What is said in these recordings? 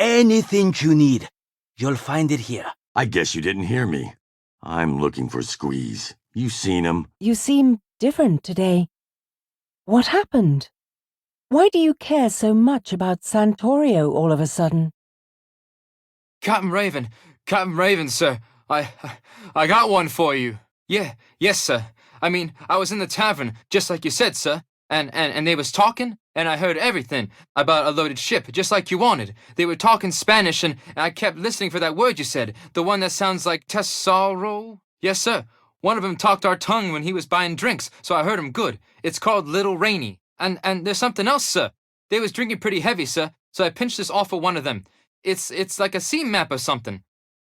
Anything you need, you'll find it here. I guess you didn't hear me. I'm looking for Squeeze. You seen him? You seem different today. What happened? Why do you care so much about Santorio all of a sudden? Captain Raven, sir. I got one for you. Yes, sir. I mean, I was in the tavern, just like you said, sir. And they was talking, and I heard everything about a loaded ship, just like you wanted. They were talking Spanish, and I kept listening for that word you said, the one that sounds like tesoro. Yes, sir. One of them talked our tongue when he was buying drinks, so I heard him good. It's called Little Rainy. And there's something else, sir. They was drinking pretty heavy, sir, so I pinched this off of one of them. It's like a sea map or something.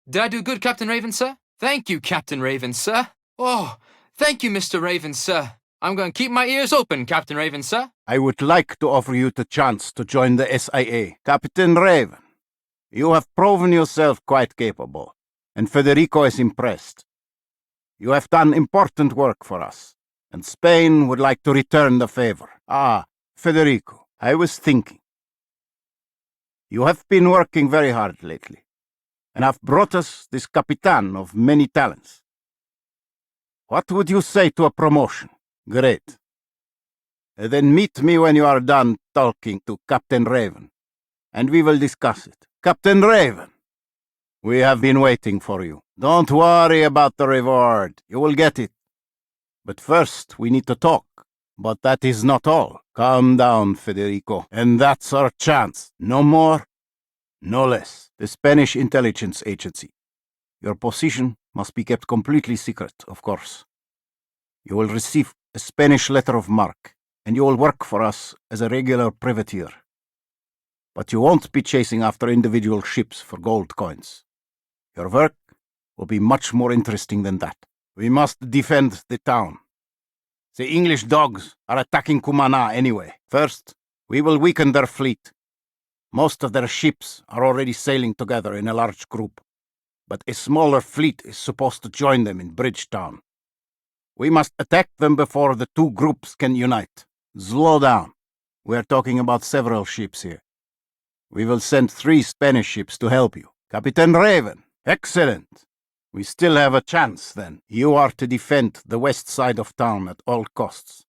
Did I do good, Captain Raven, sir? Thank you, Captain Raven, sir. Oh, thank you, Mr. Raven, sir. I'm going to keep my ears open, Captain Raven, sir. I would like to offer you the chance to join the SIA. Captain Raven, you have proven yourself quite capable, and Federico is impressed. You have done important work for us, and Spain would like to return the favor. Ah, Federico, I was thinking. You have been working very hard lately, and have brought us this Capitan of many talents. What would you say to a promotion? Great. Then meet me when you are done talking to Captain Raven, and we will discuss it. Captain Raven, we have been waiting for you. Don't worry about the reward. You will get it. But first, we need to talk. But that is not all. Calm down, Federico, and that's our chance. No more, no less. The Spanish intelligence agency. Your position must be kept completely secret, of course. You will receive a Spanish letter of marque, and you will work for us as a regular privateer. But you won't be chasing after individual ships for gold coins. Your work will be much more interesting than that. We must defend the town. The English dogs are attacking Cumana anyway. First, we will weaken their fleet. Most of their ships are already sailing together in a large group, but a smaller fleet is supposed to join them in Bridgetown. We must attack them before the two groups can unite. Slow down. We are talking about several ships here. We will send 3 Spanish ships to help you. Captain Raven, excellent. We still have a chance, then. You are to defend the west side of town at all costs.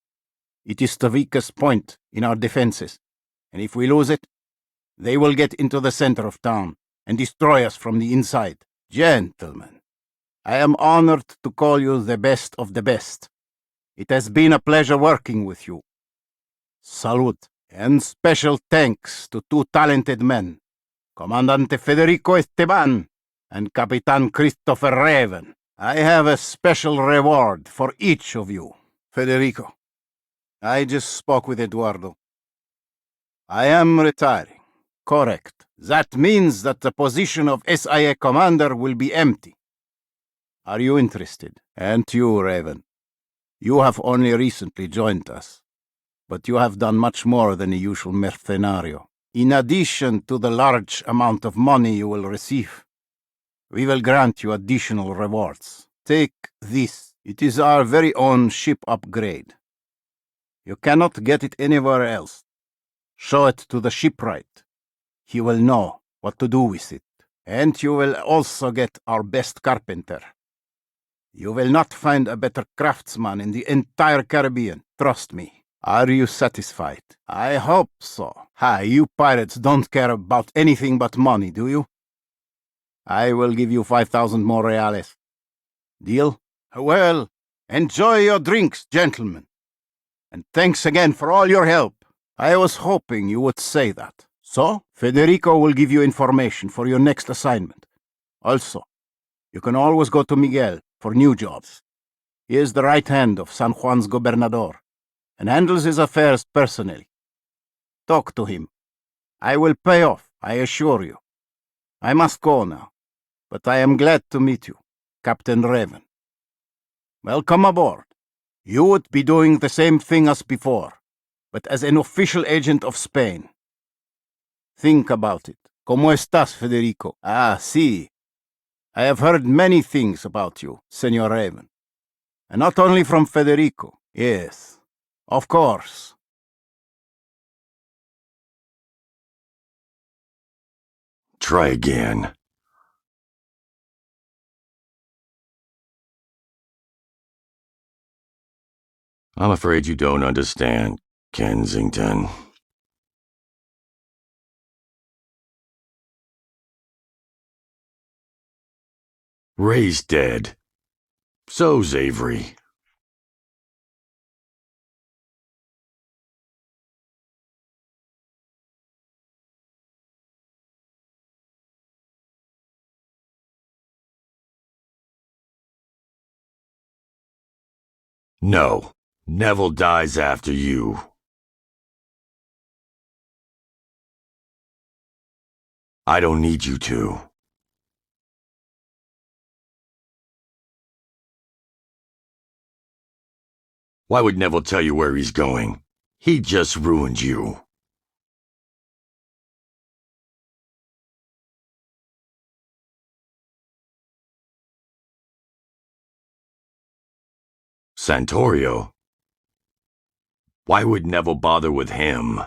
It is the weakest point in our defenses, and if we lose it, they will get into the center of town and destroy us from the inside. Gentlemen, I am honored to call you the best of the best. It has been a pleasure working with you. Salute, and special thanks to 2 talented men, Comandante Federico Esteban and Capitan Christopher Raven. I have a special reward for each of you. Federico, I just spoke with Eduardo. I am retiring. Correct. That means that the position of SIA commander will be empty. Are you interested? And you, Raven. You have only recently joined us, but you have done much more than a usual mercenario. In addition to the large amount of money you will receive, we will grant you additional rewards. Take this. It is our very own ship upgrade. You cannot get it anywhere else. Show it to the shipwright. He will know what to do with it. And you will also get our best carpenter. You will not find a better craftsman in the entire Caribbean, trust me. Are you satisfied? I hope so. You pirates don't care about anything but money, do you? I will give you 5,000 more reales. Deal? Well, enjoy your drinks, gentlemen. And thanks again for all your help. I was hoping you would say that. So, Federico will give you information for your next assignment. Also, you can always go to Miguel for new jobs. He is the right hand of San Juan's gobernador and handles his affairs personally. Talk to him. I will pay off, I assure you. I must go now, but I am glad to meet you, Captain Raven. Welcome aboard. You would be doing the same thing as before, but as an official agent of Spain. Think about it. ¿Cómo estás, Federico? Sí. I have heard many things about you, Senor Raven. And not only from Federico. Yes, of course. Try again. I'm afraid you don't understand, Kensington. Ray's dead. So's Avery. No, Neville dies after you. I don't need you to. Why would Neville tell you where he's going? He just ruined you. Santorio? Why would Neville bother with him?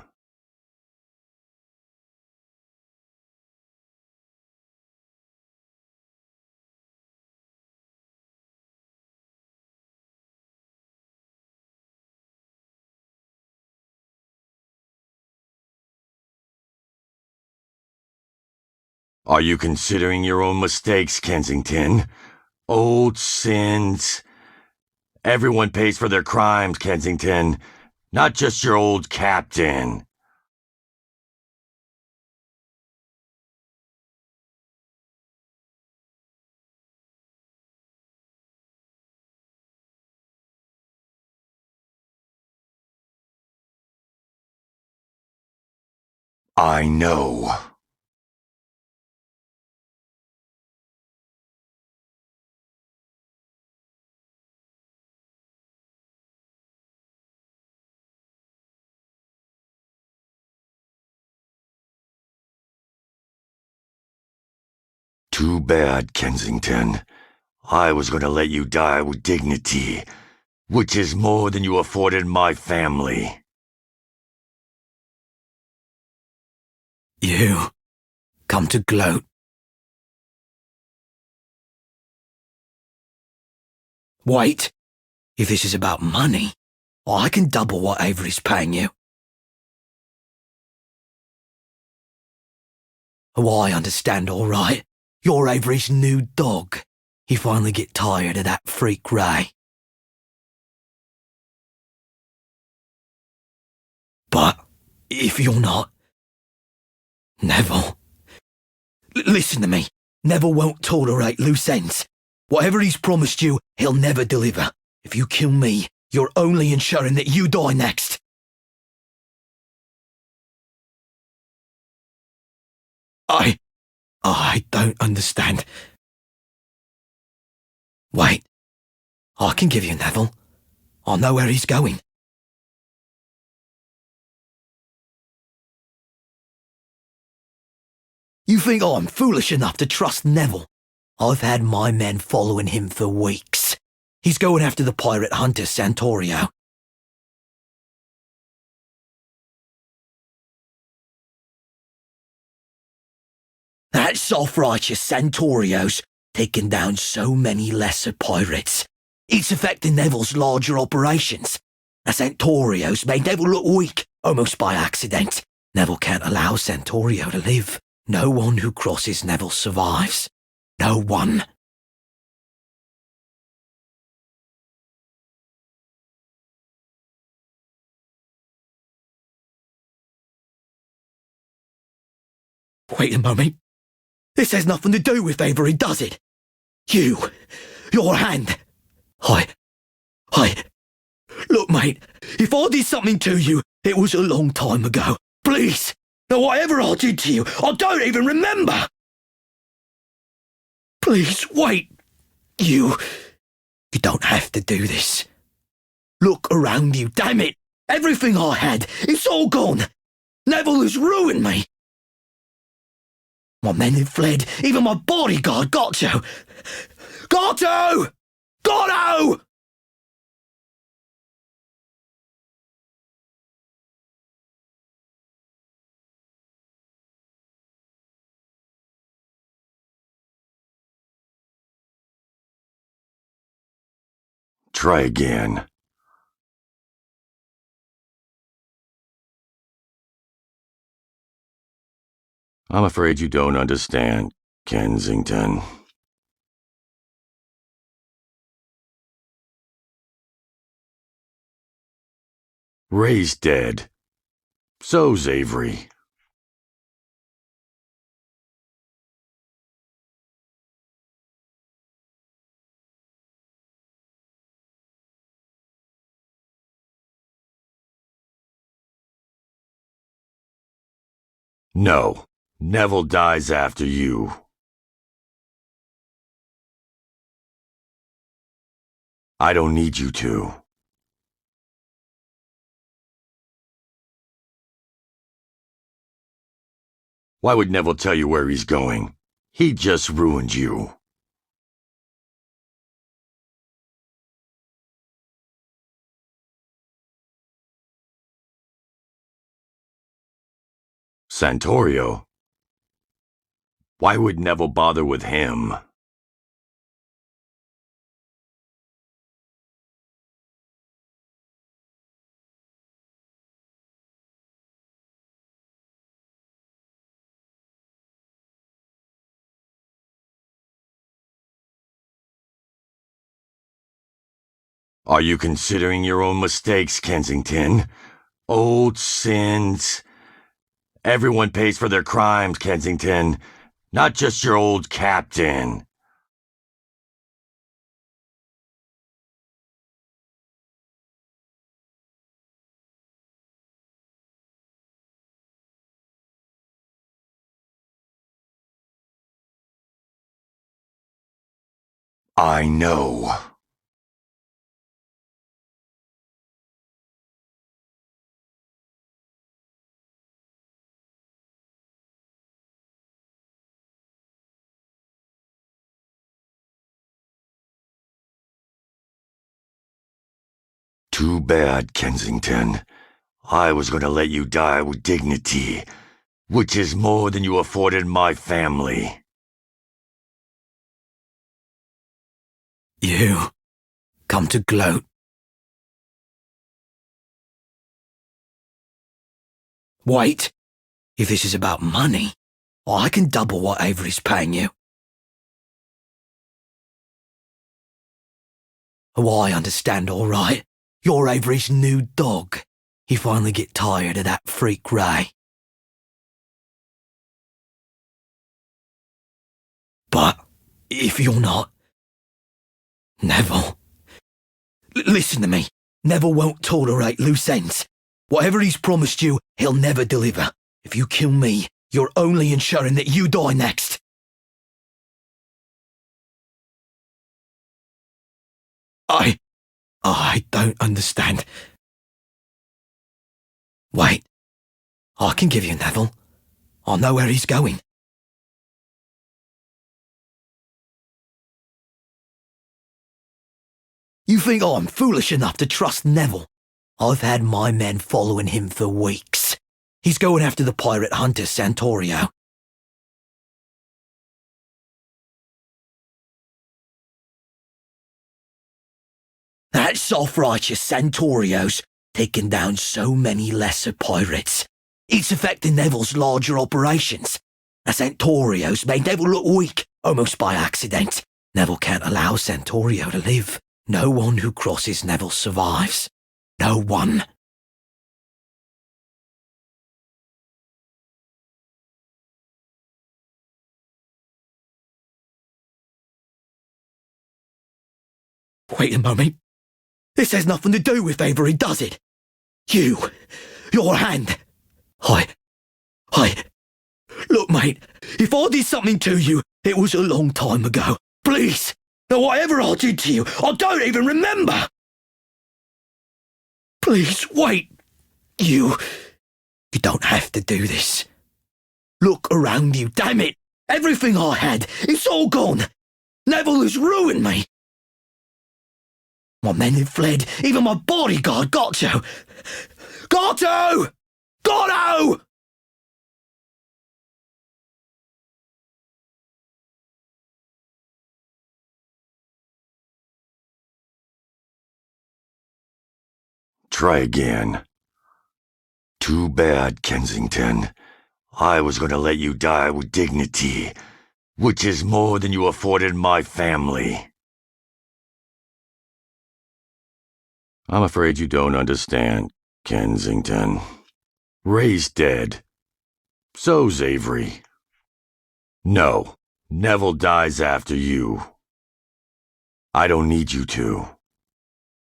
Are you considering your own mistakes, Kensington? Old sins? Everyone pays for their crimes, Kensington. Not just your old captain. I know. Too bad, Kensington. I was going to let you die with dignity, which is more than you afforded my family. You come to gloat. Wait. If this is about money, I can double what Avery's paying you. Oh, I understand all right. You're Avery's new dog. He finally get tired of that freak Ray. But if you're not... Neville... Listen to me. Neville won't tolerate loose ends. Whatever he's promised you, he'll never deliver. If you kill me, you're only ensuring that you die next. I don't understand. Wait. I can give you Neville. I know where he's going. You think I'm foolish enough to trust Neville? I've had my men following him for weeks. He's going after the pirate hunter Santorio. That self-righteous Santorio's taken down so many lesser pirates. It's affecting Neville's larger operations. The Santorio's made Neville look weak, almost by accident. Neville can't allow Santorio to live. No one who crosses Neville survives. No one. Wait a moment. This has nothing to do with Avery, does it? Your hand. Look, mate, if I did something to you, it was a long time ago. Please, now whatever I did to you, I don't even remember. Please, wait. You don't have to do this. Look around you, damn it. Everything I had, it's all gone. Neville has ruined me. My men have fled. Even my bodyguard, Gotcho. Gotto! Gotto! Try again. I'm afraid you don't understand, Kensington. Ray's dead. So's Avery. No, Neville dies after you. I don't need you to. Why would Neville tell you where he's going? He just ruined you. Santorio? Why would Neville bother with him? Are you considering your own mistakes, Kensington? Old sins. Everyone pays for their crimes, Kensington. Not just your old captain. I know. Too bad, Kensington. I was going to let you die with dignity, which is more than you afforded my family. You come to gloat. Wait, if this is about money, I can double what Avery's paying you. Oh, I understand all right. You're Avery's new dog. He finally get tired of that freak Ray. But if you're not... Neville... listen to me. Neville won't tolerate loose ends. Whatever he's promised you, he'll never deliver. If you kill me, you're only ensuring that you die next. I don't understand. Wait. I can give you Neville. I know where he's going. You think I'm foolish enough to trust Neville? I've had my men following him for weeks. He's going after the pirate hunter Santorio. That self-righteous Santorio's taken down so many lesser pirates. It's affecting Neville's larger operations. The Santorio's made Neville look weak, almost by accident. Neville can't allow Santorio to live. No one who crosses Neville survives. No one. Wait a moment. This has nothing to do with Avery, does it? Your hand. Look, mate, if I did something to you, it was a long time ago. Please, now whatever I did to you, I don't even remember. Please, wait. You don't have to do this. Look around you, damn it. Everything I had, it's all gone. Neville has ruined me. My men have fled, even my bodyguard, Gotcho. Gotto! Gotto! Try again. Too bad, Kensington. I was going to let you die with dignity, which is more than you afforded my family. I'm afraid you don't understand, Kensington. Ray's dead. So's Avery. No, Neville dies after you. I don't need you to.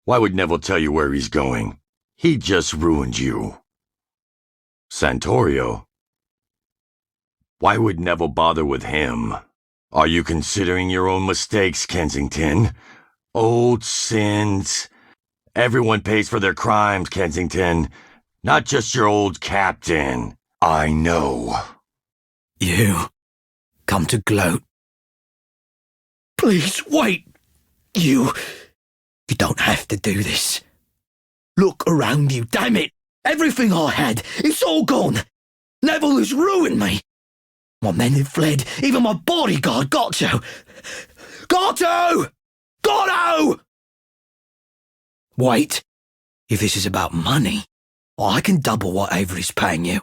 Why would Neville tell you where he's going? He just ruined you. Santorio? Why would Neville bother with him? Are you considering your own mistakes, Kensington? Old sins? Everyone pays for their crimes, Kensington. Not just your old captain. I know. You come to gloat. Please, wait. You don't have to do this. Look around you, damn it. Everything I had, it's all gone. Neville has ruined me. My men have fled. Even my bodyguard, Gotto. Gotto! Gotto! Wait. If this is about money, I can double what Avery's paying you.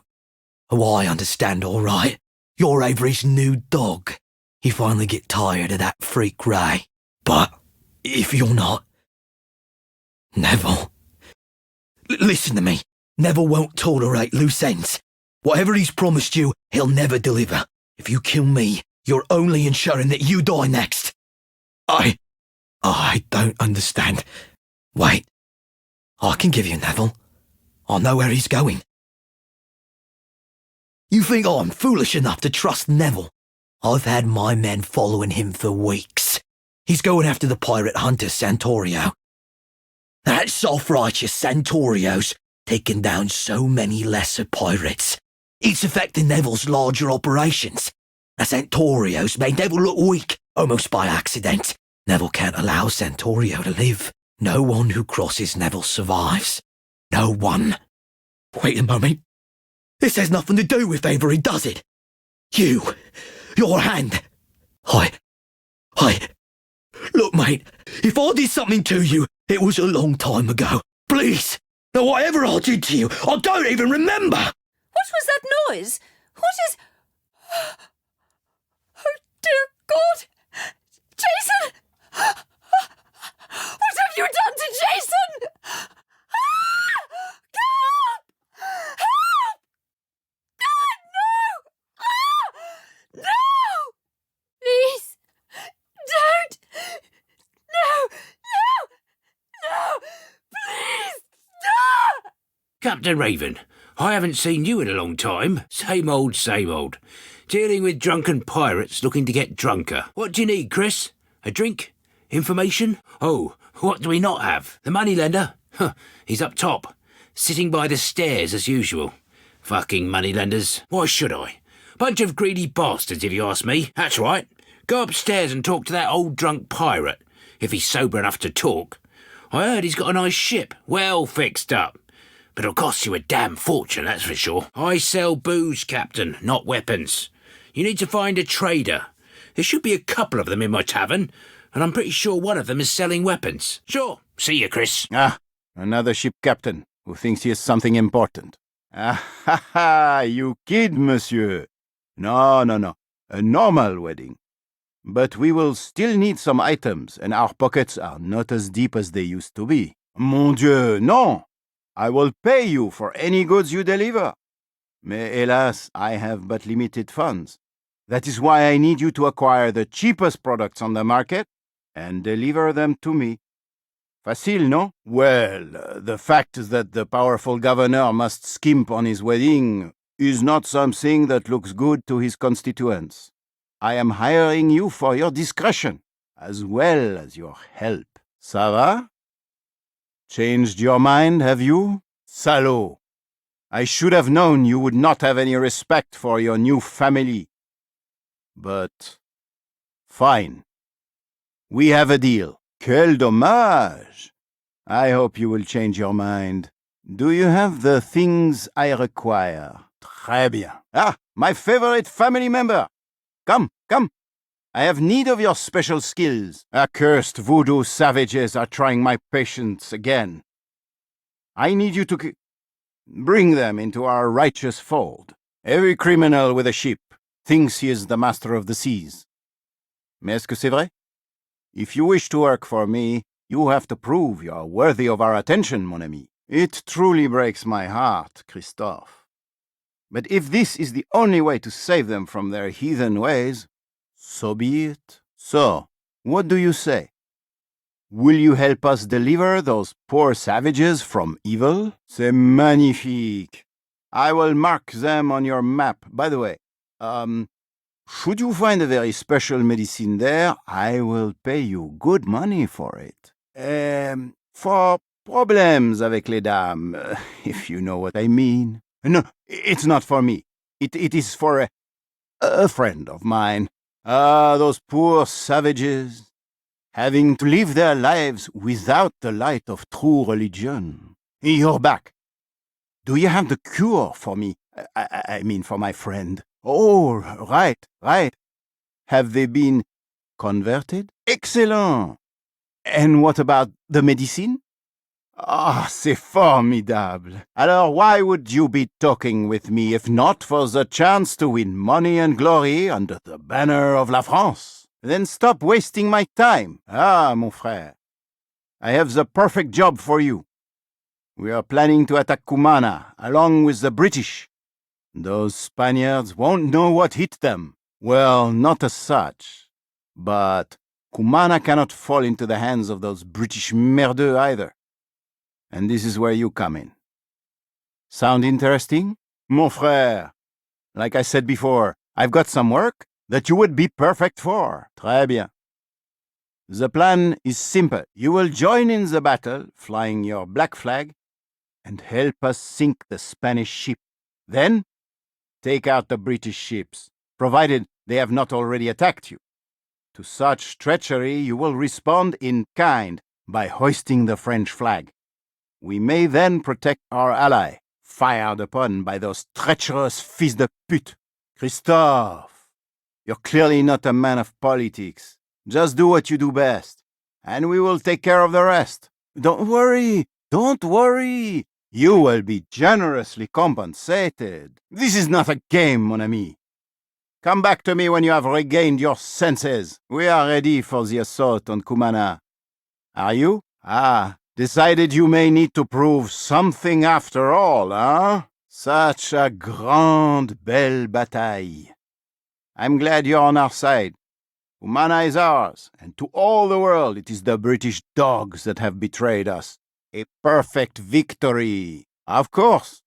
Oh, I understand, all right. You're Avery's new dog. He finally get tired of that freak Ray. But if you're not... Neville... Listen to me. Neville won't tolerate loose ends. Whatever he's promised you, he'll never deliver. If you kill me, you're only ensuring that you die next. I don't understand. Wait. I can give you Neville. I know where he's going. You think I'm foolish enough to trust Neville? I've had my men following him for weeks. He's going after the pirate hunter Santorio. That self-righteous Santorio's taken down so many lesser pirates. It's affecting Neville's larger operations. The Santorio's made Neville look weak, almost by accident. Neville can't allow Santorio to live. No one who crosses Neville survives. No one. Wait a moment. This has nothing to do with Avery, does it? Your hand. Look, mate, if I did something to you, it was a long time ago. Please. Now, whatever I did to you, I don't even remember. What was that noise? What is... Oh, dear God! Jason! What have you done to Jason? Help! Help! No! No! Please! Don't! No! Please! Stop! Captain Raven, I haven't seen you in a long time. Same old, same old. Dealing with drunken pirates looking to get drunker. What do you need, Chris? A drink? Information? Oh, what do we not have? The moneylender? Huh, he's up top. Sitting by the stairs as usual. Fucking moneylenders. Why should I? Bunch of greedy bastards, if you ask me. That's right. Go upstairs and talk to that old drunk pirate, if he's sober enough to talk. I heard he's got a nice ship, well fixed up. But it'll cost you a damn fortune, that's for sure. I sell booze, Captain, not weapons. You need to find a trader. There should be a couple of them in my tavern, and I'm pretty sure one of them is selling weapons. Sure. See you, Chris. Ah, another ship captain who thinks he is something important. Ah, ha, ha, you kid, monsieur. No. A normal wedding. But we will still need some items, and our pockets are not as deep as they used to be. Mon Dieu, non! I will pay you for any goods you deliver. Mais hélas, I have but limited funds. That is why I need you to acquire the cheapest products on the market and deliver them to me. Facile, no? Well, the fact that the powerful governor must skimp on his wedding is not something that looks good to his constituents. I am hiring you for your discretion, as well as your help. Ça va? Changed your mind, have you? Salaud! I should have known you would not have any respect for your new family. But... fine. We have a deal. Quel dommage! I hope you will change your mind. Do you have the things I require? Très bien. Ah, my favorite family member! Come. I have need of your special skills. Accursed voodoo savages are trying my patience again. I need you to bring them into our righteous fold. Every criminal with a ship thinks he is the master of the seas. Mais est-ce que c'est vrai? If you wish to work for me, you have to prove you are worthy of our attention, mon ami. It truly breaks my heart, Christophe. But if this is the only way to save them from their heathen ways, so be it. So, what do you say? Will you help us deliver those poor savages from evil? C'est magnifique. I will mark them on your map. By the way, should you find a very special medicine there, I will pay you good money for it. For problems avec les dames, if you know what I mean. No, it's not for me. It is for a friend of mine. Ah, those poor savages, having to live their lives without the light of true religion. You're back. Do you have the cure for me? I mean, for my friend. Oh, right. Have they been converted? Excellent. And what about the medicine? Ah, c'est formidable. Alors why would you be talking with me if not for the chance to win money and glory under the banner of La France? Then stop wasting my time. Ah, mon frère, I have the perfect job for you. We are planning to attack Cumana, along with the British. Those Spaniards won't know what hit them. Well, not as such. But Cumana cannot fall into the hands of those British merdeux either. And this is where you come in. Sound interesting? Mon frère, like I said before, I've got some work that you would be perfect for. Très bien. The plan is simple. You will join in the battle, flying your black flag, and help us sink the Spanish ship. Then, take out the British ships, provided they have not already attacked you. To such treachery, you will respond in kind by hoisting the French flag. We may then protect our ally, fired upon by those treacherous fils de pute. Christophe, you're clearly not a man of politics. Just do what you do best, and we will take care of the rest. Don't worry. You will be generously compensated. This is not a game, mon ami. Come back to me when you have regained your senses. We are ready for the assault on Cumana. Are you? Decided you may need to prove something after all, huh? Such a grande belle bataille. I'm glad you're on our side. Cumana is ours, and to all the world it is the British dogs that have betrayed us. A perfect victory. Of course,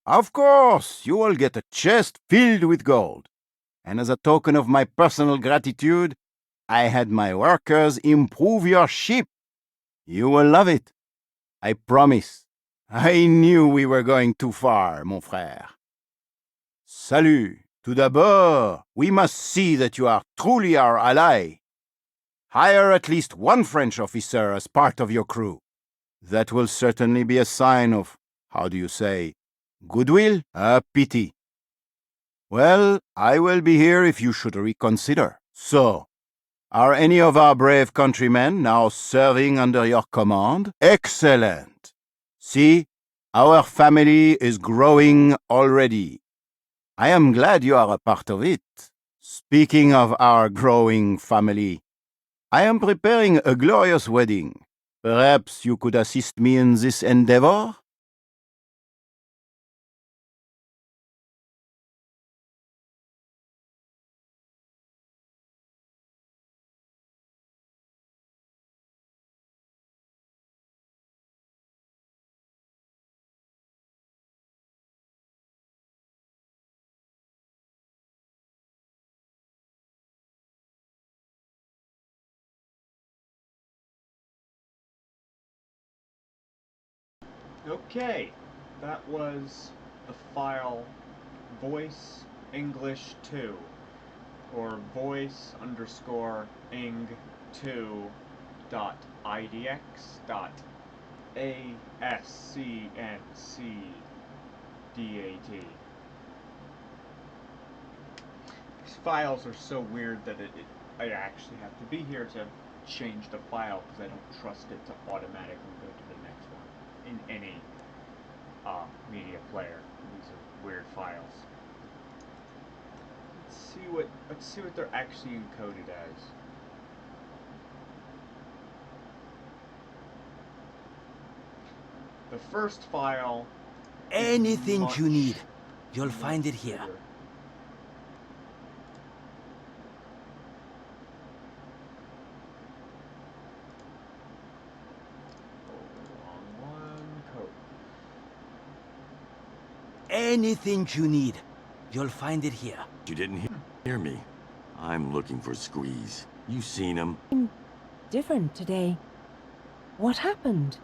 you will get a chest filled with gold. And as a token of my personal gratitude, I had my workers improve your ship. You will love it. I promise. I knew we were going too far, mon frère. Salut. Tout d'abord, we must see that you are truly our ally. Hire at least one French officer as part of your crew. That will certainly be a sign of, how do you say, goodwill? A pity. Well, I will be here if you should reconsider. So, are any of our brave countrymen now serving under your command? Excellent. See, our family is growing already. I am glad you are a part of it. Speaking of our growing family, I am preparing a glorious wedding. Perhaps you could assist me in this endeavor? Okay, that was the file voice English 2 or voice underscore ing2 dot idx dot ascncdat. These files are so weird that I actually have to be here to change the file because I don't trust it to automatically go to the next one in any media player. These are weird files. Let's see what they're actually encoded as. The first file. Anything you need, you'll find it here. Bigger. Wrong one. Code. Anything you need, you'll find it here. You didn't hear me. I'm looking for Squeeze. You seen him? Different today. What happened?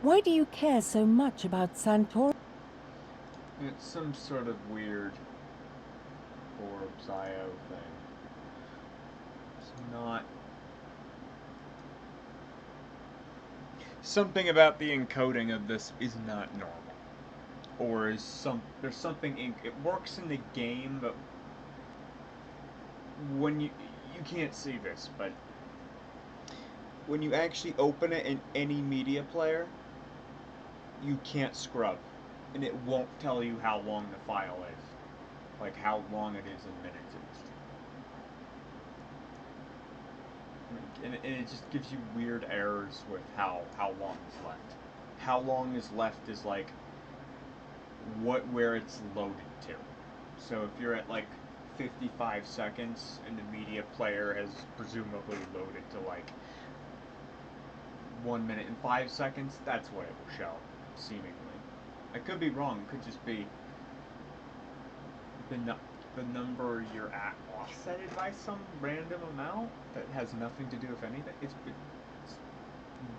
Why do you care so much about Santorio? It's some sort of weird orbs IO thing. It's not. Something about the encoding of this is not normal. Or there's something it works in the game, but when you can't see this, but when you actually open it in any media player, you can't scrub, and it won't tell you how long the file is, like how long it is in minutes. And it just gives you weird errors with how long is left. How long is left is like where it's loaded to. So if you're at like 55 seconds and the media player has presumably loaded to like 1 minute and 5 seconds, that's what it will show, seemingly. I could be wrong. It could just be the number you're at offsetted by some random amount that has nothing to do with anything. It's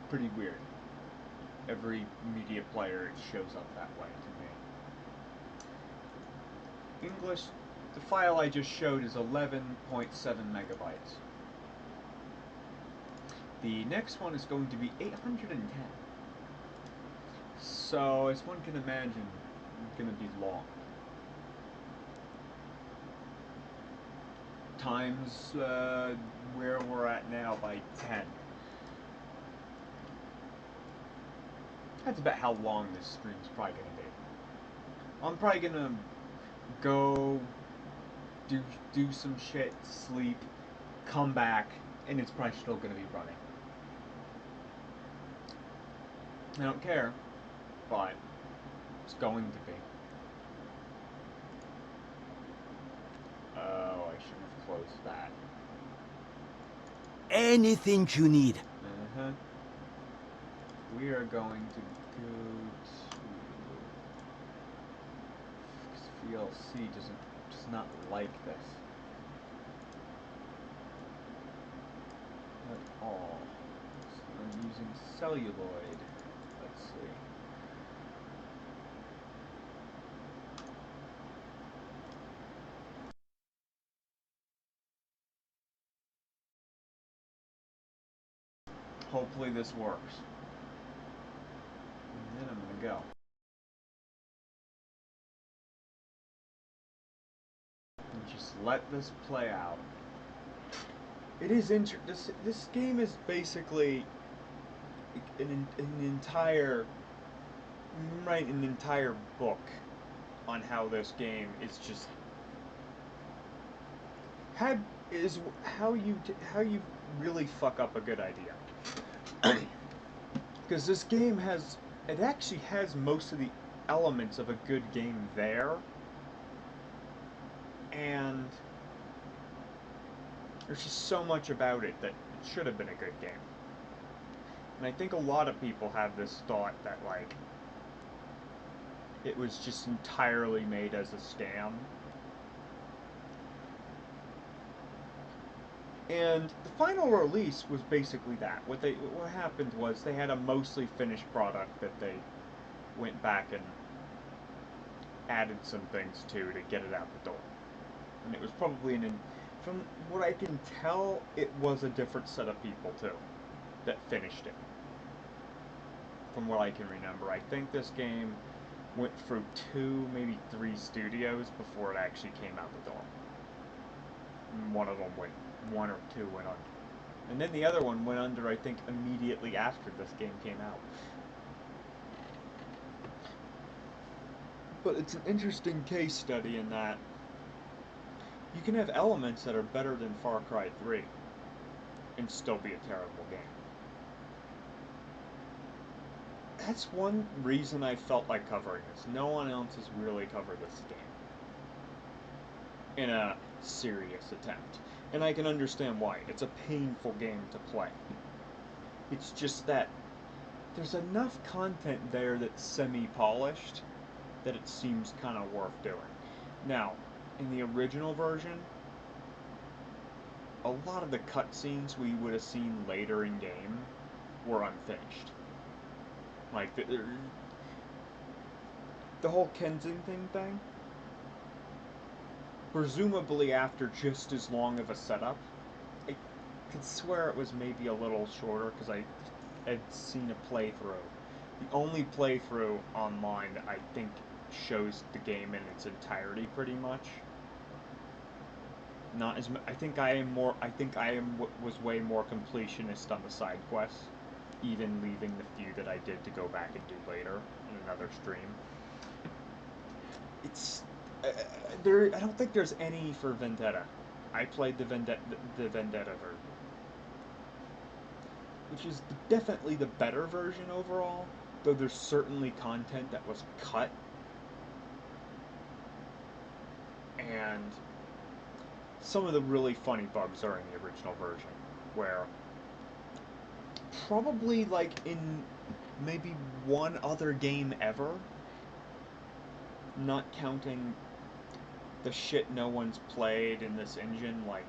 pretty weird. Every media player, it shows up that way to me. English, the file I just showed is 11.7 megabytes. The next one is going to be 810. So, as one can imagine, it's going to be long. Times where we're at now by 10. That's about how long this stream's probably going to be. I'm probably going to go do some shit, sleep, come back, and it's probably still going to be running. I don't care, but it's going to be. Oh, I should have closed that. Anything you need. Uh-huh. We are going to go to... VLC does not like this. At all. So I'm using celluloid. Let's see. Hopefully this works. And then I'm gonna go. And just let this play out. It is this game is basically an entire book on how this game is just how you really fuck up a good idea. Because this game actually has most of the elements of a good game there, and there's just so much about it that it should have been a good game. And I think a lot of people have this thought that, like, it was just entirely made as a scam. And the final release was basically that. What happened was they had a mostly finished product that they went back and added some things to get it out the door. And it was probably from what I can tell, it was a different set of people too that finished it. From what I can remember, I think this game went through 2, maybe 3 studios before it actually came out the door. And one or 2 went under. And then the other one went under, I think, immediately after this game came out. But it's an interesting case study in that you can have elements that are better than Far Cry 3 and still be a terrible game. That's one reason I felt like covering this. No one else has really covered this game in a serious attempt. And I can understand why. It's a painful game to play. It's just that there's enough content there that's semi-polished that it seems kind of worth doing. Now, in the original version, a lot of the cutscenes we would have seen later in game were unfinished. Like, the whole Kensington thing, presumably after just as long of a setup, I could swear it was maybe a little shorter because I had seen a playthrough. The only playthrough online that I think shows the game in its entirety, pretty much. Not as I think I am more. I think I am was way more completionist on the side quests, even leaving the few that I did to go back and do later in another stream. It's there. I don't think there's any for Vendetta. I played the Vendetta version, which is definitely the better version overall. Though there's certainly content that was cut, and some of the really funny bugs are in the original version, where probably like in maybe one other game ever, not counting the shit no one's played in this engine, like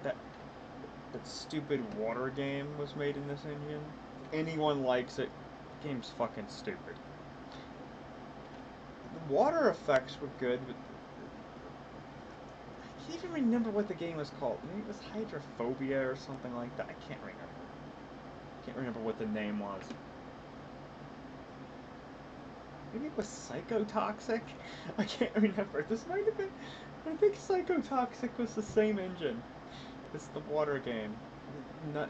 that stupid water game was made in this engine. If anyone likes it, the game's fucking stupid. The water effects were good, but I can't even remember what the game was called. Maybe it was Hydrophobia or something like that. I can't remember. Can't remember what the name was. Maybe it was Psychotoxic? I can't remember. This might have been... I think Psychotoxic was the same engine. It's the water game.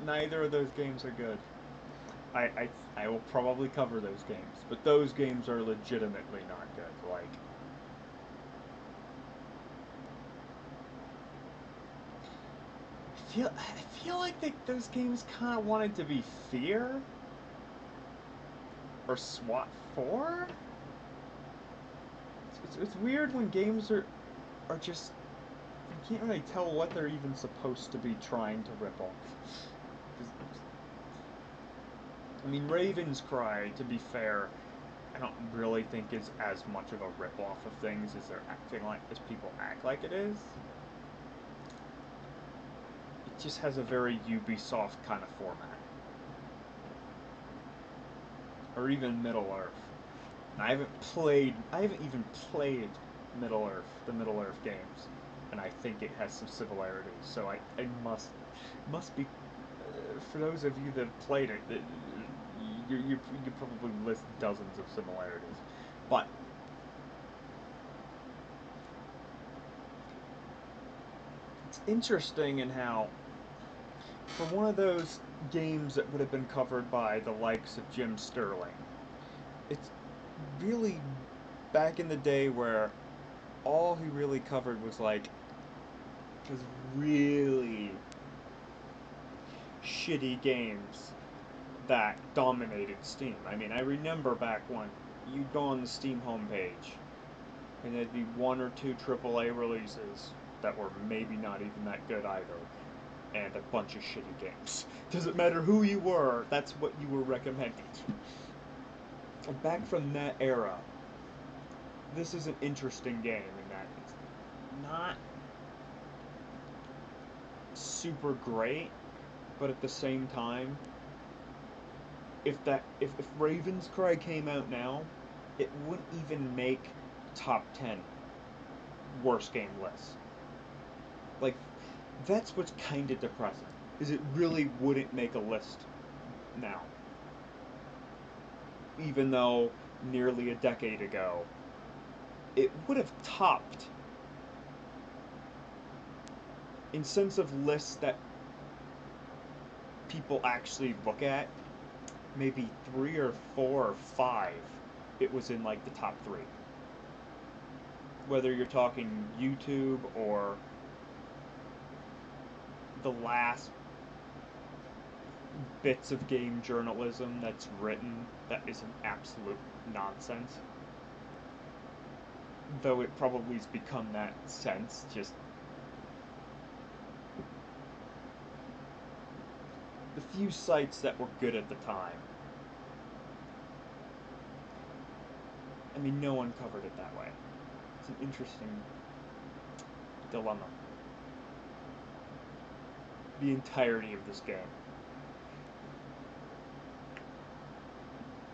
Neither of those games are good. I will probably cover those games, but those games are legitimately not good. Like... I feel like those games kind of wanted to be Fear? Or SWAT 4? It's weird when games are just... You can't really tell what they're even supposed to be trying to rip off. I mean, Raven's Cry, to be fair, I don't really think is as much of a rip-off of things as they're acting like, as people act like it is. It just has a very Ubisoft kind of format. Or even Middle-earth. I haven't even played Middle-earth, the Middle-earth games, and I think it has some similarities. So I must be, for those of you that have played it, you probably list dozens of similarities. But it's interesting in how, for one of those games that would have been covered by the likes of Jim Sterling, it's really back in the day where all he really covered was like just really shitty games that dominated Steam. I mean, I remember back when you'd go on the Steam homepage and there'd be one or two AAA releases that were maybe not even that good either, and a bunch of shitty games. Doesn't matter who you were, that's what you were recommended. And back from that era, this is an interesting game in that it's not super great, but at the same time, if Raven's Cry came out now, it wouldn't even make top 10 worst game lists. Like, that's what's kind of depressing, is it really wouldn't make a list now. Even though nearly a decade ago, it would have topped, in sense of lists that people actually look at, maybe 3 or 4 or 5, it was in like the top 3. whether you're talking YouTube or the last bits of game journalism that's written that is an absolute nonsense. Though it probably has become that since, just the few sites that were good at the time. I mean, no one covered it that way. It's an interesting dilemma. The entirety of this game.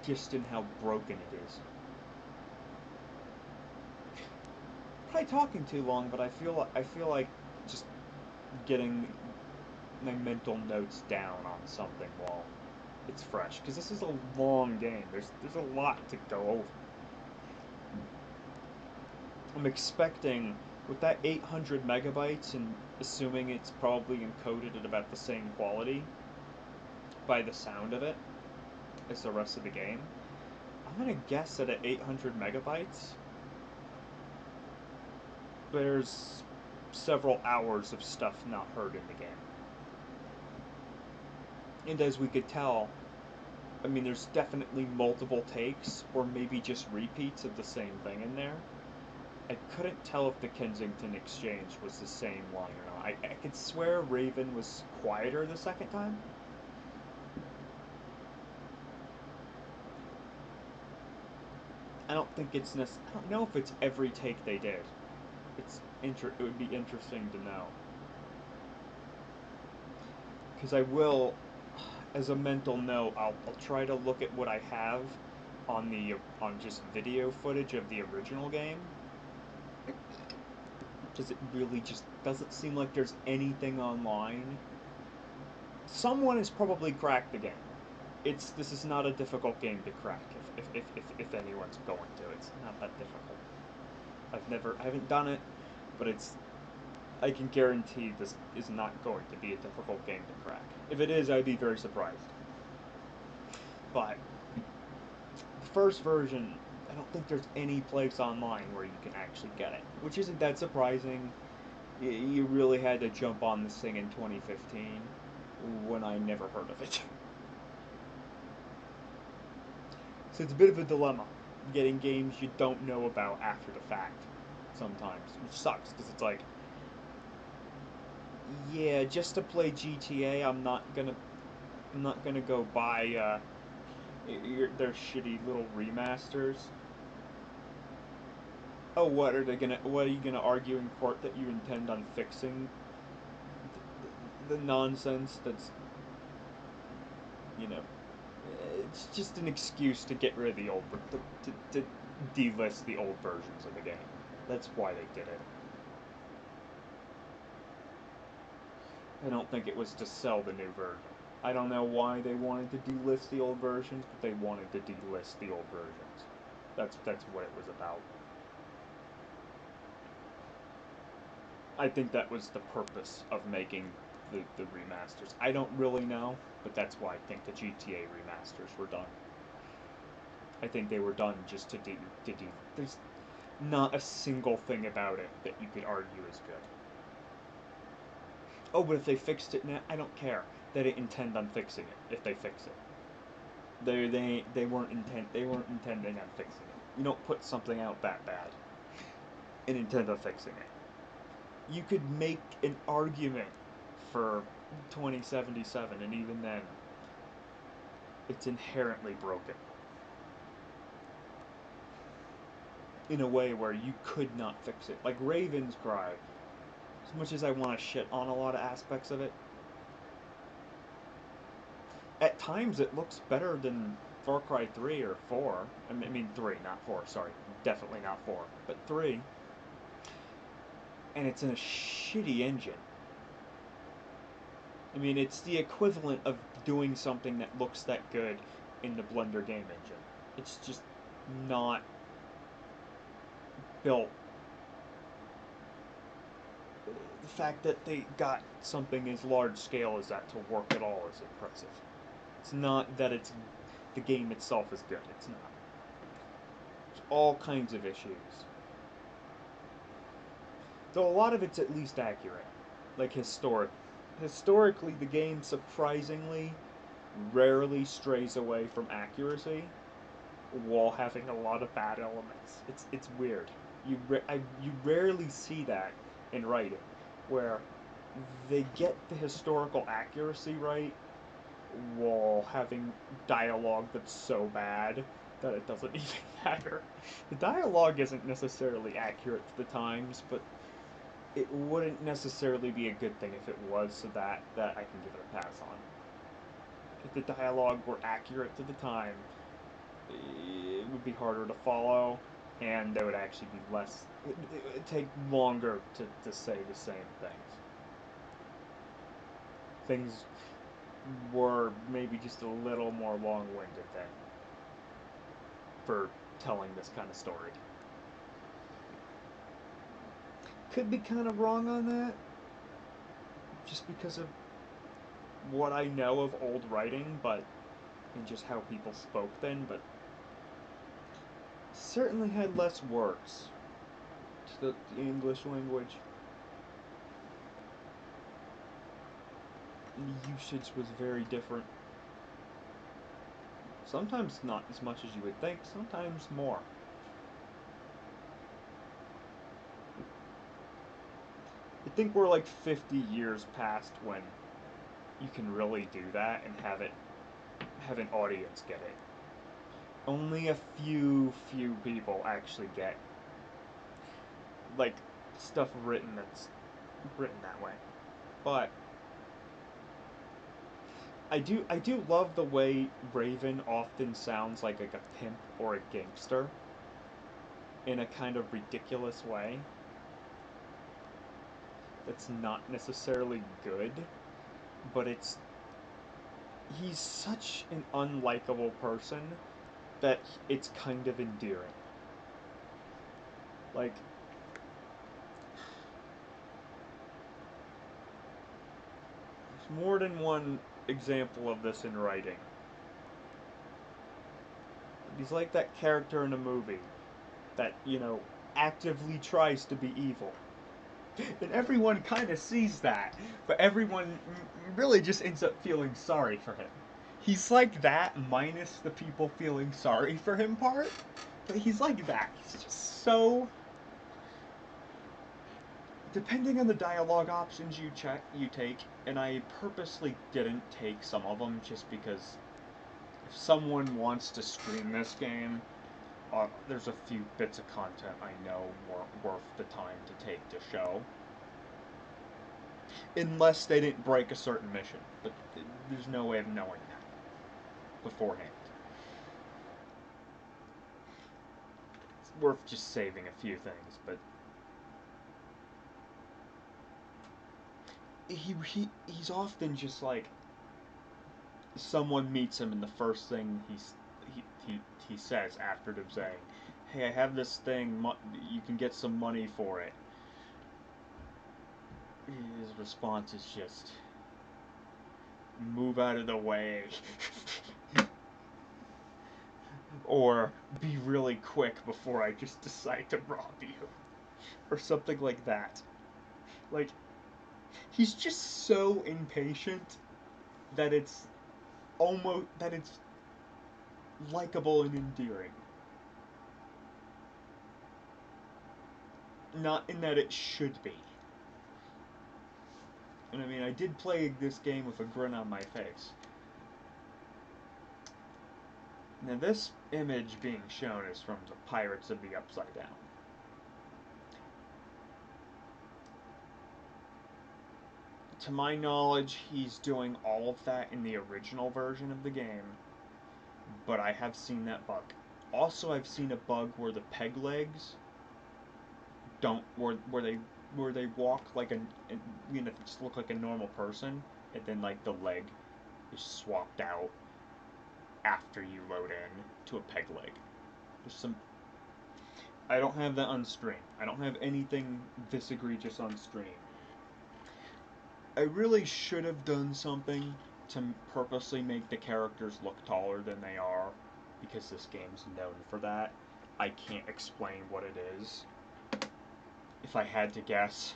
Just in how broken it is. Probably talking too long, but I feel like just getting my mental notes down on something while it's fresh, because this is a long game. There's a lot to go over. I'm expecting, with that 800 megabytes, and assuming it's probably encoded at about the same quality by the sound of it as the rest of the game, I'm gonna guess that at 800 megabytes there's several hours of stuff not heard in the game. And as we could tell, I mean, there's definitely multiple takes, or maybe just repeats of the same thing in there. I couldn't tell if the Kensington Exchange was the same line or not. I could swear Raven was quieter the second time. I don't think it's I don't know if it's every take they did. It would be interesting to know. Because I will, as a mental note, I'll try to look at what I have on just video footage of the original game. Because it really just doesn't seem like there's anything online. Someone has probably cracked the game. This is not a difficult game to crack if anyone's going to. It's not that difficult. I haven't done it, but I can guarantee this is not going to be a difficult game to crack. If it is, I'd be very surprised. But the first version, I don't think there's any place online where you can actually get it, which isn't that surprising. You really had to jump on this thing in 2015 when I never heard of it. So it's a bit of a dilemma, getting games you don't know about after the fact sometimes, which sucks, because it's like, yeah, just to play GTA, I'm not gonna go buy their shitty little remasters. Oh, what are you gonna argue in court that you intend on fixing the nonsense that's, it's just an excuse to get rid of the old, to delist the old versions of the game. That's why they did it. I don't think it was to sell the new version. I don't know why they wanted to delist the old versions, but they wanted to delist the old versions. That's what it was about. I think that was the purpose of making the remasters. I don't really know, but that's why I think the GTA remasters were done. I think they were done just to do. There's not a single thing about it that you could argue is good. Oh, but if they fixed it now, I don't care. They didn't intend on fixing it. If they fix it, they weren't intending on fixing it. You don't put something out that bad and intend on fixing it. You could make an argument for 2077, and even then, it's inherently broken in a way where you could not fix it. Like Raven's Cry, as much as I want to shit on a lot of aspects of it, at times it looks better than Far Cry 3 or 4. I mean 3, not 4, sorry. Definitely not 4, but 3. And it's in a shitty engine. I mean, it's the equivalent of doing something that looks that good in the Blender game engine. It's just not built. The fact that they got something as large scale as that to work at all is impressive. It's not that the game itself is good. It's not. There's all kinds of issues. Though a lot of it's at least accurate. Like historically, the game surprisingly rarely strays away from accuracy while having a lot of bad elements. It's weird. You rarely see that in writing, where they get the historical accuracy right while having dialogue that's so bad that it doesn't even matter. The dialogue isn't necessarily accurate to the times, but it wouldn't necessarily be a good thing if it was, so that I can give it a pass on. If the dialogue were accurate to the time, it would be harder to follow, and there would actually be less. It would take longer to say the same things. Things were maybe just a little more long-winded then for telling this kind of story. Could be kind of wrong on that, just because of what I know of old writing, and just how people spoke then, but certainly had less words to the English language. And the usage was very different. Sometimes not as much as you would think, sometimes more. I think we're like 50 years past when you can really do that and have an audience get it. Only a few people actually get like stuff written that's written that way. But I do love the way Raven often sounds like a pimp or a gangster in a kind of ridiculous way. That's not necessarily good, but he's such an unlikable person that it's kind of endearing. Like, there's more than one example of this in writing. He's like that character in a movie that, actively tries to be evil. And everyone kind of sees that, but everyone really just ends up feeling sorry for him. He's like that minus the people feeling sorry for him part, but he's like that. He's just so... Depending on the dialogue options you take, and I purposely didn't take some of them just because if someone wants to stream this game, there's a few bits of content I know weren't worth the time to take to show. Unless they didn't break a certain mission, but there's no way of knowing that beforehand. It's worth just saving a few things, but he's often just like someone meets him and the first thing he says after them saying, "Hey, I have this thing. You can get some money for it." His response is just, "Move out of the way." Or, "Be really quick before I just decide to rob you." Or something like that. Like, he's just so impatient that it's likable and endearing. Not in that it should be. And I mean, I did play this game with a grin on my face. Now this image being shown is from the Pirates of the Upside Down. To my knowledge, he's doing all of that in the original version of the game, but I have seen that bug. Also, I've seen a bug where the peg legs where they walk like just look like a normal person, and then like the leg is swapped out after you load in to a peg leg. There's some. I don't have that on stream. I don't have anything this egregious on stream. I really should have done something to purposely make the characters look taller than they are, because this game's known for that. I can't explain what it is. if I had to guess,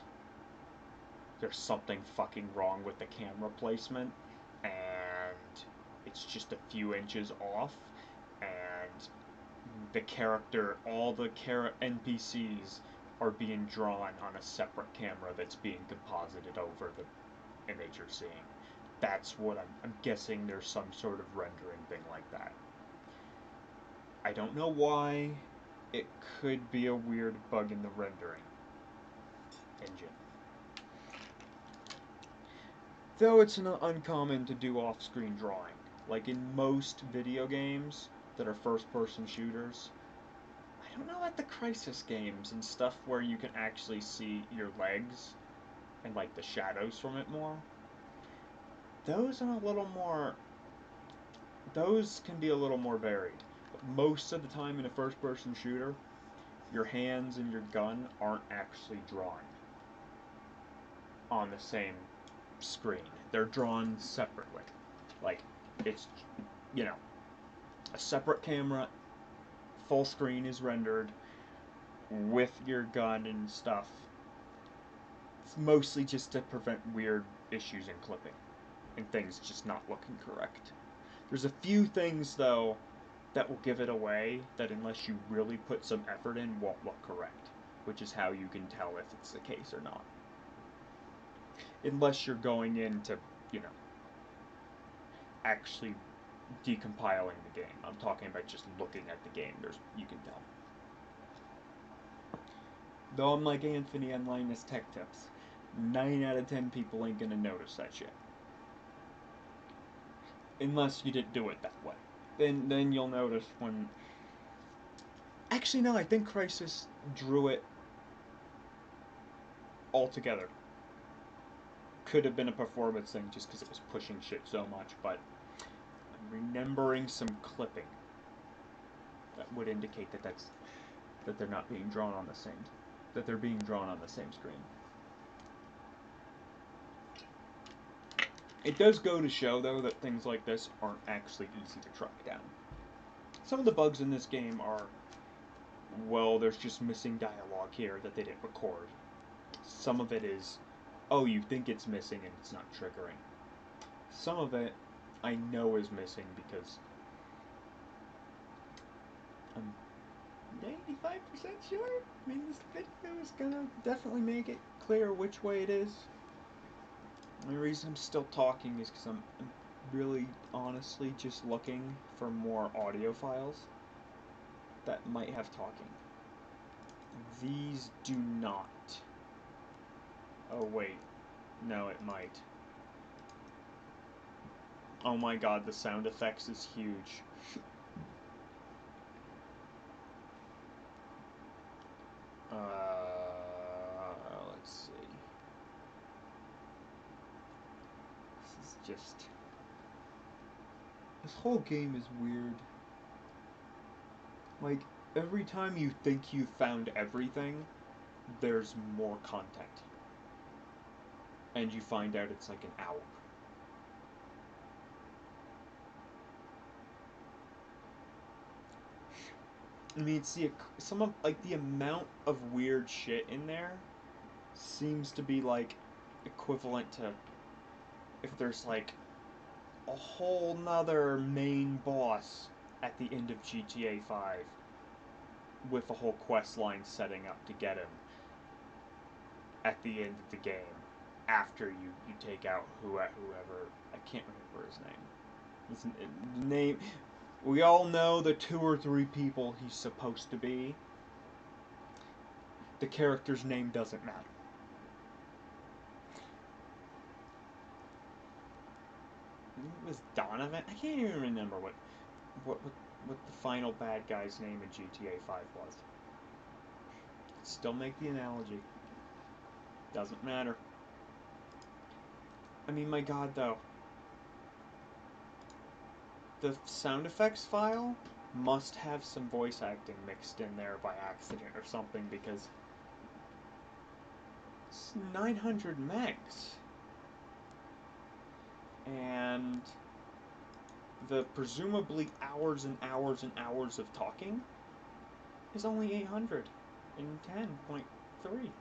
there's something fucking wrong with the camera placement, and it's just a few inches off, and the character, all the NPCs are being drawn on a separate camera that's being composited over the image you're seeing. That's what I'm guessing. There's some sort of rendering thing like that. I don't know why. It could be a weird bug in the rendering engine. Though it's not uncommon to do off-screen drawing. Like in most video games that are first-person shooters, I don't know, at the Crisis games and stuff where you can actually see your legs and like the shadows from it more. Those are a little more, those can be a little more varied. But most of the time in a first-person shooter, your hands and your gun aren't actually drawn on the same screen. They're drawn separately. Like, it's, you know, a separate camera, full screen is rendered with your gun and stuff. It's mostly just to prevent weird issues in clipping and things just not looking correct. There's a few things, though, that will give it away that unless you really put some effort in won't look correct, which is how you can tell if it's the case or not. Unless you're going into, you know, actually decompiling the game. I'm talking about just looking at the game. You can tell. Though I'm like Anthony on Linus Tech Tips, 9 out of 10 people ain't gonna notice that shit. Unless you didn't do it that way. Then you'll notice when... Actually, no, I think Crisis drew it all together. Could have been a performance thing just because it was pushing shit so much, but I'm remembering some clipping that would indicate that they're not being drawn on the same, that they're being drawn on the same screen. It does go to show, though, that things like this aren't actually easy to track down. Some of the bugs in this game are, well, there's just missing dialogue here that they didn't record. Some of it is, oh, you think it's missing and it's not triggering. Some of it I know is missing because I'm 95% sure. I mean, this video is gonna definitely make it clear which way it is. The only reason I'm still talking is because I'm really honestly just looking for more audio files that might have talking. These do not. Oh wait, no, it might. Oh my god, the sound effects is huge. Let's see. This is just... This whole game is weird. Like, every time you think you've found everything, there's more content. And you find out it's like an hour. I mean, see, some of, like, the amount of weird shit in there seems to be, like, equivalent to if there's, like, a whole nother main boss at the end of GTA 5 with a whole quest line setting up to get him at the end of the game after you take out whoever, I can't remember his name. His name, we all know the 2 or 3 people he's supposed to be. The character's name doesn't matter. It was Donovan? I can't even remember what the final bad guy's name in GTA 5 was. Still make the analogy. Doesn't matter. I mean, my god, though. The sound effects file must have some voice acting mixed in there by accident or something, because it's 900 megs. And the presumably hours and hours and hours of talking is only 810.3.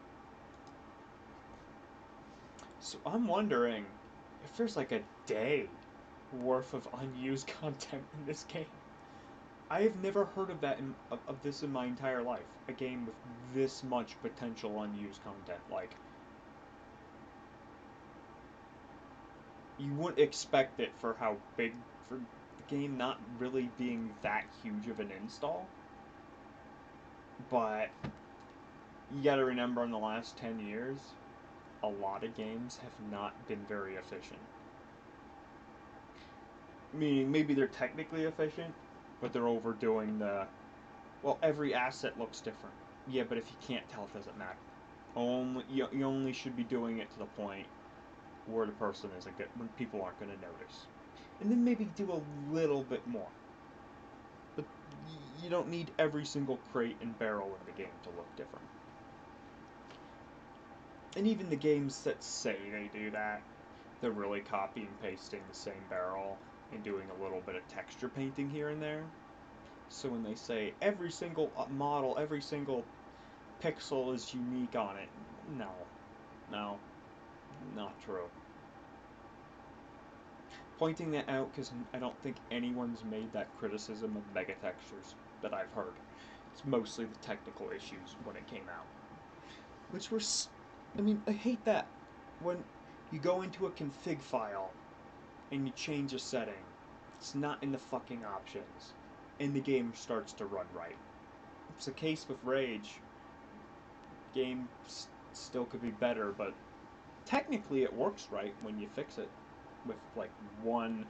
So I'm wondering if there's like a day worth of unused content in this game. I have never heard of of this in my entire life. A game with this much potential unused content. Like, you wouldn't expect it for how big, for the game not really being that huge of an install. But you gotta remember, in the last 10 years, a lot of games have not been very efficient. Meaning, maybe they're technically efficient, but they're overdoing the, well, every asset looks different. Yeah, but if you can't tell, it doesn't matter. You only should be doing it to the point where the person is when people aren't going to notice. And then maybe do a little bit more. But you don't need every single crate and barrel in the game to look different. And even the games that say they do that, they're really copy and pasting the same barrel and doing a little bit of texture painting here and there. So when they say every single model, every single pixel is unique on it, no, not true. Pointing that out because I don't think anyone's made that criticism of megatextures that I've heard. It's mostly the technical issues when it came out. Which were, I mean, I hate that. When you go into a config file and you change a setting, it's not in the fucking options, and the game starts to run right. It's the case with Rage. Game still could be better, but technically it works right when you fix it with like one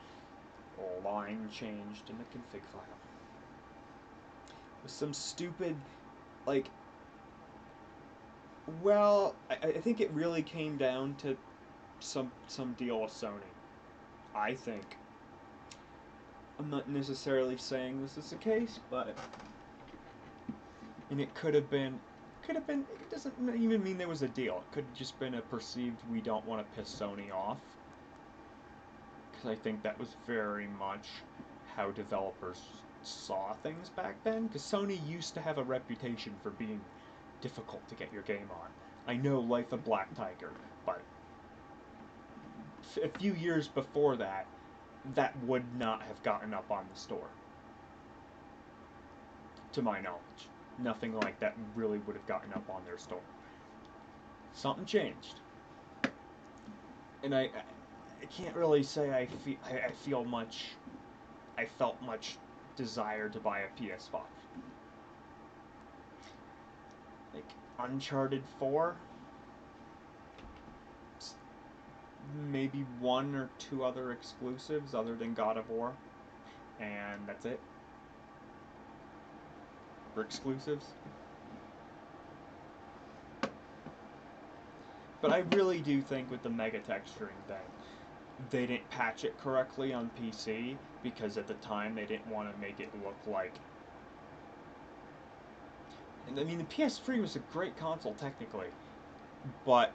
line changed in the config file. With some stupid, like, well, I think it really came down to some deal with Sony. I think. I'm not necessarily saying this is the case, but, and it could have been, it doesn't even mean there was a deal. It could have just been a perceived, we don't want to piss Sony off. Because I think that was very much how developers saw things back then. Because Sony used to have a reputation for being difficult to get your game on. I know Life of Black Tiger, but a few years before that, that would not have gotten up on the store. To my knowledge. Nothing like that really would have gotten up on their store. Something changed. And I can't really say I felt much desire to buy a PS5. Like, Uncharted 4? Maybe one or two other exclusives other than God of War. And that's it. For exclusives. But I really do think with the mega texturing thing, they didn't patch it correctly on PC because at the time they didn't want to make it look like... I mean, the PS3 was a great console technically, but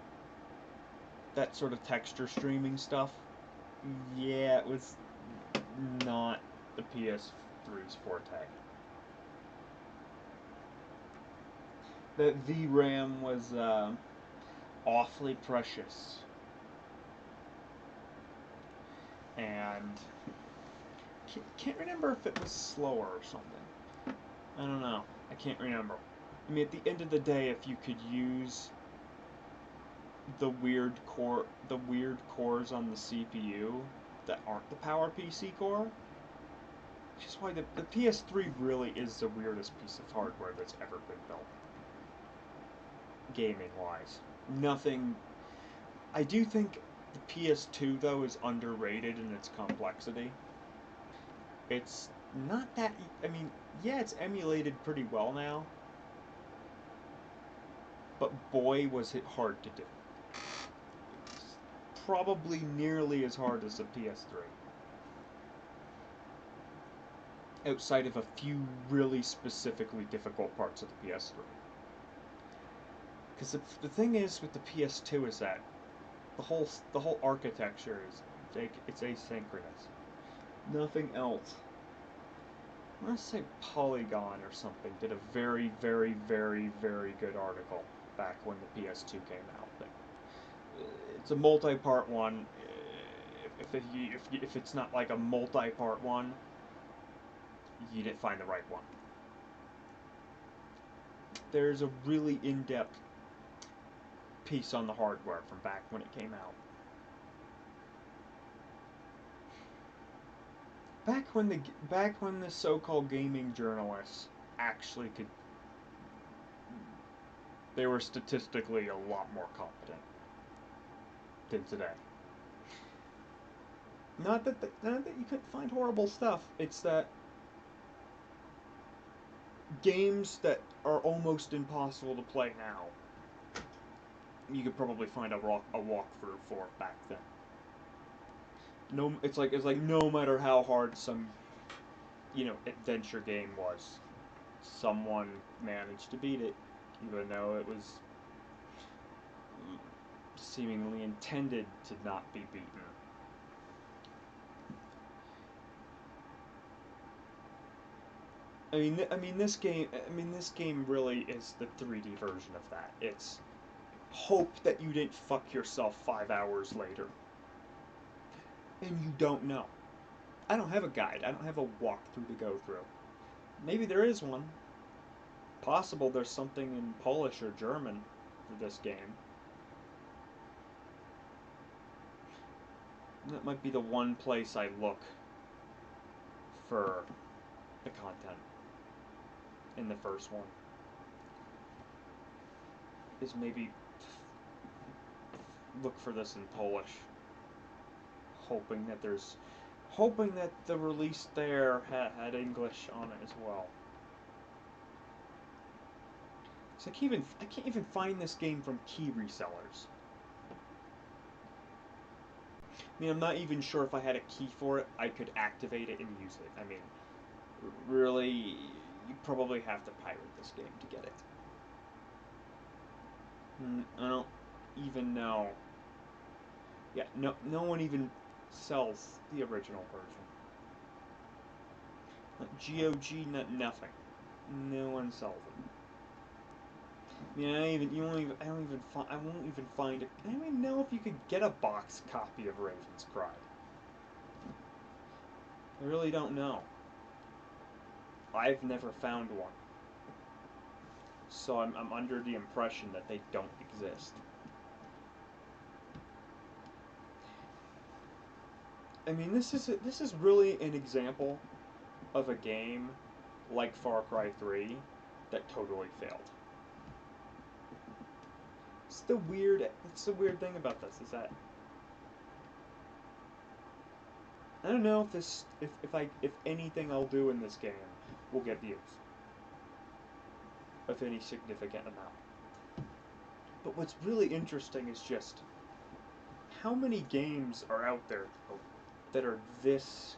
that sort of texture streaming stuff, yeah, it was not the PS3's forte. The VRAM was awfully precious. And can't remember if it was slower or something. I don't know. I can't remember. I mean, at the end of the day, if you could use the weird cores on the CPU that aren't the PowerPC core, which is why the PS3 really is the weirdest piece of hardware that's ever been built. Gaming-wise. Nothing... I do think the PS2, though, is underrated in its complexity. It's not that... I mean, yeah, it's emulated pretty well now. But boy, was it hard to do. It's probably nearly as hard as the PS3. Outside of a few really specifically difficult parts of the PS3. Because the thing is with the PS2 is that the whole architecture is it's asynchronous. Nothing else. I want to say Polygon or something did a very, very, very, very good article back when the PS2 came out. But it's a multi-part one. If it's not like a multi-part one, you didn't find the right one. There's a really in-depth piece on the hardware from back when it came out. Back when the so-called gaming journalists actually could, they were statistically a lot more competent than today. Not that you couldn't find horrible stuff. It's that games that are almost impossible to play now, you could probably find a walkthrough for back then. No, it's like no matter how hard some, adventure game was, someone managed to beat it, even though it was seemingly intended to not be beaten. This game really is the 3D version of that. It's hope that you didn't fuck yourself 5 hours later. And you don't know. I don't have a guide. I don't have a walkthrough to go through. Maybe there is one. Possible there's something in Polish or German for this game. That might be the one place I look for the content in the first one. Is maybe look for this in Polish. Hoping that the release there had English on it as well. So I can't even find this game from key resellers. I'm not even sure if I had a key for it, I could activate it and use it. Really, you probably have to pirate this game to get it. I don't even know. Yeah, no one even sells the original version. GOG, nothing. No one sells it. I won't even find it. I don't even know if you could get a box copy of Raven's Cry. I really don't know. I've never found one. So I'm under the impression that they don't exist. This is really an example of a game like Far Cry 3 that totally failed. It's the weird thing about this is that I don't know if anything I'll do in this game will get views of any significant amount. But what's really interesting is just how many games are out there that are this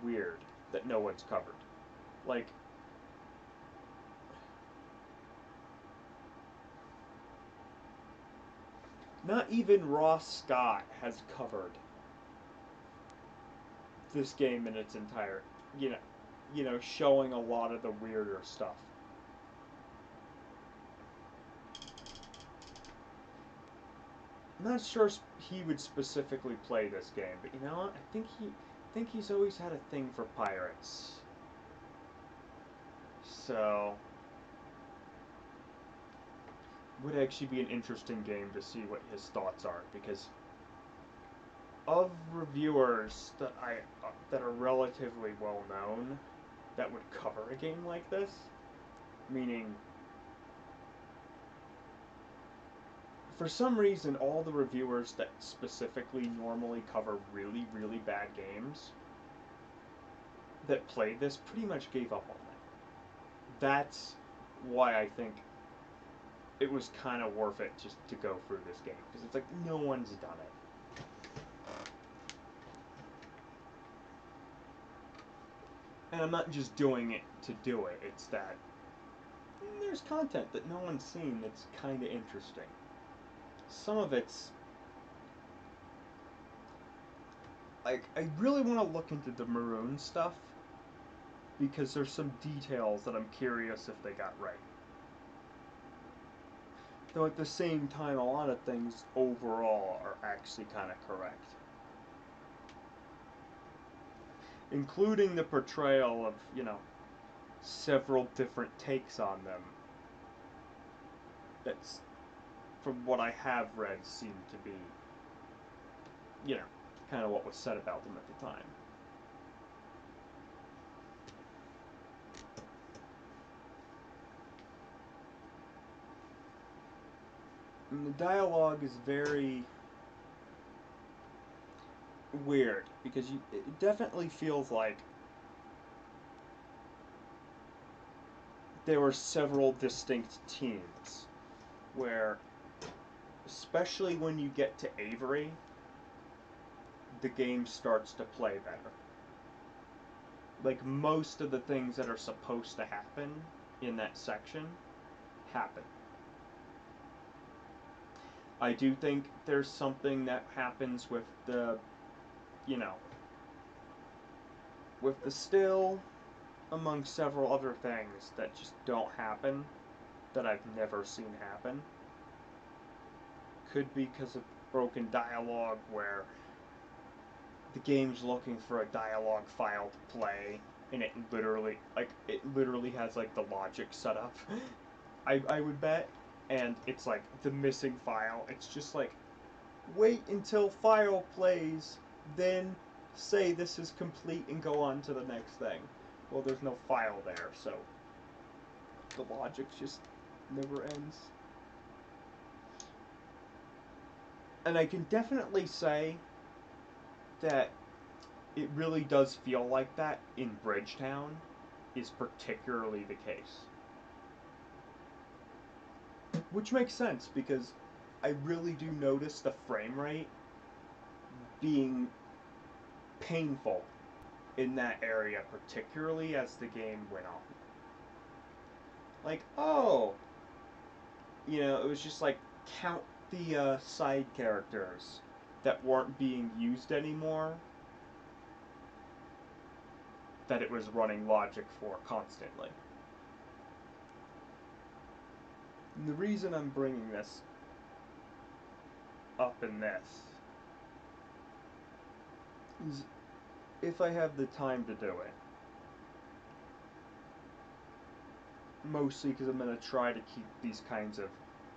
weird that no one's covered. Like, not even Ross Scott has covered this game in its entire, showing a lot of the weirder stuff. I'm not sure he would specifically play this game, but you know what? I think he's always had a thing for pirates. So would actually be an interesting game to see what his thoughts are, because of reviewers that are relatively well known that would cover a game like this, meaning for some reason all the reviewers that specifically normally cover really, really bad games that played this pretty much gave up on it. That's why I think it was kind of worth it just to go through this game, because it's like no one's done it. And I'm not just doing it to do it, it's that there's content that no one's seen that's kind of interesting. Some of it's like, I really want to look into the Maroon stuff, because there's some details that I'm curious if they got right. Though at the same time, a lot of things overall are actually kind of correct. Including the portrayal of, several different takes on them. That's, from what I have read, seemed to be, kind of what was said about them at the time. And the dialogue is very weird, because it definitely feels like there were several distinct teams, where, especially when you get to Avery, the game starts to play better. Like, most of the things that are supposed to happen in that section happen. I do think there's something that happens with the, with the still, among several other things that just don't happen, that I've never seen happen. Could be because of broken dialogue, where the game's looking for a dialogue file to play, and it literally has like the logic set up. I would bet, and it's like the missing file. It's just like, wait until file plays, then say this is complete and go on to the next thing. Well, there's no file there, so the logic just never ends. And I can definitely say that it really does feel like that in Bridgetown is particularly the case. Which makes sense, because I really do notice the frame rate being painful in that area, particularly as the game went on. Like, it was just like, count the side characters that weren't being used anymore, that it was running logic for constantly. And the reason I'm bringing this up in this is, if I have the time to do it, mostly because I'm going to try to keep these kinds of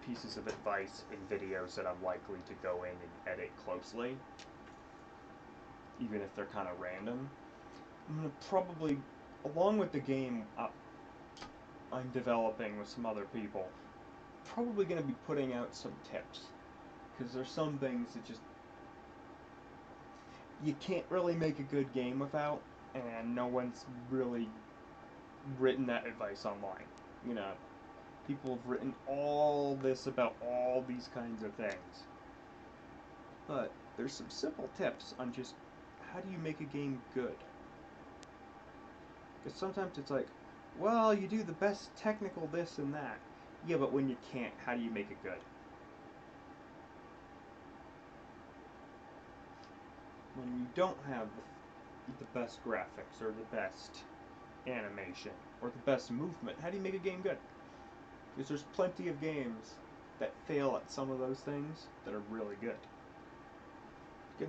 pieces of advice in videos that I'm likely to go in and edit closely, even if they're kind of random. I'm going to probably, along with the game I'm developing with some other people, probably going to be putting out some tips, because there's some things that just you can't really make a good game without, and no one's really written that advice online. People have written all this about all these kinds of things, but there's some simple tips on just how do you make a game good. Because sometimes it's like, well, you do the best technical this and that. Yeah, but when you can't, how do you make it good? When you don't have the best graphics, or the best animation, or the best movement, how do you make a game good? Because there's plenty of games that fail at some of those things that are really good. You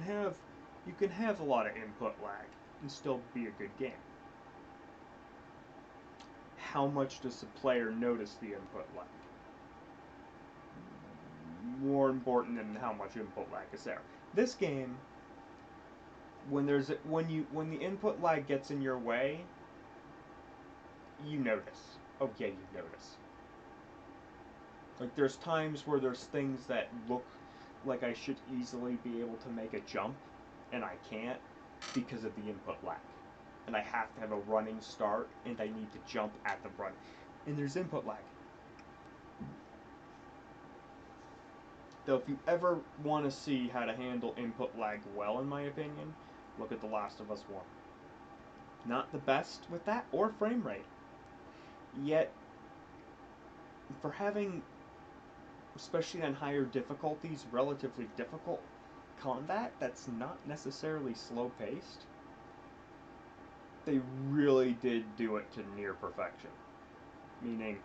can have a lot of input lag and still be a good game. How much does the player notice the input lag? More important than how much input lag is there. This game, when the input lag gets in your way, you notice. Oh yeah, you notice. Like, there's times where there's things that look like I should easily be able to make a jump, and I can't because of the input lag. And I have to have a running start, and I need to jump at the run. And there's input lag. Though if you ever want to see how to handle input lag well, in my opinion, look at The Last of Us 1. Not the best with that, or frame rate. Yet, for having, especially on higher difficulties, relatively difficult combat that's not necessarily slow-paced, they really did do it to near perfection. Meaning,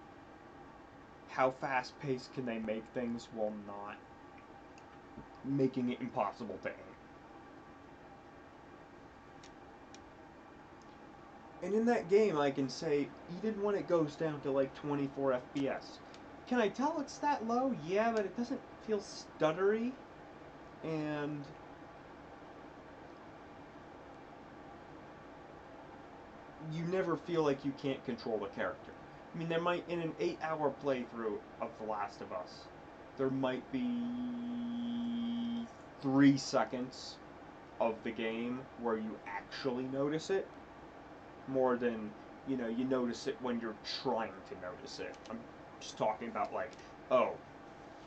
how fast-paced can they make things while not making it impossible to aim. And in that game, I can say, even when it goes down to like 24 FPS, can I tell it's that low? Yeah, but it doesn't feel stuttery, and you never feel like you can't control the character. I mean, there might, in an 8-hour playthrough of The Last of Us, there might be 3 seconds of the game where you actually notice it, more than, you know, you notice it when you're trying to notice it. I'm just talking about, like, oh,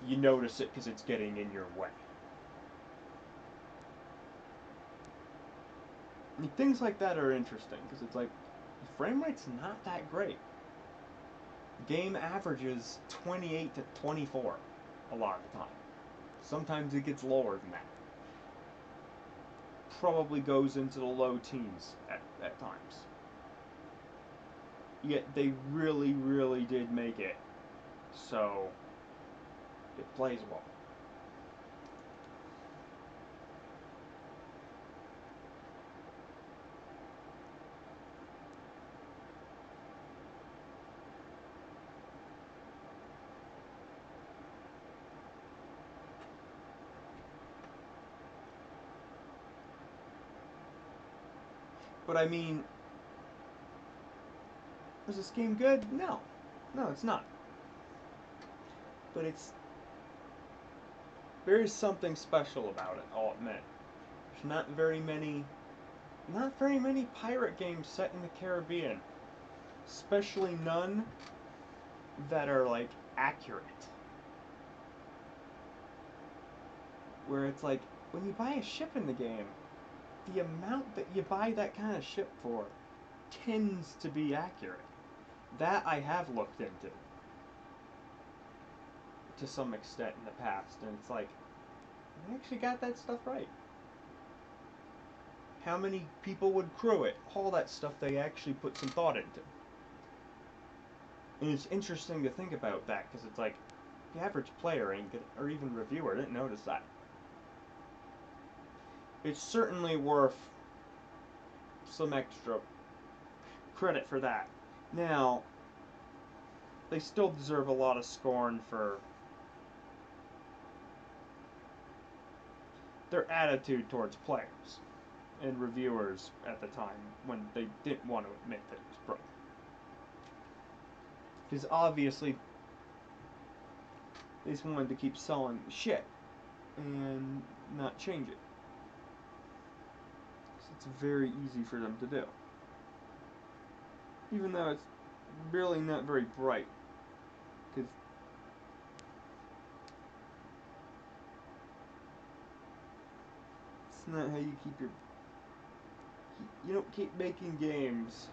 you notice it because it's getting in your way. I mean, things like that are interesting, because it's like, the frame rate's not that great. The game averages 28 to 24 a lot of the time. Sometimes it gets lower than that. Probably goes into the low teens at times. Yet they really, really did make it so it plays well. But I mean, is this game good? No. No, it's not. But there is something special about it, I'll admit. There's not very many pirate games set in the Caribbean. Especially none that are, like, accurate. Where it's like, when you buy a ship in the game, the amount that you buy that kind of ship for tends to be accurate. That I have looked into to some extent in the past, and it's like, they actually got that stuff right. How many people would crew it? All that stuff they actually put some thought into. And it's interesting to think about that, because it's like, the average player or even reviewer didn't notice that. It's certainly worth some extra credit for that. Now, they still deserve a lot of scorn for their attitude towards players and reviewers at the time when they didn't want to admit that it was broken. Because obviously, they just wanted to keep selling shit and not change it. So it's very easy for them to do. Even though it's really not very bright. Because it's not how you keep your... You don't keep making games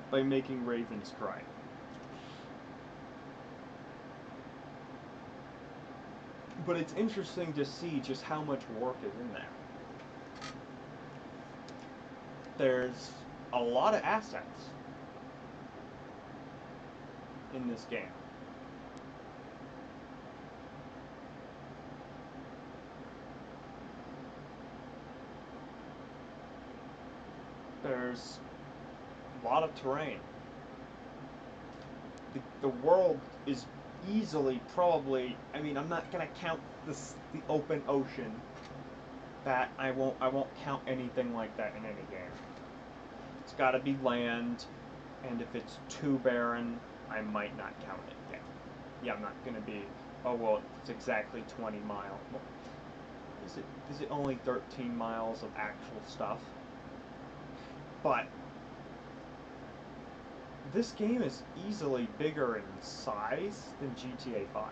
by making ravens cry. But it's interesting to see just how much work is in there. There's a lot of assets in this game. There's a lot of terrain. The world is easily probably, I mean, I'm not gonna count the open ocean. That I won't count anything like that in any game. It's got to be land, and if it's too barren, I might not count it again. Yeah, I'm not gonna be, oh well, it's exactly 20 miles. Well, is it only 13 miles of actual stuff? But this game is easily bigger in size than GTA 5.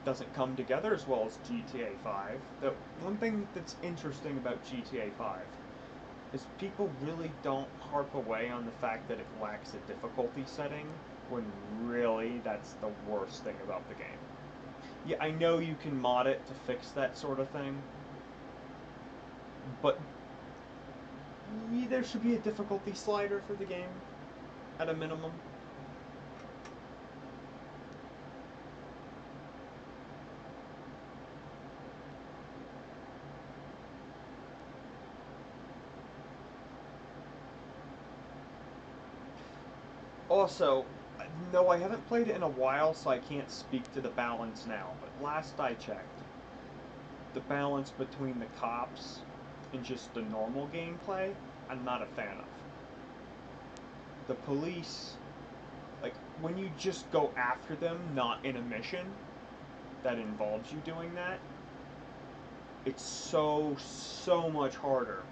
Doesn't come together as well as GTA 5. The one thing that's interesting about GTA 5 is people really don't harp away on the fact that it lacks a difficulty setting, when really that's the worst thing about the game. Yeah, I know you can mod it to fix that sort of thing, but there should be a difficulty slider for the game. at a minimum. Also, no, I haven't played it in a while, so I can't speak to the balance now. But last I checked, the balance between the cops and just the normal gameplay, I'm not a fan of. The police, like, when you just go after them, not in a mission that involves you doing that, it's so much harder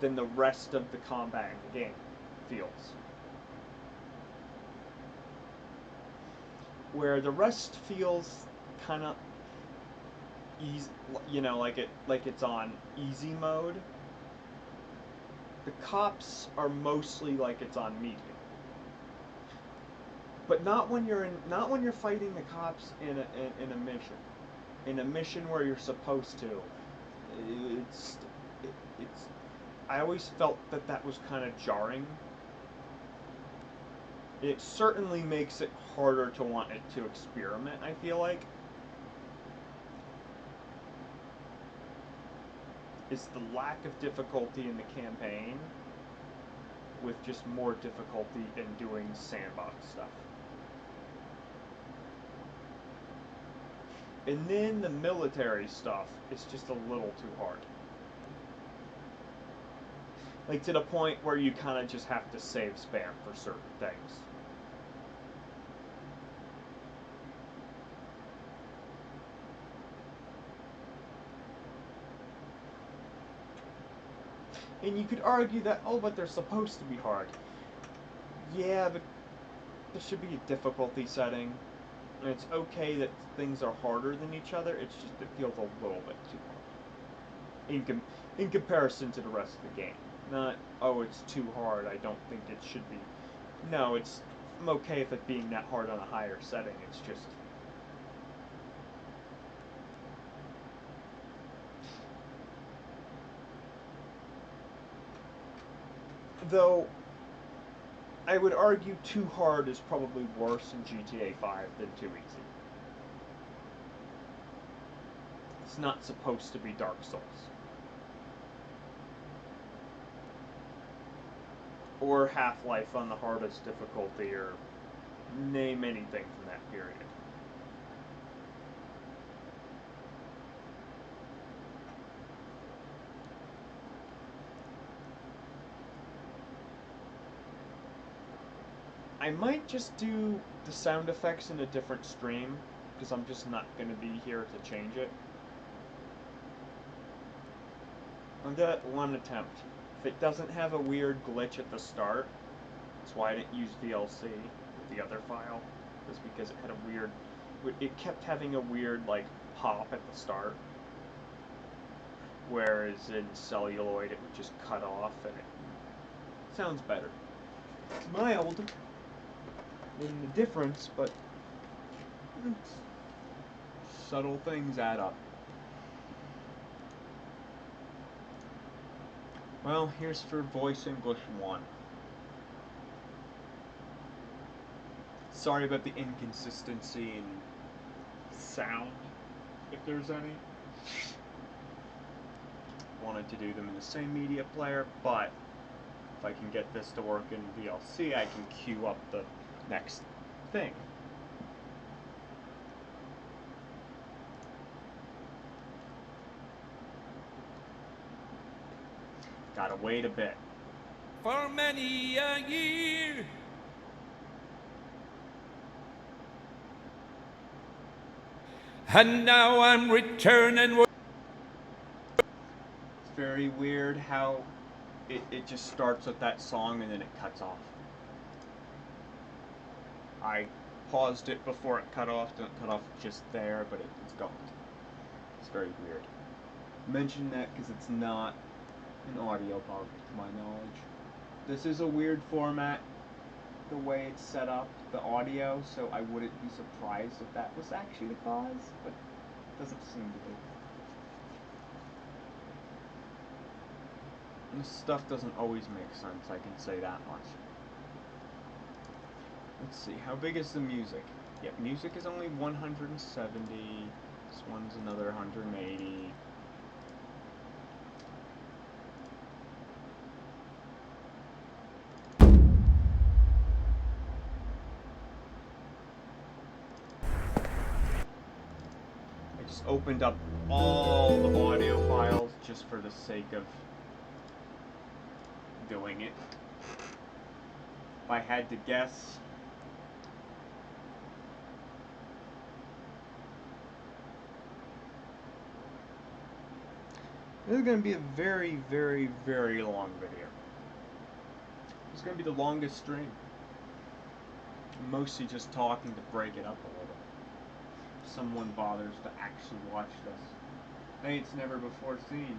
than the rest of the combat in the game feels. Where the rest feels kind of easy, you know, like it's on easy mode. The cops are mostly like it's on medium, but not when you're fighting the cops in a mission. In a mission where you're supposed to, it's I always felt that was kind of jarring. It certainly makes it harder to want it to experiment, I feel like. It's the lack of difficulty in the campaign with just more difficulty in doing sandbox stuff. And then the military stuff is just a little too hard. Like, to the point where you kind of just have to save spam for certain things. And you could argue that, oh, but they're supposed to be hard. Yeah, but there should be a difficulty setting. And it's okay that things are harder than each other, it's just it feels a little bit too hard. In comparison to the rest of the game. Not, oh, it's too hard, I don't think it should be. No, I'm okay with it being that hard on a higher setting, it's just... Though, I would argue too hard is probably worse in GTA 5 than too easy. It's not supposed to be Dark Souls. Or Half-Life on the hardest difficulty, or name anything from that period. I might just do the sound effects in a different stream, because I'm just not going to be here to change it. I'll do it one attempt. If it doesn't have a weird glitch at the start, that's why I didn't use VLC with the other file, was because it had a weird, it kept having a weird, like, pop at the start, whereas in celluloid it would just cut off, and it sounds better. It's mild in the difference, but subtle things add up. Well, here's for Voice English 1. Sorry about the inconsistency in sound, if there's any. Wanted to do them in the same media player, but if I can get this to work in VLC, I can queue up the next thing. Gotta wait a bit. For many a year. And now I'm returning. It's very weird how it just starts with that song and then it cuts off. I paused it before it cut off, didn't cut off just there, but it's gone. It's very weird. Mention that because it's not an audio bug, to my knowledge. This is a weird format, the way it's set up, the audio, so I wouldn't be surprised if that was actually the cause, but it doesn't seem to be. This stuff doesn't always make sense, I can say that much. Let's see, how big is the music? Yep, music is only 170. This one's another 180. I just opened up all the audio files just for the sake of doing it. If I had to guess, this is going to be a very, very, very long video. This is going to be the longest stream. I'm mostly just talking to break it up a little. If someone bothers to actually watch this. Hey, it's never before seen.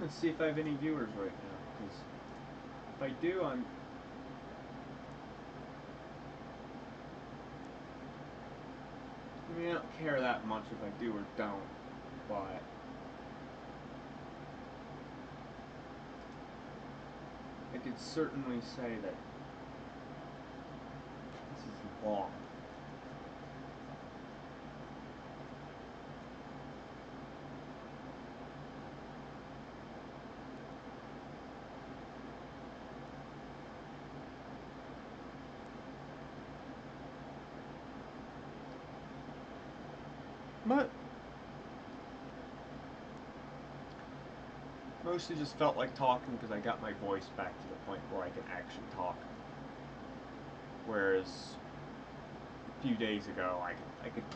Let's see if I have any viewers right now, because if I do, I mean, I don't care that much if I do or don't, but I could certainly say that this is long. But mostly just felt like talking because I got my voice back to the point where I can actually talk. Whereas a few days ago,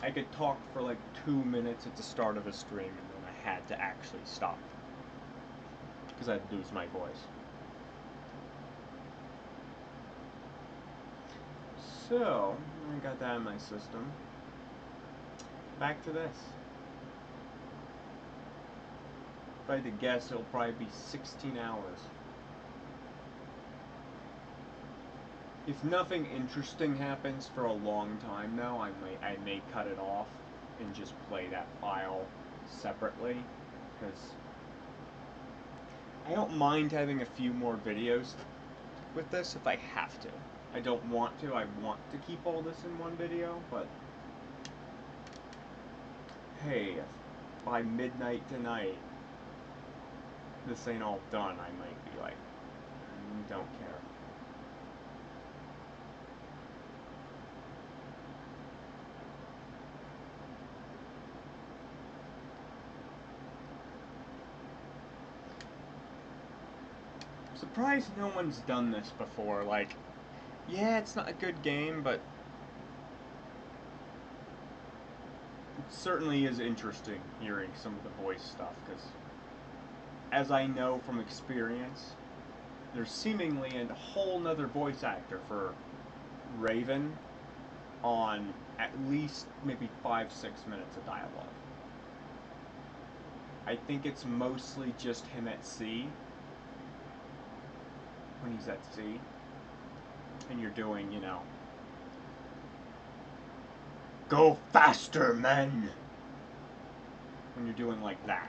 I could talk for like 2 minutes at the start of a stream, and then I had to actually stop because I'd lose my voice. So I got that in my system. Back to this. If I had to guess, it'll probably be 16 hours. If nothing interesting happens for a long time, though, I may cut it off and just play that file separately, because I don't mind having a few more videos with this if I have to. I don't want to. I want to keep all this in one video, but hey, if by midnight tonight this ain't all done, I might be like, don't care. I'm surprised no one's done this before. Like, yeah, it's not a good game, but it certainly is interesting hearing some of the voice stuff, because as I know from experience, there's seemingly a whole nother voice actor for Raven on at least maybe 5-6 minutes of dialogue. I think it's mostly just him at sea, when he's at sea, and you're doing, you know, go faster, men! When you're doing like that.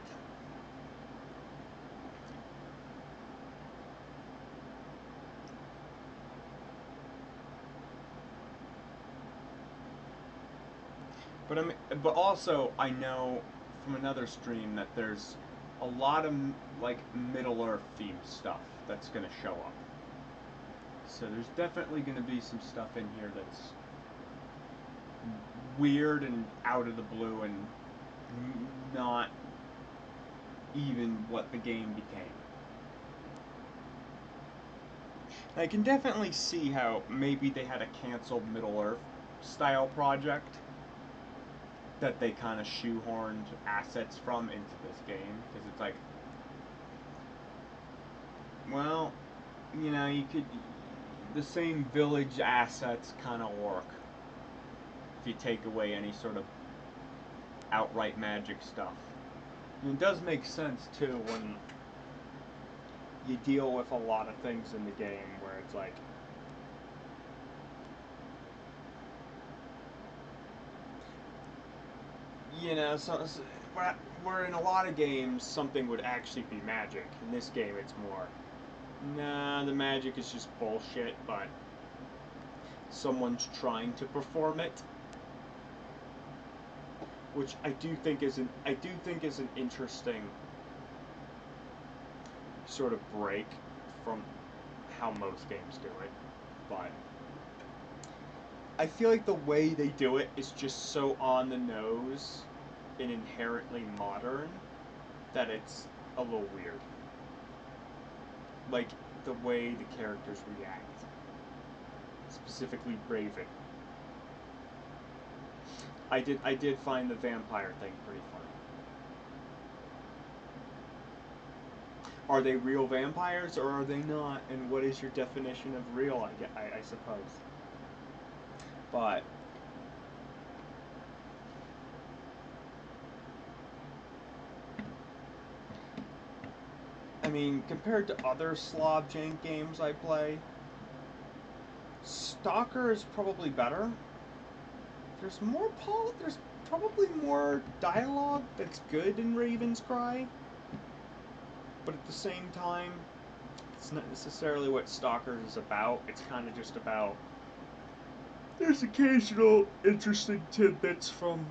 But also, I know from another stream that there's a lot of like Middle-earth themed stuff that's gonna show up. So there's definitely gonna be some stuff in here that's weird and out of the blue and not even what the game became. I can definitely see how maybe they had a canceled Middle-earth style project that they kind of shoehorned assets from into this game, because it's like, well, you know, you could, the same village assets kind of work. if you take away any sort of outright magic stuff. And it does make sense too when you deal with a lot of things in the game where it's like, you know, where in a lot of games something would actually be magic. In this game, it's more, nah, the magic is just bullshit, but someone's trying to perform it, which I do think is an interesting sort of break from how most games do it, but I feel like the way they do it is just so on the nose and inherently modern that it's a little weird. Like the way the characters react, specifically Raven. I did find the vampire thing pretty funny. Are they real vampires or are they not? And what is your definition of real? I suppose. But I mean, compared to other Slav jank games I play, Stalker is probably better. There's probably more dialogue that's good in Raven's Cry, but at the same time, it's not necessarily what Stalker is about. It's kind of just about, there's occasional interesting tidbits from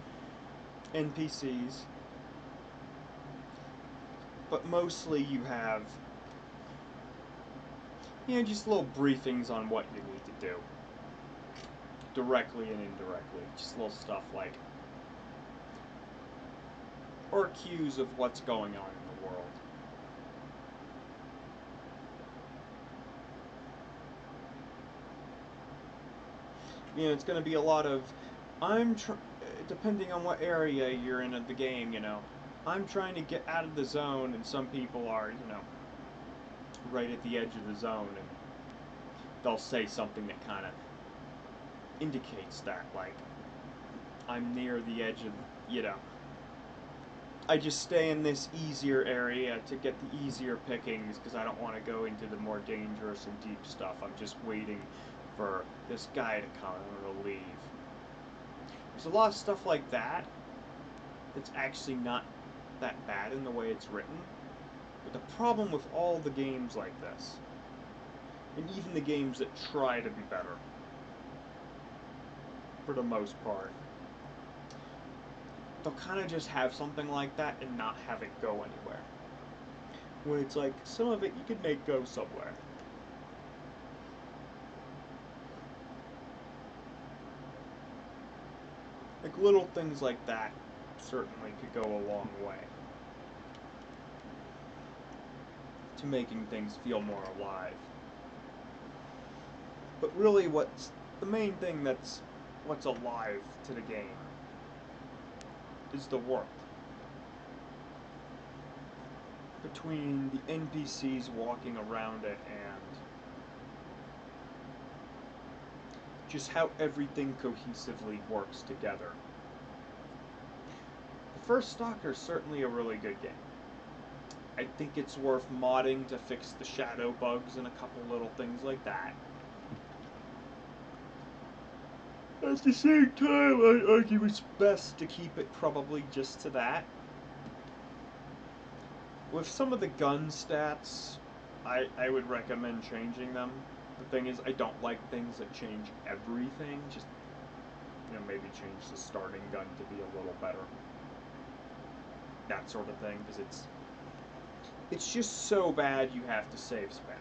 NPCs, but mostly you have, you know, just little briefings on what you need to do, directly and indirectly, just little stuff like, or cues of what's going on in the world. You know, it's going to be a lot of, depending on what area you're in of the game, you know, I'm trying to get out of the zone, and some people are, you know, right at the edge of the zone, and they'll say something that kind of indicates that, like, I'm near the edge of, you know, I just stay in this easier area to get the easier pickings because I don't want to go into the more dangerous and deep stuff. I'm just waiting for this guy to come or to leave. There's a lot of stuff like that that's actually not that bad in the way it's written. But the problem with all the games like this, and even the games that try to be better, for the most part, they'll kind of just have something like that and not have it go anywhere. When it's like, some of it you could make go somewhere. Like, little things like that certainly could go a long way to making things feel more alive. But really what's the main thing that's what's alive to the game is the world. Between the NPCs walking around it and just how everything cohesively works together. The first Stalker is certainly a really good game. I think it's worth modding to fix the shadow bugs and a couple little things like that. At the same time, I argue it's best to keep it probably just to that. With some of the gun stats, I would recommend changing them. The thing is, I don't like things that change everything. Just, you know, maybe change the starting gun to be a little better. That sort of thing, because it's just so bad you have to save spam.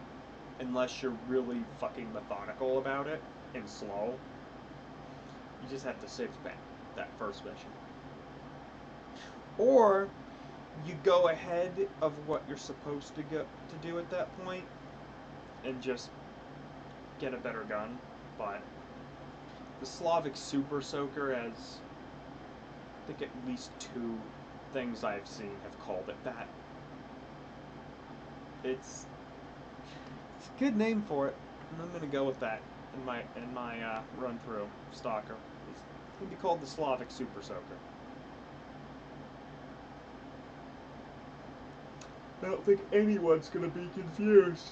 Unless you're really fucking methodical about it and slow. You just have to save spam that first mission. Or you go ahead of what you're supposed to do at that point and just get a better gun. But the Slavic Super Soaker has, I think, at least 2 things I've seen have called it that. It's a good name for it, and I'm gonna go with that in my run through Stalker. It'd be called the Slavic Super Soaker. I don't think anyone's gonna be confused.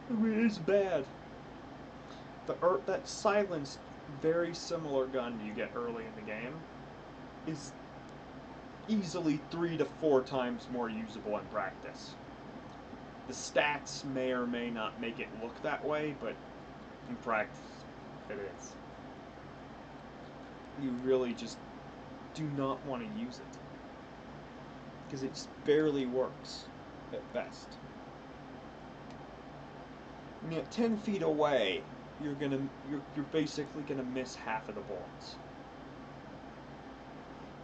I mean, it's bad. That silenced, very similar gun you get early in the game is easily 3 to 4 times more usable in practice. The stats may or may not make it look that way, but in practice, it is. You really just do not want to use it, because it just barely works at best. I mean, at 10 feet away, you're basically gonna miss half of the bullets.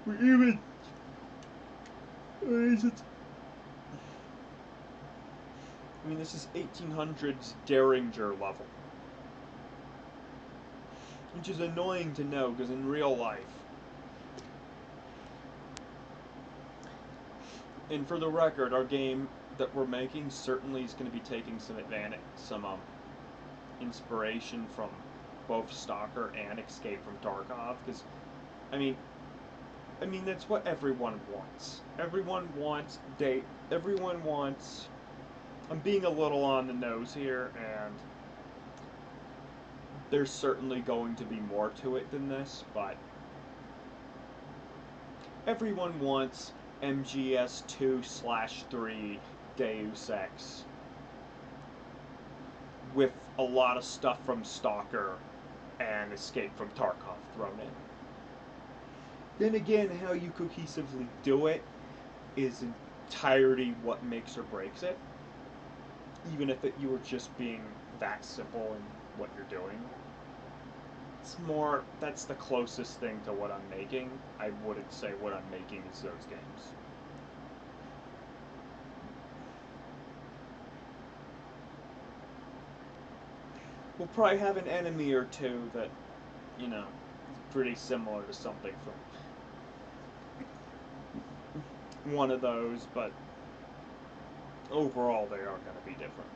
Or even, what is it? I mean, this is 1800s Derringer level, which is annoying to know, because in real life, and for the record, our game that we're making certainly is going to be taking some inspiration from both Stalker and Escape from Tarkov, because I mean that's what everyone wants. Everyone wants. I'm being a little on the nose here, and there's certainly going to be more to it than this, but everyone wants MGS2/3 Deus Ex with a lot of stuff from Stalker and Escape from Tarkov thrown in. Then again, how you cohesively do it is entirely what makes or breaks it. Even if you were just being that simple in what you're doing. That's the closest thing to what I'm making. I wouldn't say what I'm making is those games. We'll probably have an enemy or two that, is pretty similar to something from one of those, but overall they are going to be different.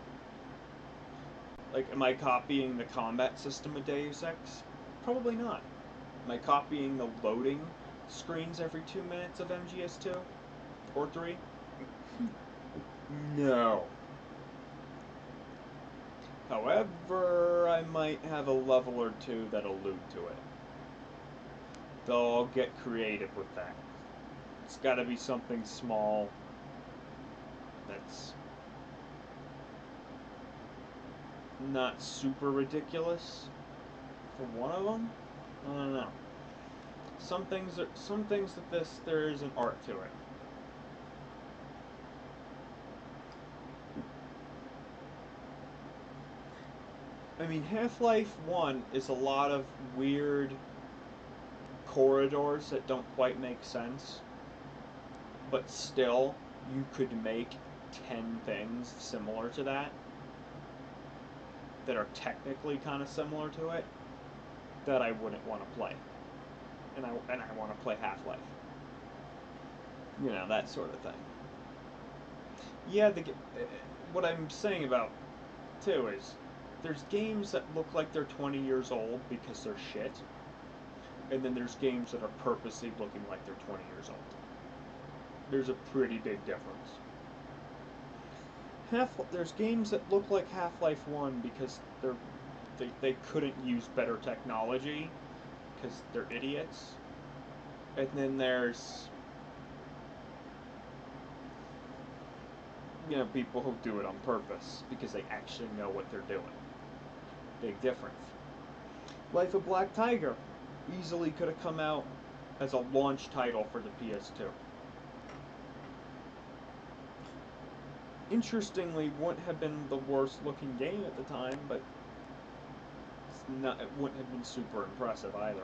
Like, am I copying the combat system of Deus Ex? Probably not. Am I copying the loading screens every 2 minutes of MGS2? Or 3? No. However, I might have a level or two that allude to it. Though I'll get creative with that. It's gotta be something small that's not super ridiculous for one of them. I don't know. Some things that there is an art to it. I mean, Half-Life 1 is a lot of weird corridors that don't quite make sense, but still, you could make 10 things similar to that are technically kind of similar to it, that I wouldn't want to play. And I want to play Half-Life. That sort of thing. Yeah, what I'm saying about, too, is there's games that look like they're 20 years old because they're shit, and then there's games that are purposely looking like they're 20 years old. There's a pretty big difference. There's games that look like Half-Life 1 because they couldn't use better technology because they're idiots. And then there's people who do it on purpose because they actually know what they're doing. Big difference. Life of Black Tiger easily could have come out as a launch title for the PS2. Interestingly, wouldn't have been the worst looking game at the time, but it wouldn't have been super impressive either.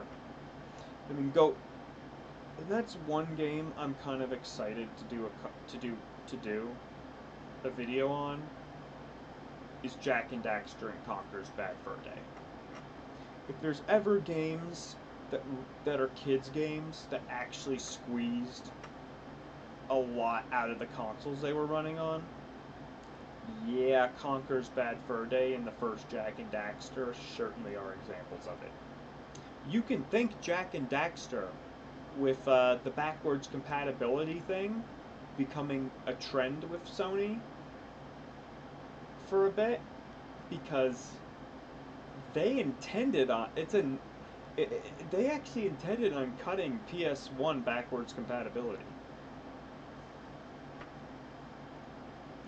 I mean, that's one game I'm kind of excited to do a video on, is Jak and Daxter and Conker's Bad Fur Day. If there's ever games that are kids games that actually squeezed a lot out of the consoles they were running on, yeah, Conker's Bad Fur Day and the first Jak and Daxter certainly are examples of it. you can thank Jack and Daxter with the backwards compatibility thing becoming a trend with Sony for a bit, because they intended on they actually intended on cutting PS1 backwards compatibility.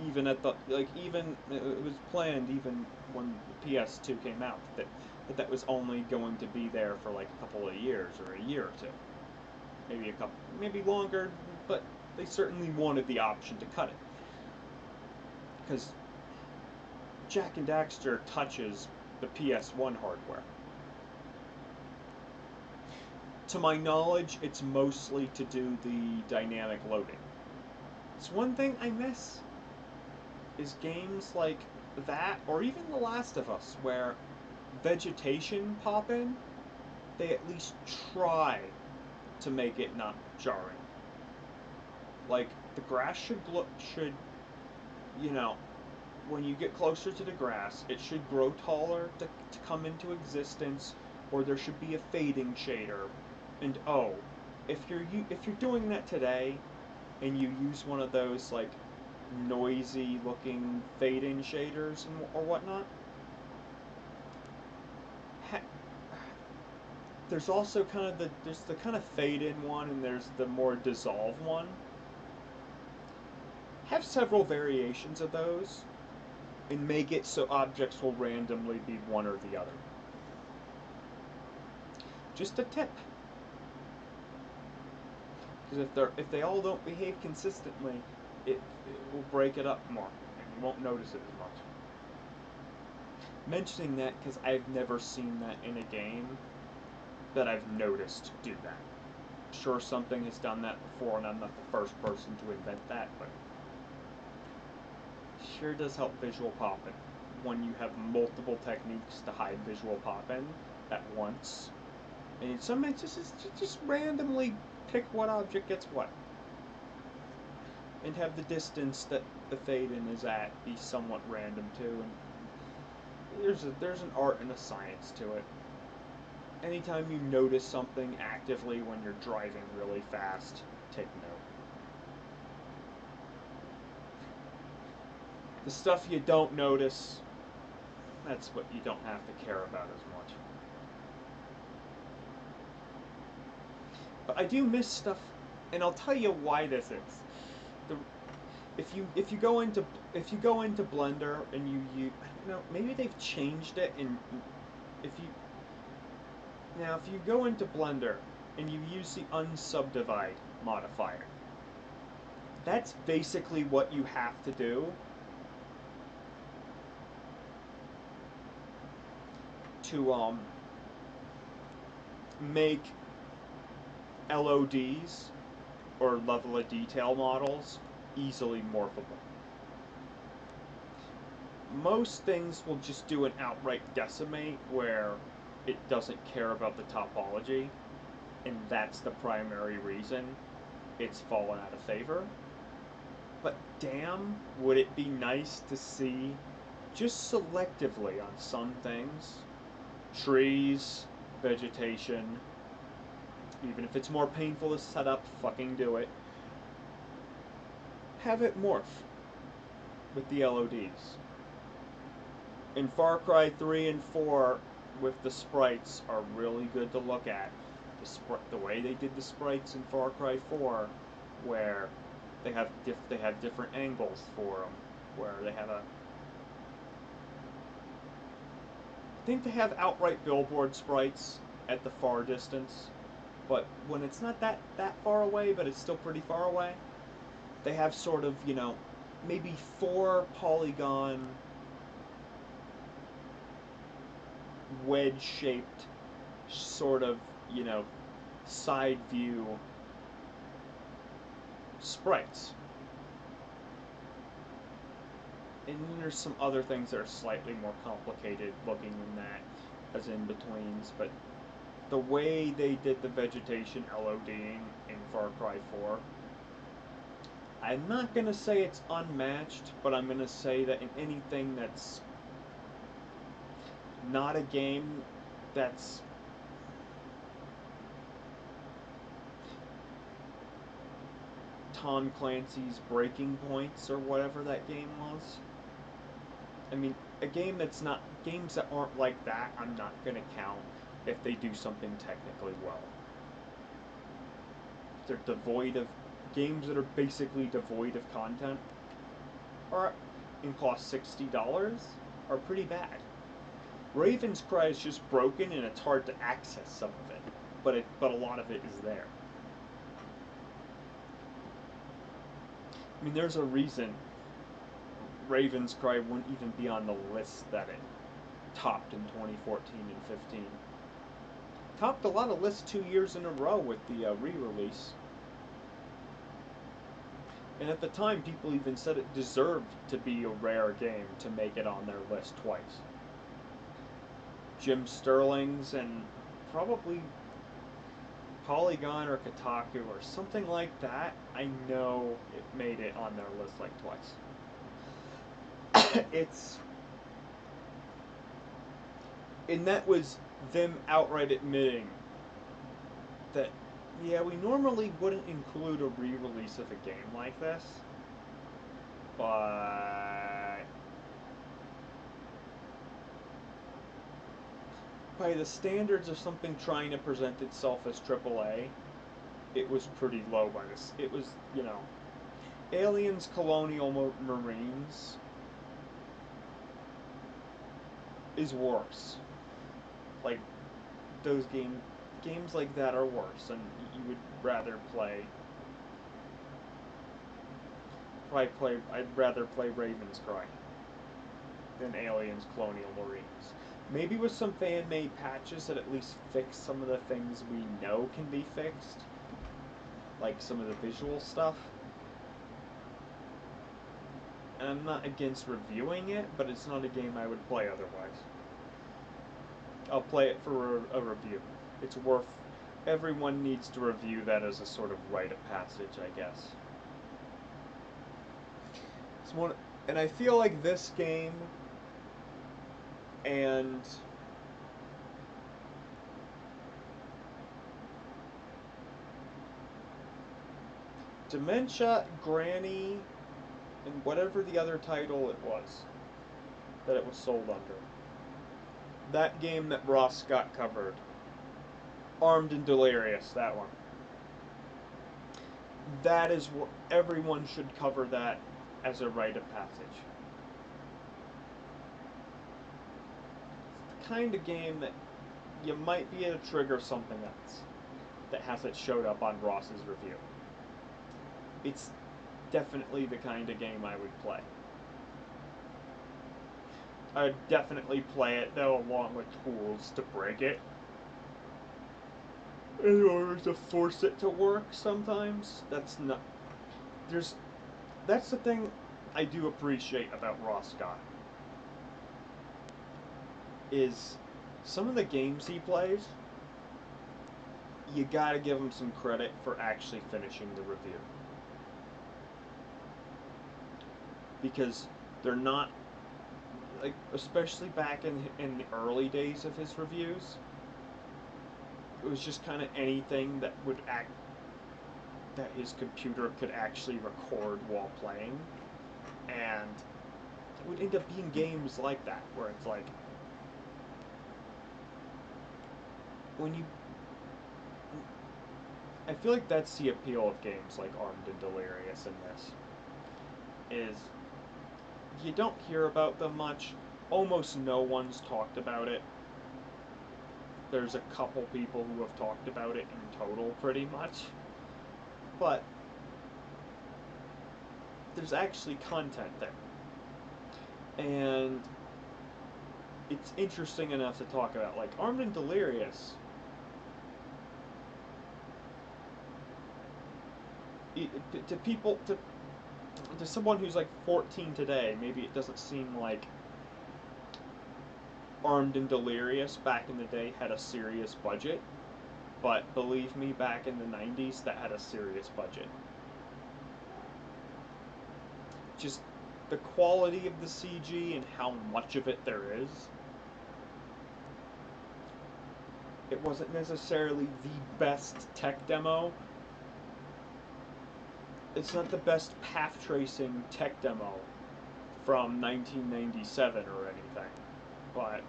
Even at the even it was planned even when PS2 came out that was only going to be there for like a couple of years or a year or two, maybe longer, but they certainly wanted the option to cut it because Jack and Daxter touches the PS1 hardware. To my knowledge, it's mostly to do the dynamic loading. It's one thing I miss is games like that, or even The Last of Us, where vegetation pop in, they at least try to make it not jarring. Like, the grass should when you get closer to the grass, it should grow taller to come into existence, or there should be a fading shader. And if you're doing that today, and you use one of those like noisy looking fade-in shaders or whatnot, there's also there's the kind of fade-in one, and there's the more dissolve one. Have several variations of those, and make it so objects will randomly be one or the other. Just a tip. Because if they all don't behave consistently, it will break it up more, and you won't notice it as much. Mentioning that because I've never seen that in a game that I've noticed do that. Sure, something has done that before, and I'm not the first person to invent that, but it sure does help visual pop-in when you have multiple techniques to hide visual pop-in at once. And in some instances, just randomly pick what object gets what. And have the distance that the fade-in is at be somewhat random too. And there's an art and a science to it. Anytime you notice something actively when you're driving really fast, take note. The stuff you don't notice, that's what you don't have to care about as much. But I do miss stuff, and I'll tell you why this is. If you go into Blender and you I don't know, maybe they've changed it, and if you go into Blender and you use the unsubdivide modifier, that's basically what you have to do to make LODs, or level of detail models, easily morphable. Most things will just do an outright decimate where it doesn't care about the topology, and that's the primary reason it's fallen out of favor. But damn, would it be nice to see, just selectively on some things, trees, vegetation, even if it's more painful to set up, fucking do it. Have it morph with the LODs. In Far Cry 3 and 4, with the sprites, are really good to look at. The way they did the sprites in Far Cry 4, where they have different angles for them, where they have I think they have outright billboard sprites at the far distance, but when it's not that far away, but it's still pretty far away, they have sort of, maybe 4 polygon wedge-shaped sort of, side view sprites. And then there's some other things that are slightly more complicated looking than that as in-betweens, but the way they did the vegetation LODing in Far Cry 4, I'm not going to say it's unmatched, but I'm going to say that in anything that's not a game that's Tom Clancy's Breaking Points or whatever that game was. I mean, a game that's not, games that aren't like that, I'm not gonna count if they do something technically well. They're devoid of, games that are basically devoid of content, or and cost $60, are pretty bad. Raven's Cry is just broken and it's hard to access some of it, but a lot of it is there. I mean, there's a reason Raven's Cry wouldn't even be on the list that it topped in 2014 and 15. Topped a lot of lists 2 years in a row with the re-release. And at the time, people even said it deserved to be a rare game to make it on their list twice. Jim Sterling's and probably Polygon or Kotaku or something like that, I know it made it on their list like twice. And that was them outright admitting that, yeah, we normally wouldn't include a re-release of a game like this, but by the standards of something trying to present itself as AAA, it was pretty low by this. It was, you know, Aliens Colonial Marines is worse. Like, those games like that are worse, and you would rather I'd rather play Raven's Cry than Aliens Colonial Marines. Maybe with some fan-made patches that at least fix some of the things we know can be fixed, like some of the visual stuff. And I'm not against reviewing it, but it's not a game I would play otherwise. I'll play it for a review. It's worth... Everyone needs to review that as a sort of rite of passage, I guess. It's one, and I feel like this game and Dementia, Granny, and whatever the other title it was that it was sold under. That game that Ross Scott covered. Armed and Delirious, that one. That is what everyone should cover that as a rite of passage. It's the kind of game that you might be able to trigger something else that hasn't showed up on Ross's review. It's definitely the kind of game I would play. I'd definitely play it, though, along with tools to break it. In order to force it to work sometimes. That's the thing I do appreciate about Ross Scott. Is some of the games he plays, you gotta give him some credit for actually finishing the review. Because they're not, like, especially back in the early days of his reviews, it was just kind of anything that would that his computer could actually record while playing, and it would end up being games like that, where it's like, I feel like that's the appeal of games like Armed and Delirious in this, is you don't hear about them much, almost no one's talked about it. There's a couple people who have talked about it in total, pretty much. But there's actually content there. And it's interesting enough to talk about. Like, Armed and Delirious, to people, to someone who's like 14 today, maybe it doesn't seem like Armed and Delirious back in the day had a serious budget, but believe me, back in the 90s, that had a serious budget. Just the quality of the CG and how much of it there is. It wasn't necessarily the best tech demo, it's not the best path tracing tech demo from 1997 or anything, but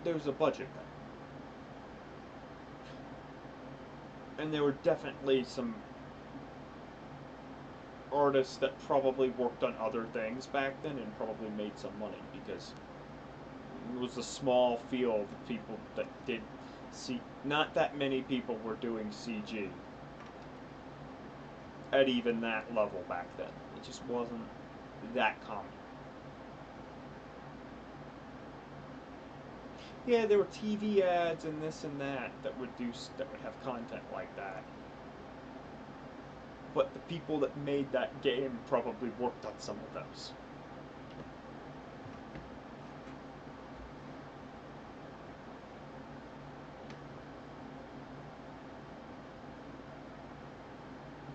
there's a budget there. And there were definitely some artists that probably worked on other things back then and probably made some money, because it was a small field of people that did not that many people were doing CG at even that level back then. It just wasn't that common. Yeah, there were TV ads and this and that would have content like that. But the people that made that game probably worked on some of those.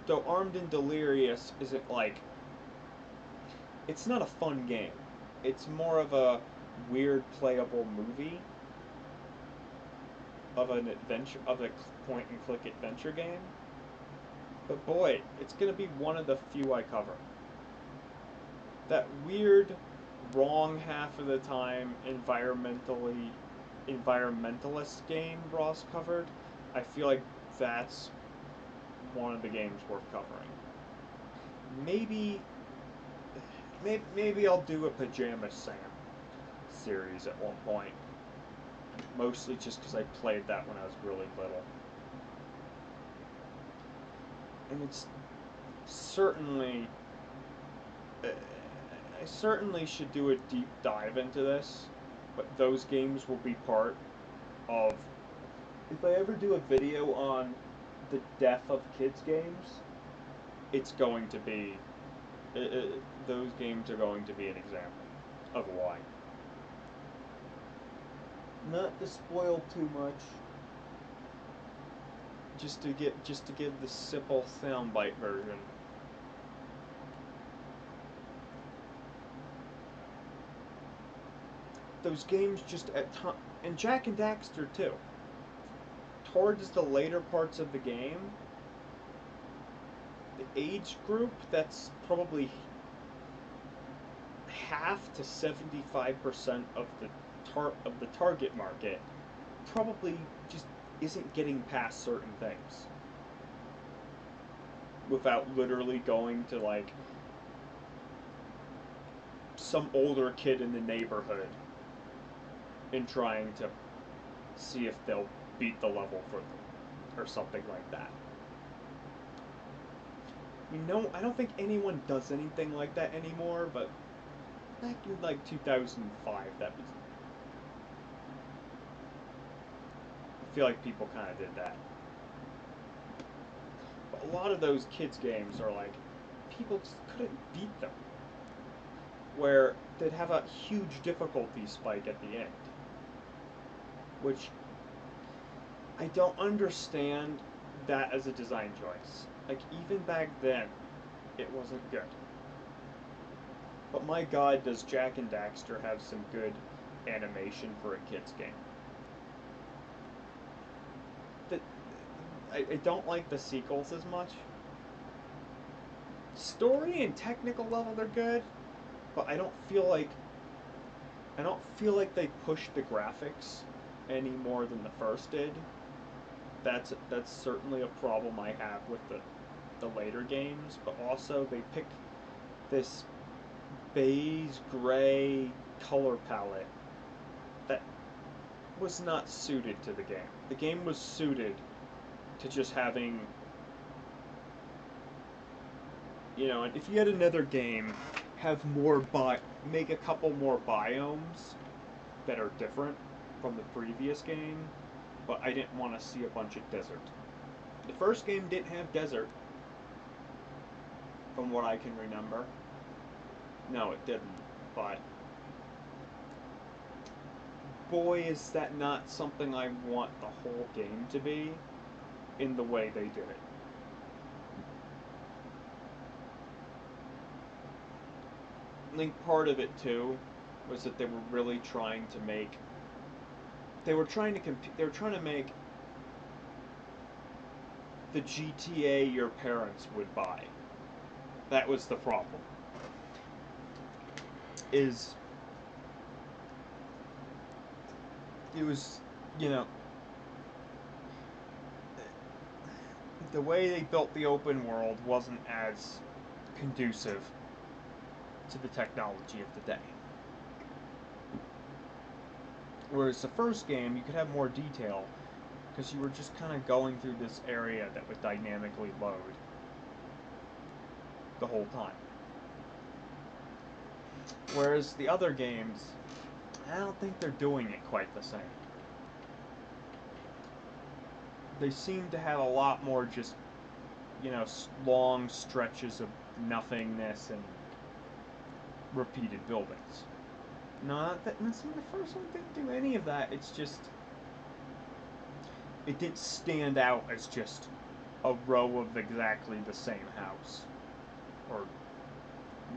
Though Armed and Delirious isn't like... It's not a fun game. It's more of a weird playable movie of an adventure, of a point and click adventure game. But boy, it's gonna be one of the few I cover. That weird, wrong half of the time environmentalist game Ross covered, I feel like that's one of the games worth covering. Maybe I'll do a Pajama Sam series at one point. Mostly just because I played that when I was really little. And it's certainly... I certainly should do a deep dive into this, but those games will be part of... If I ever do a video on the death of kids games, it's going to be... those games are going to be an example of why. Not to spoil too much, just to give the simple soundbite version. Those games just and Jak and Daxter too. Towards the later parts of the game, the age group that's probably half to 75% of the target market probably just isn't getting past certain things without literally going to like some older kid in the neighborhood and trying to see if they'll beat the level for them or something like that. You know, I don't think anyone does anything like that anymore, but back in like 2005, that was... I feel like people kind of did that. But a lot of those kids games are like, people just couldn't beat them. Where they'd have a huge difficulty spike at the end. Which, I don't understand that as a design choice. Like, even back then, it wasn't good. But my god, does Jak and Daxter have some good animation for a kid's game. I don't like the sequels as much. Story and technical level, they're good, but I don't feel like they pushed the graphics any more than the first did. That's certainly a problem I have with the later games, but also they picked this beige gray color palette that was not suited to the game. The game was suited to just having, you know, if you had another game, have more make a couple more biomes that are different from the previous game, but I didn't want to see a bunch of desert. The first game didn't have desert, from what I can remember. No, it didn't, but boy, is that not something I want the whole game to be in the way they did it. I think part of it too was that they were really trying to make they were trying to make the GTA your parents would buy. That was the problem. It was, you know, the way they built the open world wasn't as conducive to the technology of the day. Whereas the first game, you could have more detail because you were just kind of going through this area that would dynamically load the whole time. Whereas the other games, I don't think they're doing it quite the same. They seem to have a lot more just, long stretches of nothingness and repeated buildings. Not that, the first one didn't do any of that. It's just, it didn't stand out as just a row of exactly the same house, or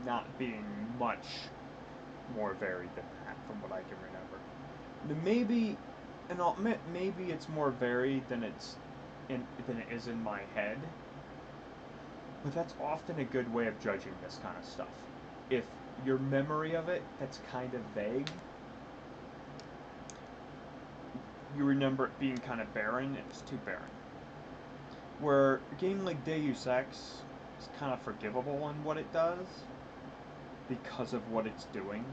not being much more varied than that, from what I can remember. Maybe, and I'll admit, maybe it's more varied than it is in my head. But that's often a good way of judging this kind of stuff. If your memory of it that's kind of vague, you remember it being kind of barren, it's too barren. Where a game like Deus Ex is kind of forgivable in what it does because of what it's doing.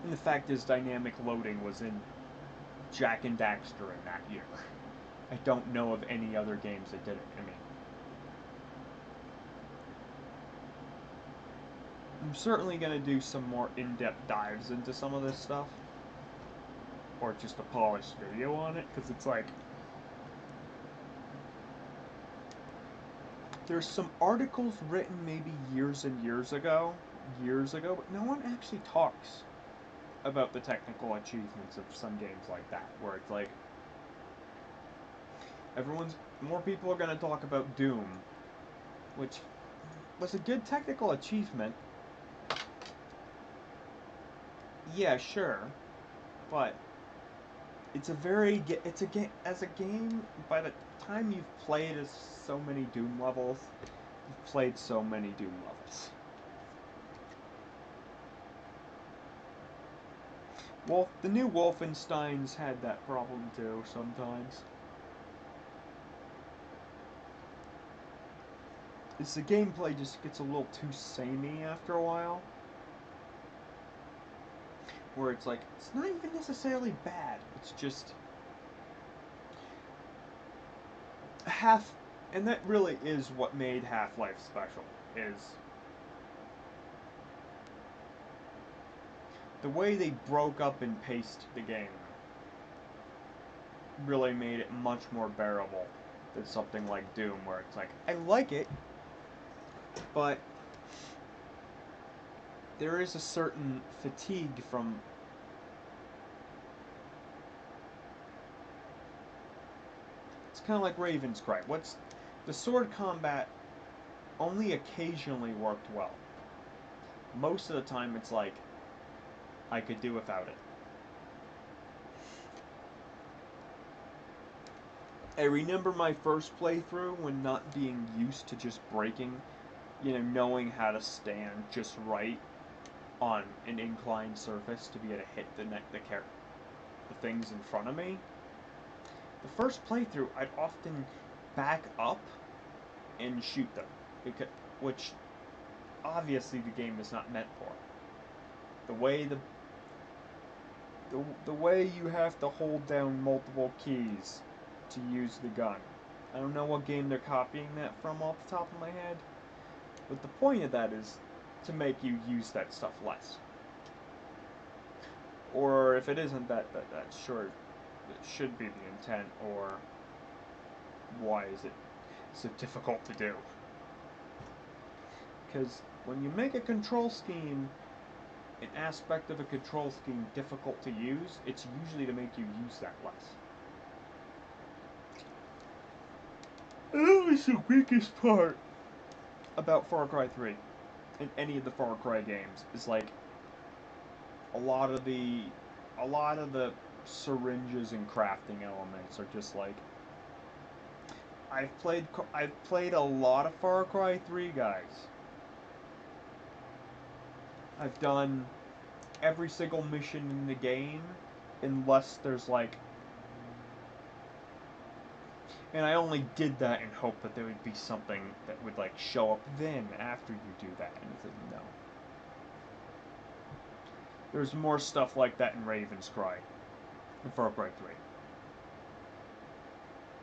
And the fact is, dynamic loading was in Jak and Daxter in that year. I don't know of any other games that did it. I'm certainly going to do some more in-depth dives into some of this stuff. Or just a polished video on it, because it's like, there's some articles written maybe years and years ago, but no one actually talks about the technical achievements of some games like that, where it's like, more people are going to talk about Doom, which was a good technical achievement. Yeah, sure, but it's a game, by the time you've played so many Doom levels, you've played so many Doom levels. Well, the new Wolfensteins had that problem too, sometimes. It's the gameplay just gets a little too samey after a while. Where it's like, it's not even necessarily bad, it's just and that really is what made Half-Life special, is the way they broke up and paced the game really made it much more bearable than something like Doom, where it's like, I like it, but there is a certain fatigue from it's kind of like Raven's Cry. The sword combat only occasionally worked well. Most of the time it's like, I could do without it. I remember my first playthrough when not being used to just breaking, knowing how to stand just right on an inclined surface to be able to hit the things in front of me. The first playthrough, I'd often back up and shoot them, which obviously the game is not meant for. The way you have to hold down multiple keys to use the gun. I don't know what game they're copying that from off the top of my head, but the point of that is to make you use that stuff less. Or if it isn't that sure, it should be the intent, or why is it so difficult to do? Because when you make a control scheme, an aspect of a control scheme difficult to use, it's usually to make you use that less. And that was the weakest part about Far Cry 3 in any of the Far Cry games, is like a lot of the syringes and crafting elements are just like, I've played a lot of Far Cry 3, guys. I've done every single mission in the game, unless there's like, and I only did that in hope that there would be something that would like show up then after you do that, and it's like, no. There's more stuff like that in Raven's Cry, in Far Cry 3.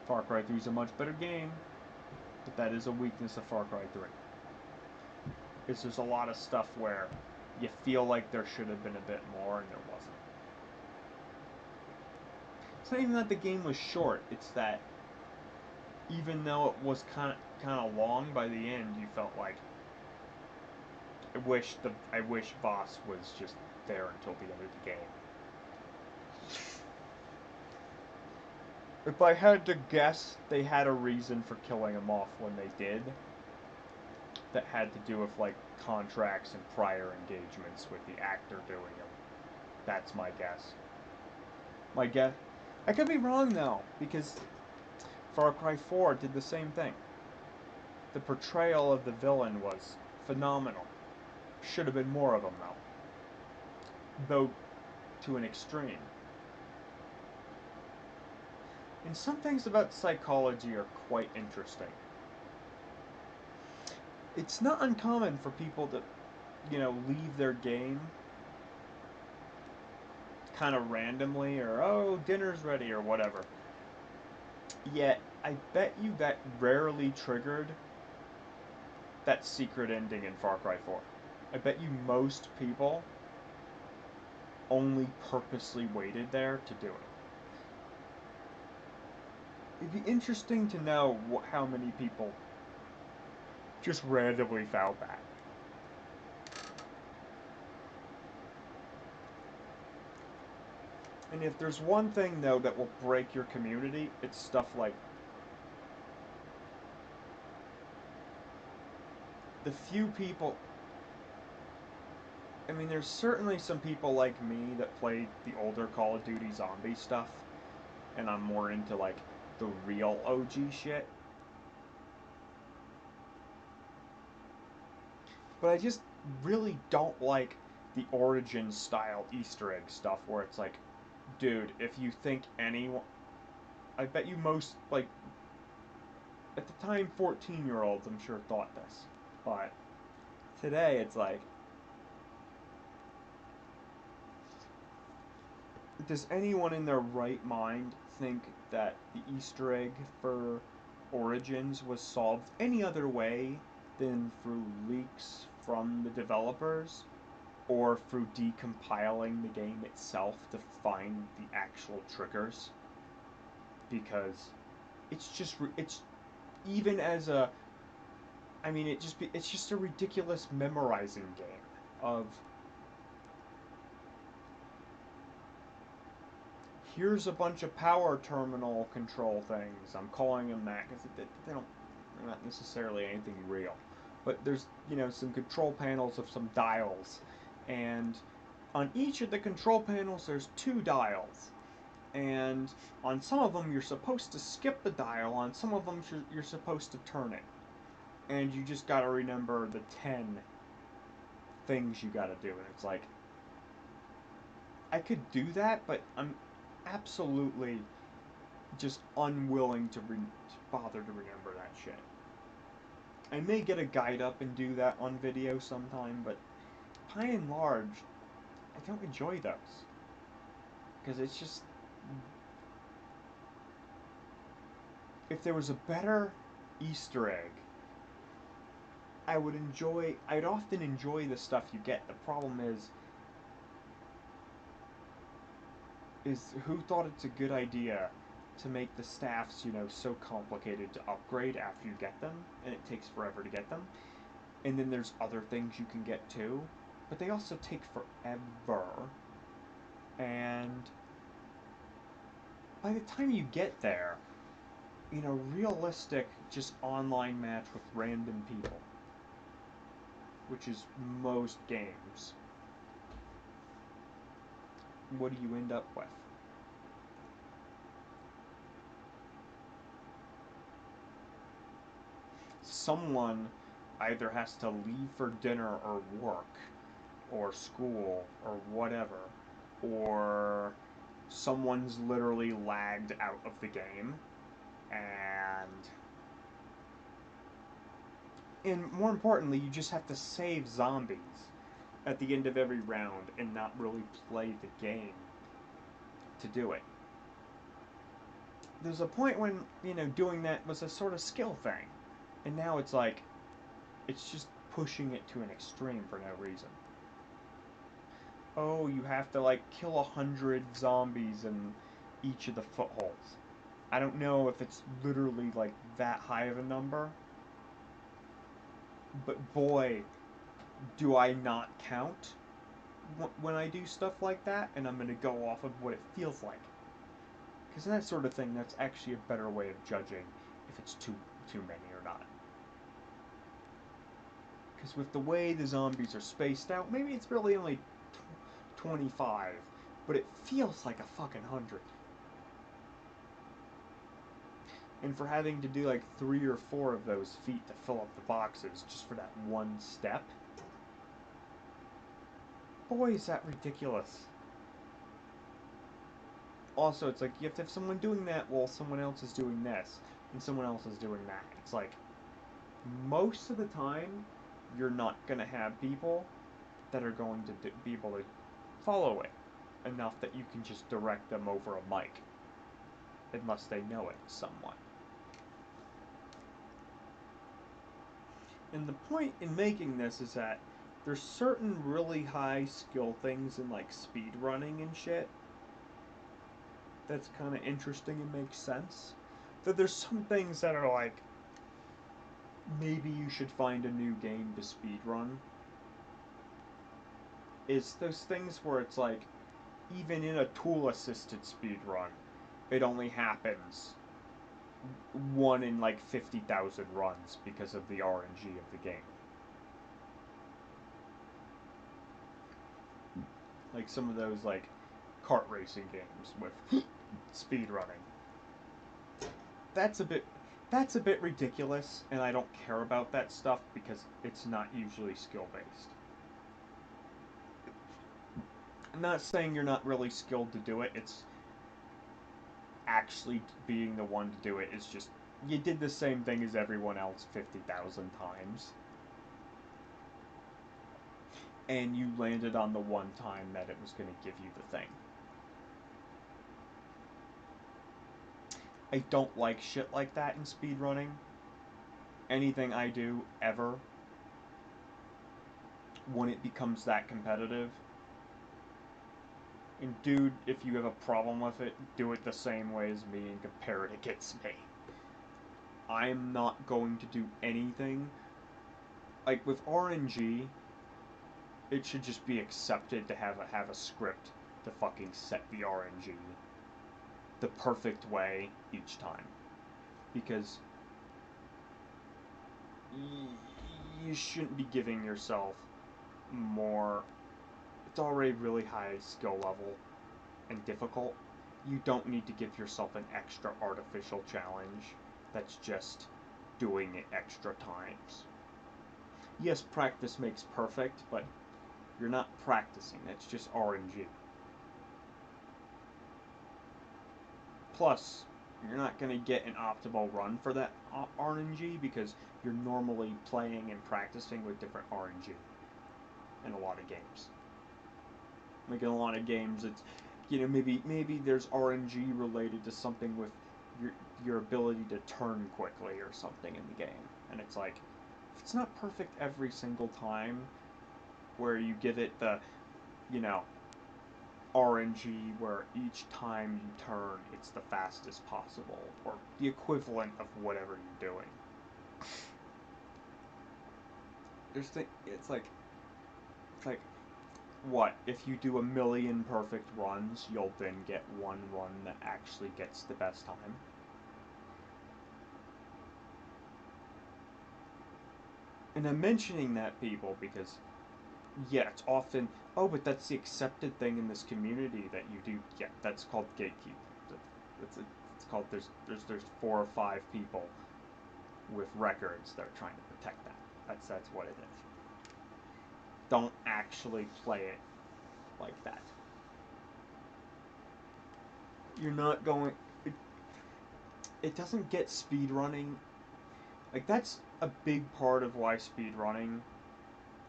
Far Cry 3 is a much better game, but that is a weakness of Far Cry 3. Is there's a lot of stuff where you feel like there should have been a bit more and there wasn't. It's not even that the game was short, it's that even though it was kind of long by the end, you felt like I wish Voss was just there until the end of the game. If I had to guess, they had a reason for killing him off when they did. That had to do with like contracts and prior engagements with the actor doing them. That's my guess. My guess. I could be wrong though, because Far Cry 4 did the same thing. The portrayal of the villain was phenomenal. Should have been more of them though to an extreme. And some things about psychology are quite interesting. It's not uncommon for people to, leave their game kind of randomly, or, oh, dinner's ready, or whatever. Yet, I bet you that rarely triggered that secret ending in Far Cry 4. I bet you most people only purposely waited there to do it. It'd be interesting to know how many people just randomly found that. And if there's one thing, though, that will break your community, it's stuff like the few people... I mean, there's certainly some people like me that played the older Call of Duty zombie stuff, and I'm more into, like, the real OG shit. But I just really don't like the Origins style Easter egg stuff where it's like, dude, if you think anyone... I bet you most, like, at the time 14-year-olds I'm sure thought this. But today it's like, does anyone in their right mind think that the Easter egg for Origins was solved any other way than through leaks from the developers or through decompiling the game itself to find the actual triggers? Because it's just, it's even as a, I mean, it's just a ridiculous memorizing game of, here's a bunch of power terminal control things. I'm calling them that because they're not necessarily anything real. But there's, some control panels of some dials. And on each of the control panels, there's 2 dials. And on some of them, you're supposed to skip the dial. On some of them, you're supposed to turn it. And you just gotta remember the 10 things you gotta do. And it's like, I could do that, but I'm absolutely just unwilling to bother to remember that shit. I may get a guide up and do that on video sometime, but by and large, I don't enjoy those. Because it's just... If there was a better Easter egg, I'd often enjoy the stuff you get. The problem is who thought it's a good idea to make the staffs, so complicated to upgrade after you get them, and it takes forever to get them. And then there's other things you can get too, but they also take forever. And by the time you get there, realistic, just online match with random people, which is most games, what do you end up with? someone either has to leave for dinner or work or school or whatever, or someone's literally lagged out of the game, and more importantly, you just have to save zombies at the end of every round and not really play the game to do it. There's a point when, doing that was a sort of skill thing, and now it's like, it's just pushing it to an extreme for no reason. Oh, you have to, like, kill 100 zombies in each of the footholds. I don't know if it's literally, like, that high of a number, but boy, do I not count when I do stuff like that, and I'm going to go off of what it feels like. Because that sort of thing, that's actually a better way of judging if it's too many or not. Because with the way the zombies are spaced out, maybe it's really only 25, but it feels like a fucking 100. And for having to do like 3 or 4 of those feet to fill up the boxes just for that one step, boy, is that ridiculous. Also, it's like you have to have someone doing that while someone else is doing this, and someone else is doing that. It's like, most of the time, you're not going to have people that are going to be able to follow it enough that you can just direct them over a mic, unless they know it somewhat. And the point in making this is that there's certain really high skill things in like speed running and shit that's kind of interesting and makes sense. That there's some things that are like, maybe you should find a new game to speedrun. Is those things where it's like, even in a tool-assisted speedrun, it only happens 1 in like 50,000 runs because of the RNG of the game. Like some of those like kart racing games with speedrunning. That's a bit ridiculous, and I don't care about that stuff because it's not usually skill-based. I'm not saying you're not really skilled to do it, it's actually being the one to do it is just, you did the same thing as everyone else 50,000 times. And you landed on the one time that it was going to give you the thing. I don't like shit like that in speedrunning. Anything I do, ever, when it becomes that competitive. And dude, if you have a problem with it, do it the same way as me and compare it against me. I'm not going to do anything. Like, with RNG, it should just be accepted to have a script to fucking set the RNG the perfect way each time. Because you shouldn't be giving yourself more. It's already really high skill level and difficult. You don't need to give yourself an extra artificial challenge that's just doing it extra times. Yes, practice makes perfect, but you're not practicing. That's just RNG. Plus, you're not going to get an optimal run for that RNG because you're normally playing and practicing with different RNG in a lot of games. Like in a lot of games, it's, maybe there's RNG related to something with your ability to turn quickly or something in the game, and it's like, if it's not perfect every single time, where you give it the, RNG where each time you turn, it's the fastest possible, or the equivalent of whatever you're doing. It's like, what, if you do 1,000,000 perfect runs, you'll then get one run that actually gets the best time? And I'm mentioning that, people, because yeah, it's often, oh, but that's the accepted thing in this community that you do. Yeah, that's called gatekeep. It's called, there's 4 or 5 people with records, they're trying to protect that. That's what it is. Don't actually play it like that. You're not going. It doesn't get speedrunning. Like, that's a big part of why speedrunning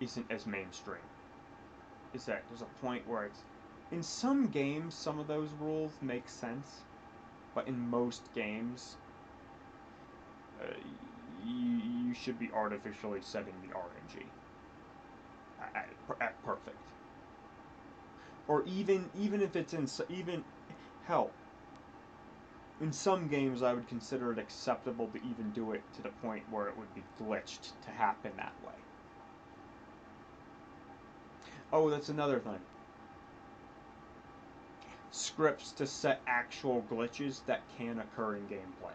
isn't as mainstream. Is that there's a point where it's. In some games, some of those rules make sense, but in most games, you should be artificially setting the RNG at perfect. Or even if it's in hell, in some games I would consider it acceptable to even do it to the point where it would be glitched to happen that way. Oh, that's another thing. Scripts to set actual glitches that can occur in gameplay.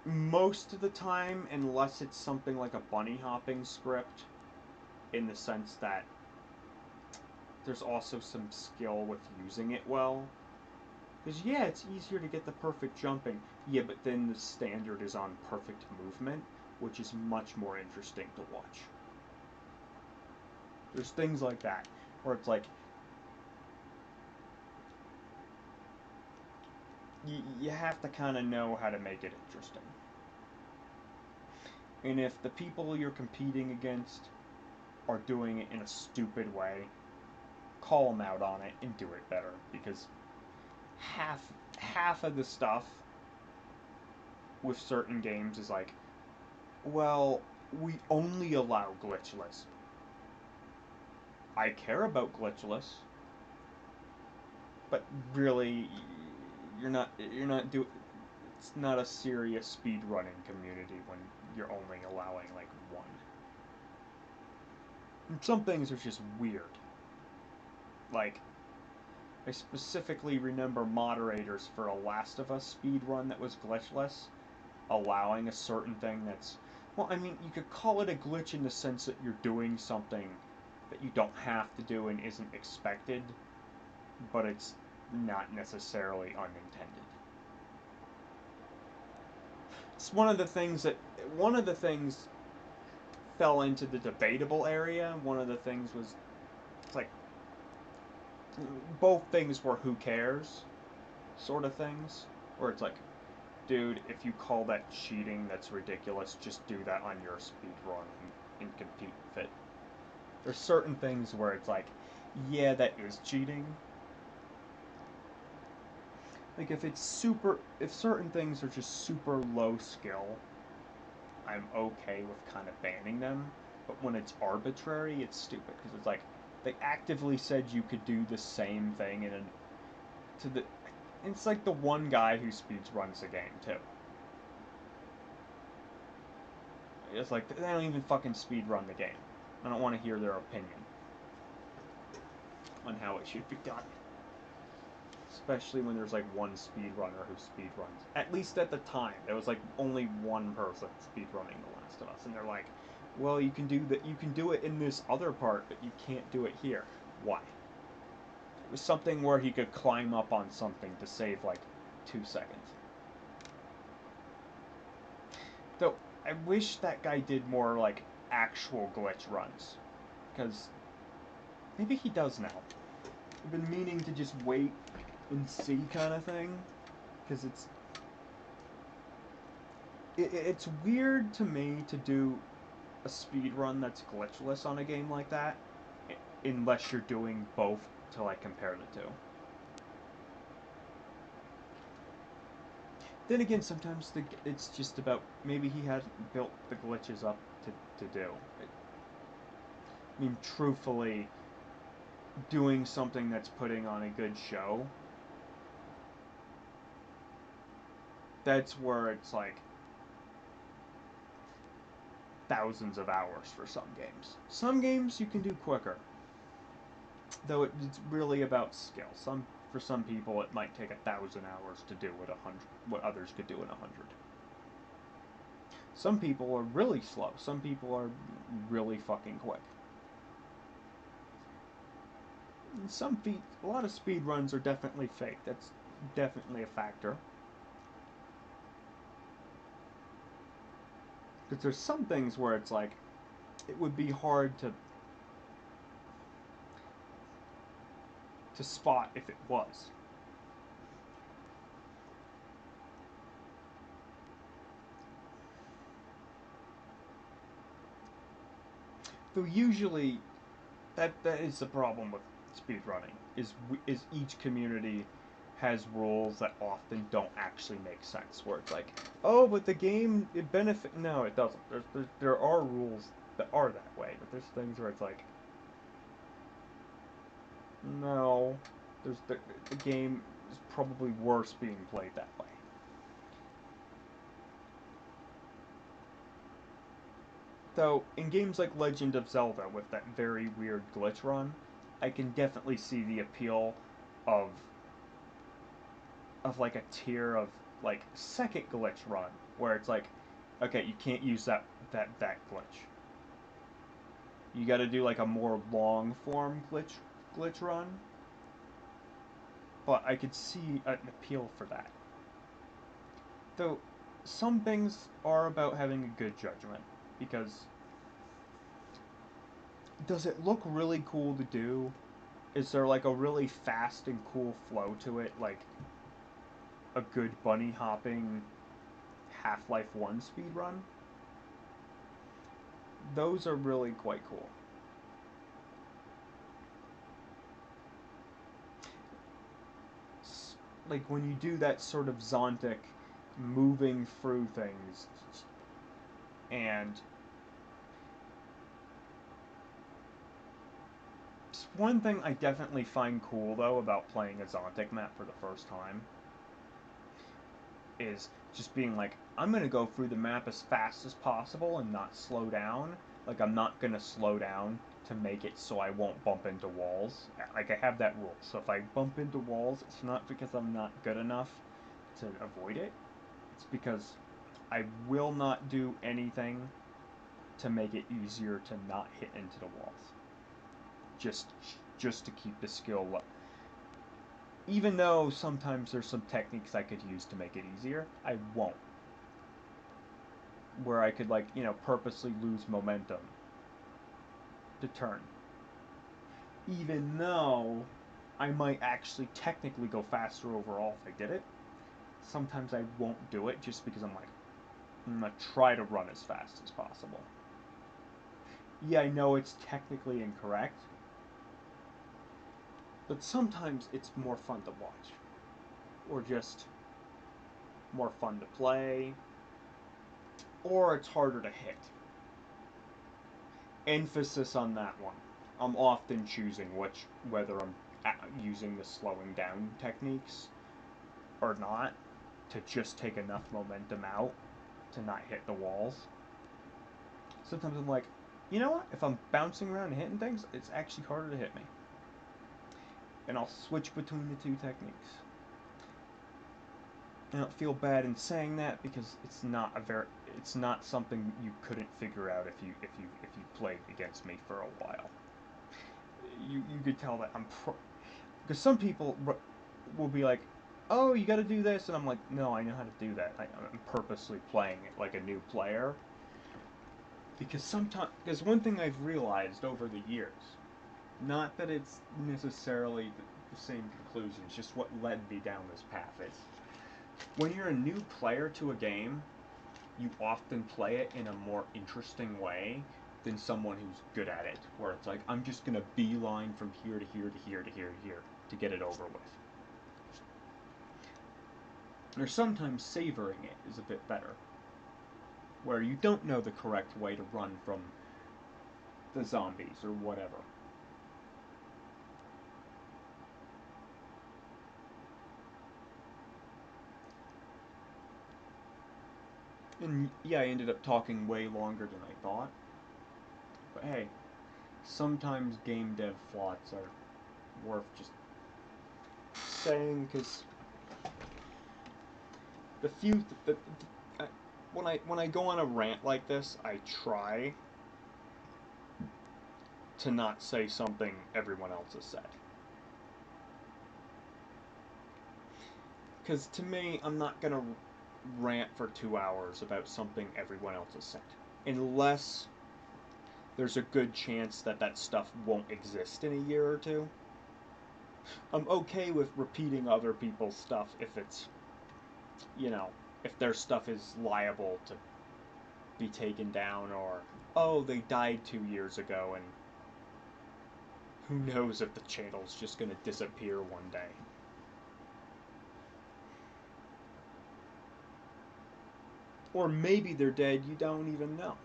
Most of the time, unless it's something like a bunny hopping script, in the sense that there's also some skill with using it well. Because, yeah, it's easier to get the perfect jumping. Yeah, but then the standard is on perfect movement, which is much more interesting to watch. There's things like that, where it's like, you have to kind of know how to make it interesting. And if the people you're competing against are doing it in a stupid way, call them out on it and do it better, because half of the stuff with certain games is like, well, we only allow glitchless. I care about glitchless, but really, you're not doing. It's not a serious speedrunning community when you're only allowing like one. And some things are just weird. Like, I specifically remember moderators for a Last of Us speedrun that was glitchless, allowing a certain thing that's, well, I mean, you could call it a glitch in the sense that you're doing something that you don't have to do and isn't expected, but it's not necessarily unintended. It's one of the things fell into the debatable area. One of the things was, it's like, both things were who cares sort of things, where it's like, dude, if you call that cheating, that's ridiculous. Just do that on your speedrun and compete with it. There's certain things where it's like, yeah, that is cheating. Like, if certain things are just super low skill, I'm okay with kind of banning them. But when it's arbitrary, it's stupid, because it's like, they actively said you could do the same thing it's like the one guy who speedruns the game too. It's like, they don't even fucking speedrun the game. I don't want to hear their opinion on how it should be done. Especially when there's like one speedrunner who speedruns. At least at the time, there was like only one person speedrunning The Last of Us, and they're like, well, you can do it in this other part, but you can't do it here. Why? It was something where he could climb up on something to save like 2 seconds. Though, I wish that guy did more like actual glitch runs, because maybe he does now. I've been meaning to just wait and see kind of thing, because it's weird to me to do a speed run that's glitchless on a game like that, unless you're doing both to like compare the two. Then again, sometimes it's just about, maybe he hadn't built the glitches up to do. I mean, truthfully, doing something that's putting on a good show, that's where it's like thousands of hours for some games. Some games you can do quicker, though it's really about skill. For some people, it might take 1,000 hours to do what others could do in 100. Some people are really slow. Some people are really fucking quick. A lot of speed runs are definitely fake. That's definitely a factor. Because there's some things where it's like, it would be hard to spot if it was. Though usually, that is the problem with speedrunning, is each community has rules that often don't actually make sense, where it's like, oh, but the game, it benefit. No, it doesn't. There are rules that are that way, but there's things where it's like, no, the game is probably worse being played that way. Though, in games like Legend of Zelda, with that very weird glitch run, I can definitely see the appeal of like a tier of like second glitch run, where it's like, okay, you can't use that glitch. You got to do like a more long form glitch run. But I could see an appeal for that. Though some things are about having a good judgment, because does it look really cool to do? Is there like a really fast and cool flow to it, like a good bunny hopping Half-Life 1 speedrun? Those are really quite cool. Like when you do that sort of Zontic moving through things, and one thing I definitely find cool though about playing a Zontic map for the first time is just being like, I'm gonna go through the map as fast as possible and not slow down. Like, I'm not gonna slow down to make it so I won't bump into walls. Like, I have that rule. So if I bump into walls, it's not because I'm not good enough to avoid it. It's because I will not do anything to make it easier to not hit into the walls. Just to keep the skill low. Even though sometimes there's some techniques I could use to make it easier, I won't. Where I could, like, you know, purposely lose momentum to turn. Even though I might actually technically go faster overall if I did it, sometimes I won't do it just because I'm like, I'm gonna try to run as fast as possible. Yeah, I know it's technically incorrect, but sometimes it's more fun to watch. Or just more fun to play. Or it's harder to hit. Emphasis on that one. I'm often choosing whether I'm using the slowing down techniques or not, to just take enough momentum out to not hit the walls. Sometimes I'm like, you know what? If I'm bouncing around and hitting things, it's actually harder to hit me. And I'll switch between the two techniques. I don't feel bad in saying that because it's not something you couldn't figure out if you played against me for a while. You could tell that I'm because some people will be like, oh, you got to do this, and I'm like, no, I know how to do that. I'm purposely playing it like a new player. Because one thing I've realized over the years, not that it's necessarily the same conclusion, it's just what led me down this path, is when you're a new player to a game, you often play it in a more interesting way than someone who's good at it, where it's like, I'm just going to beeline from here to here to here to here to here to get it over with. Or sometimes savoring it is a bit better, where you don't know the correct way to run from the zombies or whatever. And yeah, I ended up talking way longer than I thought. But hey, sometimes game dev flots are worth just saying, because when I go on a rant like this, I try to not say something everyone else has said. Because to me, I'm not gonna rant for 2 hours about something everyone else has said. unless there's a good chance that that stuff won't exist in a year or two. I'm okay with repeating other people's stuff if it's, if their stuff is liable to be taken down, or, oh, they died 2 years ago and who knows if the channel's just gonna disappear one day. Or maybe they're dead, you don't even know.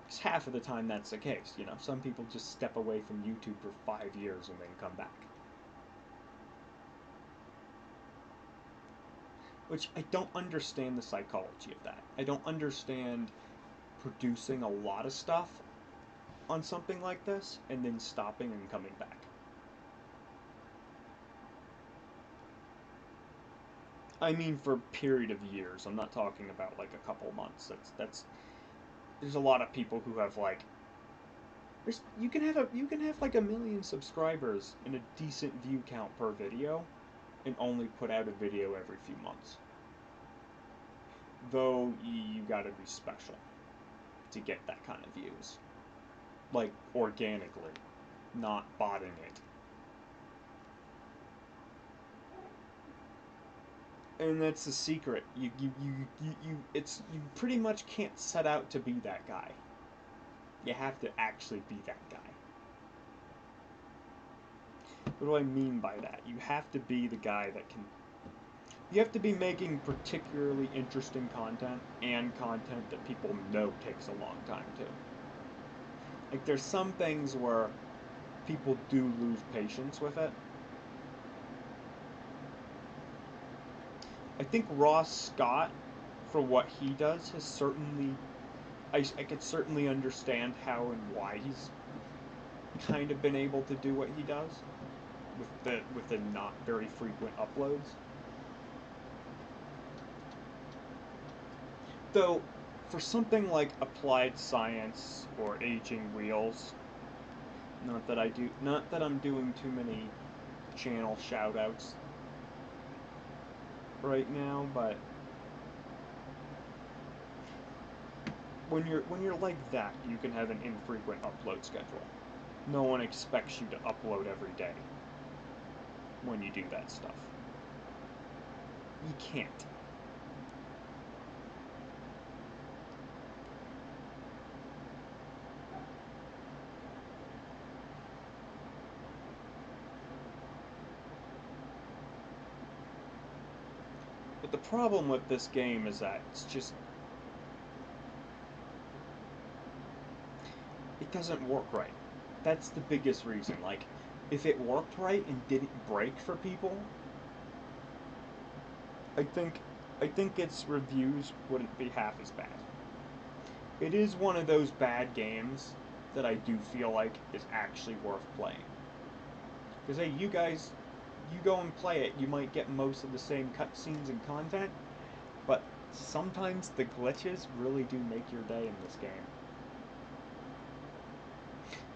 Because half of the time that's the case, some people just step away from YouTube for 5 years and then come back. Which, I don't understand the psychology of that. I don't understand producing a lot of stuff on something like this and then stopping and coming back. I mean for a period of years. I'm not talking about like a couple months. There's a lot of people who have like you can have like 1 million subscribers and a decent view count per video and only put out a video every few months. Though you gotta be special to get that kind of views. Like organically, not botting it. And that's the secret. You pretty much can't set out to be that guy. You have to actually be that guy. What do I mean by that? You have to be the guy that can... You have to be making particularly interesting content, and content that people know takes a long time too. Like, there's some things where people do lose patience with it. I think Ross Scott, for what he does, has certainly... I could certainly understand how and why he's kind of been able to do what he does with the not very frequent uploads. Though, for something like Applied Science or Aging Reels, not that I'm doing too many channel shoutouts right now, but when you're like that, you can have an infrequent upload schedule. No one expects you to upload every day when you do that stuff. You can't. But the problem with this game is that it's just... it doesn't work right. That's the biggest reason. Like, if it worked right and didn't break for people, I think its reviews wouldn't be half as bad. It is one of those bad games that I do feel like is actually worth playing. Because, hey, you guys, you go and play it, you might get most of the same cutscenes and content, but sometimes the glitches really do make your day in this game.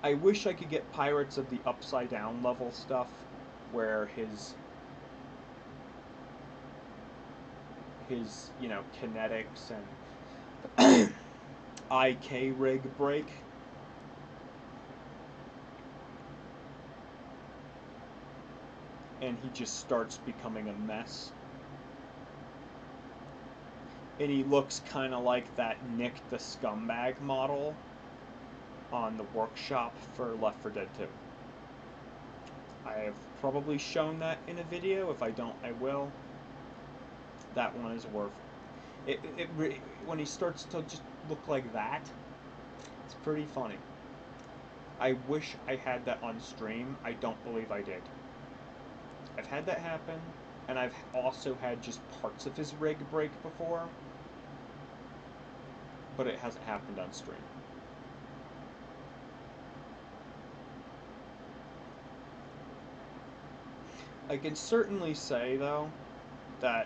I wish I could get Pirates of the Upside Down level stuff, where his kinetics and IK rig break. And he just starts becoming a mess. And he looks kind of like that Nick the Scumbag model on the workshop for Left 4 Dead 2. I have probably shown that in a video. If I don't, I will. That one is worth it. When he starts to just look like that, it's pretty funny. I wish I had that on stream. I don't believe I did. I've had that happen, and I've also had just parts of his rig break before, but it hasn't happened on stream. I can certainly say, though, that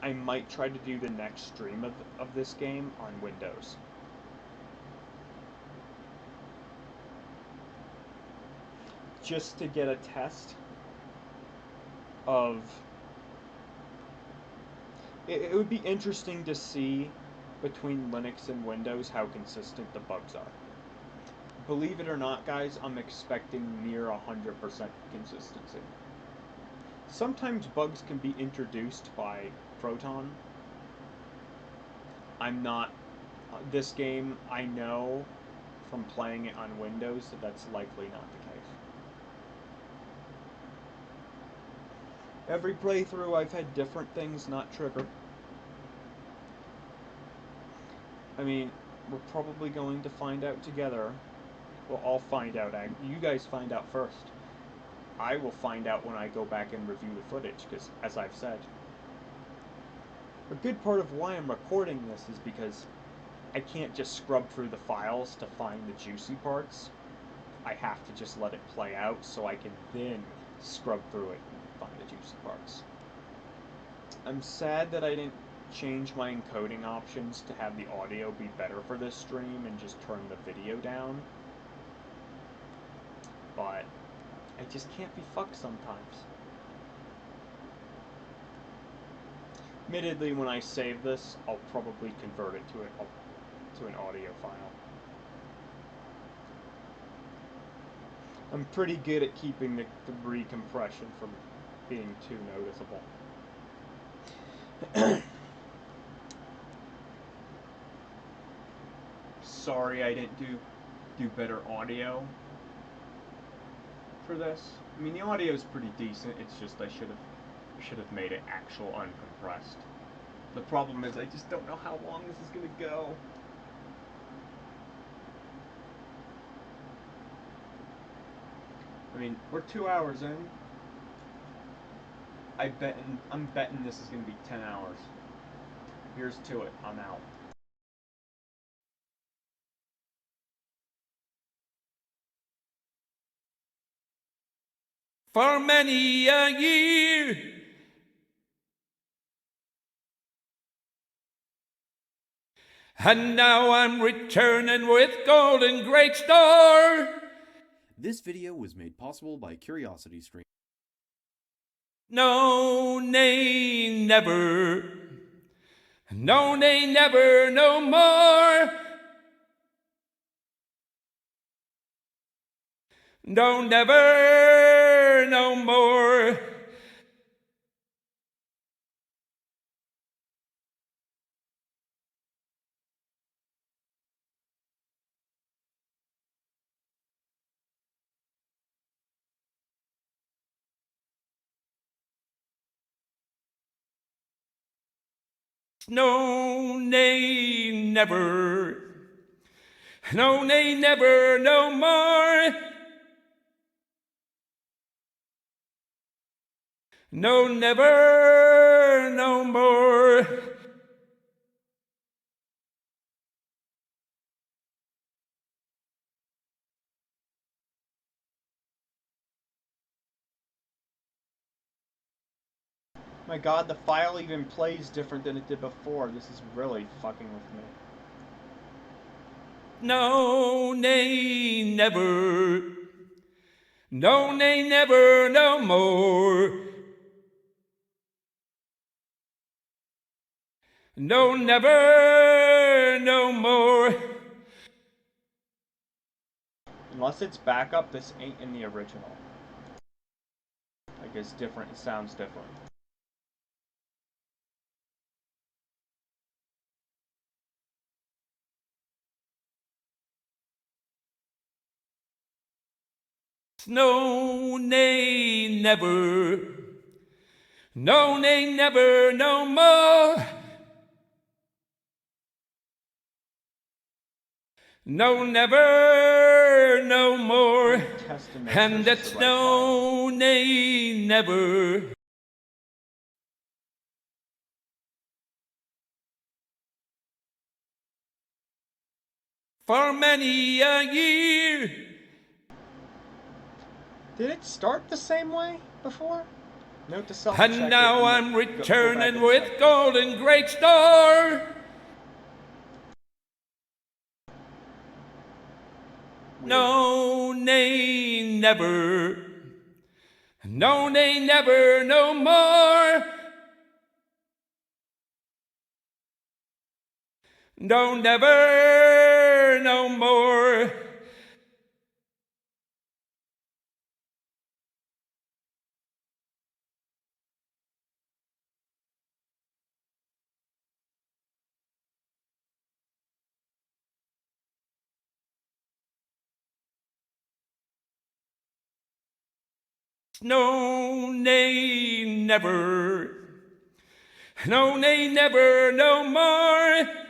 I might try to do the next stream of this game on Windows. Just to get a test of... It would be interesting to see between Linux and Windows how consistent the bugs are. Believe it or not, guys, I'm expecting near 100% consistency. Sometimes bugs can be introduced by Proton. This game, I know from playing it on Windows that that's likely not the case. Every playthrough I've had different things not trigger. I mean, we're probably going to find out together. Well, I'll find out. You guys find out first. I will find out when I go back and review the footage, because, as I've said, a good part of why I'm recording this is because I can't just scrub through the files to find the juicy parts. I have to just let it play out so I can then scrub through it and find the juicy parts. I'm sad that I didn't change my encoding options to have the audio be better for this stream and just turn the video down. But I just can't be fucked sometimes. Admittedly, when I save this, I'll probably convert it to an audio file. I'm pretty good at keeping the recompression from being too noticeable. Sorry I didn't do better audio for this. I mean, the audio is pretty decent. It's just I should have made it actual uncompressed. The problem is I just don't know how long this is gonna go. I mean, we're 2 hours in. I'm betting this is gonna be 10 hours. Here's to it. I'm out. For many a year, and now I'm returning with golden great store. This video was made possible by CuriosityStream. No, nay, never. No, nay, never, no more. No, never, no more. No, nay, never. No, nay, never, no more. No, never, no more. My god, the file even plays different than it did before. This is really fucking with me. No, nay, never. No, nay, never, no more. No, never, no more. Unless it's backup, this ain't in the original. Like, it's different. It sounds different. No, nay, never. No, nay, never, no more. No, never, no more. And that's no, nay, never. For many a year. Did it start the same way before? Note to self. And now I'm returning with golden great store. No, nay, never. No, nay, never, no more. No, never, no more. No, nay, never. No, nay, never, no more.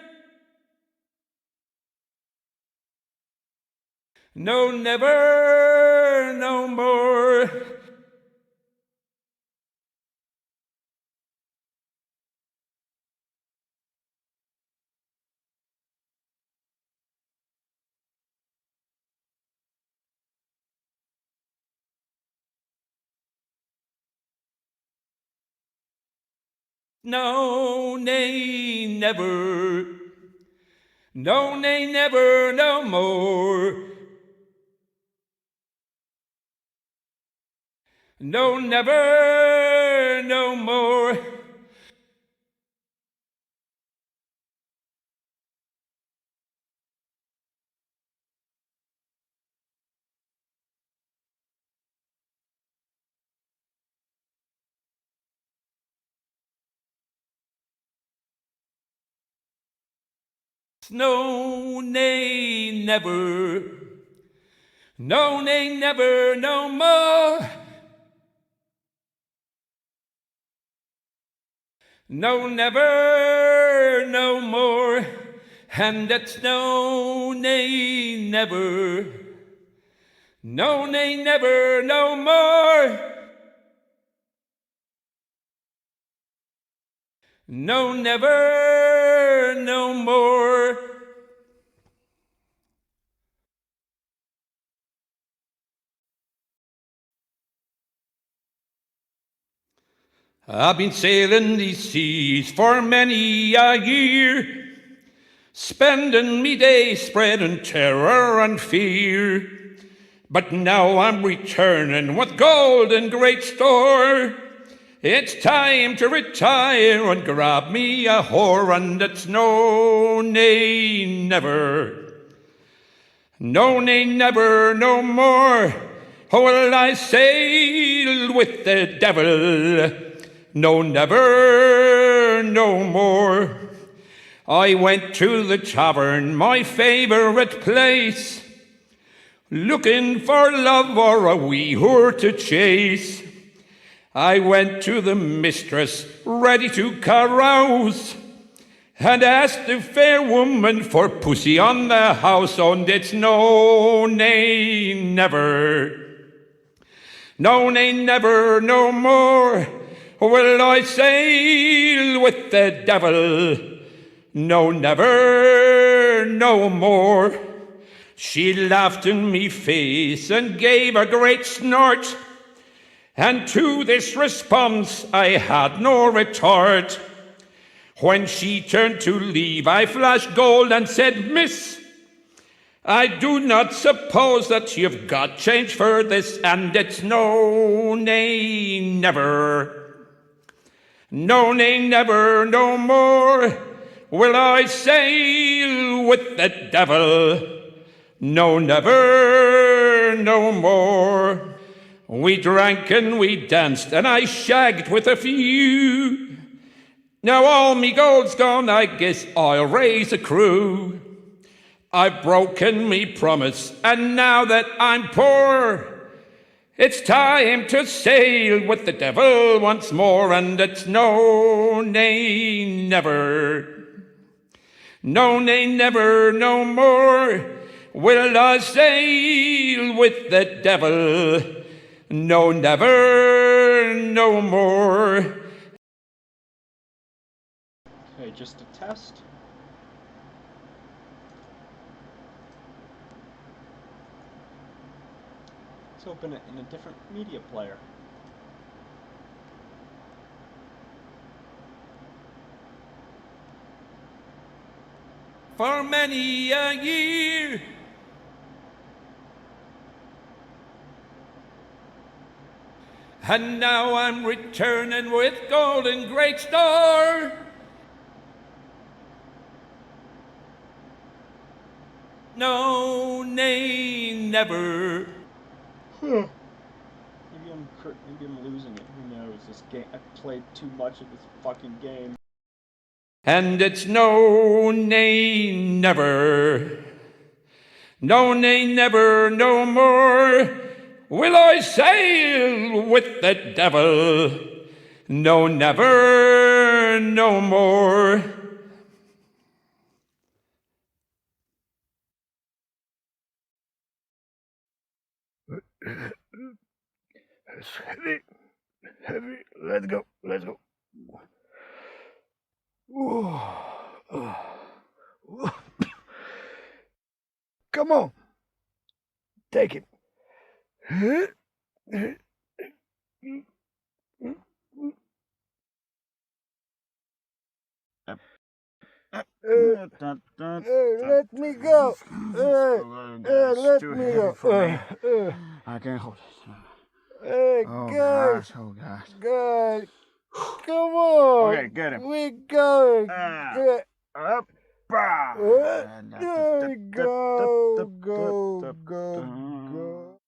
No, never, no more. No, nay, never. No, nay, never, no more. No, never, no more. No, nay, never. No, nay, never, no more. No, never, no more. And it's no, nay, never. No, nay, never, no more. No, never, no more. I've been sailing these seas for many a year, spending me days spreading terror and fear. But now I'm returning with gold in great store. It's time to retire and grab me a whore, and it's no, nay, never. No, nay, never, no more. Will I sail with the devil? No, never, no more. I went to the tavern, my favourite place, looking for love or a wee whore to chase. I went to the mistress, ready to carouse, and asked the fair woman for pussy on the house, and it's no, nay, never. No, nay, never, no more will I sail with the devil. No, never, no more. She laughed in me face and gave a great snort, and to this response I had no retort. When she turned to leave, I flashed gold and said, Miss, I do not suppose that you've got change for this, and it's no, nay, never. No, nay, never, no more will I sail with the devil. No, never, no more. We drank and we danced, and I shagged with a few. Now all me gold's gone, I guess I'll raise a crew. I've broken me promise, and now that I'm poor, it's time to sail with the devil once more, and it's no, nay, never. No, nay, never, no more will I sail with the devil. No, never, no more. Okay, just a test. Let's open it in a different media player. For many a year, and now I'm returning with gold in great store. nay, never. Maybe I'm losing it. Who knows? This game. I played too much of this fucking game. And it's no, nay, never. No, nay, never, no more will I sail with the devil. No, never, no more. It's heavy, heavy. Let's go, let's go. Come on, take it. Let me go. Let me go. I can't hold it. Hey, Oh, guys. gosh. Oh, gosh. Guys, come on. Okay, get him. We're going. Up. There we go. Go, go, go.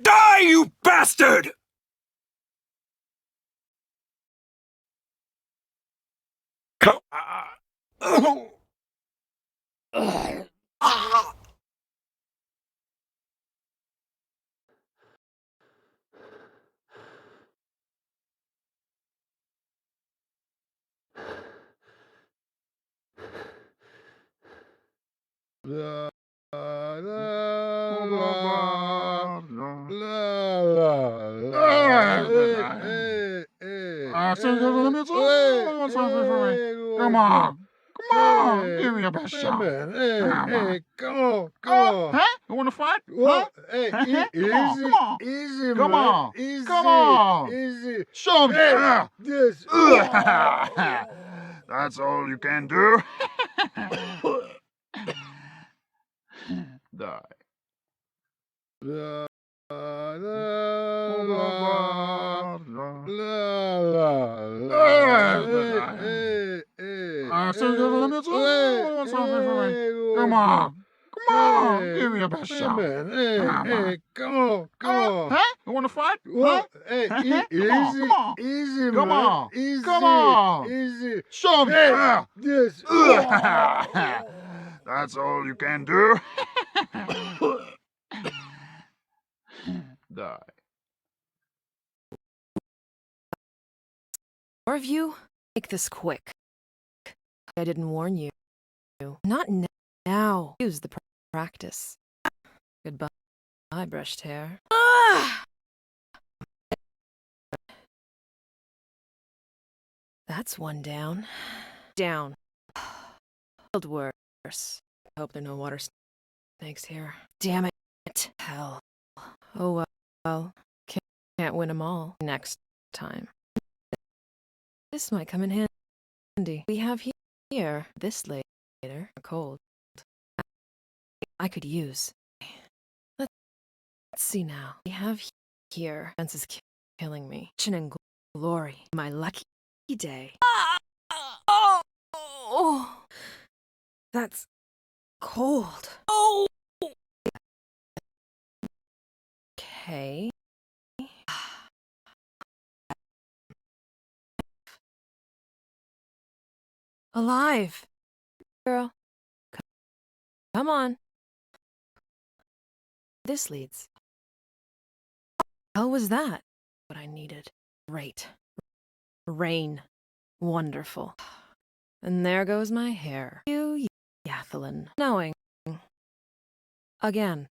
Die, you bastard! La, la, la, la, la, la. Hey, hey, Come on. Come on. Give me a best shot. Hey, come on, come on. Huh? You want to fight? Well, Huh? hey, Come on, easy, come on. easy, Come man. on. Easy, Come on. easy. Show me. Hey, this. That's all you can do? Die. La, la, la, la, la, la. Hey, hey, Come on. Come on. Give me a best shot. Hey, come on, come on. Huh? You want to fight? Well, hey, easy, Come on. easy, Come man. on. Easy, Come on. easy. Show me. Hey, this. That's all you can do? Die. More of you? Make this quick. I didn't warn you. Not now. Use the practice. Goodbye, brushed hair. Ah! That's one down. Down. Worse. Hope there are no water snakes here. Damn it. Hell. Oh well. Can't win them all next time. This might come in handy. We have here this later. Cold. I could use. Let's see now. We have here. Sense is killing me. Chin and glory. My lucky day. Oh, that's cold. Oh. Okay. Alive. Girl. Come on. this leads. Hell was that? What I needed. Great. Rain. Wonderful. And there goes my hair. You, Yathlin. Knowing. Again.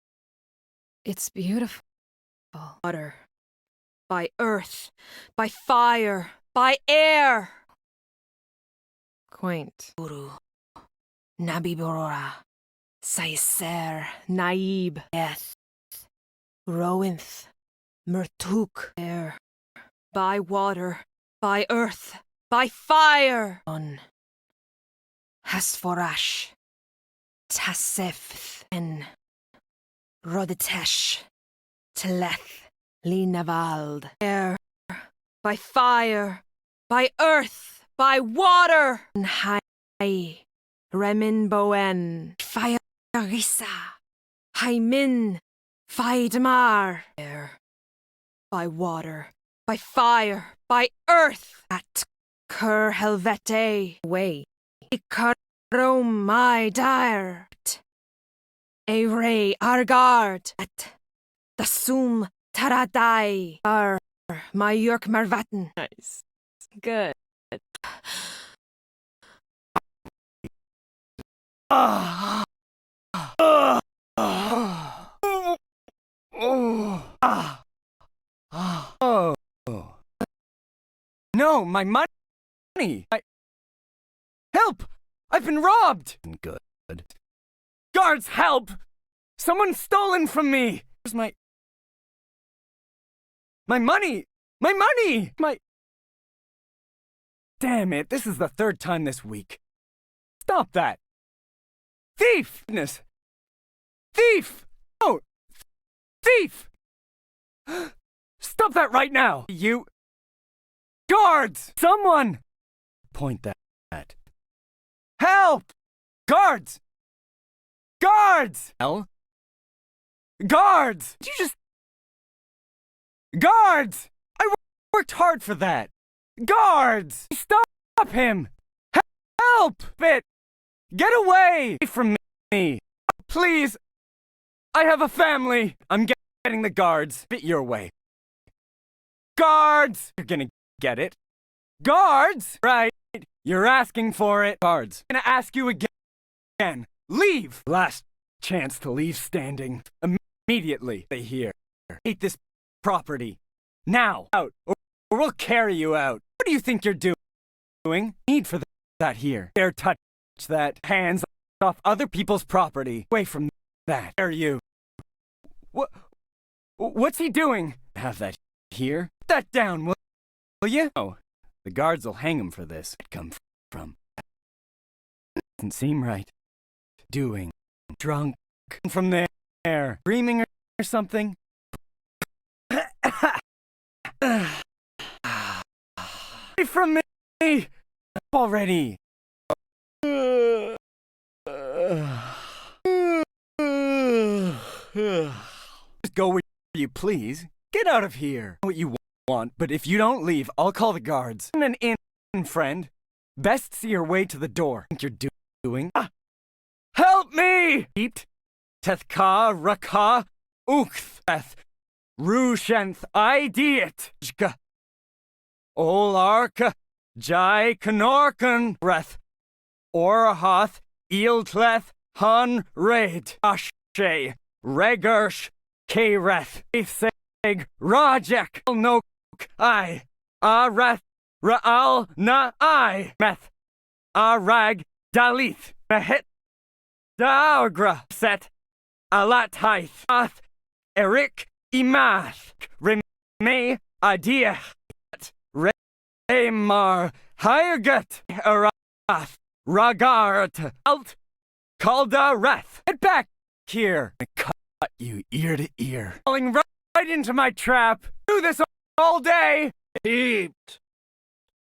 It's beautiful. Water. By earth. By fire. By air. Quaint. Uru. Nabiborora. Saiser. Naib. Eth. Rointh. Mertuk. Air. By water. By earth. By fire. On. Hasforash. Tasefth. En. Roditesh. Teleth. Linavald. Air. By fire. By earth. By water. Hai. Remin Boen. Fire. Risa. Haimin. Faidmar. Air. By water. By fire. By earth. At Cur Helvete. Way. Ikarom my dire. A ray Argard. At the Sum Taradai. Ar my York Marvatten. Nice. Good. No, my money! Help! I've been robbed! Good. Guards, help! Someone's stolen from me! Where's my money! My money! Damn it, this is the third time this week. Stop that! Thief! Thief! Oh! Thief! Stop that right now! You... Guards! Someone! Point that. Help! Guards! Guards! Hell? Guards! Did you just... Guards! I worked hard for that. Guards! Stop him! Help! Bit! Get away from me! Please! I have a family! I'm getting the guards. Bit your way. Guards! You're gonna get it. Guards! Right. You're asking for it. Guards. I'm gonna ask you again. Leave! Last chance to leave standing. Immediately. They hear. Take this property. Now! Out! Or we'll carry you out. What do you think you're doing? Need for that here. Dare touch that. Hands off other people's property. Away from that. Dare you. What's he doing? Have that here. Put that down, will you? Oh, the guards will hang him for this. It come from. Doesn't seem right. Doing. Drunk. From there. Dreaming or something. Away from me! Already. Just go where you please. Get out of here. What you want, but if you don't leave, I'll call the guards. I'm an inn, friend. Best see your way to the door. Think you're doing? Help me! Eat. Tethka, Raka, Ukth, Rushenth, Ideat, Jka, Olarka, Jai Kanorkan, Reth, Orahoth, Eeltleth, Han Raid, Ashe, Regersh, Kereth, Ithseg, Rajek, Nok, I, Areth, Raal, Na, I, Meth, Arag, Dalith, Mehet, Daugra, Set, Alathaith, Ath, Eric, Imath, Reme, Adia, Remar, Hyagat, Arath, Ragart, Alt, Kaldareth. Get back here. I cut you ear to ear. Falling right into my trap. Do this all day. Eat.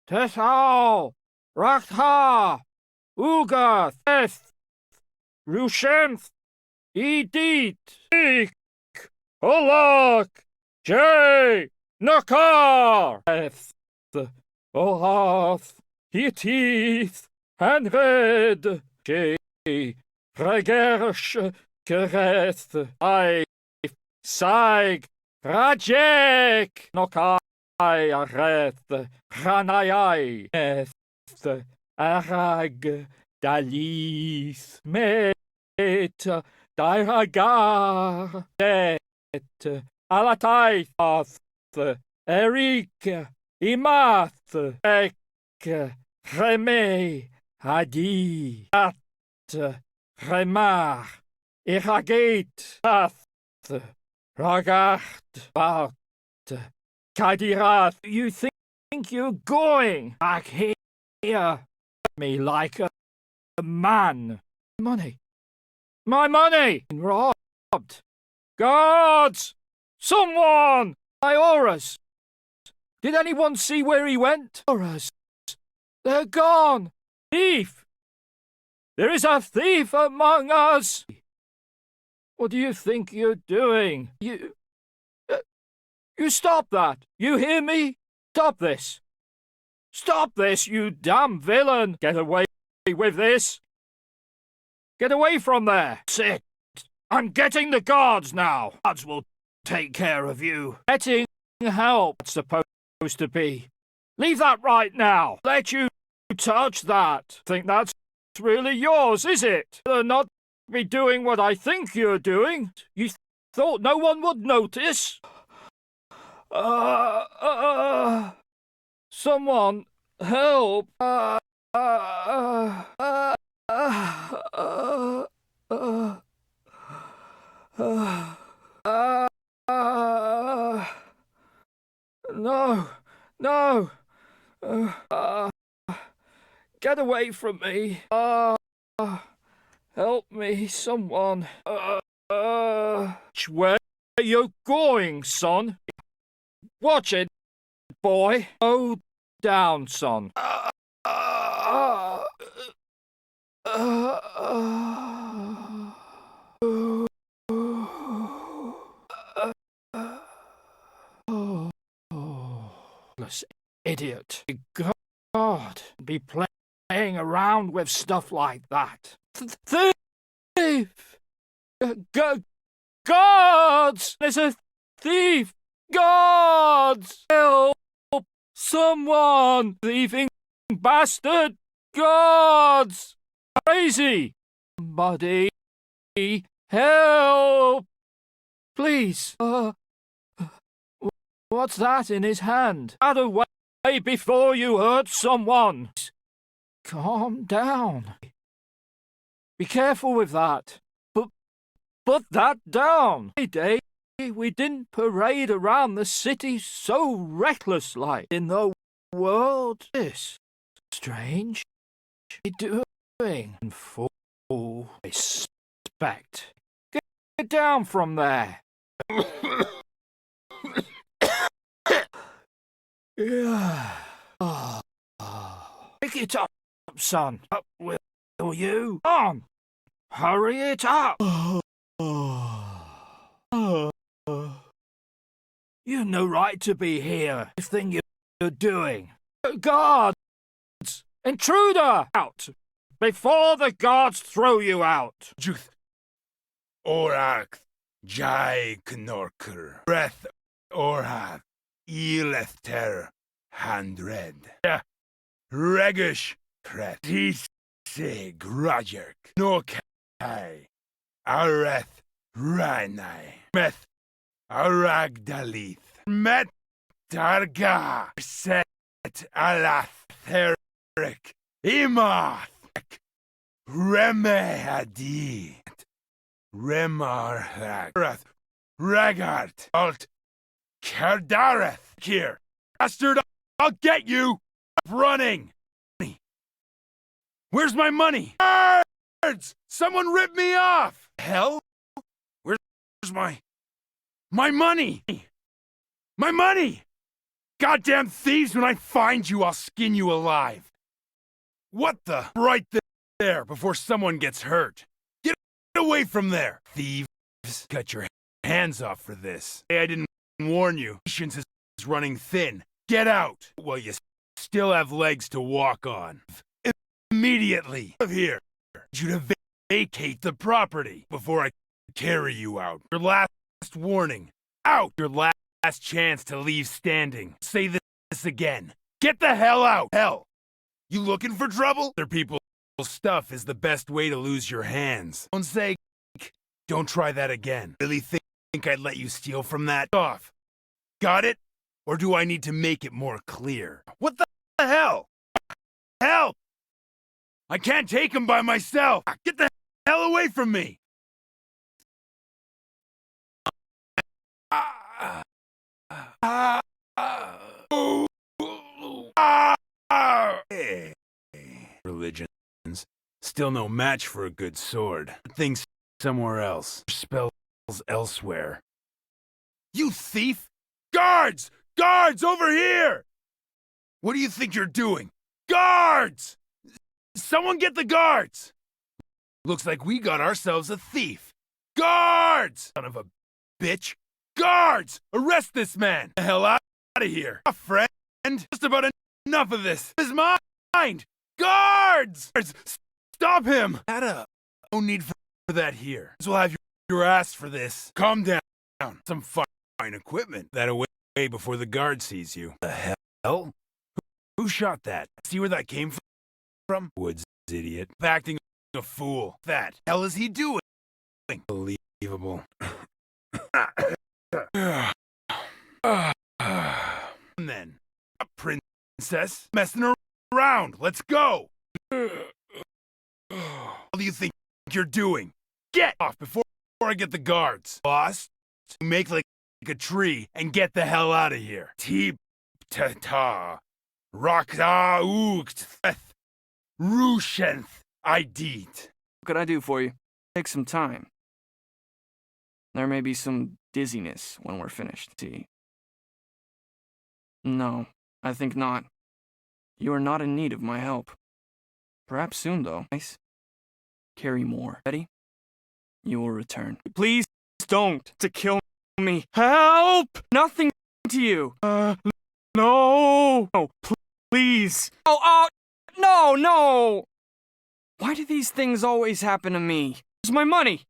Tessal. Rachtha. Ugath. Eth. Rushenth. Edit. Ik. Olak. J. Nakar. Eth. Olath. Hittith. And red. J. Regersh. Gereth. I. Saig, Rajek, Nokai, Areth, Ranayai, Eth, Arag, Dalis, Met, Dairagar, Det, Alatai, Eric, Imath, Ek, Reme, Hadi, At, Remar, Iragate, Ath, Ragart, Bart, Kadirath. You think you're going back here? Me like a man. Money. My money! Robbed. Guards! Someone! My auras! Did anyone see where he went? Auras. They're gone! Thief! There is a thief among us! What do you think you're doing? You stop that! You hear me? Stop this! Stop this, you damn villain! Get away with this! Get away from there! Sit! I'm getting the guards now! Guards will take care of you. Getting help, it's supposed to be. Leave that right now! Let you touch that! Think that's really yours, is it? Not be doing what I think you're doing. You thought no one would notice? Someone help! No, no! Get away from me! Help me, someone! Where are you going, son? Watch it, boy! Go down, son! Idiot. God, be playing around with stuff like that. Thief! Guards! There's a thief! Guards! Help! Someone! Thieving bastard! Guards! Crazy! Somebody! Help! Please! What's that in his hand? Out of the way before you hurt someone! Calm down. Be careful with that. Put that down. Day we didn't parade around the city so reckless-like in the world. This strange. Doing full respect. Get down from there. Yeah. Pick it up, son. Up will you? On. Hurry it up. You've no right to be here. This thing you're doing. Guards! Intruder! Out! Before the guards throw you out! Juth. Orak. Jai Knorker. Breath Orhath. Ilethter. Handred. Regish. Kret. Tisig. Roger. Nokai. Areth. Ranai. Meth. Aragdalith. Met. Darga. Set. Alath. Theric. Imath. Remehadit. Remarhath. Ragart. Alt. Kardareth. Here. Bastard, I'll get you. Running. Where's my money? Birds! Someone ripped me off! Hell? Where's my money? My money! Goddamn thieves, when I find you, I'll skin you alive. What the? Right there, before someone gets hurt. Get away from there, thieves. Cut your hands off for this. Hey, I didn't warn you. Patience is running thin. Get out while you still have legs to walk on. Immediately. Here. You to vacate the property before I carry you out. Your last warning. Out! Your last chance to leave standing. Say this again. Get the hell out! Hell! You looking for trouble? Other people's stuff is the best way to lose your hands. Don't say, don't try that again. Really think I'd let you steal from that? Off. Got it? Or do I need to make it more clear? What the hell? Help! I can't take him by myself! Get the hell away from me! Religions. Still no match for a good sword. Things somewhere else. Spells elsewhere. You thief! Guards! Guards, over here! What do you think you're doing? Guards! Someone get the guards! Looks like we got ourselves a thief. Guards! Son of a bitch. Guards! Arrest this man! The hell out of here. A friend? Just about enough of this. His mind! Guards! Stop him! No need for that here. We'll have your ass for this. Calm down. Some fine equipment. That away before the guard sees you. The hell? Who shot that? See where that came from? Woods, idiot. Acting a fool. That hell is he doing? Unbelievable. And then, a princess messing around. Let's go. What do you think you're doing? Get off before I get the guards. Boss, make like a tree and get the hell out of here. Teep ta ta. Rakta ukt. Rushenth idit. What could I do for you? Take some time. There may be some dizziness when we're finished, see? No, I think not. You are not in need of my help. Perhaps soon, though. Nice. Carry more. Ready? You will return. Please don't to kill me. Help! Nothing to you. No. No, please. Oh, no. Why do these things always happen to me? Where's my money?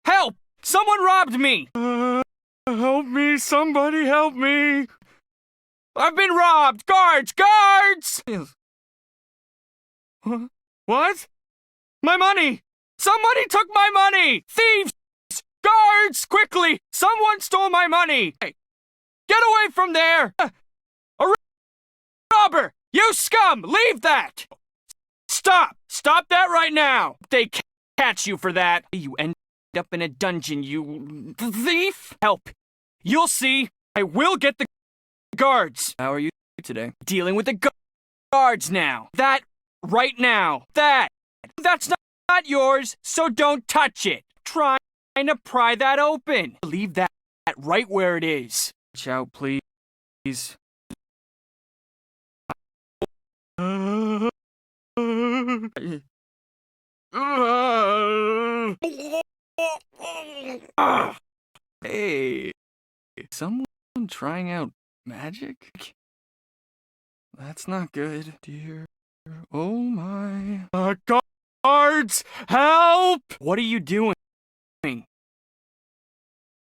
Help! Someone robbed me! Help me, somebody help me! I've been robbed! Guards! Guards! What? My money! Somebody took my money! Thieves! Guards! Quickly! Someone stole my money! Hey, get away from there! A robber! You scum! Leave that! Stop! Stop that right now! They catch you for that. You end up in a dungeon, you thief! Help! You'll see! I will get the guards! How are you today? Dealing with the guards now! That right now! That's not yours, so don't touch it! Trying to pry that open! Leave that right where it is. Watch out, please. Hey, someone trying out magic? That's not good, dear. Oh my. Guards! Help! What are you doing?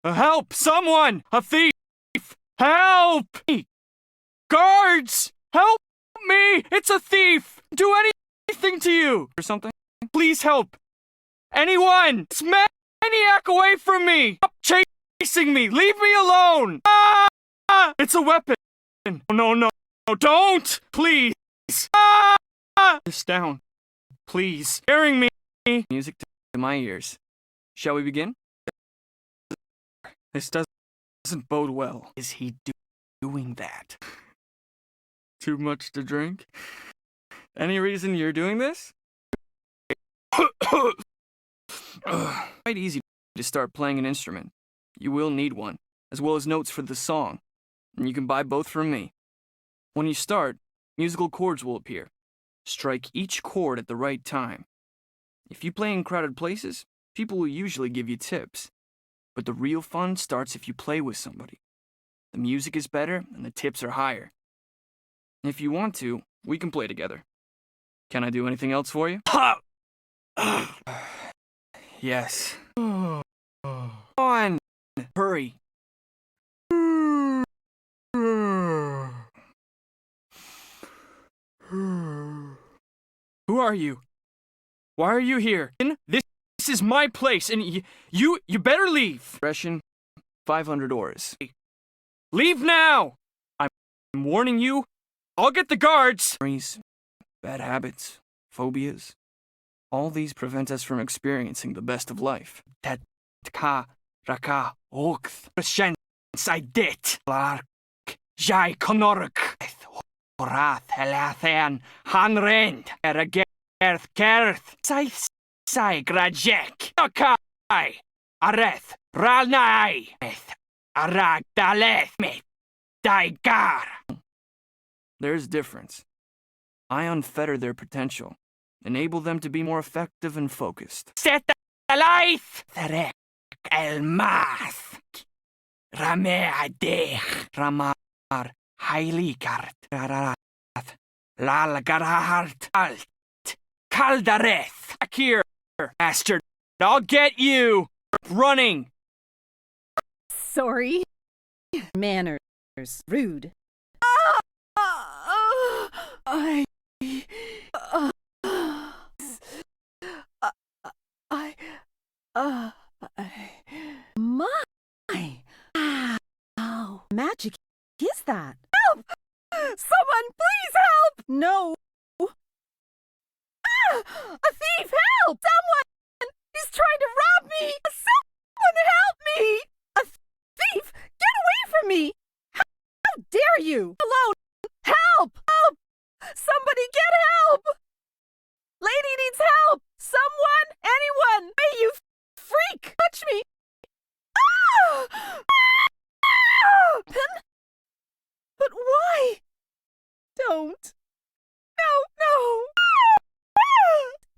Help! Someone! A thief! Help! Guards! Help me! It's a thief! Do anything to you! Or something? Please help! Anyone! This maniac away from me! Stop chasing me! Leave me alone! Ah! It's a weapon! No, don't! Please! Ah! This down. Please. Scaring me! Music to my ears. Shall we begin? This doesn't bode well. Is he doing that? Too much to drink? Any reason you're doing this? Quite easy to start playing an instrument. You will need one, as well as notes for the song, and you can buy both from me. When you start, musical chords will appear. Strike each chord at the right time. If you play in crowded places, people will usually give you tips. But the real fun starts if you play with somebody. The music is better and the tips are higher. If you want to, we can play together. Can I do anything else for you? Yes. on! Hurry. Who are you? Why are you here? This is my place, and you better leave. Ration, 500 ores. Leave now! I'm warning you. I'll get the guards. Bad habits, phobias. All these prevent us from experiencing the best of life. Ka raka ocht shen saidet lark jai konork horath helathan hanrend eragerth kerth sai grajek akai areth ralnai arag daleth met daigar. There's difference. I unfetter their potential, enable them to be more effective and focused. Set the life! Tharek el math. Rame adech. Ramar heiligart. Rarath. Lalgarhart alt. Kaldareth. Back here, bastard. I'll get you. Running. Sorry. Manners. Rude. My! How magic is that? Help! Someone please help! No! A thief! Help! Someone! He's trying to rob me! Someone help me! A thief! Get away from me! How dare you! Alone! Help! Help! Somebody get help! Lady needs help! Someone! Anyone! Hey, you freak! Touch me! Ah! Pen? But why? Don't. No!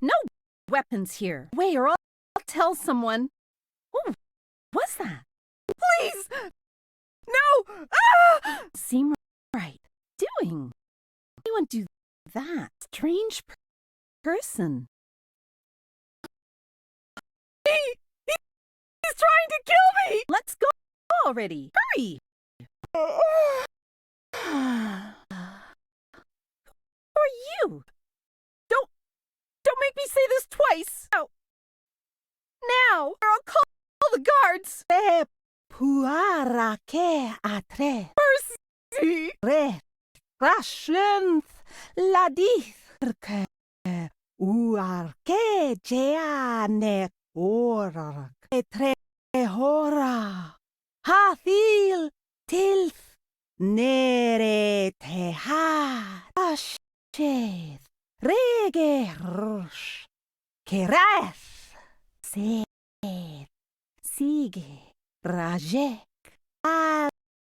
No weapons here. Wait, or I'll tell someone. What was that? Please! No! Ah! Seem right. Doing. Anyone do that? Strange person. He's trying to kill me! Let's go already. Hurry! Who are you? Don't make me say this twice! Now! Or I'll call the guards! Puara ke atre. Mercy! Re. Rashenth ladith. Ke. Uarke jeane orar. Etre hora. Hathil tilth. Nere teha. Asheth. Rege rush. Kerath. Seth. Sige. Rajek.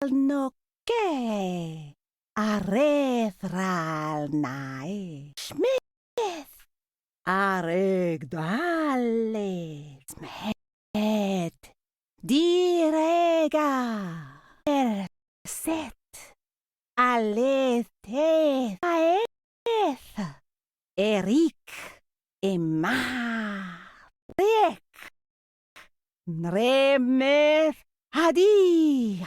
Alnoke. Arethral nae. Smith. Aregdale. Smet. Direga. Set. Alete. Aeth. Erik. Emma. Rek. Remeth. Hadi.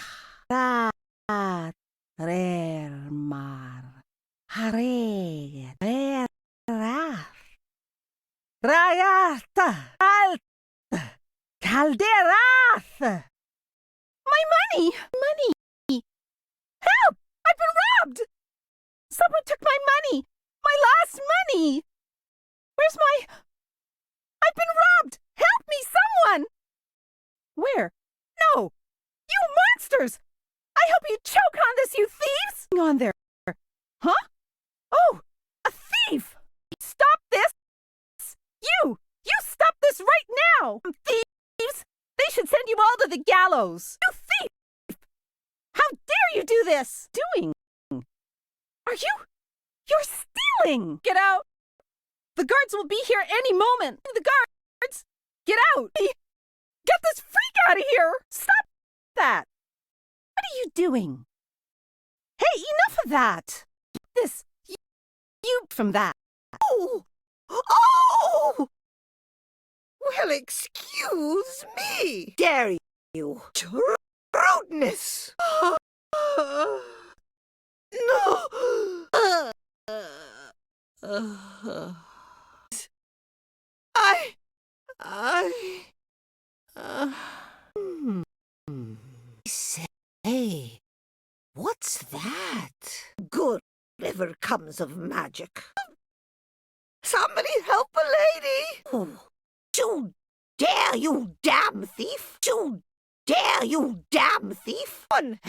Rat. Rermar. Hare. Rerath. Rayata. Alt. Calderath. My money. Help! I've been robbed! Someone took my money. My last money. Where's my... I've been robbed! Help me, someone! Where? No! You monsters! I hope you choke on this, you thieves! Hang on there. Huh? Oh! A thief! Stop this! You stop this right now! Thieves! They should send you all to the gallows! You thief! How dare you do this? Doing? Are you? You're stealing! Get out! The guards will be here any moment! The guards! Get out! Get this freak out of here! Stop that! What are you doing? Hey, enough of that! This... You from that. Oh! Oh! Well, excuse me! Dare you? Rudeness! No! Say, what's that? Good ever comes of magic. Somebody help a lady! Oh, you dare, you damn thief! You dare, you damn thief! One,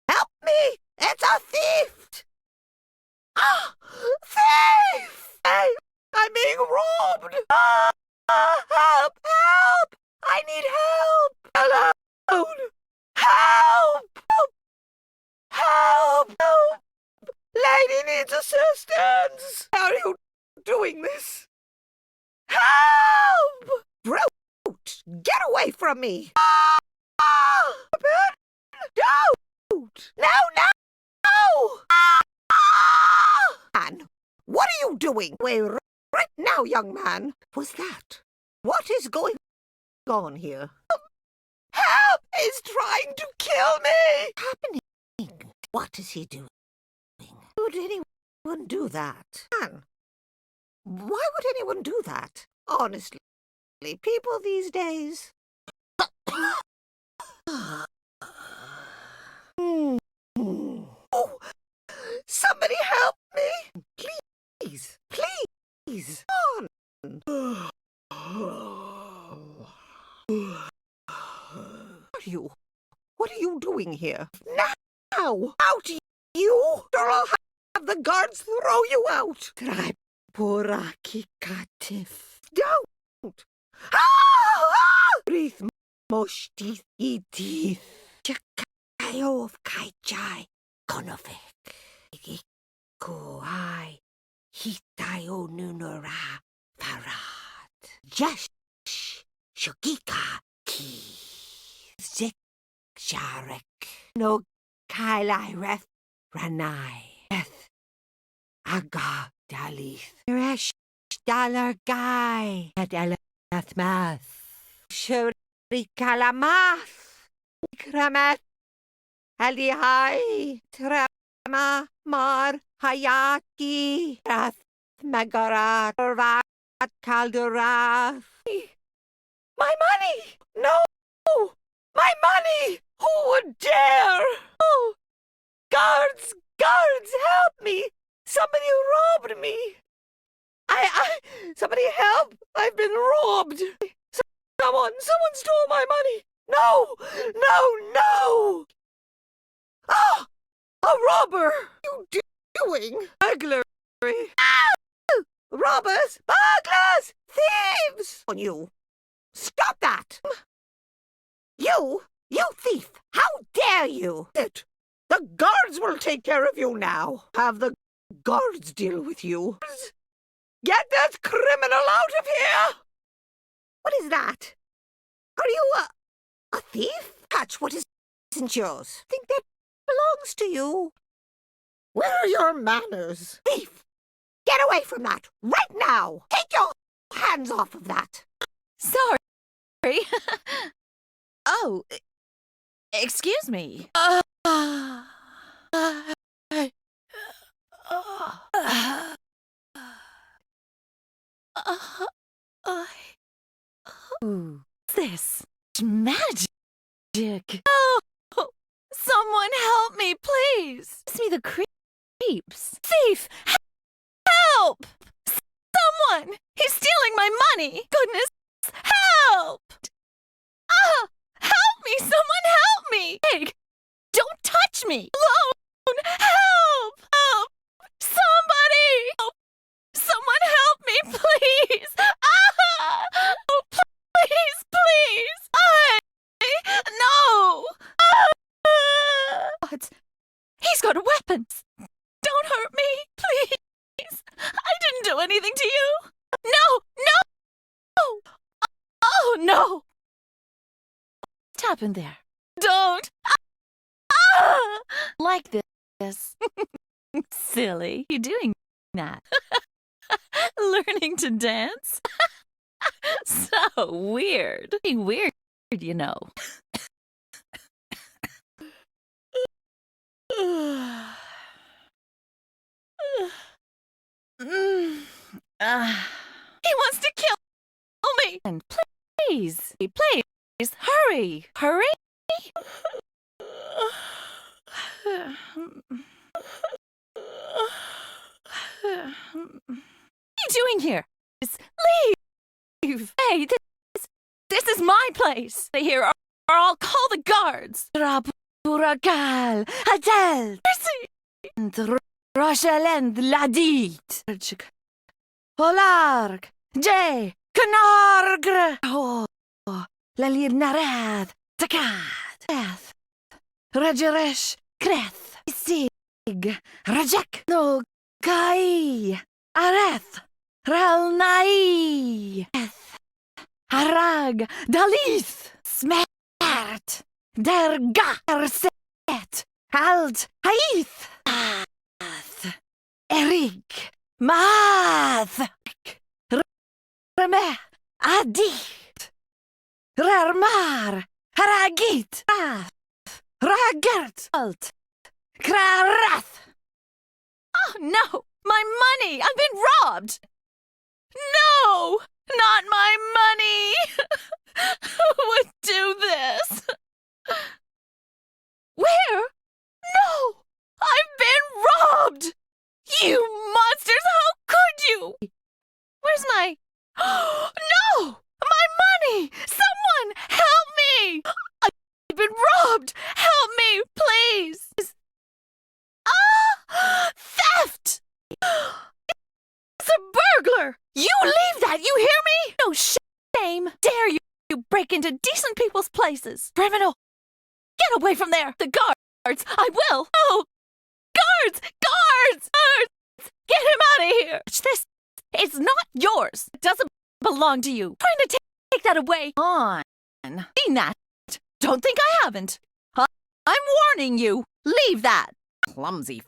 help me! It's a thief! Ah! Thief! I'm being robbed! Help! Help! I need help! Alone! Help! Help! Help! Lady needs assistance! How are you doing this? Help! Brute! Get away from me! Don't! No, no! Man, what are you doing? Wait, right now, young man. What's that? What is going on here? Help! He's trying to kill me! Happening? What is he doing? Would anyone do that? Man, why would anyone do that? Honestly, people these days. Oh, somebody help me! Please, please, on. What are you doing here? Now! Out, you! Or I'll have the guards throw you out! Tripuraki katif. Don't! Breathe moshti itith. Chakayo of kaichai. Konofek. Ikuai. Hitayo nunura farad. Jash. Shogika ki. Zik sharek. No kailai reth ranai. Reth. Aga dalith. Resh dalar gai. Adelath math. Shuri kalamath. Kramat. Alihai. Trama mar hayaki. Rath magarat. Rath kaldurath. My money! No! My money! Who would dare? Oh! Guards! Guards! Help me! Somebody robbed me! Somebody help! I've been robbed! Someone stole my money! No! No! No! Ah! A robber! You doing? Burglary! Ah! Robbers! Burglars! Thieves! On you! Stop that! You thief! How dare you! The guards will take care of you now. Have the guards deal with you. Get that criminal out of here! What is that? Are you a thief? Touch what isn't yours. Think that belongs to you. Where are your manners? Thief! Get away from that right now! Take your hands off of that! Sorry. Oh, excuse me. This magic. Oh, someone help me, please. It's me, the creeps. Thief, help! Someone! He's stealing my money! Goodness, help! Help me! Someone help me! Pig, don't touch me! Alone! Help! Help! Somebody! Help! Someone help me, please! Oh, please, please! No! What? He's got weapons! Don't hurt me, please! I didn't do anything to you! No! No! Oh, no! What happened there? Don't! Like this. Silly. You doing that? Learning to dance? So weird. Weird, you know. He wants to kill me! And please, hurry! Hurry! What are you doing here? Leave! Hey, this is my place! Stay here or I'll call the guards! Rapurakal, Adel! Mercy! Rochelend Ladit! Polarg! J! Canargre! Oh! Lalir Narad! Takad! Eth! Rajaresh! Kreth! Sig! Rajek! No! Kai! Areth! Ralnai! Eth! Harag! Dalith! Smert! Dergar! Set! Alt! Haith! Ath! Erik! Math! Reme! Adit! Rarmar! Haragit! Rath! Ragert! Alt! Krarath! Oh no! My money! I've been robbed! No! Not my money! Who would do this? Where? No! I've been robbed! You monsters! How could you? Where's my... No! My money! Someone! Help me! I've been robbed! Help me, please! Ah! Theft! It's a burglar! You leave that! You hear me? No shame! Dare you break into decent people's places! Criminal! Get away from there! The guards! I will! Oh! Guards! Guards! Guards! Get him out of here! This is not yours! It doesn't belong to you! Trying to take that away! On! Seen that! Don't think I haven't! I'm warning you! Leave that! Clumsy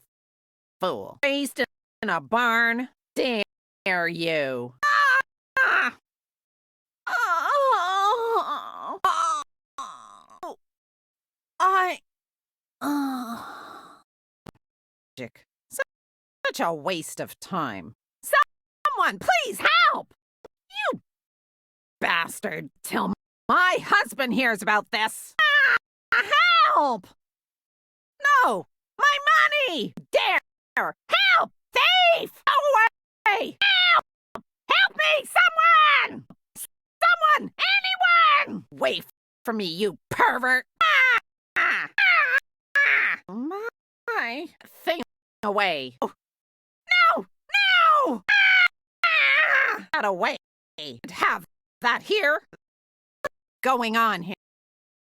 fool. Raised in a barn? Dare you? Such a waste of time. Someone, please help! You bastard! Till my husband hears about this. Help! No! My money! Dare! Help! Thief! Away! Help! Help me! Someone! Someone! Anyone! Wait for me, you pervert! My thing away! Oh. No! No! That away! Have that here! Going on here?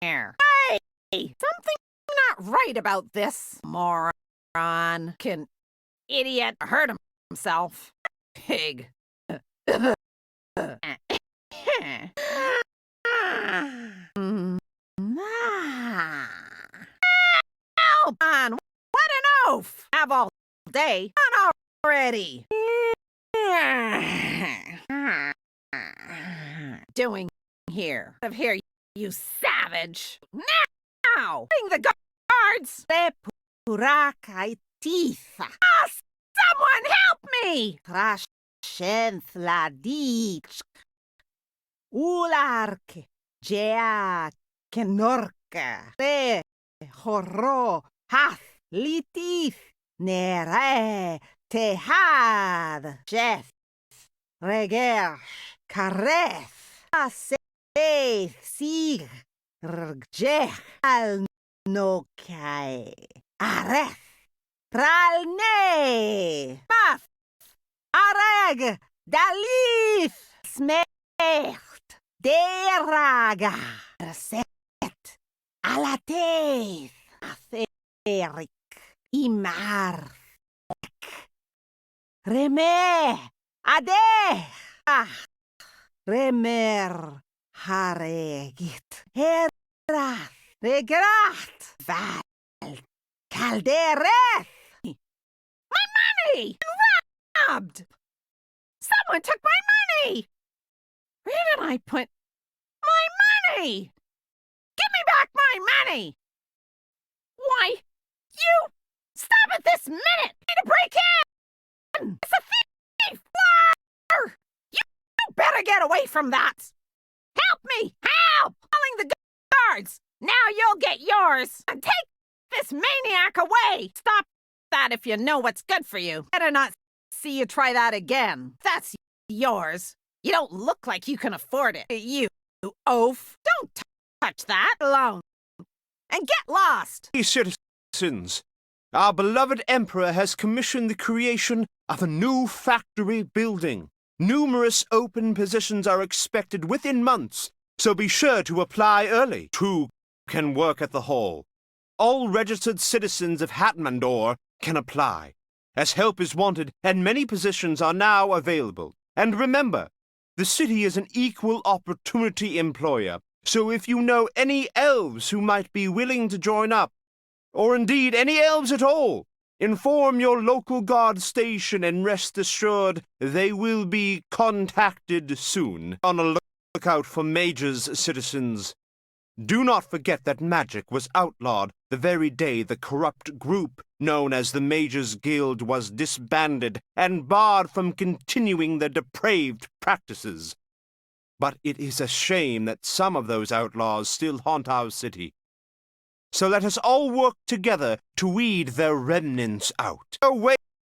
Hey! Something not right about this. Moron. Can idiot hurt himself. Pig. Help on! What an oaf! Have all day. On already. Doing here? Out of here, you savage! Now! Bring the guards! Someone help me! Krashenth ladich. Ulark. Jea kenorka. Re. Horro. Hath. Litith. Nere. Tehad. Jeth. Reger. Kareth. Aseth. Sig. Rgjeh. Al nokai. Areth. Pralne. Math. Areg. Dalith. Smecht. Deraga. Set. Alateth. Atherik. Imar. Reme. Ade. Remer. Haregit. Herath. Regracht. Val. Caldereth. My money! Robbed! Someone took my money! Where did I put my money? Give me back my money! Why, you Stop it this minute! Need to break in! It's a thief! You better get away from that! Help me! Help! Calling the guards! Now you'll get yours! And take this maniac away! Stop that if you know what's good for you. Better not see you try that again. That's yours. You don't look like you can afford it. You oaf. Don't touch that alone. And get lost! Hey, citizens, our beloved Emperor has commissioned the creation of a new factory building. Numerous open positions are expected within months, so be sure to apply early. Two can work at the hall. All registered citizens of Hatmandor can apply, as help is wanted and many positions are now available. And remember, the city is an equal opportunity employer, so if you know any elves who might be willing to join up, or indeed any elves at all, inform your local guard station and rest assured they will be contacted soon. On a lookout for mages, citizens. Do not forget that magic was outlawed the very day the corrupt group known as the Mages Guild was disbanded and barred from continuing their depraved practices. But it is a shame that some of those outlaws still haunt our city. So let us all work together to weed their remnants out.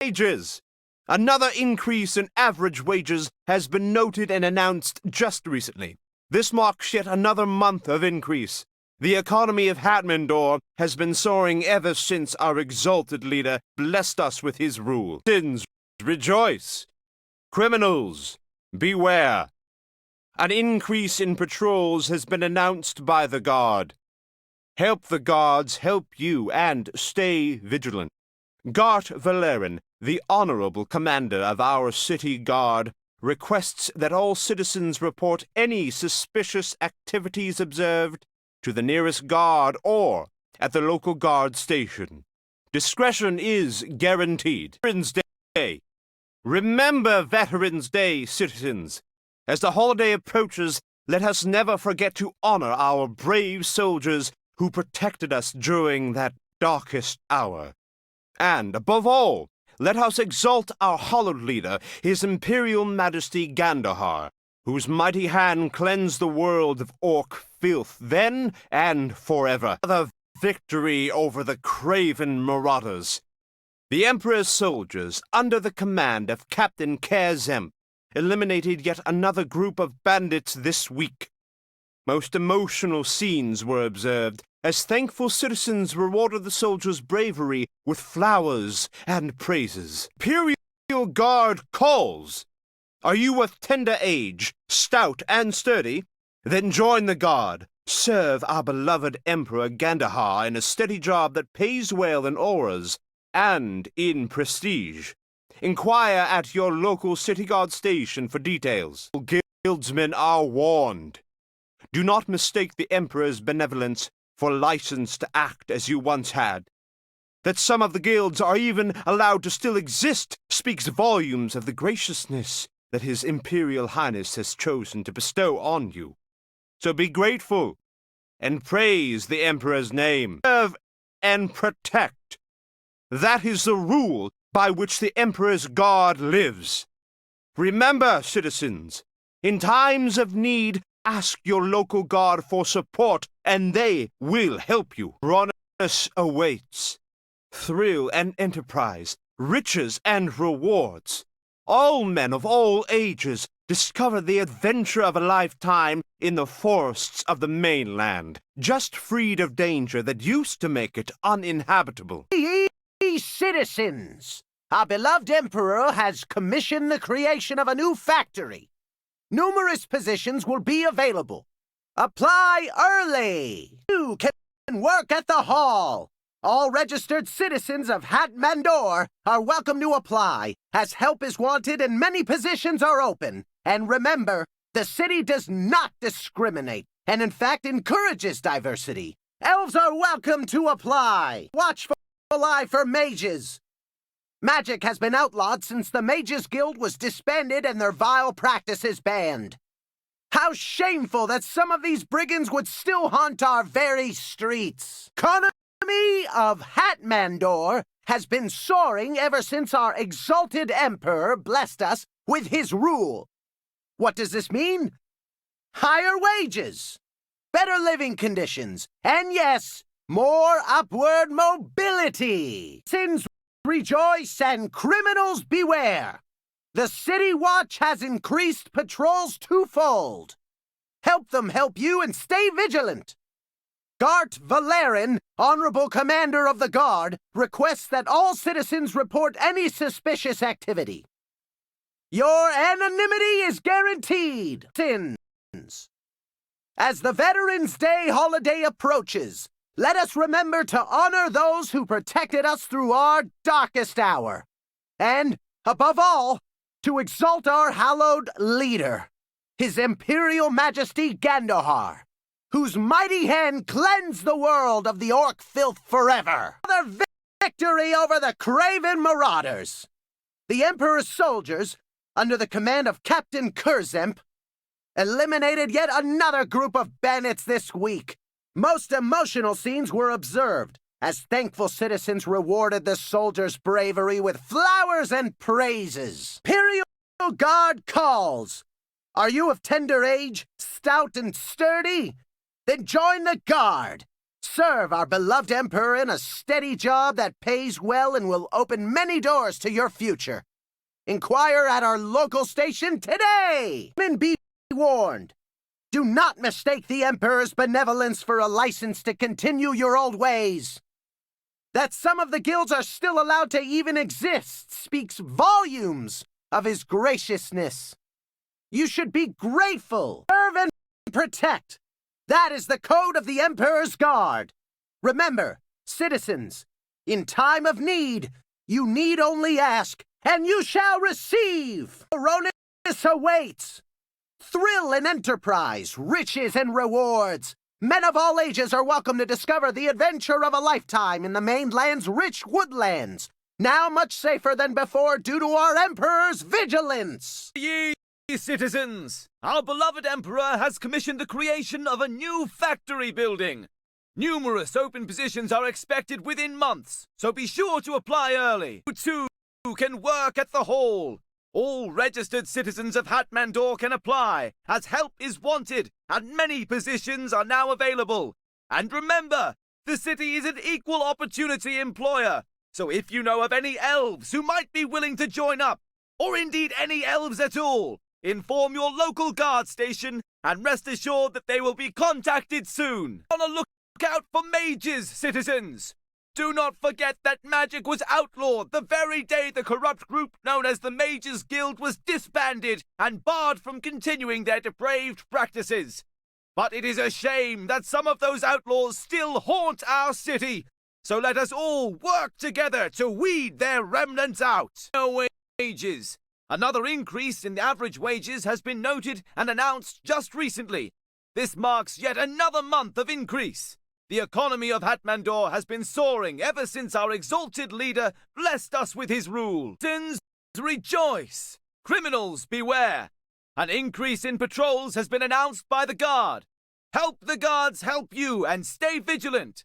Wages! Another increase in average wages has been noted and announced just recently. This marks yet another month of increase. The economy of Hatmandor has been soaring ever since our exalted leader blessed us with his rule. Sins, rejoice! Criminals, beware! An increase in patrols has been announced by the Guard. Help the guards help you, and stay vigilant. Gart Valerian, the honorable commander of our city guard, requests that all citizens report any suspicious activities observed to the nearest guard or at the local guard station. Discretion is guaranteed. Veterans Day. Remember Veterans Day, citizens. As the holiday approaches, let us never forget to honor our brave soldiers who protected us during that darkest hour. And, above all, let us exalt our hallowed leader, His Imperial Majesty Gandahar, whose mighty hand cleansed the world of orc filth then and forever. The victory over the craven marauders. The Emperor's soldiers, under the command of Captain Kerzemp, eliminated yet another group of bandits this week. Most emotional scenes were observed as thankful citizens rewarded the soldiers' bravery with flowers and praises. Imperial Guard calls. Are you of tender age, stout and sturdy? Then join the Guard. Serve our beloved Emperor Gandahar in a steady job that pays well in auras and in prestige. Inquire at your local city guard station for details. Guildsmen are warned. Do not mistake the Emperor's benevolence for license to act as you once had. That some of the guilds are even allowed to still exist speaks volumes of the graciousness that His Imperial Highness has chosen to bestow on you. So be grateful and praise the Emperor's name. Serve and protect. That is the rule by which the Emperor's Guard lives. Remember, citizens, in times of need, ask your local guard for support, and they will help you. Promise awaits. Thrill and enterprise, riches and rewards. All men of all ages discover the adventure of a lifetime in the forests of the mainland, just freed of danger that used to make it uninhabitable. Citizens, our beloved Emperor has commissioned the creation of a new factory. Numerous positions will be available. Apply early. You can work at the hall. All registered citizens of Hatmandor are welcome to apply, as help is wanted and many positions are open. And remember, the city does not discriminate, and in fact encourages diversity. Elves are welcome to apply. Watchful eye for mages. Magic has been outlawed since the Mages Guild was disbanded and their vile practices banned. How shameful that some of these brigands would still haunt our very streets. Economy economy of Hatmandor has been soaring ever since our exalted emperor blessed us with his rule. What does this mean? Higher wages, better living conditions, and yes, more upward mobility. Sins rejoice and criminals beware. The City Watch has increased patrols twofold. Help them help you and stay vigilant. Gart Valerin, Honorable Commander of the Guard, requests that all citizens report any suspicious activity. Your anonymity is guaranteed. Sins. As the Veterans Day holiday approaches, let us remember to honor those who protected us through our darkest hour. And, above all, to exalt our hallowed leader, His Imperial Majesty Gandahar, whose mighty hand cleansed the world of the orc filth forever. Another victory over the craven marauders. The Emperor's soldiers, under the command of Captain Kurzemp, eliminated yet another group of bandits this week. Most emotional scenes were observed, as thankful citizens rewarded the soldiers' bravery with flowers and praises. Imperial Guard calls. Are you of tender age, stout and sturdy? Then join the Guard. Serve our beloved Emperor in a steady job that pays well and will open many doors to your future. Inquire at our local station today. And be warned. Do not mistake the Emperor's benevolence for a license to continue your old ways. That some of the guilds are still allowed to even exist speaks volumes of his graciousness. You should be grateful. Serve and protect. That is the code of the Emperor's Guard. Remember, citizens, in time of need, you need only ask, and you shall receive. Erroneous awaits. Thrill and enterprise, riches and rewards. Men of all ages are welcome to discover the adventure of a lifetime in the mainland's rich woodlands, now much safer than before due to our Emperor's vigilance. Ye citizens, our beloved Emperor has commissioned the creation of a new factory building. Numerous open positions are expected within months, so be sure to apply early. You too can work at the hall. All registered citizens of Hatmandor can apply, as help is wanted, and many positions are now available. And remember, the city is an equal opportunity employer, so if you know of any elves who might be willing to join up, or indeed any elves at all, inform your local guard station, and rest assured that they will be contacted soon. On a lookout for mages, citizens! Do not forget that magic was outlawed the very day the corrupt group known as the Mages Guild was disbanded and barred from continuing their depraved practices. But it is a shame that some of those outlaws still haunt our city, so let us all work together to weed their remnants out. Wages. Another increase in the average wages has been noted and announced just recently. This marks yet another month of increase. The economy of Hatmandor has been soaring ever since our exalted leader blessed us with his rule. Sins rejoice! Criminals beware! An increase in patrols has been announced by the Guard. Help the Guards help you and stay vigilant.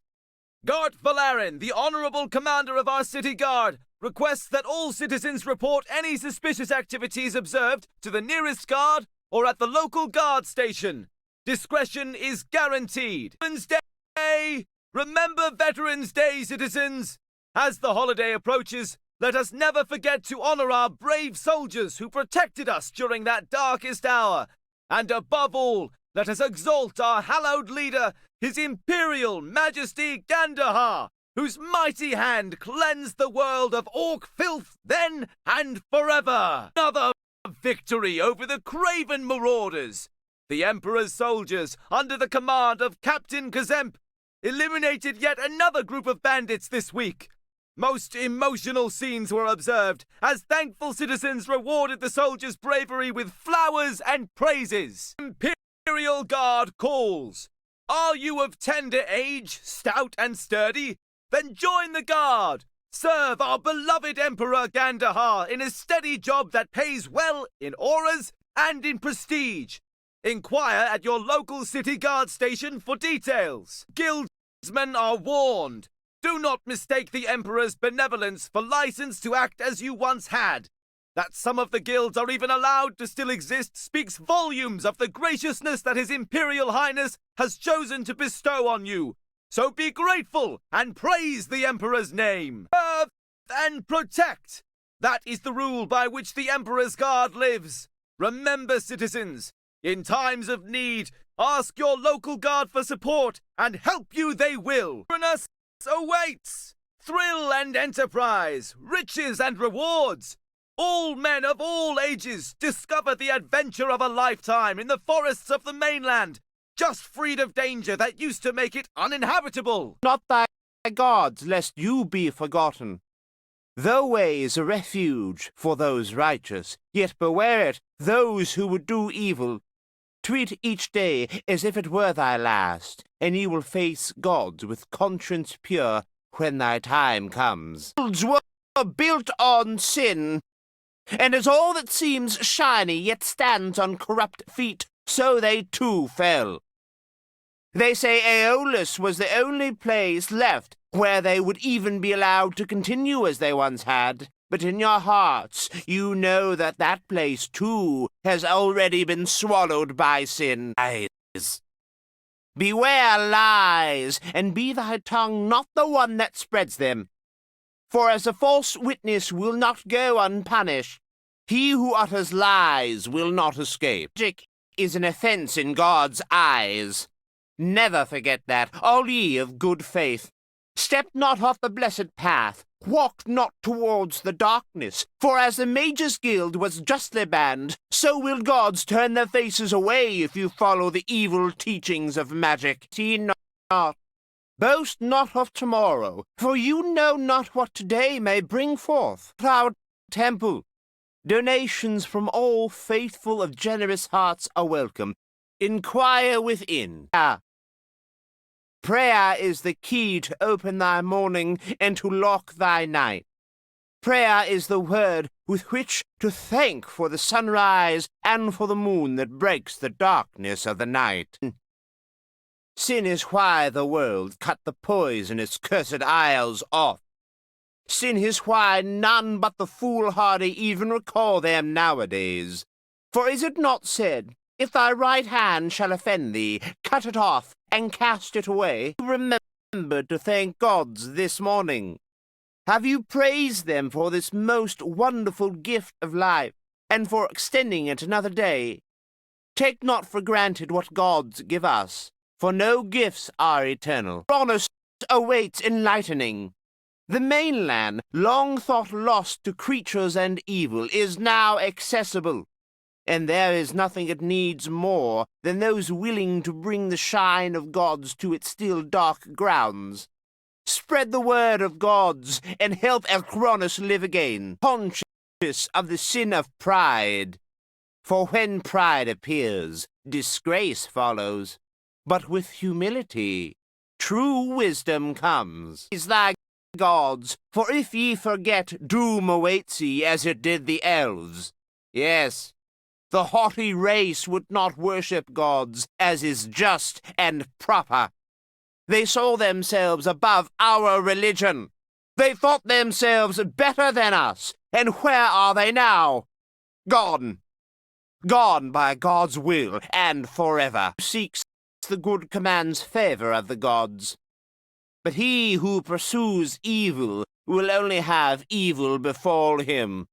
Gart Valerin, the Honorable Commander of our City Guard, requests that all citizens report any suspicious activities observed to the nearest guard or at the local guard station. Discretion is guaranteed. Veterans Day! Remember Veterans Day, citizens! As the holiday approaches, let us never forget to honor our brave soldiers who protected us during that darkest hour. And above all, let us exalt our hallowed leader, His Imperial Majesty Gandahar, whose mighty hand cleansed the world of orc filth then and forever. Another victory over the craven marauders. The Emperor's soldiers, under the command of Captain Kazemp, eliminated yet another group of bandits this week. Most emotional scenes were observed, as thankful citizens rewarded the soldiers' bravery with flowers and praises. Imperial Guard calls. Are you of tender age, stout and sturdy? Then join the Guard. Serve our beloved Emperor Gandahar in a steady job that pays well in auras and in prestige. Inquire at your local city guard station for details. Guildsmen are warned. Do not mistake the Emperor's benevolence for license to act as you once had. That some of the guilds are even allowed to still exist speaks volumes of the graciousness that His Imperial Highness has chosen to bestow on you. So be grateful and praise the Emperor's name. Serve and protect. That is the rule by which the Emperor's Guard lives. Remember, citizens, in times of need, ask your local guard for support, and help you they will. Us awaits thrill and enterprise, riches and rewards. All men of all ages discover the adventure of a lifetime in the forests of the mainland, just freed of danger that used to make it uninhabitable. Not thy gods, lest you be forgotten. The way is a refuge for those righteous, yet beware it, those who would do evil. Treat each day as if it were thy last, and ye will face gods with conscience pure when thy time comes. Worlds were built on sin, and as all that seems shiny yet stands on corrupt feet, so they too fell. They say Aeolus was the only place left where they would even be allowed to continue as they once had. But in your hearts, you know that that place, too, has already been swallowed by sin. Lies. Beware lies, and be thy tongue not the one that spreads them. For as a false witness will not go unpunished, he who utters lies will not escape. Magic is an offense in God's eyes. Never forget that, all ye of good faith. Step not off the blessed path, walk not towards the darkness, for as the Mages' Guild was justly banned, so will gods turn their faces away if you follow the evil teachings of magic. See not. Boast not of tomorrow, for you know not what today may bring forth. Proud temple. Donations from all faithful of generous hearts are welcome. Inquire within. Prayer is the key to open thy morning and to lock thy night. Prayer is the word with which to thank for the sunrise and for the moon that breaks the darkness of the night. Sin is why the world cut the poisonous cursed isles off. Sin is why none but the foolhardy even recall them nowadays. For is it not said, if thy right hand shall offend thee, cut it off and cast it away? Remember to thank gods this morning. Have you praised them for this most wonderful gift of life, and for extending it another day? Take not for granted what gods give us, for no gifts are eternal. Honest awaits enlightening. The mainland, long thought lost to creatures and evil, is now accessible. And there is nothing it needs more than those willing to bring the shine of gods to its still dark grounds. Spread the word of gods and help Elchronos live again, conscious of the sin of pride. For when pride appears, disgrace follows. But with humility, true wisdom comes. Is thy gods, for if ye forget, doom awaits ye as it did the elves. Yes. The haughty race would not worship gods as is just and proper. They saw themselves above our religion. They thought themselves better than us. And where are they now? Gone. Gone by God's will and forever. Who seeks the good commands favor of the gods. But he who pursues evil will only have evil befall him.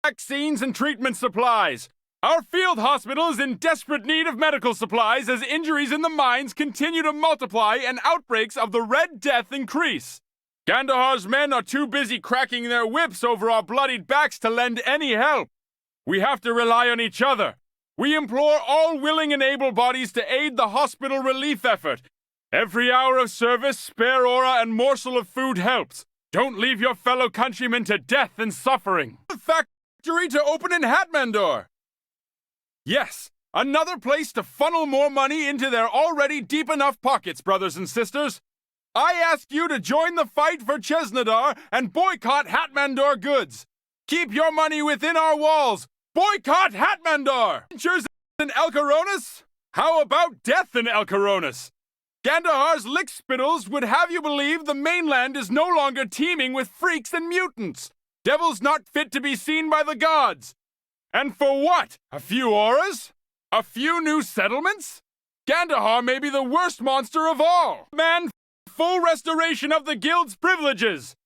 Vaccines and treatment supplies. Our field hospital is in desperate need of medical supplies as injuries in the mines continue to multiply and outbreaks of the Red Death increase. Gandahar's men are too busy cracking their whips over our bloodied backs to lend any help. We have to rely on each other. We implore all willing and able bodies to aid the hospital relief effort. Every hour of service, spare aura, and morsel of food helps. Don't leave your fellow countrymen to death and suffering. The factory to open in Hatmandor. Yes, another place to funnel more money into their already deep enough pockets, brothers and sisters. I ask you to join the fight for Chesnadar and boycott Hatmandor goods. Keep your money within our walls. Boycott Hatmandor! Adventures in Elchronos? How about death in Elchronos? Gandahar's lickspittles would have you believe the mainland is no longer teeming with freaks and mutants, devils not fit to be seen by the gods. And for what? A few auras? A few new settlements? Gandahar may be the worst monster of all. Man, full restoration of the guild's privileges.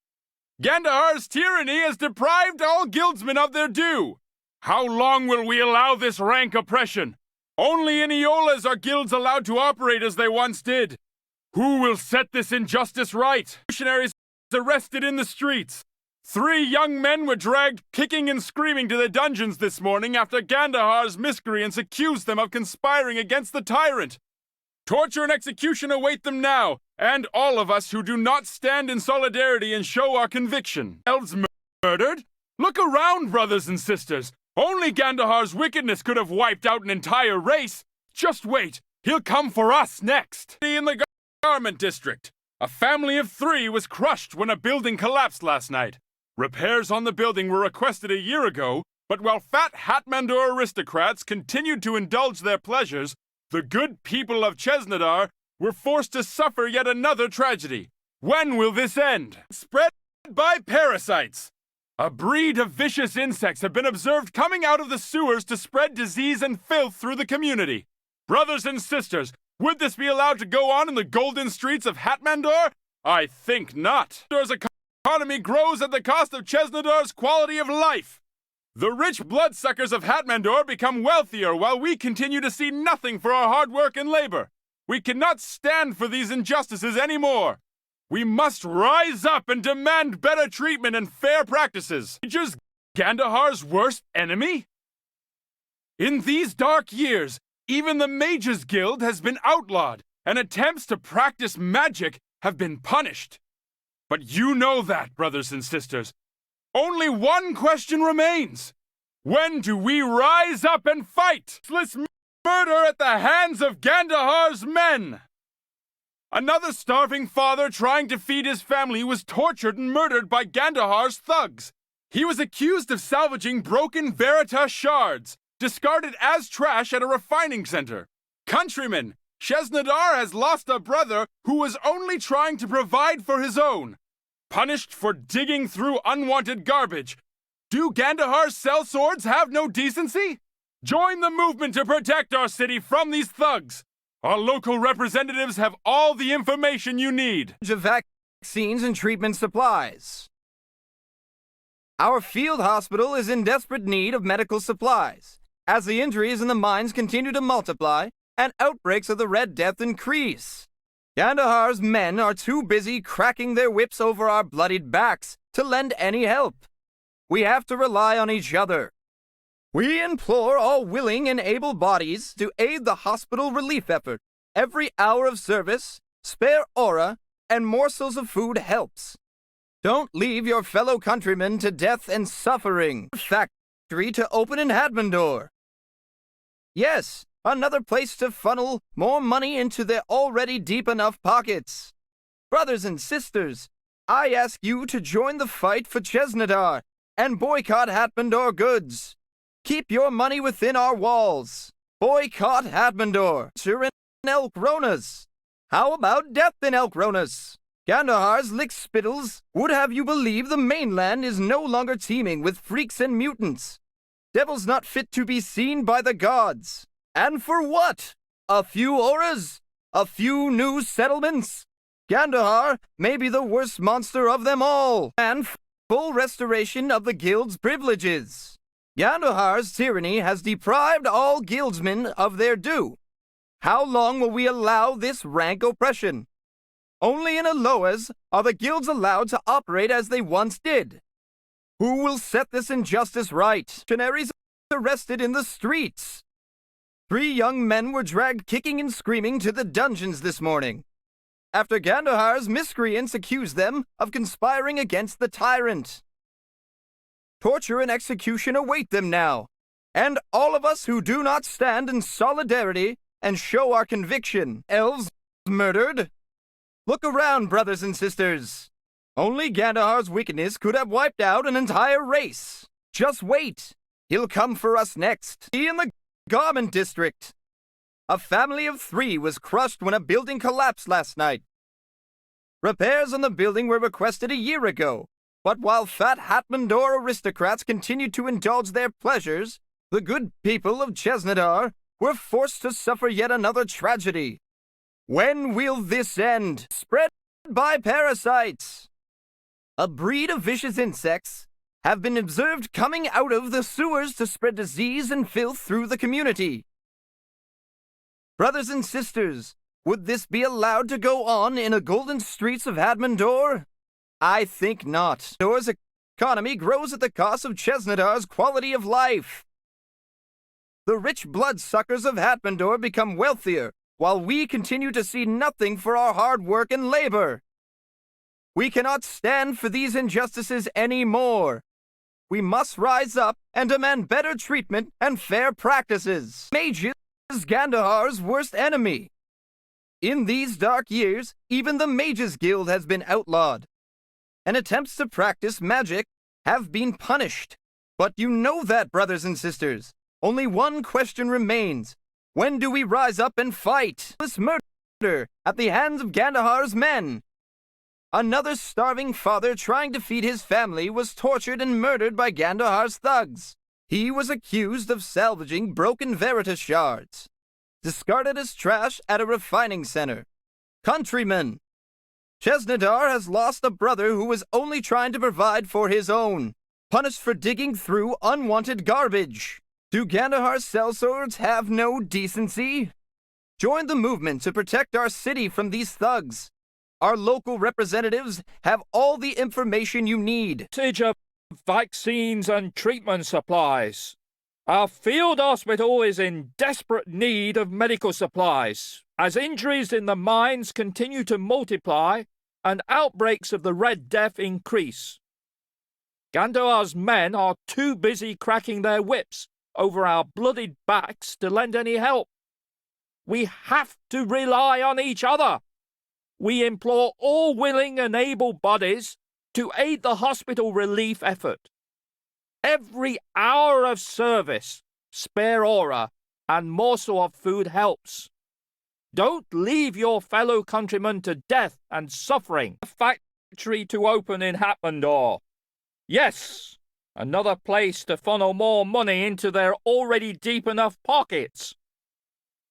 Gandahar's tyranny has deprived all guildsmen of their due. How long will we allow this rank oppression? Only in Aeolas are guilds allowed to operate as they once did. Who will set this injustice right? Missionaries arrested in the streets. 3 young men were dragged kicking and screaming to the dungeons this morning after Gandahar's miscreants accused them of conspiring against the tyrant. Torture and execution await them now, and all of us who do not stand in solidarity and show our conviction. Elves murdered? Look around, brothers and sisters. Only Gandahar's wickedness could have wiped out an entire race. Just wait, he'll come for us next. In the garment district, a family of 3 was crushed when a building collapsed last night. Repairs on the building were requested a year ago, but while fat Hatmandor aristocrats continued to indulge their pleasures, the good people of Chesnadar were forced to suffer yet another tragedy. When will this end? Spread by parasites. A breed of vicious insects have been observed coming out of the sewers to spread disease and filth through the community. Brothers and sisters, would this be allowed to go on in the golden streets of Hatmandor? I think not. There's a economy grows at the cost of Chesnadar's quality of life. The rich bloodsuckers of Hatmandor become wealthier while we continue to see nothing for our hard work and labor. We cannot stand for these injustices anymore. We must rise up and demand better treatment and fair practices. Is Gandahar's worst enemy? In these dark years, even the Mages Guild has been outlawed, and attempts to practice magic have been punished. But you know that, brothers and sisters. Only one question remains. When do we rise up and fight? Senseless murder at the hands of Gandahar's men! Another starving father trying to feed his family was tortured and murdered by Gandahar's thugs. He was accused of salvaging broken Veritas shards, discarded as trash at a refining center. Countrymen, Chesnadar has lost a brother who was only trying to provide for his own. Punished for digging through unwanted garbage. Do Gandahar's sellswords have no decency? Join the movement to protect our city from these thugs. Our local representatives have all the information you need. Of vaccines and treatment supplies. Our field hospital is in desperate need of medical supplies, as the injuries in the mines continue to multiply and outbreaks of the Red Death increase. Gandahar's men are too busy cracking their whips over our bloodied backs to lend any help. We have to rely on each other. We implore all willing and able bodies to aid the hospital relief effort. Every hour of service, spare aura, and morsels of food helps. Don't leave your fellow countrymen to death and suffering. Factory to open in Hadmandor. Yes, another place to funnel more money into their already deep enough pockets. Brothers and sisters, I ask you to join the fight for Chesnadar and boycott Hatmandor goods. Keep your money within our walls. Boycott Hatmandor. Turin Elkronas. How about death in Elkronas? Gandahar's lickspittles would have you believe the mainland is no longer teeming with freaks and mutants. Devils not fit to be seen by the gods. And for what? A few auras? A few new settlements? Gandahar may be the worst monster of them all. And full restoration of the guild's privileges. Gandahar's tyranny has deprived all guildsmen of their due. How long will we allow this rank oppression? Only in Aloas are the guilds allowed to operate as they once did. Who will set this injustice right? Canaries arrested in the streets. 3 young men were dragged kicking and screaming to the dungeons this morning, after Gandahar's miscreants accused them of conspiring against the tyrant. Torture and execution await them now, and all of us who do not stand in solidarity and show our conviction. Elves murdered? Look around, brothers and sisters. Only Gandahar's wickedness could have wiped out an entire race. Just wait. He'll come for us next. He in the garment district. A family of 3 was crushed when a building collapsed last night. Repairs on the building were requested a year ago, but while fat Hatmandor aristocrats continued to indulge their pleasures, the good people of Chesnadar were forced to suffer yet another tragedy. When will this end? Spread by parasites. A breed of vicious insects have been observed coming out of the sewers to spread disease and filth through the community. Brothers and sisters, would this be allowed to go on in the golden streets of Hadmandor? I think not. Dor's economy grows at the cost of Chesnadar's quality of life. The rich bloodsuckers of Hadmandor become wealthier, while we continue to see nothing for our hard work and labor. We cannot stand for these injustices anymore. We must rise up and demand better treatment and fair practices. Mages is Gandahar's worst enemy. In these dark years, even the Mages Guild has been outlawed, and attempts to practice magic have been punished. But you know that, brothers and sisters. Only one question remains. When do we rise up and fight this murder at the hands of Gandahar's men? Another starving father trying to feed his family was tortured and murdered by Gandahar's thugs. He was accused of salvaging broken Veritas shards, discarded as trash at a refining center. Countrymen, Chesnadar has lost a brother who was only trying to provide for his own, punished for digging through unwanted garbage. Do Gandahar's sellswords have no decency? Join the movement to protect our city from these thugs. Our local representatives have all the information you need. Shortage of vaccines and treatment supplies. Our field hospital is in desperate need of medical supplies, as injuries in the mines continue to multiply and outbreaks of the Red Death increase. Gandahar's men are too busy cracking their whips over our bloodied backs to lend any help. We have to rely on each other. We implore all willing and able bodies to aid the hospital relief effort. Every hour of service, spare aura, and morsel of food helps. Don't leave your fellow countrymen to death and suffering. A factory to open in Hatmandor. Yes, another place to funnel more money into their already deep enough pockets.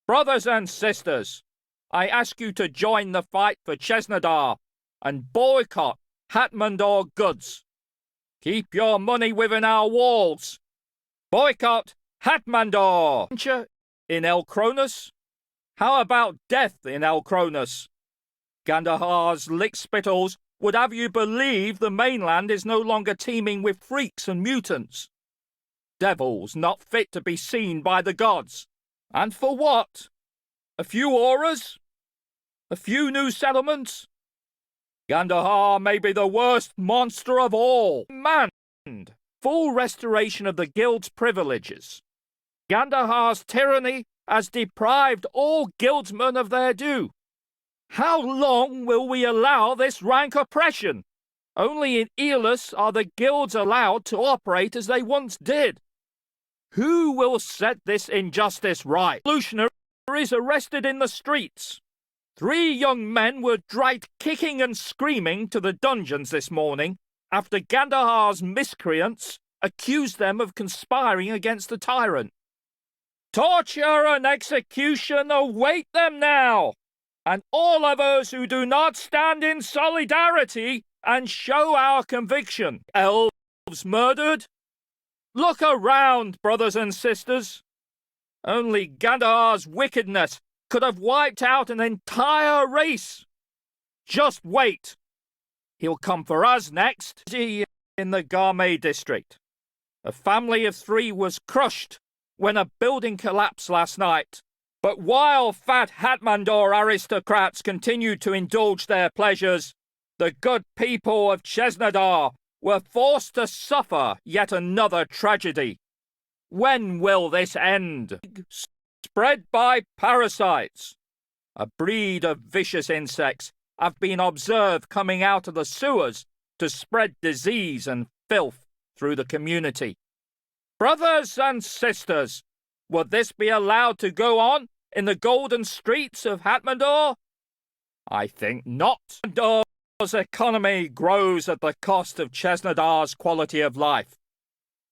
Brothers and sisters, I ask you to join the fight for Chesnadar and boycott Hatmandor goods. Keep your money within our walls. Boycott Hatmandor. In Elcronus? How about death in Elcronus? Gandahar's lickspittles would have you believe the mainland is no longer teeming with freaks and mutants. Devils not fit to be seen by the gods. And for what? A few auras? A few new settlements? Gandahar may be the worst monster of all. Demand full restoration of the guild's privileges. Gandahar's tyranny has deprived all guildsmen of their due. How long will we allow this rank oppression? Only in Eolus are the guilds allowed to operate as they once did. Who will set this injustice right? Revolutionaries arrested in the streets. 3 young men were dragged kicking and screaming to the dungeons this morning after Gandahar's miscreants accused them of conspiring against the tyrant. Torture and execution await them now, and all of us who do not stand in solidarity and show our conviction. Elves murdered? Look around, brothers and sisters. Only Gandahar's wickedness could have wiped out an entire race. Just wait. He'll come for us next. In the Garme district, a family of 3 was crushed when a building collapsed last night. But while fat Hatmandor aristocrats continued to indulge their pleasures, the good people of Chesnadar were forced to suffer yet another tragedy. When will this end? Spread by parasites. A breed of vicious insects have been observed coming out of the sewers to spread disease and filth through the community. Brothers and sisters, would this be allowed to go on in the golden streets of Hatmandor? I think not. Hatmandor's economy grows at the cost of Chesnadar's quality of life.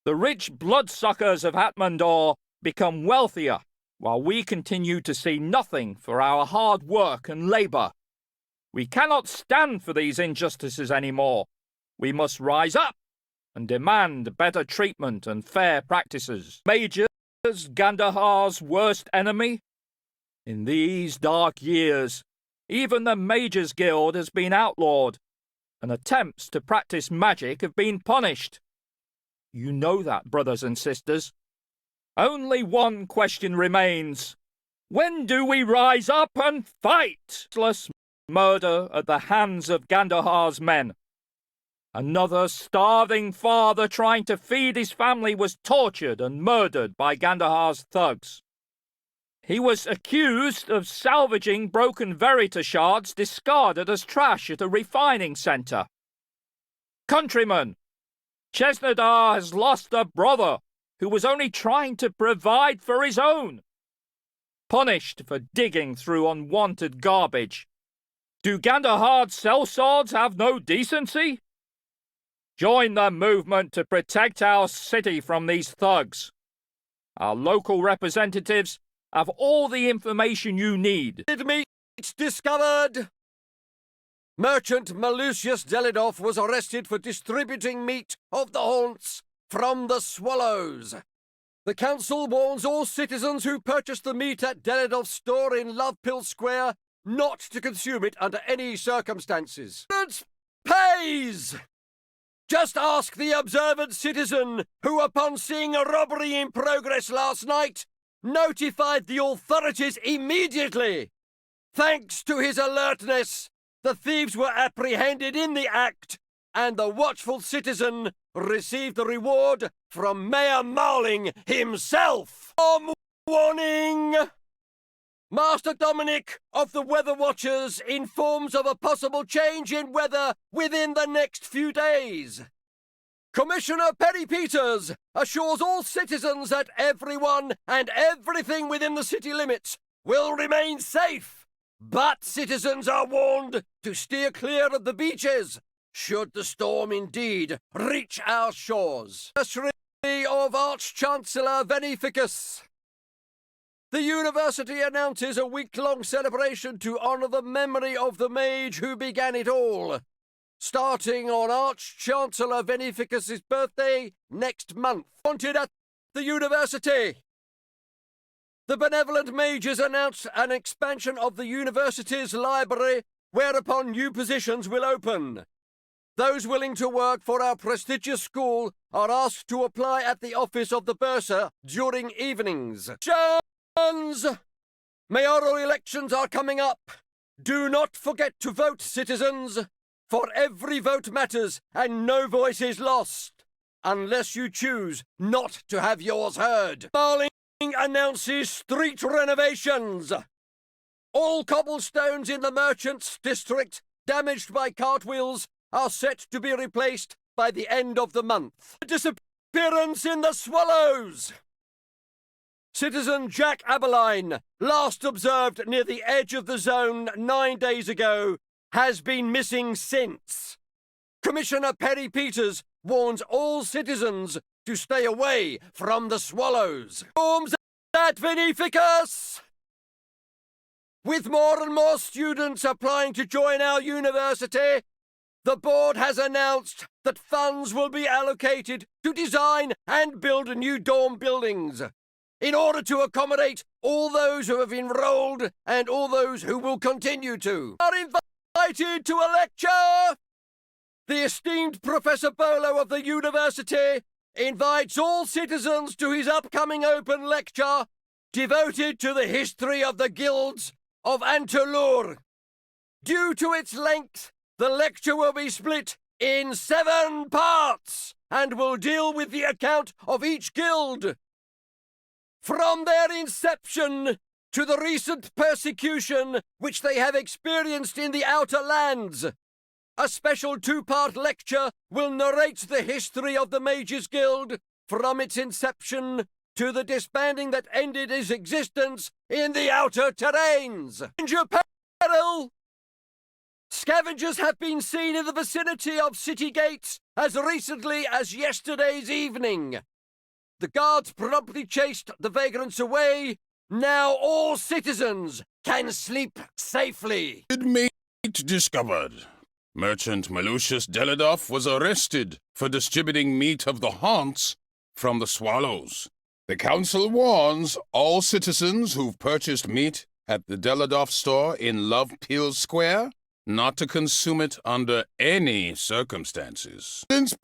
The rich bloodsuckers of Hatmandor become wealthier, while we continue to see nothing for our hard work and labour. We cannot stand for these injustices anymore. We must rise up and demand better treatment and fair practices. Mages, Gandahar's worst enemy? In these dark years, even the Mages Guild has been outlawed, and attempts to practice magic have been punished. You know that, brothers and sisters. Only one question remains. When do we rise up and fight? Murder at the hands of Gandahar's men. Another starving father trying to feed his family was tortured and murdered by Gandahar's thugs. He was accused of salvaging broken Verita shards discarded as trash at a refining centre. Countrymen, Chesnadar has lost a brother who was only trying to provide for his own. Punished for digging through unwanted garbage. Do Gandahar's sellswords have no decency? Join the movement to protect our city from these thugs. Our local representatives have all the information you need. Meat discovered! Merchant Malusius Delidov was arrested for distributing meat of the haunts from the swallows. The council warns all citizens who purchase the meat at Delidov's store in Lovepill Square not to consume it under any circumstances. It pays! Just ask the observant citizen who, upon seeing a robbery in progress last night, notified the authorities immediately. Thanks to his alertness, the thieves were apprehended in the act, and the watchful citizen received the reward from Mayor Marling himself. Warning! Master Dominic of the Weather Watchers informs of a possible change in weather within the next few days. Commissioner Perry Peters assures all citizens that everyone and everything within the city limits will remain safe, but citizens are warned to steer clear of the beaches should the storm indeed reach our shores. Anniversary of Arch-Chancellor Veneficus. The university announces a week-long celebration to honour the memory of the mage who began it all, starting on Arch-Chancellor Veneficus's birthday next month. Wanted at the university. The benevolent mages announced an expansion of the university's library, whereupon new positions will open. Those willing to work for our prestigious school are asked to apply at the office of the bursar during evenings. Mayoral elections are coming up. Do not forget to vote, citizens, for every vote matters and no voice is lost, unless you choose not to have yours heard. Marling announces street renovations. All cobblestones in the Merchants District damaged by cartwheels are set to be replaced by the end of the month. Disappearance in the Swallows. Citizen Jack Aberline, last observed near the edge of the zone 9 days ago, has been missing since. Commissioner Perry Peters warns all citizens to stay away from the Swallows. Storms at Veneficus! With more and more students applying to join our university, the board has announced that funds will be allocated to design and build new dorm buildings, in order to accommodate all those who have enrolled and all those who will continue to. Are invited to a lecture! The esteemed Professor Bolo of the university invites all citizens to his upcoming open lecture devoted to the history of the guilds of Antolur. Due to its length, the lecture will be split in 7 parts and will deal with the account of each guild, from their inception to the recent persecution which they have experienced in the Outer Lands. A special 2-part lecture will narrate the history of the Mages Guild from its inception to the disbanding that ended his existence in the outer terrains. Danger peril! Scavengers have been seen in the vicinity of city gates as recently as yesterday's evening. The guards promptly chased the vagrants away. Now all citizens can sleep safely. Meat discovered. Merchant Malucius Deladov was arrested for distributing meat of the haunts from the swallows. The council warns all citizens who've purchased meat at the Deladov store in Love Pill Square not to consume it under any circumstances. Since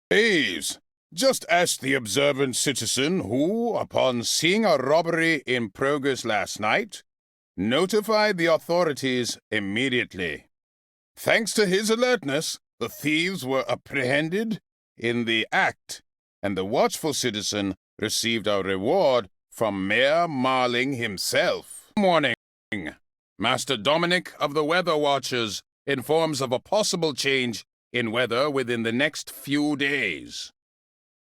pays. Just ask the observant citizen who, upon seeing a robbery in progress last night, notified the authorities immediately. Thanks to his alertness, the thieves were apprehended in the act, and the watchful citizen received a reward from Mayor Marling himself. Morning. Master Dominic of the Weather Watchers informs of a possible change in weather within the next few days.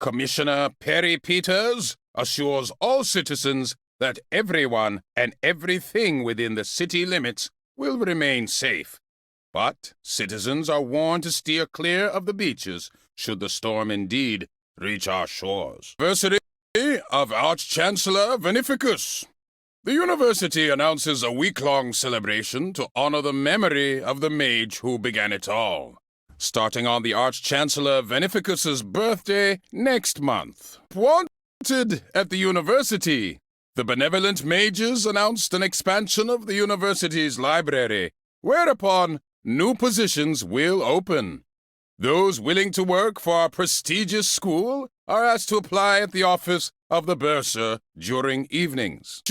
Commissioner Perry Peters assures all citizens that everyone and everything within the city limits will remain safe. But citizens are warned to steer clear of the beaches should the storm indeed reach our shores. University of Arch-Chancellor Veneficus. The university announces a week-long celebration to honor the memory of the mage who began it all, starting on the Arch-Chancellor Veneficus's birthday next month. Wanted at the university, the benevolent mages announced an expansion of the university's library, whereupon new positions will open. Those willing to work for our prestigious school are asked to apply at the office of the bursar during evenings.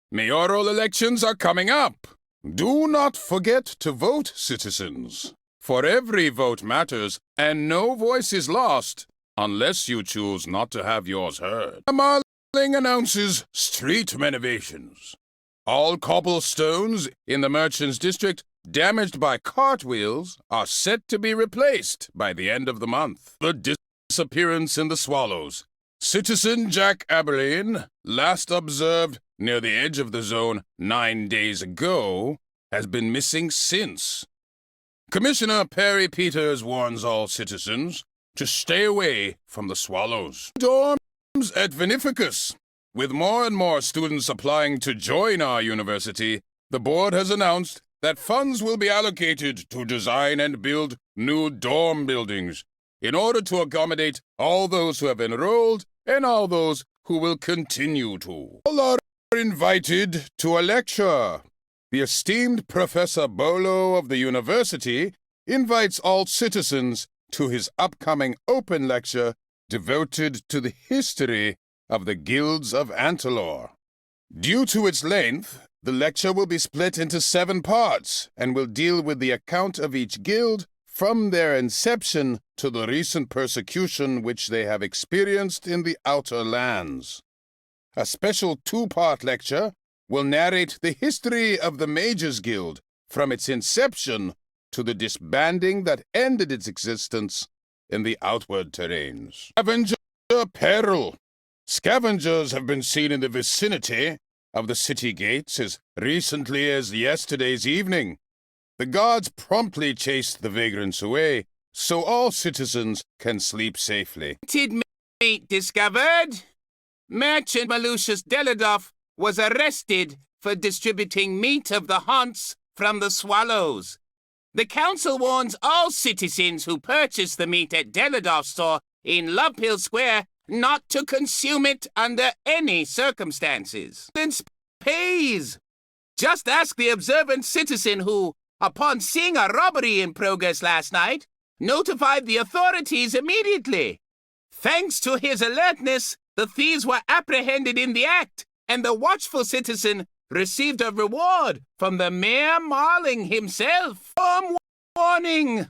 Mayoral elections are coming up. Do not forget to vote, citizens. For every vote matters, and no voice is lost, unless you choose not to have yours heard. Marling announces street renovations. All cobblestones in the Merchants District damaged by cartwheels are set to be replaced by the end of the month. The disappearance in the Swallows. Citizen Jack Aberlin, last observed near the edge of the zone 9 days ago, has been missing since. Commissioner Perry Peters warns all citizens to stay away from the Swallows. Dorms at Veneficus. With more and more students applying to join our university, the board has announced that funds will be allocated to design and build new dorm buildings in order to accommodate all those who have enrolled and all those who will continue to. All are invited to a lecture. The esteemed Professor Bolo of the university invites all citizens to his upcoming open lecture devoted to the history of the guilds of Antelor. Due to its length, the lecture will be split into 7 parts and will deal with the account of each guild from their inception to the recent persecution which they have experienced in the outer lands. A special 2-part lecture will narrate the history of the Mages Guild from its inception to the disbanding that ended its existence in the outward terrains. Scavenger peril. Scavengers have been seen in the vicinity of the city gates as recently as yesterday's evening. The guards promptly chased the vagrants away, so all citizens can sleep safely. Meat discovered. Merchant Malucius Deladov was arrested for distributing meat of the haunts from the Swallows. The council warns all citizens who purchase the meat at Deladov's store in Love Pill Square not to consume it under any circumstances. Pays. Just ask the observant citizen who, upon seeing a robbery in progress last night, notified the authorities immediately. Thanks to his alertness, the thieves were apprehended in the act, and the watchful citizen received a reward from the Mayor Marling himself. Warning!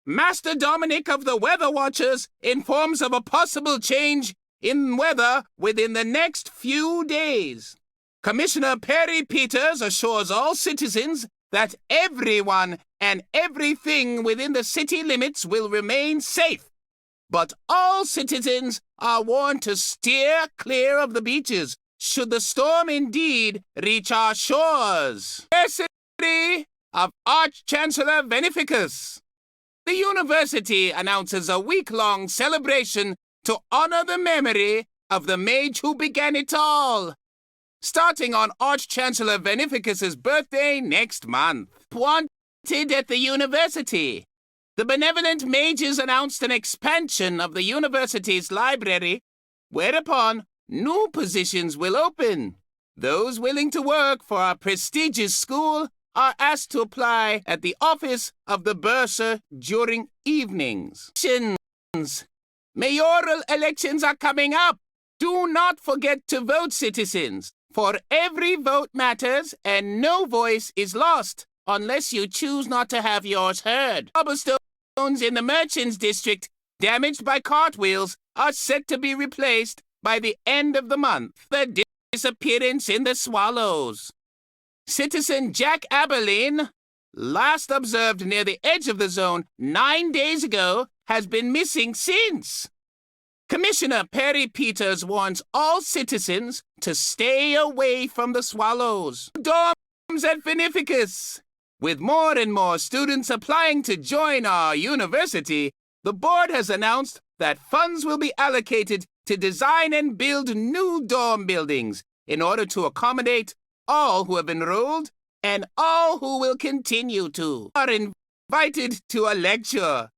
Master Dominic of the Weather Watchers informs of a possible change in weather within the next few days. Commissioner Perry Peters assures all citizens that everyone and everything within the city limits will remain safe. but all citizens are warned to steer clear of the beaches should the storm indeed reach our shores. University of Arch-Chancellor Veneficus. The university announces a week-long celebration to honor the memory of the mage who began it all. Starting on Arch-Chancellor Veneficus's birthday next month. Wanted at the university. The benevolent mages announced an expansion of the university's library, whereupon new positions will open. Those willing to work for our prestigious school are asked to apply at the office of the bursar during evenings. Mayoral elections are coming up. Do not forget to vote, citizens, for every vote matters and no voice is lost unless you choose not to have yours heard. Cobblestones in the Merchants District damaged by cartwheels are set to be replaced by the end of the month. The disappearance in the Swallows. Citizen Jack Aberlin, last observed near the edge of the zone 9 days ago, has been missing since. Commissioner Perry Peters warns all citizens to stay away from the Swallows. Dorms at Veneficus. With more and more students applying to join our university, the board has announced that funds will be allocated to design and build new dorm buildings in order to accommodate all who have enrolled and all who will continue to are invited to a lecture.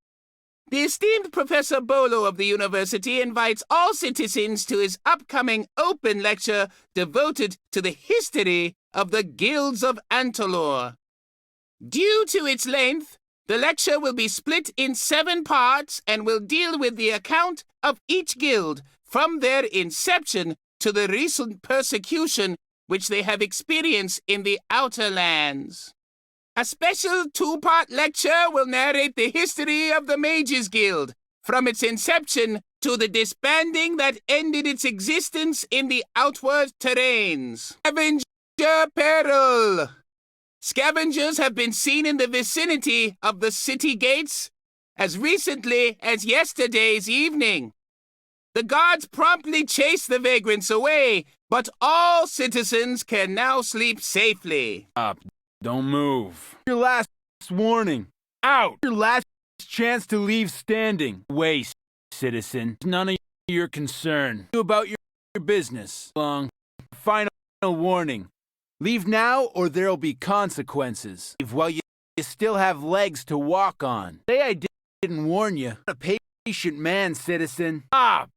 The esteemed Professor Bolo of the university invites all citizens to his upcoming open lecture devoted to the history of the guilds of Antalor. Due to its length, the lecture will be split in 7 parts and will deal with the account of each guild from their inception to the recent persecution which they have experienced in the Outer Lands. A special 2-part lecture will narrate the history of the Mages Guild, from its inception to the disbanding that ended its existence in the outward terrains. Scavenger peril! Scavengers have been seen in the vicinity of the city gates as recently as yesterday's evening. The guards promptly chased the vagrants away, but all citizens can now sleep safely. Up. Don't move. Your last warning. Out. Your last chance to leave standing. Waste, citizen. None of your concern. Do about your business. Long. Final warning. Leave now or there'll be consequences. Leave while you still have legs to walk on. Say I didn't warn you. A patient man, citizen. Stop.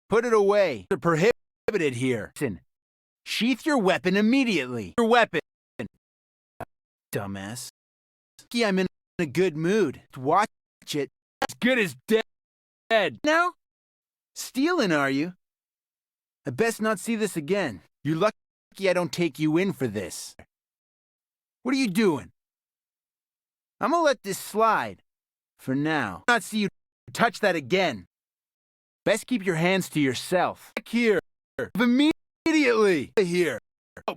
Put it away. It's prohibited here. Listen. Sheath your weapon immediately. Your weapon. Dumbass. I'm in a good mood. Watch it. As good as dead. Now? Stealing, are you? I best not see this again. You're lucky I don't take you in for this. What are you doing? I'm gonna let this slide. For now. Not see you touch that again. Best keep your hands to yourself. Back here. Immediately. Here.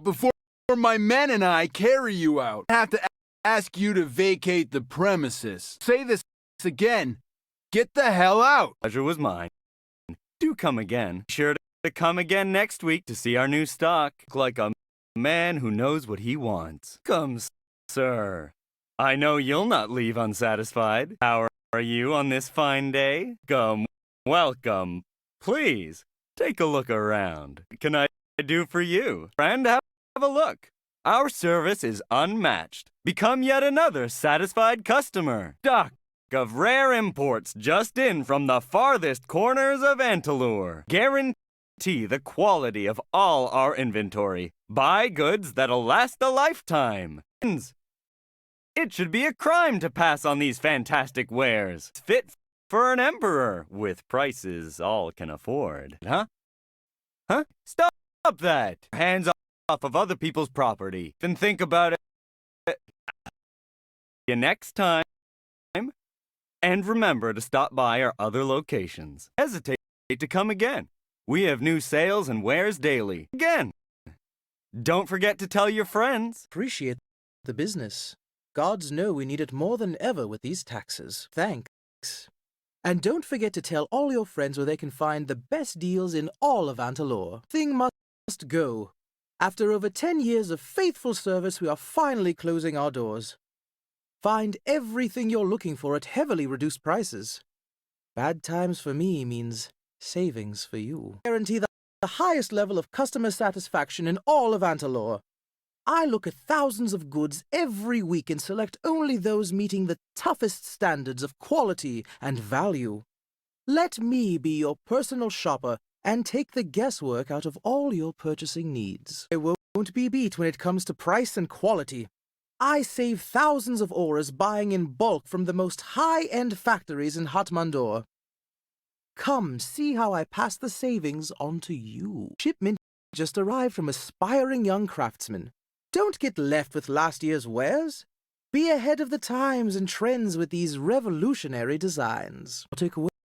Before my men and I carry you out. I have to ask you to vacate the premises. Say this again. Get the hell out. Pleasure was mine. Do come again. Sure to come again next week to see our new stock. Like a man who knows what he wants. Come, sir. I know you'll not leave unsatisfied. How are you on this fine day? Come, welcome. Please, take a look around. Can I do for you? Friend, have a look. Our service is unmatched. Become yet another satisfied customer. Stock of rare imports just in from the farthest corners of Antalor. Guarantee the quality of all our inventory. Buy goods that'll last a lifetime. It should be a crime to pass on these fantastic wares. Fit for an emperor with prices all can afford. Huh? Stop that! Hands off of other people's property. Then think about it next time. And remember to stop by our other locations. Hesitate to come again. We have new sales and wares daily. Again. Don't forget to tell your friends. Appreciate the business. Gods know we need it more than ever with these taxes. Thanks. And don't forget to tell all your friends where they can find the best deals in all of Antalore. Thing must go. After over 10 years of faithful service, we are finally closing our doors. Find everything you're looking for at heavily reduced prices. Bad times for me means savings for you. Guarantee the highest level of customer satisfaction in all of Antalore. I look at thousands of goods every week and select only those meeting the toughest standards of quality and value. Let me be your personal shopper and take the guesswork out of all your purchasing needs. I won't be beat when it comes to price and quality. I save thousands of auras buying in bulk from the most high-end factories in Hatmandor. Come, see how I pass the savings on to you. Shipment just arrived from aspiring young craftsmen. Don't get left with last year's wares. Be ahead of the times and trends with these revolutionary designs. Take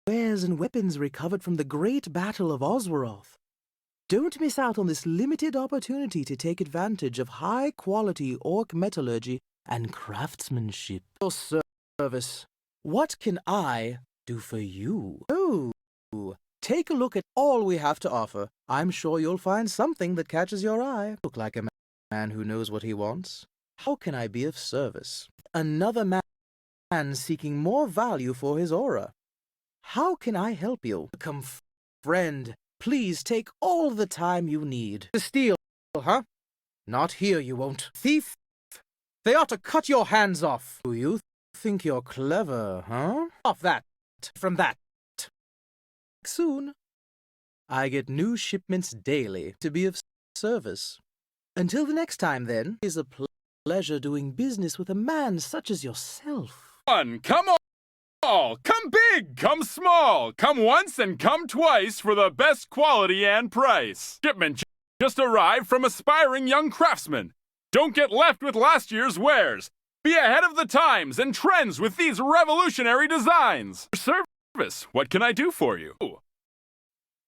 wares and weapons recovered from the great battle of Oswaroth. Don't miss out on this limited opportunity to take advantage of high-quality orc metallurgy and craftsmanship. Your service. What can I do for you? Oh, take a look at all we have to offer. I'm sure you'll find something that catches your eye. Look like a man who knows what he wants. How can I be of service? Another man seeking more value for his aura. How can I help you? Come, friend. Please take all the time you need. To steal, huh? Not here, you won't. Thief! They ought to cut your hands off. Do you think you're clever, huh? Off that. From that. Soon. I get new shipments daily to be of service. Until the next time, then, it's a pleasure doing business with a man such as yourself. Come on! Come big, come small, come once and come twice for the best quality and price. Shipment just arrived from aspiring young craftsmen. Don't get left with last year's wares. Be ahead of the times and trends with these revolutionary designs. Service, what can I do for you?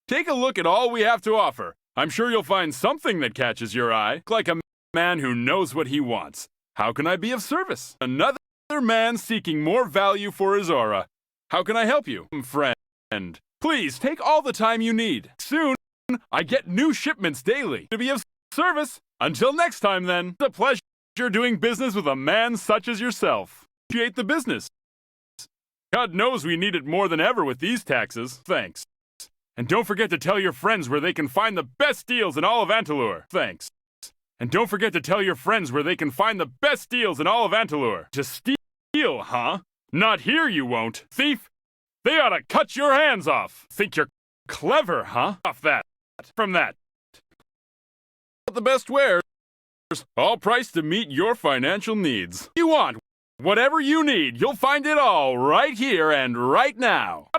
Take a look at all we have to offer. I'm sure you'll find something that catches your eye, like a man who knows what he wants. How can I be of service? Another man seeking more value for his aura. How can I help you, friend? Please take all the time you need. Soon, I get new shipments daily to be of service. Until next time, then, it's a pleasure doing business with a man such as yourself. Appreciate the business. God knows we need it more than ever with these taxes. Thanks. And don't forget to tell your friends where they can find the best deals in all of Antalore. Thanks. And don't forget to tell your friends where they can find the best deals in all of Antalore. To steal, huh? Not here, you won't. Thief! They ought to cut your hands off. Think you're clever, huh? Off that. From that. The best wares, all priced to meet your financial needs. You want whatever you need, you'll find it all right here and right now.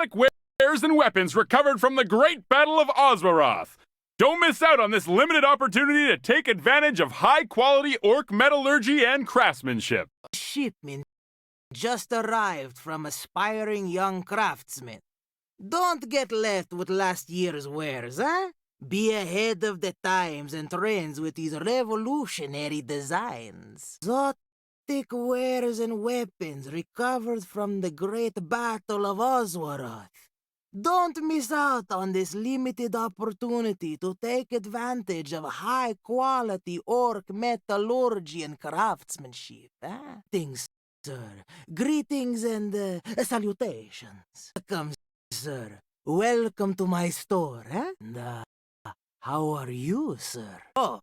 Wares and weapons recovered from the great battle of Oswaroth. Don't miss out on this limited opportunity to take advantage of high-quality orc metallurgy and craftsmanship. Shipment just arrived from aspiring young craftsmen. Don't get left with last year's wares, huh? Be ahead of the times and trends with these revolutionary designs. Exotic wares and weapons recovered from the great battle of Oswaroth. Don't miss out on this limited opportunity to take advantage of high-quality orc metallurgy and craftsmanship. Things, sir. Greetings and salutations. Welcome, sir. Welcome to my store, And, how are you, sir? Oh,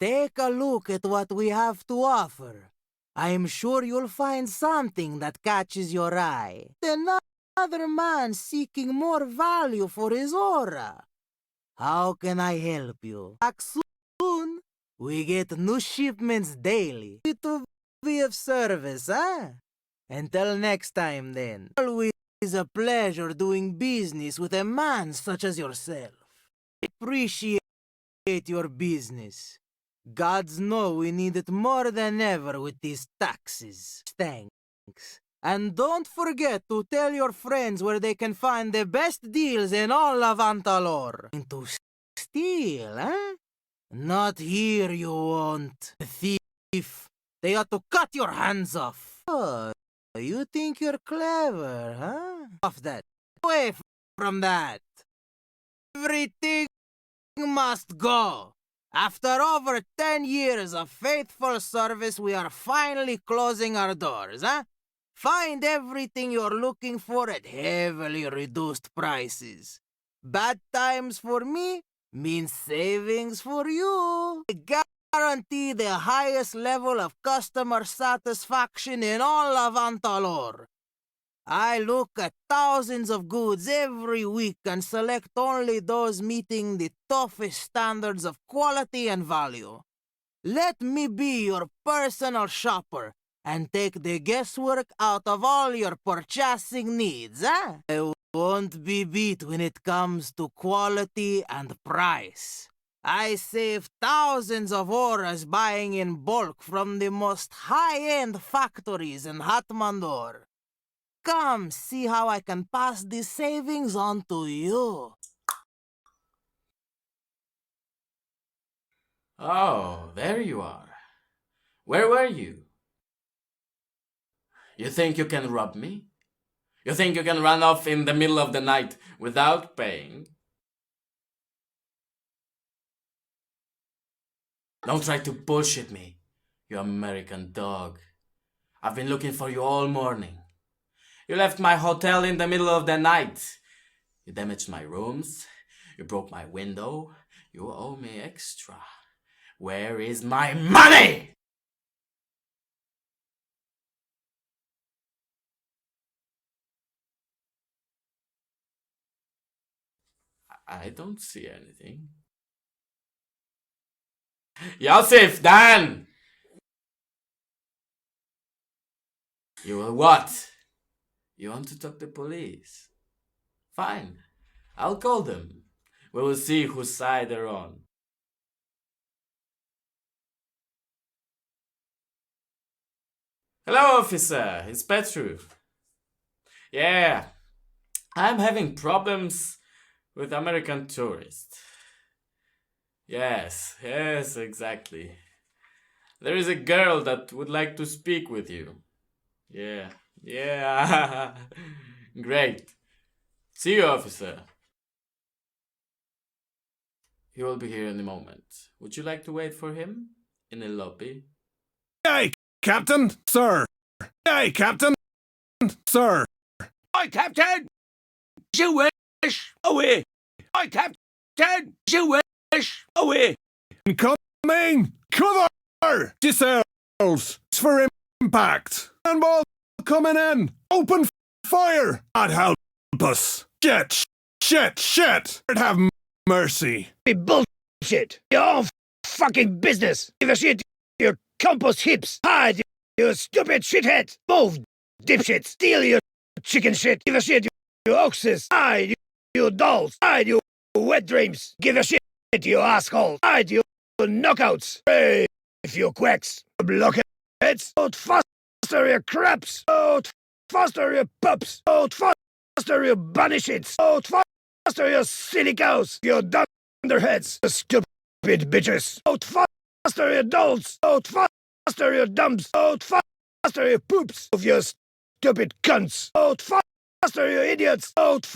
take a look at what we have to offer. I'm sure you'll find something that catches your eye. Another man seeking more value for his aura. How can I help you? Back soon, we get new shipments daily. To be of service, huh? Until next time, then. Always a pleasure doing business with a man such as yourself. Appreciate your business. Gods know we need it more than ever with these taxes. Thanks. And don't forget to tell your friends where they can find the best deals in all of Antalore. To steal, eh? Not here, you won't. Thief. They ought to cut your hands off. Oh, you think you're clever, huh? Off that. Away from that. Everything must go. After over 10 years of faithful service, we are finally closing our doors, huh? Find everything you're looking for at heavily reduced prices. Bad times for me means savings for you. I guarantee the highest level of customer satisfaction in all of Antalor. I look at thousands of goods every week and select only those meeting the toughest standards of quality and value. Let me be your personal shopper and take the guesswork out of all your purchasing needs, huh? I won't be beat when it comes to quality and price. I save thousands of horas buying in bulk from the most high-end factories in Hatmandor. Come, see how I can pass these savings on to you. Oh, there you are. Where were you? You think you can rob me? You think you can run off in the middle of the night without paying? Don't try to bullshit me, you American dog. I've been looking for you all morning. You left my hotel in the middle of the night. You damaged my rooms. You broke my window. You owe me extra. Where is my money? I don't see anything. Yosef, Dan! You will what? You want to talk to police? Fine. I'll call them. We will see whose side they're on. Hello, officer. It's Petru. Yeah. I'm having problems with American tourists. Yes, exactly. There is a girl that would like to speak with you. Yeah. Great. See you, officer. He will be here in a moment. Would you like to wait for him in the lobby? Aye, Captain, sir. Aye, Captain, sir. Aye, Captain! You wish! Away! Aye, Captain! You wish! Away! Incoming! Cover yourselves for impact. And ball coming in. Open fire. God help us. Shit. Have mercy. Be bullshit. Your own fucking business. Give a shit. Your compost hips. Hide, you stupid shithead. Move, dipshit. Steal your chicken shit. Give a shit. You oxes. Hide, you dolls. Hide, you wet dreams. Give a shit, you asshole. Hide, you knockouts. Hey, if you quacks. Blockheads. Out faster, you craps. Out faster, you pups. Out faster, you bunny shits. Out faster, you silly cows. You dunderheads. You stupid bitches. Out faster, you dolls. Out faster, you dumps. Out faster, you poops. Of you stupid cunts. Out faster, you idiots. Out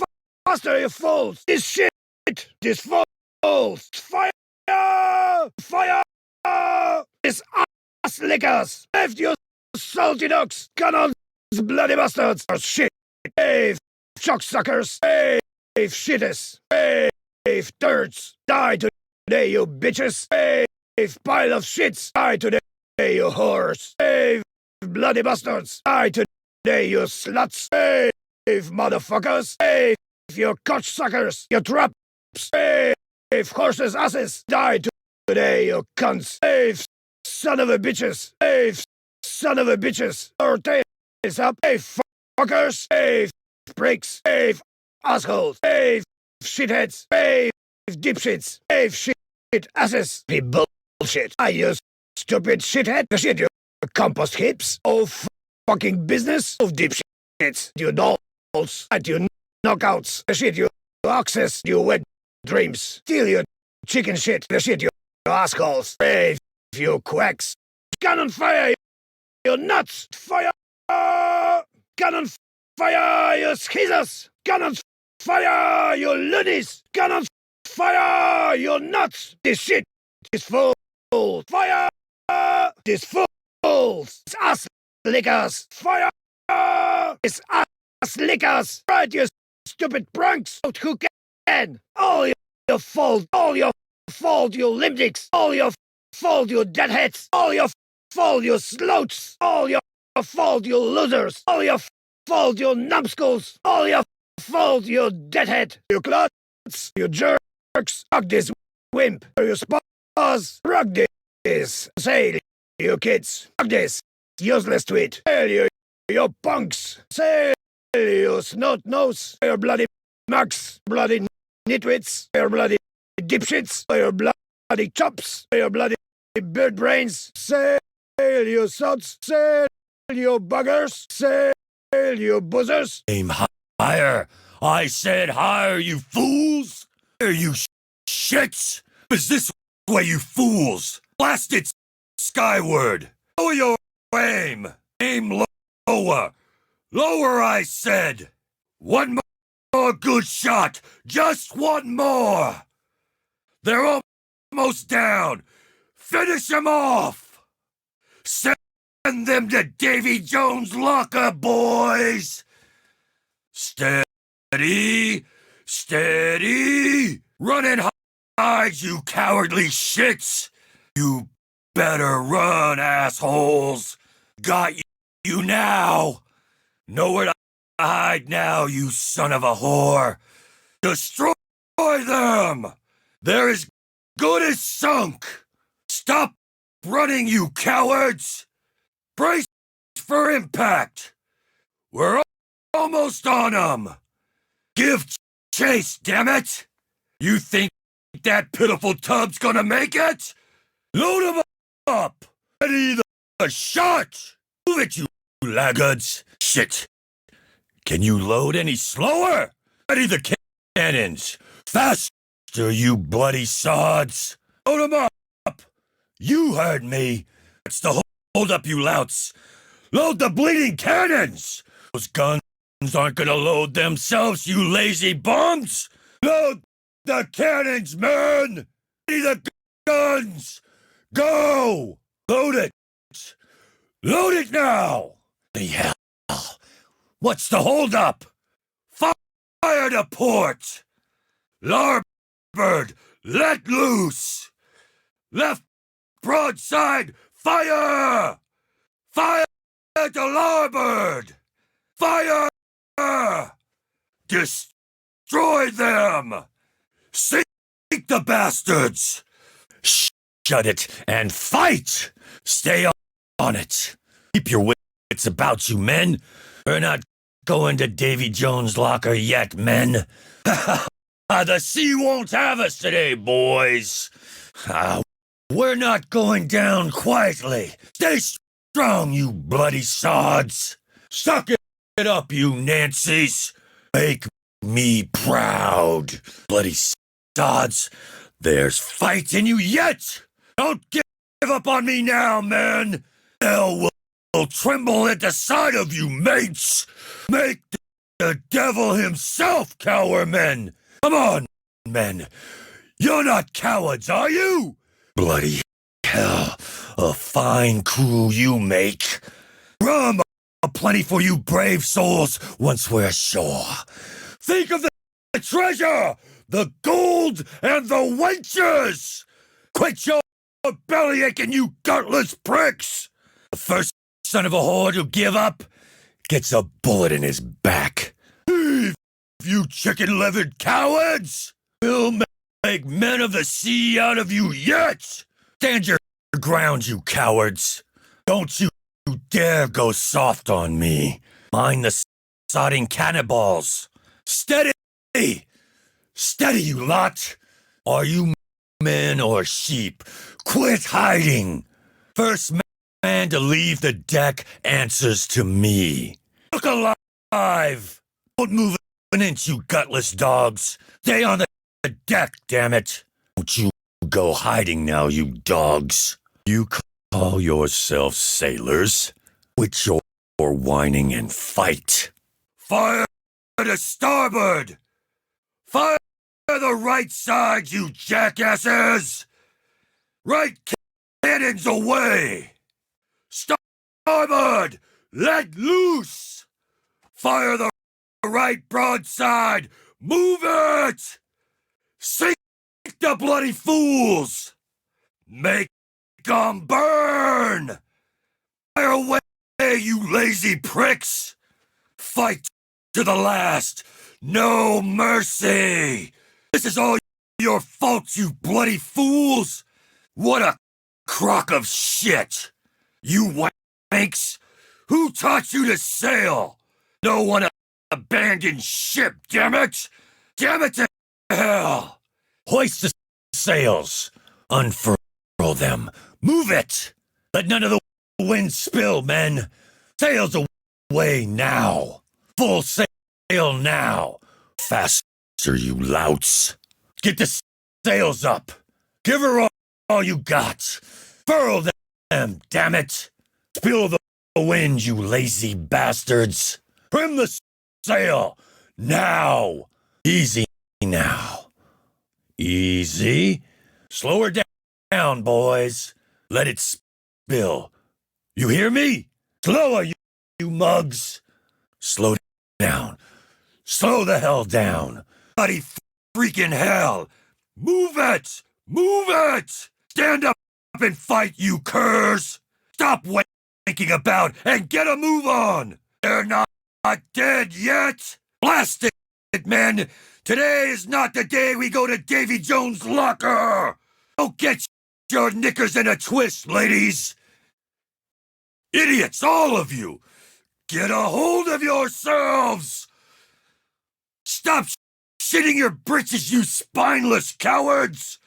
faster, you fools. This shit. This fools. Fire! This ass lickers. Left you salty ducks. Cannons, bloody bastards. Oh, shit. Hey, shocksuckers. Hey, shitters. Hey, turds. Die today, you bitches. Hey, pile of shits. Die today, you whores. Hey, bloody bastards. Die today, you sluts. Hey, motherfuckers. Hey, you cocksuckers. You traps. Hey, horses' asses. Die today, you cunts. Hey, son of a bitches. Hey, son of a bitches. Our tail is up. Hey, fuckers. Hey, breaks. Hey, assholes. Hey, shitheads. Hey, dipshits. Hey, shit asses. Be bullshit. I use stupid shithead. The shit, you compost hips. Oh, fucking business of dipshits. You dolls. You knockouts. The shit, you oxes. You wet dreams. Steal your chicken shit. The shit, you assholes. Hey, you quacks. Cannon fire, you nuts. Fire. Cannon fire, you skeezers! Gun on fire, you loonies! Gun on fire, you nuts! This shit is full. Fire! This fools! It's us lickers! Fire! It's us lickers! Right, you stupid brunks! Who can? All your fault! All your fault, you limdicks! All your fault, you deadheads! All your fault, you slouts! All your fault, you losers! All your fault, you numbskulls! All your fault, you deadhead! You clots! You jerks! Rock this wimp! You spas! Rock this! Say, you kids! Rock this! Useless tweet! Hail you punks! Say, you snot nose! Your bloody mucks! Bloody nitwits! Your bloody dipshits! Your bloody chops! Your bloody bird brains! Say, you sots! Say, you buggers! Say, you buzzers! Aim higher! I said higher, you fools! Are you shits? Is this way, you fools? Blast it skyward! Lower your aim! Aim lower! Lower, I said! One more good shot! Just one more! They're almost down! Finish them off! Send them to Davy Jones' locker, boys! Steady! Steady! Run and hide, you cowardly shits! You better run, assholes! Got you now! Nowhere to hide now, you son of a whore! Destroy them! They're as good as sunk! Stop running, you cowards! Brace for impact! We're almost on them! Give chase, damn it! You think that pitiful tub's gonna make it? Load him up! Ready the shot! Move it, you laggards! Shit! Can you load any slower? Ready the cannons! Faster, you bloody sods! Load 'em up! You heard me! That's the hold up, you louts! Load the bleeding cannons! Those guns aren't gonna load themselves, you lazy bums! Load the cannons, man! Ready the guns! Go! Load it! Load it now! Bloody hell! What's the holdup? Fire to port! Larboard, let loose! Left broadside, fire! Fire to larboard! Fire! Destroy them! Sink the bastards! Shut it and fight! Stay on it! Keep your wits about you, men! We're not going to Davy Jones' locker yet, men! The sea won't have us today, boys! We're not going down quietly! Stay strong, you bloody sods! Suck it up, you Nancys! Make me proud, bloody sods! There's fight in you yet! Don't give up on me now, man! Hell will tremble at the sight of you, mates! Make the devil himself cower, men! Come on, men! You're not cowards, are you? Bloody hell, a fine crew you make! Rum aplenty for you brave souls once we're ashore! Think of the treasure! The gold and the wenches! Quit your bellyaching, you gutless pricks! The first son of a whore to give up gets a bullet in his back. Heave, you chicken-livered cowards! We'll make men of the sea out of you yet! Stand your ground, you cowards! Don't you dare go soft on me! Mind the sodding cannonballs! Steady! Steady, you lot! Are you men or sheep? Quit hiding! First man to leave the deck answers to me. Look alive! Don't move an inch, you gutless dogs! Stay on the deck, damn it! Don't you go hiding now, you dogs! You call yourselves sailors? Quit your whining and fight! Fire to starboard! Fire the right side, you jackasses! Right cannons away! Starboard! Let loose! Fire the right broadside! Move it! Sink the bloody fools! Make 'em burn! Fire away, you lazy pricks! Fight to the last! No mercy! This is all your fault, you bloody fools! What a crock of shit! You wanks! Who taught you to sail? No one abandoned ship, damn it! Damn it to hell! Hoist the sails! Unfurl them! Move it! Let none of the wind spill, men! Sails away now! Full sail now! Faster, you louts! Get the sails up! Give her all you got! Furl them, damn it! Spill the wind, you lazy bastards! Trim the sail! Now! Easy now. Easy. Slow her down, boys. Let it spill. You hear me? Slower, you mugs! Slow down. Slow the hell down. Bloody freaking hell! Move it! Move it! Stand up and fight, you curs! Stop wanking about and get a move on! They're not dead yet! Blast it, men! Today is not the day we go to Davy Jones' locker! Don't get your knickers in a twist, ladies! Idiots, all of you! Get a hold of yourselves! Stop shitting your britches, you spineless cowards!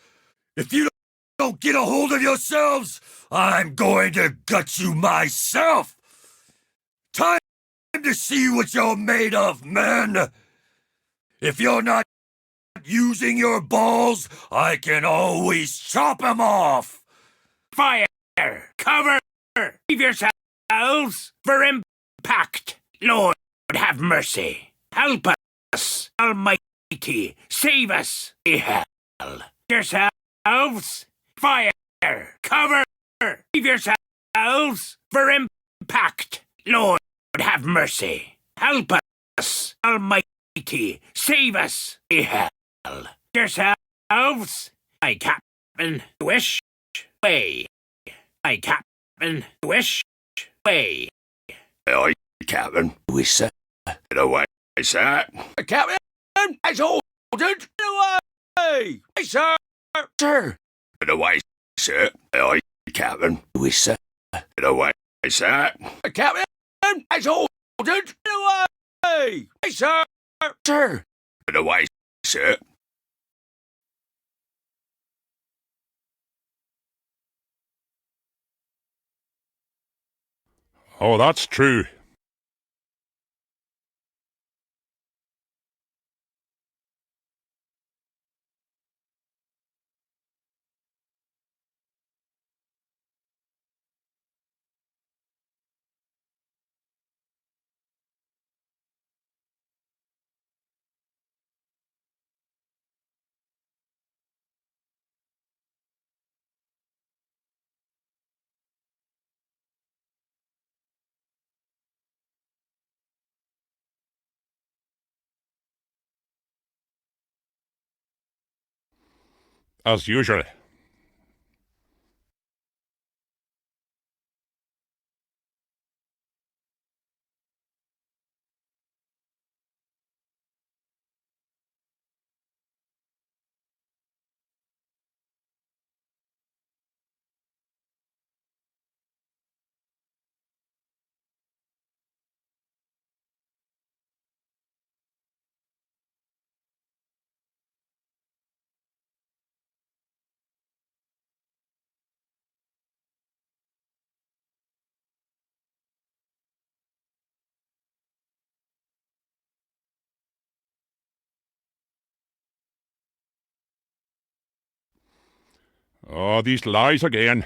If you don't get a hold of yourselves, I'm going to gut you myself! Time to see what you're made of, men! If you're not using your balls, I can always chop 'em off! Fire! Cover! Leave yourselves for impact! Lord, have mercy! Help us! Almighty! Save us! Hell! Yourselves! Fire! Cover! Leave yourselves for impact! Lord, have mercy! Help us! Almighty! Save us! Hell! Yourselves! I captain wish way! I captain wish way! I, Captain, wish that away, sir. Captain, as ordered, away! Hey, sir! Sir. Away, sir. I, Captain, wish that away, sir. Captain, as ordered, away! Hey, sir! Sir. Away, sir. Oh, that's true. As usual. Oh, these lies again.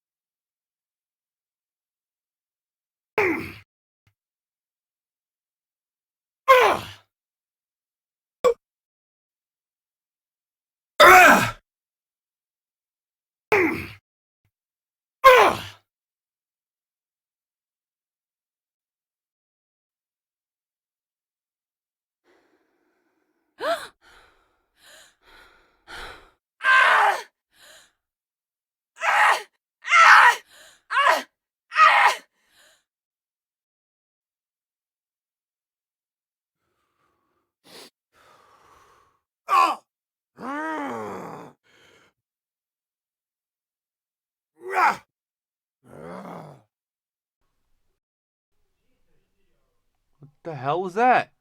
The hell was that?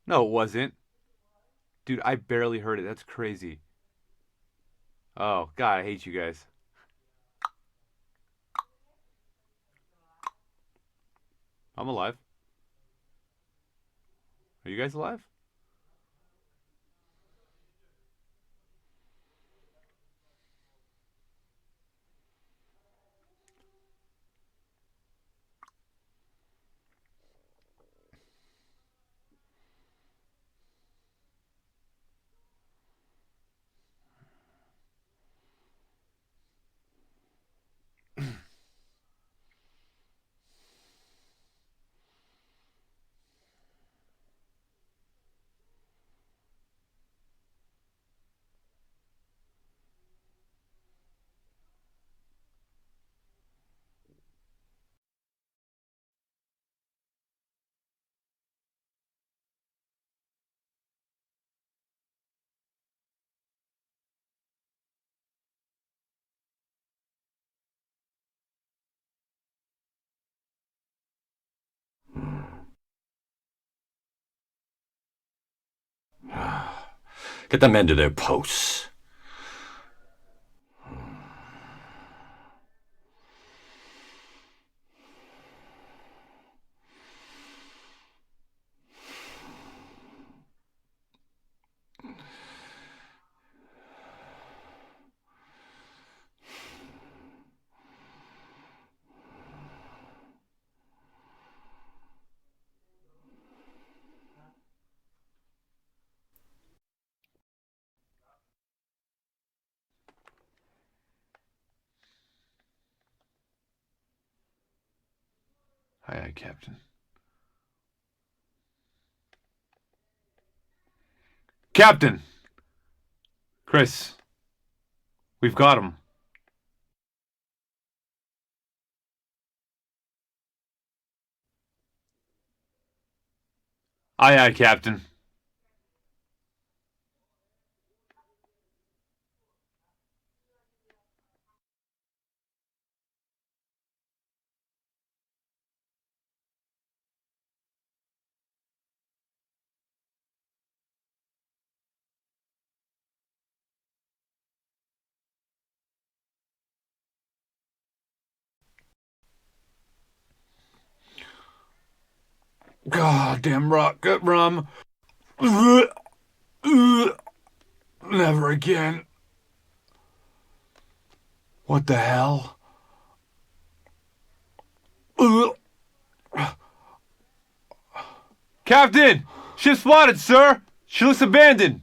No, it wasn't. Dude, I barely heard it. That's crazy. Oh, God, I hate you guys. I'm alive. Are you guys alive? Get the men to their posts. Aye, aye, Captain. Captain! Chris. We've got him. Aye, aye, Captain. Goddamn rocket rum. Never again. What the hell? Captain! Ship spotted, sir! She looks abandoned.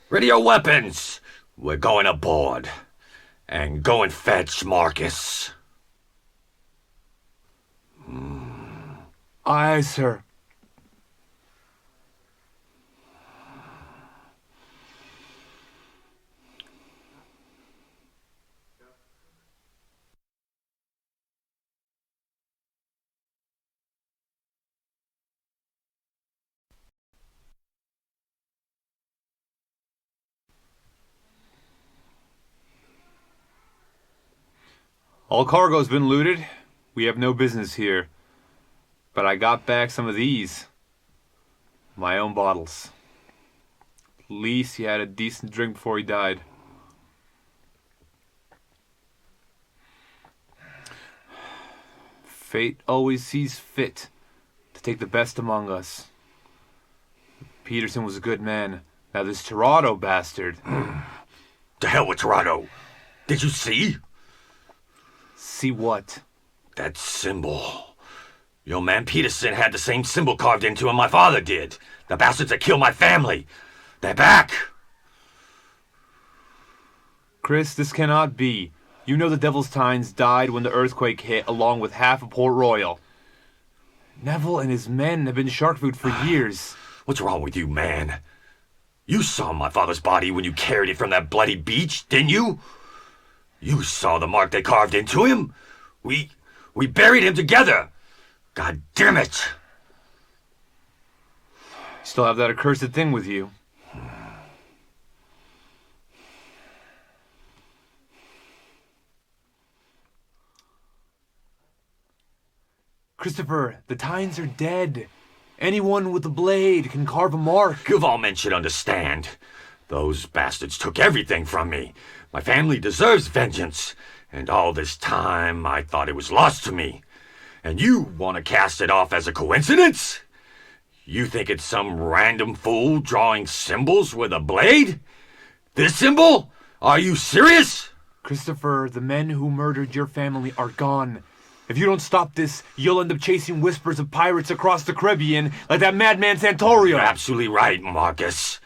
Ready your weapons. We're going aboard. And go and fetch Marcus. Aye, sir. All cargo's been looted. We have no business here. But I got back some of these. My own bottles. At least he had a decent drink before he died. Fate always sees fit to take the best among us. Peterson was a good man. Now this Toronto bastard. To hell with Toronto. Did you see? See what? That symbol. Your man Peterson had the same symbol carved into him my father did. The bastards that killed my family. They're back. Chris, this cannot be. You know the Devil's Tines died when the earthquake hit, along with half of Port Royal. Neville and his men have been shark food for years. What's wrong with you, man? You saw my father's body when you carried it from that bloody beach, didn't you? You saw the mark they carved into him. We buried him together. God damn it! Still have that accursed thing with you. Christopher, the Tynes are dead. Anyone with a blade can carve a mark. Guvalmen should understand. Those bastards took everything from me. My family deserves vengeance. And all this time, I thought it was lost to me. And you want to cast it off as a coincidence? You think it's some random fool drawing symbols with a blade? This symbol? Are you serious? Christopher, the men who murdered your family are gone. If you don't stop this, you'll end up chasing whispers of pirates across the Caribbean like that madman Santorio. You're absolutely right, Marcus.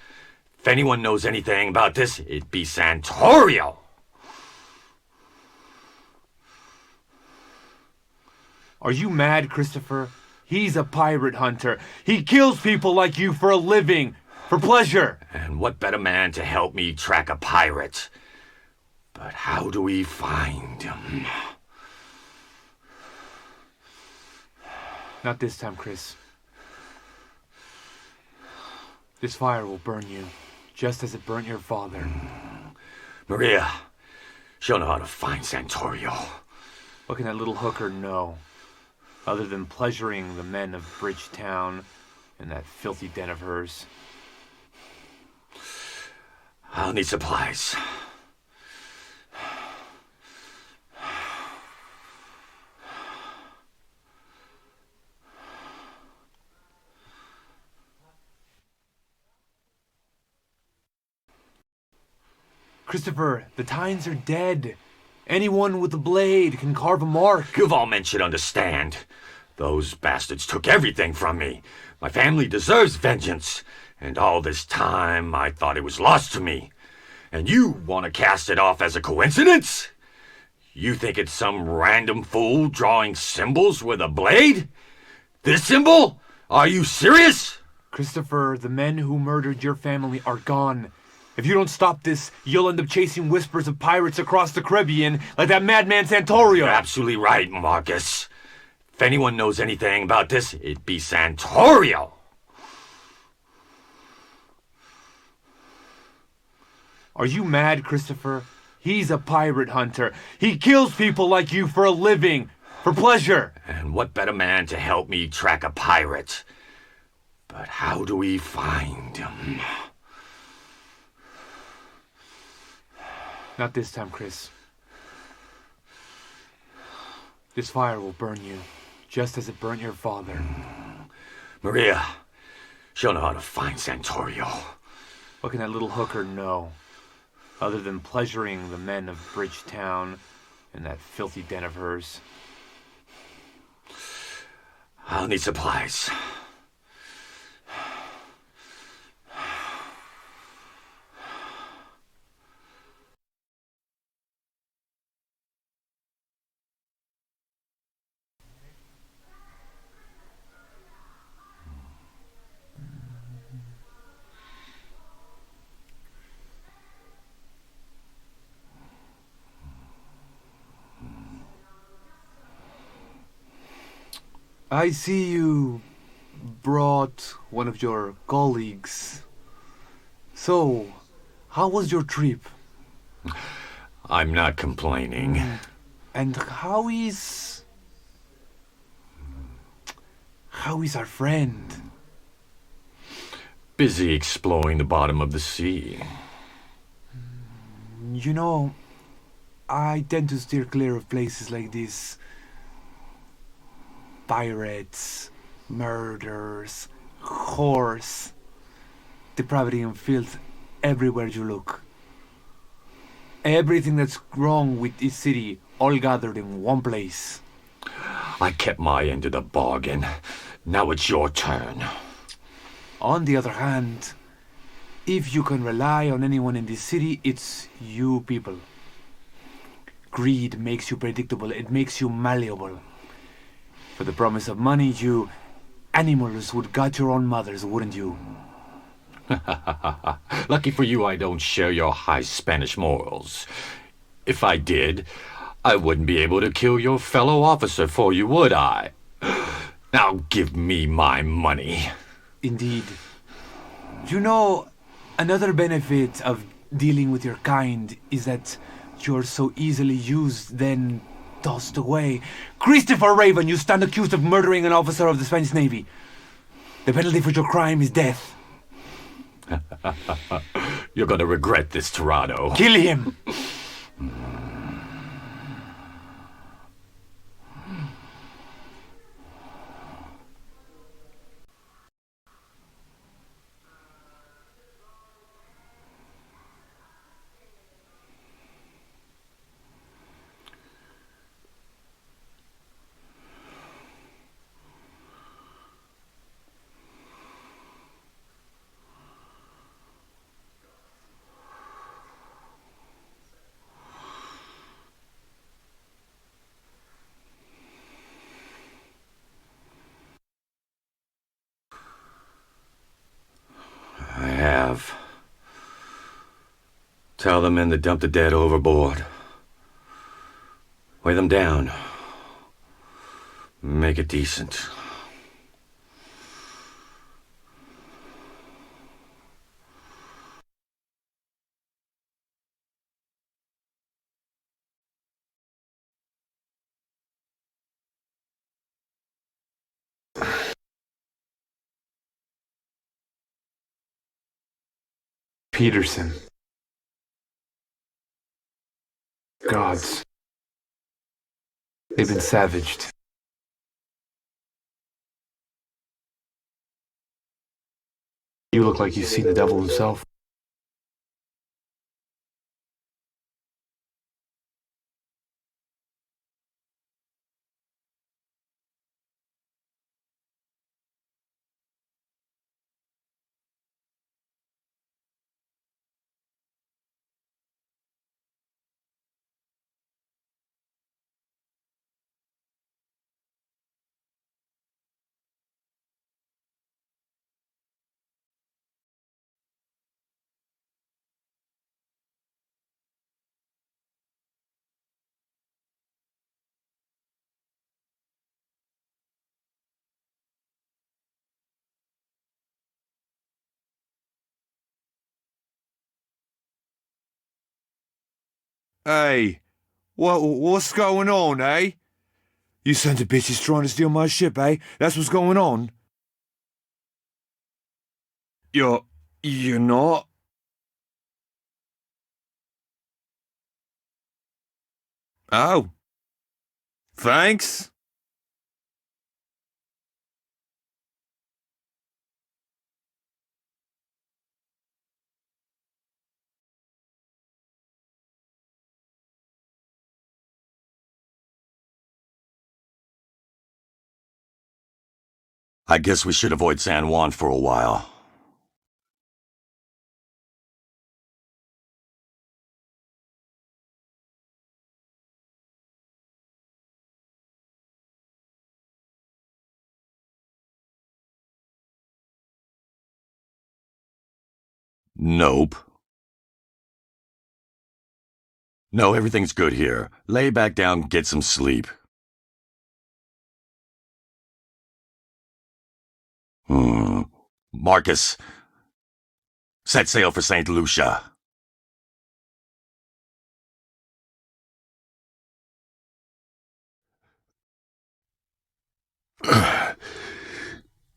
If anyone knows anything about this, it'd be Santorio. Are you mad, Christopher? He's a pirate hunter. He kills people like you for a living, for pleasure. And what better man to help me track a pirate? But how do we find him? Not this time, Chris. This fire will burn you, just as it burnt your father. Maria, she'll know how to find Santorio. What can that little hooker know? Other than pleasuring the men of Bridgetown and that filthy den of hers. I'll need supplies. Christopher, the Tynes are dead. Anyone with a blade can carve a mark. Guvalmen should understand. Those bastards took everything from me. My family deserves vengeance. And all this time, I thought it was lost to me. And you want to cast it off as a coincidence? You think it's some random fool drawing symbols with a blade? This symbol? Are you serious? Christopher, the men who murdered your family are gone. If you don't stop this, you'll end up chasing whispers of pirates across the Caribbean like that madman Santorio. You're absolutely right, Marcus. If anyone knows anything about this, it'd be Santorio. Are you mad, Christopher? He's a pirate hunter. He kills people like you for a living, for pleasure. And what better man to help me track a pirate? But how do we find him? Not this time, Chris. This fire will burn you, just as it burnt your father. Maria, she'll know how to find Santorio. What can that little hooker know? Other than pleasuring the men of Bridgetown and that filthy den of hers. I'll need supplies. I see you brought one of your colleagues. So, how was your trip? I'm not complaining. And how is our friend? Busy exploring the bottom of the sea. You know, I tend to steer clear of places like this. Pirates, murders, whores, depravity and filth everywhere you look. Everything that's wrong with this city all gathered in one place. I kept my end of the bargain. Now it's your turn. On the other hand, if you can rely on anyone in this city, it's you people. Greed makes you predictable, it makes you malleable. For the promise of money, you animals would gut your own mothers, wouldn't you? Lucky for you, I don't share your high Spanish morals. If I did, I wouldn't be able to kill your fellow officer for you, would I? Now give me my money. Indeed. You know, another benefit of dealing with your kind is that you're so easily used, then tossed away. Christopher Raven, you stand accused of murdering an officer of the Spanish Navy. The penalty for your crime is death. You're gonna regret this, Tirado. Kill him! I have. Tell the men to dump the dead overboard. Weigh them down. Make it decent. Peterson. Gods. They've been savaged. You look like you've seen the devil himself. Hey, what's going on, eh? You sons of bitches trying to steal my ship, eh? That's what's going on? You're not? Oh. Thanks. I guess we should avoid San Juan for a while. Nope. No, everything's good here. Lay back down, get some sleep. Marcus, set sail for St. Lucia.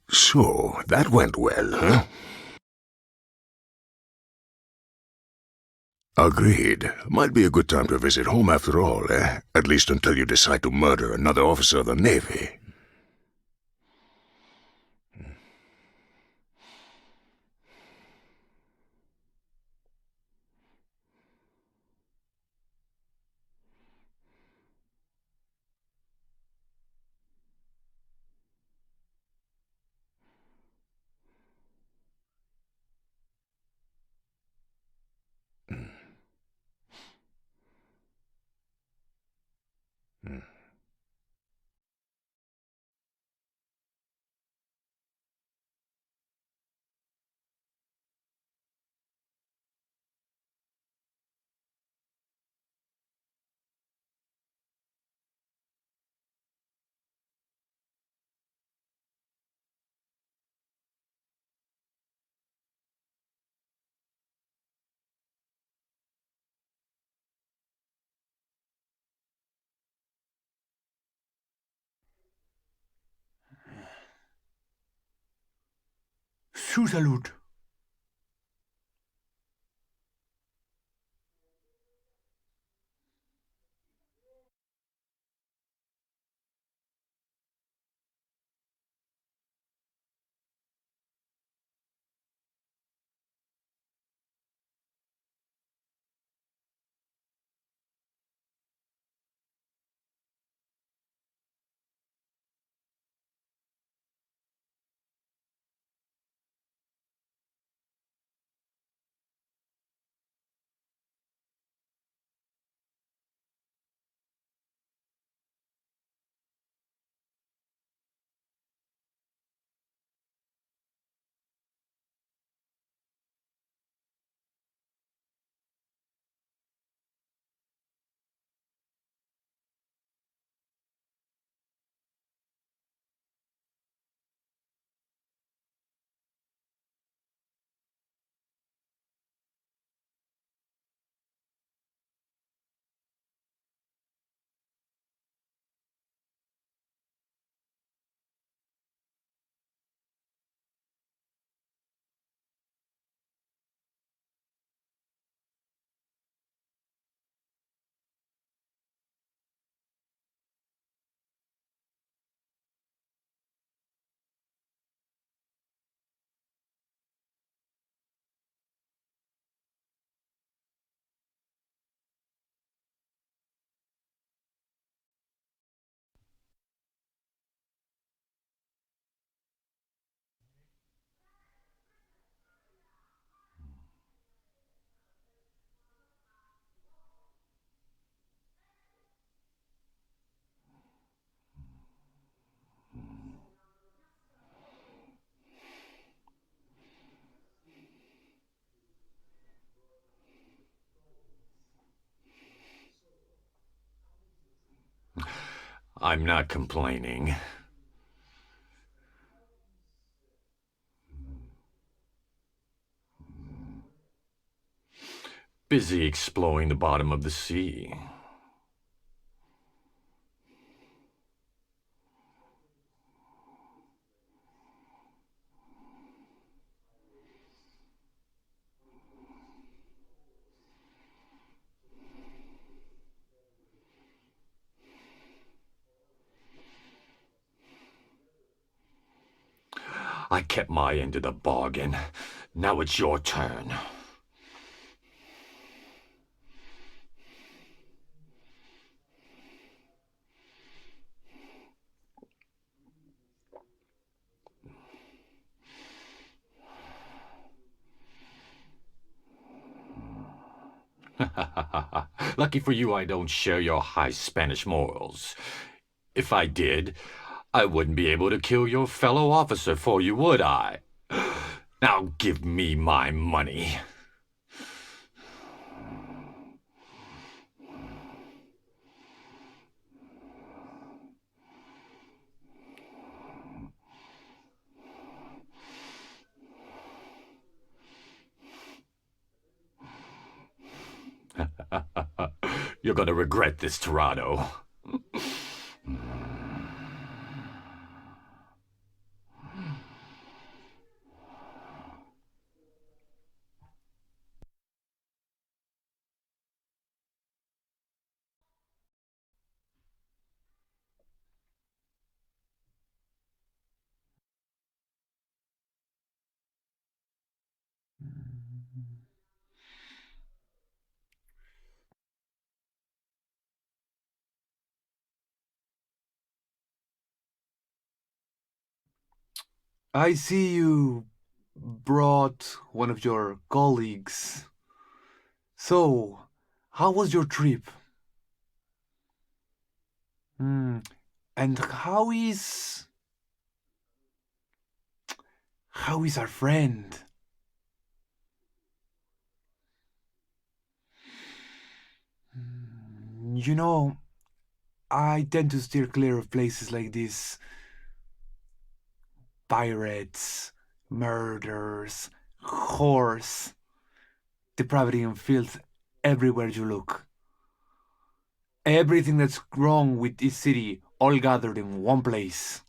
So, that went well, huh? Agreed. Might be a good time to visit home after all, eh? At least until you decide to murder another officer of the Navy. Su salud. I'm not complaining. Busy exploring the bottom of the sea. I kept my end of the bargain. Now it's your turn. Lucky for you, I don't share your high Spanish morals. If I did, I wouldn't be able to kill your fellow officer for you, would I? Now give me my money. You're gonna regret this, Tirado. I see you brought one of your colleagues. So, how was your trip? And how is our friend? You know, I tend to steer clear of places like this. Pirates, murders, whores, depravity and filth everywhere you look. Everything that's wrong with this city all gathered in one place.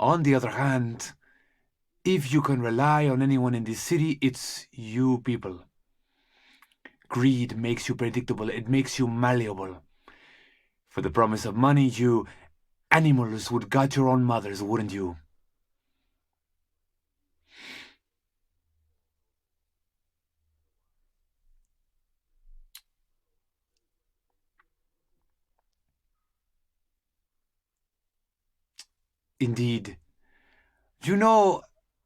On the other hand, if you can rely on anyone in this city, it's you people. Greed makes you predictable. It makes you malleable. For the promise of money, you animals would gut your own mothers, wouldn't you? Indeed. You know,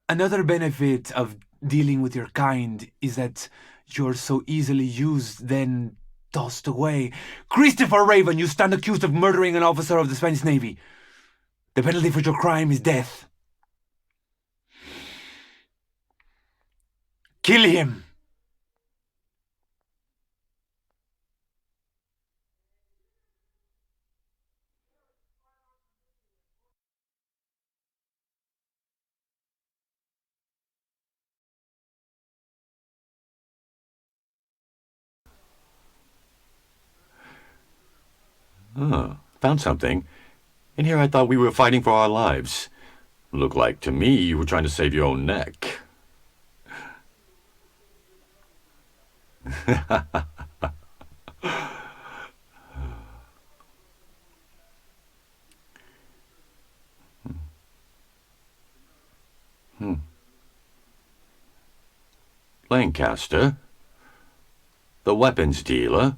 another benefit of dealing with your kind is that you're so easily used, then tossed away. Christopher Raven, you stand accused of murdering an officer of the Spanish Navy. The penalty for your crime is death. Kill him! Found something. In here I thought we were fighting for our lives. Looked like to me you were trying to save your own neck. Lancaster? The weapons dealer?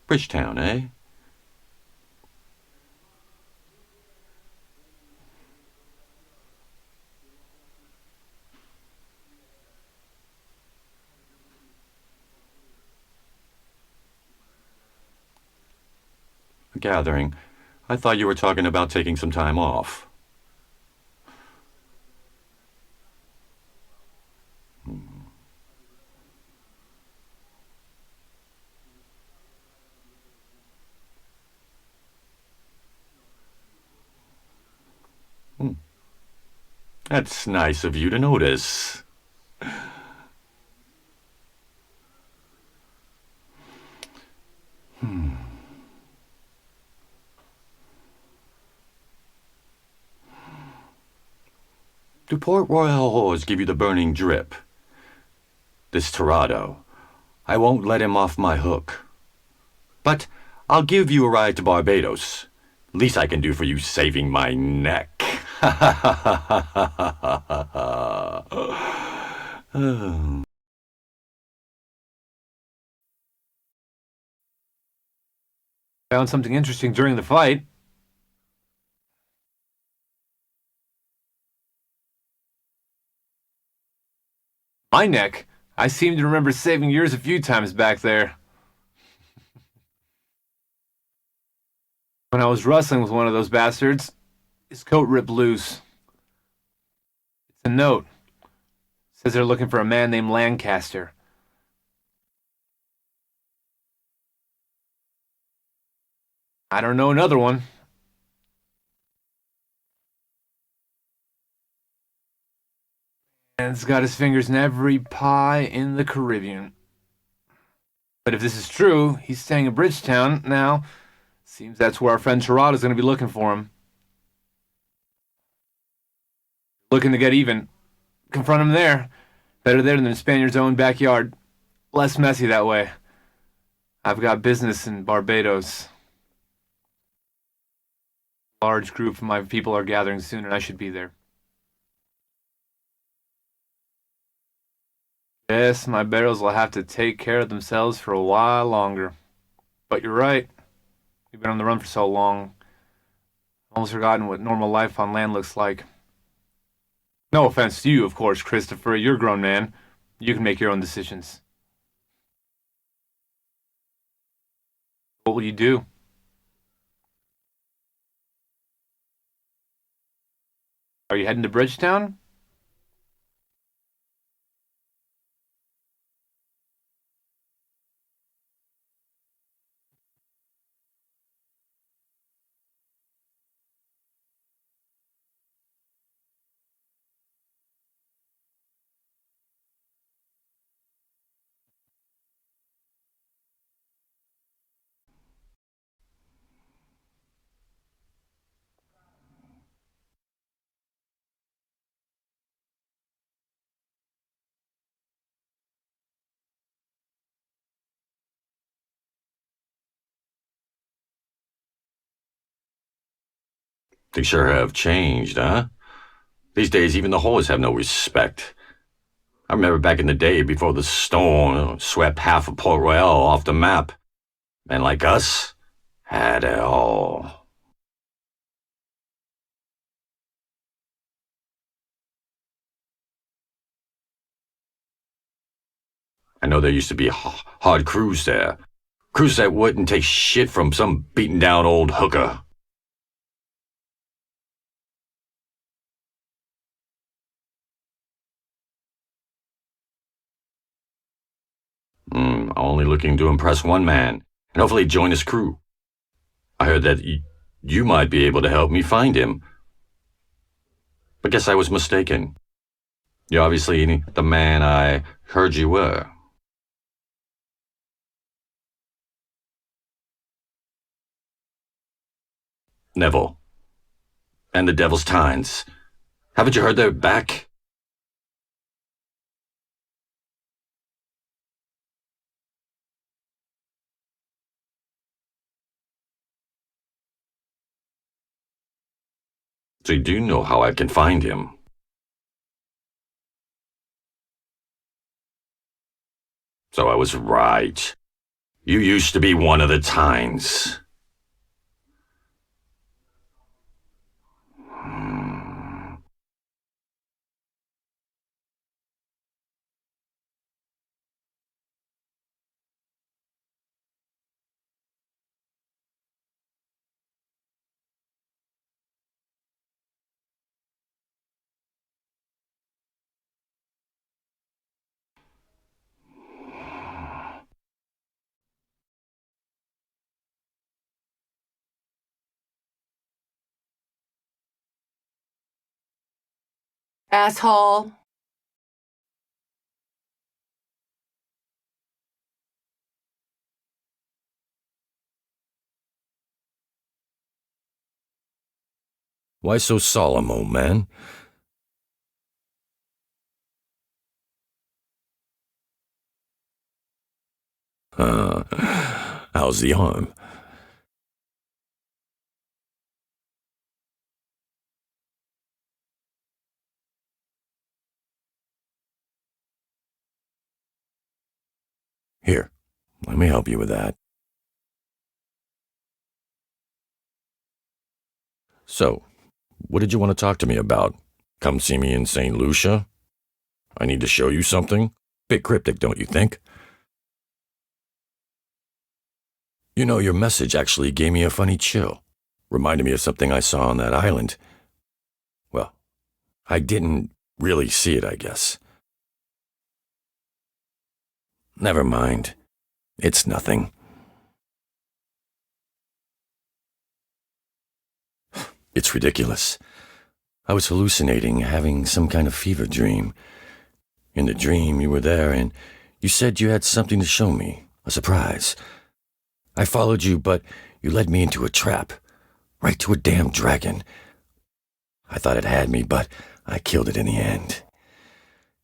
Bridgetown, eh? A gathering. I thought you were talking about taking some time off. That's nice of you to notice. Do Port Royal whores give you the burning drip? This Torado. I won't let him off my hook. But I'll give you a ride to Barbados. Least I can do for you saving my neck. Found something interesting during the fight. My neck? I seem to remember saving yours a few times back there. When I was wrestling with one of those bastards, his coat ripped loose. It's a note. It says they're looking for a man named Lancaster. I don't know another one. And it's got his fingers in every pie in the Caribbean. But if this is true, he's staying in Bridgetown now. Seems that's where our friend Tarado's going to be looking for him. Looking to get even. Confront him there. Better there than in Spaniard's own backyard. Less messy that way. I've got business in Barbados. A large group of my people are gathering soon, and I should be there. Yes, my barrels will have to take care of themselves for a while longer. But you're right. We've been on the run for so long. Almost forgotten what normal life on land looks like. No offense to you, of course, Christopher. You're a grown man. You can make your own decisions. What will you do? Are you heading to Bridgetown? They sure have changed, huh? These days, even the whores have no respect. I remember back in the day before the storm swept half of Port Royal off the map. Men like us had it all. I know there used to be hard crews there. Crews that wouldn't take shit from some beaten down old hooker. Only looking to impress one man, and hopefully join his crew. I heard that you might be able to help me find him. But guess I was mistaken. You're obviously the man I heard you were. Neville. And the Devil's Tines. Haven't you heard they're back? So you do know how I can find him. So I was right. You used to be one of the Tines. Asshole. Why so solemn, old man? How's the arm? Here, let me help you with that. So, what did you want to talk to me about? Come see me in St. Lucia? I need to show you something? Bit cryptic, don't you think? You know, your message actually gave me a funny chill. Reminded me of something I saw on that island. Well, I didn't really see it, I guess. Never mind. It's nothing. It's ridiculous. I was hallucinating, having some kind of fever dream. In the dream, you were there, and you said you had something to show me, a surprise. I followed you, but you led me into a trap, right to a damn dragon. I thought it had me, but I killed it in the end.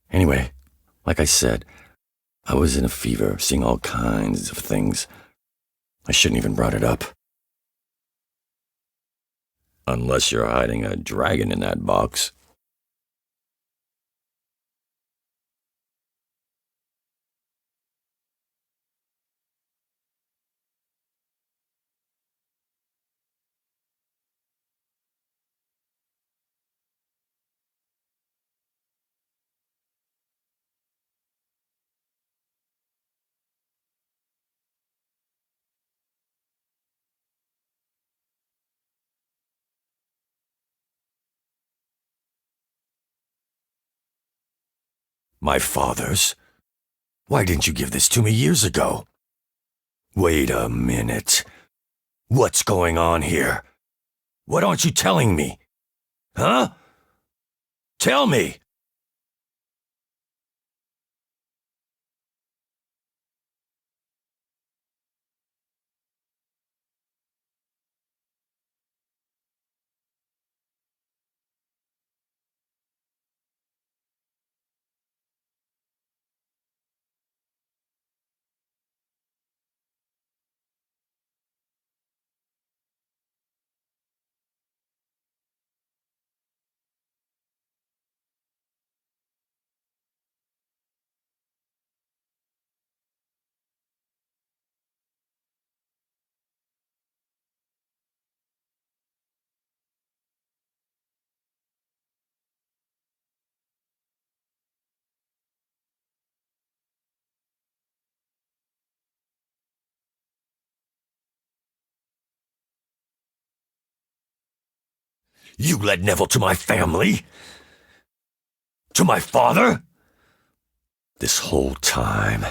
Anyway, like I said, I was in a fever, seeing all kinds of things. I shouldn't even brought it up. Unless you're hiding a dragon in that box. My father's? Why didn't you give this to me years ago? Wait a minute. What's going on here? What aren't you telling me? Huh? Tell me! You led Neville to my family? To my father? This whole time,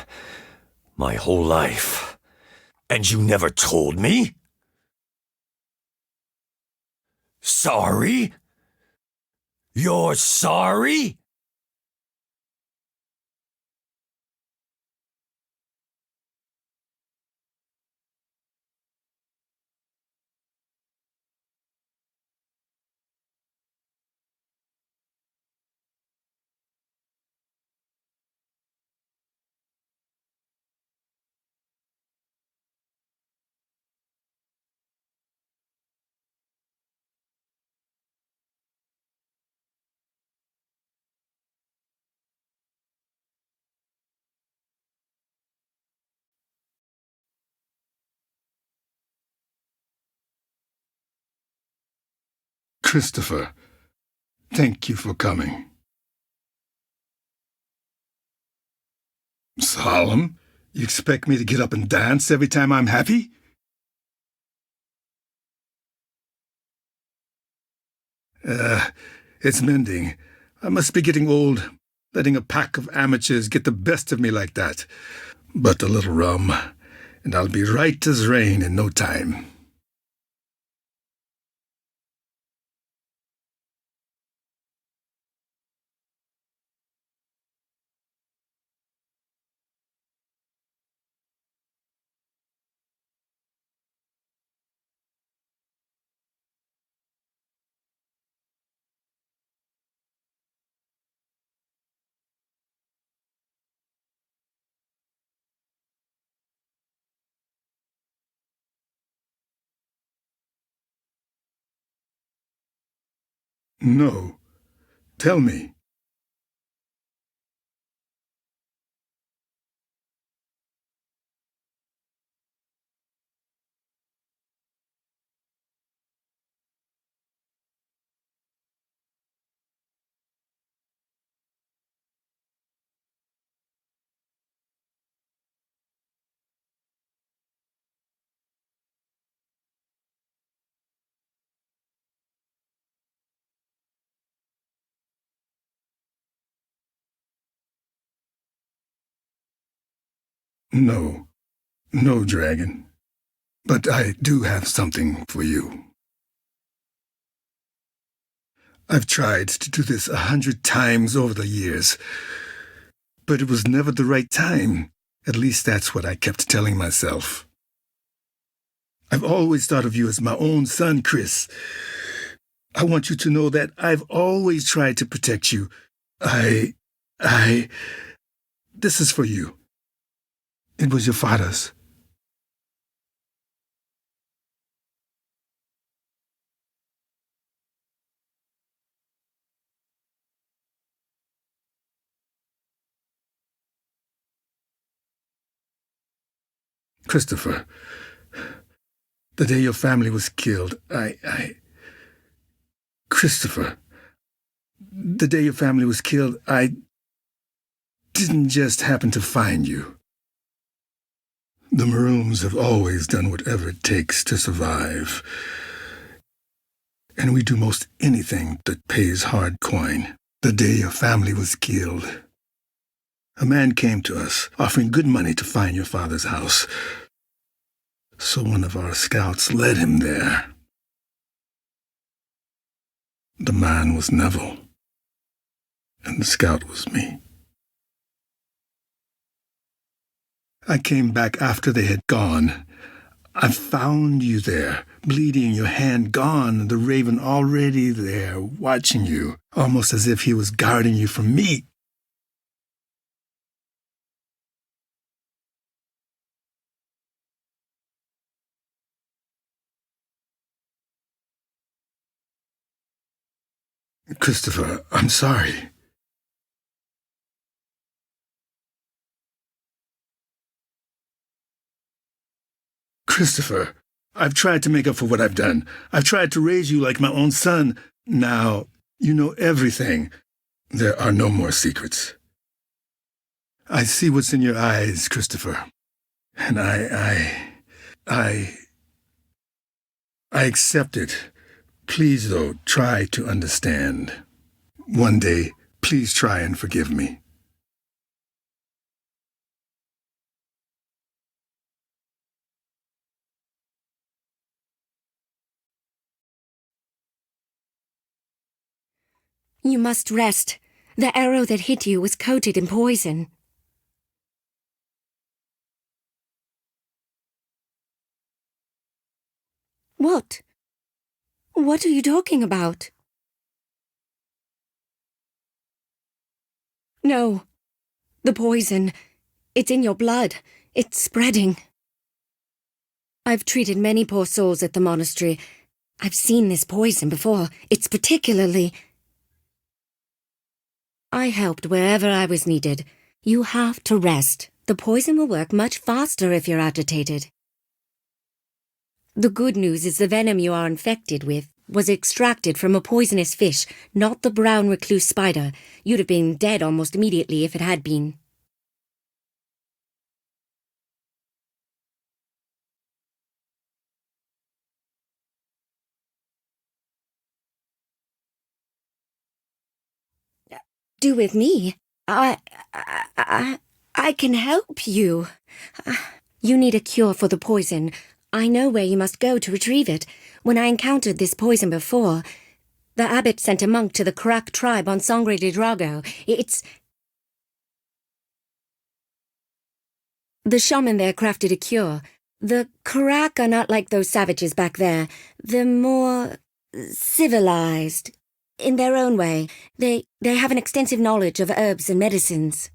my whole life, and you never told me? Sorry? You're sorry? Christopher, thank you for coming. Solemn? You expect me to get up and dance every time I'm happy? It's mending. I must be getting old, letting a pack of amateurs get the best of me like that. But a little rum, and I'll be right as rain in no time. No. Tell me. No. No, Dragon. But I do have something for you. I've tried to do this 100 times over the years, but it was never the right time. At least that's what I kept telling myself. I've always thought of you as my own son, Chris. I want you to know that I've always tried to protect you. This is for you. It was your father's. Christopher, the day your family was killed, Christopher, the day your family was killed, I didn't just happen to find you. The Maroons have always done whatever it takes to survive. And we do most anything that pays hard coin. The day your family was killed, a man came to us, offering good money to find your father's house. So one of our scouts led him there. The man was Neville, and the scout was me. I came back after they had gone. I found you there, bleeding, your hand gone, and the raven already there, watching you, almost as if he was guarding you from me. Christopher, I'm sorry. Christopher, I've tried to make up for what I've done. I've tried to raise you like my own son. Now, you know everything. There are no more secrets. I see what's in your eyes, Christopher. And I accept it. Please, though, try to understand. One day, please try and forgive me. You must rest. The arrow that hit you was coated in poison. What? What are you talking about? No. The poison. It's in your blood. It's spreading. I've treated many poor souls at the monastery. I've seen this poison before. It's particularly... I helped wherever I was needed. You have to rest. The poison will work much faster if you're agitated. The good news is the venom you are infected with was extracted from a poisonous fish, not the brown recluse spider. You'd have been dead almost immediately if it had been. Do with me? I can help you. You need a cure for the poison. I know where you must go to retrieve it. When I encountered this poison before, the abbot sent a monk to the Karak tribe on Sangre de Drago. It's... The shaman there crafted a cure. The Karak are not like those savages back there. They're more... civilized. In their own way. They have an extensive knowledge of herbs and medicines.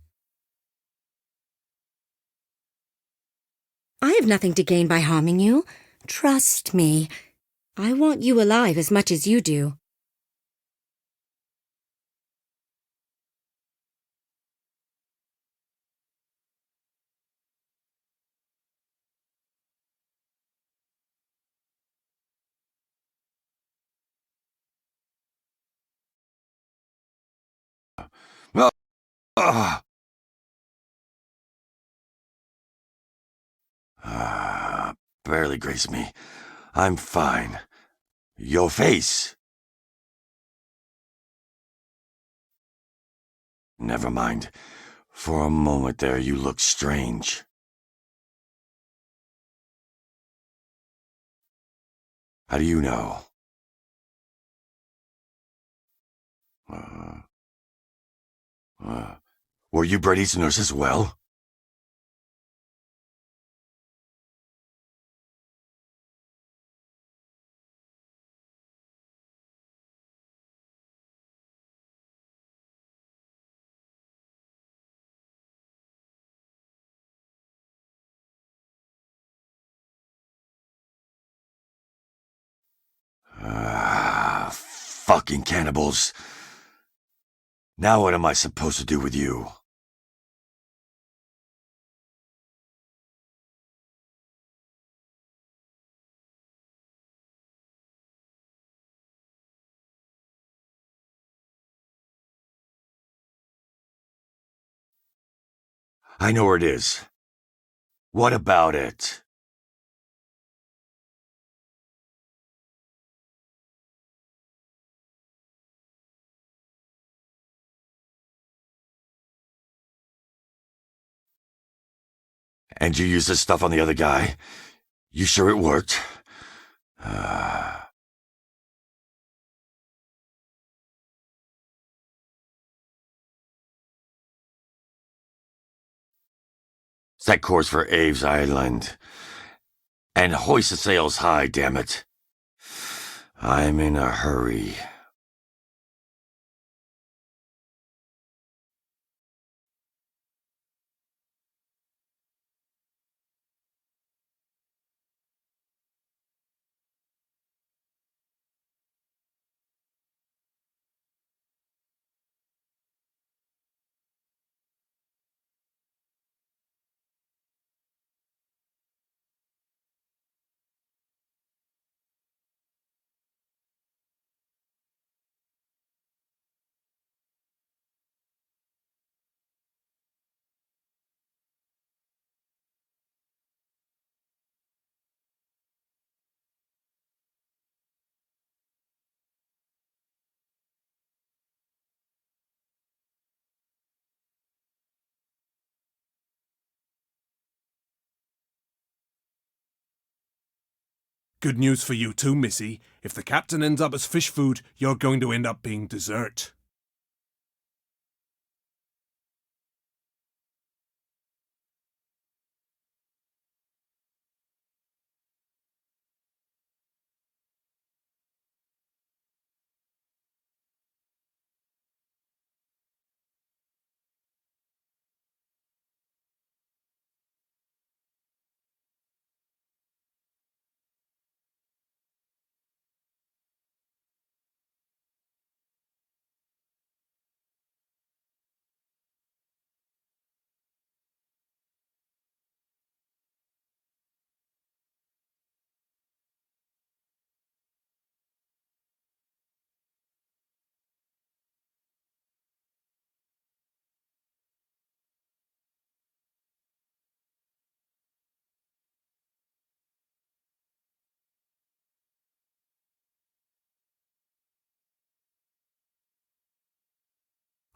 I have nothing to gain by harming you. Trust me. I want you alive as much as you do. Barely graze me. I'm fine. Your face. Never mind. For a moment there, you looked strange. How do you know? Were you Brady's nurse as well? Fucking cannibals. Now what am I supposed to do with you? I know where it is. What about it? And you used this stuff on the other guy? You sure it worked? Set course for Aves Island. And hoist the sails high, damn it. I'm in a hurry. Good news for you too, Missy. If the captain ends up as fish food, you're going to end up being dessert.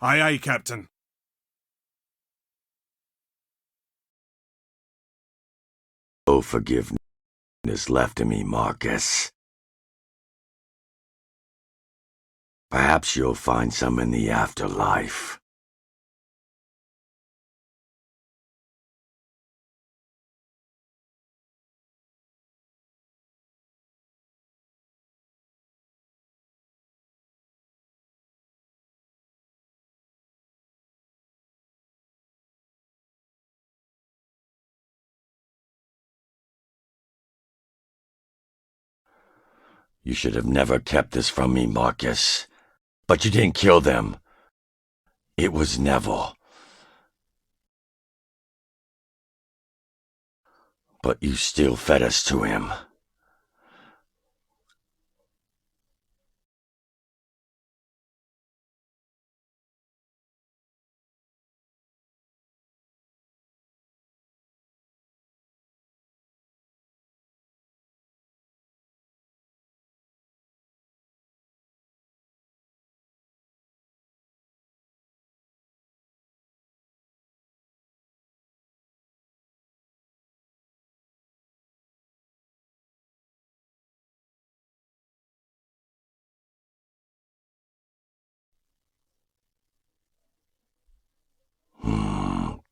Aye, aye, Captain. No forgiveness left in me, Marcus. Perhaps you'll find some in the afterlife. You should have never kept this from me, Marcus. But you didn't kill them. It was Neville. But you still fed us to him.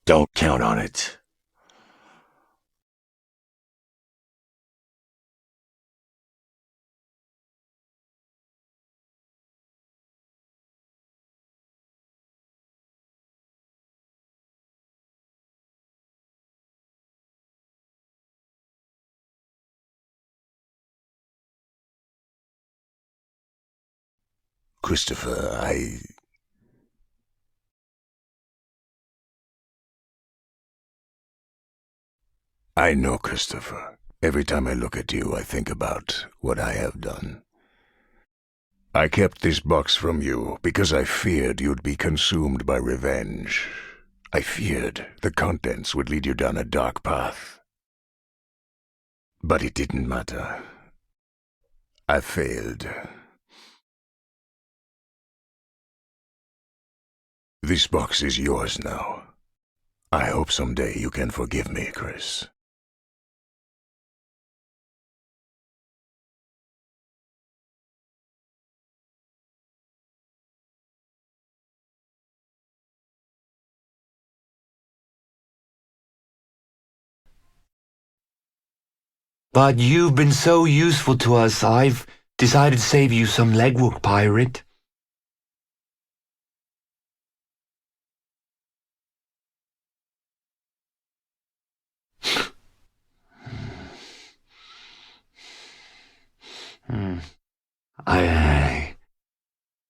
Don't count on it. Christopher, I know, Christopher. Every time I look at you, I think about what I have done. I kept this box from you because I feared you'd be consumed by revenge. I feared the contents would lead you down a dark path. But it didn't matter. I failed. This box is yours now. I hope someday you can forgive me, Chris. But you've been so useful to us, I've decided to save you some legwork, pirate.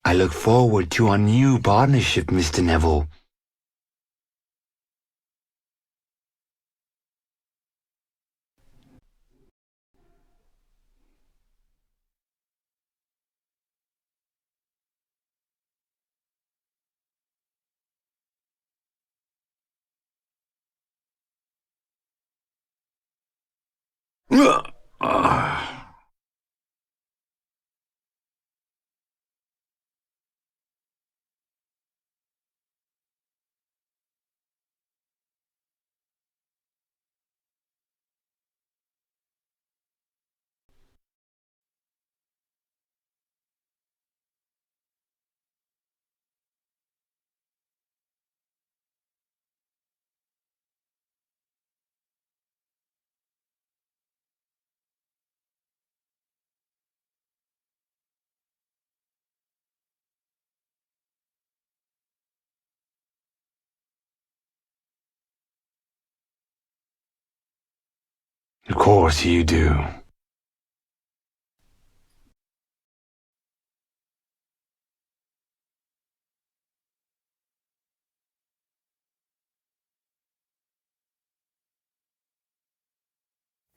I look forward to our new partnership, Mr. Neville. Of course you do.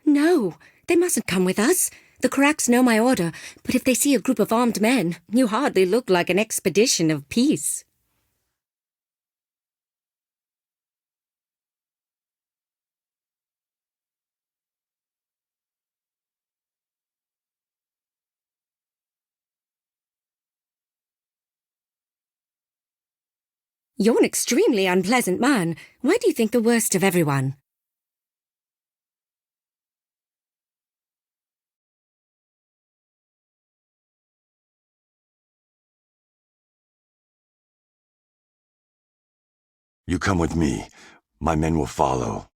No, they mustn't come with us. The Cracks know my order, but if they see a group of armed men, you hardly look like an expedition of peace. You're an extremely unpleasant man. Why do you think the worst of everyone? You come with me. My men will follow.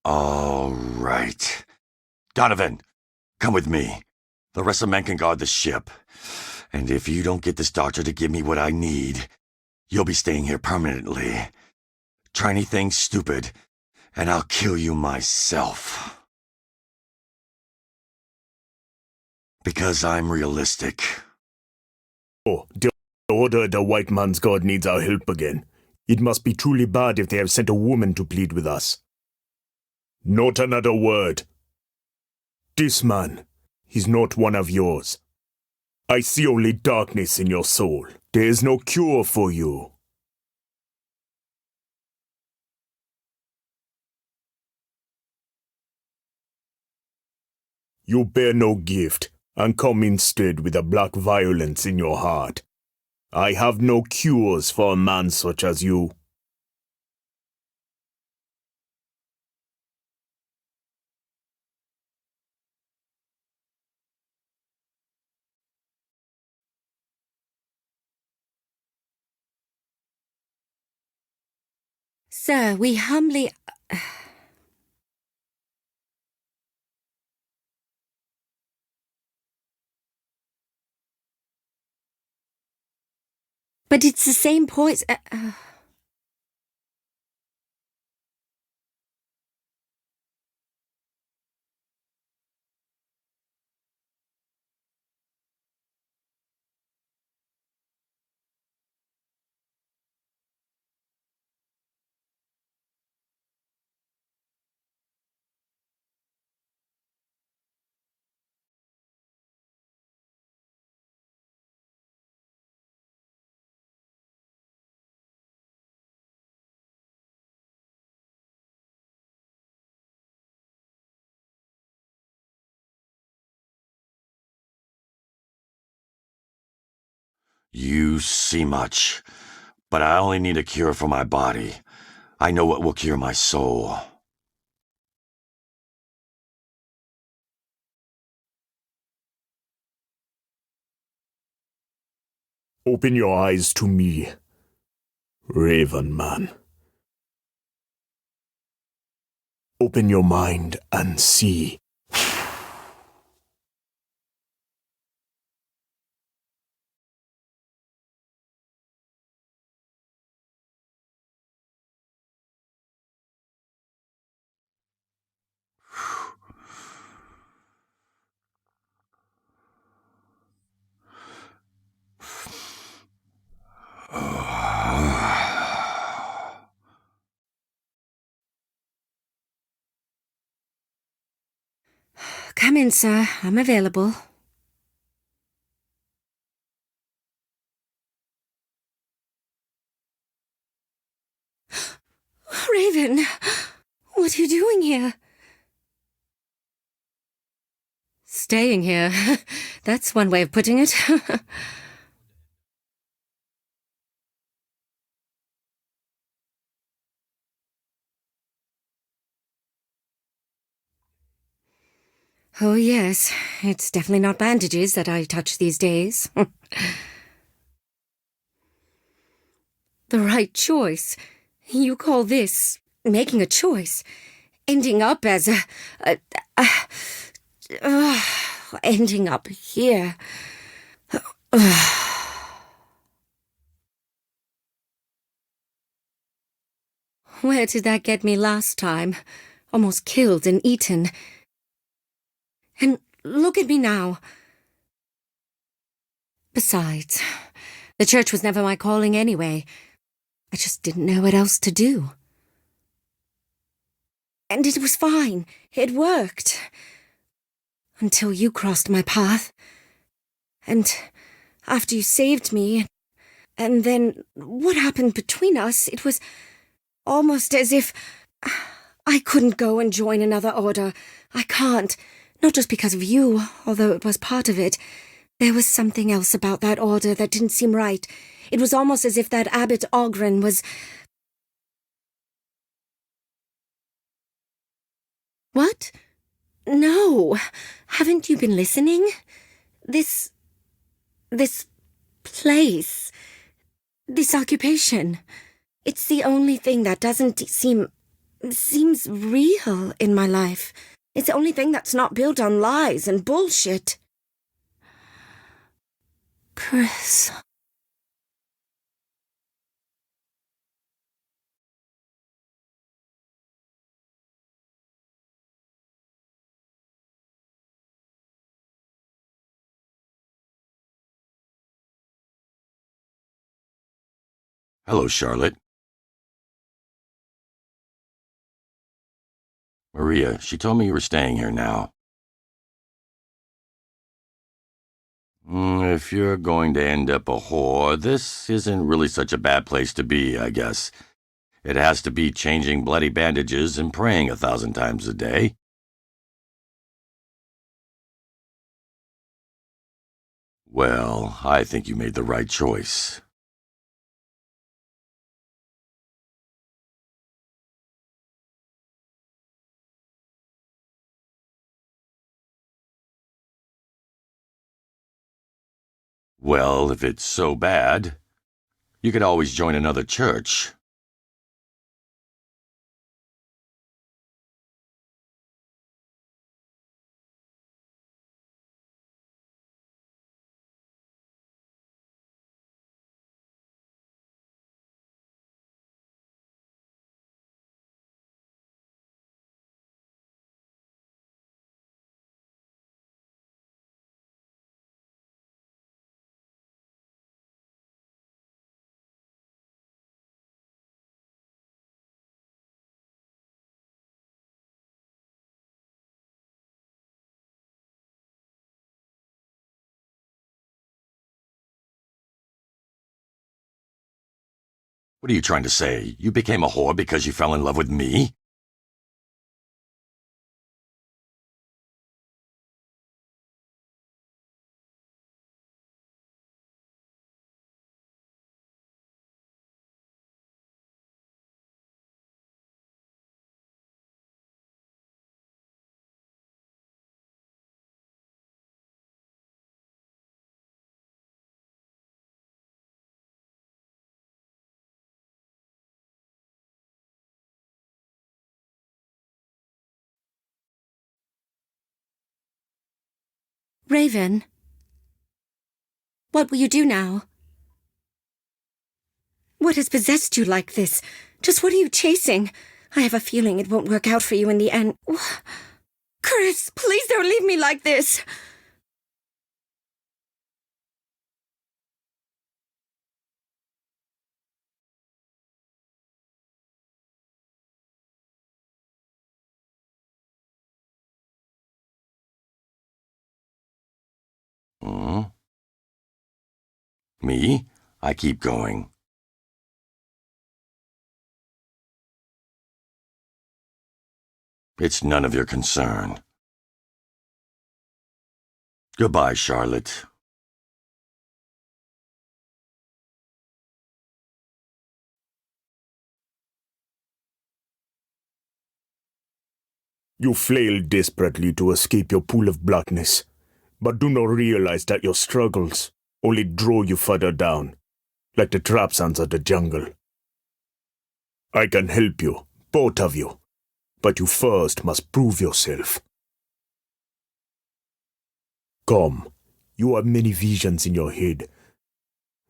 All right. Donovan, come with me. The rest of the men can guard the ship. And if you don't get this doctor to give me what I need, you'll be staying here permanently. Try anything stupid, and I'll kill you myself. Because I'm realistic. Oh, the Order of the White Man's God needs our help again. It must be truly bad if they have sent a woman to plead with us. Not another word. This man, he's not one of yours. I see only darkness in your soul. There is no cure for you. You bear no gift, and come instead with a black violence in your heart. I have no cures for a man such as you. Sir, we humbly... But it's the same poison... You see much, but I only need a cure for my body. I know what will cure my soul. Open your eyes to me, Raven Man. Open your mind and see. Come in, sir. I'm available. Raven, what are you doing here? Staying here. That's one way of putting it. Oh, yes. It's definitely not bandages that I touch these days. The right choice. You call this making a choice. Ending up as ending up here. Where did that get me last time? Almost killed and eaten. And look at me now. Besides, the church was never my calling anyway. I just didn't know what else to do. And it was fine. It worked. Until you crossed my path. And after you saved me, and then what happened between us, it was almost as if I couldn't go and join another order. I can't. Not just because of you, although it was part of it. There was something else about that order that didn't seem right. It was almost as if that Abbot Ogren was... What? No. Haven't you been listening? This place. This occupation. It's the only thing that doesn't seems real in my life. It's the only thing that's not built on lies and bullshit. Chris. Hello, Charlotte. Maria, she told me you were staying here now. If you're going to end up a whore, this isn't really such a bad place to be, I guess. It has to be changing bloody bandages and praying 1,000 times a day. Well, I think you made the right choice. Well, if it's so bad, you could always join another church. What are you trying to say? You became a whore because you fell in love with me? Raven. What will you do now? What has possessed you like this? Just what are you chasing? I have a feeling it won't work out for you in the end. Chris, please don't leave me like this. Me? I keep going. It's none of your concern. Goodbye, Charlotte. You flail desperately to escape your pool of blackness, but do not realize that your struggles only draw you further down, like the trap sounds of the jungle. I can help you, both of you, but you first must prove yourself. Come, you have many visions in your head,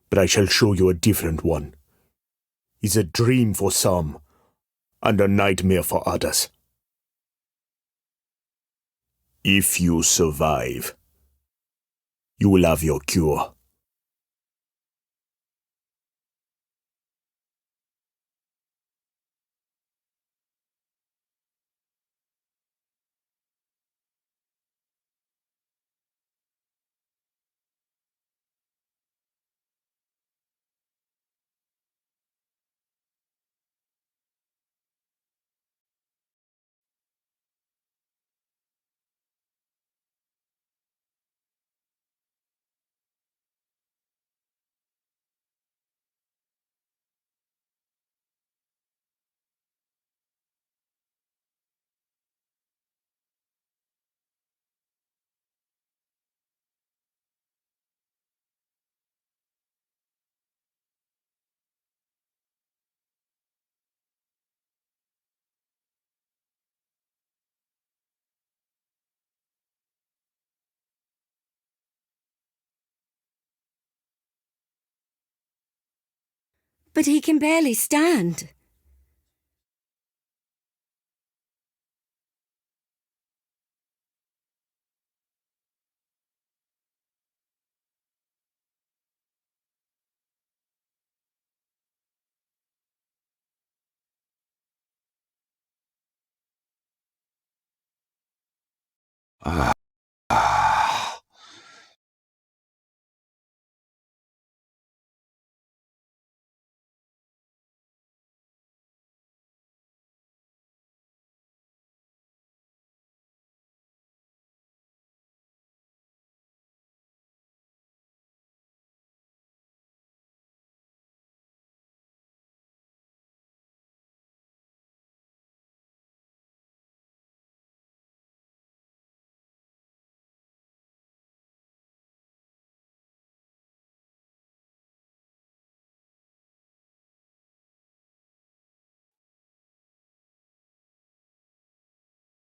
but I shall show you a different one. It's a dream for some, and a nightmare for others. If you survive, you will have your cure. But he can barely stand.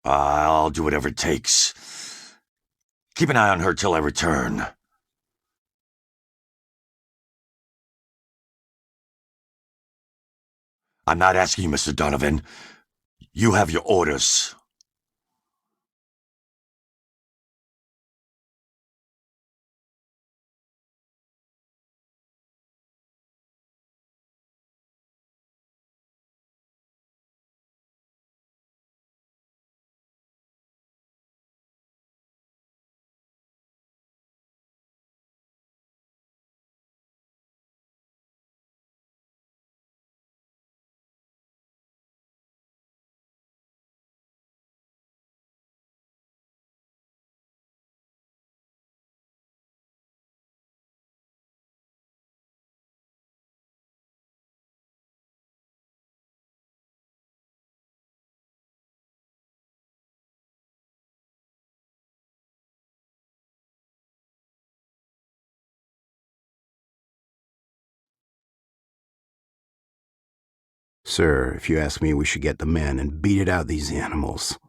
I'll do whatever it takes. Keep an eye on her till I return. I'm not asking you, Mr. Donovan. You have your orders. Sir, if you ask me, we should get the men and beat it out these animals.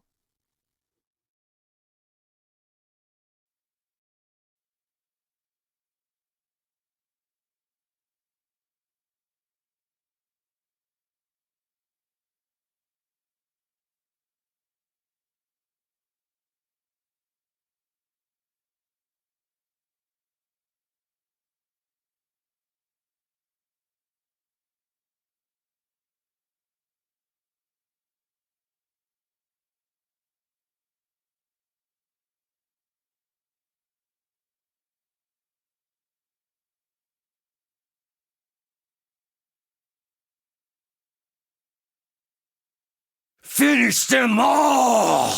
Finish them all!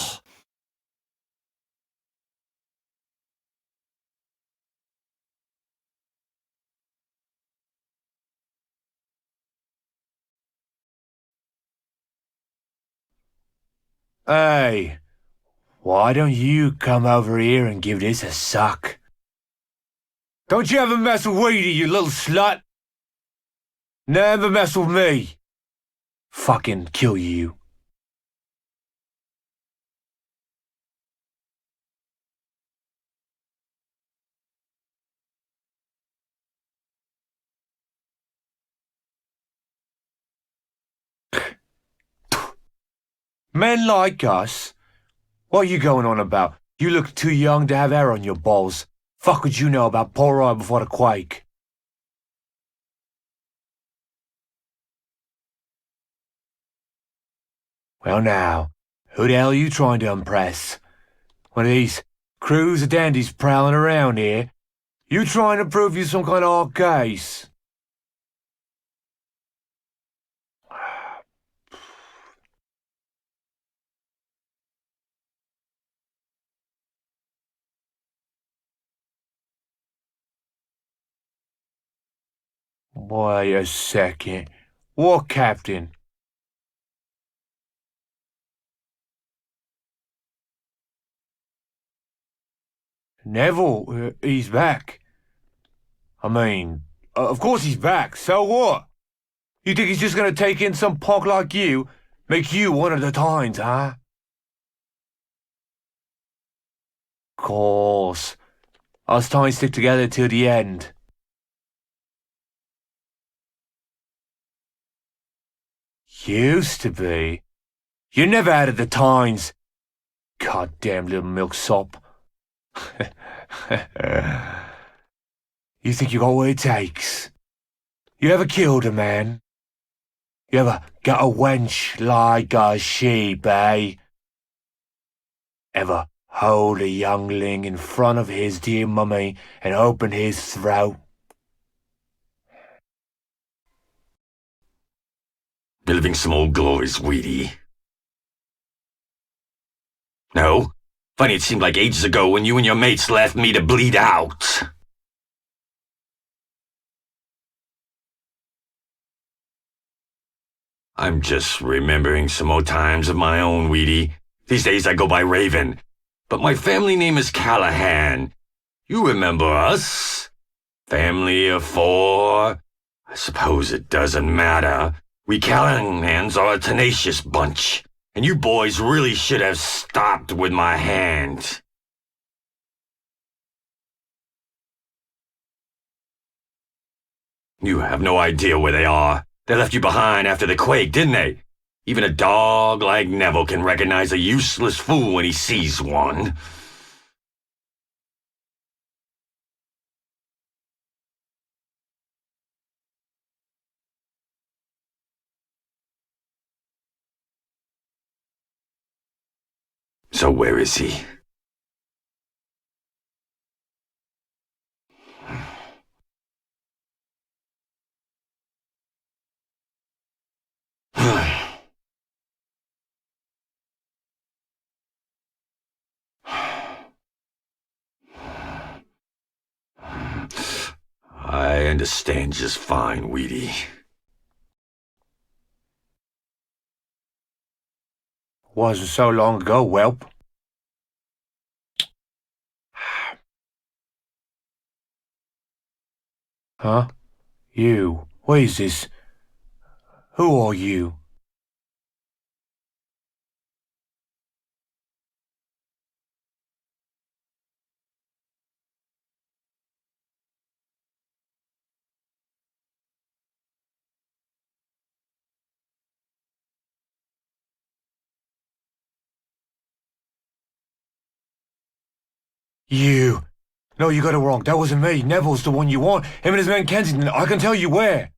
Hey, why don't you come over here and give this a suck? Don't you ever mess with Weedy, you little slut! Never mess with me! Fucking kill you. Men like us? What are you going on about? You look too young to have air on your balls. Fuck would you know about poor oil before the quake? Well now, who the hell are you trying to impress? One of these crews of dandies prowling around here? You trying to prove you some kind of hard case? Wait a second. What captain? Neville, he's back. I mean, of course he's back, so what? You think he's just gonna take in some punk like you? Make you one of the Tynes, huh? Course. Us Tynes stick together till the end. Used to be. You never added the Tynes. Goddamn little milksop. You think you got what it takes? You ever killed a man? You ever got a wench like a sheep, eh? Ever hold a youngling in front of his dear mummy and open his throat? Reliving some old glories, Weedy. No? Funny it seemed like ages ago when you and your mates left me to bleed out. I'm just remembering some old times of my own, Weedy. These days I go by Raven, but my family name is Callahan. You remember us? Family of 4? I suppose it doesn't matter. We Callahans are a tenacious bunch, and you boys really should have stopped with my hand. You have no idea where they are. They left you behind after the quake, didn't they? Even a dog like Neville can recognize a useless fool when he sees one. So where is he? I understand just fine, Weedy. Wasn't so long ago, whelp. Huh? You? What is this? Who are you? You. No, you got it wrong. That wasn't me. Neville's the one you want. Him and his man Kensington. I can tell you where.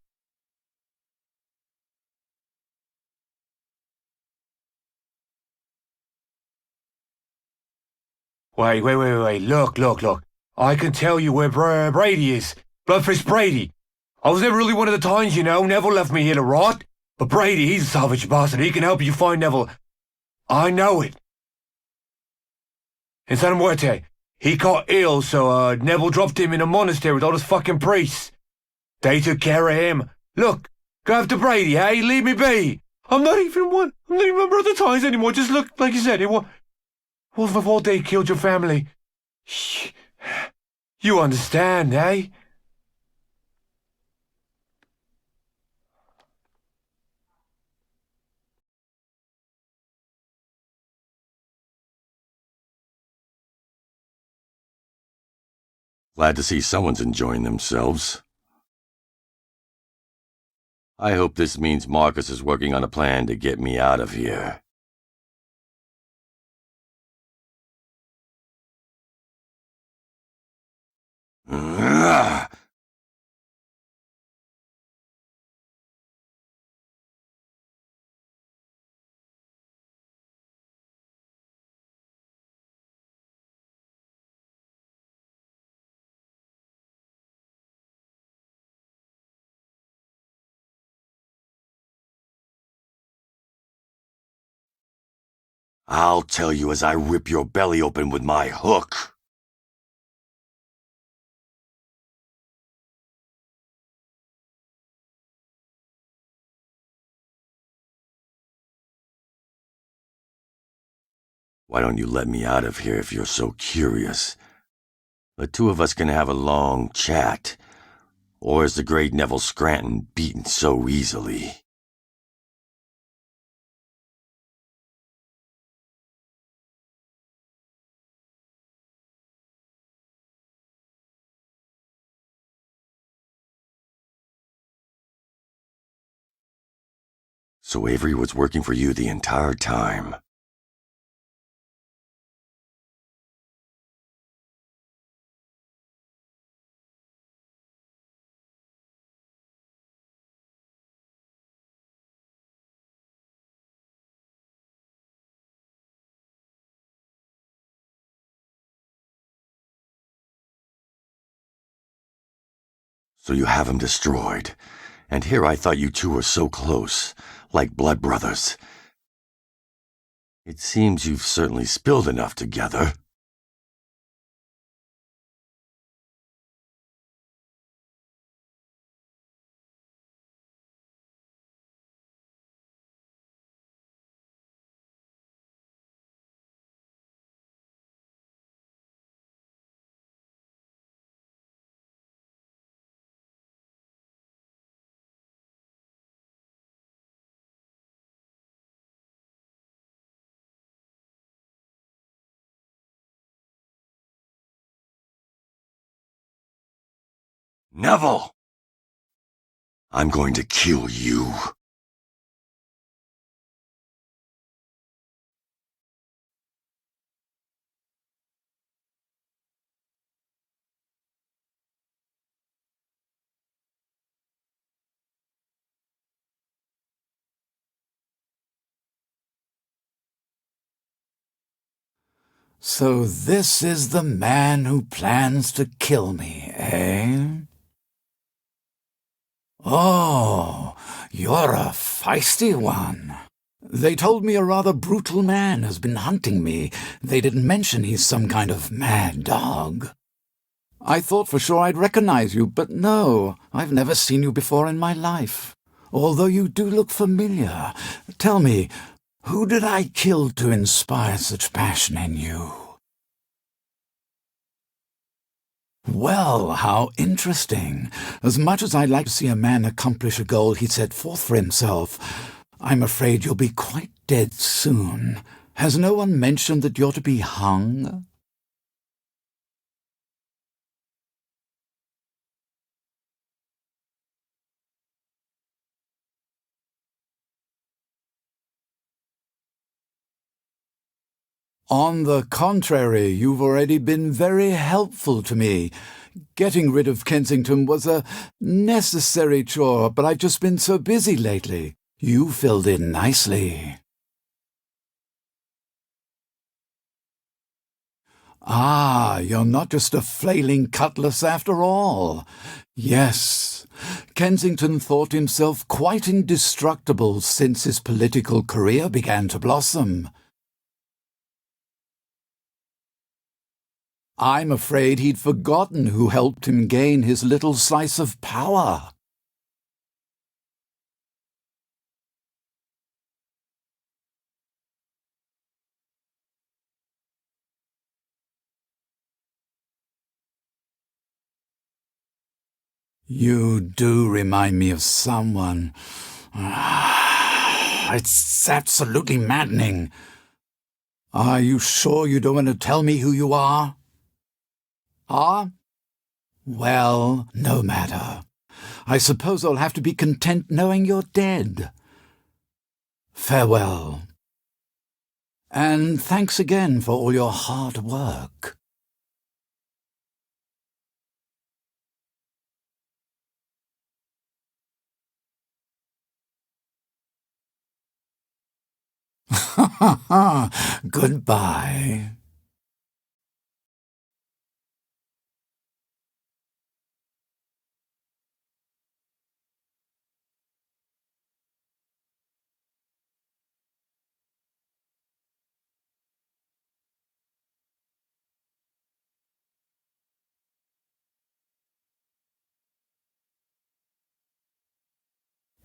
Wait. Look. I can tell you where Brady is. Bloodfist Brady. I was never really one of the Tynes, you know. Neville left me here to rot. But Brady, he's a savage bastard. He can help you find Neville. I know it. In Santa Muerte. He got ill, so Neville dropped him in a monastery with all those fucking priests. They took care of him. Look, go after Brady, hey? Leave me be. I'm not even a member of the Tynes anymore. Just look, like you said, it was before they killed your family. Shh. You understand, eh? Glad to see someone's enjoying themselves. I hope this means Marcus is working on a plan to get me out of here. I'll tell you as I rip your belly open with my hook. Why don't you let me out of here if you're so curious? The two of us can have a long chat. Or is the great Neville Scranton beaten so easily? So Avery was working for you the entire time. So you have him destroyed. And here I thought you two were so close, like blood brothers. It seems you've certainly spilled enough together. Neville! I'm going to kill you. So this is the man who plans to kill me, eh? Oh, you're a feisty one. They told me a rather brutal man has been hunting me. They didn't mention he's some kind of mad dog. I thought for sure I'd recognize you, but no, I've never seen you before in my life. Although you do look familiar. Tell me, who did I kill to inspire such passion in you? Well, how interesting. As much as I'd like to see a man accomplish a goal he set forth for himself, I'm afraid you'll be quite dead soon. Has no one mentioned that you're to be hung? On the contrary, you've already been very helpful to me. Getting rid of Kensington was a necessary chore, but I've just been so busy lately. You filled in nicely. Ah, you're not just a flailing cutlass after all. Yes, Kensington thought himself quite indestructible since his political career began to blossom. I'm afraid he'd forgotten who helped him gain his little slice of power. You do remind me of someone. It's absolutely maddening. Are you sure you don't want to tell me who you are? Ah? Well, no matter. I suppose I'll have to be content knowing you're dead. Farewell. And thanks again for all your hard work. Goodbye.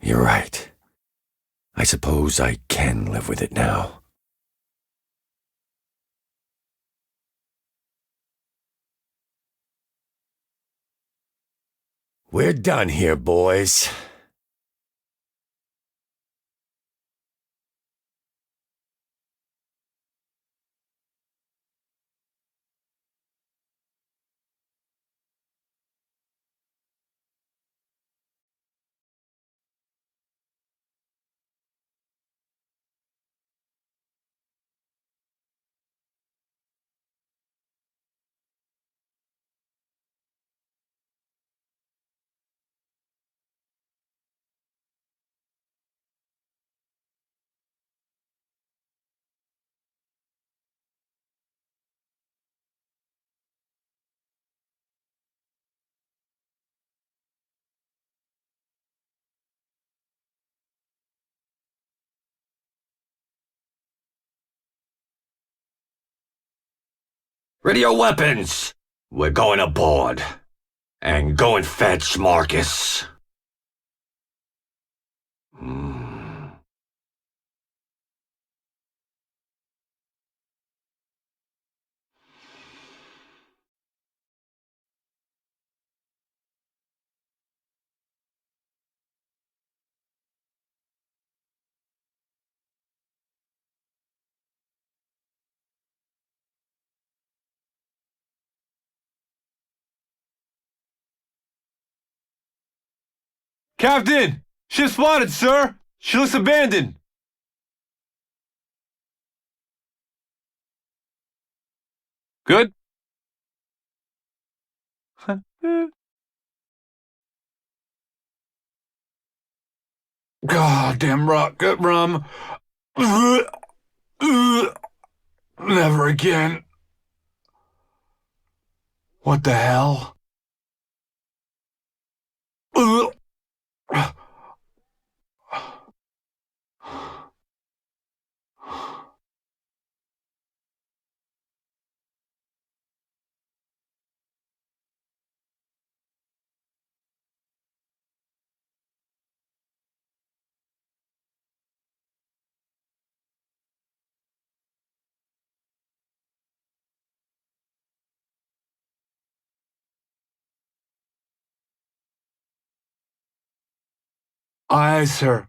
You're right. I suppose I can live with it now. We're done here, boys. Ready your weapons! We're going aboard. And go and fetch Marcus. Captain! Ship spotted, sir! She looks abandoned! Good? God damn rocket rum. Never again. What the hell? Aye, sir.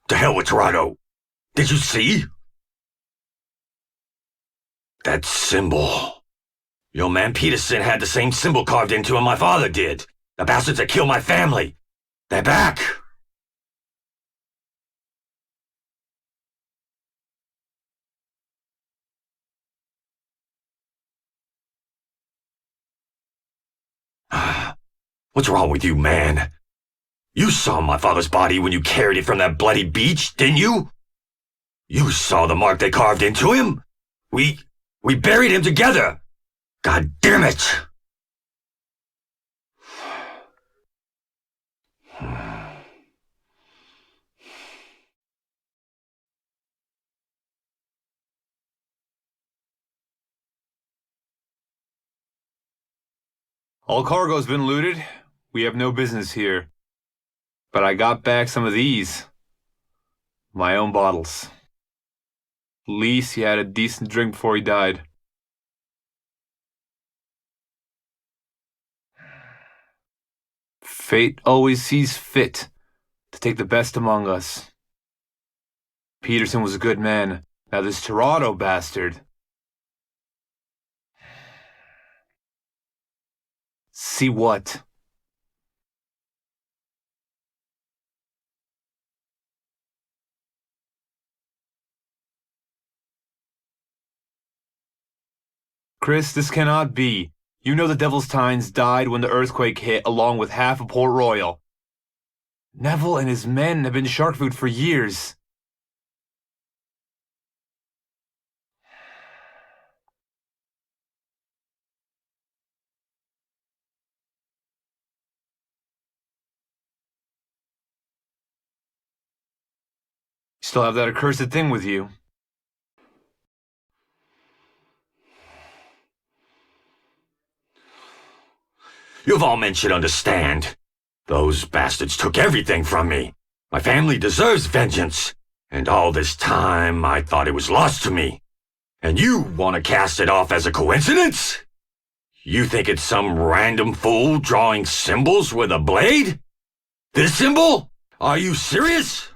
To hell with Toronto. Did you see? That symbol. Your man Peterson had the same symbol carved into him my father did. The bastards that killed my family. They're back. What's wrong with you, man? You saw my father's body when you carried it from that bloody beach, didn't you? You saw the mark they carved into him? We buried him together. God damn it! All cargo's been looted. We have no business here. But I got back some of these. My own bottles. At least he had a decent drink before he died. Fate always sees fit to take the best among us. Peterson was a good man. Now this Toronto bastard. See what? Chris, this cannot be. You know the Devil's Tines died when the earthquake hit, along with half of Port Royal. Neville and his men have been shark food for years. You still have that accursed thing with you. You've all men should understand. Those bastards took everything from me. My family deserves vengeance. And all this time, I thought it was lost to me. And you want to cast it off as a coincidence? You think it's some random fool drawing symbols with a blade? This symbol? Are you serious?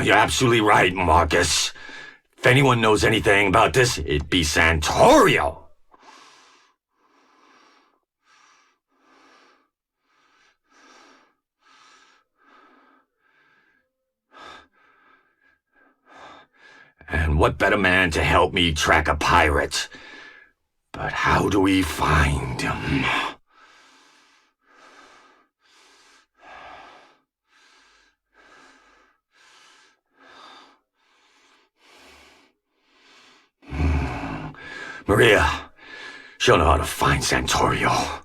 You're absolutely right, Marcus. If anyone knows anything about this, it'd be Santorio. And what better man to help me track a pirate? But how do we find him? Maria, she'll know how to find Santorio.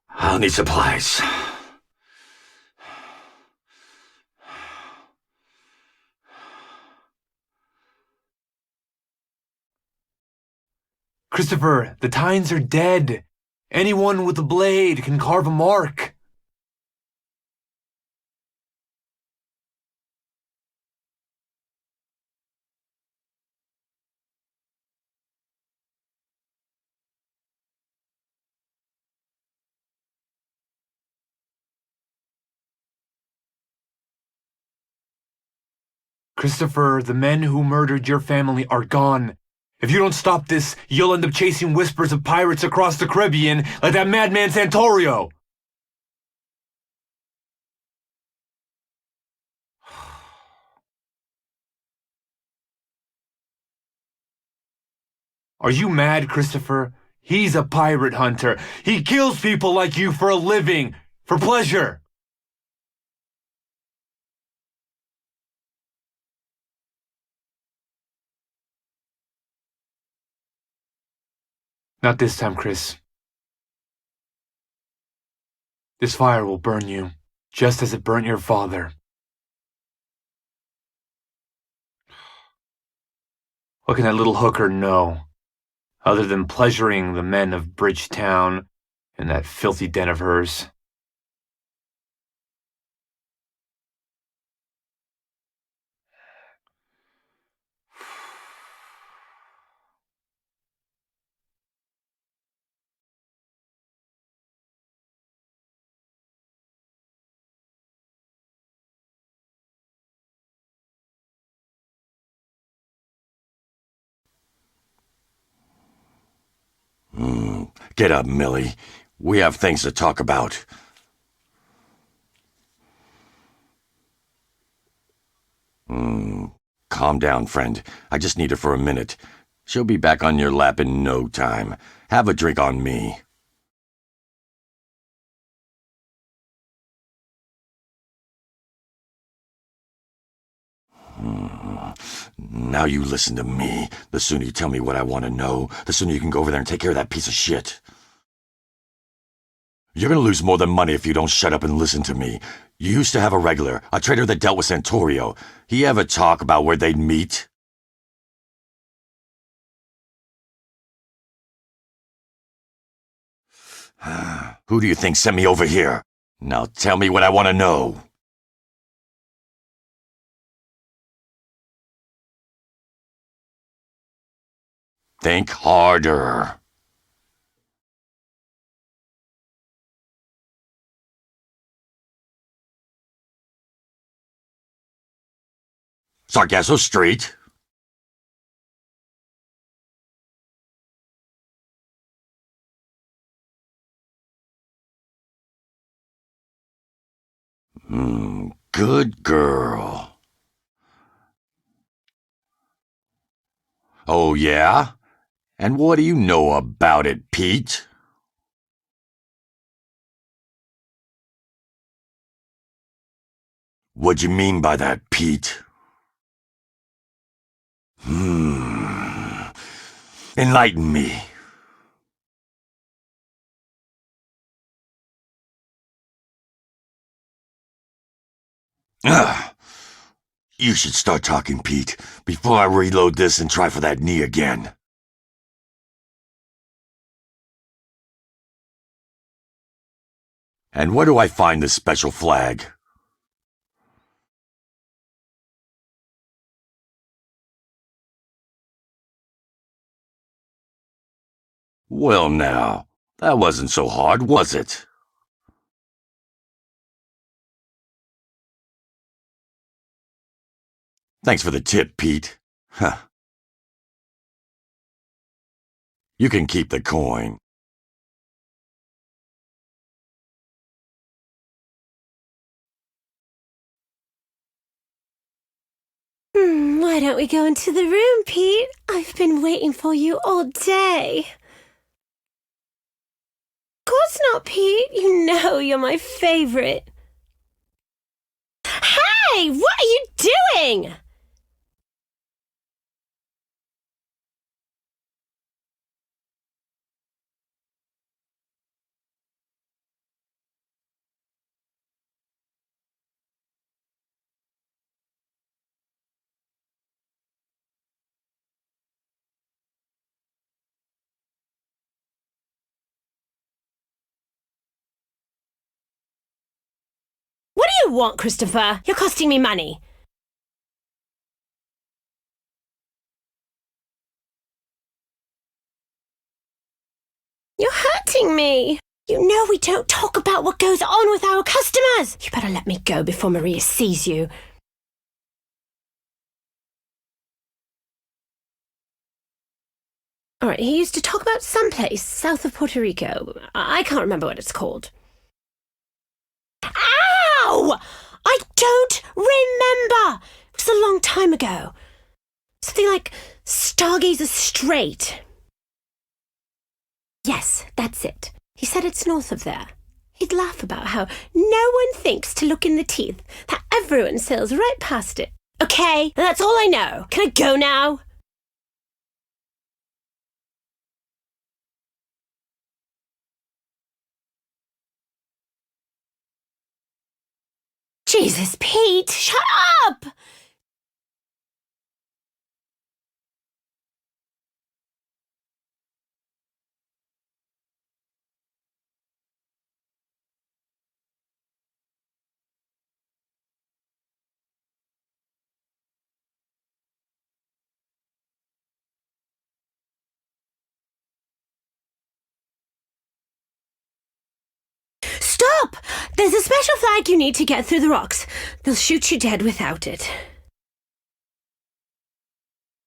I'll need supplies. Christopher, the Tines are dead. Anyone with a blade can carve a mark. Christopher, the men who murdered your family are gone. If you don't stop this, you'll end up chasing whispers of pirates across the Caribbean like that madman Santorio. Are you mad, Christopher? He's a pirate hunter. He kills people like you for a living, for pleasure. Not this time, Chris. This fire will burn you, just as it burnt your father. What can that little hooker know, other than pleasuring the men of Bridgetown and that filthy den of hers? Get up, Millie. We have things to talk about. Calm down, friend. I just need her for a minute. She'll be back on your lap in no time. Have a drink on me. Now you listen to me. The sooner you tell me what I want to know, the sooner you can go over there and take care of that piece of shit. You're gonna lose more than money if you don't shut up and listen to me. You used to have a regular, a trader that dealt with Santorio. He ever talk about where they'd meet? Who do you think sent me over here? Now tell me what I want to know. Think harder. Sargasso Street? Good girl. Oh, yeah? And what do you know about it, Pete? What'd you mean by that, Pete? Enlighten me. Ugh. You should start talking, Pete, before I reload this and try for that knee again. And where do I find this special flag? Well now, that wasn't so hard, was it? Thanks for the tip, Pete. Huh. You can keep the coin. Why don't we go into the room, Pete? I've been waiting for you all day. Of course not, Pete. You know you're my favorite. Hey, what are you doing? What do you want, Christopher? You're costing me money. You're hurting me. You know we don't talk about what goes on with our customers. You better let me go before Maria sees you. All right, he used to talk about someplace south of Puerto Rico. I can't remember what it's called. Ow! I don't remember. It was a long time ago. Something like Stargazer Strait. Yes, that's it. He said it's north of there. He'd laugh about how no one thinks to look in the teeth, that everyone sails right past it. Okay, that's all I know. Can I go now? Jesus, Pete, shut up! Stop! There's a special flag you need to get through the rocks. They'll shoot you dead without it.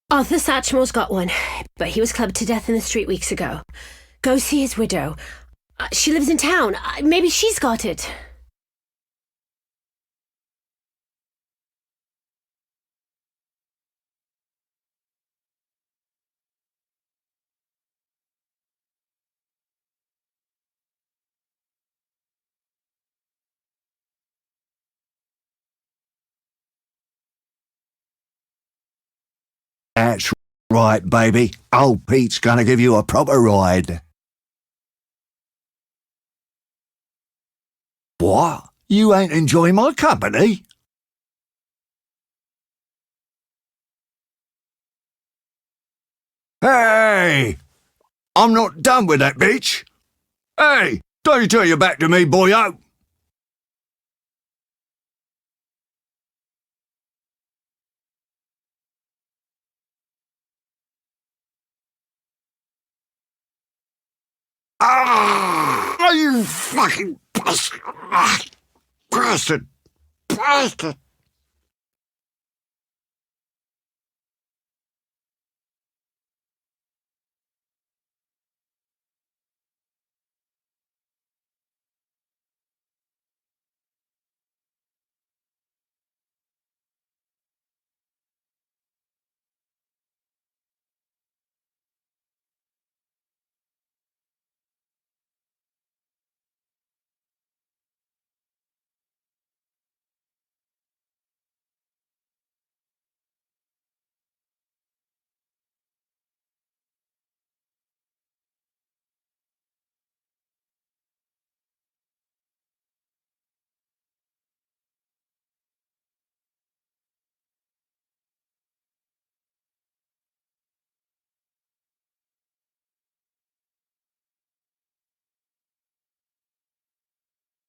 Arthur Satchmore's got one, but he was clubbed to death in the street weeks ago. Go see his widow. She lives in town. Maybe she's got it. That's right, baby. Old Pete's gonna give you a proper ride. What? You ain't enjoying my company? Hey! I'm not done with that bitch. Hey! Don't you turn your back to me, boyo! Ah! You fucking bastard! Bastard! Bastard!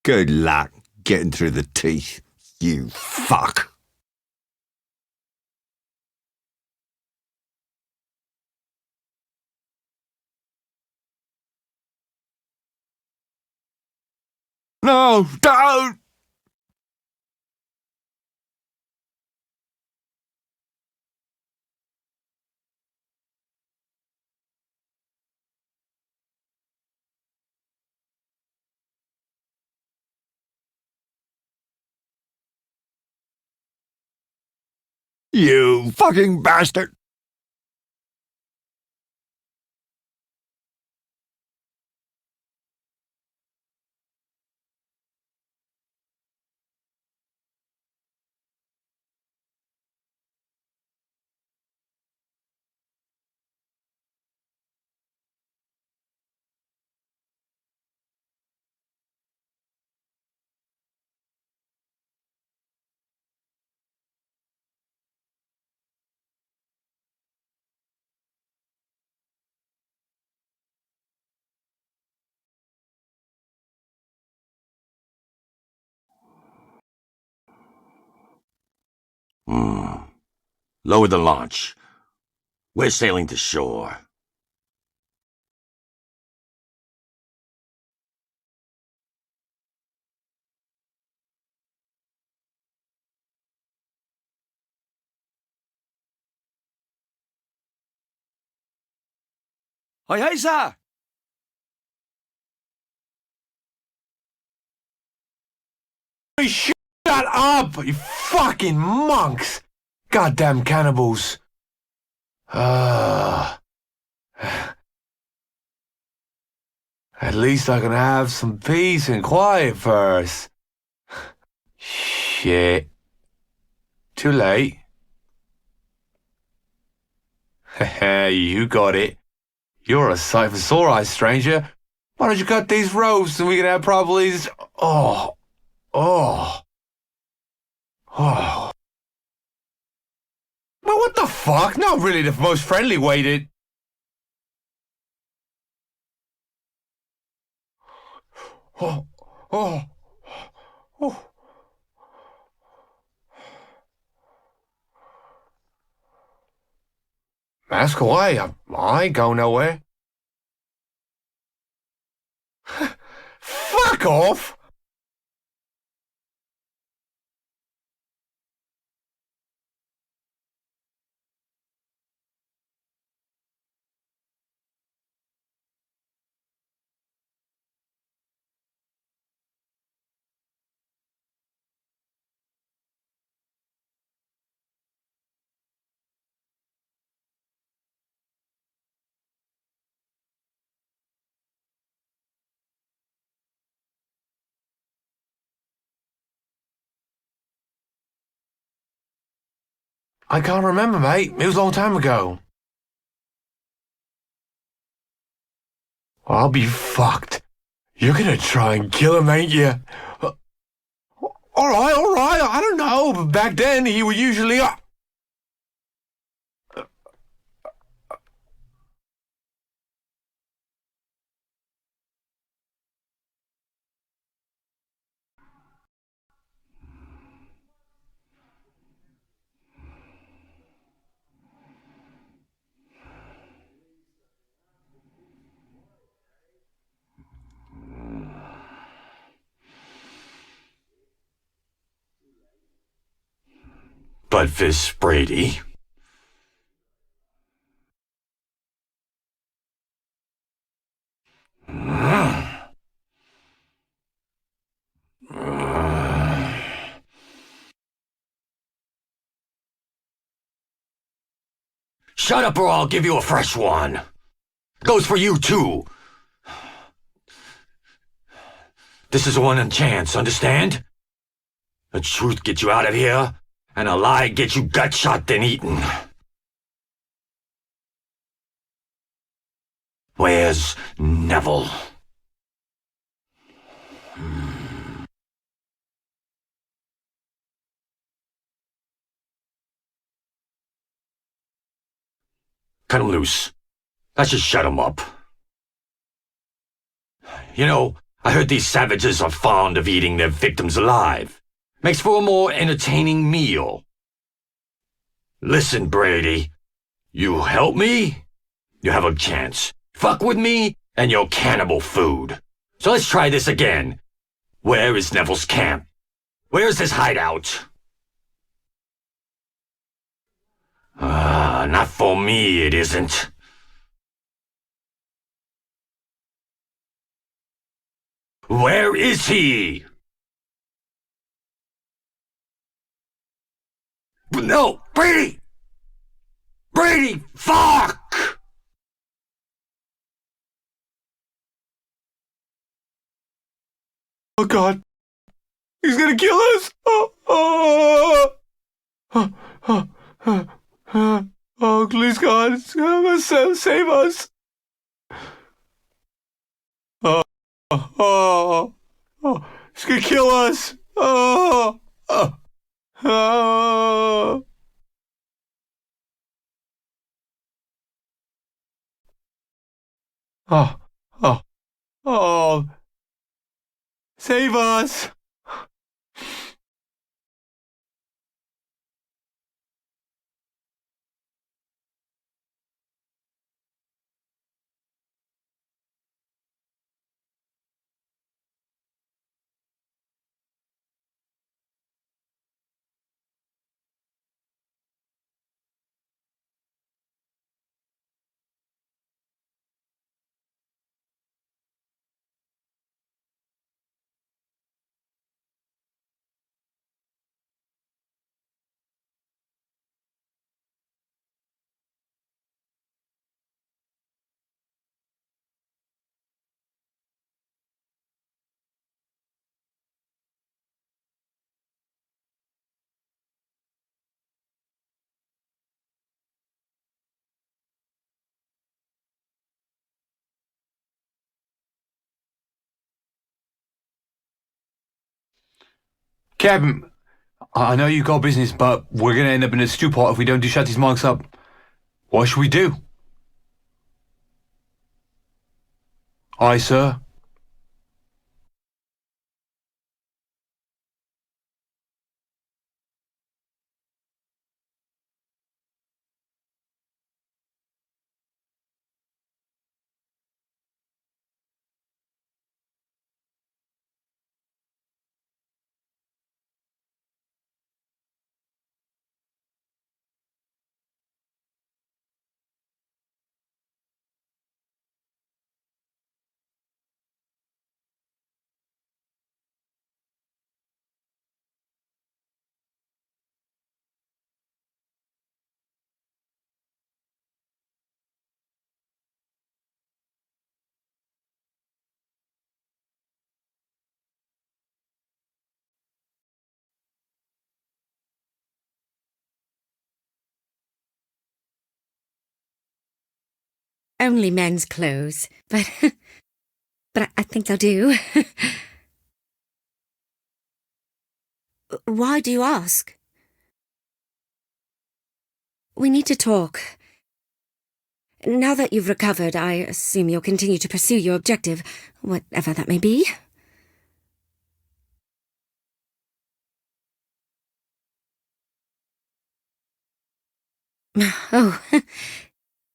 Good luck getting through the teeth, you fuck. No, don't! You fucking bastard! Lower the launch. We're sailing to shore. Aye, aye, sir. Shut up, you fucking monks! Goddamn cannibals. At least I can have some peace and quiet first. Shit. Too late. Heh, you got it. You're a sight for sore eyes, stranger. Why don't you cut these ropes and we can have probably... Oh. Well, what the fuck? Not really the most friendly way to... Oh. Ask away. I ain't going nowhere. Fuck off! I can't remember, mate. It was a long time ago. I'll be fucked. You're gonna try and kill him, ain't you? All right. I don't know, but back then he would usually... Budfist Brady. Shut up or I'll give you a fresh one. Goes for you too. This is a one in chance, understand? The truth gets you out of here, and a lie gets you gut shot then eaten. Where's Neville? Cut him loose. That should shut him up. You know, I heard these savages are fond of eating their victims alive. Makes for a more entertaining meal. Listen, Brady. You help me, you have a chance. Fuck with me, and you're cannibal food. So let's try this again. Where is Neville's camp? Where's his hideout? Not for me, it isn't. Where is he? No, Brady! Brady, fuck! Oh God, he's gonna kill us! Oh, please God, save us! He's gonna kill us! Oh, oh, oh, save us! Captain, I know you got business, but we're gonna end up in a stew pot if we don't shut these monks up. What should we do? Aye, sir. Only men's clothes, but I think they'll do. Why do you ask? We need to talk. Now that you've recovered, I assume you'll continue to pursue your objective, whatever that may be. Oh,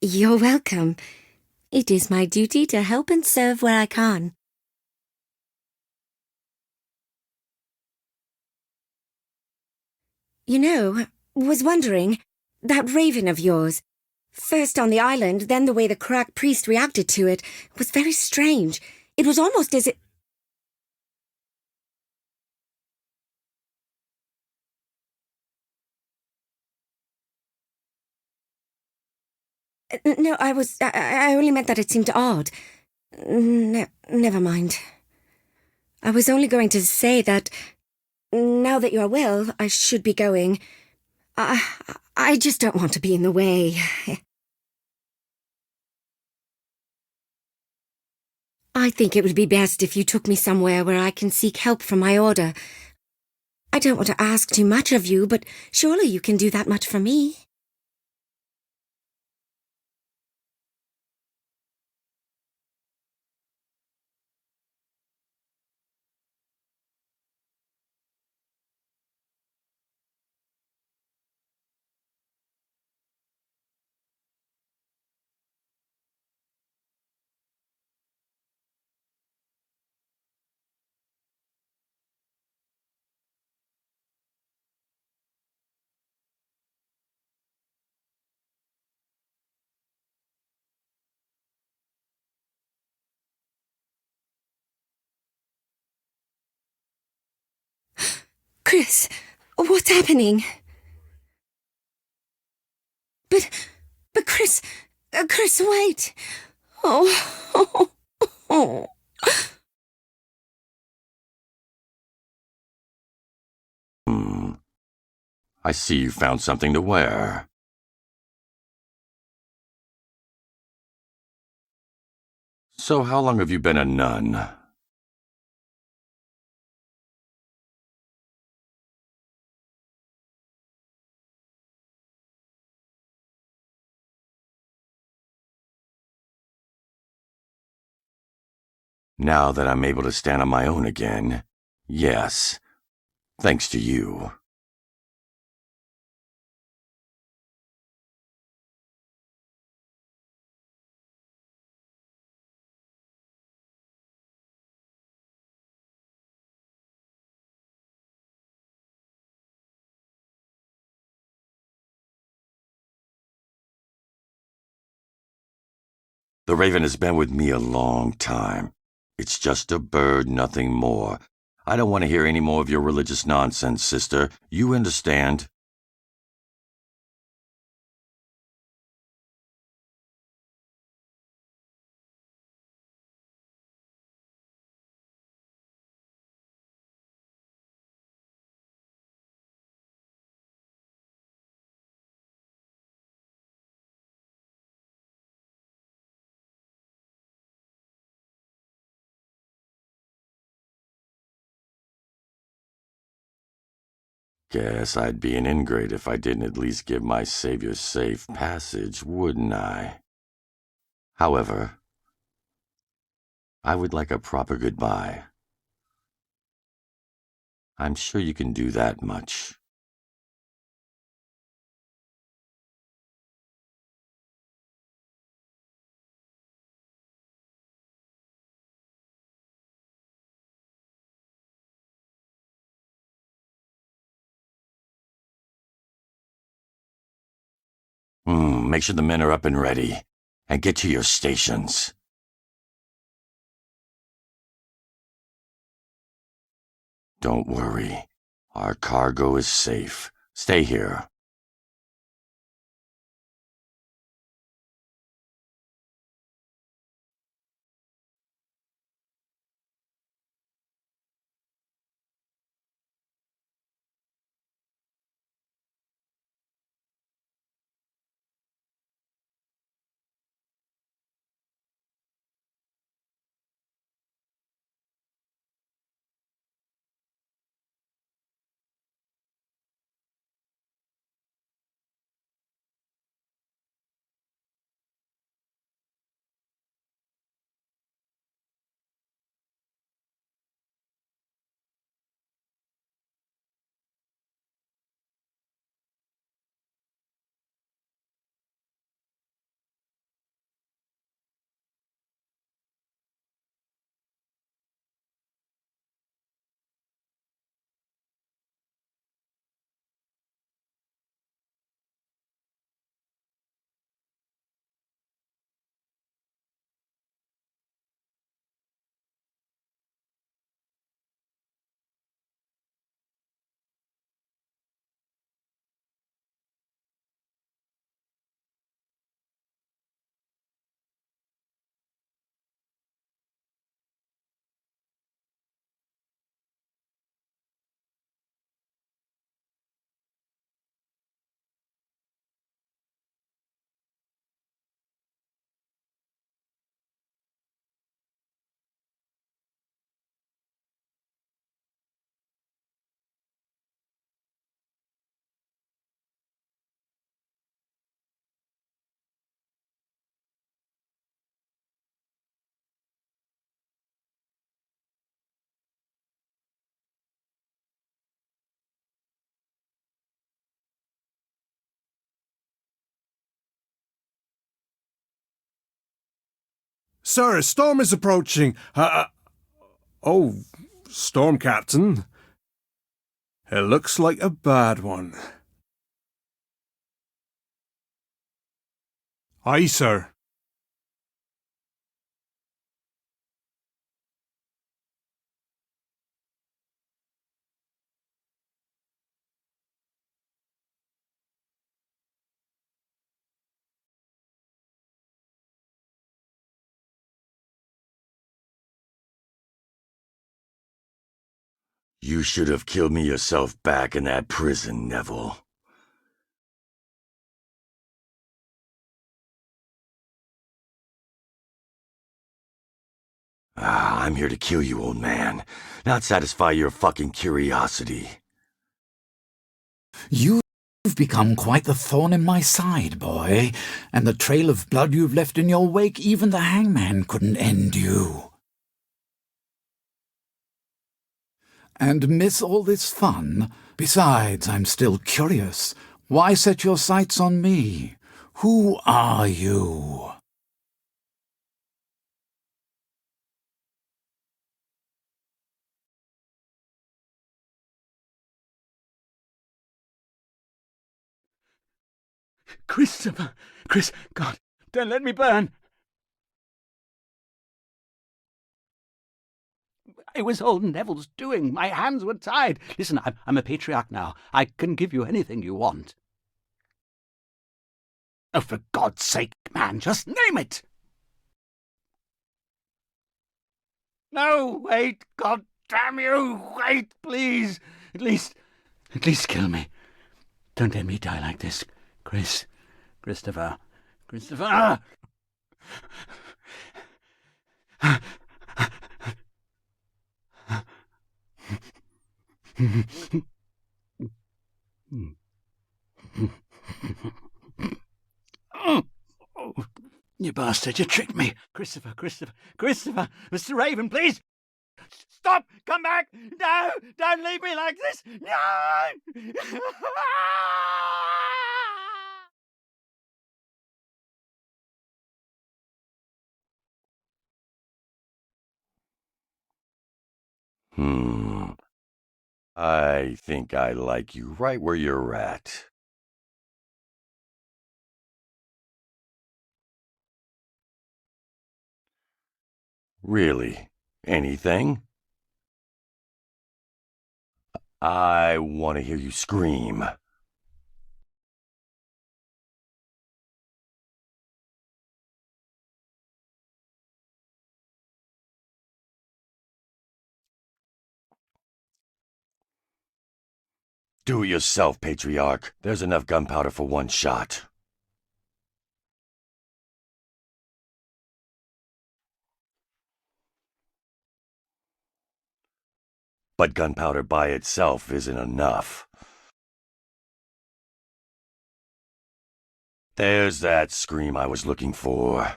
you're welcome. It is my duty to help and serve where I can. You know, was wondering, that raven of yours, first on the island, then the way the crack priest reacted to it, was very strange. It was almost as if... No, I only meant that it seemed odd. Never mind. I was only going to say that, now that you're well, I should be going. I just don't want to be in the way. I think it would be best if you took me somewhere where I can seek help from my order. I don't want to ask too much of you, but surely you can do that much for me. Chris, what's happening? But Chris, Chris, wait. Oh. I see you found something to wear. So how long have you been a nun? Now that I'm able to stand on my own again, yes, thanks to you. The raven has been with me a long time. It's just a bird, nothing more. I don't want to hear any more of your religious nonsense, sister. You understand? Guess I'd be an ingrate if I didn't at least give my savior safe passage, wouldn't I? However, I would like a proper goodbye. I'm sure you can do that much. Make sure the men are up and ready. And get to your stations. Don't worry. Our cargo is safe. Stay here. Sir, a storm is approaching. Oh, Storm Captain. It looks like a bad one. Aye, sir. You should have killed me yourself back in that prison, Neville. I'm here to kill you, old man, not satisfy your fucking curiosity. You've become quite the thorn in my side, boy, and the trail of blood you've left in your wake, even the hangman couldn't end you. And miss all this fun? Besides, I'm still curious. Why set your sights on me? Who are you? Christopher! God, don't let me burn! It was all Neville's doing. My hands were tied. Listen, I'm a patriarch now. I can give you anything you want. Oh, for God's sake, man, just name it! No, wait, God damn you! Wait, please! At least kill me. Don't let me die like this, Christopher. Ah! You bastard, you tricked me. Christopher. Mr. Raven, please! Stop! Come back! No! Don't leave me like this! No! I think I like you right where you're at. Really? Anything? I want to hear you scream. Do it yourself, Patriarch. There's enough gunpowder for one shot. But gunpowder by itself isn't enough. There's that scream I was looking for.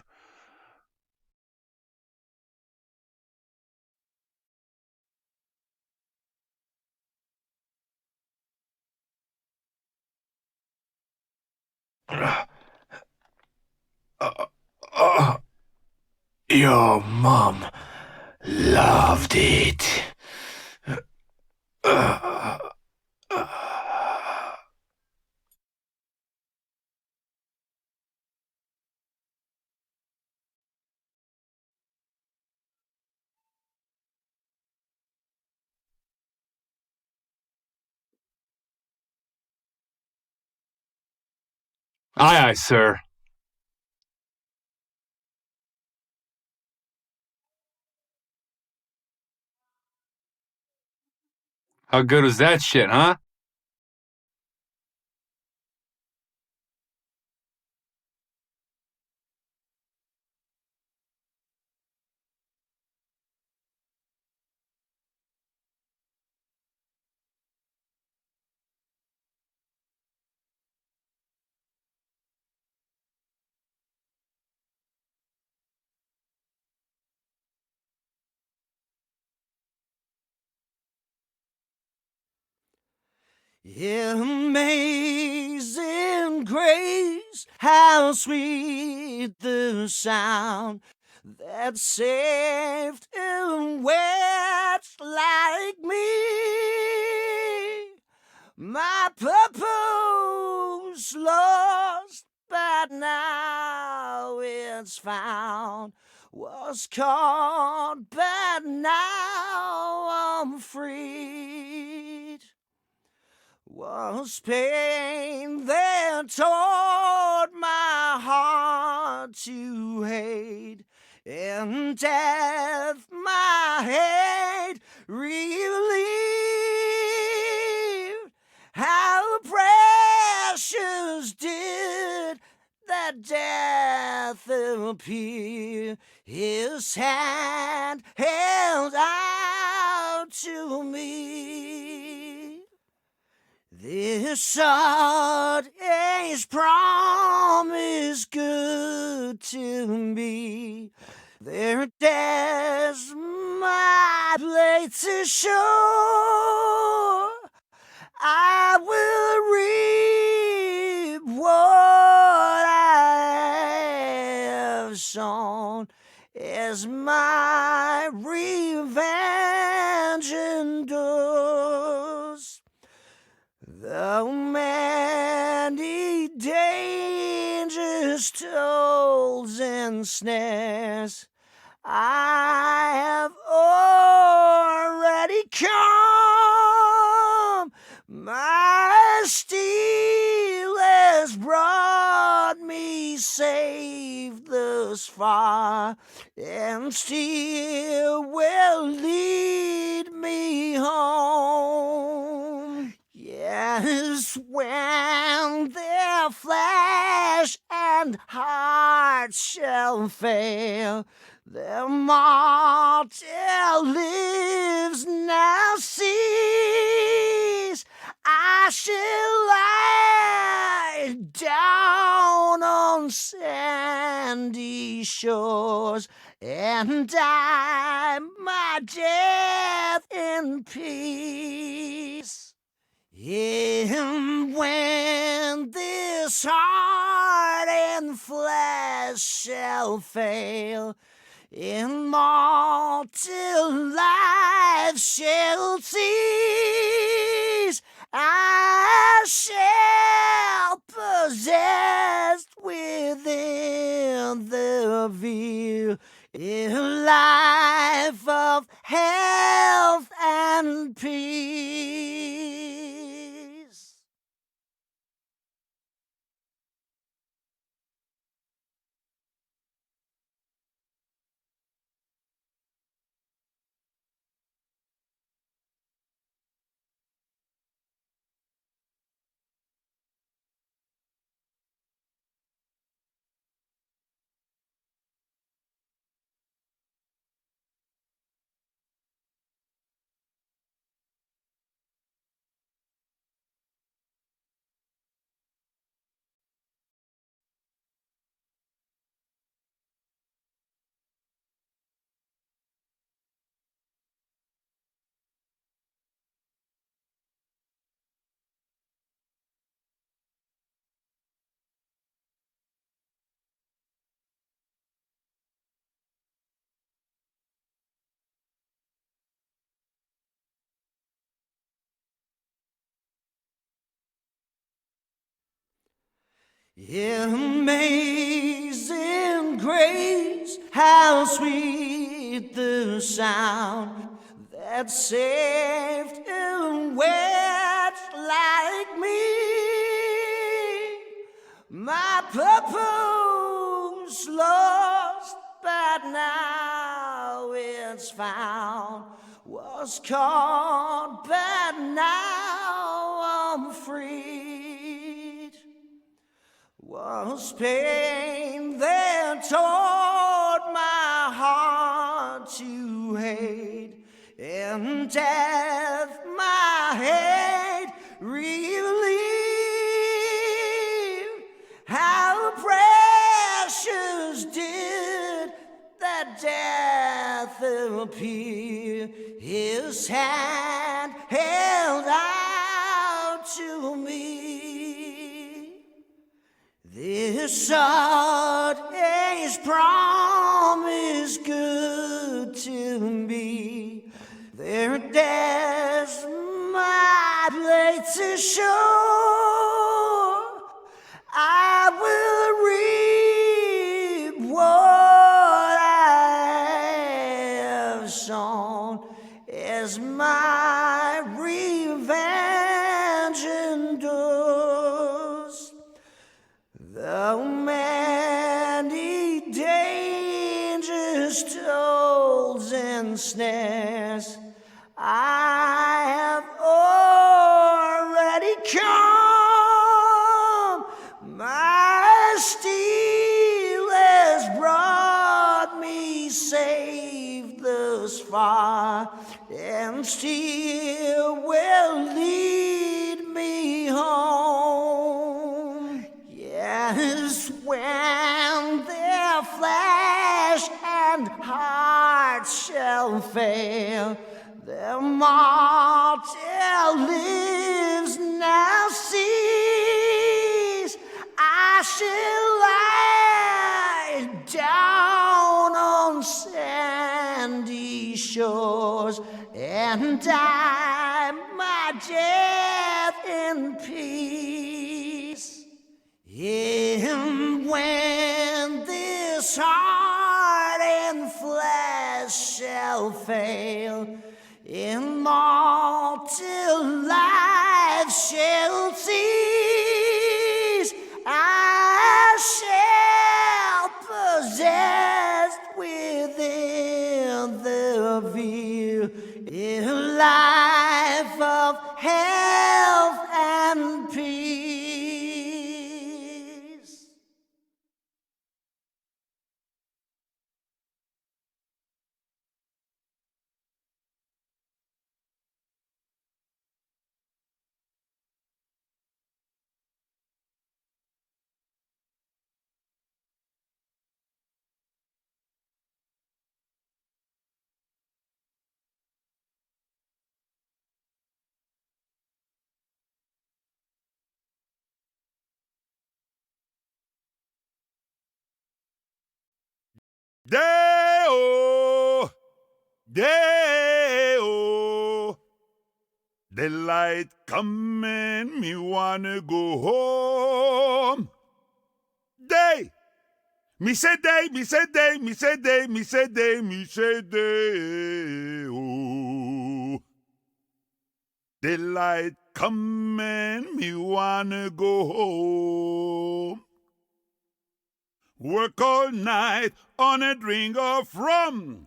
Your mom loved it. Aye, aye, sir. How good was that shit, huh? Amazing grace, how sweet the sound that saved a wretch like me. My purpose lost, but now it's found. Was caught, but now I'm freed. Was pain that taught my heart to hate, and death my hate relieved. that death appear, his hand held out to me. This sod is promise good to me. Their death's my place to shore. I will reap what I have sown as my revenge endures. Though many dangers, tolls, and snares I have already come, my steel has brought me safe thus far, and still will lead me home. Yes, when their flesh and heart shall fail, their mortal lives now cease, I shall lie down on sandy shores and die my death in peace. And when this heart and flesh shall fail, immortal life shall cease, I shall possess within the veil a life of health and peace. Amazing grace, how sweet the sound that saved a wretch like me. My purpose lost, but now it's found. Was caught, but now I'm freed. Was pain that taught my heart to hate, and death my hate relieved. How precious did that death appear, his hand held out to me. This sword is promise good to me. Their death's my place to shore. I will reap what I have sown as my revenge endures. Though many dangers, tolls, and snares I have already come, my steed still will lead me home. Yes, when their flesh and heart shall fail, their mortal lives now cease, I shall lie down on sandy shores and die my death in peace. And when this heart and flesh shall fail, immortal life shall cease, I shall possess within the veil a life of health and peace. Day-o, day-o, the light coming, me wanna go home. Day, me say day, me say day, me say day, me say day, me say day, oh. The light coming, me wanna go home. Work all night on a drink of rum.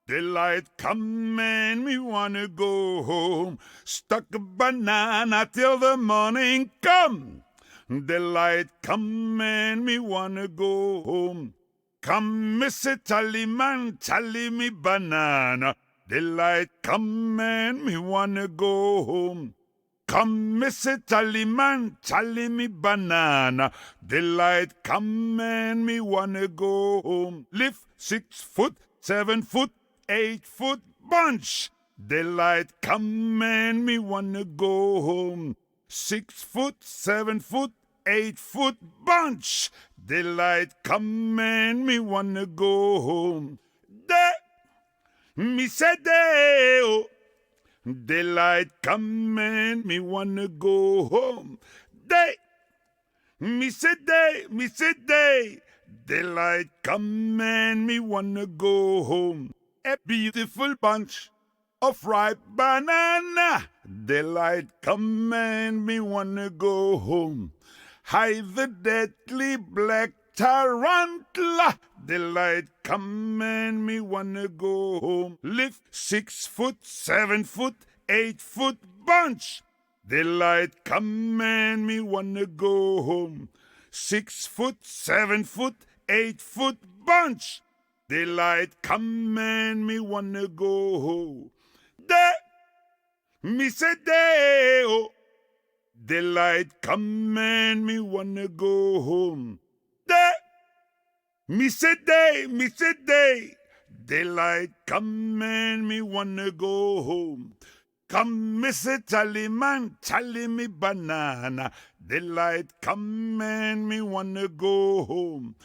Daylight coming, me wanna go home. Stuck a banana till the morning come. Daylight coming, me wanna go home. Come, Mr. Tallyman, tally me banana. Daylight coming, me wanna go home. Come, Mr. Tallyman, tally me banana. Daylight coming, me wanna go home. Lift 6 foot, 7 foot, 8 foot bunch. Daylight coming, me wanna go home. 6 foot, 7 foot, 8 foot bunch. Daylight coming, me wanna go home. Me say day, oh. Daylight coming, me wanna go home. Day, me say day, me say day. Daylight coming, me wanna go home. A beautiful bunch of ripe banana. Daylight coming, me wanna go home. Hide the deadly black tarantula. Daylight coming, me wanna go home. Lift 6 foot, 7 foot, 8 foot bunch. Daylight coming, me wanna go home. 6 foot, 7 foot, 8 foot bunch. Daylight coming, me wanna go home. Day, me say day, oh. Daylight coming, me wanna go home. Day, me say day, me say day. Daylight coming, me wanna go home. Come, Mr. Tallyman, tally me banana. Daylight coming, me wanna go home.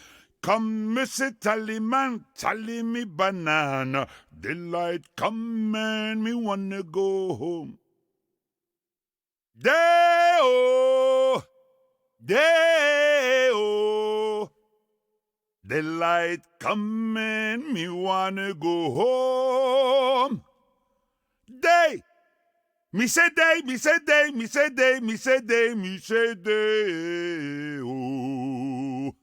Come, Mr. Tallyman, tally me banana. Daylight coming, me wanna go home. Day-o, day-o, daylight coming, me wanna go home. Day, me say day, me say day, me say day, me say day, me say day, oh.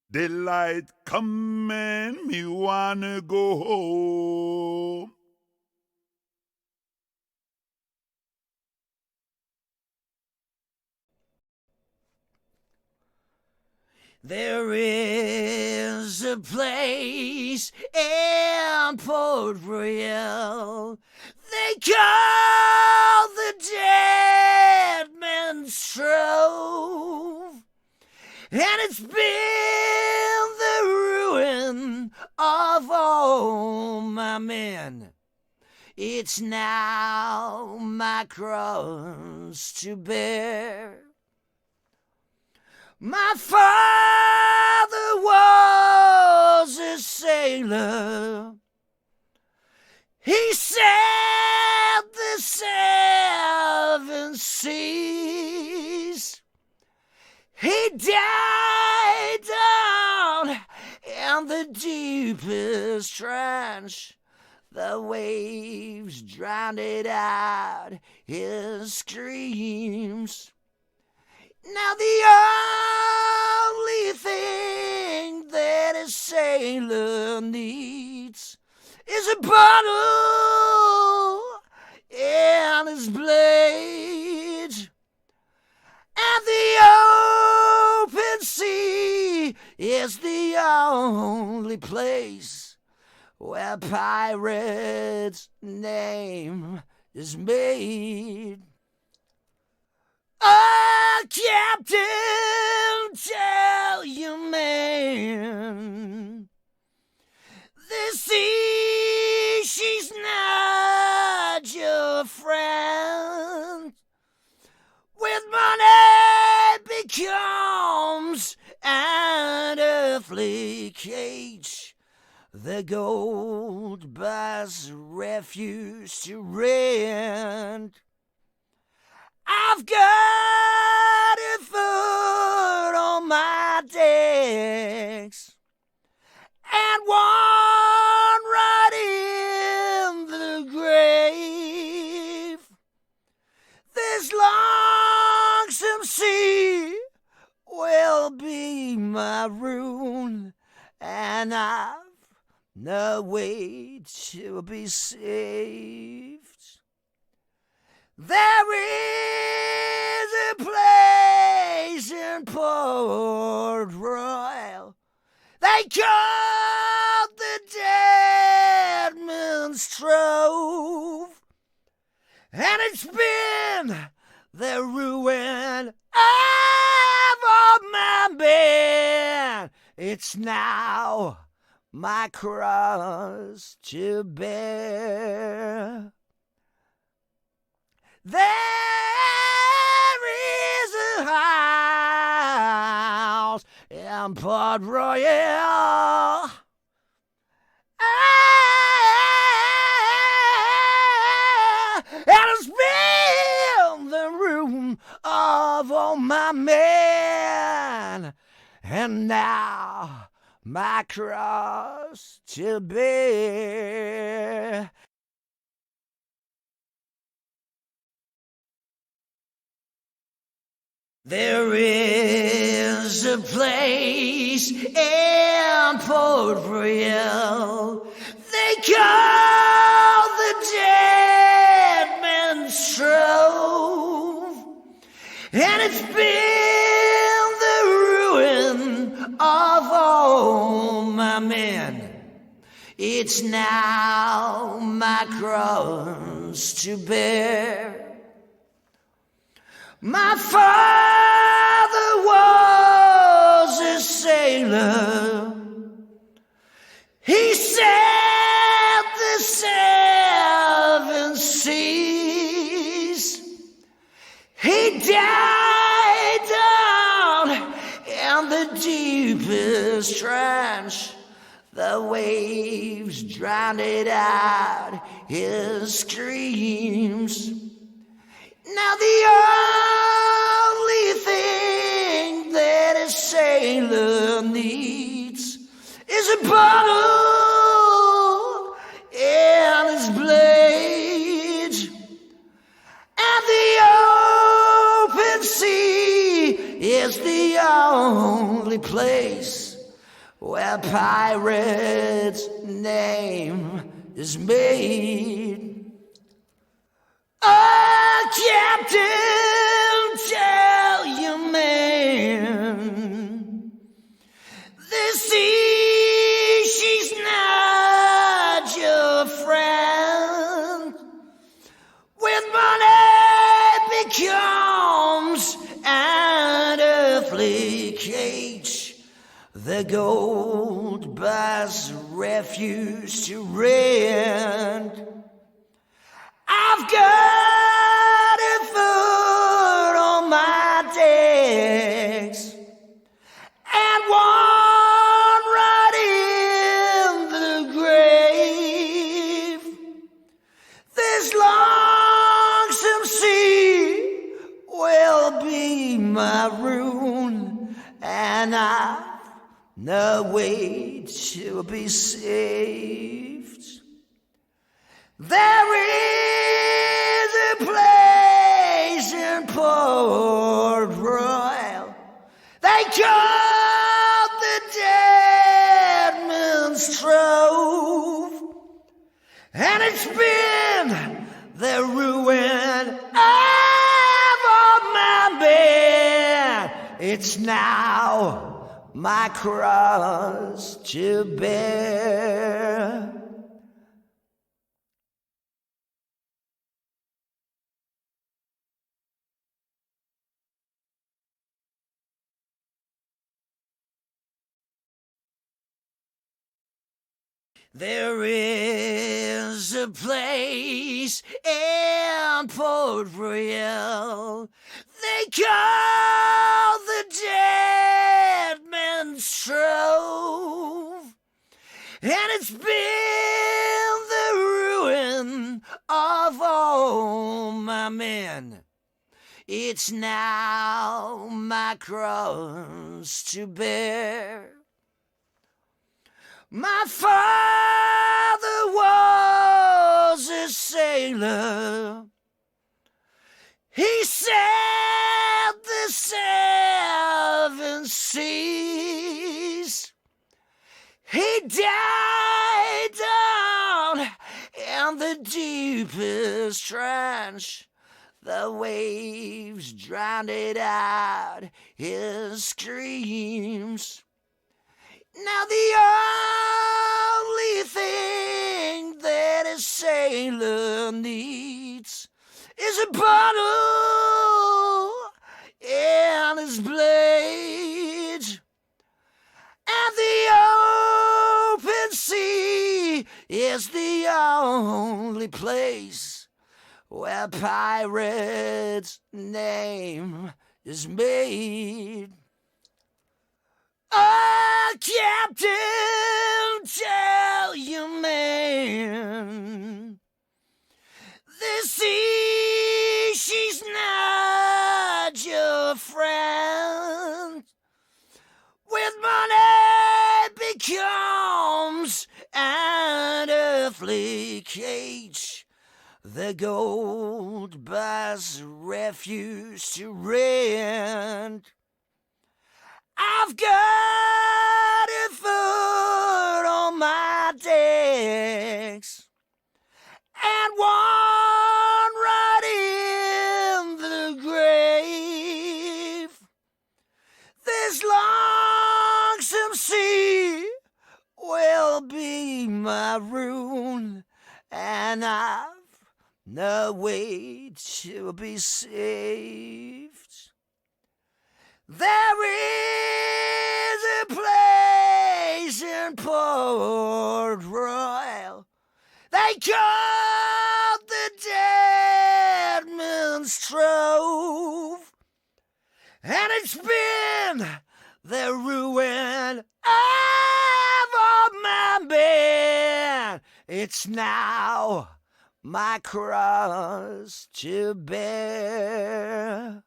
Daylight coming, me wanna go home. There is a place in Port Royal they call the Dead Man's Trove, and it's been the ruin of all my men. It's now my cross to bear. My father was a sailor. He sailed the 7 seas. He died down in the deepest trench. The waves drowned out his screams. Now the only thing that a sailor needs is a bottle and his blade. And the open sea is the only place where pirate's name is made. Oh, Captain, tell your man the sea, she's not your friend. With money becomes an earthly cage. The gold bars refuse to rent. I've got a foot on my decks and one right in the grave. This longsome sea will be my ruin, and I've no way to be saved. There is a place in Port Royal they call the Dead Man's Trove, and it's been the ruin of all my men. It's now my cross to bear. There is a house in Port Royal. And it's been the room of all my men. And now my cross to bear. There is a place in Port Royal they call the Dead Man's Trove, and it's been the ruin of all my men. It's now my cross to bear. My father was a sailor. He sailed the 7 seas. He died down in the deepest trench. The waves drowned out his screams. Now the only thing that a sailor needs is a bottle and his blade. And the open sea is the only place where pirate's name is made. Oh, Captain, tell your man the sea earthly cage. The gold bars refuse to rent. I've got a foot on my decks and one right in the grave. This lonesome sea will be my ruin, and I've no way to be saved. There is a place in Port Royal they call the Dead Man's Trove, and it's been the ruin of all my men. It's now my cross to bear. There is a place in Port Royal they call the Dead Man's Trove, and it's been the ruin of all my men. It's now my cross to bear. My father was a sailor. He sailed the 7 seas. He died down in the deepest trench. The waves drowned out his screams. Now the only thing that a sailor needs is a bottle and his blade. And the open sea is the only place where pirate's name is made. Oh, Captain, tell your man the sea, she's not your friend. With money becomes an earthly cage. The gold bars refuse to rent. I've got a foot on my decks and one right in the grave. This lonesome sea will be my ruin, and I've no way to be saved. There is a place in Port Royal they call the Dead Man's Trove, and it's been the ruin of all my men. It's now my cross to bear.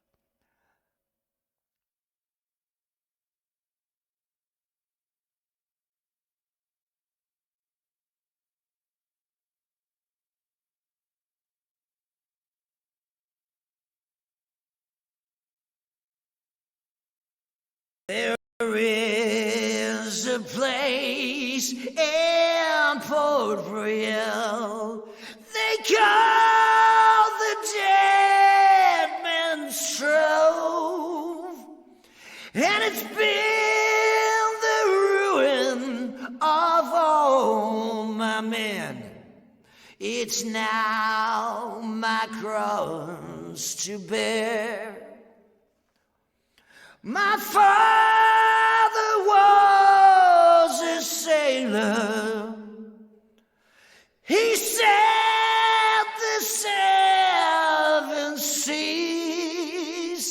There is a place in Port Royal they call the Dead Man's Trove, and it's been the ruin of all my men. It's now my cross to bear. My father was a sailor. He sailed the seven seas.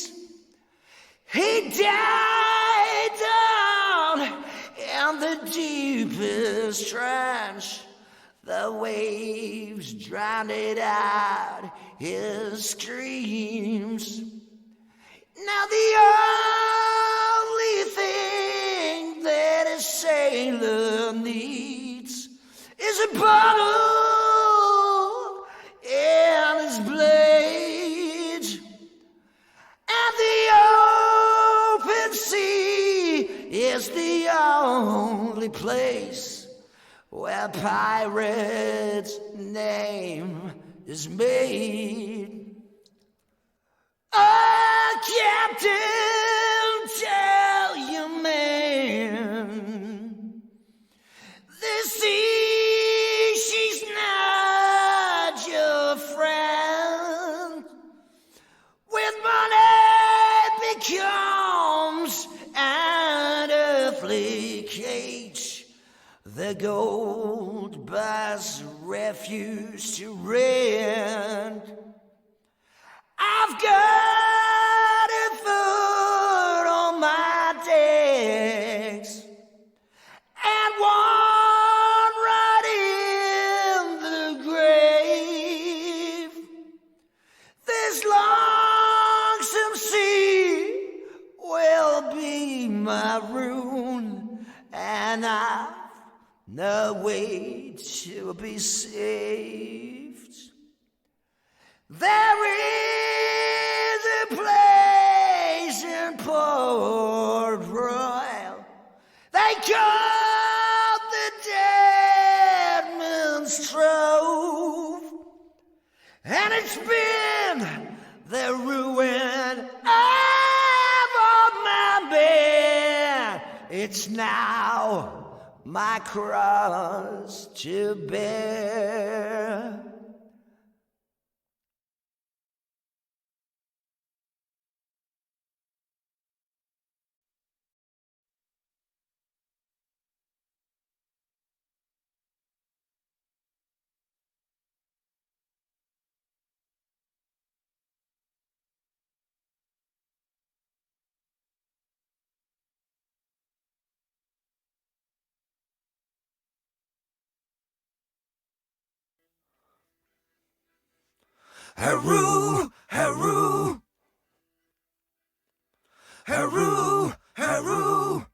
He died down in the deepest trench. The waves drowned out his screams. Now the only thing that a sailor needs is a bottle and his blades. And the open sea is the only place where pirate's name is made. Oh, Captain, tell your man the sea, she's not your friend. With money becomes an earthly cage. The gold bars refuse to rent. I've got a foot on my decks and one right in the grave. This lonesome sea will be my ruin, and I've no way to be saved. There is a place in Port Royal they call the Dead Man's Trove, and it's been the ruin of all my men. It's now my cross to bear. Haru, Haru, Haru, Haru.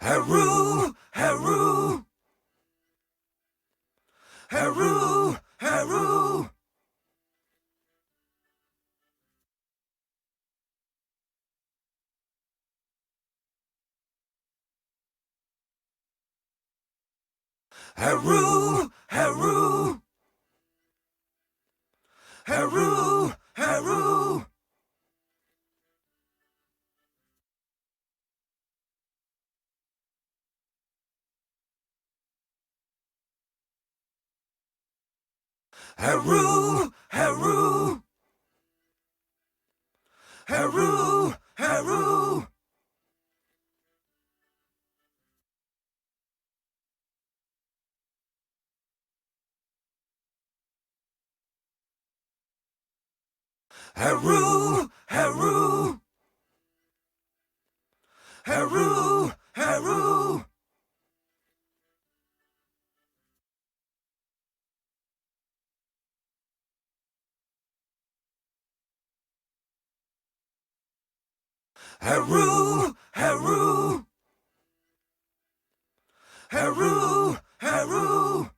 Haru, Haru, Haru, Haru. Haru, Haru, Haru, Haru. Haru, Haru, Haru, Haru. Haru, Haru, Haru, Haru. Haru, Haru, Haru, Haru.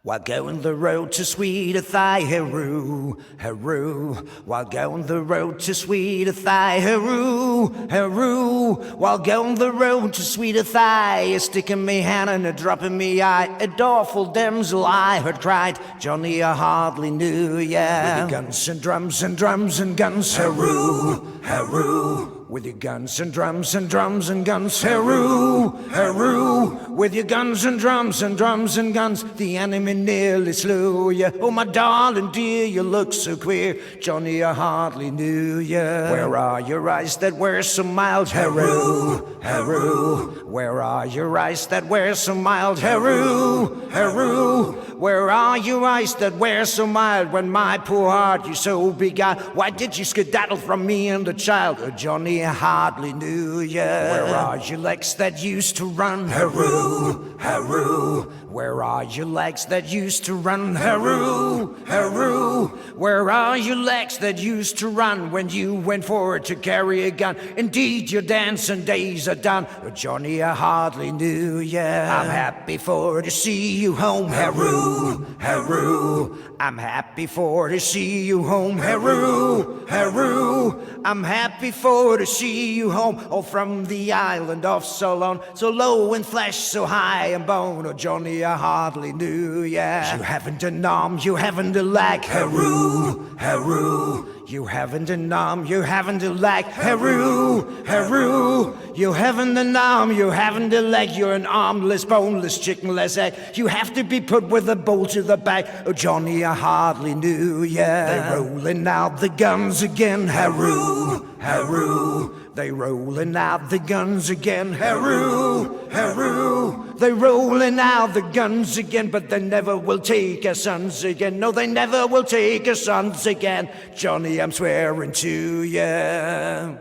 While going the road to sweeter thigh, heroo, heroo. While going the road to sweeter thigh, heroo, heroo. While going the road to sweeter thigh, sticking me hand and a dropping me eye. A doleful damsel I heard cried, Johnny, I hardly knew ya. With your guns and drums and drums and guns, heroo, heroo. With your guns and drums and drums and guns, heroo, heroo. With your guns and drums and drums and guns, the enemy nearly slew ya. Oh, my darling dear, you look so queer, Johnny, I hardly knew ya. Where are your eyes that were so mild, heroo, heroo? Where are your eyes that were so mild, heroo, heroo? Where are your eyes that were so mild when my poor heart you so beguiled? Why did you skedaddle from me and the child? Oh, Johnny, I hardly knew ya. Where are your legs that used to run, heroo, heroo? Where are your legs that used to run, heroo, heroo? Where are your legs that used to run when you went forward to carry a gun? Indeed, your dancing days are done. Oh, Johnny, I hardly knew ya. I'm happy for to see you home, heroo, heroo. I'm happy for to see you home, heroo, heroo. I'm happy for to see you home, oh, from the island of Ceylon, so low in flesh, so high in bone. Oh, Johnny, I hardly knew ya. You haven't an arm, you haven't a leg, heroo, heroo. You haven't an arm, you haven't a leg, heroo, heroo. You haven't an arm, you haven't a leg. You're an armless, boneless, chickenless egg. You have to be put with a bolt to the back. Oh, Johnny, I hardly knew ya. They're rolling out the guns again, heroo, heroo. They rolling out the guns again, heroo, heroo. They rolling out the guns again, but they never will take our sons again. No, they never will take our sons again. Johnny, I'm swearing to ya.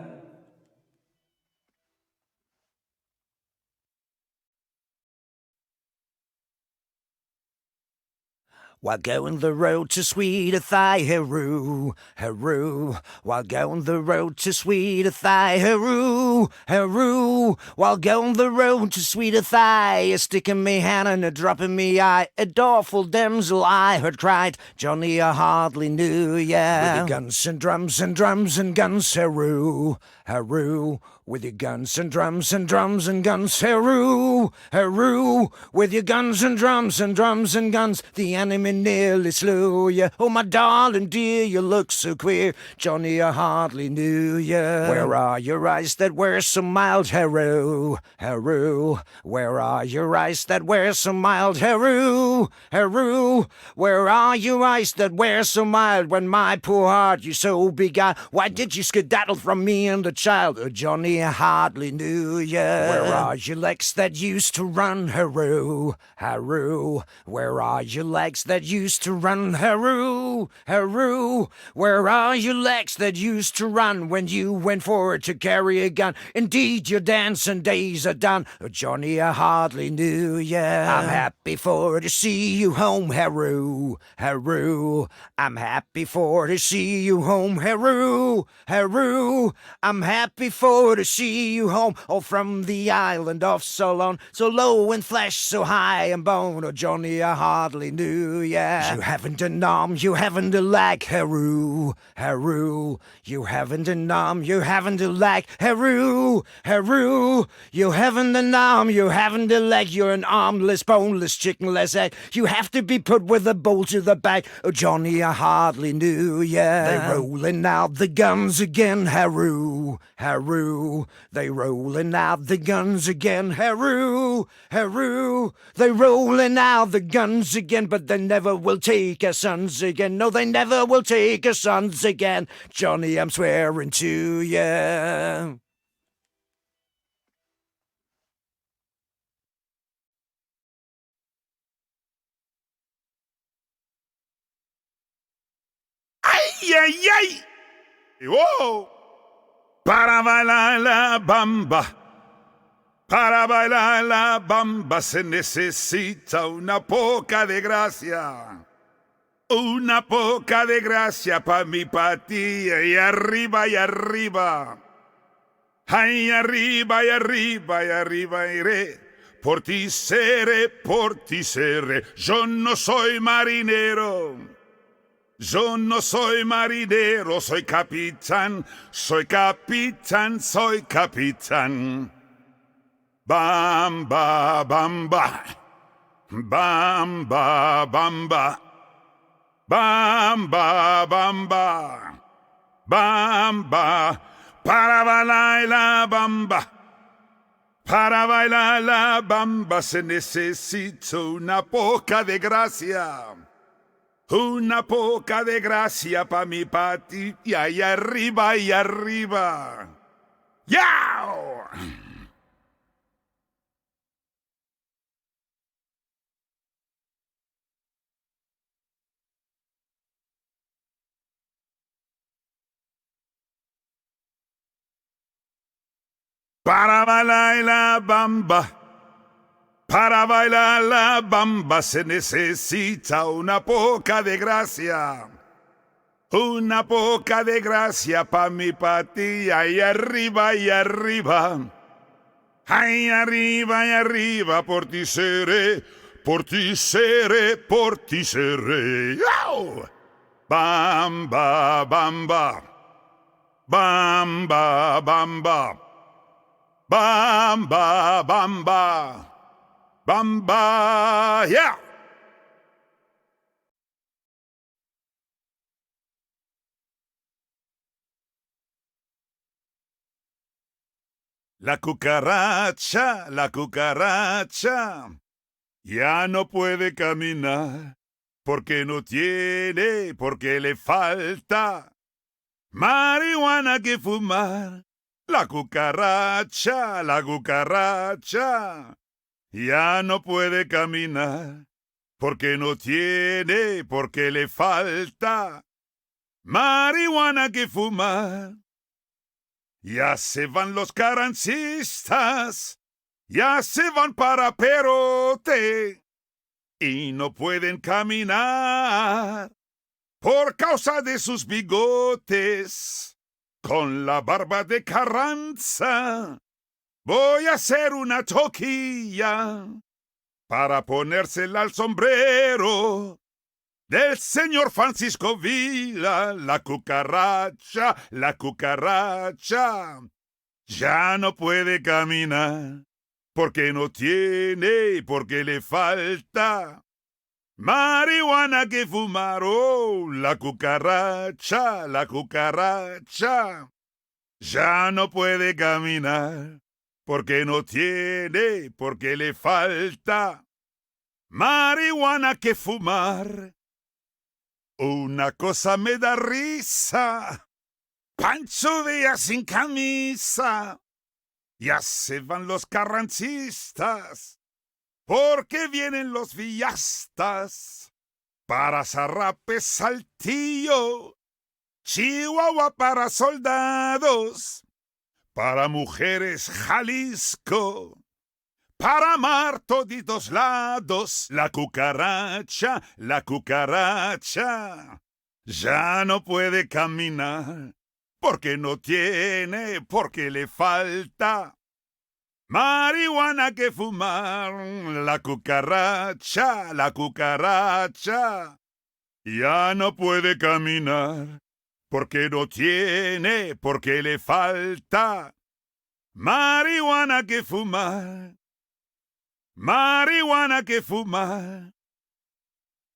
While going the road to sweeter thigh, heroo, heroo. While going the road to sweeter thigh, heroo, heroo. While going the road to sweeter thigh, sticking me hand and a dropping me eye. A doleful damsel I heard cried, Johnny, I hardly knew ya. With your guns and drums and drums and guns, heroo, heroo. With your guns and drums and drums and guns, heroo, heroo. With your guns and drums and drums and guns, the enemy nearly slew ya. Oh, my darling dear, you look so queer, Johnny, I hardly knew ya. Where are your eyes that were so mild, heroo, heroo? Where are your eyes that were so mild, heroo, heroo? Where are your eyes that were so mild when my poor heart you so beguiled? Why did you skedaddle from me and the child? Oh, Johnny, I hardly knew ya. Where are your legs that used to run, heroo, heroo? Where are your legs that used to run, heroo, heroo? Where are your legs that used to run when you went forward to carry a gun? Indeed, your dancing days are done. Oh, Johnny, I hardly knew ya. I'm happy for to see you home, heroo, heroo. I'm happy for to see you home, heroo, heroo. I'm happy for to see you home, oh, from the island of Ceylon, so low in flesh, so high in bone. Oh, Johnny, I hardly knew ya. You haven't an arm, you haven't a leg, heroo, heroo. You haven't an arm, you haven't a leg, heroo, heroo. You haven't an arm, you haven't a leg. You're an armless, boneless, chickenless egg. You have to be put with a bolt to the back. Oh, Johnny, I hardly knew ya. They rolling out the guns again, heroo, heroo. They rolling out the guns again, heroo, heroo. They rolling out the guns again, but they never will take our sons again. No, they never will take our sons again. Johnny, I'm swearing to ya. ¡Ay, ay, ay! ¡Wow! Para bailar la bamba, para bailar la bamba se necesita una poca de gracia. Una poca de gracia pa' mi patilla y arriba y arriba. Ay, arriba y arriba y arriba iré. por ti seré. Yo no soy marinero. Yo no soy marinero, soy capitán. Bamba, bamba. Bamba, bamba. Bamba, bamba. Bamba. Para bailar la bamba. Para bailar la bamba se necesita una poca de gracia. Una poca de gracia pa' mi pati. Y ahí arriba, y arriba. ¡Yao! Para bailar la bamba. Para bailar la bamba se necesita una poca de gracia. Una poca de gracia pa' mi patilla. Ahí arriba, y arriba. Ahí arriba, y arriba. Por ti seré, por ti seré, por ti seré. ¡Au! Bamba, bamba. Bamba, bamba. Bamba, bamba. Bamba, yeah. La cucaracha, ya no puede caminar, porque no tiene, porque le falta marihuana que fumar. La cucaracha, ya no puede caminar, porque no tiene, porque le falta marihuana que fumar. Ya se van los carancistas, ya se van para Perote, y no pueden caminar por causa de sus bigotes. Con la barba de Carranza voy a hacer una toquilla para ponérsela al sombrero del señor Francisco Villa. La cucaracha, ya no puede caminar, porque no tiene, porque le falta marihuana que fumar. Oh, la cucaracha, ya no puede caminar, porque no tiene, porque le falta marihuana que fumar. Una cosa me da risa, Pancho Villa sin camisa. Ya se van los carrancistas, porque vienen los villastas. Para Zarrape, Saltillo, Chihuahua para soldados. Para mujeres, Jalisco. Para amar toditos lados. La cucaracha, ya no puede caminar, porque no tiene, porque le falta marihuana que fumar. La cucaracha, ya no puede caminar, porque no tiene, porque le falta marihuana que fumar. Marihuana que fumar.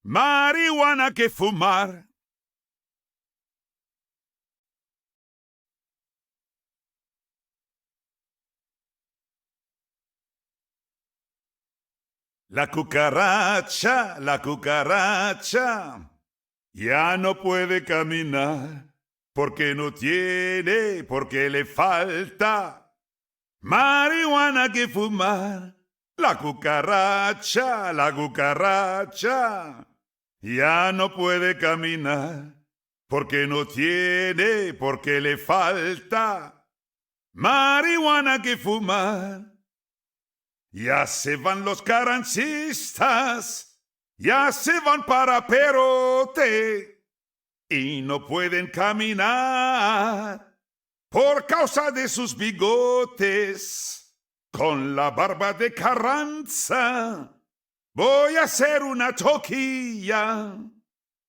Marihuana que fumar. La cucaracha, ya no puede caminar, porque no tiene, porque le falta marihuana que fumar. La cucaracha, ya no puede caminar, porque no tiene, porque le falta marihuana que fumar. Ya se van los carancistas, ya se van para Perote, y no pueden caminar por causa de sus bigotes. con la barba de Carranza. Voy a hacer una toquilla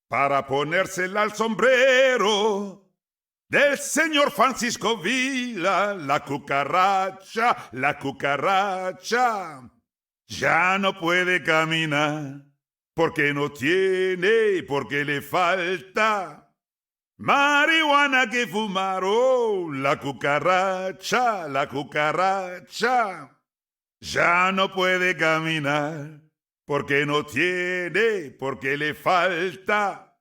para ponérsela al sombrero del señor Francisco Vila, la cucaracha, ya no puede caminar, porque no tiene, porque le falta marihuana que fumar. Oh, la cucaracha, ya no puede caminar, porque no tiene, porque le falta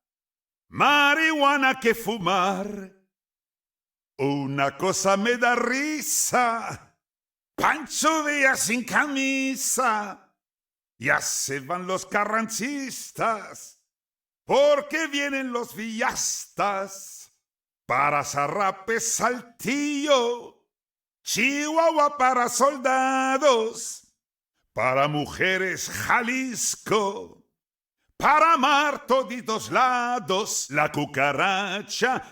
marihuana que fumar. Una cosa me da risa, Pancho Villa sin camisa. Ya se van los carrancistas, porque vienen los villastas. Para Zarrape, Saltillo, Chihuahua para soldados, para mujeres Jalisco, para amar toditos lados. La cucaracha,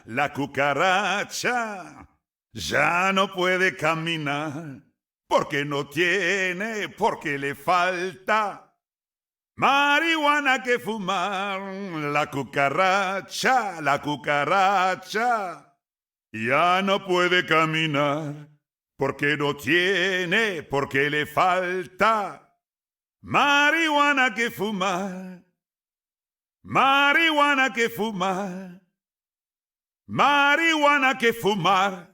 ya no puede caminar, porque no tiene, porque le falta marihuana que fumar. La cucaracha, ya no puede caminar, porque no tiene, porque le falta marihuana que fumar. Marihuana que fumar, marihuana que fumar.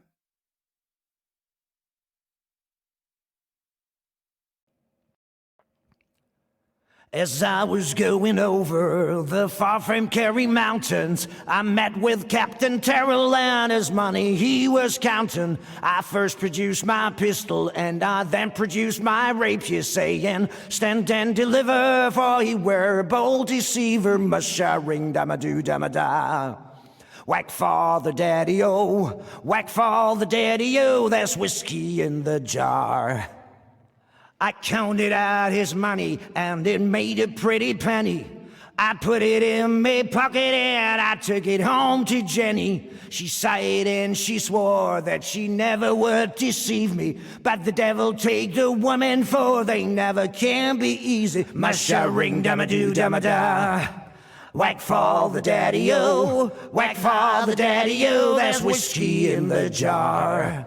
As I was going over the far from Kerry Mountains, I met with Captain Terrell and his money he was counting. I first produced my pistol and I then produced my rapier, saying, stand and deliver, for he were a bold deceiver. Mush-a-ring, dama-doo, dama-da. Whack for the daddy-o, whack for the daddy-o, there's whiskey in the jar. I counted out his money, and it made a pretty penny. I put it in my pocket, and I took it home to Jenny. She sighed and she swore that she never would deceive me. But the devil take the woman, for they never can be easy. Mush-a-ring, dama-doo, dama-da. Whack for the daddy-o, whack for the daddy-o, there's whiskey in the jar.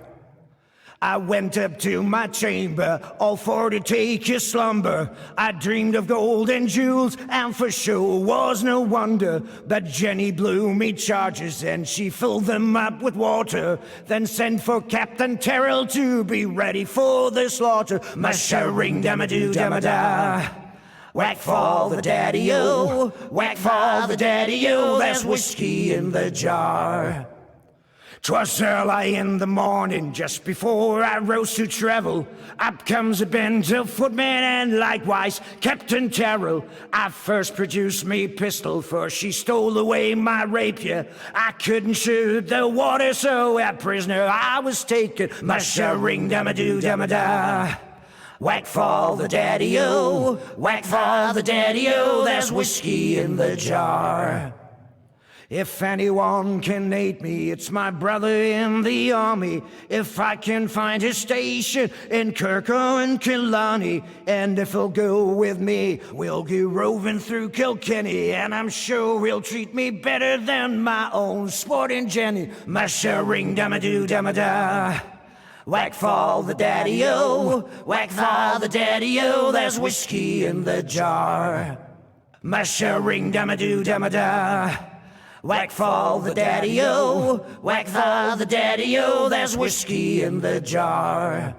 I went up to my chamber, all for to take a slumber. I dreamed of gold and jewels, and for sure was no wonder. But Jenny blew me charges, and she filled them up with water. Then sent for Captain Terrell to be ready for the slaughter. Mush-a-ring, dama-doo, dama-da. Whack for the daddy-o, whack for the daddy-o, there's whiskey in the jar. 'Twas early in the morning, just before I rose to travel. Up comes a band of footmen and likewise Captain Terrell. I first produced me pistol, for she stole away my rapier. I couldn't shoot the water, so a prisoner I was taken. Mush-a-ring, dama-doo, dama-da. Whack for the daddy-o, whack for the daddy-o, there's whiskey in the jar. If anyone can aid me, it's my brother in the army. If I can find his station in Kirko and Killarney, and if he'll go with me, we'll go roving through Kilkenny, and I'm sure he'll treat me better than my own sporting Jenny. Mush-a-ring, dama-doo, dama-da. Whack for the daddy-o, whack for the daddy-o, there's whiskey in the jar. Mush-a-ring, dama-doo, dama-da. Whack for the daddy-o, whack for the daddy-o, there's whiskey in the jar.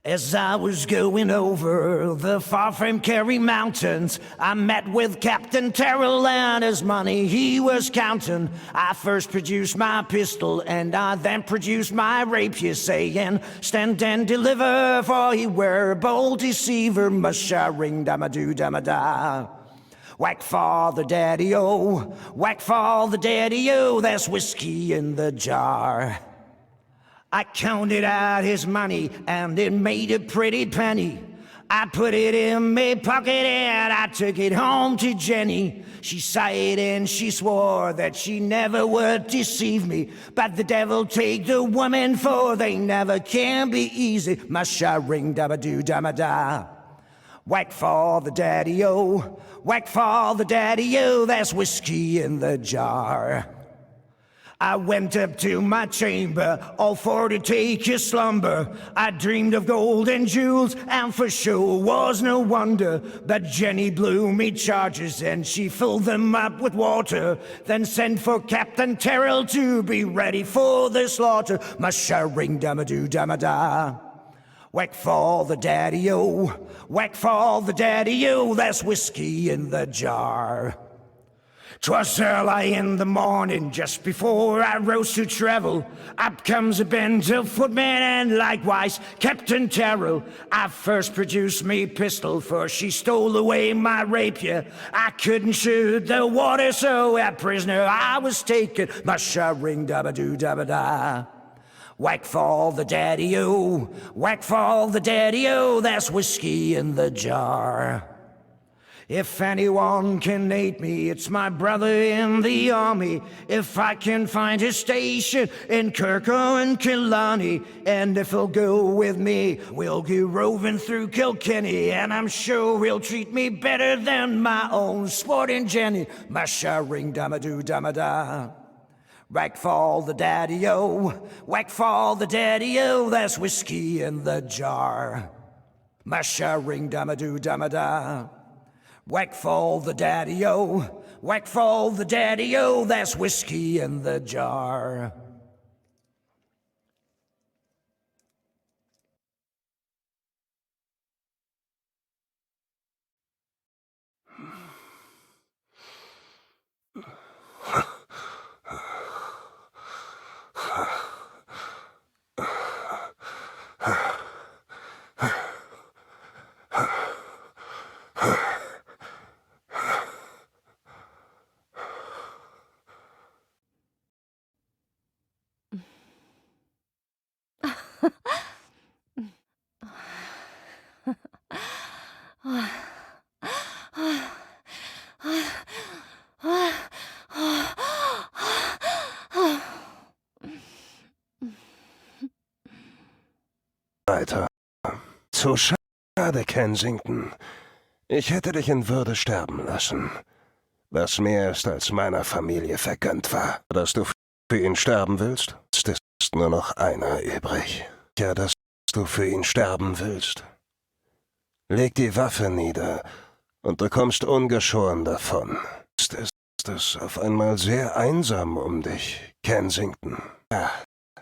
As I was going over the far from Kerry Mountains, I met with Captain Terrell and his money he was counting. I first produced my pistol and I then produced my rapier, saying, stand and deliver, for he were a bold deceiver. Mush-a-ring, dama-doo, dama-da. Whack for the daddy-o, whack for the daddy-o, there's whiskey in the jar. I counted out his money, and it made a pretty penny. I put it in my pocket and I took it home to Jenny. She sighed and she swore that she never would deceive me. But the devil take the woman, for they never can be easy. Masha ring dabba doo damma da. Whack for the daddy-o, whack for the daddy-o, there's whiskey in the jar. I went up to my chamber, all for to take your slumber. I dreamed of gold and jewels, and for sure was no wonder. But Jenny blew me charges, and she filled them up with water. Then sent for Captain Terrell to be ready for the slaughter. Masha ring damma doo damma da. Whack for the daddy-o, whack for the daddy-o, there's whiskey in the jar. 'Twas early in the morning, just before I rose to travel. Up comes a band of footmen and likewise Captain Terrell. I first produced me pistol, for she stole away my rapier. I couldn't shoot the water, so a prisoner I was taken. Masha ring dabba doo dabba da. Whack for the daddy-o, whack for the daddy-o, there's whiskey in the jar. If anyone can aid me, it's my brother in the army. If I can find his station in Kirko and Killarney, and if he'll go with me, we'll go roving through Kilkenny, and I'm sure he'll treat me better than my own sporting Jenny. Masha ring damma doo damma da. Whack for the daddy-o, whack for the daddy-o, there's whiskey in the jar. Masha ring damma doo damma da. Whack for the daddy-o, whack for the daddy-o, there's whiskey in the jar. Alter. Zu schade, Kensington. Ich hätte dich in Würde sterben lassen. Was mehr ist, als meiner Familie vergönnt war. Dass du für ihn sterben willst, ist nur noch einer übrig. Ja, dass du für ihn sterben willst. Leg die Waffe nieder, und du kommst ungeschoren davon. Ist es auf einmal sehr einsam um dich, Kensington. Ja,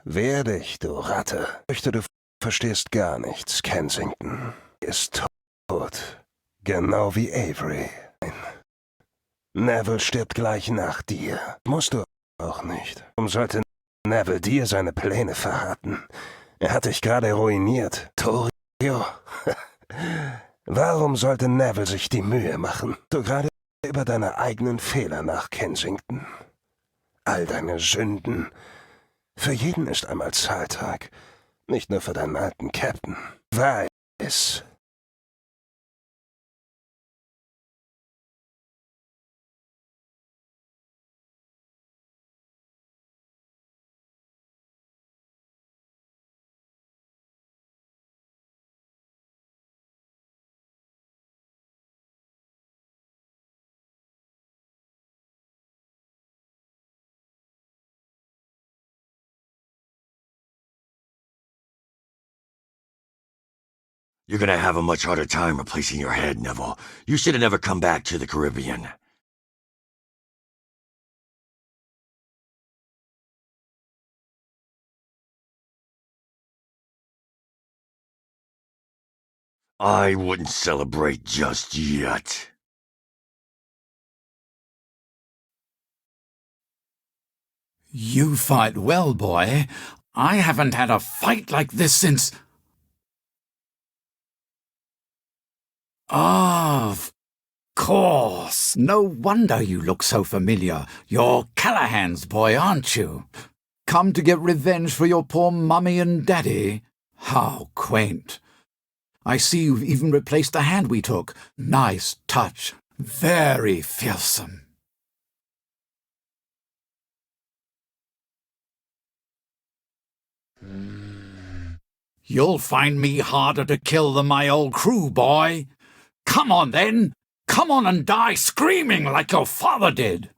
wehr dich, du Ratte. Ich fürchte, du verstehst gar nichts, Kensington. Ist tot. Genau wie Avery. Neville stirbt gleich nach dir. Musst du auch nicht. Warum sollte Neville dir seine Pläne verraten? Er hat dich gerade ruiniert. Torio. Warum sollte Neville sich die Mühe machen? Du gerade über deine eigenen Fehler nach, Kensington. All deine Sünden. Für jeden ist einmal Zahltag. Nicht nur für deinen alten Captain. Weiß. You're gonna have a much harder time replacing your head, Neville. You should have never come back to the Caribbean. I wouldn't celebrate just yet. You fight well, boy. I haven't had a fight like this since... Of course. No wonder you look so familiar. You're Callahan's boy, aren't you? Come to get revenge for your poor mummy and daddy? How quaint. I see you've even replaced the hand we took. Nice touch. Very fearsome. You'll find me harder to kill than my old crew, boy. Come on, then. Come on and die screaming like your father did.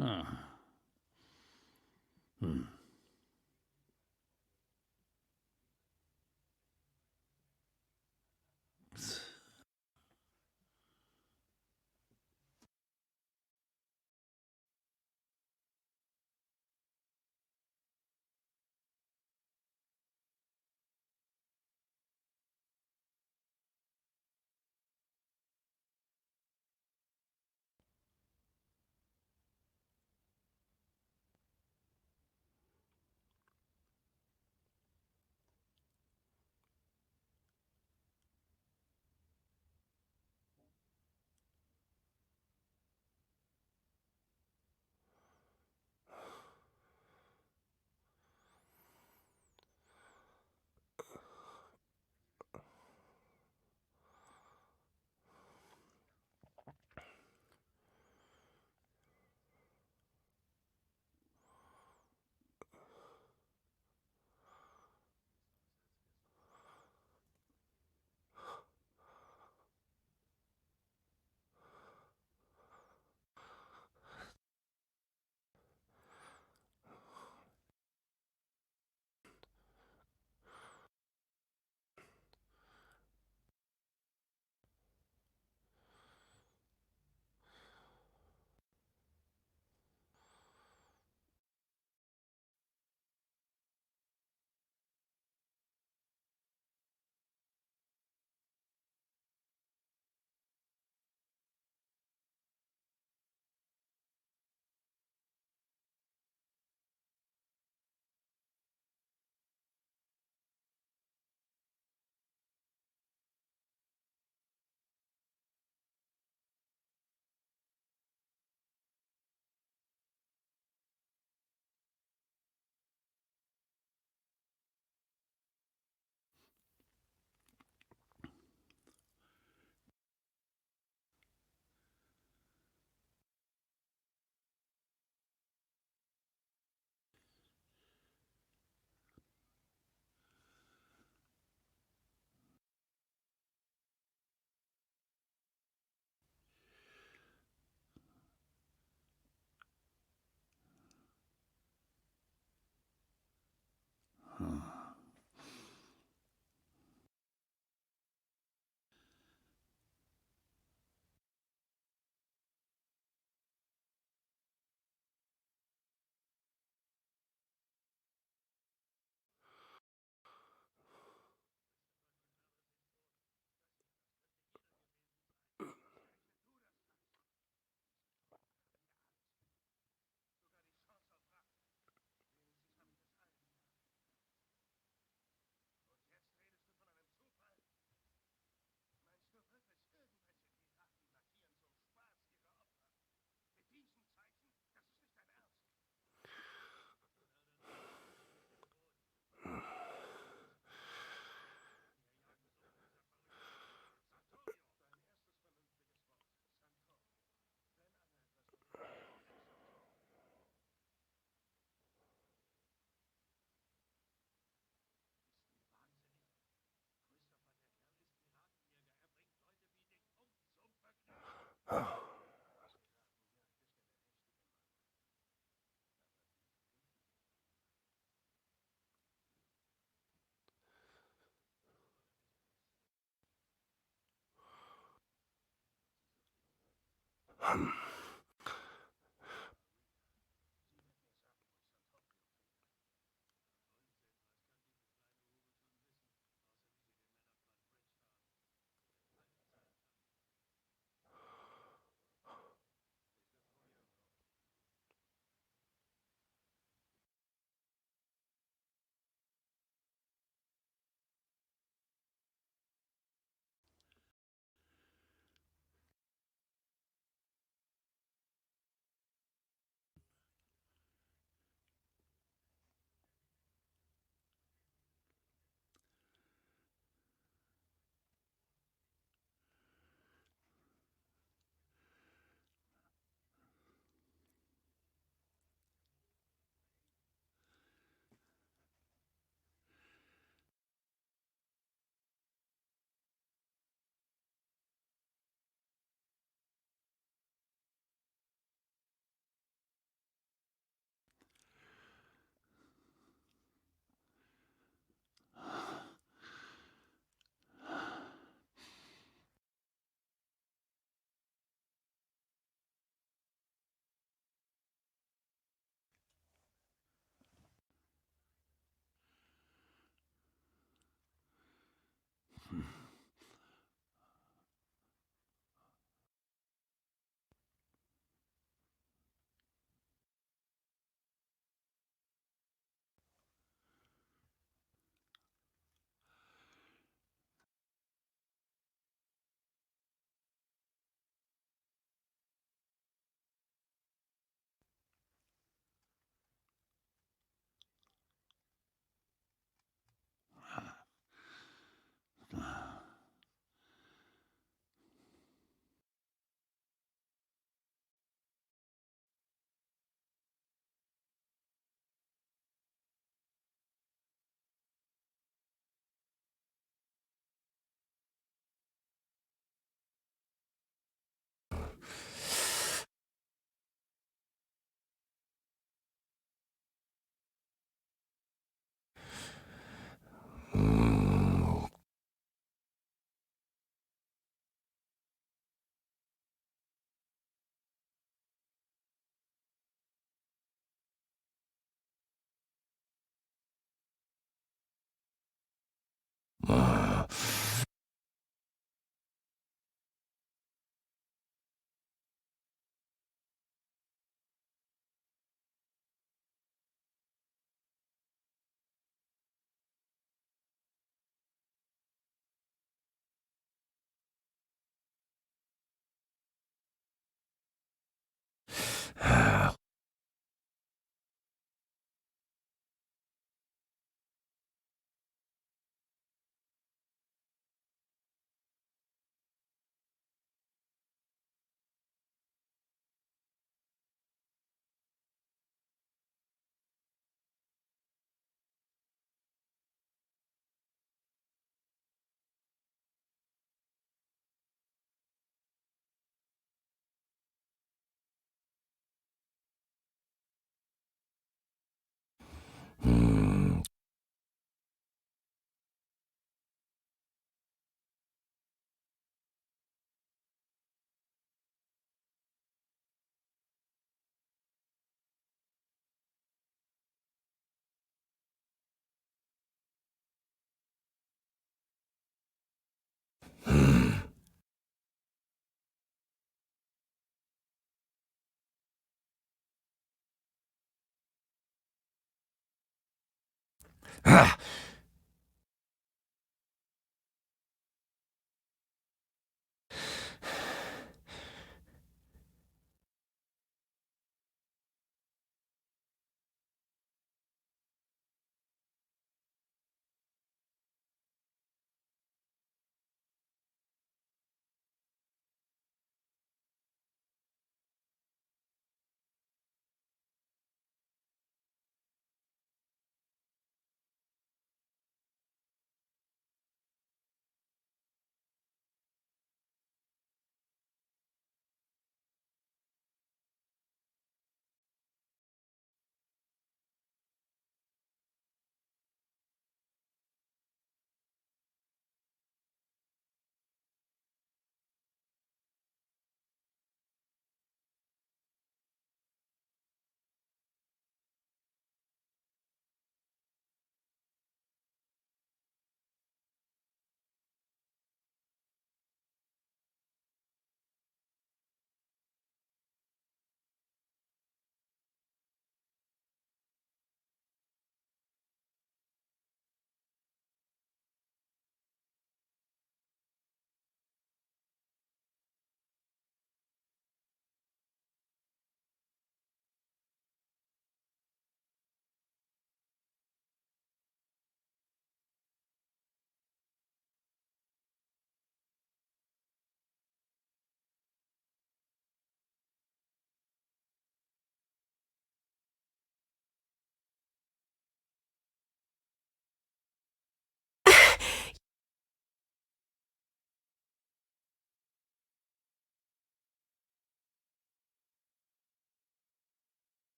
Huh. Hmm.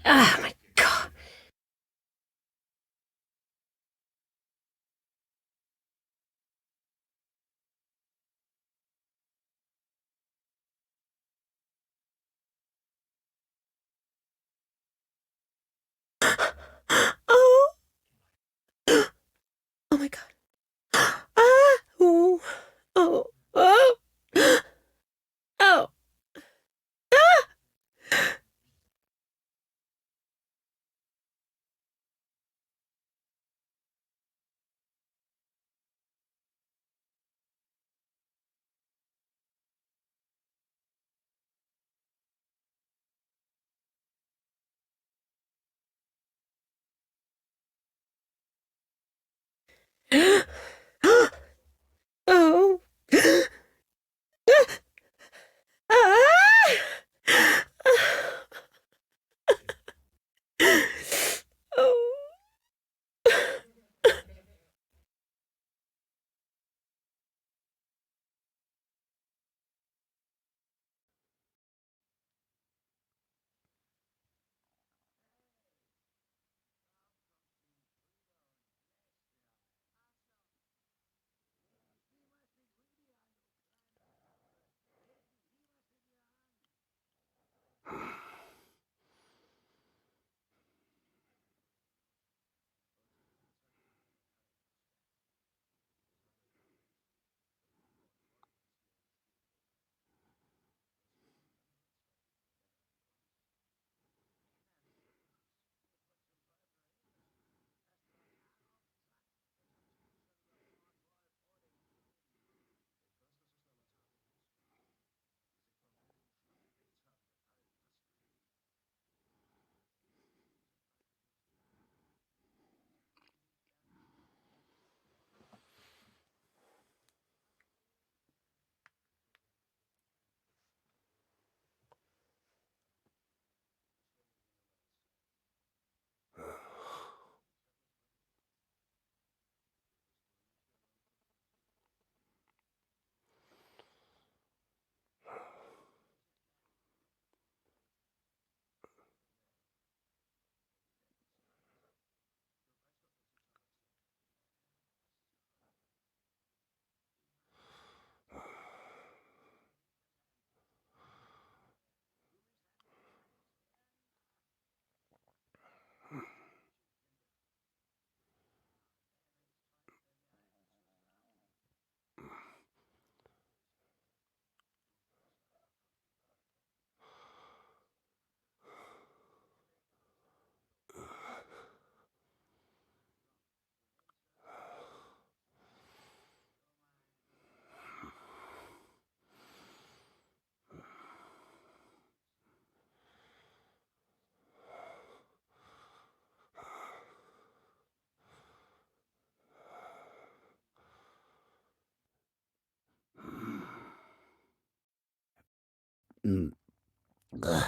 Ah, my God. Oh. Oh my God. Ah. Oh. Oh. Oh. Oh. Ah. Oh. Ah. Oh. Mm. Ugh.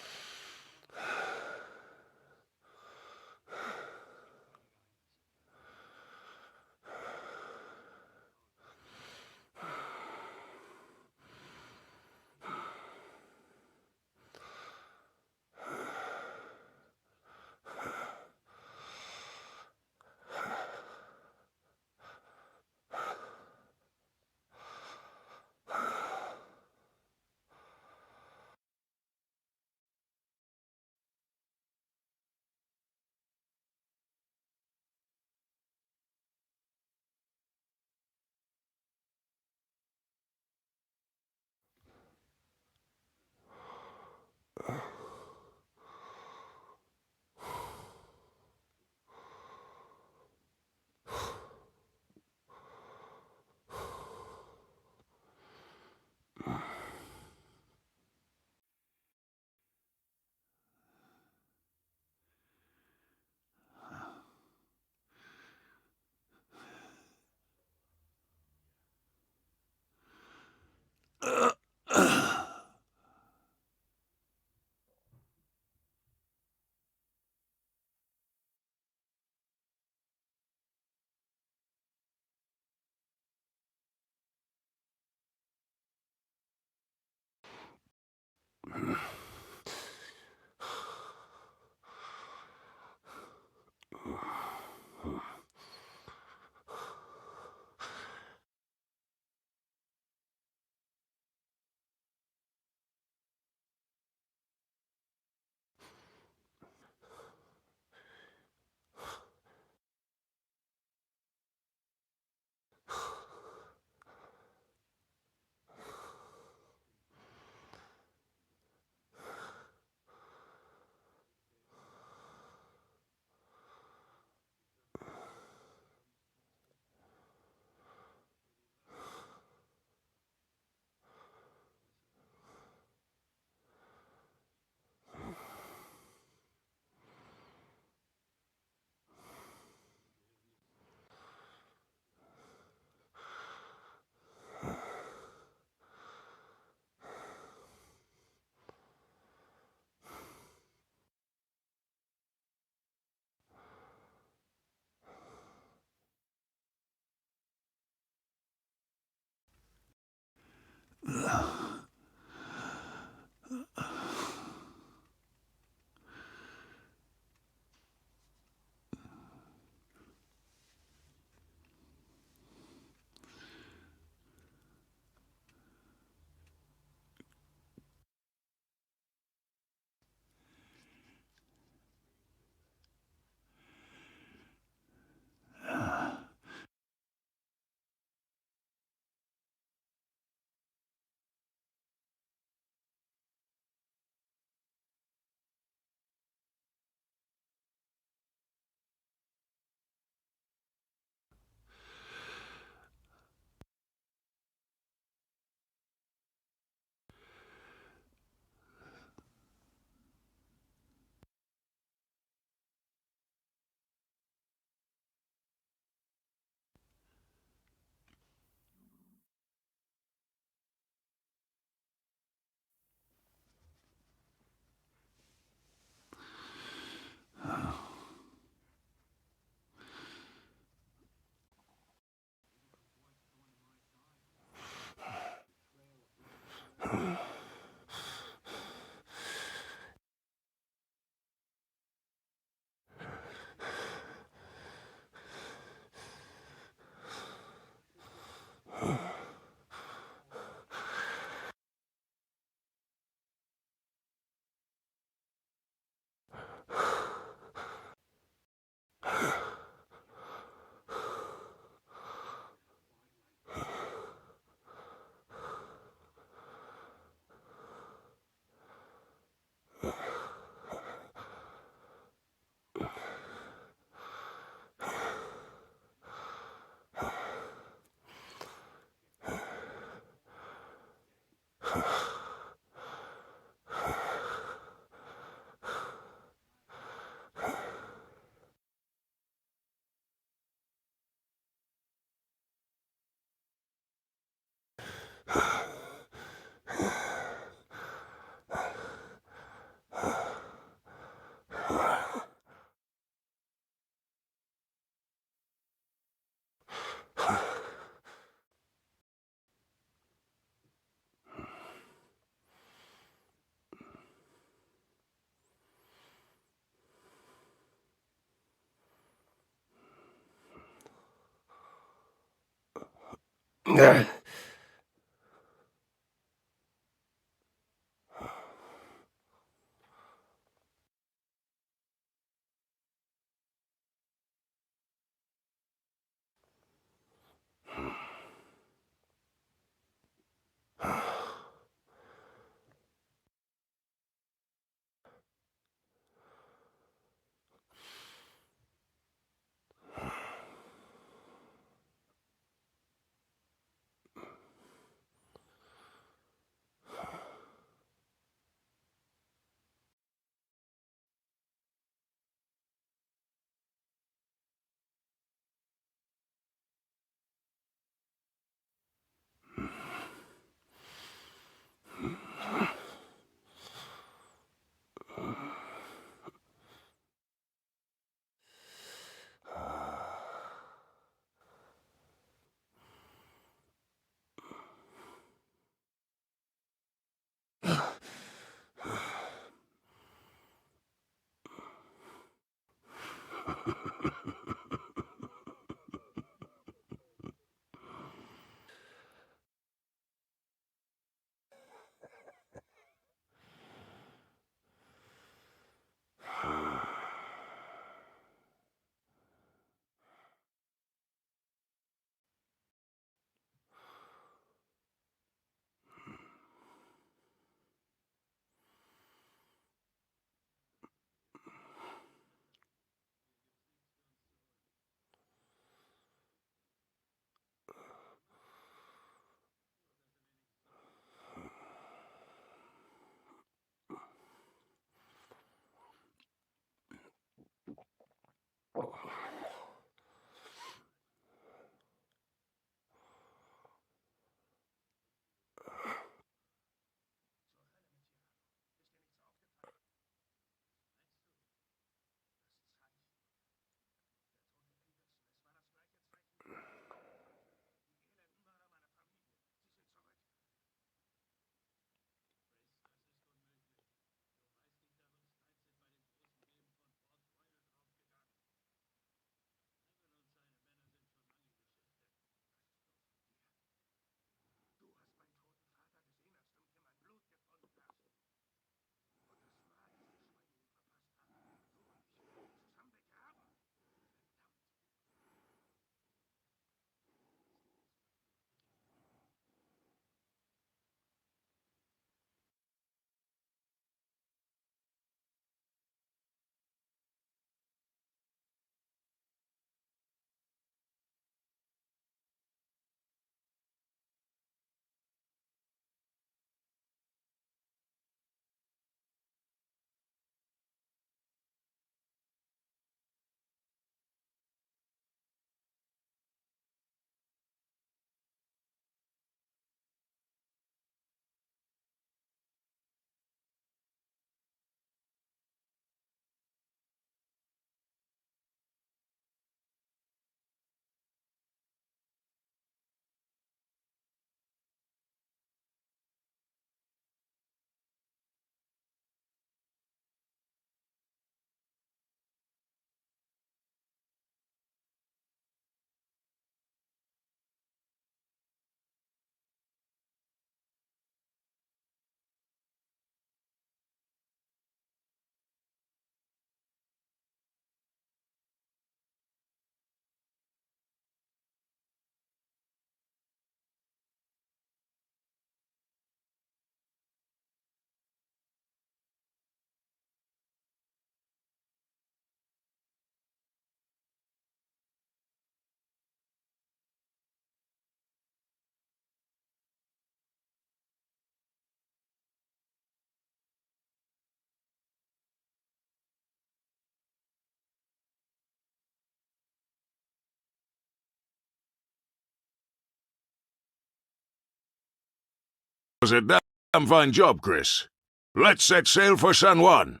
Was a damn fine job, Chris. Let's set sail for San Juan.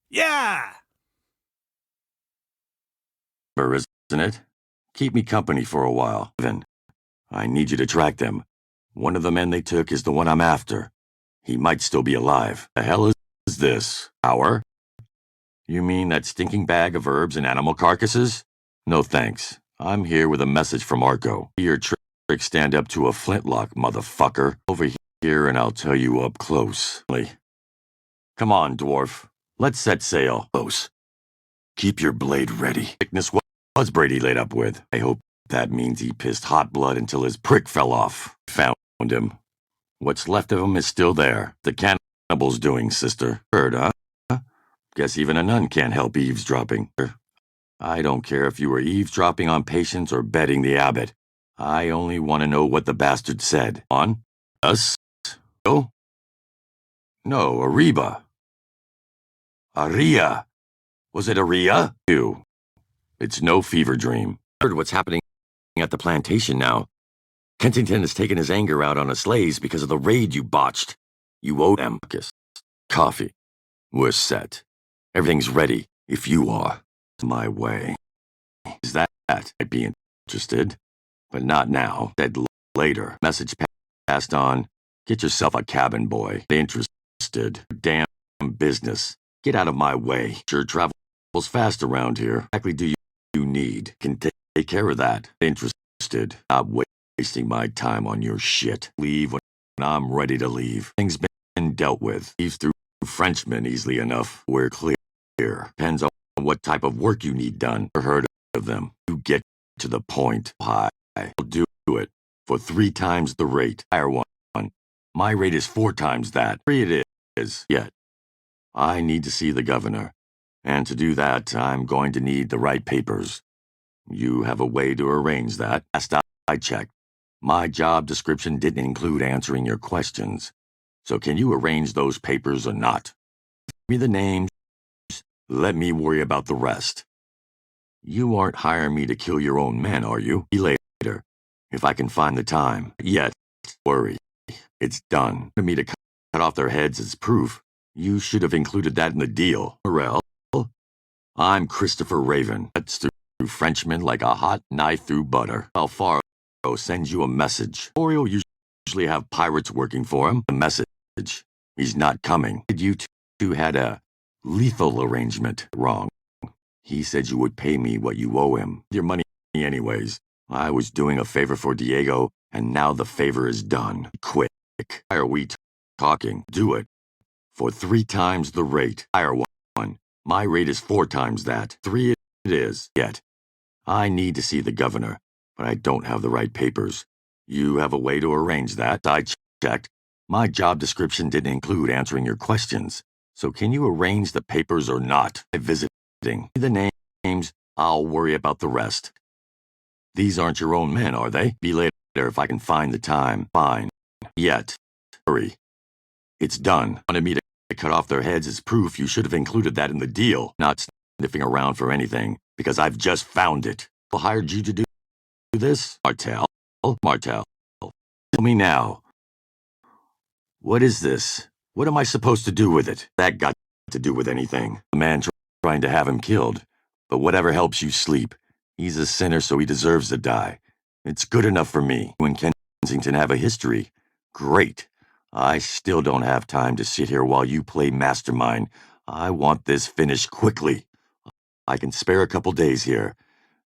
Yeah! Isn't it? Keep me company for a while. Then, I need you to track them. One of the men they took is the one I'm after. He might still be alive. The hell is this? Our? You mean that stinking bag of herbs and animal carcasses? No thanks. I'm here with a message from Arco. Your tricks stand up to a flintlock, motherfucker. Over here and I'll tell you up close. Come on, dwarf. Let's set sail. Close. Keep your blade ready. Thickness was Brady laid up with. I hope that means he pissed hot blood until his prick fell off. Found him. What's left of him is still there. The cannibal's doing, sister. Heard, huh? Guess even a nun can't help eavesdropping. I don't care if you were eavesdropping on patients or betting the abbot. I only want to know what the bastard said. On? Us? Oh? No, Ariba. Aria. Was it Aria? You. It's no fever dream. Heard what's happening at the plantation now. Kensington has taken his anger out on us slaves because of the raid you botched. You owe them. Coffee. We're set. Everything's ready, if you are. My way. Is that? I'd be interested. But not now. Said later. Message passed on. Get yourself a cabin boy. Interested. Damn business. Get out of my way. Sure travels fast around here. Exactly do you need? Can take care of that. Interested. Not wasting my time on your shit. Leave when I'm ready to leave. Things been dealt with. Leaves through Frenchmen easily enough. We're clear. Depends on what type of work you need done. Heard of them. You get to the point. I'll do it for 3 times the rate. Higher one. My rate is 4 times that. 3 it is. Yet. I need to see the governor. And to do that, I'm going to need the right papers. You have a way to arrange that. Last I checked. My job description didn't include answering your questions. So can you arrange those papers or not? Give me the names. Let me worry about the rest. You aren't hiring me to kill your own men, are you? Later, if I can find the time. Yet, worry. It's done. For me to cut off their heads as proof. You should have included that in the deal. Morel, I'm Christopher Raven. That's through Frenchmen like a hot knife through butter. Alfaro sends you a message. Oriole usually have pirates working for him. The message. He's not coming. You two had a lethal arrangement. Wrong. He said you would pay me what you owe him. Your money anyways. I was doing a favor for Diego, and now the favor is done. Quick. Why are we talking? Do it. For 3 times the rate. Higher one. My rate is 4 times that. 3 it is. Yet. I need to see the governor, but I don't have the right papers. You have a way to arrange that. I checked. My job description didn't include answering your questions. So can you arrange the papers or not? Visiting. The names. I'll worry about the rest. These aren't your own men, are they? Be later if I can find the time. Fine. Yet. Hurry. It's done. Wanted me to cut off their heads as proof. You should have included that in the deal. Not sniffing around for anything, because I've just found it. Who hired you to do this? Martel. Tell me now. What is this? What am I supposed to do with it? That got to do with anything. The man trying to have him killed. But whatever helps you sleep. He's a sinner, so he deserves to die. It's good enough for me. You and Kensington have a history. Great. I still don't have time to sit here while you play mastermind. I want this finished quickly. I can spare a couple days here.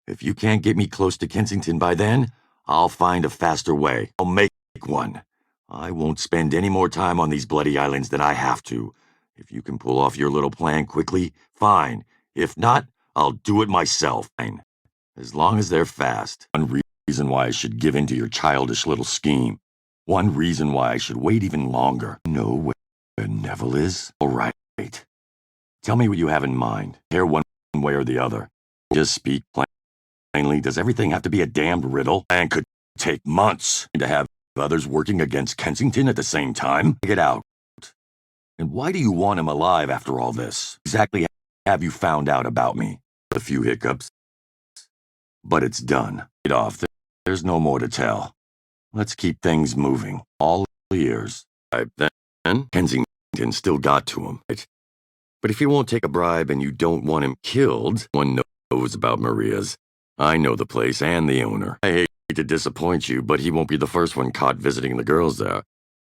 If you can't get me close to Kensington by then, I'll find a faster way. I'll make one. I won't spend any more time on these bloody islands than I have to. If you can pull off your little plan quickly, fine. If not, I'll do it myself. Fine. As long as they're fast. One reason why I should give in to your childish little scheme. One reason why I should wait even longer. Know where Neville is? All right. Tell me what you have in mind. Care one way or the other. Just speak plainly. Does everything have to be a damned riddle? And could take months to have others working against Kensington at the same time? Get out. And why do you want him alive after all this? Exactly have you found out about me? A few hiccups. But it's done. Get off. There's no more to tell. Let's keep things moving. All ears. Then Kensington still got to him. But if he won't take a bribe and you don't want him killed, one knows about Maria's. I know the place and the owner. I hate to disappoint you, but he won't be the first one caught visiting the girls there.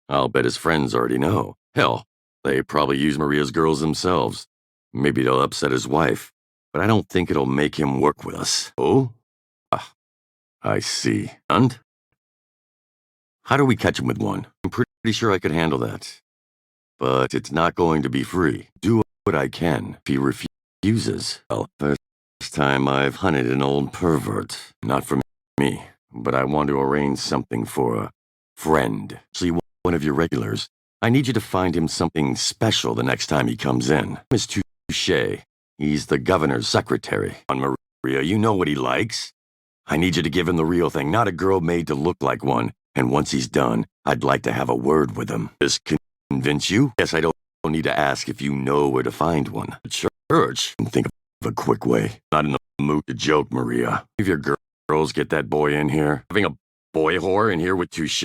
I'll bet his friends already know. Hell, they probably use Maria's girls themselves. Maybe they'll upset his wife. But I don't think it'll make him work with us. Oh? I see. And? How do we catch him with one? I'm pretty sure I could handle that. But it's not going to be free. Do what I can. If he refuses, well, first time I've hunted an old pervert. Not for me, but I want to arrange something for a friend. See, one of your regulars. I need you to find him something special the next time he comes in. Miss Touche. He's the governor's secretary. On Maria, you know what he likes. I need you to give him the real thing, not a girl made to look like one. And once he's done, I'd like to have a word with him. This convince you? Yes, I don't need to ask if you know where to find one. The church can think of a quick way. Not in the mood to joke, Maria. If your girls get that boy in here, having a boy whore in here with Touche.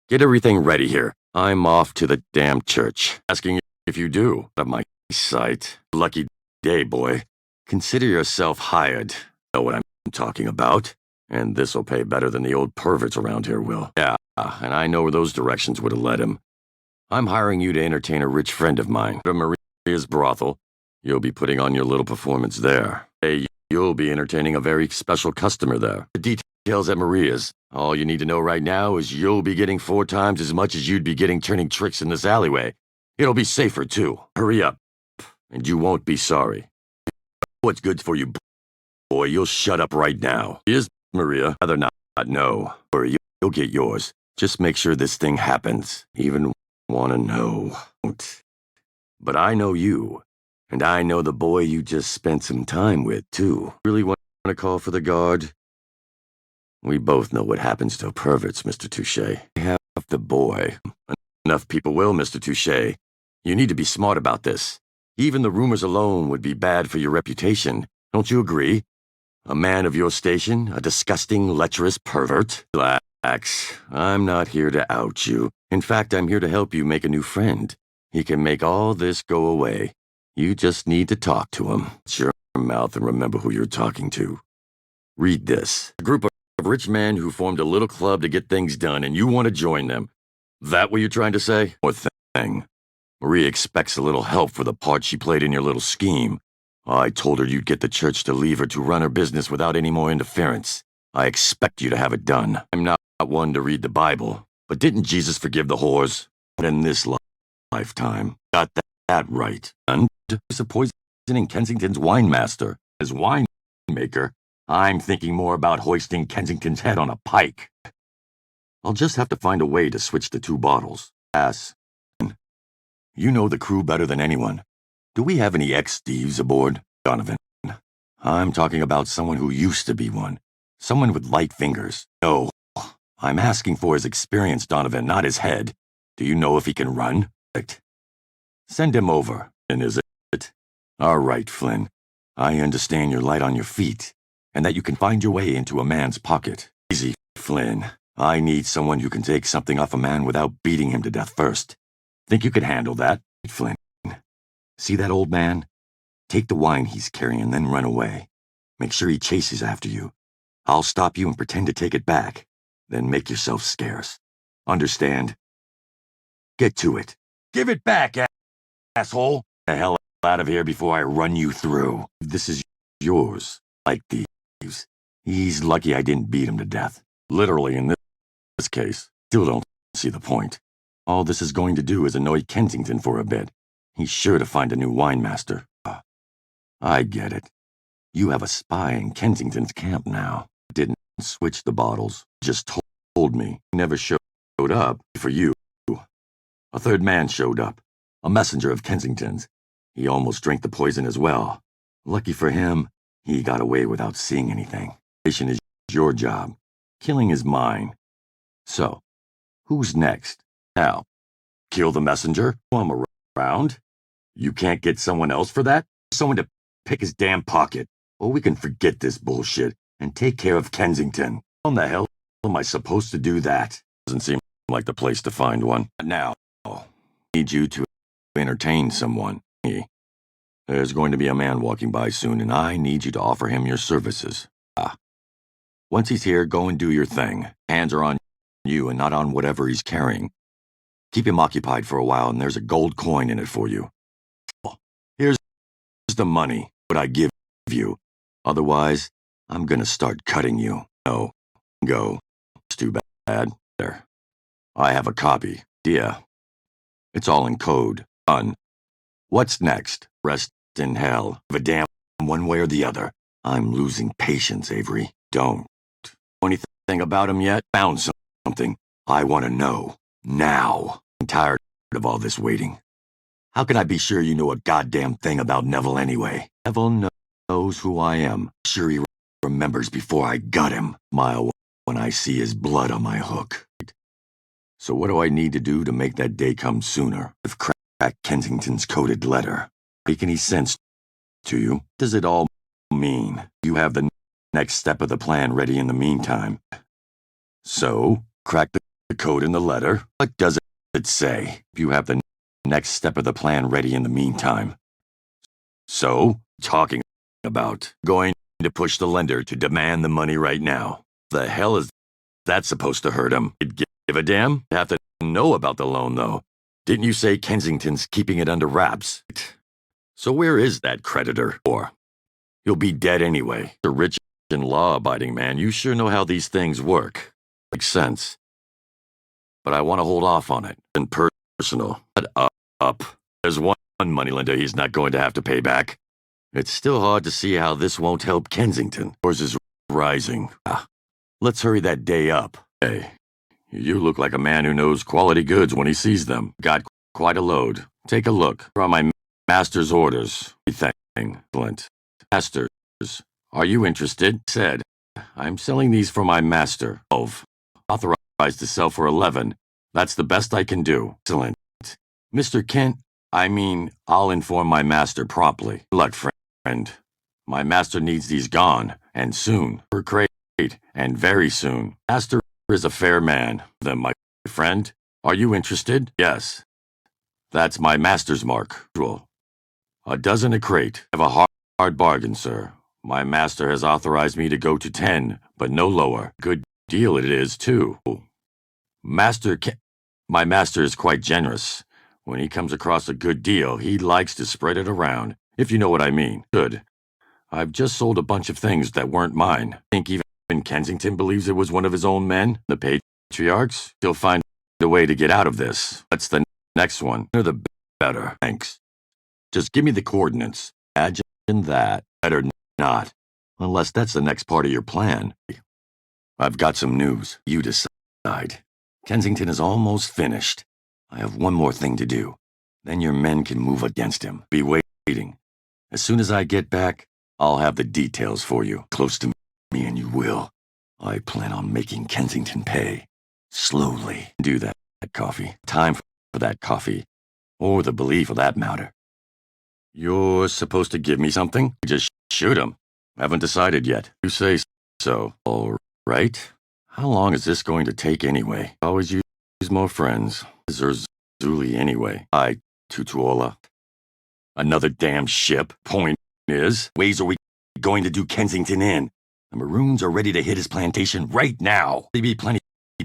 Get everything ready here. I'm off to the damn church. Asking if you do. Out of my sight. Lucky day, boy. Consider yourself hired. Know what I'm talking about? And this'll pay better than the old perverts around here will. Yeah, and I know where those directions would have led him. I'm hiring you to entertain a rich friend of mine. At Maria's brothel. You'll be putting on your little performance there. Hey, you'll be entertaining a very special customer there. The details at Maria's. All you need to know right now is you'll be getting 4 times as much as you'd be getting turning tricks in this alleyway. It'll be safer, too. Hurry up, and you won't be sorry. What's good for you, boy? You'll shut up right now. Here's Maria. Rather not know. Or you'll get yours. Just make sure this thing happens. Even want to know. But I know you. And I know the boy you just spent some time with, too. Really want to call for the guard? We both know what happens to perverts, Mr. Touche. Have the boy. Enough people will, Mr. Touche. You need to be smart about this. Even the rumors alone would be bad for your reputation. Don't you agree? A man of your station, a disgusting, lecherous pervert? Relax. I'm not here to out you. In fact, I'm here to help you make a new friend. He can make all this go away. You just need to talk to him. Shut your mouth and remember who you're talking to. Read this. A group of rich men who formed a little club to get things done, and you want to join them. That what you're trying to say? Or thing? Maria expects a little help for the part she played in your little scheme. I told her you'd get the church to leave her to run her business without any more interference. I expect you to have it done. I'm not one to read the Bible, but didn't Jesus forgive the whores? But in this lifetime, got that right. And he's poisoning Kensington's wine master. As winemaker, I'm thinking more about hoisting Kensington's head on a pike. I'll just have to find a way to switch the 2 bottles. You know the crew better than anyone. Do we have any ex-thieves aboard, Donovan? I'm talking about someone who used to be one. Someone with light fingers. No, I'm asking for his experience, Donovan, not his head. Do you know if he can run? Send him over, and is it? All right, Flynn. I understand you're light on your feet, and that you can find your way into a man's pocket. Easy, Flynn. I need someone who can take something off a man without beating him to death first. Think you could handle that, Flynn? See that old man? Take the wine he's carrying, then run away. Make sure he chases after you. I'll stop you and pretend to take it back. Then make yourself scarce. Understand? Get to it. Give it back, asshole! Get the hell out of here before I run you through. This is yours, like thieves. He's lucky I didn't beat him to death. Literally in this case. Still don't see the point. All this is going to do is annoy Kensington for a bit. He's sure to find a new wine master. I get it. You have a spy in Kensington's camp now. Didn't switch the bottles. Just told me. He never showed up for you. A third man showed up. A messenger of Kensington's. He almost drank the poison as well. Lucky for him, he got away without seeing anything. Mission is your job. Killing is mine. So, who's next? Now, kill the messenger? I'm around. You can't get someone else for that? Someone to pick his damn pocket. Or we can forget this bullshit and take care of Kensington. How in the hell am I supposed to do that? Doesn't seem like the place to find one. Now, I need you to entertain someone. There's going to be a man walking by soon, and I need you to offer him your services. Once he's here, go and do your thing. Hands are on you and not on whatever he's carrying. Keep him occupied for a while, and there's a gold coin in it for you. Here's the money, what I give you. Otherwise, I'm gonna start cutting you. No. Go. It's too bad. There. I have a copy. Yeah. It's all in code. Done. What's next? Rest in hell. Give a damn one way or the other. I'm losing patience, Avery. Don't. Know anything about him yet? Found something. I want to know. Now. I'm tired of all this waiting. How can I be sure you know a goddamn thing about Neville anyway? Neville knows who I am. Sure he remembers before I got him. Smile when I see his blood on my hook. So what do I need to do to make that day come sooner? If crack Kensington's coded letter. Make any sense to you? What does it all mean? You have the next step of the plan ready in the meantime. So, crack the code in the letter. What does it say? You have the next step of the plan ready in the meantime. So, talking about going to push the lender to demand the money right now. The hell is that supposed to hurt him? He'd give a damn? Have to know about the loan, though. Didn't you say Kensington's keeping it under wraps? So where is that creditor? Or he'll be dead anyway. The rich and law-abiding man, you sure know how these things work. Makes sense. But I want to hold off on it. And personal. Shut up. There's one moneylender he's not going to have to pay back. It's still hard to see how this won't help Kensington. Yours is rising. Let's hurry that day up. Hey, you look like a man who knows quality goods when he sees them. Got quite a load. Take a look. From my master's orders. Excellent. Masters, are you interested? Said, I'm selling these for my master. Authorized to sell for 11. That's the best I can do. Excellent. Mr. Kent, I'll inform my master promptly. Good luck, friend. My master needs these gone, and soon. For crate, and very soon. Master is a fair man. Then, my friend, are you interested? Yes. That's my master's mark. A dozen a crate. Have a hard bargain, sir. My master has authorized me to go to 10, but no lower. Good deal it is, too. My master is quite generous. When he comes across a good deal, he likes to spread it around, if you know what I mean. Good. I've just sold a bunch of things that weren't mine. Think even Kensington believes it was one of his own men? The patriarchs? He'll find a way to get out of this. That's the next one. The better. Thanks. Just give me the coordinates. Imagine that. Better not. Unless that's the next part of your plan. I've got some news. You decide. Kensington is almost finished. I have one more thing to do. Then your men can move against him. Be waiting. As soon as I get back, I'll have the details for you. Close to me and you will. I plan on making Kensington pay. Slowly. Do that coffee. Time for that coffee. Or the belief of that matter. You're supposed to give me something? Just shoot him. Haven't decided yet. You say so. All right. How long is this going to take anyway? Always use more friends. Zuli anyway. I, Tutuola. Another damn ship. Point is, ways are we going to do Kensington in? The Maroons are ready to hit his plantation right now. They'd be plenty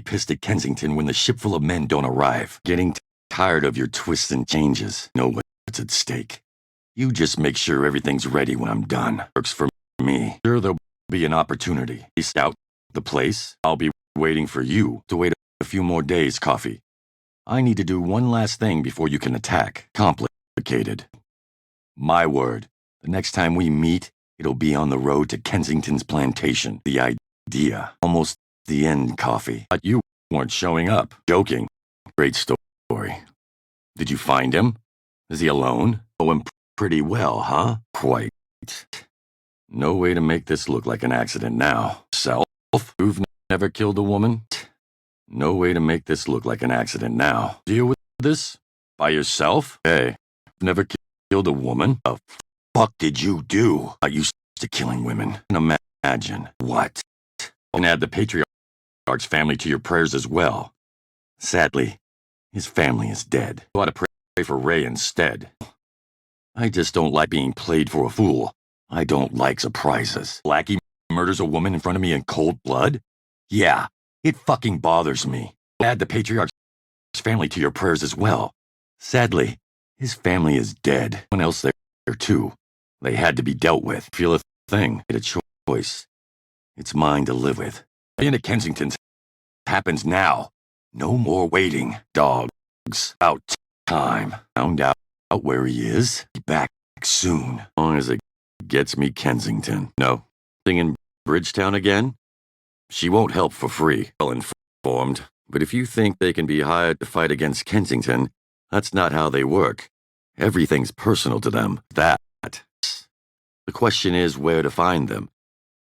pissed at Kensington when the ship full of men don't arrive. Getting tired of your twists and changes. Know what's at stake. You just make sure everything's ready when I'm done. Works for me. Sure, there'll be an opportunity. You scout the place. I'll be waiting for you to wait a few more days, Coffee. I need to do one last thing before you can attack. Complicated. My word. The next time we meet, it'll be on the road to Kensington's plantation. The idea. Almost the end, Coffee. But you weren't showing up. Joking. Great story. Did you find him? Is he alone? Oh, him pretty well, huh? Quite. No way to make this look like an accident now. Self? You've never killed a woman? No way to make this look like an accident now. Deal with this? By yourself? Hey, never killed a woman? The fuck did you do? I used to killing women. And imagine. What? And add the patriarch's family to your prayers as well. Sadly, his family is dead. You ought to pray for Ray instead. I just don't like being played for a fool. I don't like surprises. Blackie murders a woman in front of me in cold blood? Yeah, it fucking bothers me. Add the patriarch's family to your prayers as well. Sadly, his family is dead. Someone else there too. They had to be dealt with. Feel a thing. Made a choice. It's mine to live with. into Kensington happens now. No more waiting, dogs. Out time. Found out where he is. Be back soon. As long as it gets me Kensington. No. Thing in Bridgetown again? She won't help for free. Well informed. But if you think they can be hired to fight against Kensington, that's not how they work. Everything's personal to them. That. The question is where to find them.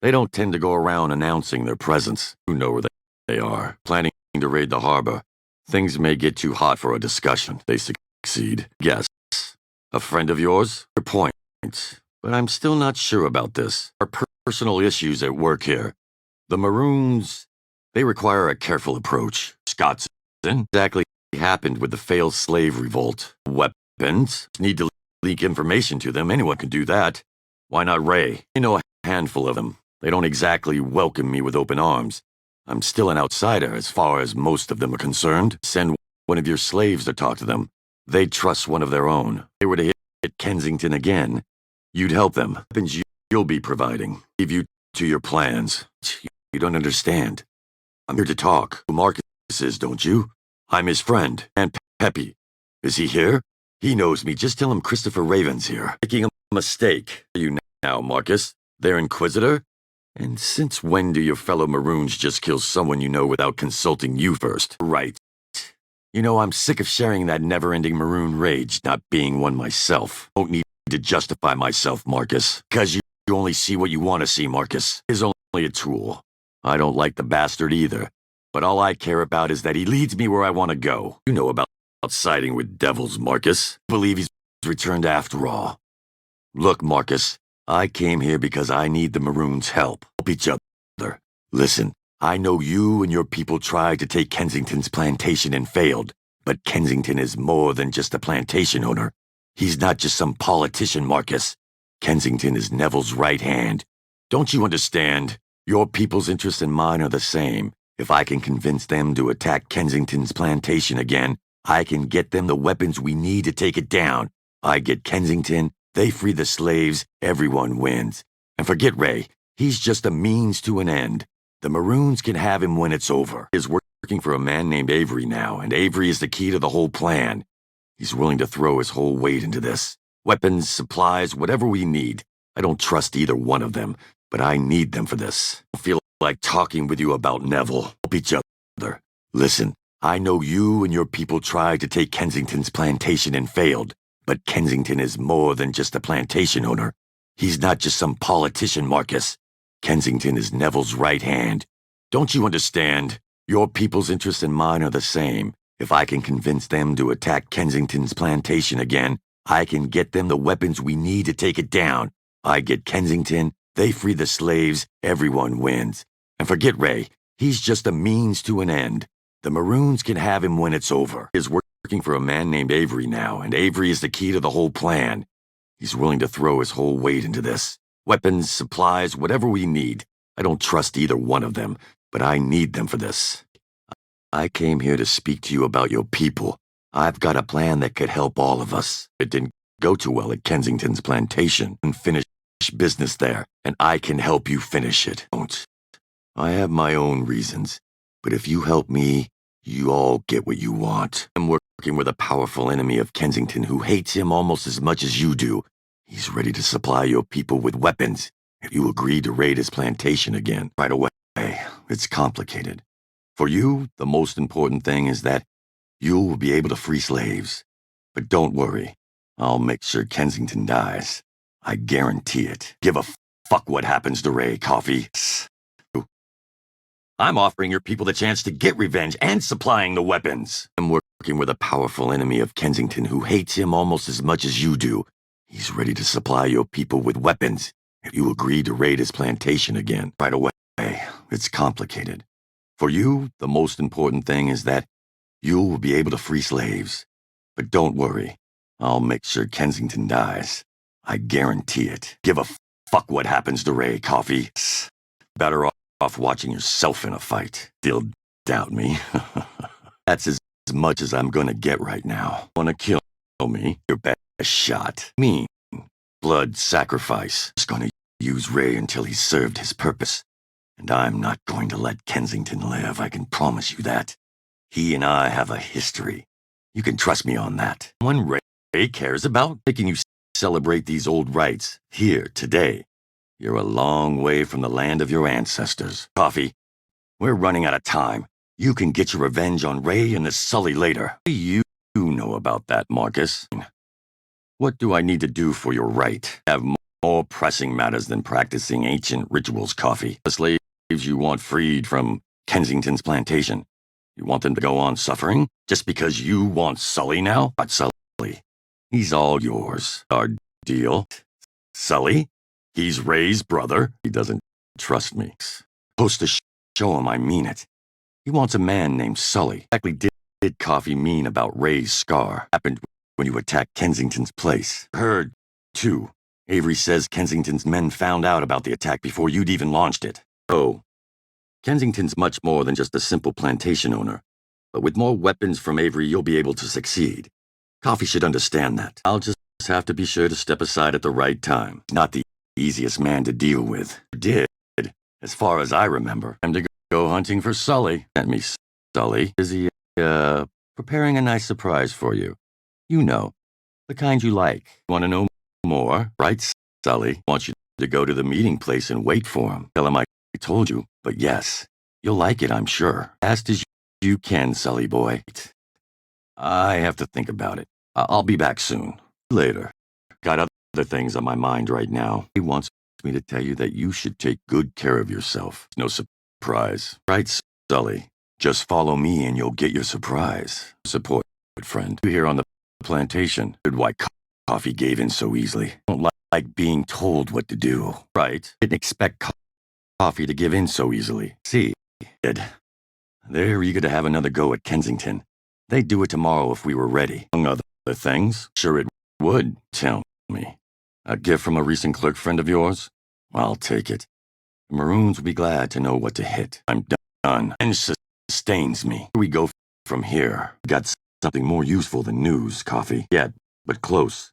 They don't tend to go around announcing their presence. You know where they are. Planning to raid the harbor. Things may get too hot for a discussion. They succeed. Yes. A friend of yours? Your point. But I'm still not sure about this. Our personal issues at work here. The Maroons, they require a careful approach. Scots, exactly happened with the failed slave revolt. Weapons, need to leak information to them. Anyone can do that. Why not Ray? I know a handful of them. They don't exactly welcome me with open arms. I'm still an outsider as far as most of them are concerned. Send one of your slaves to talk to them. They'd trust one of their own. If they were to hit Kensington again, you'd help them. Weapons you'll be providing. Leave you to your plans. You don't understand. I'm here to talk. Marcus is, don't you? I'm his friend, Aunt Peppy. Is he here? He knows me. Just tell him Christopher Raven's here. Making a mistake. You now, Marcus. Their Inquisitor? And since when do your fellow Maroons just kill someone you know without consulting you first? Right. You know, I'm sick of sharing that never-ending Maroon rage, not being one myself. Don't need to justify myself, Marcus. Because you only see what you want to see, Marcus. Is only a tool. I don't like the bastard either. But all I care about is that he leads me where I want to go. You know about siding with devils, Marcus. Believe he's returned after all. Look, Marcus. I came here because I need the Maroons' help. Help each other. Listen, I know you and your people tried to take Kensington's plantation and failed, but Kensington is more than just a plantation owner. He's not just some politician, Marcus. Kensington is Neville's right hand. Don't you understand? Your people's interests and mine are the same. If I can convince them to attack Kensington's plantation again, I can get them the weapons we need to take it down. I get Kensington, they free the slaves, everyone wins. And forget Ray, he's just a means to an end. The Maroons can have him when it's over. He's working for a man named Avery now, and Avery is the key to the whole plan. He's willing to throw his whole weight into this. Weapons, supplies, whatever we need. I don't trust either one of them, but I need them for this. I feel like talking with you about Neville. Help each other. Listen, I know you and your people tried to take Kensington's plantation and failed, but Kensington is more than just a plantation owner. He's not just some politician, Marcus. Kensington is Neville's right hand. Don't you understand? Your people's interests and mine are the same. If I can convince them to attack Kensington's plantation again, I can get them the weapons we need to take it down. I get Kensington, they free the slaves, everyone wins. And forget Ray, he's just a means to an end. The Maroons can have him when it's over. He's working for a man named Avery now, and Avery is the key to the whole plan. He's willing to throw his whole weight into this. Weapons, supplies, whatever we need. I don't trust either one of them, but I need them for this. I came here to speak to you about your people. I've got a plan that could help all of us. It didn't go too well at Kensington's plantation and finish business there, and I can help you finish it. Don't. I have my own reasons, but if you help me, you all get what you want. I'm working with a powerful enemy of Kensington who hates him almost as much as you do. He's ready to supply your people with weapons if you agree to raid his plantation again right away. It's complicated. For you, the most important thing is that you will be able to free slaves. But don't worry, I'll make sure Kensington dies. I guarantee it. Give a fuck what happens to Ray, Coffee. I'm offering your people the chance to get revenge and supplying the weapons. I'm working with a powerful enemy of Kensington who hates him almost as much as you do. He's ready to supply your people with weapons if you agree to raid his plantation again right away. It's complicated. For you, the most important thing is that you will be able to free slaves. But don't worry, I'll make sure Kensington dies. I guarantee it. Give a fuck what happens to Ray, Coffee. Better off watching yourself in a fight. Still doubt me. That's as much as I'm gonna get right now. Wanna kill me? Your best shot. Me. Blood sacrifice. Just gonna use Ray until he's served his purpose. And I'm not going to let Kensington live, I can promise you that. He and I have a history. You can trust me on that. When Ray cares about making you celebrate these old rights here today, you're a long way from the land of your ancestors. Coffee, we're running out of time. You can get your revenge on Ray and this Sully later. You know about that, Marcus. What do I need to do for your right? Have more pressing matters than practicing ancient rituals, Coffee. The slaves you want freed from Kensington's plantation. You want them to go on suffering just because you want Sully now? Not Sully. He's all yours. Our deal. Sully? He's Ray's brother. He doesn't trust me. Supposed to show him I mean it. He wants a man named Sully. Exactly did Coffee mean about Ray's scar? Happened when you attacked Kensington's place. Heard, too. Avery says Kensington's men found out about the attack before you'd even launched it. Oh. Kensington's much more than just a simple plantation owner. But with more weapons from Avery, you'll be able to succeed. Coffee should understand that. I'll just have to be sure to step aside at the right time. He's not the easiest man to deal with. Did, as far as I remember. Time to go hunting for Sully. Sent me Sully. Is he, preparing a nice surprise for you? You know, the kind you like. Want to know more, right, Sully? Wants you to go to the meeting place and wait for him. Tell him I told you, but yes, you'll like it, I'm sure. Fast as you can, Sully boy. I have to think about it. I'll be back soon. Later. Got other things on my mind right now. He wants me to tell you that you should take good care of yourself. No surprise. Right, Sully? Just follow me and you'll get your surprise. Support, friend. You here on the plantation. Why Coffee gave in so easily. Don't like being told what to do. Right? Didn't expect Coffee to give in so easily. See, Ed. They're eager to have another go at Kensington. They'd do it tomorrow if we were ready. Among other things, sure it would. Tell me. A gift from a recent clerk friend of yours? I'll take it. The Maroons will be glad to know what to hit. I'm done. And sustains me. Where we go from here? Got something more useful than news, Coffee. Yeah, but close.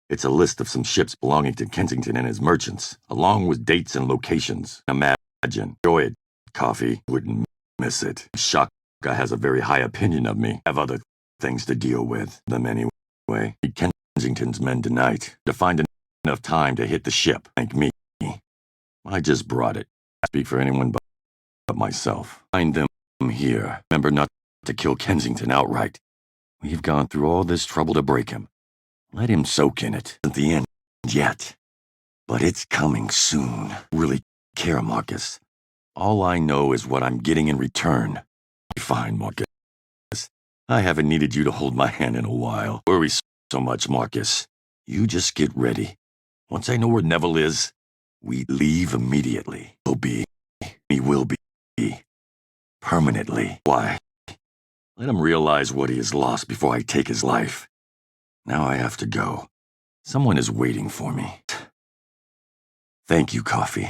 It's a list of some ships belonging to Kensington and his merchants, along with dates and locations. Imagine. Enjoy it, Coffee. Wouldn't miss it. Shaka has a very high opinion of me. Have other things to deal with. Them anyway. Need Kensington's men tonight to find enough time to hit the ship. Thank me. I just brought it. I speak for anyone but myself. Find them here. Remember not to kill Kensington outright. We've gone through all this trouble to break him. Let him soak in it. Isn't the end yet. But it's coming soon. Really care, Marcus. All I know is what I'm getting in return. Fine, Marcus. I haven't needed you to hold my hand in a while. Worry so much, Marcus. You just get ready. Once I know where Neville is, we leave immediately. He will be. Permanently. Why? Let him realize what he has lost before I take his life. Now I have to go. Someone is waiting for me. Thank you, Coffee.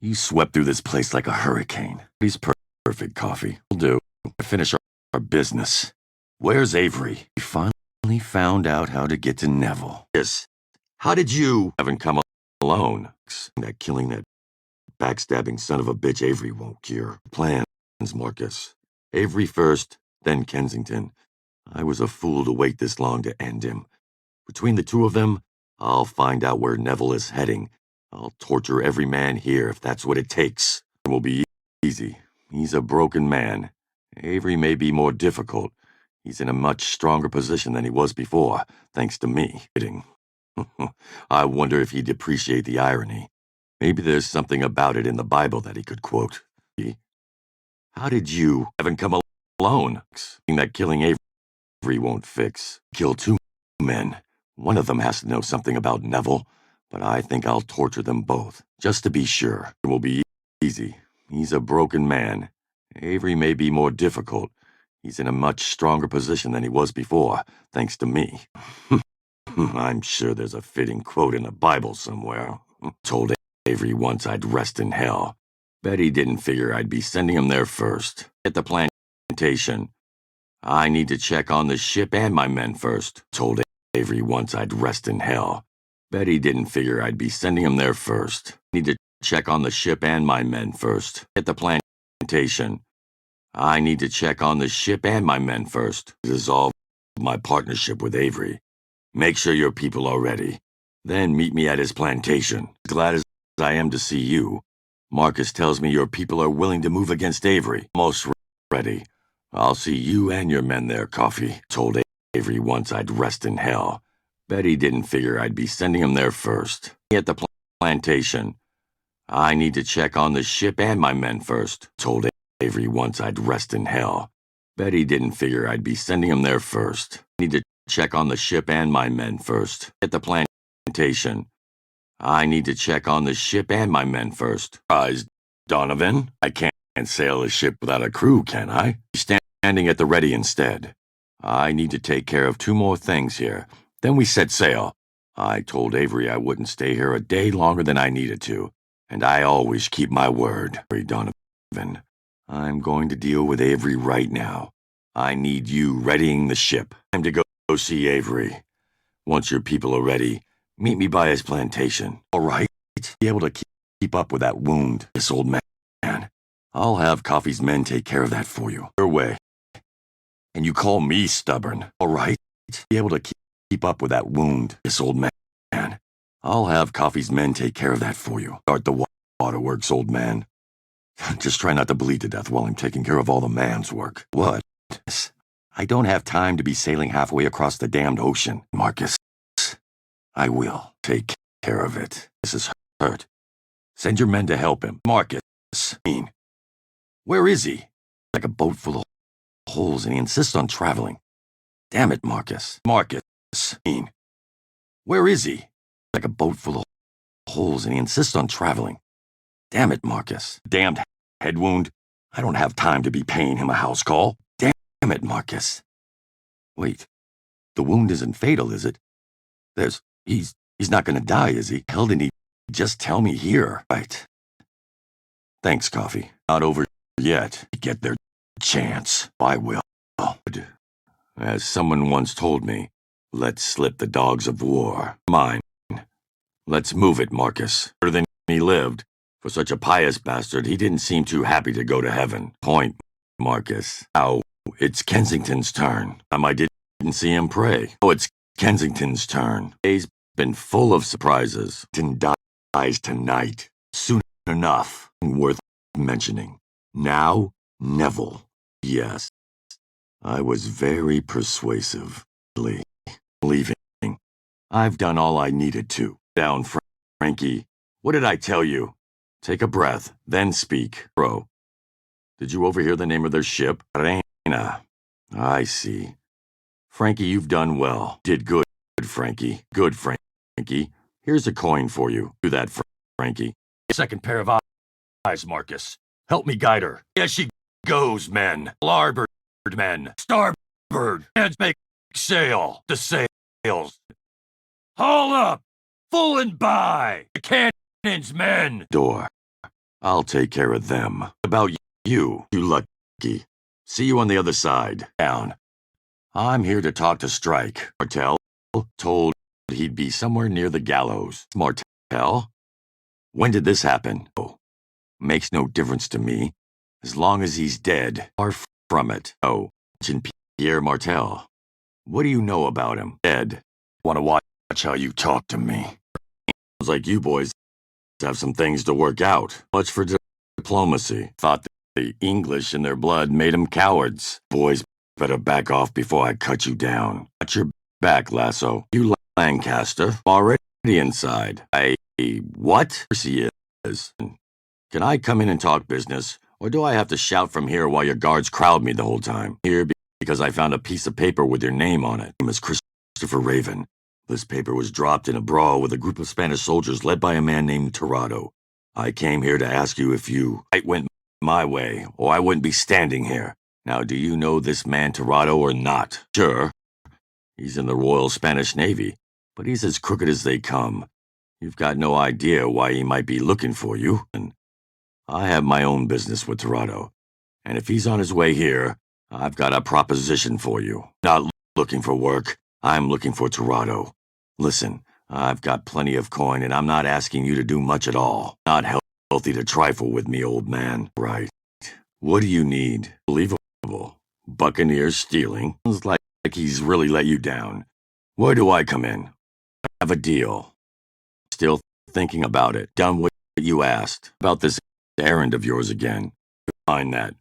You swept through this place like a hurricane. He's perfect, Coffee. Will do. Finish our business. Where's Avery? We finally found out how to get to Neville. Yes. How did you? Haven't come alone. That killing that backstabbing son of a bitch Avery won't cure. Plans, Marcus. Avery first, then Kensington. I was a fool to wait this long to end him. Between the two of them, I'll find out where Neville is heading. I'll torture every man here if that's what it takes. It will be easy. He's a broken man. Avery may be more difficult. He's in a much stronger position than he was before, thanks to me. Kidding. I wonder if he'd appreciate the irony. Maybe there's something about it in the Bible that he could quote. How did you haven't come alone? That killing Avery won't fix. Kill two men. One of them has to know something about Neville, but I think I'll torture them both, just to be sure. It will be easy. He's a broken man. Avery may be more difficult. He's in a much stronger position than he was before, thanks to me. I'm sure there's a fitting quote in the Bible somewhere. Told Avery once I'd rest in hell. Bet he didn't figure I'd be sending him there first. At the plantation. I need to check on the ship and my men first. Told Avery once I'd rest in hell. Bet he didn't figure I'd be sending him there first. Need to check on the ship and my men first. At the plantation. I need to check on the ship and my men first. Dissolve my partnership with Avery. Make sure your people are ready. Then meet me at his plantation. Glad as I am to see you. Marcus tells me your people are willing to move against Avery. Most ready. I'll see you and your men there, Coffee. Told Avery once I'd rest in hell. Bet he didn't figure I'd be sending him there first. At the plantation. I need to check on the ship and my men first. Told Avery once I'd rest in hell. Bet he didn't figure I'd be sending him there first. Need to check on the ship and my men first. At the plantation. I need to check on the ship and my men first. Donovan, I can't sail a ship without a crew, can I? Standing at the ready instead. I need to take care of 2 more things here. Then we set sail. I told Avery I wouldn't stay here a day longer than I needed to, and I always keep my word. Donovan, I'm going to deal with Avery right now. I need you readying the ship. Time to go see Avery. Once your people are ready, meet me by his plantation. All right? Be able to keep up with that wound, this old man. I'll have Coffee's men take care of that for you. Your way. And you call me stubborn, all right? Be able to keep up with that wound, this old man. I'll have Coffee's men take care of that for you. Start the waterworks, old man. Just try not to bleed to death while I'm taking care of all the man's work. What? I don't have time to be sailing halfway across the damned ocean, Marcus. I will take care of it. This is hurt. Send your men to help him. Marcus. Where is he? Like a boat full of holes, and he insists on traveling. Damn it, Marcus. Marcus. Where is he? Like a boat full of holes, and he insists on traveling. Damn it, Marcus. Damned head wound. I don't have time to be paying him a house call. Damn it, Marcus. Wait. The wound isn't fatal, is it? He's not gonna die, is he? Hell, didn't he just tell me here? Right. Thanks, Coffee. Not over yet. Get their chance. I will. As someone once told me, let's slip the dogs of war. Mine. Let's move it, Marcus. Better than he lived. For such a pious bastard, he didn't seem too happy to go to heaven. Point, Marcus. Ow. It's Kensington's turn. I didn't see him pray. Oh, it's Kensington's turn. He's been full of surprises. Dies tonight. Soon enough. Worth mentioning. Now, Neville. Yes. I was very persuasively leaving. I've done all I needed to. Down, Frankie. What did I tell you? Take a breath, then speak. Bro. Did you overhear the name of their ship? Reina. I see. Frankie, you've done well. Did good, Frankie. Good, Frankie. Here's a coin for you. Do that, Frankie. Second pair of eyes, Marcus. Help me guide her. As she goes, men. Larboard, men. Starboard. Heads make sail. The sails. Haul up! Full and by! The cannons, men! Door. I'll take care of them. About you lucky. See you on the other side. Down. I'm here to talk to Strike. Martel told he'd be somewhere near the gallows. Martel? When did this happen? Oh, makes no difference to me. As long as he's dead. Far from it. Oh, Pierre Martel. What do you know about him? Dead. Want to watch how you talk to me. Sounds like you boys have some things to work out. Much for diplomacy. Thought the English in their blood made them cowards. Boys better back off before I cut you down. Watch your back, Lasso. You Lancaster. Already inside. What? He is. Can I come in and talk business? Or do I have to shout from here while your guards crowd me the whole time? Here because I found a piece of paper with your name on it. My name is Christopher Raven. This paper was dropped in a brawl with a group of Spanish soldiers led by a man named Tirado. I came here to ask you if you went my way, or I wouldn't be standing here. Now, do you know this man Tirado or not? Sure. He's in the Royal Spanish Navy, but he's as crooked as they come. You've got no idea why he might be looking for you. And I have my own business with Tirado, and if he's on his way here, I've got a proposition for you. Not looking for work. I'm looking for Tirado. Listen, I've got plenty of coin, and I'm not asking you to do much at all. Not filthy to trifle with me, old man. Right. What do you need? Believable. Buccaneers stealing. Sounds like he's really let you down. Where do I come in? I have a deal. Still thinking about it. Done what you asked. About this errand of yours again. Find that.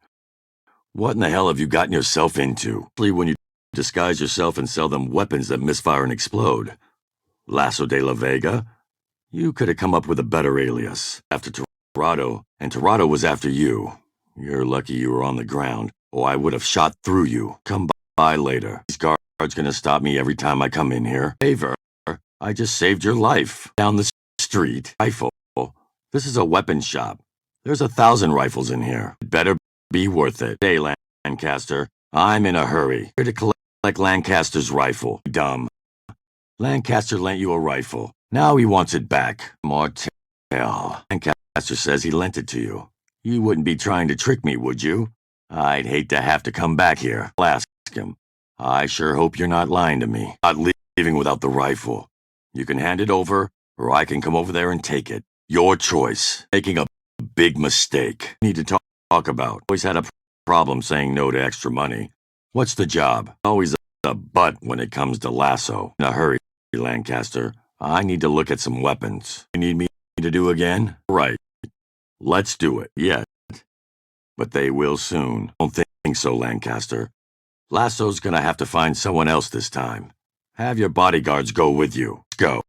What in the hell have you gotten yourself into? When you disguise yourself and sell them weapons that misfire and explode. Lasso de la Vega? You could have come up with a better alias. After Torado, and Torado was after you. You're lucky you were on the ground, or I would have shot through you. Come by later. These guards gonna stop me every time I come in here. Favor, I just saved your life. Down the street. Rifle. This is a weapon shop. There's 1,000 rifles in here. It better be worth it. Hey, Lancaster, I'm in a hurry. Here to collect Lancaster's rifle. Dumb. Lancaster lent you a rifle. Now he wants it back. Martel. Lancaster says he lent it to you. You wouldn't be trying to trick me, would you? I'd hate to have to come back here. I'll ask him. I sure hope you're not lying to me. Not leaving without the rifle. You can hand it over, or I can come over there and take it. Your choice. Making a big mistake. Need to talk about. Always had a problem saying no to extra money. What's the job? Always a butt when it comes to Lasso. In a hurry, Lancaster. I need to look at some weapons. You need me to do again? Right. Let's do it. Yet. But they will soon. Don't think so, Lancaster. Lasso's gonna have to find someone else this time. Have your bodyguards go with you. Go.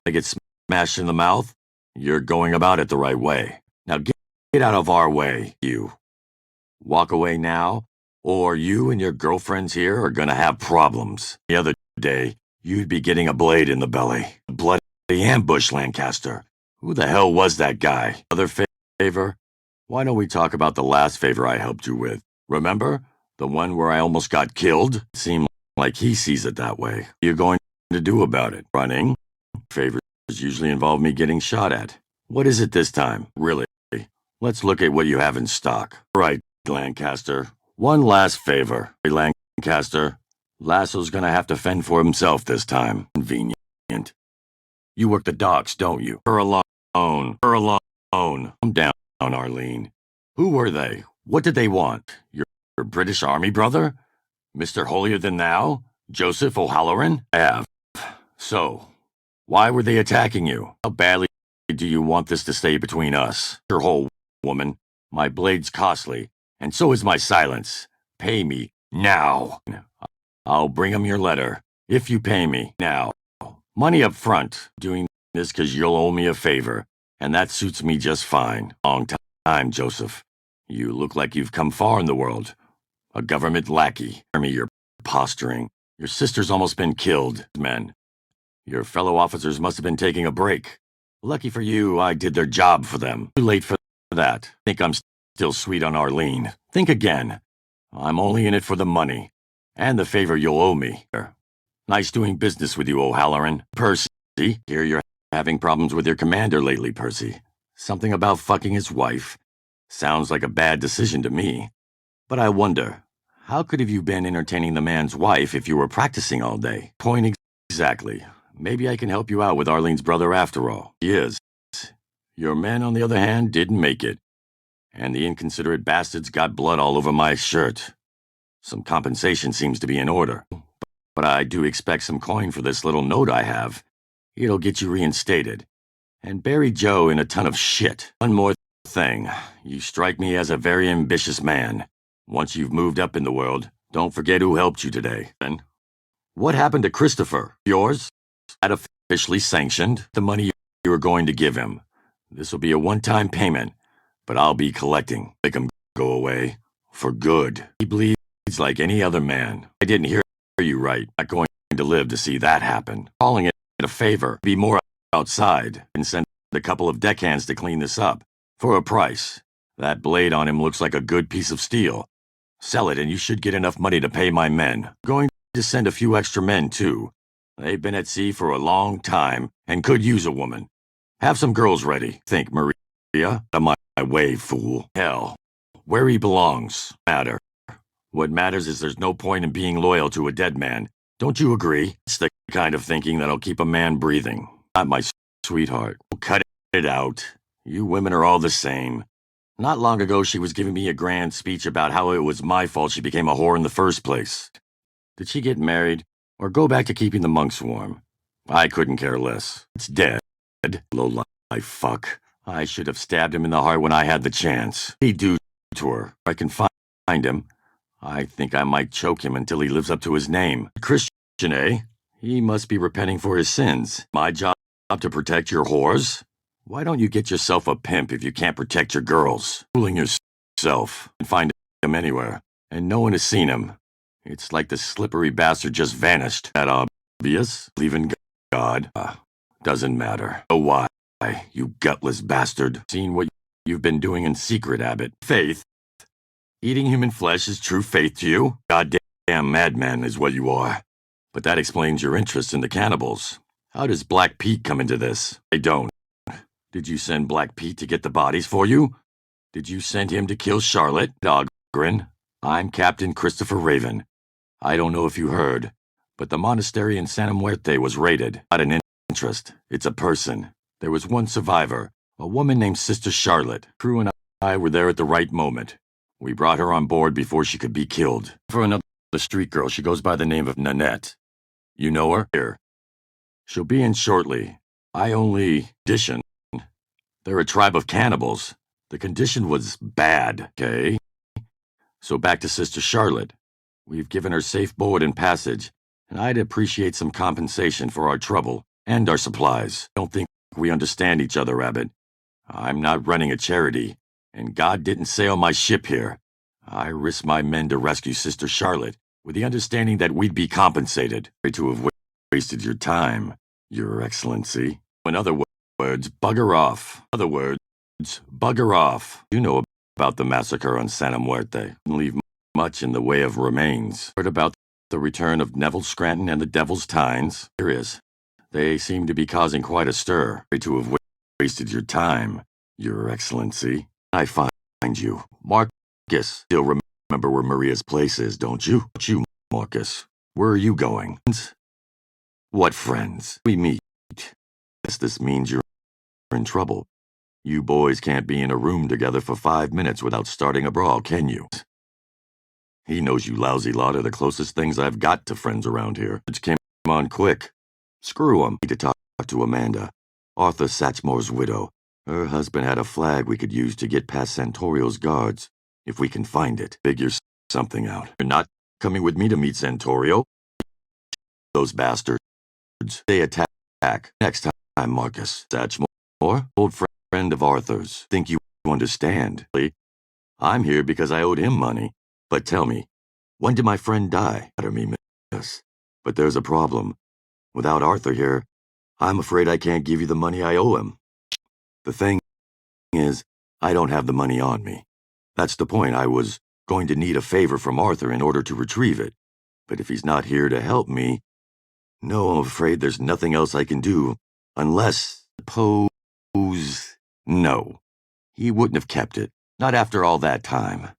They get smashed in the mouth? You're going about it the right way. Now get out of our way, you. Walk away now, or you and your girlfriends here are gonna have problems. The other day, you'd be getting a blade in the belly. A bloody ambush, Lancaster. Who the hell was that guy? Other favor? Why don't we talk about the last favor I helped you with? Remember? The one where I almost got killed? Seemed like he sees it that way. What are you going to do about it? Running? Favors usually involve me getting shot at. What is it this time? Really? Let's look at what you have in stock. Right, Lancaster. One last favor. Lancaster. Lasso's gonna have to fend for himself this time. Convenient. You work the docks, don't you? Her alone. Her alone. I'm down, Arlene. Who were they? What did they want? Your British Army brother? Mr. Holier-than-thou? Joseph O'Halloran? So, why were they attacking you? How badly do you want this to stay between us? Your whole woman. My blade's costly, and so is my silence. Pay me now. I'll bring 'em your letter, if you pay me now. Money up front. Doing this 'cause you'll owe me a favor, and that suits me just fine. Long time, Joseph. You look like you've come far in the world. A government lackey. Army, you're posturing. Your sister's almost been killed, men. Your fellow officers must have been taking a break. Lucky for you, I did their job for them. Too late for that. Think I'm still sweet on Arlene. Think again. I'm only in it for the money, and the favor you'll owe me. Nice doing business with you, O'Halloran. Percy, hear you're having problems with your commander lately, Percy. Something about fucking his wife. Sounds like a bad decision to me. But I wonder, how could have you been entertaining the man's wife if you were practicing all day? Point exactly. Maybe I can help you out with Arlene's brother after all. He is. Your men, on the other hand, didn't make it. And the inconsiderate bastards got blood all over my shirt. Some compensation seems to be in order. But I do expect some coin for this little note I have. It'll get you reinstated. And bury Joe in a ton of shit. One more thing. You strike me as a very ambitious man. Once you've moved up in the world, don't forget who helped you today. And what happened to Christopher? Yours? That officially sanctioned the money you were going to give him. This will be a one-time payment, but I'll be collecting. Make him go away. For good. He bleeds like any other man. I didn't hear you right. Not going to live to see that happen. Calling it a favor. Be more outside and send a couple of deckhands to clean this up. For a price. That blade on him looks like a good piece of steel. Sell it and you should get enough money to pay my men. Going to send a few extra men, too. They've been at sea for a long time and could use a woman. Have some girls ready. Think, Maria. Out of my way, fool. Hell. Where he belongs. Matter. What matters is there's no point in being loyal to a dead man. Don't you agree? It's the kind of thinking that'll keep a man breathing. Not my sweetheart. Cut it out. You women are all the same. Not long ago, she was giving me a grand speech about how it was my fault she became a whore in the first place. Did she get married, or go back to keeping the monks warm? I couldn't care less. It's dead. Low-life fuck. I should have stabbed him in the heart when I had the chance. He'd do to her. I can find him. I think I might choke him until he lives up to his name. Christian, eh? He must be repenting for his sins. My job to protect your whores? Why don't you get yourself a pimp if you can't protect your girls? Fooling yourself and find him anywhere, and no one has seen him. It's like the slippery bastard just vanished. That obvious? Believe in God? Doesn't matter. Oh, why? You gutless bastard. Seen what you've been doing in secret, Abbott. Faith? Eating human flesh is true faith to you? Goddamn madman is what you are. But that explains your interest in the cannibals. How does Black Pete come into this? I don't. Did you send Black Pete to get the bodies for you? Did you send him to kill Charlotte? Dahlgren? I'm Captain Christopher Raven. I don't know if you heard, but the monastery in Santa Muerte was raided. Not an interest. It's a person. There was one survivor, a woman named Sister Charlotte. Crew and I were there at the right moment. We brought her on board before she could be killed. For another street girl, she goes by the name of Nanette. You know her? Here. She'll be in shortly. I only audition. They're a tribe of cannibals. The condition was bad, okay? So back to Sister Charlotte. We've given her safe board and passage, and I'd appreciate some compensation for our trouble and our supplies. Don't think we understand each other, Abbott. I'm not running a charity, and God didn't sail my ship here. I risked my men to rescue Sister Charlotte, with the understanding that we'd be compensated. Sorry to have wasted your time, Your Excellency. In other words, bugger off. Other words, bugger off. You know about the massacre on Santa Muerte. Didn't leave much in the way of remains. Heard about the return of Neville Scranton and the Devil's Tines? Curious. They seem to be causing quite a stir. Sorry to have wasted your time, Your Excellency. I find you. Marcus, still remember where Maria's place is, don't you? You, Marcus. Where are you going? What friends? We meet. Guess this means you're in trouble. You boys can't be in a room together for 5 minutes without starting a brawl, can you? He knows you lousy lot are the closest things I've got to friends around here. It came on quick. Screw him. Need to talk to Amanda, Arthur Satchmore's widow. Her husband had a flag we could use to get past Santorio's guards, if we can find it. Figure something out. You're not coming with me to meet Santorio? Those bastards. They attack. Next time, Marcus. Satchmore, old friend of Arthur's. Think you understand? I'm here because I owed him money. But tell me, when did my friend die? Miss. But there's a problem. Without Arthur here, I'm afraid I can't give you the money I owe him. The thing is, I don't have the money on me. That's the point. I was going to need a favor from Arthur in order to retrieve it. But if he's not here to help me, no, I'm afraid there's nothing else I can do, unless, suppose, no. He wouldn't have kept it, not after all that time.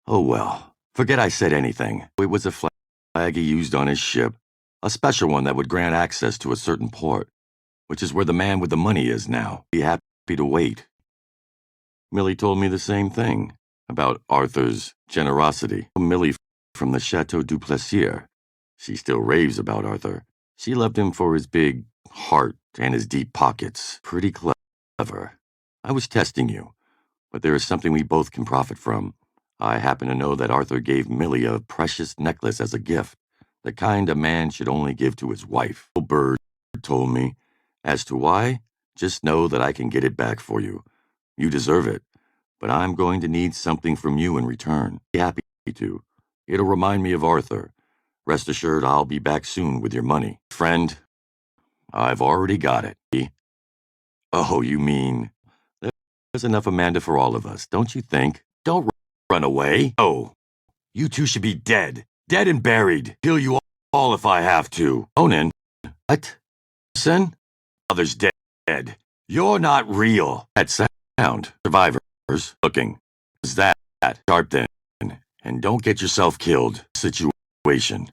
Oh well, forget I said anything. It was a flag he used on his ship, a special one that would grant access to a certain port, which is where the man with the money is now. Be happy to wait. Millie told me the same thing, about Arthur's generosity. Millie from the Chateau du Plaisir. She still raves about Arthur. She loved him for his big heart and his deep pockets. Pretty clever. I was testing you, but there is something we both can profit from. I happen to know that Arthur gave Millie a precious necklace as a gift, the kind a man should only give to his wife. Old Bird told me. As to why, just know that I can get it back for you. You deserve it, but I'm going to need something from you in return. Be happy to. It'll remind me of Arthur. Rest assured I'll be back soon with your money. Friend, I've already got it. Oh, you mean... There's enough Amanda for all of us, don't you think? Don't run away. Oh, you two should be dead. Dead and buried. Kill you all if I have to. Onan. What? Son? Father's dead. You're not real. That sound. Survivors. Looking. Is that sharp then? And don't get yourself killed. Situation.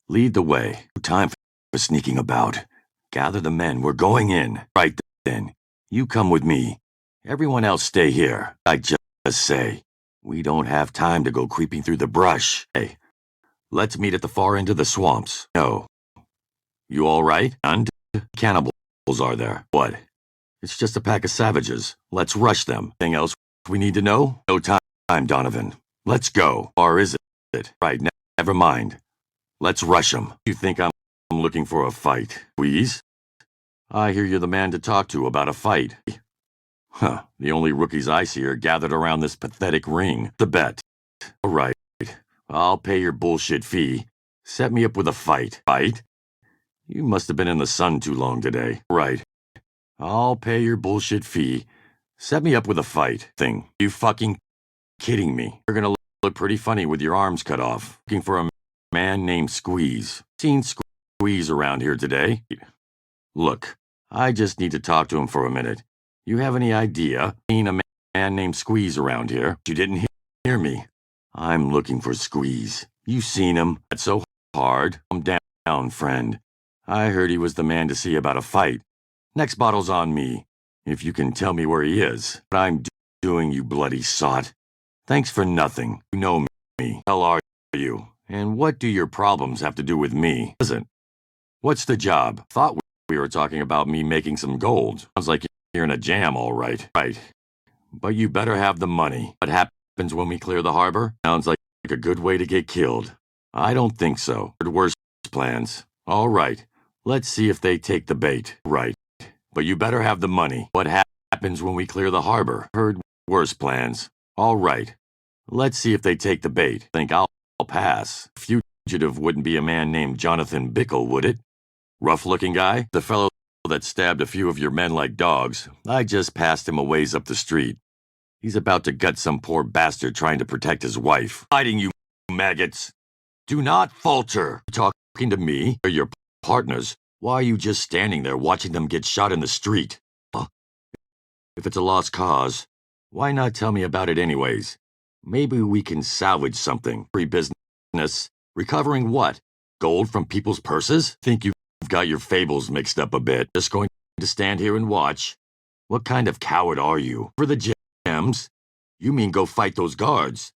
Lead the way. No time for sneaking about. Gather the men. We're going in. Right then. You come with me. Everyone else stay here. I just say, we don't have time to go creeping through the brush. Hey, let's meet at the far end of the swamps. No. You all right? And cannibals are there. What? It's just a pack of savages. Let's rush them. Anything else we need to know? No time, Donovan. Let's go. Or is it? Right, never mind. Let's rush them. You think I'm looking for a fight? Please? I hear you're the man to talk to about a fight. Huh, the only rookies I see are gathered around this pathetic ring. The bet. All right, I'll pay your bullshit fee. Set me up with a fight. Fight? You must have been in the sun too long today. Right. I'll pay your bullshit fee. Set me up with a fight. Thing. You fucking kidding me? You're gonna look pretty funny with your arms cut off. Looking for a man named Squeeze. Seen Squeeze around here today? Look, I just need to talk to him for a minute. You have any idea? Seen a man named Squeeze around here? You didn't hear me. I'm looking for Squeeze. You seen him? That's so hard. Calm down, friend. I heard he was the man to see about a fight. Next bottle's on me, if you can tell me where he is. What I'm doing, you bloody sot. Thanks for nothing. You know me. Hell are you? And what do your problems have to do with me? Listen, what's the job? Thought we were talking about me making some gold. Sounds like you're in a jam, all right. Right. But you better have the money. What happens when we clear the harbor? Sounds like a good way to get killed. I don't think so. Worse plans. All right. Let's see if they take the bait. Right. But you better have the money. What happens when we clear the harbor? Heard worse plans. All right. Let's see if they take the bait. Think I'll pass. Fugitive wouldn't be a man named Jonathan Bickle, would it? Rough-looking guy? The fellow that stabbed a few of your men like dogs. I just passed him a ways up the street. He's about to gut some poor bastard trying to protect his wife. Hiding, you maggots. Do not falter. Talking to me or your partners. Why are you just standing there watching them get shot in the street? If it's a lost cause, why not tell me about it anyways? Maybe we can salvage something. Free business. Recovering what? Gold from people's purses? Think you've got your fables mixed up a bit. Just going to stand here and watch? What kind of coward are you? For the gems? You mean go fight those guards?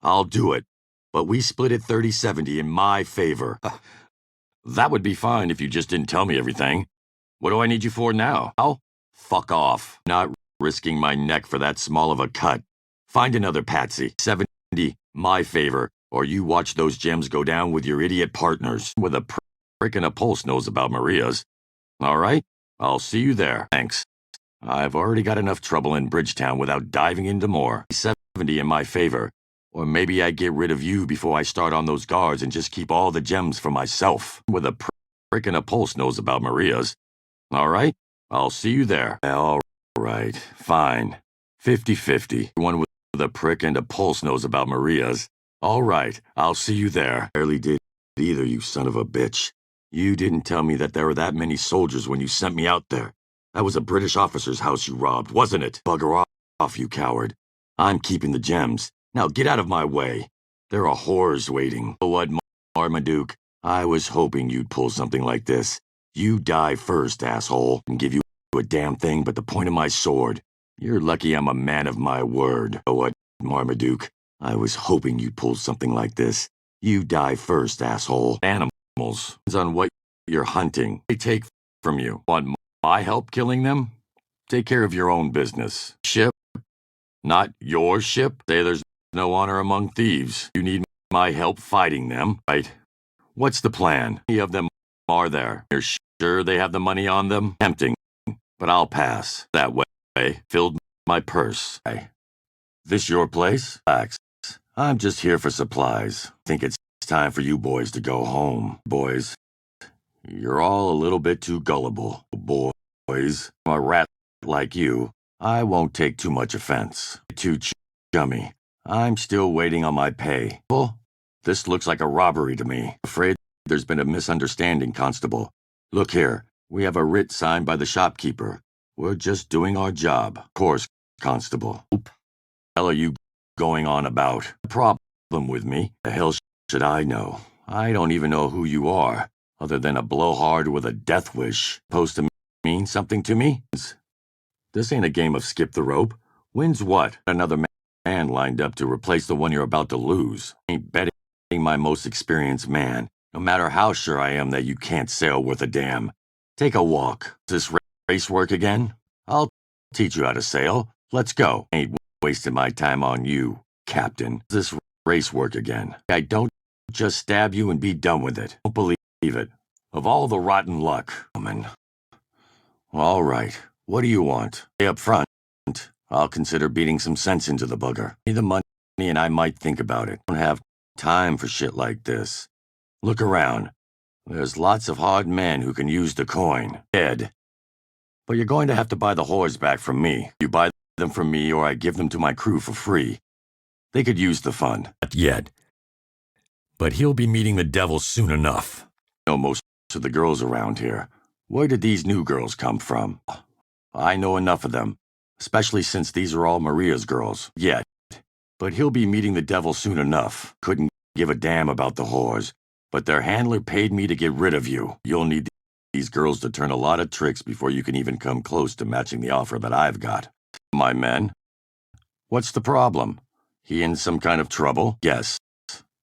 I'll do it. But we split it 30-70 in my favor. That would be fine if you just didn't tell me everything. What do I need you for now? I'll fuck off. Not risking my neck for that small of a cut. Find another patsy. 70, my favor, or you watch those gems go down with your idiot partners. With a prick and a pulse knows about Maria's. All right? I'll see you there. Thanks. I've already got enough trouble in Bridgetown without diving into more. 70 in my favor. Or maybe I get rid of you before I start on those guards and just keep all the gems for myself. With a prick and a pulse knows about Maria's. All right? I'll see you there. All right. Fine. 50-50. One with a prick and a pulse knows about Maria's. All right. I'll see you there. Barely did either, you son of a bitch. You didn't tell me that there were that many soldiers when you sent me out there. That was a British officer's house you robbed, wasn't it? Bugger off, you coward. I'm keeping the gems. Now get out of my way. There are whores waiting. Oh, what, Marmaduke? I was hoping you'd pull something like this. You die first, asshole, and give you a damn thing but the point of my sword. You're lucky I'm a man of my word. Oh, what, Marmaduke? I was hoping you'd pull something like this. You die first, asshole. Animals. Depends on what you're hunting. They take from you. Want my help killing them? Take care of your own business. Ship? Not your ship? Say there's no honor among thieves. You need my help fighting them, right? What's the plan? How many of them are there? You're sure they have the money on them? Tempting, but I'll pass. That way, filled my purse. Hey, this your place? Relax. I'm just here for supplies. Think it's time for you boys to go home. Boys, you're all a little bit too gullible. Boys, a rat like you, I won't take too much offense. Too chummy. I'm still waiting on my pay. Well, this looks like a robbery to me. Afraid there's been a misunderstanding, Constable. Look here, we have a writ signed by the shopkeeper. We're just doing our job. Of course, Constable. Oop. Hell are you going on about? The problem with me? The hell should I know? I don't even know who you are, other than a blowhard with a death wish. Supposed to mean something to me? This ain't a game of skip the rope. Wins what? Another man lined up to replace the one you're about to lose. Ain't betting my most experienced man, no matter how sure I am that you can't sail worth a damn. Take a walk. Does this race work again? I'll teach you how to sail. Let's go. Ain't wasting my time on you, Captain. Does this race work again? I don't just stab you and be done with it. Don't believe it. Of all the rotten luck, woman. All right. What do you want? Stay up front. I'll consider beating some sense into the bugger. Give me the money and I might think about it. Don't have time for shit like this. Look around. There's lots of hard men who can use the coin. Dead. But you're going to have to buy the whores back from me. You buy them from me or I give them to my crew for free. They could use the fund. Not yet. But he'll be meeting the devil soon enough. Know most of the girls around here. Where did these new girls come from? I know enough of them, especially since these are all Maria's girls. Yet. But he'll be meeting the devil soon enough. Couldn't give a damn about the whores. But their handler paid me to get rid of you. You'll need these girls to turn a lot of tricks before you can even come close to matching the offer that I've got. My men? What's the problem? He in some kind of trouble? Yes.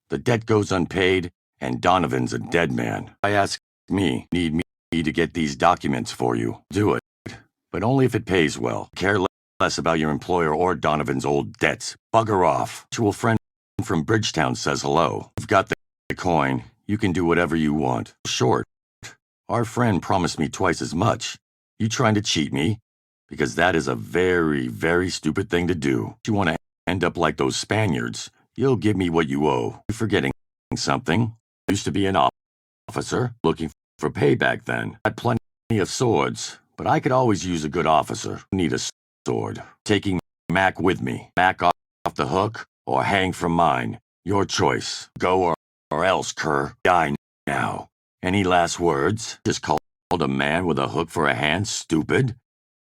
The debt goes unpaid, and Donovan's a dead man. I ask need me to get these documents for you. Do it. But only if it pays well. Care less about your employer or Donovan's old debts. Bugger off. Mutual friend from Bridgetown says hello. You've got the coin. You can do whatever you want. Short. Our friend promised me twice as much. You trying to cheat me? Because that is a very, very stupid thing to do. If you want to end up like those Spaniards, you'll give me what you owe. You're forgetting something. I used to be an officer, looking for payback then. Had plenty of swords, but I could always use a good officer. Need a sword. Taking Mac with me. Mac off the hook, or hang from mine. Your choice. Go or else, cur. Die now. Any last words? Just called a man with a hook for a hand stupid?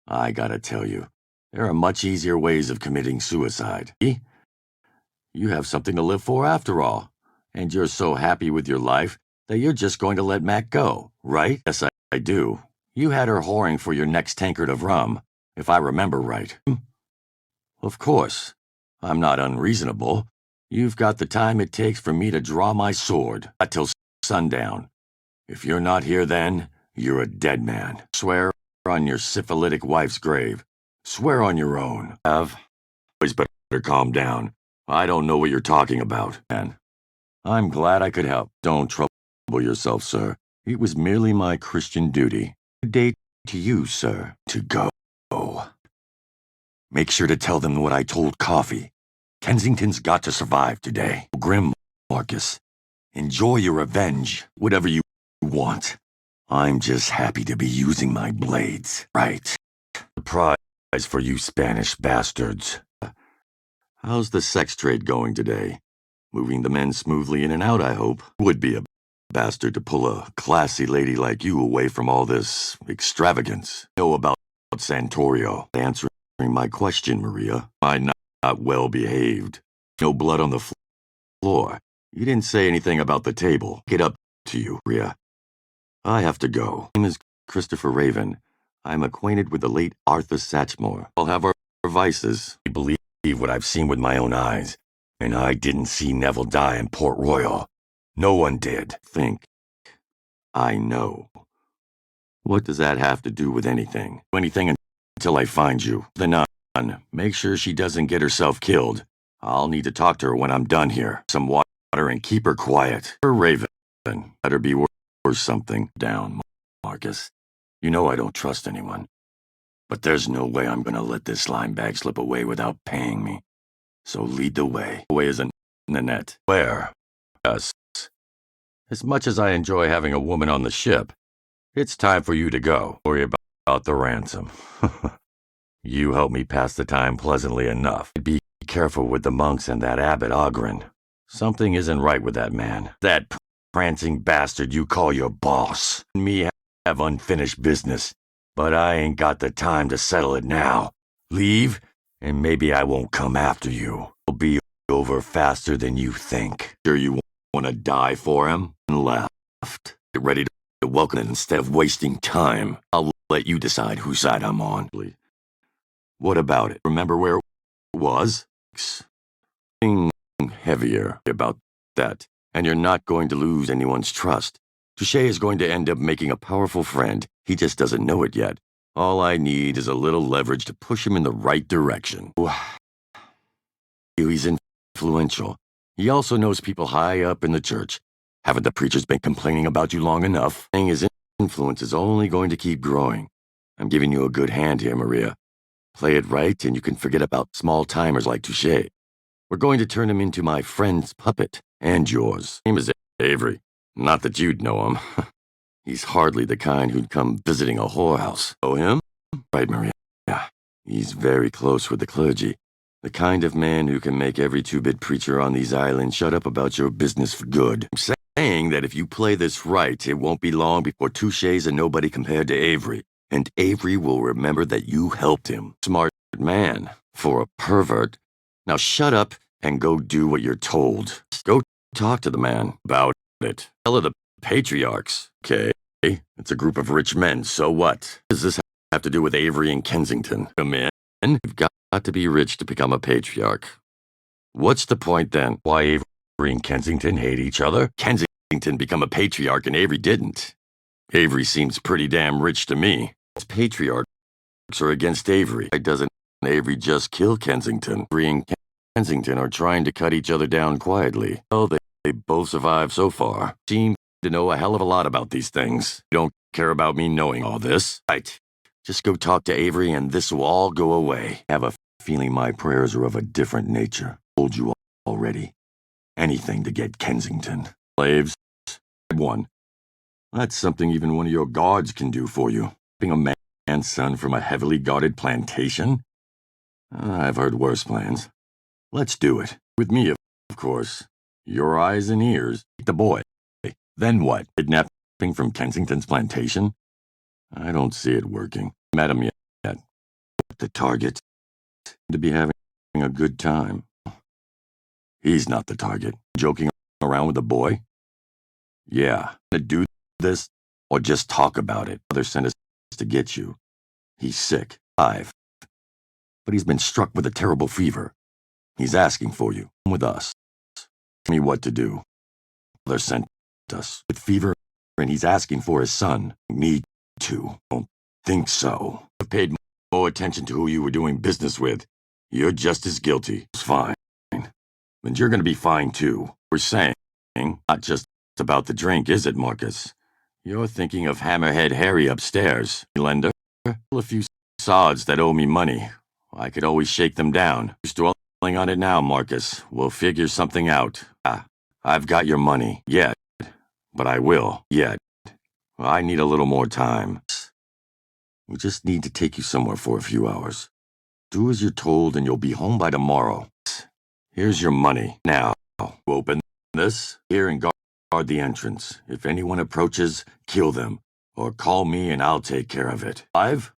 I gotta tell you, there are much easier ways of committing suicide. You have something to live for after all, and you're so happy with your life that you're just going to let Mac go, right? Yes, I do. You had her whoring for your next tankard of rum, if I remember right. Of course. I'm not unreasonable. You've got the time it takes for me to draw my sword, until sundown. If you're not here then, you're a dead man. Swear on your syphilitic wife's grave. Swear on your own. Always better calm down. I don't know what you're talking about, man. I'm glad I could help. Don't trouble yourself, sir. It was merely my Christian duty. Good day to you, sir. To go. Make sure to tell them what I told Coffee. Kensington's got to survive today. Grim, Marcus. Enjoy your revenge, whatever you want. I'm just happy to be using my blades, right? Surprise for you Spanish bastards. How's the sex trade going today? Moving the men smoothly in and out, I hope. Would be a bastard to pull a classy lady like you away from all this extravagance. Know about Santorio. Answering my question, Maria. I'm not well behaved. No blood on the floor. You didn't say anything about the table. Get up to you, Maria. I have to go. My name is Christopher Raven. I'm acquainted with the late Arthur Satchmore. I'll have our vices. I believe what I've seen with my own eyes. And I didn't see Neville die in Port Royal. No one did. Think. I know. What does that have to do with anything? Anything until I find you. The nun. Make sure she doesn't get herself killed. I'll need to talk to her when I'm done here. Some water and keep her quiet. Her Raven. Better be worth something. Down, Marcus. You know I don't trust anyone. But there's no way I'm gonna let this slime bag slip away without paying me. So lead the way. The way isn't Nanette. Where? Us. As much as I enjoy having a woman on the ship, it's time for you to go. Worry about the ransom. You help me pass the time pleasantly enough. Be careful with the monks and that Abbot Ogren. Something isn't right with that man. That prancing bastard you call your boss. Me have unfinished business, but I ain't got the time to settle it now. Leave, and maybe I won't come after you. It'll be over faster than you think. Sure you want to die for him? And left. Get ready to welcome it instead of wasting time. I'll let you decide whose side I'm on. What about it? Remember where it was? Being heavier about that, and you're not going to lose anyone's trust. Touche is going to end up making a powerful friend. He just doesn't know it yet. All I need is a little leverage to push him in the right direction. He's influential. He also knows people high up in the church. Haven't the preachers been complaining about you long enough? His influence is only going to keep growing. I'm giving you a good hand here, Maria. Play it right, and you can forget about small-timers like Touche. We're going to turn him into my friend's puppet, and yours. His name is Avery. Not that you'd know him. He's hardly the kind who'd come visiting a whorehouse. Know him? Right, Maria. He's very close with the clergy. The kind of man who can make every two-bit preacher on these islands shut up about your business for good. I'm saying that if you play this right, it won't be long before Touche's a nobody compared to Avery. And Avery will remember that you helped him. Smart man. For a pervert. Now shut up and go do what you're told. Go talk to the man about it. Tell the patriarchs. Okay, it's a group of rich men, so what? Does this have to do with Avery and Kensington? Come in. You've got to be rich to become a patriarch. What's the point then? Why Avery and Kensington hate each other? Kensington become a patriarch and Avery didn't. Avery seems pretty damn rich to me. Patriarchs are against Avery. Why doesn't Avery just kill Kensington? Avery and Kensington are trying to cut each other down quietly. Oh, they both survived so far. Seem to know a hell of a lot about these things. You don't care about me knowing all this. Right. Just go talk to Avery and this will all go away. I have a feeling my prayers are of a different nature. Told you already. Anything to get Kensington. Slaves. One. That's something even one of your guards can do for you. Being a man's son from a heavily guarded plantation? I've heard worse plans. Let's do it. With me, of course. Your eyes and ears. The boy. Then what? Kidnapping from Kensington's plantation? I don't see it working. Met him yet. The target. To be having a good time. He's not the target. Joking around with the boy? Yeah. To do this, or just talk about it. Others sent us to get you. He's sick. But he's been struck with a terrible fever. He's asking for you. Come with us. Tell me what to do. Others sent us with fever, and he's asking for his son. Me too. Don't think so. I've paid more attention to who you were doing business with. You're just as guilty. It's fine. And you're going to be fine too. We're saying, not just about the drink, is it, Marcus? You're thinking of Hammerhead Harry upstairs. Lender? A few sods that owe me money. I could always shake them down. Who's dwelling on it now, Marcus? We'll figure something out. I've got your money. Yet. But I will. Yet. I need a little more time. We just need to take you somewhere for a few hours. Do as you're told and you'll be home by tomorrow. Here's your money. Now, open this here and guard the entrance. If anyone approaches, kill them. Or call me and I'll take care of it. 5?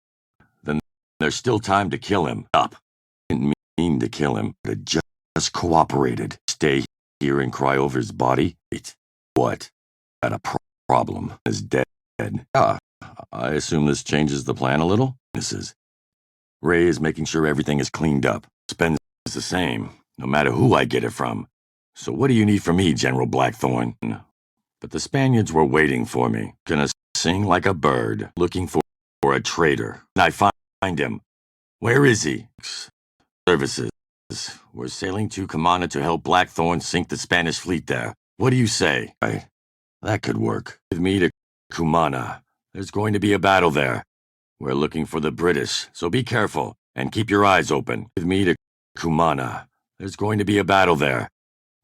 Then there's still time to kill him. Up. Didn't mean to kill him, but it just cooperated. Stay here and cry over his body? What? Got a problem. Is dead. I assume this changes the plan a little? Ray is making sure everything is cleaned up. Spends the same, no matter who I get it from. So what do you need from me, General Blackthorn? But the Spaniards were waiting for me. Gonna sing like a bird, looking for a traitor. I find him. Where is he? Services. We're sailing to Cumana to help Blackthorn sink the Spanish fleet there. What do you say? That could work. With me to Cumana. There's going to be a battle there. We're looking for the British, so be careful and keep your eyes open. With me to Cumana. There's going to be a battle there.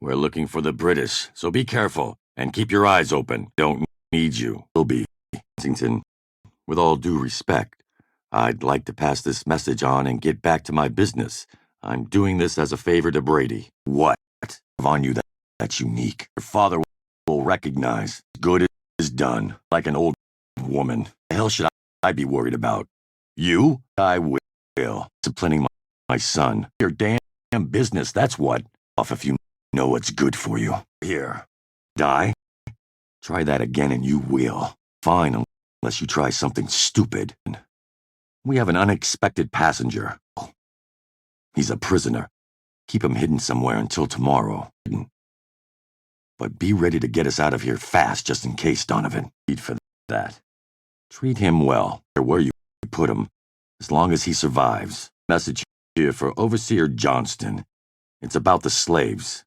We're looking for the British, so be careful and keep your eyes open. Don't need you. Will be. Kensington, with all due respect, I'd like to pass this message on and get back to my business. I'm doing this as a favor to Brady. What? On you that's unique. Your father will recognize. Good is done. Like an old woman. The hell should I be worried about? You? I will. Disciplining my son. Your damn business, that's what. Off if you know what's good for you. Here. Die? Try that again and you will. Fine, unless you try something stupid. We have an unexpected passenger. He's a prisoner. Keep him hidden somewhere until tomorrow. But be ready to get us out of here fast just in case, Donovan. Need for that. Treat him well, or where you put him, as long as he survives. Message here for Overseer Johnston. It's about the slaves.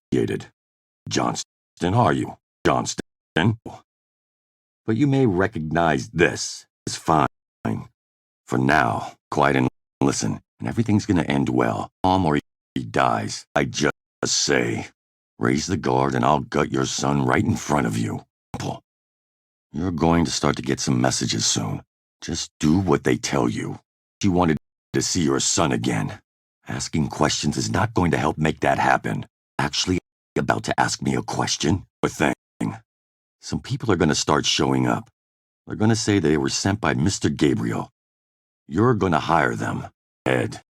Johnston, are you? Johnston? But you may recognize this. It's fine. For now, quiet and listen, and everything's gonna end well. Or he dies. I just say, raise the guard and I'll gut your son right in front of you. You're going to start to get some messages soon. Just do what they tell you. You wanted to see your son again. Asking questions is not going to help make that happen. Actually, about to ask me a question? Or thing. Some people are going to start showing up. They're going to say they were sent by Mr. Gabriel. You're going to hire them. Ed,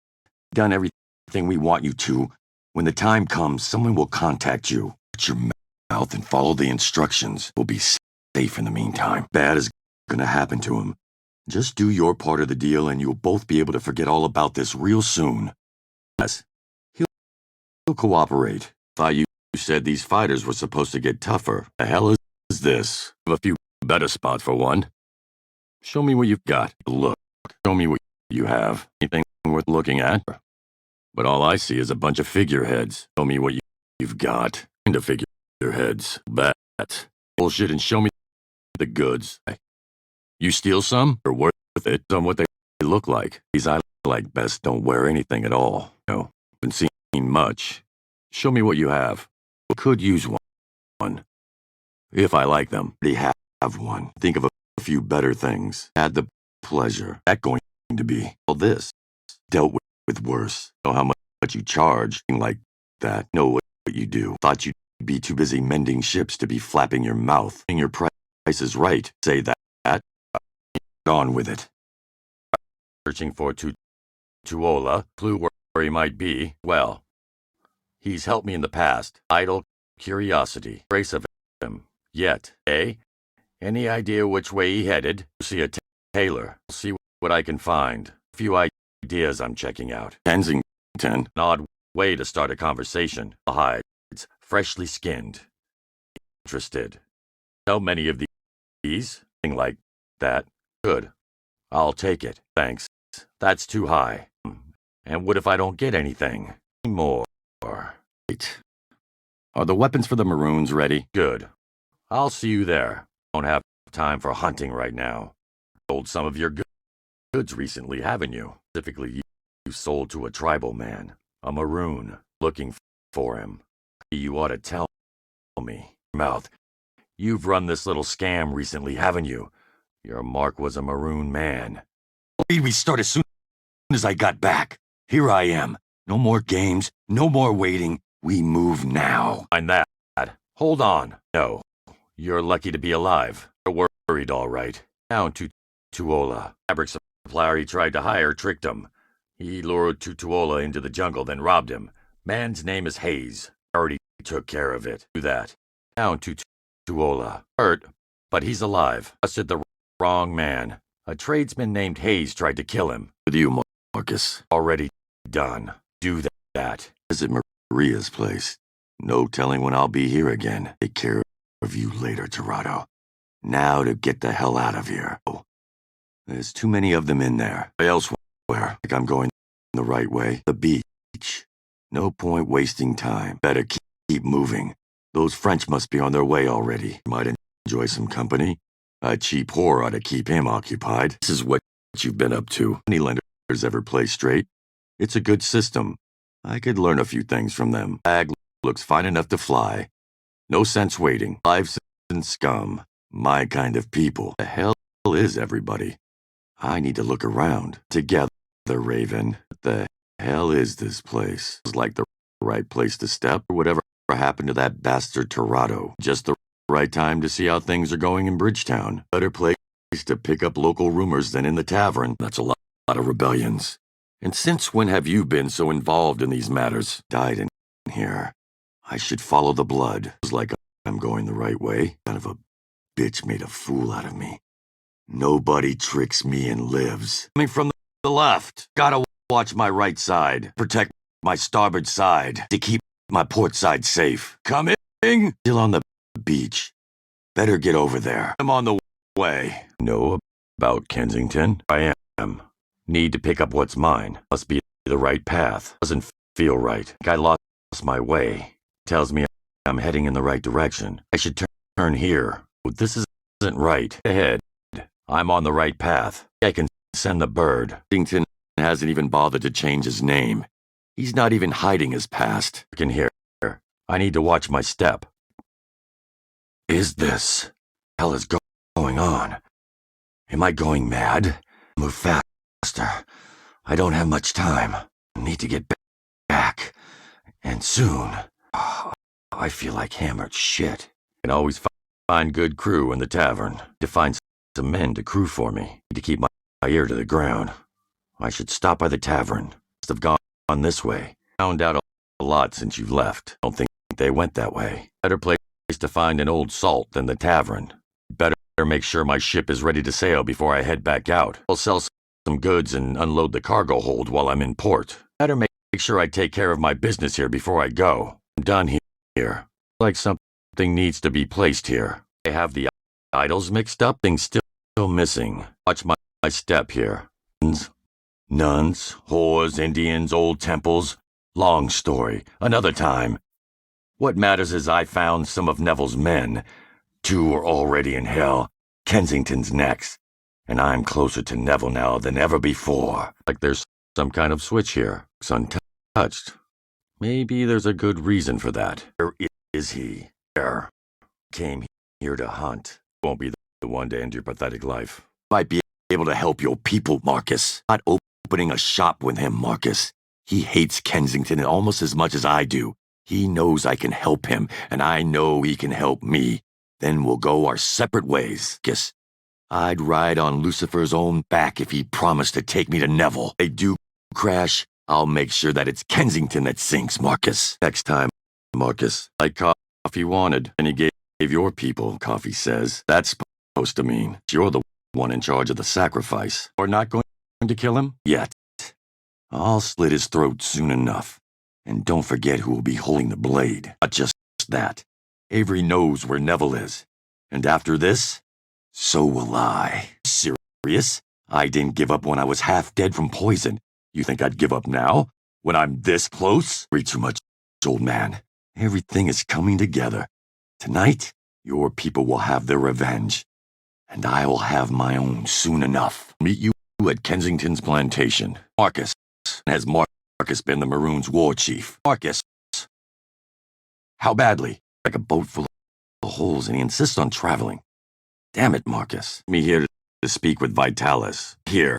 done everything we want you to. When the time comes, someone will contact you. Shut your mouth and follow the instructions. We'll be safe in the meantime. Bad is going to happen to him. Just do your part of the deal and you'll both be able to forget all about this real soon. Yes, he'll cooperate. Thought you said these fighters were supposed to get tougher. The hell is this? Have a few better spots for one. Show me what you've got. Look, show me what you have. Anything worth looking at? But all I see is a bunch of figureheads. Show me what you've got. Into figureheads. That bullshit and show me the goods. You steal some? Or worth it on what they look like. These I like best don't wear anything at all. No, haven't seen much. Show me what you have. Could use one. If I like them, they have one. Think of a few better things. Had the pleasure. That going to be. All this. Dealt with worse. Know how much you charge. Like that. Know what you do. Thought you'd be too busy mending ships to be flapping your mouth. And your price is right. Say that. On with it. Searching for Tuola. Clue where he might be. Well, he's helped me in the past. Idle curiosity. Trace of him. Yet, eh? Any idea which way he headed? See a tailor. See what I can find. A few ideas I'm checking out. Kensington. An odd way to start a conversation. Hides. Freshly skinned. Interested. Know many of these? Thing like that. Good. I'll take it. Thanks. That's too high. And what if I don't get anything? More. Wait. Are the weapons for the Maroons ready? Good. I'll see you there. Don't have time for hunting right now. Sold some of your goods recently, haven't you? Specifically, you sold to a tribal man. A Maroon. Looking for him. You ought to tell me. Mouth. You've run this little scam recently, haven't you? Your mark was a Maroon man. We start as soon as I got back. Here I am. No more games. No more waiting. We move now. I'm that. Hold on. No. You're lucky to be alive. You're worried, all right. Down to Tuola. Fabric supplier he tried to hire tricked him. He lured Tuola into the jungle, then robbed him. Man's name is Hayes. Already took care of it. Do that. Down to Tuola. Hurt, but he's alive. Busted the wrong man. A tradesman named Hayes tried to kill him. With you, Marcus. Already done. Do that. Visit Maria's place. No telling when I'll be here again. Take care of you later, Torado. Now to get the hell out of here. There's too many of them in there. Elsewhere. Like I'm going the right way. The beach. No point wasting time. Better keep moving. Those French must be on their way already. Might enjoy some company. A cheap whore ought to keep him occupied. This is what you've been up to. Any lenders ever play straight? It's a good system. I could learn a few things from them. Bag looks fine enough to fly. No sense waiting. Lives and scum. My kind of people. The hell is everybody? I need to look around. Together, Raven. What the hell is this place? It's like the right place to step. Or whatever happened to that bastard Torado. Just the right time to see how things are going in Bridgetown. Better place to pick up local rumors than in the tavern. That's a lot of rebellions. And since when have you been so involved in these matters? Died in here. I should follow the blood. It's like I'm going the right way. Kind of a bitch made a fool out of me. Nobody tricks me and lives. Coming from the left. Gotta watch my right side. Protect my starboard side to keep my port side safe. Coming? Still on the beach. Better get over there. I'm on the way. Know about Kensington? I am. Need to pick up what's mine. Must be the right path. Doesn't feel right. I lost my way. Tells me I'm heading in the right direction. I should turn here. This isn't right. Ahead. I'm on the right path. I can send the bird. Kensington hasn't even bothered to change his name. He's not even hiding his past. I can hear. I need to watch my step. Is this? Hell is going on? Am I going mad? Move faster. I don't have much time. Need to get back. And soon. I feel like hammered shit. Can always find good crew in the tavern. To find some men to crew for me. To keep my ear to the ground. I should stop by the tavern. Must have gone this way. Found out a lot since you left. Don't think they went that way. Better place to find an old salt than the tavern. Better make sure my ship is ready to sail before I head back out. I'll sell some goods and unload the cargo hold while I'm in port. Better make sure I take care of my business here before I go. I'm done here. Like something needs to be placed here. I have the idols mixed up. Things still missing. Watch my step here. Nuns, whores, Indians, old temples. Long story. Another time. What matters is I found some of Neville's men. 2 are already in hell. Kensington's next. And I'm closer to Neville now than ever before. Like there's some kind of switch here. It's untouched. Maybe there's a good reason for that. Where is he? There. Came here to hunt. Won't be the one to end your pathetic life. Might be able to help your people, Marcus. Not opening a shop with him, Marcus. He hates Kensington almost as much as I do. He knows I can help him, and I know he can help me. Then we'll go our separate ways. Guess I'd ride on Lucifer's own back if he promised to take me to Neville. They do crash, I'll make sure that it's Kensington that sinks, Marcus. Next time, Marcus, like coffee wanted, and he gave your people, coffee says. That's supposed to mean you're the one in charge of the sacrifice. We're not going to kill him yet. I'll slit his throat soon enough. And don't forget who will be holding the blade. Not just that. Avery knows where Neville is. And after this, so will I. Serious? I didn't give up when I was half dead from poison. You think I'd give up now? When I'm this close? Read too much, old man. Everything is coming together. Tonight, your people will have their revenge. And I will have my own soon enough. Meet you at Kensington's plantation. Marcus. Has Marcus been the Maroons' war chief? Marcus. How badly? Like a boat full of holes, and he insists on traveling. Damn it, Marcus. Me here to speak with Vitalis. Here.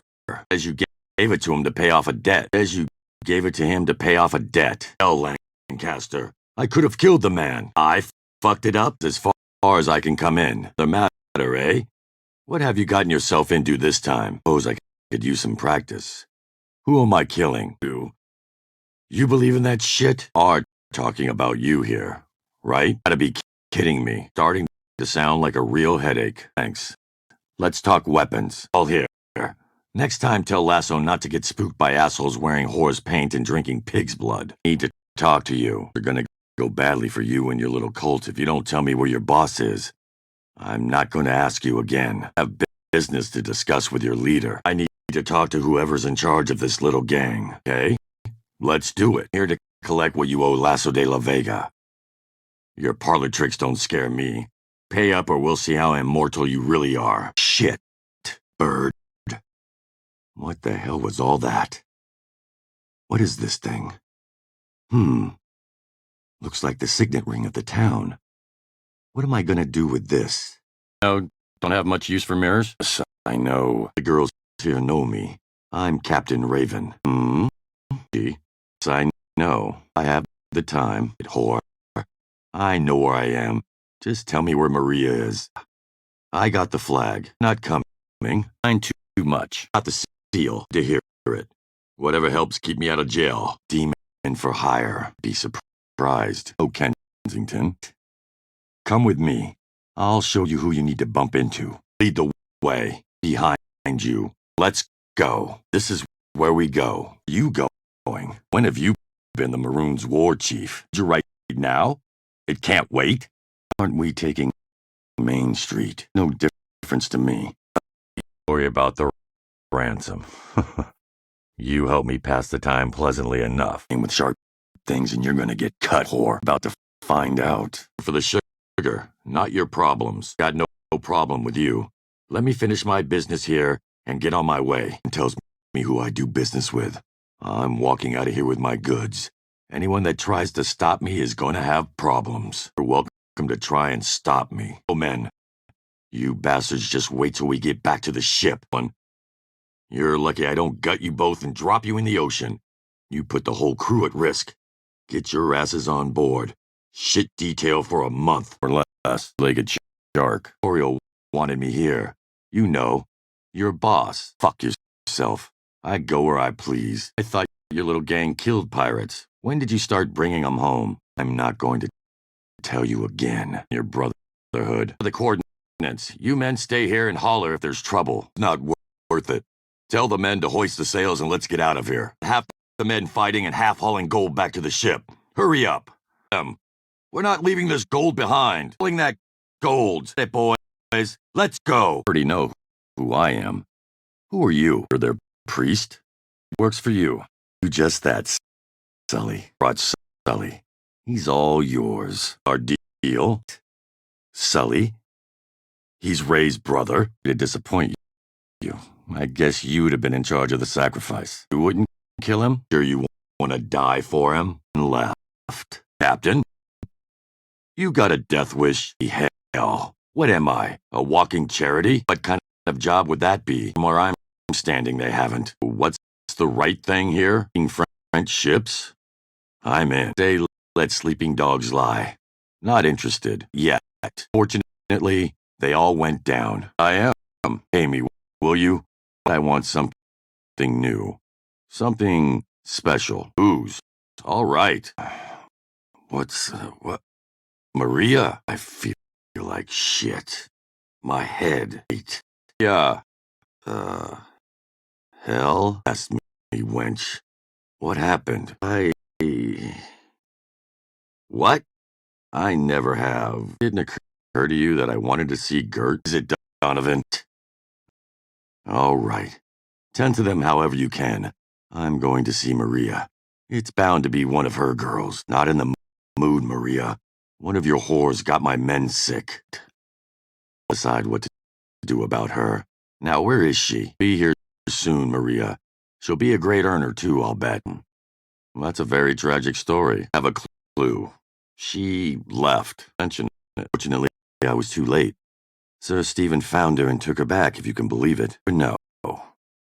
As you gave it to him to pay off a debt. As you gave it to him to pay off a debt. Hell, Lancaster. I could have killed the man. I fucked it up as far as I can come in. The matter, eh? What have you gotten yourself into this time? Suppose I could use some practice. Who am I killing? You believe in that shit? Are talking about you here, right? Gotta be kidding me. Starting to sound like a real headache. Thanks. Let's talk weapons. All here. Next time, tell Lasso not to get spooked by assholes wearing horse paint and drinking pig's blood. Need to talk to you. They're gonna go badly for you and your little cult if you don't tell me where your boss is. I'm not going to ask you again. I have business to discuss with your leader. I need to talk to whoever's in charge of this little gang, okay? Let's do it. Here to collect what you owe Lasso de la Vega. Your parlor tricks don't scare me. Pay up or we'll see how immortal you really are. Shit, bird. What the hell was all that? What is this thing? Looks like the signet ring of the town. What am I gonna do with this? No, don't have much use for mirrors? I know. The girls here know me. I'm Captain Raven. Yes, I know. I have the time. Whore. I know where I am. Just tell me where Maria is. I got the flag. Not coming. I'm too much. Got the seal to hear it. Whatever helps keep me out of jail. Demon for hire. Be surprised. Oh, Kensington. Come with me. I'll show you who you need to bump into. Lead the way. Behind you. Let's go. This is where we go. You going? When have you been the Maroons' war chief? You're right now? It can't wait? Aren't we taking Main Street? No difference to me. Worry about the ransom. You help me pass the time pleasantly enough. And with sharp things and you're gonna get cut, whore. About to find out. For the sugar, not your problems. Got no problem with you. Let me finish my business here and get on my way. And tells me who I do business with. I'm walking out of here with my goods. Anyone that tries to stop me is gonna have problems. You're welcome to try and stop me. Oh, men. You bastards just wait till we get back to the ship. You're lucky I don't gut you both and drop you in the ocean. You put the whole crew at risk. Get your asses on board. Shit detail for a month or less. Legged shark. Oriole wanted me here. You know. You're boss. Fuck yourself. I go where I please. I thought your little gang killed pirates. When did you start bringing them home? I'm not going to tell you again. Your brotherhood. The coordinates. You men stay here and holler if there's trouble. Not worth it. Tell the men to hoist the sails and let's get out of here. Half the men fighting and half hauling gold back to the ship. Hurry up. We're not leaving this gold behind. Pulling that gold. Hey, boys, let's go. Already know who I am. Who are you? You're their priest? Works for you. Do just that, Sully. Brought Sully. He's all yours. Our deal? Sully? He's Ray's brother. To disappoint you. I guess you'd have been in charge of the sacrifice. You wouldn't kill him? Sure you want to die for him? And left. Captain? You got a death wish? Hell. What am I? A walking charity? What kind of job would that be? From where I'm standing, they haven't. What's the right thing here? French ships? I'm in. They let sleeping dogs lie. Not interested. Yet. Fortunately, they all went down. I am. Pay me, will you? I want something new. Something special. Booze. All right. What? Maria? I feel like shit. My head. Yeah. Hell? Asked me, wench. What happened? What? I never have. Didn't occur to you that I wanted to see Gert? Is it Donovan? All right. Tend to them however you can. I'm going to see Maria. It's bound to be one of her girls. Not in the mood, Maria. One of your whores got my men sick. Decide what to do about her. Now, where is she? Be here soon, Maria. She'll be a great earner, too, I'll bet. That's a very tragic story. Have a clue. She left. Mention it. Fortunately, I was too late. Sir Stephen found her and took her back, if you can believe it. No.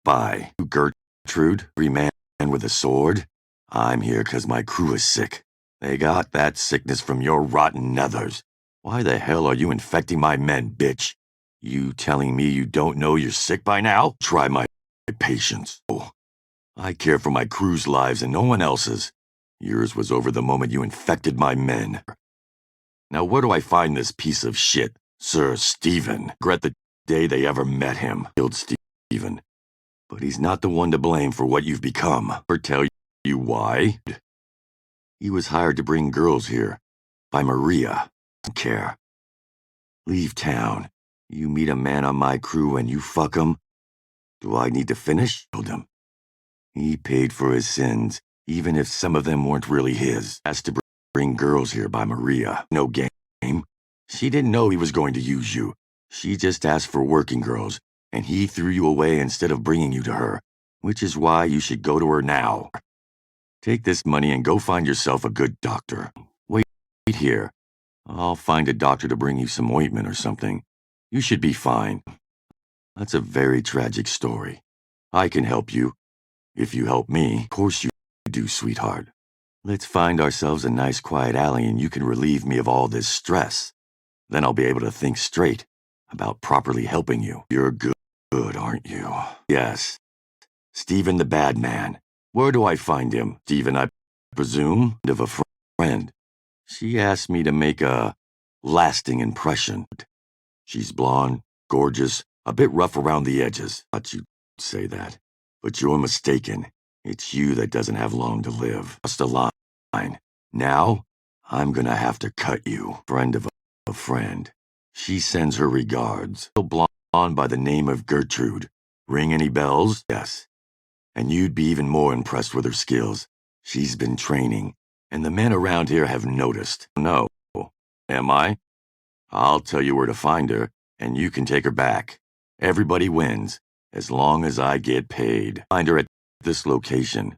Bye. Gertrude, every man with a sword. I'm here 'cause my crew is sick. They got that sickness from your rotten nethers. Why the hell are you infecting my men, bitch? You telling me you don't know you're sick by now? Try my patience. Oh, I care for my crew's lives and no one else's. Yours was over the moment you infected my men. Now where do I find this piece of shit? Sir Stephen. Regret the day they ever met him. Killed Stephen. But he's not the one to blame for what you've become. Or tell you why? He was hired to bring girls here. By Maria. Don't care. Leave town. You meet a man on my crew and you fuck him. Do I need to finish? Told him. He paid for his sins, even if some of them weren't really his. Has to bring girls here by Maria. No game. She didn't know he was going to use you. She just asked for working girls, and he threw you away instead of bringing you to her, which is why you should go to her now. Take this money and go find yourself a good doctor. Wait here. I'll find a doctor to bring you some ointment or something. You should be fine. That's a very tragic story. I can help you. If you help me, of course you do, sweetheart. Let's find ourselves a nice quiet alley and you can relieve me of all this stress. Then I'll be able to think straight about properly helping you. You're good, aren't you? Yes. Stephen the bad man. Where do I find him? Stephen, I presume, of a friend. She asked me to make a lasting impression. She's blonde, gorgeous, a bit rough around the edges. Thought you'd say that. But you're mistaken. It's you that doesn't have long to live. Just a line. Now, I'm gonna have to cut you. Friend of a friend. She sends her regards. A blonde by the name of Gertrude. Ring any bells? Yes. And you'd be even more impressed with her skills. She's been training, and the men around here have noticed. No. Am I? I'll tell you where to find her, and you can take her back. Everybody wins, as long as I get paid. Find her at this location.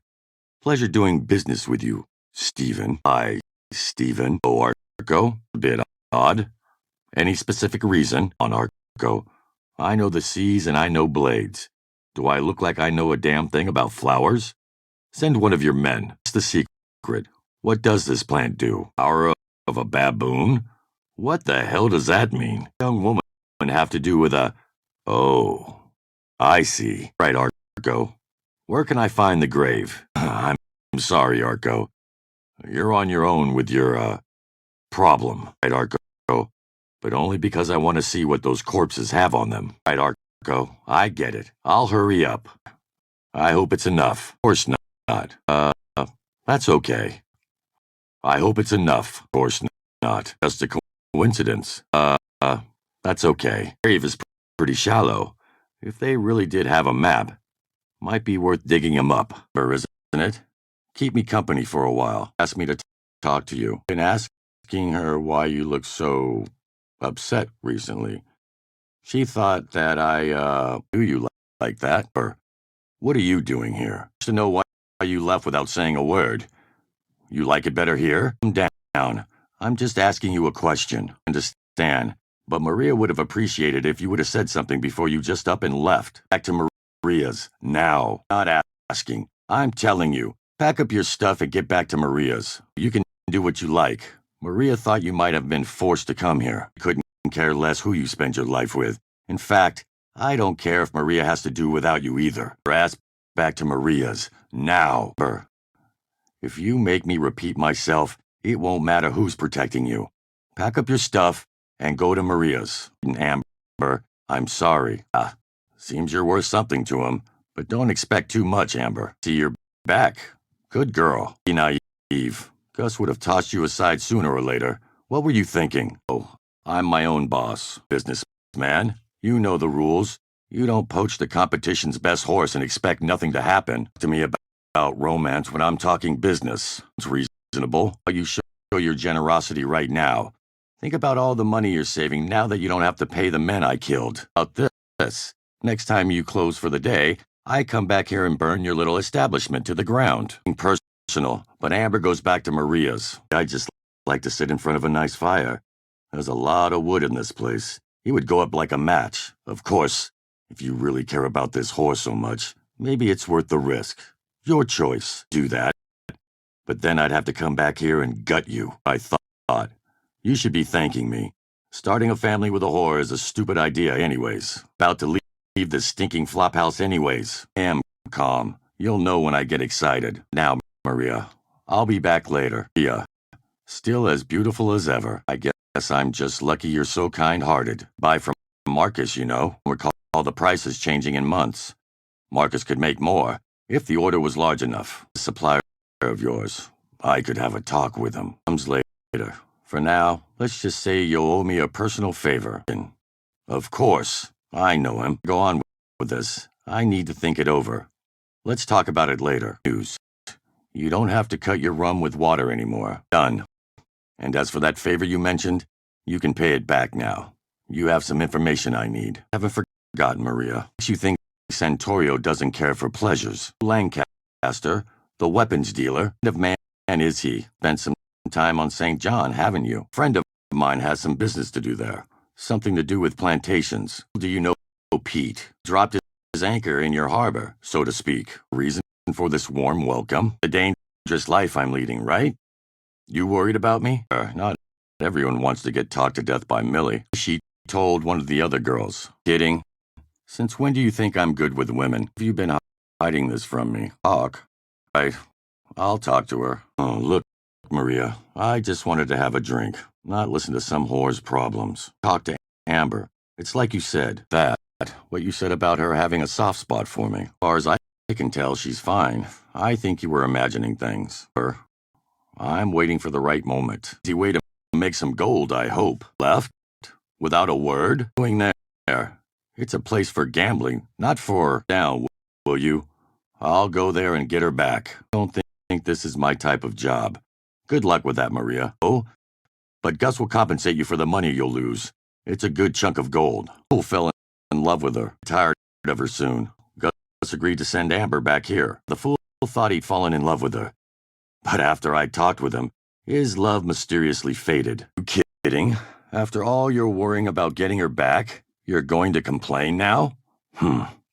Pleasure doing business with you, Stephen. Hi, Stephen. Oh, Arco? A bit odd. Any specific reason? On Arco. I know the seas and I know blades. Do I look like I know a damn thing about flowers? Send one of your men. It's the secret. What does this plant do? Power of a baboon? What the hell does that mean? Young woman have to do with a... Oh, I see. Right, Arco. Where can I find the grave? I'm sorry, Arco. You're on your own with your, problem. Right, Arco. But only because I want to see what those corpses have on them. Right, Arco. I get it. I'll hurry up. I hope it's enough. Of course not. That's okay. I hope it's enough. Of course not. Just a coincidence. That's okay. The grave is pretty shallow. If they really did have a map, might be worth digging him up. Or isn't it? Keep me company for a while. Ask me to talk to you. Been asking her why you look so upset recently. She thought that I, knew you like that. Or, what are you doing here? Just to know why you left without saying a word. You like it better here? Calm down. I'm just asking you a question. Understand? But Maria would have appreciated if you would have said something before you just up and left. Back to Maria's. Now. Not asking. I'm telling you. Pack up your stuff and get back to Maria's. You can do what you like. Maria thought you might have been forced to come here. Couldn't care less who you spend your life with. In fact, I don't care if Maria has to do without you either. Her ass back to Maria's. Now. If you make me repeat myself, it won't matter who's protecting you. Pack up your stuff and go to Maria's. Amber, I'm sorry. Seems you're worth something to him, but don't expect too much, Amber. See, you're back. Good girl. Be naive. Gus would have tossed you aside sooner or later. What were you thinking? Oh, I'm my own boss. Businessman. You know the rules. You don't poach the competition's best horse and expect nothing to happen. To me about romance when I'm talking business. It's reasonable. You show your generosity right now. Think about all the money you're saving now that you don't have to pay the men I killed. About this. Next time you close for the day, I come back here and burn your little establishment to the ground. Personal, but Amber goes back to Maria's. I just like to sit in front of a nice fire. There's a lot of wood in this place. It would go up like a match. Of course, if you really care about this horse so much, maybe it's worth the risk. Your choice. Do that. But then I'd have to come back here and gut you. I thought. You should be thanking me. Starting a family with a whore is a stupid idea anyways. About to leave this stinking flophouse anyways. Am calm. You'll know when I get excited. Now, Maria, I'll be back later. Yeah. Still as beautiful as ever. I guess I'm just lucky you're so kind-hearted. Buy from Marcus, you know. Recall the prices changing in months. Marcus could make more if the order was large enough. The supplier of yours. I could have a talk with him. Comes later. For now, let's just say you'll owe me a personal favor. And of course, I know him. Go on with this. I need to think it over. Let's talk about it later. News. You don't have to cut your rum with water anymore. Done. And as for that favor you mentioned, you can pay it back now. You have some information I need. Haven't forgotten, Maria. You think Santorio doesn't care for pleasures. Lancaster, the weapons dealer, what kind of man is he? Spent some time on St. John, haven't you? Friend of mine has some business to do there. Something to do with plantations. Do you know Pete? Dropped his anchor in your harbor, so to speak. Reason for this warm welcome? The dangerous life I'm leading, right? You worried about me? Not everyone wants to get talked to death by Millie. She told one of the other girls. Kidding. Since when do you think I'm good with women? Have you been hiding this from me? Talk. I'll talk to her. Oh, look, Maria, I just wanted to have a drink, not listen to some whore's problems. Talk to Amber. It's like you said, what you said about her having a soft spot for me. As far as I I can tell she's fine. I think you were imagining things. I'm waiting for the right moment. Easy way to make some gold, I hope. Left? Without a word? Doing there. It's a place for gambling, not for down, will you? I'll go there and get her back. Don't think this is my type of job. Good luck with that, Maria. Oh, but Gus will compensate you for the money you'll lose. It's a good chunk of gold. Fool fell in love with her. Tired of her soon. Gus agreed to send Amber back here. The fool thought he'd fallen in love with her. But after I talked with him, his love mysteriously faded. You kidding? After all your worrying about getting her back, you're going to complain now?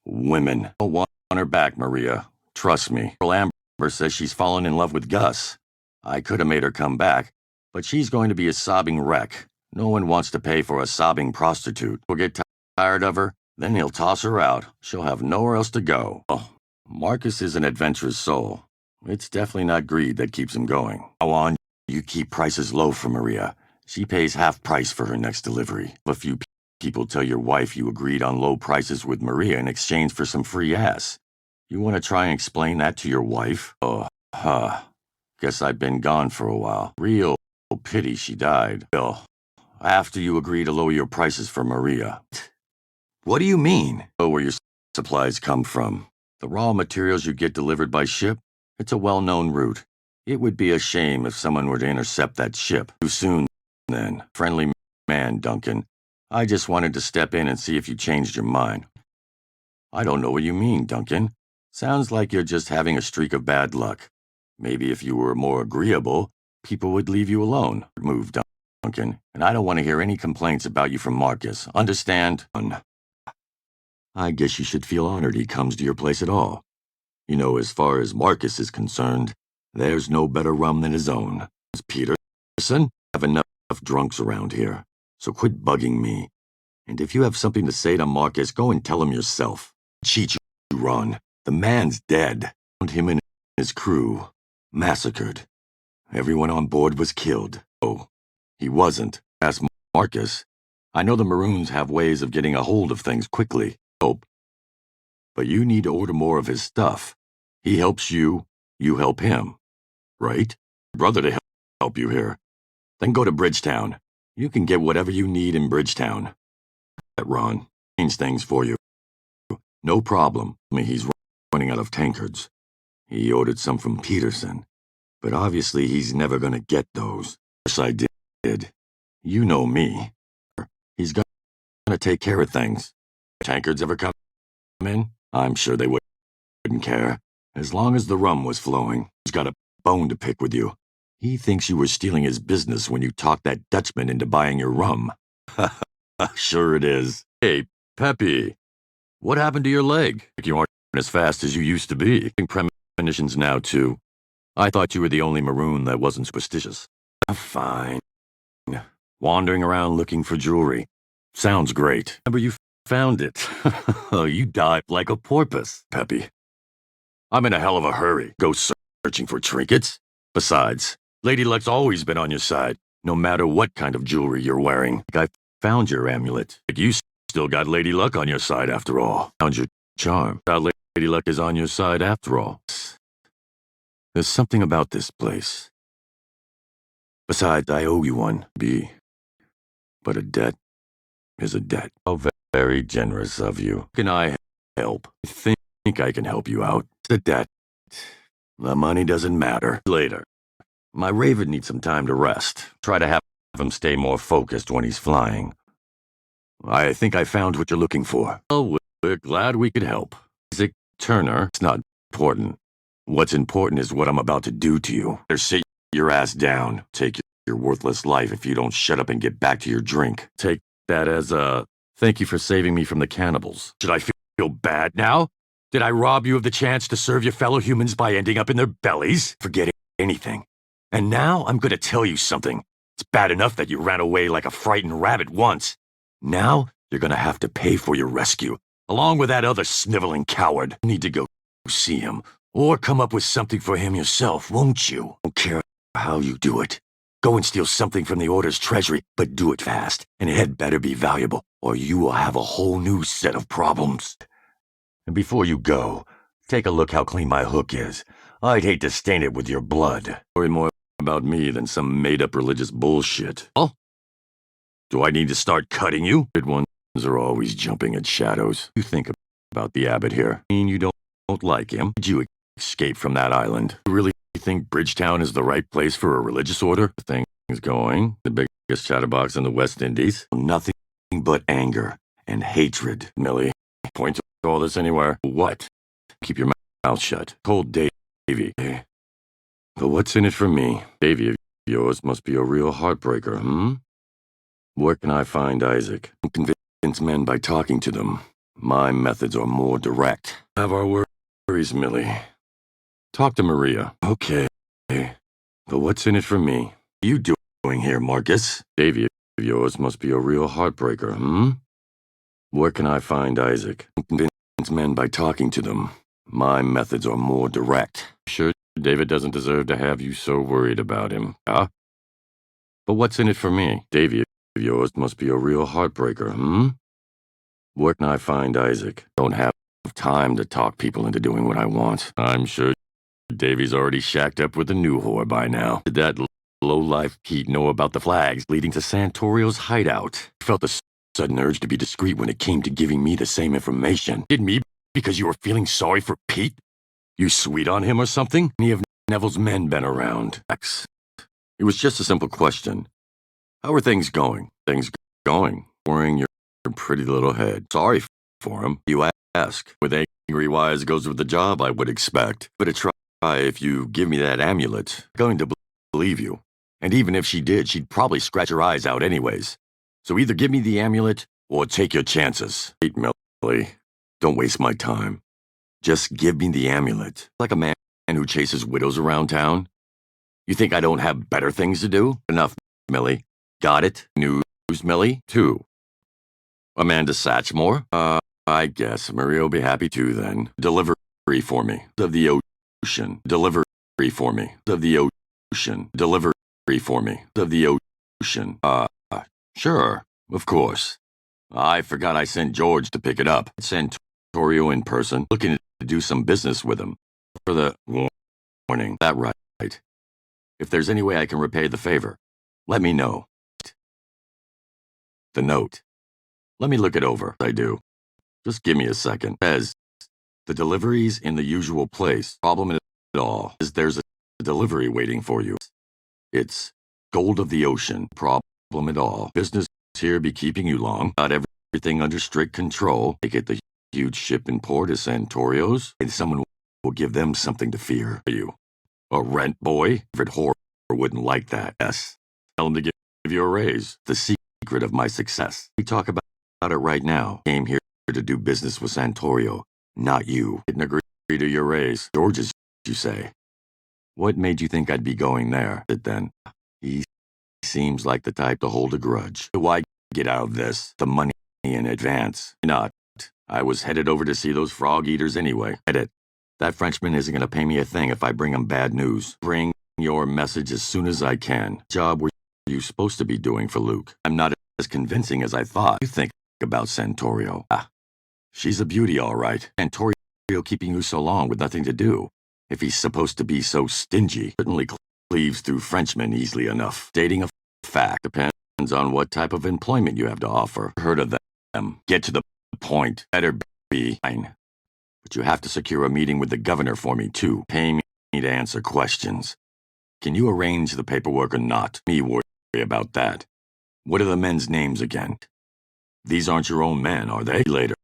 Women don't want her back, Maria. Trust me. Girl Amber says she's fallen in love with Gus. I could have made her come back, but she's going to be a sobbing wreck. No one wants to pay for a sobbing prostitute. We'll get tired of her, then he'll toss her out. She'll have nowhere else to go. Oh, Marcus is an adventurous soul. It's definitely not greed that keeps him going. Now on, you keep prices low for Maria. She pays half price for her next delivery. A few people tell your wife you agreed on low prices with Maria in exchange for some free ass. You want to try and explain that to your wife? Guess I've been gone for a while. Real pity she died. Bill, after you agree to lower your prices for Maria. What do you mean? Oh, where your supplies come from. The raw materials you get delivered by ship? It's a well-known route. It would be a shame if someone were to intercept that ship. Too soon, then. Friendly man, Duncan. I just wanted to step in and see if you changed your mind. I don't know what you mean, Duncan. Sounds like you're just having a streak of bad luck. Maybe if you were more agreeable, people would leave you alone. Move, Duncan, and I don't want to hear any complaints about you from Marcus. Understand? I guess you should feel honored he comes to your place at all. You know, as far as Marcus is concerned, there's no better rum than his own. Peterson, I have enough drunks around here, so quit bugging me. And if you have something to say to Marcus, go and tell him yourself. Cheat you, Ron. The man's dead. Found him and his crew massacred. Everyone on board was killed. Oh, he wasn't. Ask Marcus. I know the Maroons have ways of getting a hold of things quickly. Hope. But you need to order more of his stuff. He helps you, you help him. Right? Brother to help you here. Then go to Bridgetown. You can get whatever you need in Bridgetown. Ron, change things for you. No problem. He's running out of tankards. He ordered some from Peterson. But obviously he's never gonna get those. Yes, I did. You know me. He's gonna take care of things. Tankards ever come in? I'm sure they wouldn't care. As long as the rum was flowing. He's got a bone to pick with you. He thinks you were stealing his business when you talked that Dutchman into buying your rum. Sure it is. Hey, Peppy, what happened to your leg? You aren't as fast as you used to be. Premonitions now, too. I thought you were the only Maroon that wasn't superstitious. Fine. Wandering around looking for jewelry. Sounds great. Remember you found it. You dived like a porpoise, Peppy. I'm in a hell of a hurry. Go searching for trinkets. Besides, Lady Luck's always been on your side, no matter what kind of jewelry you're wearing. I found your amulet. But you still got Lady Luck on your side after all. Found your charm. Lady Luck is on your side after all. There's something about this place. Besides, I owe you one, B. But a debt is a debt. Oh, very generous of you. Can I help? I think I can help you out. The debt. The money doesn't matter. Later. My Raven needs some time to rest. Try to have him stay more focused when he's flying. I think I found what you're looking for. Oh, we're glad we could help. Isaac Turner, it's not important. What's important is what I'm about to do to you. Better sit your ass down. Take your worthless life if you don't shut up and get back to your drink. Take that as a thank you for saving me from the cannibals. Should I feel bad now? Did I rob you of the chance to serve your fellow humans by ending up in their bellies? Forget anything. And now I'm going to tell you something. It's bad enough that you ran away like a frightened rabbit once. Now you're going to have to pay for your rescue, along with that other sniveling coward. You need to go see him, or come up with something for him yourself, won't you? Don't care how you do it. Go and steal something from the Order's treasury, but do it fast, and it had better be valuable, or you will have a whole new set of problems. And before you go, Take a look how clean my hook is. I'd hate to stain it with your blood. Worry more about me than some made-up religious bullshit. Oh? Do I need to start cutting you? Good ones are always jumping at shadows. You think about the abbot here. I mean, you don't like him. Did you escape from that island? You really think Bridgetown is the right place for a religious order? The thing's going. The biggest chatterbox in the West Indies. Nothing but anger and hatred, Millie. Point to all this anywhere. What? Keep your mouth shut. Told Davy. But what's in it for me? Davy of yours must be a real heartbreaker, hmm? Where can I find Isaac? Convince men by talking to them. My methods are more direct. Have our worries, Millie. Talk to Maria. Okay. But what's in it for me? What are you doing here, Marcus? Davy of yours must be a real heartbreaker, hmm? Where can I find Isaac? Convince men by talking to them. My methods are more direct. Sure, David doesn't deserve to have you so worried about him, huh? But what's in it for me? Davy of yours must be a real heartbreaker, hmm? Where can I find Isaac? Don't have time to talk people into doing what I want. I'm sure Davy's already shacked up with a new whore by now. Did that low-life Pete know about the flags leading to Santorio's hideout? Felt a sudden urge to be discreet when it came to giving me the same information. Did me because you were feeling sorry for Pete? You sweet on him or something? Any of Neville's men been around? X. It was just a simple question. How are things going? Things going. Worrying your pretty little head. Sorry for him, you ask. With angry wise goes with the job, I would expect. But a try if you give me that amulet. I'm going to believe you. And even if she did, she'd probably scratch her eyes out anyways. So either give me the amulet or take your chances. Wait, Millie. Don't waste my time. Just give me the amulet. Like a man who chases widows around town. You think I don't have better things to do? Enough, Millie. Got it? News, Millie? 2. Amanda Satchmore? I guess Maria'll be happy too then. Delivery for me. Of the ocean. Delivery for me. Of the ocean. Delivery for me. Of the ocean. Sure. Of course. I forgot I sent George to pick it up. Santorio in person. Looking to do some business with him. For the warning. That right. If there's any way I can repay the favor, let me know. The note. Let me look it over. I do. Just give me a second. Says, the delivery's in the usual place. Problem at all is there's a delivery waiting for you. It's gold of the ocean. Problem at all. Business here be keeping you long. Got everything under strict control. Take it the huge ship in port is Santorio's, and someone will give them something to fear. You. A rent boy? Everett whore wouldn't like that. Yes. Tell him to give you a raise. The secret of my success. We talk about it right now. Came here to do business with Santorio, not you. Didn't agree to your raise. George's, you say. What made you think I'd be going there? Then he seems like the type to hold a grudge. Why get out of this? The money in advance. Not. I was headed over to see those frog eaters anyway. Edit. That Frenchman isn't going to pay me a thing if I bring him bad news. Bring your message as soon as I can. Job were you supposed to be doing for Luke? I'm not as convincing as I thought. You think about Santorio. She's a beauty, all right. Santorio keeping you so long with nothing to do. If he's supposed to be so stingy, certainly cleaves through Frenchmen easily enough. Dating a fact depends on what type of employment you have to offer. Heard of them. Get to the point. Better be fine. But you have to secure a meeting with the governor for me, too. Pay me to answer questions. Can you arrange the paperwork or not? Me worry about that. What are the men's names again? These aren't your own men, are they? Later,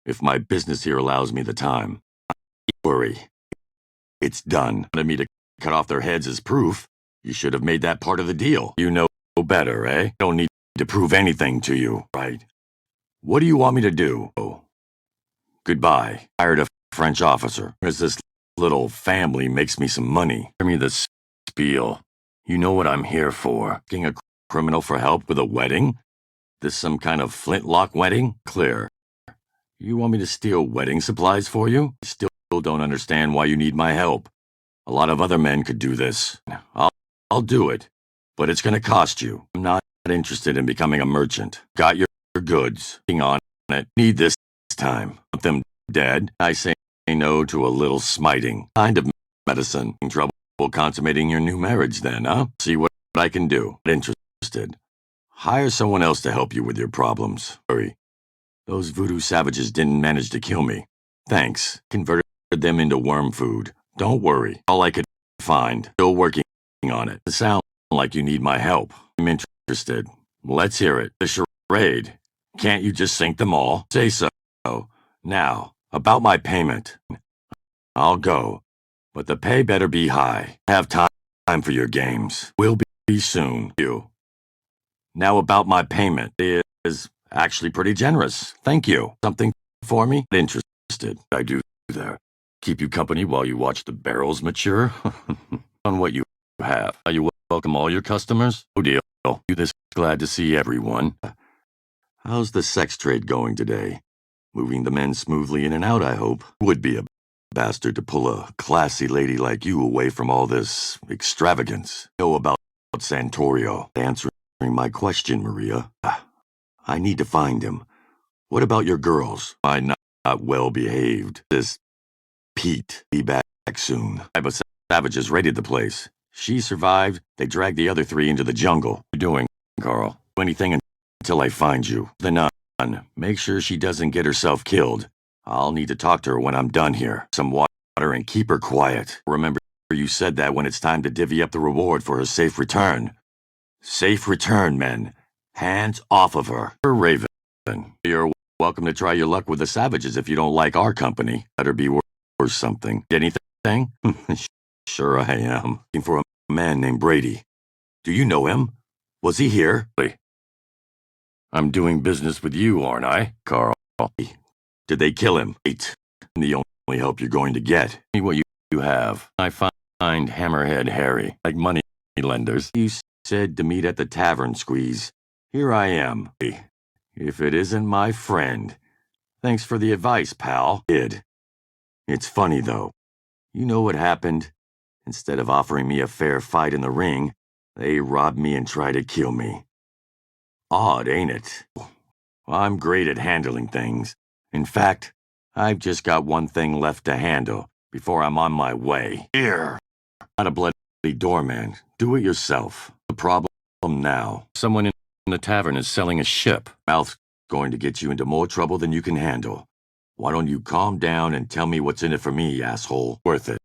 if my business here allows me the time. Worry. It's done. Wanted me to cut off their heads as proof. You should have made that part of the deal. You know better, eh? Don't need to prove anything to you, right? What do you want me to do? Oh. Goodbye. Hired a French officer. As this little family makes me some money. Give me the spiel. You know what I'm here for. Asking a criminal for help with a wedding? This some kind of flintlock wedding? Clear. You want me to steal wedding supplies for you? I still don't understand why you need my help. A lot of other men could do this. I'll do it. But it's gonna cost you. I'm not interested in becoming a merchant. Got your goods. Hang on it. Need this time. Want them dead? I say no to a little smiting kind of medicine. Trouble consummating your new marriage then, huh? See what I can do. Interested. Hire someone else to help you with your problems. Hurry. Those voodoo savages didn't manage to kill me. Thanks. Converted them into worm food. Don't worry. All I could find. Still working on it. It sounds like you need my help. I'm interested. Let's hear it. The charade. Can't you just sink them all? Say so. Now, about my payment. I'll go, but the pay better be high. Have time for your games. We'll be soon. You. Now about my payment. It is actually pretty generous. Thank you. Something for me? Interested. I do there. Keep you company while you watch the barrels mature? On what you have. You welcome all your customers? Oh deal. You this glad to see everyone. How's the sex trade going today? Moving the men smoothly in and out, I hope. Would be a bastard to pull a classy lady like you away from all this extravagance. Know about Santorio. Answering my question, Maria. I need to find him. What about your girls? I'm not well behaved. This Pete be back soon. But savages raided the place. She survived. They dragged the other 3 into the jungle. What are you doing, Carl? Do anything until I find you. The nun. Make sure she doesn't get herself killed. I'll need to talk to her when I'm done here. Some water and keep her quiet. Remember you said that when it's time to divvy up the reward for her safe return. Safe return, men. Hands off of her. Raven. You're welcome to try your luck with the savages if you don't like our company. Better be worth something. Anything? Sure I am. Looking for a man named Brady. Do you know him? Was he here? I'm doing business with you, aren't I, Carl? Did they kill him? Wait. The only help you're going to get. See what you have. I find Hammerhead Harry, like money lenders. You said to meet at the tavern, Squeeze. Here I am. If it isn't my friend. Thanks for the advice, pal. It's funny, though. You know what happened? Instead of offering me a fair fight in the ring, they robbed me and tried to kill me. Odd, ain't it? I'm great at handling things. In fact, I've just got one thing left to handle before I'm on my way. Here. Not a bloody doorman. Do it yourself. The problem now. Someone in the tavern is selling a ship. Mouth's going to get you into more trouble than you can handle. Why don't you calm down and tell me what's in it for me, asshole? Worth it.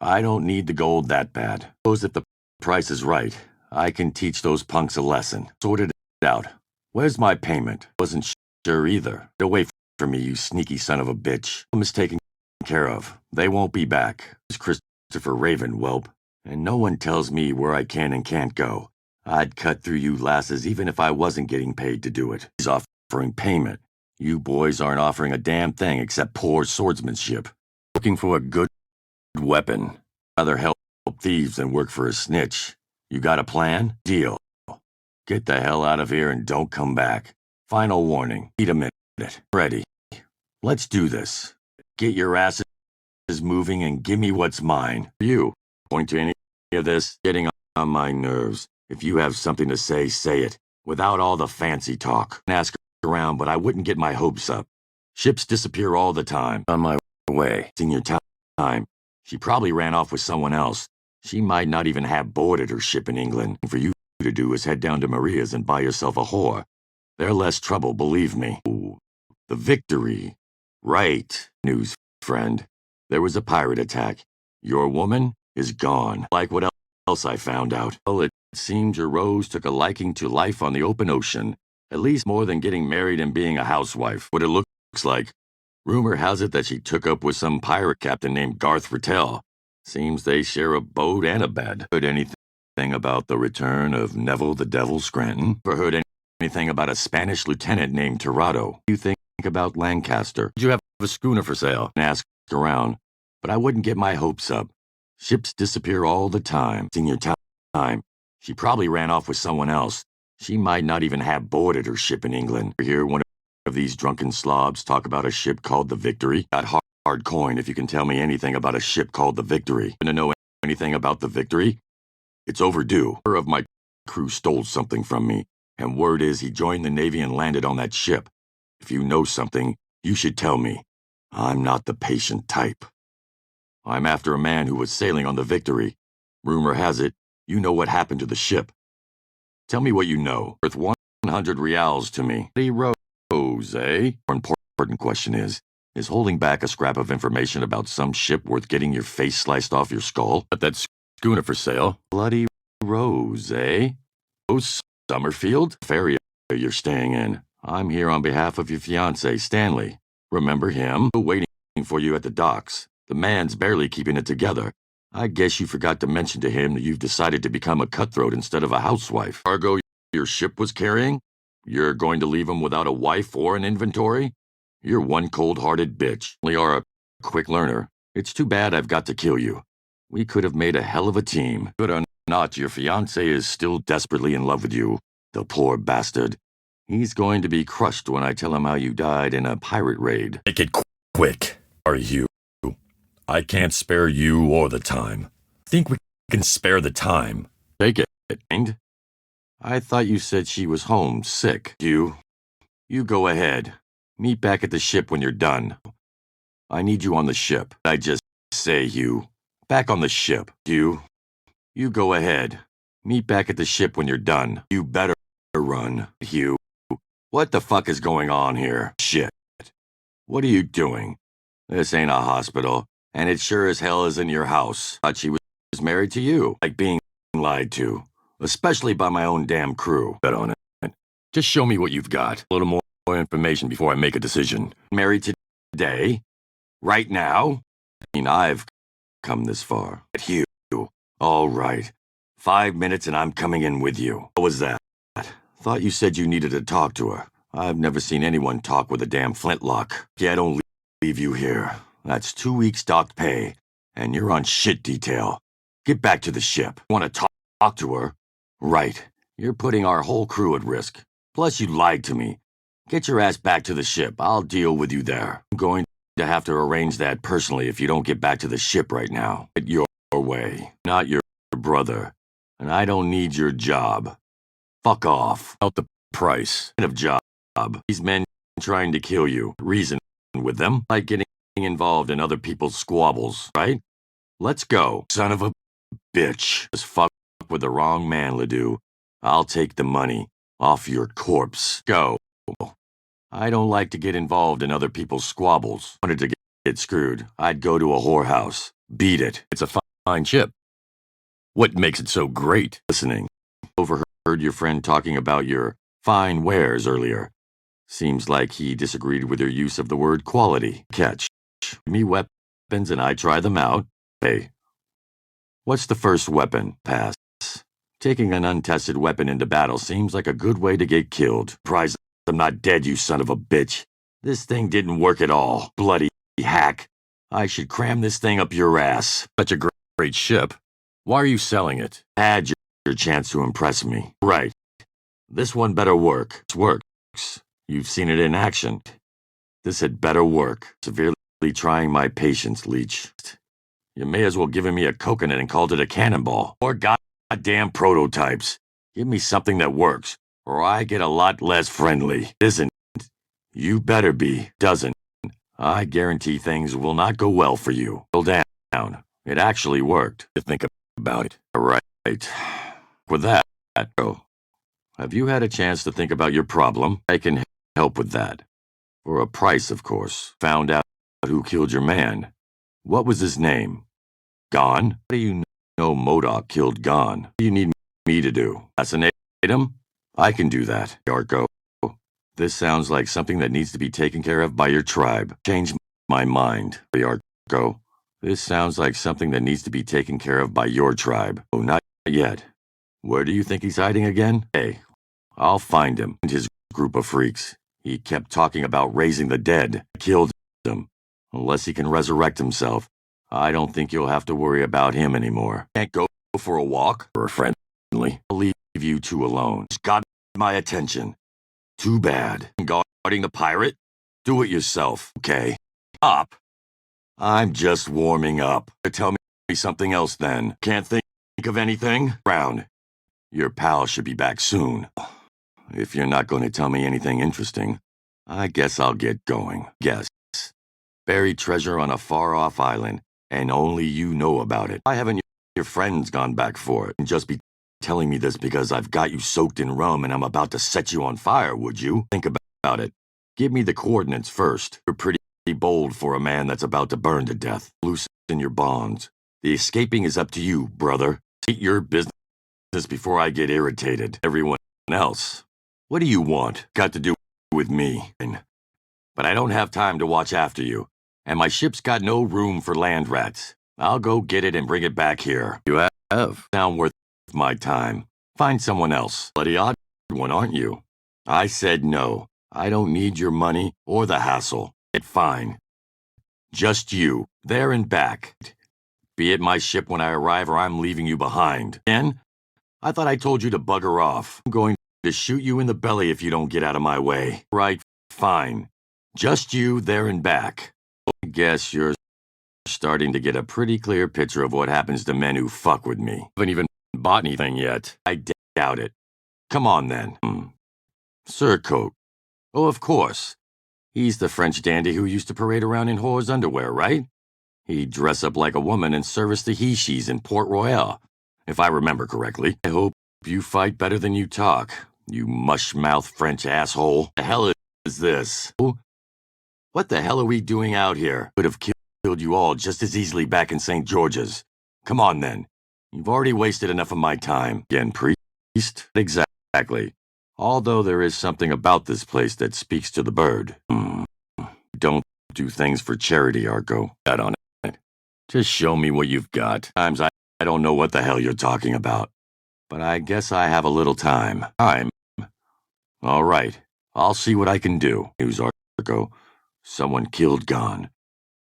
I don't need the gold that bad. Suppose if the price is right, I can teach those punks a lesson. Sort it out. Where's my payment? Wasn't sure either. Get away from me, you sneaky son of a bitch. I'm taken care of. They won't be back. It's Christopher Raven, whelp. And no one tells me where I can and can't go. I'd cut through you lasses even if I wasn't getting paid to do it. He's offering payment. You boys aren't offering a damn thing except poor swordsmanship. Looking for a good weapon. Rather help thieves than work for a snitch. You got a plan? Deal. Get the hell out of here and don't come back. Final warning. Need a minute. Ready. Let's do this. Get your asses moving and give me what's mine. You. Point to any of this. Getting on my nerves. If you have something to say, say it. Without all the fancy talk. Ask around, but I wouldn't get my hopes up. Ships disappear all the time. On my way. In your time. She probably ran off with someone else. She might not even have boarded her ship in England. For you to do is head down to Maria's and buy yourself a whore. They're less trouble, believe me. Ooh, the Victory. Right, news friend. There was a pirate attack. Your woman is gone. Like what else I found out? Well, it seems your Rose took a liking to life on the open ocean. At least more than getting married and being a housewife. What it looks like. Rumor has it that she took up with some pirate captain named Garth Rattel. Seems they share a boat and a bed. Heard anything about the return of Neville the Devil Scranton? Ever heard anything about a Spanish lieutenant named Tirado? You think about Lancaster? Did you have a schooner for sale? And ask around. But I wouldn't get my hopes up. Ships disappear all the time. In your time. She probably ran off with someone else. She might not even have boarded her ship in England. You hear one of these drunken slobs talk about a ship called the Victory? Got hard coin if you can tell me anything about a ship called the Victory. Want to know anything about the Victory? It's overdue. A member of my crew stole something from me, and word is he joined the Navy and landed on that ship. If you know something, you should tell me. I'm not the patient type. I'm after a man who was sailing on the Victory. Rumor has it, you know what happened to the ship. Tell me what you know. Worth 100 reals to me. Rose, eh? More important question is holding back a scrap of information about some ship worth getting your face sliced off your skull? But that schooner for sale. Bloody Rose, eh? Rose Summerfield? Ferry you're staying in. I'm here on behalf of your fiancé, Stanley. Remember him? Waiting for you at the docks. The man's barely keeping it together. I guess you forgot to mention to him that you've decided to become a cutthroat instead of a housewife. Cargo your ship was carrying? You're going to leave him without a wife or an inventory? You're one cold-hearted bitch. You are a quick learner. It's too bad I've got to kill you. We could have made a hell of a team. Good or not, your fiancé is still desperately in love with you. The poor bastard. He's going to be crushed when I tell him how you died in a pirate raid. Make it quick, are you? I can't spare you or the time. Think we can spare the time. Take it. I thought you said she was home, sick. You go ahead. Meet back at the ship when you're done. I need you on the ship. I just say you. Back on the ship. You go ahead. Meet back at the ship when you're done. You better run. Hugh. What the fuck is going on here? Shit. What are you doing? This ain't a hospital, and it sure as hell isn't your house. Thought she was married to you. Like being lied to. Especially by my own damn crew. Bet on it. Just show me what you've got. A little more information before I make a decision. Married today? Right now? I mean, I've come this far. But Hugh. All right. 5 minutes and I'm coming in with you. What was that? Thought you said you needed to talk to her. I've never seen anyone talk with a damn flintlock. Yeah, I don't leave you here. That's 2 weeks docked pay. And you're on shit detail. Get back to the ship. Want to talk to her? Right. You're putting our whole crew at risk. Plus you lied to me. Get your ass back to the ship. I'll deal with you there. I'm going to have to arrange that personally if you don't get back to the ship right now. Get your way. Not your brother. And I don't need your job. Fuck off. Out the price of job. These men trying to kill you. Reason with them. Like getting involved in other people's squabbles, right? Let's go. Son of a bitch. Just fuck with the wrong man, Ledoux. I'll take the money off your corpse. Go. I don't like to get involved in other people's squabbles. Wanted to get screwed. I'd go to a whorehouse. Beat it. It's a fine ship. What makes it so great? Listening. Overheard your friend talking about your fine wares earlier. Seems like he disagreed with your use of the word quality. Catch. Me weapons and I try them out. Hey. What's the first weapon? Pass. Taking an untested weapon into battle seems like a good way to get killed. Surprised I'm not dead, you son of a bitch. This thing didn't work at all. Bloody hack. I should cram this thing up your ass. Such a great ship. Why are you selling it? Had your chance to impress me. Right. This one better work. This works. You've seen it in action. This had better work. Severely trying my patience, Leech. You may as well give me a coconut and called it a cannonball. Or goddamn prototypes. Give me something that works, or I get a lot less friendly. Isn't. You better be. Doesn't. I guarantee things will not go well for you. Hold down. It actually worked. To think about it. Right. With that, go. Have you had a chance to think about your problem? I can help with that. For a price, of course. Found out who killed your man. What was his name? Gone? How do you know MODOK killed Gone? What do you need me to do? Assassinate him? I can do that, Yarko. This sounds like something that needs to be taken care of by your tribe. Change my mind, Yarko. This sounds like something that needs to be taken care of by your tribe. Oh, not yet. Where do you think he's hiding again? Hey, I'll find him and his group of freaks. He kept talking about raising the dead. Killed him. Unless he can resurrect himself, I don't think you'll have to worry about him anymore. Can't go for a walk or a friendly. I'll leave you two alone. It's got my attention. Too bad. Guarding the pirate? Do it yourself, okay? Up. I'm just warming up. Tell me something else then. Can't think of anything? Brown, your pal should be back soon. If you're not going to tell me anything interesting, I guess I'll get going. Guess. buried treasure on a far-off island, and only you know about it. Why haven't your friends gone back for it? And just be telling me this because I've got you soaked in rum and I'm about to set you on fire, would you? Think about it. Give me the coordinates first. You're pretty bold for a man that's about to burn to death. Loosen your bonds. The escaping is up to you, brother. Eat your business before I get irritated. Everyone else, what do you want? Got to do with me. But I don't have time to watch after you, and my ship's got no room for land rats. I'll go get it and bring it back here. You have? Sound worth my time. Find someone else. Bloody odd one, aren't you? I said no. I don't need your money or the hassle. It's fine. Just you, there and back. Be at my ship when I arrive or I'm leaving you behind. And I thought I told you to bugger off. I'm going to shoot you in the belly if you don't get out of my way. Right, fine. Just you, there and back. I guess you're starting to get a pretty clear picture of what happens to men who fuck with me. Haven't even bought anything yet. I doubt it. Come on then. Surcoat. Oh, of course. He's the French dandy who used to parade around in whore's underwear, right? He'd dress up like a woman and service the he-she's in Port Royal, if I remember correctly. I hope you fight better than you talk, you mush-mouth French asshole. The hell is this? What the hell are we doing out here? Could have killed you all just as easily back in St. George's. Come on then. You've already wasted enough of my time. Again, priest? Exactly. Although there is something about this place that speaks to the bird. Don't do things for charity, Arco. Got on it. Just show me what you've got. Times I don't know what the hell you're talking about. But I guess I have a little time. All right. I'll see what I can do. News, Arco. Someone killed Gon.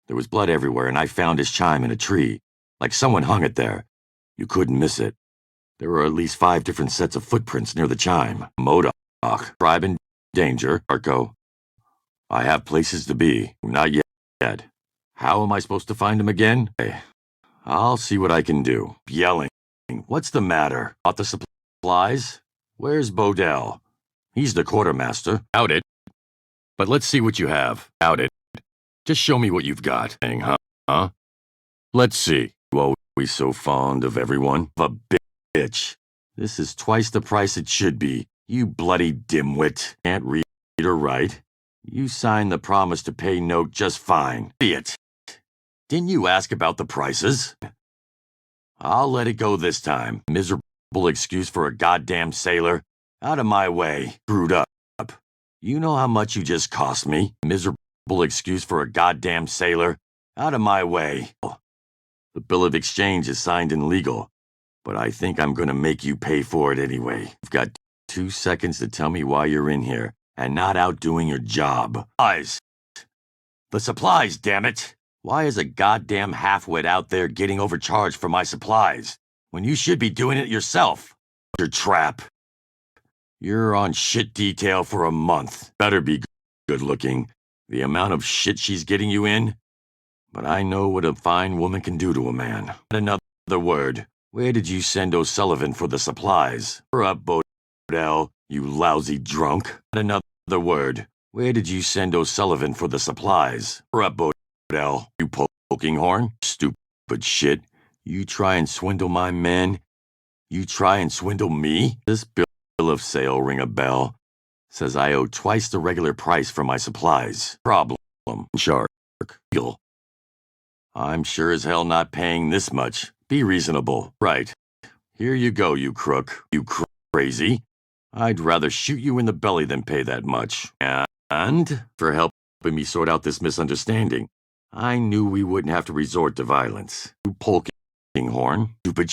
There was blood everywhere, and I found his chime in a tree. Like someone hung it there. You couldn't miss it. There were at least 5 different sets of footprints near the chime. Modoc. Tribe in danger, Arco. I have places to be. Not yet. How am I supposed to find him again? Hey, I'll see what I can do. Yelling. What's the matter? Bought the supplies? Where's Bodell? He's the quartermaster. Out it. But let's see what you have. Out it. Just show me what you've got. Huh? Let's see. You always so fond of everyone. A bitch. This is twice the price it should be. You bloody dimwit. Can't read or write. You signed the promise to pay note just fine. Idiot. Didn't you ask about the prices? I'll let it go this time. Miserable excuse for a goddamn sailor. Out of my way. Screwed up. You know how much you just cost me? Miserable excuse for a goddamn sailor. Out of my way. The bill of exchange is signed and legal, but I think I'm gonna make you pay for it anyway. You've got 2 seconds to tell me why you're in here and not out doing your job. The supplies, damn it! Why is a goddamn halfwit out there getting overcharged for my supplies when you should be doing it yourself? Your trap. You're on shit detail for a month. Better be good looking. The amount of shit she's getting you in. But I know what a fine woman can do to a man. Another word. Where did you send O'Sullivan for the supplies? Hurry up, Bodell, you lousy drunk. Another word. Where did you send O'Sullivan for the supplies? Hurry up, Bodell, you poking horn. Stupid shit. You try and swindle my men? You try and swindle me? This bill of sale ring a bell. Says I owe twice the regular price for my supplies. Problem. Shark. Deal. I'm sure as hell not paying this much. Be reasonable. Right. Here you go, you crook. You crazy. I'd rather shoot you in the belly than pay that much. And for helping me sort out this misunderstanding, I knew we wouldn't have to resort to violence. You poking horn. Stupid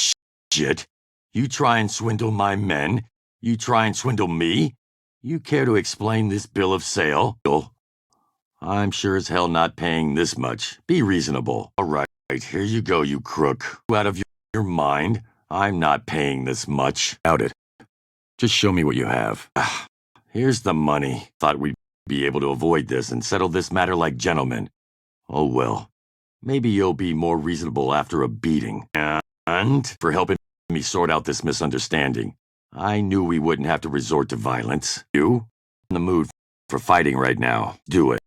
shit. You try and swindle my men? You try and swindle me? You care to explain this bill of sale? I'm sure as hell not paying this much. Be reasonable. All right, here you go, you crook. Out of your mind? I'm not paying this much. Out it. Just show me what you have. Here's the money. Thought we'd be able to avoid this and settle this matter like gentlemen. Oh well. Maybe you'll be more reasonable after a beating. And for helping me sort out this misunderstanding. I knew we wouldn't have to resort to violence. You? In the mood for fighting right now. Do it.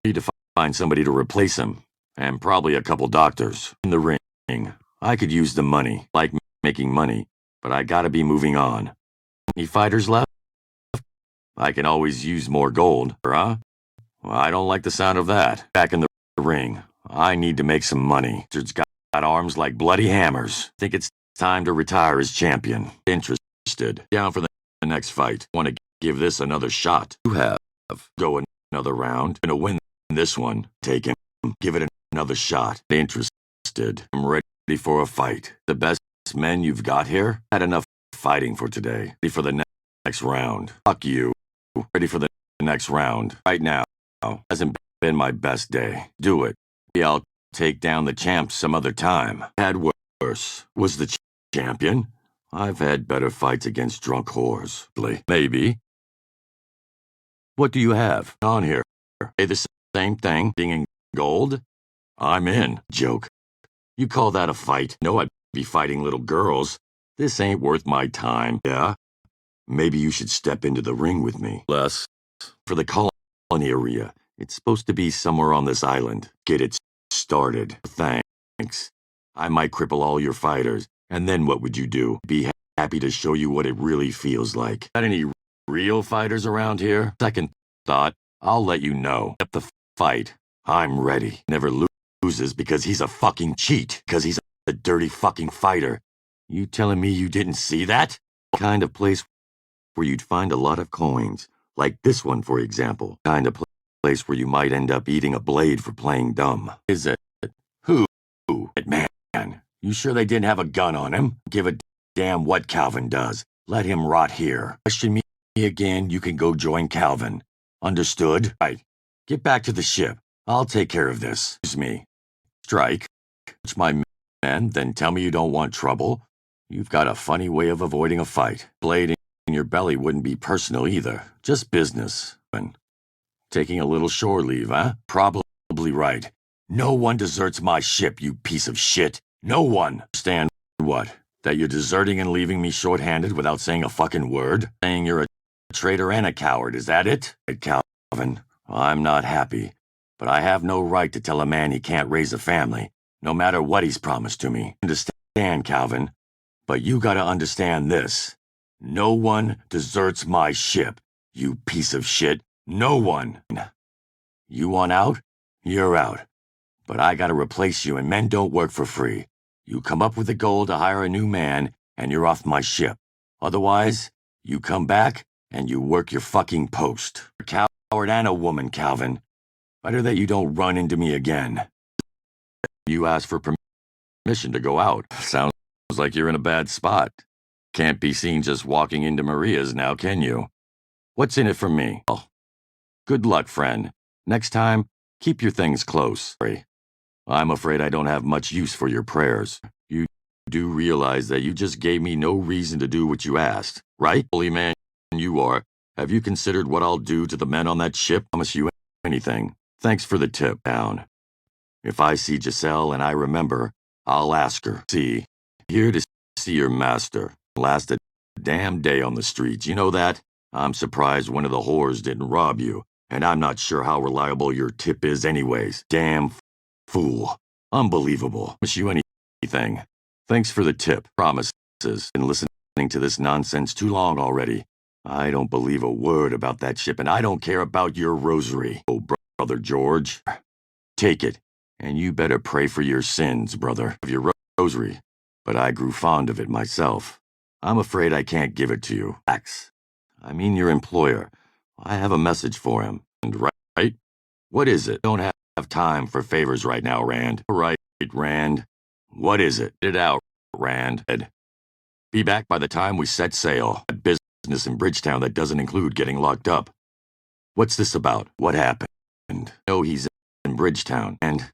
Need to find somebody to replace him, and probably a couple doctors. In the ring, I could use the money, like making money, but I gotta be moving on. Any fighters left? I can always use more gold, huh? Well, I don't like the sound of that. Back in the ring, I need to make some money. Richard's got arms like bloody hammers. Think it's time to retire as champion. Interested. Down for the next fight. Want to give this another shot. You have. Go another round. Gonna win this one. Take him. Give it another shot. Interested. I'm ready for a fight. The best men you've got here? Had enough fighting for today. Ready for the next round. Fuck you. Ready for the next round. Right now. Hasn't been my best day. Do it. Maybe I'll take down the champ some other time. Had worse. Was the champion? I've had better fights against drunk whores. Maybe. What do you have on here? Say the same thing, being in gold? I'm in. Joke. You call that a fight? No, I'd be fighting little girls. This ain't worth my time. Yeah? Maybe you should step into the ring with me. Les. For the colony area. It's supposed to be somewhere on this island. Get it started. Thanks. I might cripple all your fighters. And then what would you do? Be happy to show you what it really feels like. Got any real fighters around here? Second thought, I'll let you know. At the fight, I'm ready. Never loses because he's a fucking cheat. Because he's a dirty fucking fighter. You telling me you didn't see that? Kind of place where you'd find a lot of coins. Like this one, for example. Kind of place where you might end up eating a blade for playing dumb. Is it? Who? Man. You sure they didn't have a gun on him? Give a damn what Calvin does. Let him rot here. Question me again, you can go join Calvin. Understood? Right. Get back to the ship. I'll take care of this. Excuse me. Strike. It's my men, then tell me you don't want trouble. You've got a funny way of avoiding a fight. Blade in your belly wouldn't be personal either. Just business. Taking a little shore leave, huh? Probably right. No one deserts my ship, you piece of shit. No one. Understand what? That you're deserting and leaving me short-handed without saying a fucking word? Saying you're a traitor and a coward, is that it? Calvin, I'm not happy. But I have no right to tell a man he can't raise a family, no matter what he's promised to me. Understand, Calvin? But you gotta understand this. No one deserts my ship, you piece of shit. No one. You want out? You're out. But I gotta replace you, and men don't work for free. You come up with the gold to hire a new man, and you're off my ship. Otherwise, you come back, and you work your fucking post. A coward and a woman, Calvin. Better that you don't run into me again. You asked for permission to go out. Sounds like you're in a bad spot. Can't be seen just walking into Maria's now, can you? What's in it for me? Oh, good luck, friend. Next time, keep your things close. I'm afraid I don't have much use for your prayers. You do realize that you just gave me no reason to do what you asked, right? Holy man you are. Have you considered what I'll do to the men on that ship? Promise you anything. Thanks for the tip, down. If I see Giselle and I remember, I'll ask her. See, here to see your master. Last a damn day on the streets, you know that? I'm surprised one of the whores didn't rob you, and I'm not sure how reliable your tip is anyways. Damn fool. Unbelievable. Wish you anything. Thanks for the tip. Promises. Been listening to this nonsense too long already. I don't believe a word about that ship, and I don't care about your rosary. Oh, Brother George. Take it, and you better pray for your sins, brother, of your rosary. But I grew fond of it myself. I'm afraid I can't give it to you. I mean your employer. I have a message for him. And right? What is it? Don't have time for favors right now, Rand. Right, Rand. What is it? Get it out, Rand. Be back by the time we set sail. A business in Bridgetown that doesn't include getting locked up. What's this about? What happened? No, he's in Bridgetown, and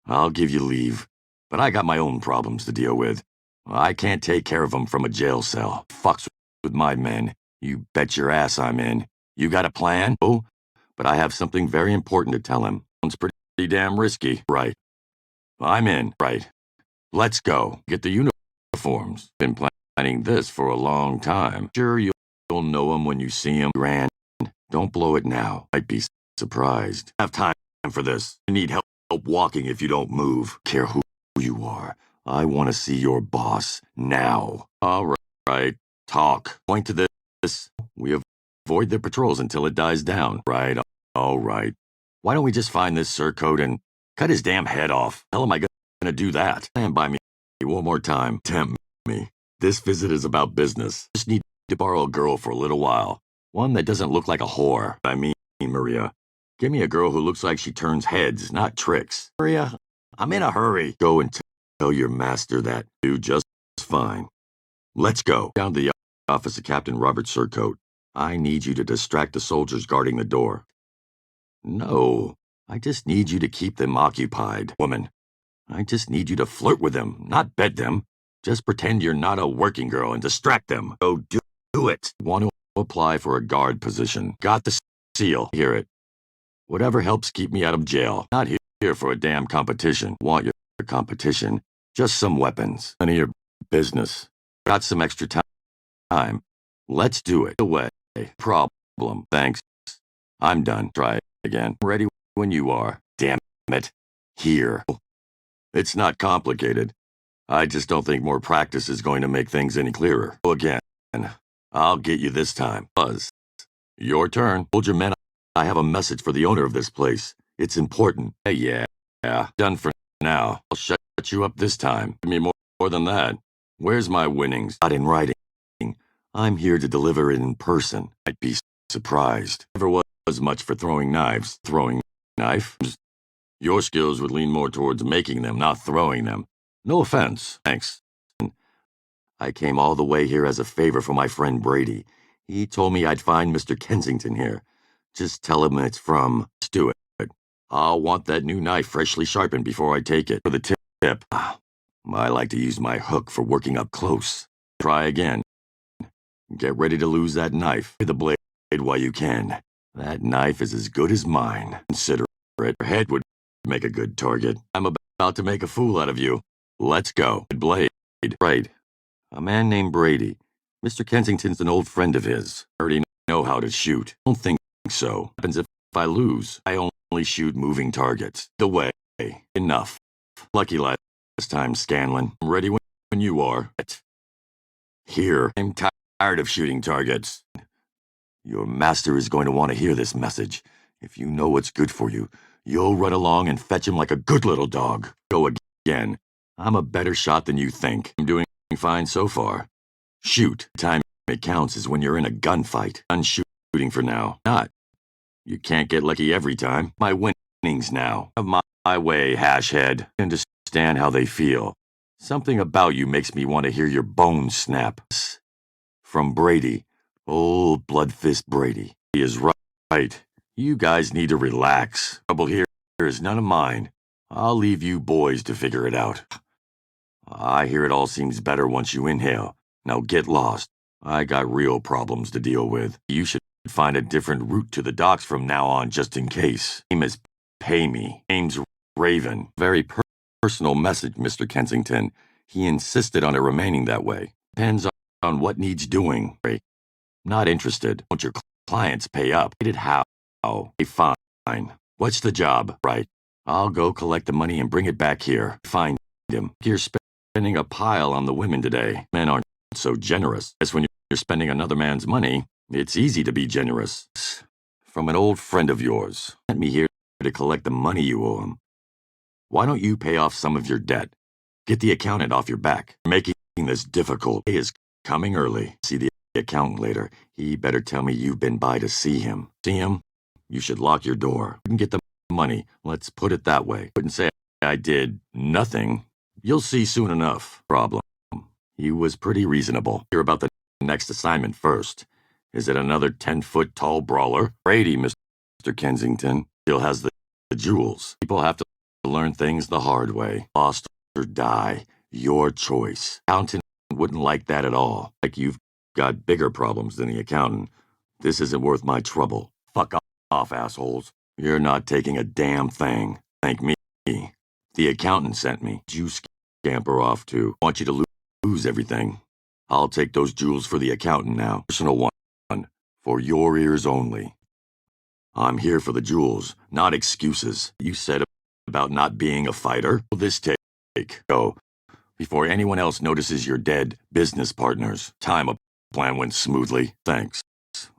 I'll give you leave. But I got my own problems to deal with. I can't take care of them from a jail cell. Fucks with my men. You bet your ass I'm in. You got a plan? Oh, but I have something very important to tell him. Sounds pretty damn risky. Right. I'm in. Right. Let's go. Get the uniforms. Been planning this for a long time. Sure, you'll know him when you see him. Rand, don't blow it now. Might be surprised. Have time for this. You need help walking if you don't move. Care who you are. I want to see your boss now. All right. Talk. Point to this. We avoid their patrols until it dies down. Right. All right. Why don't we just find this surcoat and cut his damn head off? How am I going to do that? Stand by me one more time. Tempt me. This visit is about business. Just need to borrow a girl for a little while. One that doesn't look like a whore. I mean, Maria. Give me a girl who looks like she turns heads, not tricks. Maria, I'm in a hurry. Go and tell your master that. Do just fine. Let's go. Down to the office of Captain Robert Surcoat. I need you to distract the soldiers guarding the door. No, I just need you to keep them occupied. Woman, I just need you to flirt with them, not bed them. Just pretend you're not a working girl and distract them. Go do it. Want to apply for a guard position. Got the seal. Hear it. Whatever helps keep me out of jail. Not here for a damn competition. Want your competition. Just some weapons. None of your business. Got some extra time. Let's do it. Away. Problem. Thanks. I'm done. Try again. Ready when you are. Damn it. Here. It's not complicated. I just don't think more practice is going to make things any clearer. Again. I'll get you this time. Buzz. Your turn. Hold your men. I have a message for the owner of this place. It's important. Yeah. Done for now. I'll shut you up this time. Give me more than that. Where's my winnings? Not in writing. I'm here to deliver it in person. I'd be surprised. Never was much for throwing knives. Throwing knives? Your skills would lean more towards making them, not throwing them. No offense. Thanks. I came all the way here as a favor for my friend Brady. He told me I'd find Mr. Kensington here. Just tell him it's from Stewart. I'll want that new knife freshly sharpened before I take it. For the tip. I like to use my hook for working up close. Try again. Get ready to lose that knife. Hit the blade while you can. That knife is as good as mine. Consider it. Your head would make a good target. I'm about to make a fool out of you. Let's go. Blade. Right. A man named Brady. Mr. Kensington's an old friend of his. Already know how to shoot. Don't think so. Happens if I lose. I only shoot moving targets. The way. Enough. Lucky last time, Scanlon. I'm ready when you are. Here. I'm tired of shooting targets. Your master is going to want to hear this message. If you know what's good for you, you'll run along and fetch him like a good little dog. Go again. I'm a better shot than you think. I'm doing fine so far. Shoot. The time it counts is when you're in a gunfight. I'm shooting for now. Not. You can't get lucky every time. My winnings now. Of my way, hashhead. Understand how they feel. Something about you makes me want to hear your bones snap. From Brady. Old Bloodfist Brady. He is right. You guys need to relax. Trouble here is none of mine. I'll leave you boys to figure it out. I hear it all seems better once you inhale. Now get lost. I got real problems to deal with. You should find a different route to the docks from now on just in case. Name is Pay Me. Name's Raven. Very personal message, Mr. Kensington. He insisted on it remaining that way. Depends on what needs doing. Not interested. Won't your clients pay up? Get it how? Fine. What's the job? Right. I'll go collect the money and bring it back here. Find him. You're spending a pile on the women today. Men aren't so generous. As when you're spending another man's money, it's easy to be generous. From an old friend of yours. Sent me here to collect the money you owe him. Why don't you pay off some of your debt? Get the accountant off your back. Making this difficult. He is coming early. See the accountant later. He better tell me you've been by to see him. See him? You should lock your door. Couldn't get the money. Let's put it that way. Couldn't say I did nothing. You'll see soon enough. Problem. He was pretty reasonable. Hear about the next assignment first. Is it another 10-foot tall brawler? Brady, Mr. Kensington. Still has the jewels. People have to learn things the hard way. Lost or die. Your choice. Accountant wouldn't like that at all. Like you've got bigger problems than the accountant. This isn't worth my trouble. Fuck off, assholes. You're not taking a damn thing. Thank me. The accountant sent me. You scamper off too. Want you to lose everything. I'll take those jewels for the accountant now. Personal one. For your ears only. I'm here for the jewels, not excuses. You said about not being a fighter? Will this take? Go. Before anyone else notices you're dead, business partners. Time up plan went smoothly. Thanks.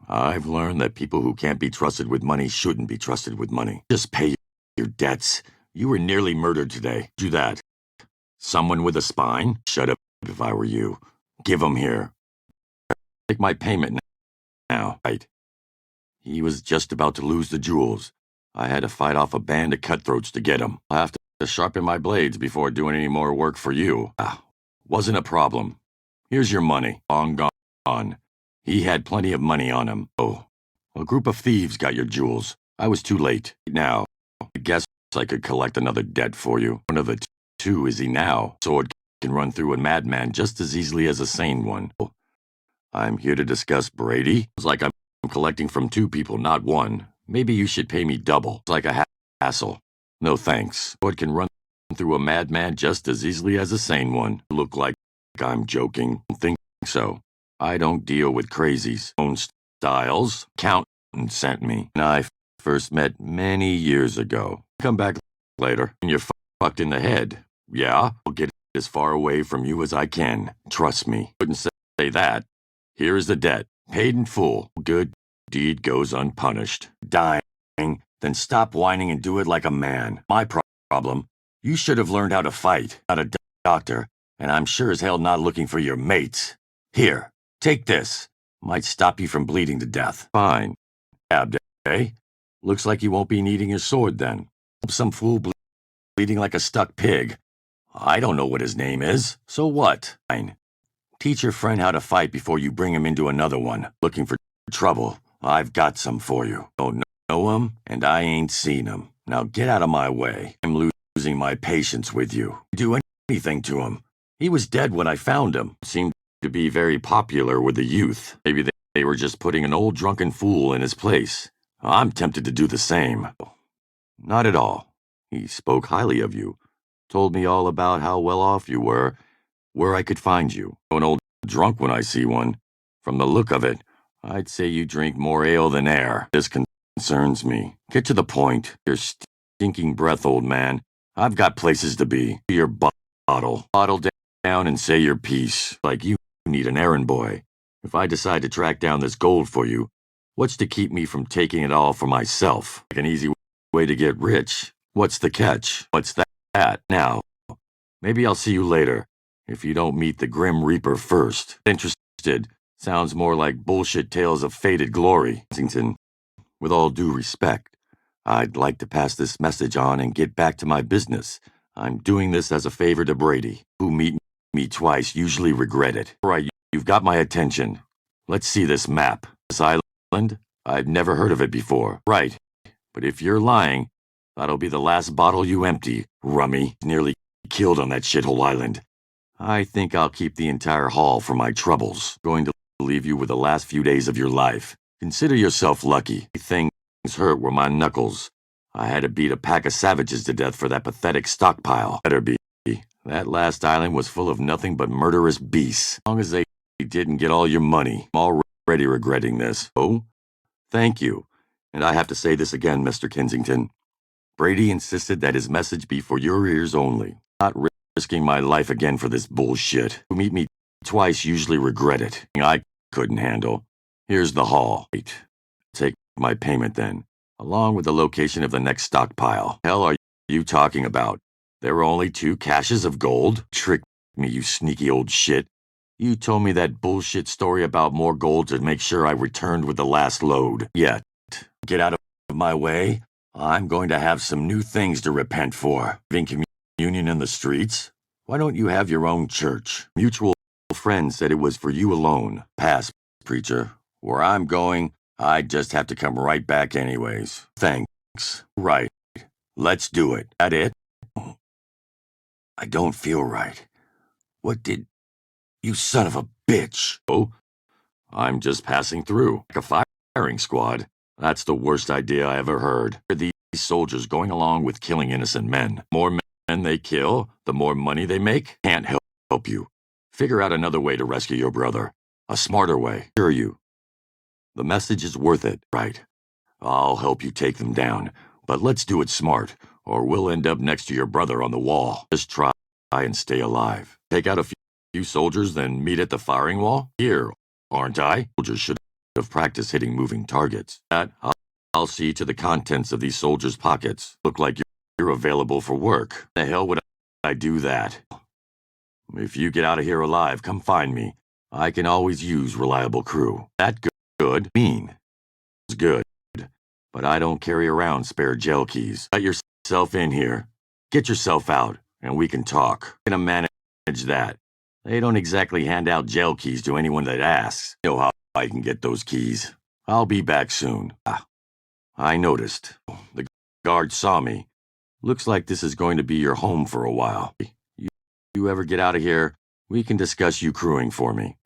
I've learned that people who can't be trusted with money shouldn't be trusted with money. Just pay your debts. You were nearly murdered today. Do that. Someone with a spine? Shut up if I were you. Give 'em here. Take my payment now. Right. He was just about to lose the jewels. I had to fight off a band of cutthroats to get 'em. I'll have to sharpen my blades before doing any more work for you. Wasn't a problem. Here's your money. Long gone. He had plenty of money on him. Oh, a group of thieves got your jewels. I was too late. Now, I guess I could collect another debt for you. One of the two is he now. Sword can run through a madman just as easily as a sane one. I'm here to discuss Brady. It's like I'm collecting from two people, not one. Maybe you should pay me double. It's like a hassle. No thanks. Sword can run through a madman just as easily as a sane one. Look like I'm joking. Think so. I don't deal with crazies. Own styles. Accountant sent me. And I first met many years ago. Come back later. And you're fucked in the head. Yeah, I'll get as far away from you as I can. Trust me. Couldn't say that. Here is the debt. Paid in full. Good deed goes unpunished. Dying. Then stop whining and do it like a man. My problem. You should have learned how to fight. Not a doctor. And I'm sure as hell not looking for your mates. Here. Take this. Might stop you from bleeding to death. Fine. Stabbed, eh? Looks like you won't be needing your sword then. Some fool bleeding like a stuck pig. I don't know what his name is. So what? Fine. Teach your friend how to fight before you bring him into another one. Looking for trouble. I've got some for you. Don't know him, and I ain't seen him. Now get out of my way. I'm losing my patience with you. Do anything to him. He was dead when I found him. Seemed to be very popular with the youth. Maybe they were just putting an old drunken fool in his place. I'm tempted to do the same. Not at all. He spoke highly of you. Told me all about how well off you were, where I could find you. An old drunk when I see one. From the look of it, I'd say you drink more ale than air. This concerns me. Get to the point. Your stinking breath, old man. I've got places to be. Your bottle. Bottle down and say your piece. Like you need an errand boy. If I decide to track down this gold for you, what's to keep me from taking it all for myself? Like an easy way to get rich. What's the catch? What's that? Now, maybe I'll see you later. If you don't meet the Grim Reaper first. Interested. Sounds more like bullshit tales of faded glory. Kensington, with all due respect, I'd like to pass this message on and get back to my business. I'm doing this as a favor to Brady, who meet me twice usually regret it. All right, you've got my attention. Let's see this map. This island? I've never heard of it before. Right. But if you're lying, that'll be the last bottle you empty, rummy. Nearly killed on that shithole island. I think I'll keep the entire haul for my troubles. Going to leave you with the last few days of your life. Consider yourself lucky. Things hurt were my knuckles. I had to beat a pack of savages to death for that pathetic stockpile. Better be. That last island was full of nothing but murderous beasts. As long as they didn't get all your money. I'm already regretting this. Oh? Thank you. And I have to say this again, Mr. Kensington. Brady insisted that his message be for your ears only. Not risking my life again for this bullshit. Who meet me twice usually regret it. I couldn't handle. Here's the haul. Take my payment then, along with the location of the next stockpile. Hell are you talking about? There were only 2 caches of gold? Trick me, you sneaky old shit. You told me that bullshit story about more gold to make sure I returned with the last load. Yet, get out of my way. I'm going to have some new things to repent for. Having communion in the streets? Why don't you have your own church? Mutual friend said it was for you alone. Pass, preacher. Where I'm going, I'd just have to come right back anyways. Thanks. Right. Let's do it. That it? I don't feel right. What did... You son of a bitch. Oh? I'm just passing through. Like a firing squad. That's the worst idea I ever heard. These soldiers going along with killing innocent men. More men they kill, the more money they make. Can't help you. Figure out another way to rescue your brother. A smarter way. Sure you. The message is worth it, right? I'll help you take them down, but let's do it smart, or we'll end up next to your brother on the wall. Just try and stay alive. Take out a few soldiers, then meet at the firing wall? Here, aren't I? Soldiers should have practiced hitting moving targets. I'll see to the contents of these soldiers' pockets. Look like you're available for work. The hell would I do that? If you get out of here alive, come find me. I can always use reliable crew. That good? Mean. It's good. But I don't carry around spare gel keys. Let yourself in here. Get yourself out, and we can talk. I'm gonna manage that. They don't exactly hand out gel keys to anyone that asks. You know how I can get those keys. I'll be back soon. I noticed. The guard saw me. Looks like this is going to be your home for a while. You ever get out of here, we can discuss you crewing for me.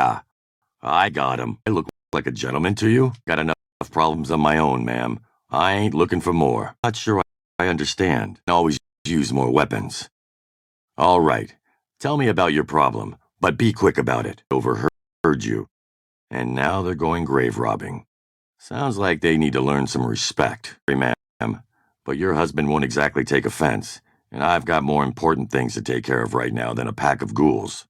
I got him. I look like a gentleman to you? Got enough problems on my own, ma'am. I ain't looking for more. Not sure I understand. Always use more weapons. All right. Tell me about your problem, but be quick about it. Overheard you. And now they're going grave robbing. Sounds like they need to learn some respect. Ma'am, but your husband won't exactly take offense, and I've got more important things to take care of right now than a pack of ghouls.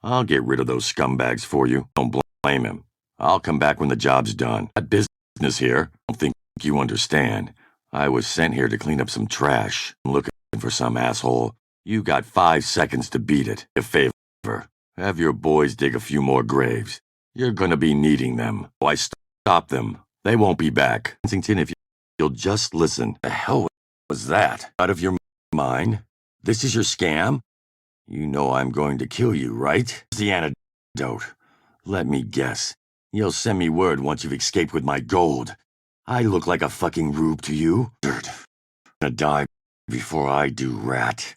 I'll get rid of those scumbags for you. Don't blame him. I'll come back when the job's done. Got business here. Don't think you understand. I was sent here to clean up some trash. I'm looking for some asshole. You got 5 seconds to beat it. A favor. Have your boys dig a few more graves. You're gonna be needing them. Why stop them? They won't be back. Kensington, if you'll just listen. The hell was that? Out of your mind? This is your scam? You know I'm going to kill you, right? The antidote. Let me guess. You'll send me word once you've escaped with my gold. I look like a fucking rube to you? Dirt. Gonna die before I do, rat.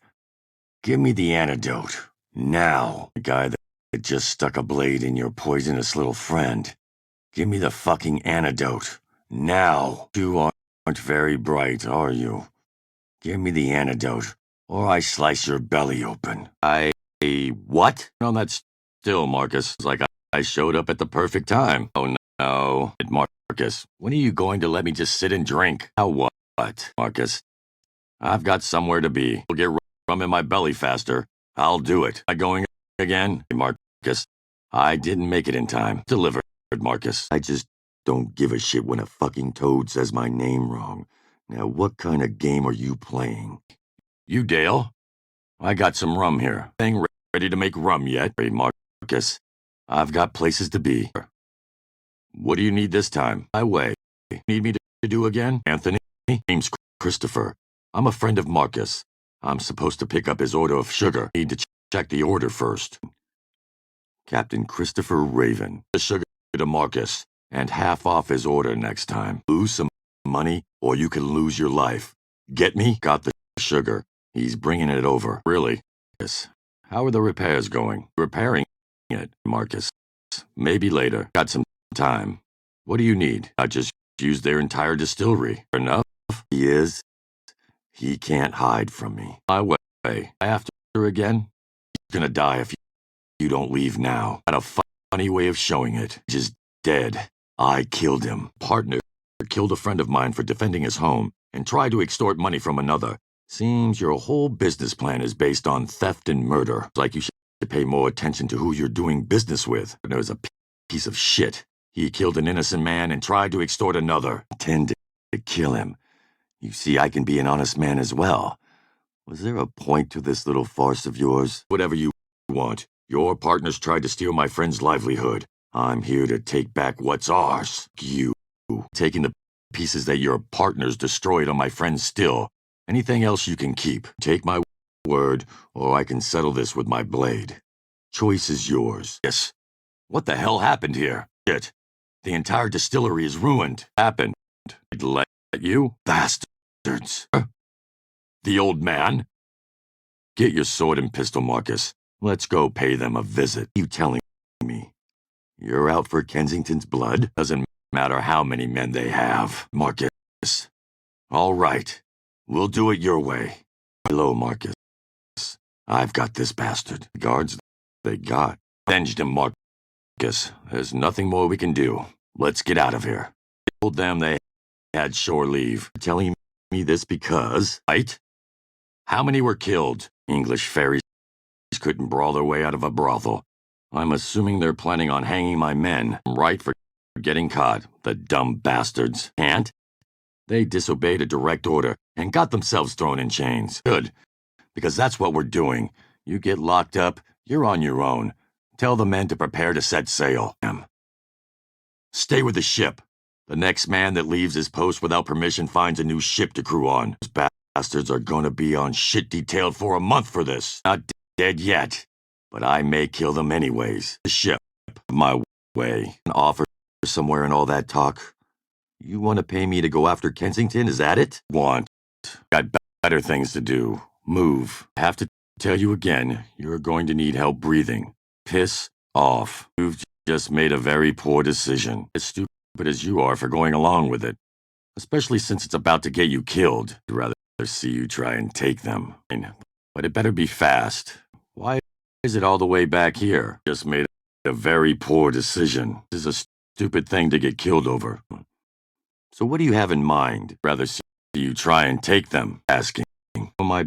Give me the antidote. Now. The guy that just stuck a blade in your poisonous little friend. Give me the fucking antidote. Now. You aren't very bright, are you? Give me the antidote, or I slice your belly open. What? On that still, Marcus. It's like I showed up at the perfect time. Oh no. Marcus, when are you going to let me just sit and drink? How what? Marcus, I've got somewhere to be. We'll get rum in my belly faster. I'll do it. Am I going again? Marcus, I didn't make it in time. Delivered, Marcus. I just don't give a shit when a fucking toad says my name wrong. Now, what kind of game are you playing? You, Dale? I got some rum here. Thing ready to make rum yet? Hey, Marcus, I've got places to be. What do you need this time? My way. Need me to do again? Anthony? Name's Christopher. I'm a friend of Marcus. I'm supposed to pick up his order of sugar. Need to check the order first. Captain Christopher Raven. The sugar to Marcus, and half off his order next time. Lose some money, or you can lose your life. Get me? Got the sugar. He's bringing it over. Really? Yes. How are the repairs going? Repairing it, Marcus. Maybe later. Got some time. What do you need? I just used their entire distillery. Enough? He is. He can't hide from me. My way. After again? He's gonna die if you don't leave now. Got a funny way of showing it. Just dead. I killed him. Partner killed a friend of mine for defending his home and tried to extort money from another. Seems your whole business plan is based on theft and murder. It's like you should pay more attention to who you're doing business with. There's a piece of shit. He killed an innocent man and tried to extort another. Intended to kill him. You see, I can be an honest man as well. Was there a point to this little farce of yours? Whatever you want. Your partners tried to steal my friend's livelihood. I'm here to take back what's ours. You. Taking the pieces that your partners destroyed on my friend still. Anything else you can keep. Take my word, or I can settle this with my blade. Choice is yours. Yes. What the hell happened here? Shit. The entire distillery is ruined. Happened. I'd let you? Bastards. The old man? Get your sword and pistol, Marcus. Let's go pay them a visit. You telling me you're out for Kensington's blood? Doesn't matter how many men they have, Marcus. All right. We'll do it your way. Hello, Marcus. I've got this bastard. The guards, they got. Avenged him, Marcus. There's nothing more we can do. Let's get out of here. Told them they had shore leave. Telling me this because, right? How many were killed? English ferries couldn't brawl their way out of a brothel. I'm assuming they're planning on hanging my men, right, for getting caught, the dumb bastards. Can't? They disobeyed a direct order and got themselves thrown in chains. Good, because that's what we're doing. You get locked up, you're on your own. Tell the men to prepare to set sail. Stay with the ship. The next man that leaves his post without permission finds a new ship to crew on. Those bastards are gonna be on shit detailed for a month for this. Not dead yet, but I may kill them anyways. The ship, my way, an offer somewhere and all that talk. You want to pay me to go after Kensington, is that it? Got better things to do. Move. I have to tell you again, you're going to need help breathing. Piss off. You've just made a very poor decision. As stupid as you are for going along with it. Especially since it's about to get you killed. I'd rather see you try and take them. But it better be fast. Why is it all the way back here? Just made a very poor decision. This is a stupid thing to get killed over. So what do you have in mind? Rather see you try and take them? Asking. Who am I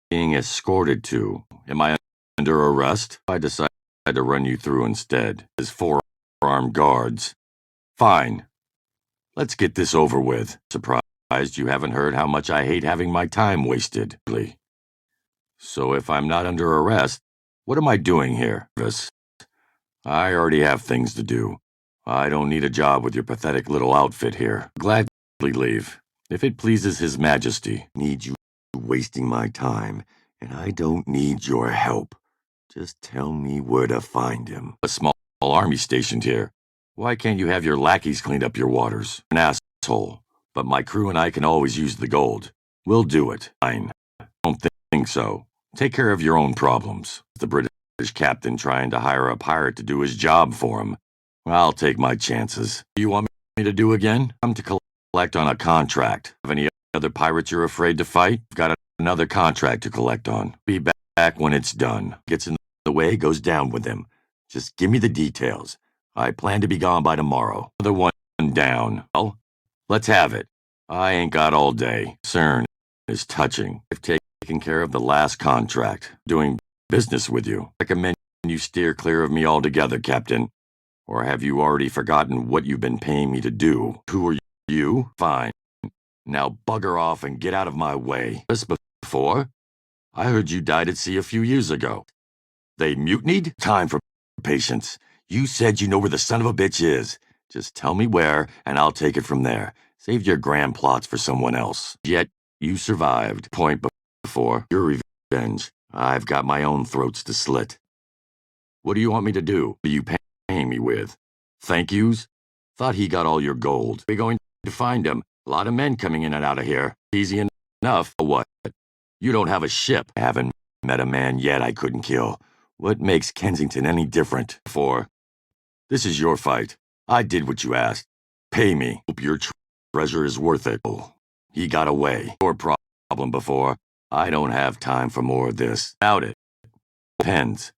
being escorted to? Am I under arrest? I decide to run you through instead. As 4 armed guards. Fine. Let's get this over with. Surprised you haven't heard how much I hate having my time wasted. So if I'm not under arrest, what am I doing here? I already have things to do. I don't need a job with your pathetic little outfit here. Gladly leave, if it pleases His Majesty. Need you wasting my time, and I don't need your help. Just tell me where to find him. A small army stationed here. Why can't you have your lackeys clean up your waters? An asshole. But my crew and I can always use the gold. We'll do it. Fine. Don't think so. Take care of your own problems. The British captain trying to hire a pirate to do his job for him. I'll take my chances. Do you want me to do again? I'm to collect on a contract. Have any other pirates you're afraid to fight? I've got another contract to collect on. Be back when it's done. Gets in the way, goes down with him. Just give me the details. I plan to be gone by tomorrow. Another one down. Well, let's have it. I ain't got all day. CERN is touching. I've taken care of the last contract. Doing business with you. Recommend you steer clear of me altogether, Captain. Or have you already forgotten what you've been paying me to do? Who are you? Fine. Now bugger off and get out of my way. This before? I heard you died at sea a few years ago. They mutinied? Time for patience. You said you know where the son of a bitch is. Just tell me where, and I'll take it from there. Save your grand plots for someone else. Yet, you survived. Point before. Your revenge. I've got my own throats to slit. What do you want me to do? Are you paying me with? Thank yous? Thought he got all your gold. We're going to find him. A lot of men coming in and out of here. Easy enough. What? You don't have a ship. I haven't met a man yet I couldn't kill. What makes Kensington any different? This is your fight. I did what you asked. Pay me. Hope your treasure is worth it. Oh, he got away. Your problem before. I don't have time for more of this. Doubt it. Depends.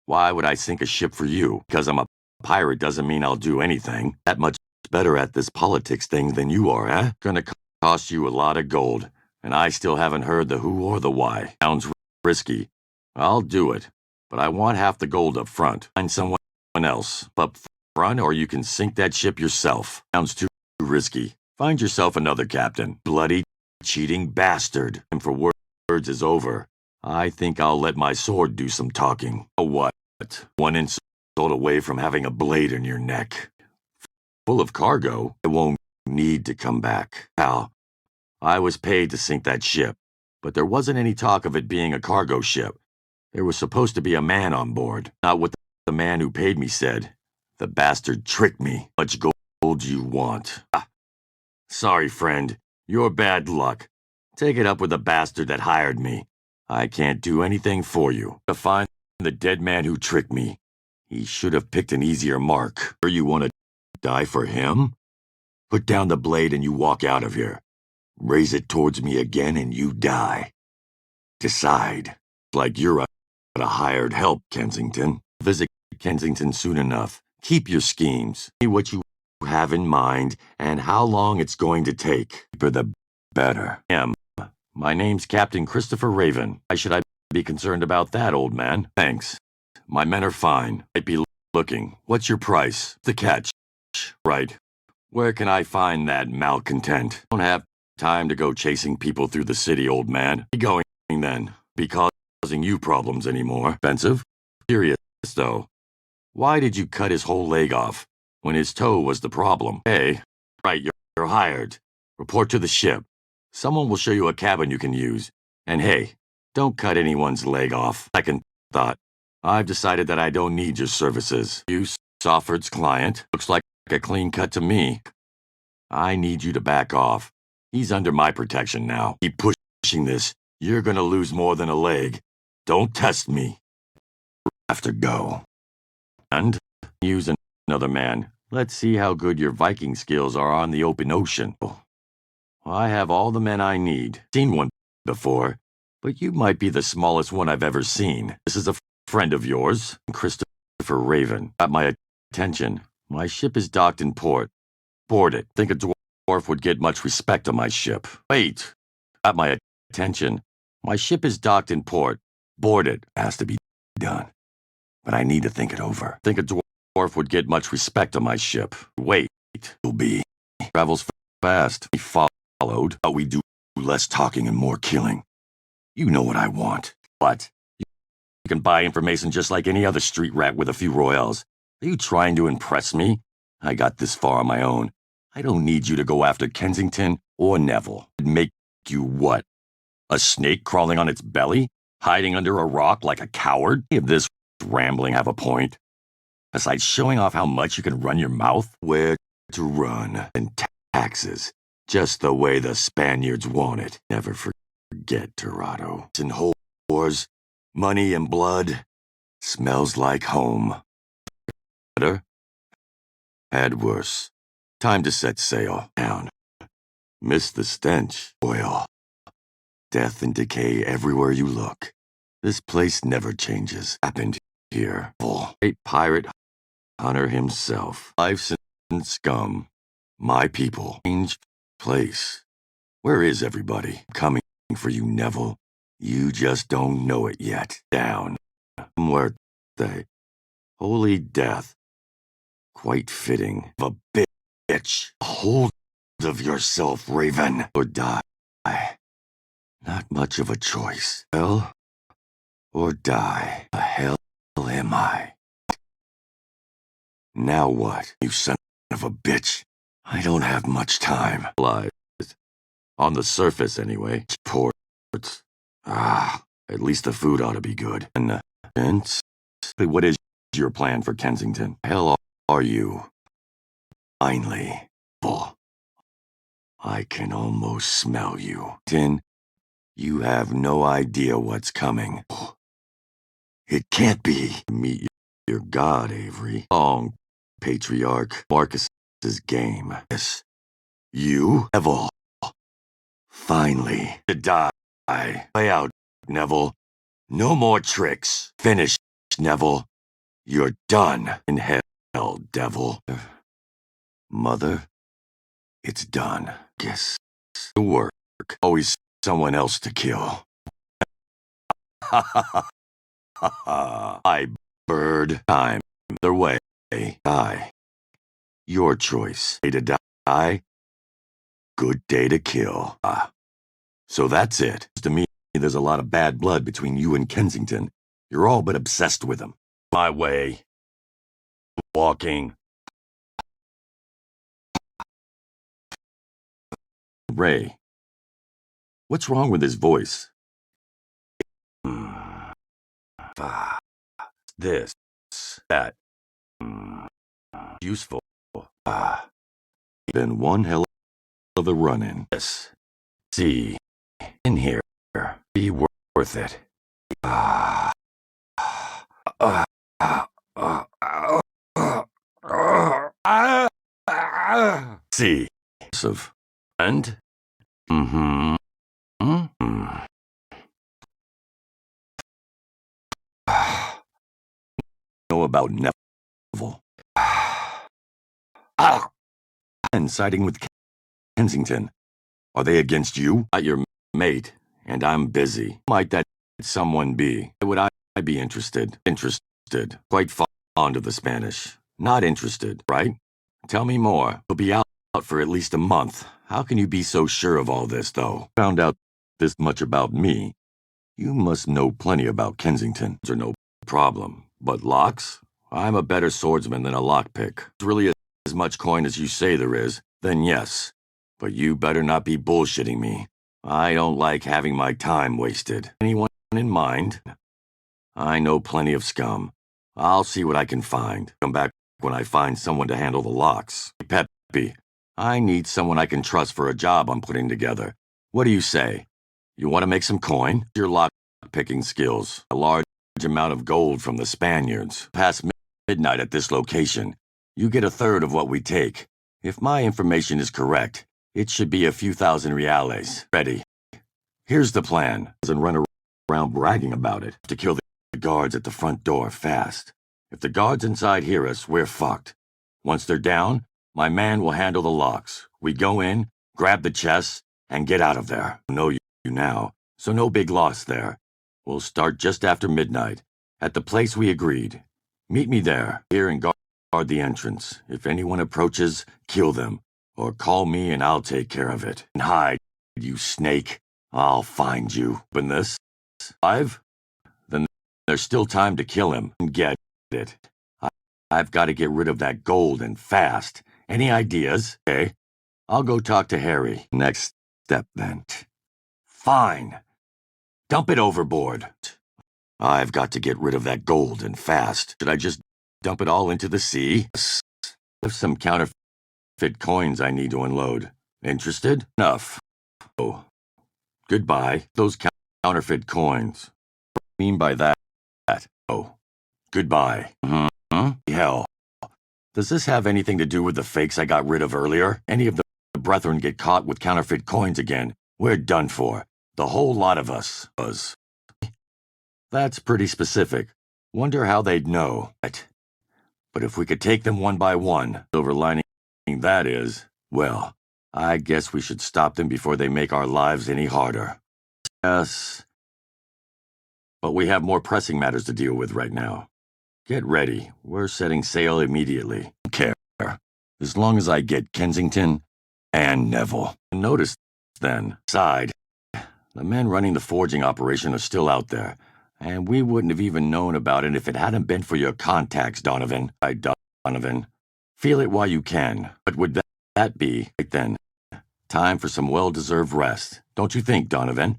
Why would I sink a ship for you? Because I'm a pirate doesn't mean I'll do anything. That much better at this politics thing than you are, eh? Gonna cost you a lot of gold. And I still haven't heard the who or the why. Sounds risky. I'll do it. But I want half the gold up front. Find someone else up front, or you can sink that ship yourself. Sounds too risky. Find yourself another captain. Bloody, cheating bastard. And for words is over. I think I'll let my sword do some talking. Oh, what? One insult away from having a blade in your neck. Full of cargo, I won't need to come back. Pal, I was paid to sink that ship, but there wasn't any talk of it being a cargo ship. There was supposed to be a man on board, not what the man who paid me said. The bastard tricked me. How much gold do you want? Ah. Sorry, friend. Your bad luck. Take it up with the bastard that hired me. I can't do anything for you. To find the dead man who tricked me. He should have picked an easier mark. Or you want to die for him? Put down the blade and you walk out of here. Raise it towards me again and you die. Decide. Like you're a hired help, Kensington. Visit Kensington soon enough. Keep your schemes. See what you have in mind and how long it's going to take. For the better. My name's Captain Christopher Raven. Why should I be concerned about that, old man? Thanks. My men are fine. Might be looking. What's your price? The catch. Right. Where can I find that malcontent? Don't have time to go chasing people through the city, old man. Be going then. Be causing you problems anymore. Expensive? Curious, though. Why did you cut his whole leg off when his toe was the problem? Hey, right, you're hired. Report to the ship. Someone will show you a cabin you can use. And hey, don't cut anyone's leg off. Second thought. I've decided that I don't need your services. You, Sawford's client, looks like a clean cut to me. I need you to back off. He's under my protection now. Keep pushing this. You're gonna lose more than a leg. Don't test me. Have to go. And use another man. Let's see how good your Viking skills are on the open ocean. I have all the men I need. Seen one before, but you might be the smallest one I've ever seen. This is a friend of yours, Christopher Raven. Got my attention. My ship is docked in port. Board it. Think a dwarf would get much respect on my ship. Wait. Got my attention. My ship is docked in port. Board it. Has to be done. But I need to think it over. Think a dwarf would get much respect on my ship. Wait. Will be. Travels fast. He followed. But we do less talking and more killing. You know what I want. What? You can buy information just like any other street rat with a few royals. Are you trying to impress me? I got this far on my own. I don't need you to go after Kensington or Neville. It'd make you what? A snake crawling on its belly? Hiding under a rock like a coward? If this rambling have a point? Besides showing off how much you can run your mouth? Where to run? And taxes. Just the way the Spaniards want it. Never forget, Torado. In whores, money and blood. Smells like home. Better? Had worse. Time to set sail. Down. Miss the stench. Oil. Death and decay everywhere you look. This place never changes. Happened here. Great pirate hunter himself. Life's in scum. My people. Strange place. Where is everybody? Coming for you, Neville. You just don't know it yet. Down. Where they? Holy death. Quite fitting. A bitch. Hold of yourself, Raven, or die. Not much of a choice. Hell or die. The hell am I? Now what, you son of a bitch? I don't have much time. Lies. On the surface, anyway. Ports. At least the food ought to be good. And what is your plan for Kensington? Hell are you? Finally. I can almost smell you. Tin, you have no idea what's coming. It can't be. Meet your god, Avery. Long, Patriarch. Marcus's game. Yes. You, Neville. Finally. To die. Play out, Neville. No more tricks. Finish, Neville. You're done. In hell, devil. Mother, it's done. Guess the work. Always someone else to kill. I bird time. Their way. Die. Your choice. Day to die. Good day to kill. So that's it. To me, there's a lot of bad blood between you and Kensington. You're all but obsessed with him. My way. Walking. Ray. What's wrong with his voice? This. That. Useful. Been one hell of a run-in. Yes. See. In here. Be worth it. See. And? Know about Neville. siding with Kensington. Are they against you? Not your mate, and I'm busy. Might that someone be? Why would I be interested? Interested. Quite fond of the Spanish. Not interested, right? Tell me more. You'll be out for at least a month. How can you be so sure of all this, though? Found out this much about me. You must know plenty about Kensington. Are no problem. But locks? I'm a better swordsman than a lockpick. It's really as much coin as you say there is, then yes. But you better not be bullshitting me. I don't like having my time wasted. Anyone in mind? I know plenty of scum. I'll see what I can find. Come back when I find someone to handle the locks. Peppy, I need someone I can trust for a job I'm putting together. What do you say? You want to make some coin? Your lock-picking skills. A large amount of gold from the Spaniards. Past midnight at this location. You get a third of what we take. If my information is correct, it should be a few thousand reales. Ready. Here's the plan. And run around bragging about it. To kill the guards at the front door fast. If the guards inside hear us, we're fucked. Once they're down, my man will handle the locks. We go in, grab the chests, and get out of there. I know you now, so no big loss there. We'll start just after midnight, at the place we agreed. Meet me there, here and guard the entrance. If anyone approaches, kill them, or call me and I'll take care of it. And hide, you snake. I'll find you. Open this. 5? Then there's still time to kill him and get it. I've got to get rid of that gold and fast. Any ideas? Okay. I'll go talk to Harry. Next step, then. Fine. Dump it overboard. I've got to get rid of that gold and fast. Should I just dump it all into the sea? There's some counterfeit coins I need to unload. Interested? Enough. Oh. Goodbye. Those counterfeit coins. What do you mean by that? Oh. Goodbye. Hell. Does this have anything to do with the fakes I got rid of earlier? Any of the brethren get caught with counterfeit coins again, we're done for. The whole lot of us. That's pretty specific. Wonder how they'd know. But if we could take them one by one, silver lining that is, well, I guess we should stop them before they make our lives any harder. Yes. But we have more pressing matters to deal with right now. Get ready. We're setting sail immediately. Don't care. As long as I get Kensington and Neville. Notice, then, side. The men running the forging operation are still out there, and we wouldn't have even known about it if it hadn't been for your contacts, Donovan. Donovan. Feel it while you can. But would that be, right then, time for some well-deserved rest? Don't you think, Donovan?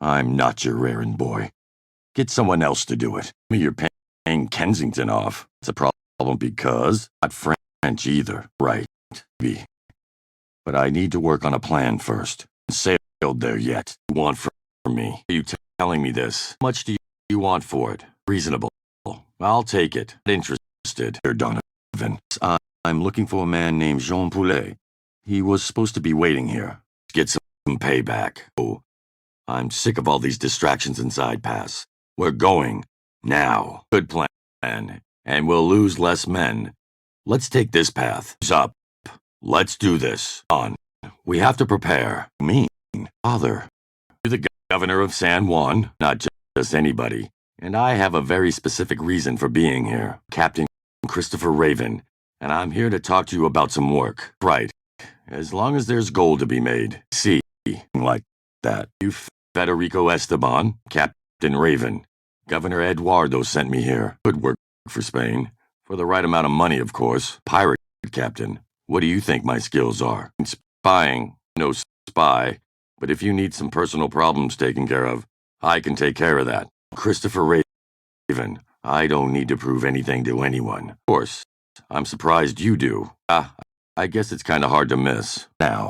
I'm not your errand boy. Get someone else to do it. You're paying Kensington off. It's a problem because not French either, right? But I need to work on a plan first. Sailed there yet? You want from me? Are you telling me this? How much do you want for it? Reasonable. I'll take it. Interested, Sir Donovan. I'm looking for a man named Jean Poulet. He was supposed to be waiting here. Get some payback. Oh, I'm sick of all these distractions inside Pass. We're going. Now. Good plan. And we'll lose less men. Let's take this path. Up. Let's do this. On. We have to prepare. Me. Father. You're the governor of San Juan, not just anybody. And I have a very specific reason for being here. Captain Christopher Raven. And I'm here to talk to you about some work. Right. As long as there's gold to be made. See. Like that. You Federico Esteban, Captain Raven. Governor Eduardo sent me here. Good work for Spain. For the right amount of money, of course. Pirate captain. What do you think my skills are? Spying. No spy. But if you need some personal problems taken care of, I can take care of that. Christopher Raven. I don't need to prove anything to anyone. Of course. I'm surprised you do. I guess it's kind of hard to miss. Now.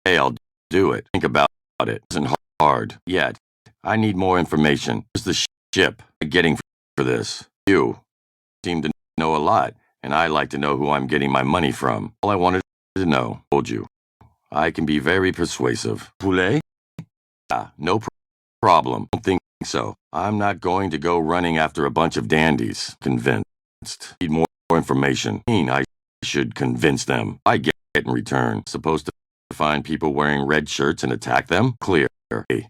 Hey, I'll do it. Think about it. It isn't hard yet. I need more information. Where's the ship getting for this? You seem to know a lot, and I like to know who I'm getting my money from. All I wanted to know. Told you. I can be very persuasive. Poulet? No problem. Don't think so. I'm not going to go running after a bunch of dandies. Convinced. Need more information. I should convince them. I get in return. Supposed to find people wearing red shirts and attack them? Clear. Hey,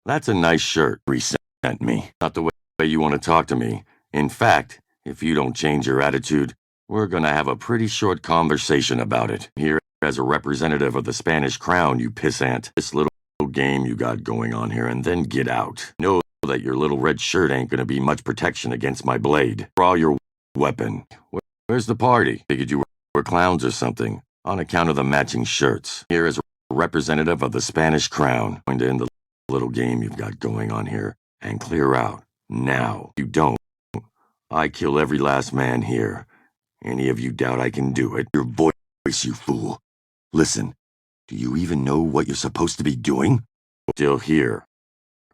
that's a nice shirt. Resent me. Not the way you want to talk to me. In fact, if you don't change your attitude, we're gonna have a pretty short conversation about it. Here, as a representative of the Spanish crown, you pissant. This little game you got going on here, and then get out. Know that your little red shirt ain't gonna be much protection against my blade. Draw your weapon. Where's the party? Figured you were clowns or something, on account of the matching shirts. Here as a representative of the Spanish crown, going to end the little game you've got going on here, and clear out. Now. You don't. I kill every last man here. Any of you doubt I can do it? Your voice, you fool. Listen, do you even know what you're supposed to be doing? Still here.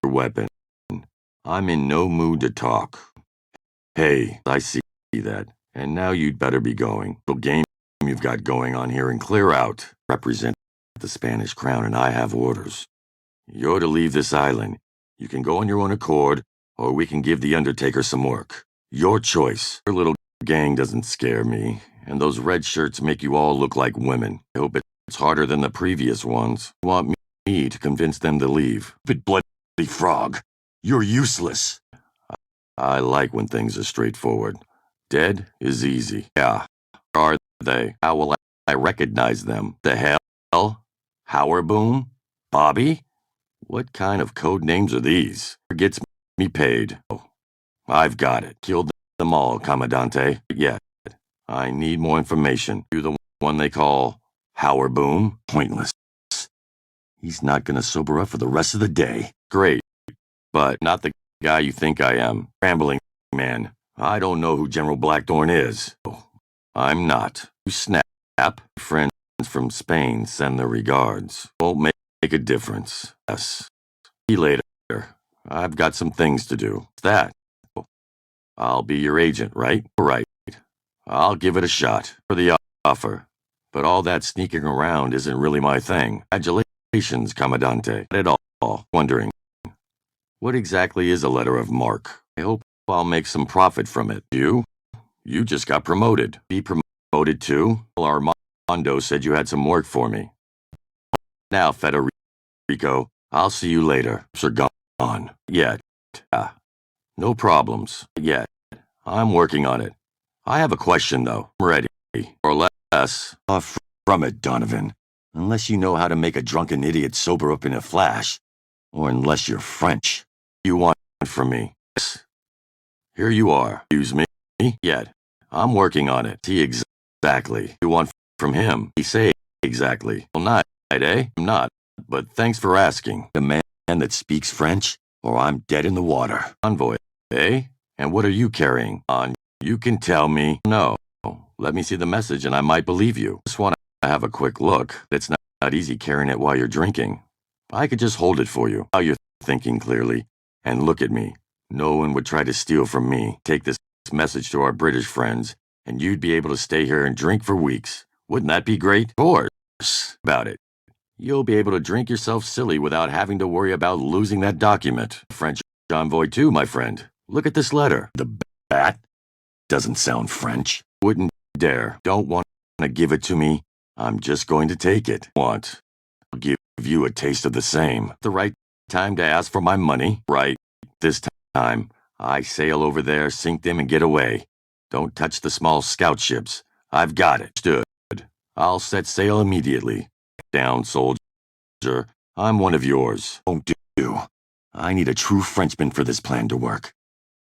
Your weapon. I'm in no mood to talk. Hey, I see that. And now you'd better be going. Little game you've got going on here and clear out. Represent the Spanish crown and I have orders. You're to leave this island. You can go on your own accord, or we can give the Undertaker some work. Your choice. Your little gang doesn't scare me, and those red shirts make you all look like women. I hope it's harder than the previous ones. You want me to convince them to leave? But bloody frog, you're useless. I like when things are straightforward. Dead is easy. Yeah. Are they? How will I recognize them? The hell? Boom? Bobby? What kind of code names are these? Gets me paid. Oh, I've got it. Killed them all, Commandante. Yet, I need more information. You the one they call Boom? Pointless. He's not gonna sober up for the rest of the day. Great. But not the guy you think I am. Rambling man. I don't know who General Blackthorn is. Oh, I'm not. You snap. Friends from Spain send their regards. Won't make a difference. Yes. See you later. I've got some things to do. That. I'll be your agent, right? Right. I'll give it a shot for the offer. But all that sneaking around isn't really my thing. Congratulations, Commandante. Not at all. Wondering, what exactly is a letter of marque? I hope I'll make some profit from it. You just got promoted. Be promoted too? Well, Armando said you had some work for me. Now, Federico, I'll see you later. Sir, gone. Yet. No problems. Yet. I'm working on it. I have a question, though. I'm ready. Or less. Off from it, Donovan. Unless you know how to make a drunken idiot sober up in a flash. Or unless you're French. You want from me. Here you are. Use me? Yet. I'm working on it. See exactly. You want from him? He say exactly. Well, not, eh? I'm not. But thanks for asking. The man that speaks French, or I'm dead in the water. Envoy, eh? And what are you carrying on? You can tell me. No. Let me see the message and I might believe you. Just want to have a quick look. It's not easy carrying it while you're drinking. I could just hold it for you. Now you're thinking clearly. And look at me. No one would try to steal from me. Take this message to our British friends, and you'd be able to stay here and drink for weeks. Wouldn't that be great? Of course. About it. You'll be able to drink yourself silly without having to worry about losing that document. French envoy too, my friend. Look at this letter. The bat? Doesn't sound French. Wouldn't dare. Don't want to give it to me. I'm just going to take it. Want. I'll give you a taste of the same. The right time to ask for my money. Right. This time. I sail over there, sink them, and get away. Don't touch the small scout ships. I've got it. Stood. I'll set sail immediately. Down, soldier. I'm one of yours. Won't do. I need a true Frenchman for this plan to work.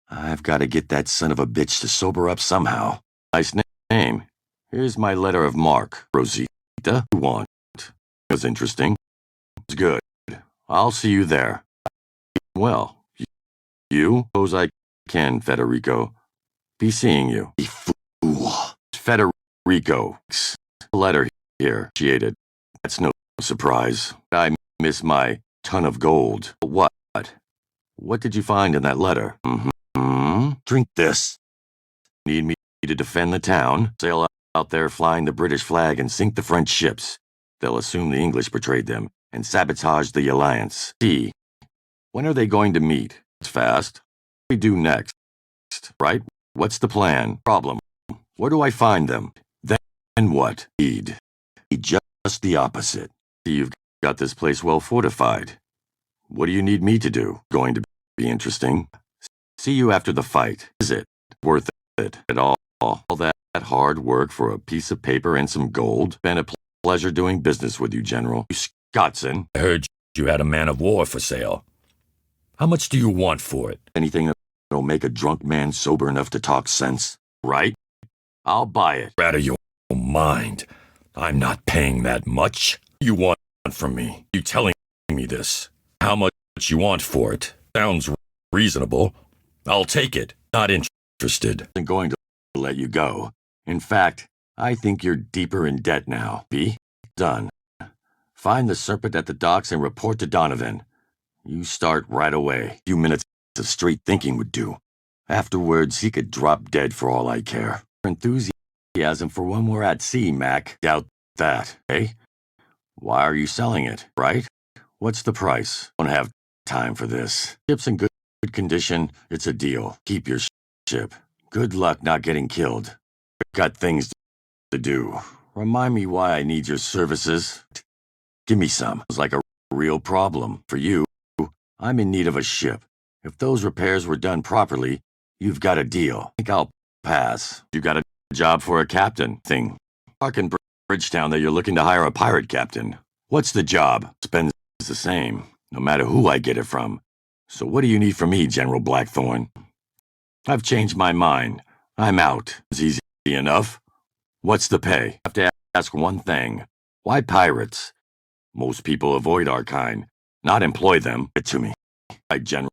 I've got to get that son of a bitch to sober up somehow. Nice name. Here's my letter of marque. Rosita, you want? Was interesting. It's good. I'll see you there. Well, you? Suppose I can, Federico. Be seeing you. You fool. Federico. Letter here. Appreciated. That's no surprise. I miss my ton of gold. What? What did you find in that letter? Drink this. Need me to defend the town? Sail out there flying the British flag and sink the French ships. They'll assume the English betrayed them and sabotage the alliance. See, when are they going to meet? It's fast. What do we do next? Right? What's the plan? Problem. Where do I find them? And what? Need just the opposite. You've got this place well fortified. What do you need me to do? Going to be interesting. See you after the fight. Is it worth it at all? All that hard work for a piece of paper and some gold? Been a pleasure doing business with you, General. You Scottson. I heard you had a man of war for sale. How much do you want for it? Anything that'll make a drunk man sober enough to talk sense, right? I'll buy it. Out of your mind. I'm not paying that much. You want from me? You telling me this? How much you want for it? Sounds reasonable. I'll take it. Not interested. I'm going to let you go. In fact, I think you're deeper in debt now. Be done. Find the serpent at the docks and report to Donovan. You start right away. A few minutes of straight thinking would do. Afterwards, he could drop dead for all I care. Enthusiasm for when we're at sea, Mac. Doubt that, eh? Why are you selling it, right? What's the price? Don't have time for this. Ship's in good condition. It's a deal. Keep your ship. Good luck not getting killed. Got things to do. Remind me why I need your services. Give me some. It's like a real problem. For you, I'm in need of a ship. If those repairs were done properly, you've got a deal. I think I'll pass. You got a job for a captain thing. Talk in Bridgetown that you're looking to hire a pirate captain. What's the job? Spends the same, no matter who I get it from. So what do you need from me, General Blackthorne? I've changed my mind. I'm out. It's easy enough. What's the pay? I have to ask one thing. Why pirates? Most people avoid our kind, not employ them. Get to me. Right, General.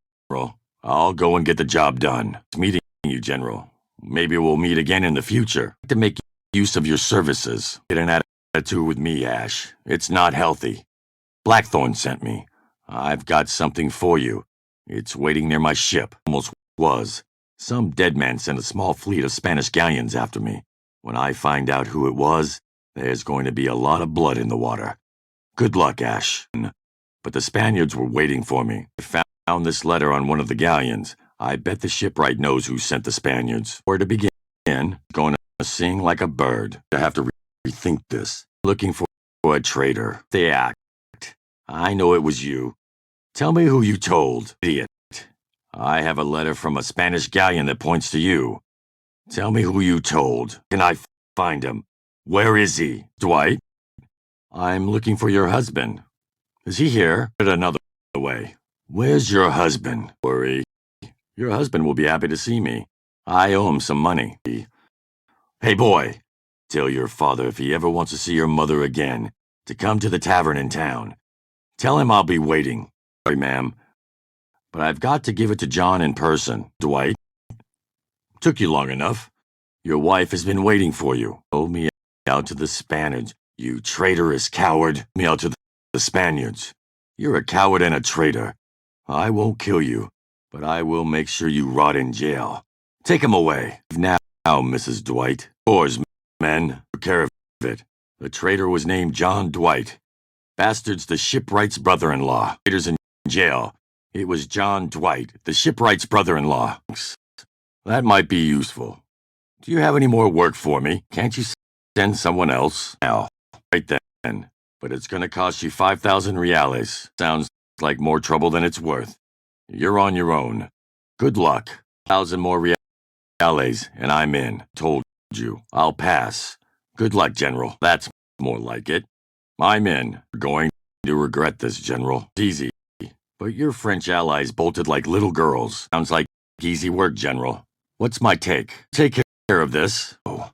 I'll go and get the job done. It's meeting you, General. Maybe we'll meet again in the future. To make use of your services. Get an attitude with me, Ash. It's not healthy. Blackthorne sent me. I've got something for you. It's waiting near my ship. Almost was. Some dead man sent a small fleet of Spanish galleons after me. When I find out who it was, there's going to be a lot of blood in the water. Good luck, Ash. But the Spaniards were waiting for me. I found this letter on one of the galleons. I bet the shipwright knows who sent the Spaniards. Where to begin? Going to sing like a bird. I have to rethink this. Looking for a traitor. They act. I know it was you. Tell me who you told. Idiot. I have a letter from a Spanish galleon that points to you. Tell me who you told. Can I find him? Where is he? Dwight? I'm looking for your husband. Is he here? But another way. Where's your husband? Worry. Your husband will be happy to see me. I owe him some money. Hey, boy. Tell your father if he ever wants to see your mother again, to come to the tavern in town. Tell him I'll be waiting. Sorry, ma'am. But I've got to give it to John in person. Dwight? Took you long enough. Your wife has been waiting for you. Sold me out to the Spaniards. You traitorous coward. Me out to the Spaniards. You're a coward and a traitor. I won't kill you, but I will make sure you rot in jail. Take him away. Now, Mrs. Dwight. Oars, men. Took care of it. The traitor was named John Dwight. Bastard's the shipwright's brother-in-law. Traitors in jail. It was John Dwight, the shipwright's brother-in-law. That might be useful. Do you have any more work for me? Can't you send someone else? Now, right then. But it's going to cost you 5,000 reales. Sounds like more trouble than it's worth. You're on your own. Good luck. 1,000 more reales, and I'm in. Told you. I'll pass. Good luck, General. That's more like it. I'm in. You're going to regret this, General. It's easy. But your French allies bolted like little girls. Sounds like easy work, General. What's my take? Take care of this. Oh,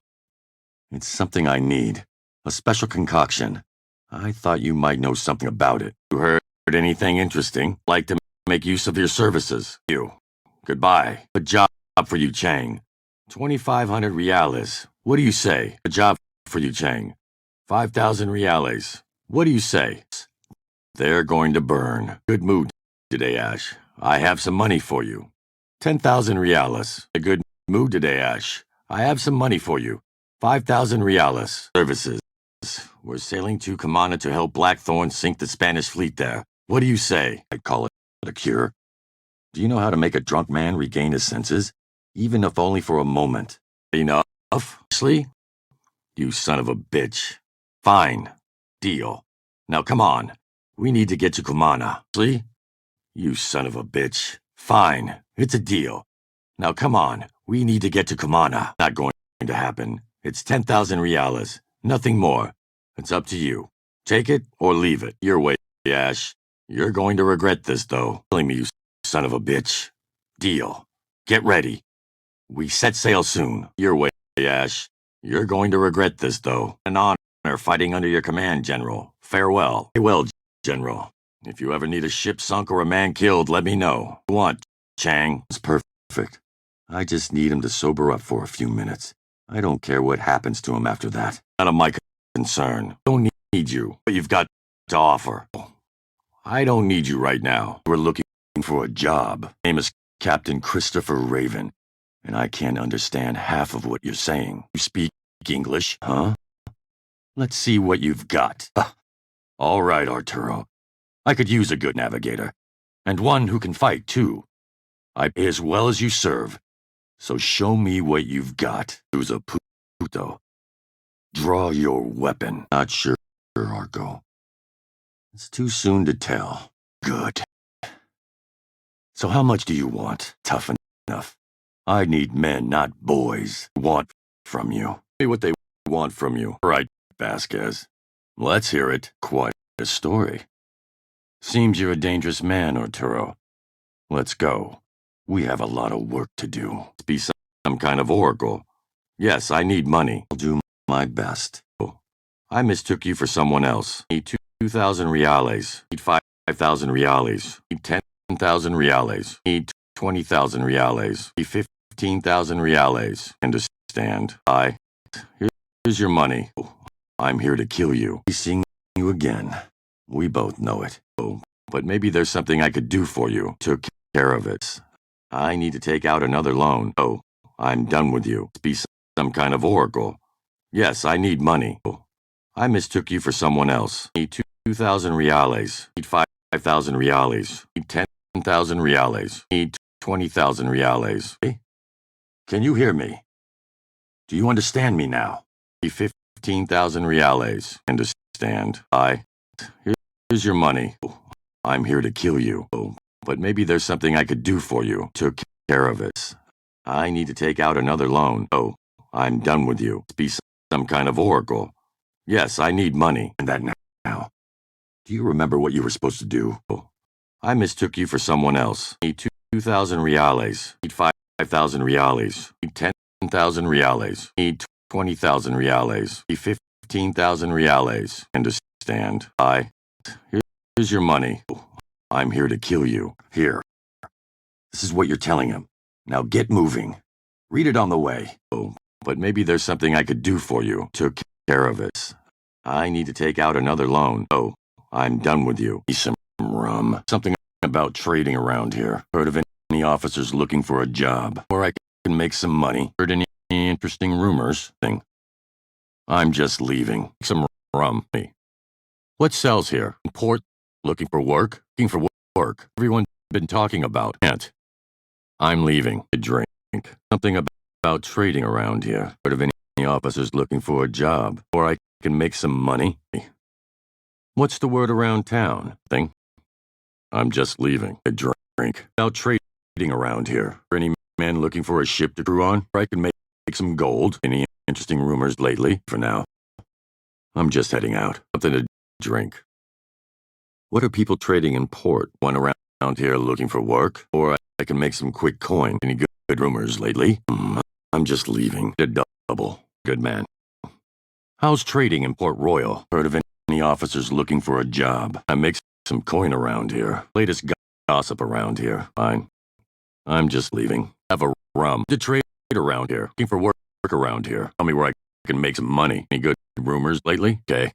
it's something I need. A special concoction. I thought you might know something about it. You heard anything interesting? Like to make use of your services. You. Goodbye. A job for you, Chang. 2,500 reales. What do you say? A job for you, Chang. 5,000 reales. What do you say? They're going to burn. Good mood today, Ash. I have some money for you. 10,000 reales. A good mood today, Ash. I have some money for you. 5,000 reales. Services. We're sailing to Camana to help Blackthorne sink the Spanish fleet there. What do you say? I'd call it a cure. Do you know how to make a drunk man regain his senses? Even if only for a moment. Enough? Ashley? You son of a bitch. Fine. Deal. Now come on. We need to get to Kumana. See? You son of a bitch. Fine. It's a deal. Now come on. We need to get to Kumana. Not going to happen. It's 10,000 reales. Nothing more. It's up to you. Take it or leave it. Your way, Ash. You're going to regret this, though. Killing me, you son of a bitch. Deal. Get ready. We set sail soon. Your way, Ash. You're going to regret this, though. An honor fighting under your command, General. Farewell. Farewell, General. If you ever need a ship sunk or a man killed, let me know. What you want, Chang? It's perfect. I just need him to sober up for a few minutes. I don't care what happens to him after that. None of my concern. Don't need you, but you've got to offer. I don't need you right now. We're looking for a job. Name is Captain Christopher Raven, and I can't understand half of what you're saying. You speak English, huh? Let's see what you've got. All right, Arturo. I could use a good navigator, and one who can fight, too. I pay as well as you serve, so show me what you've got. Who's a puto? Draw your weapon. Not sure, Argo. It's too soon to tell. Good. So how much do you want? Tough enough. I need men, not boys. Want from you. See what they want from you. Right, Vasquez. Let's hear it. Quite a story. Seems you're a dangerous man, Arturo. Let's go. We have a lot of work to do. Be some kind of oracle. Yes, I need money. I'll do my best. I mistook you for someone else. Need 2,000 reales. Need 5,000 reales. Need 10,000 reales. Need 20,000 reales. Need 15,000 reales. Understand? Here's your money. I'm here to kill you. Seeing you again. We both know it. But maybe there's something I could do for you. Took care of it. I need to take out another loan. I'm done with you. Be some kind of oracle. Yes, I need money. I mistook you for someone else. Need 2,000 reales. Need 5,000 reales. Need 10,000 reales. Need 20,000 reales. Can you hear me? Do you understand me now? Need 15,000 reales. Understand? Here's your money. I'm here to kill you. But maybe there's something I could do for you. Took care of it. I need to take out another loan. I'm done with you. Be some kind of oracle. Yes, I need money. And that now. Do you remember what you were supposed to do? I mistook you for someone else. Need 2,000 reales. Need 5,000 reales. Need 10,000 reales. Need 20,000 reales. Need 15,000 reales. Understand? Here's your money. I'm here to kill you. Here. This is what you're telling him. Now get moving. Read it on the way. But maybe there's something I could do for you. Took care of it. I need to take out another loan. I'm done with you. Need some rum. Something about trading around here. Heard of any officers looking for a job where I can make some money? Heard any interesting rumors? I'm just leaving. Some rum. What sells here? Port? Looking for work? Looking for work. Everyone's been talking about it. I'm leaving. A drink. Something about trading around here. Heard of any officers looking for a job where I can make some money? What's the word around town? I'm just leaving. A drink. About trading around here. Any man looking for a ship to crew on where I can make some gold? Any interesting rumors lately? For now, I'm just heading out. Something to drink. What are people trading in port? One around here looking for work? Or I can make some quick coin. Any good rumors lately? I'm just leaving. A double. Good man. How's trading in Port Royal? Heard of any officers looking for a job? I make some coin around here. Latest gossip around here. Fine. I'm just leaving. Have a rum. To trade around here. Looking for work around here. Tell me where I can make some money. Any good rumors lately? Okay.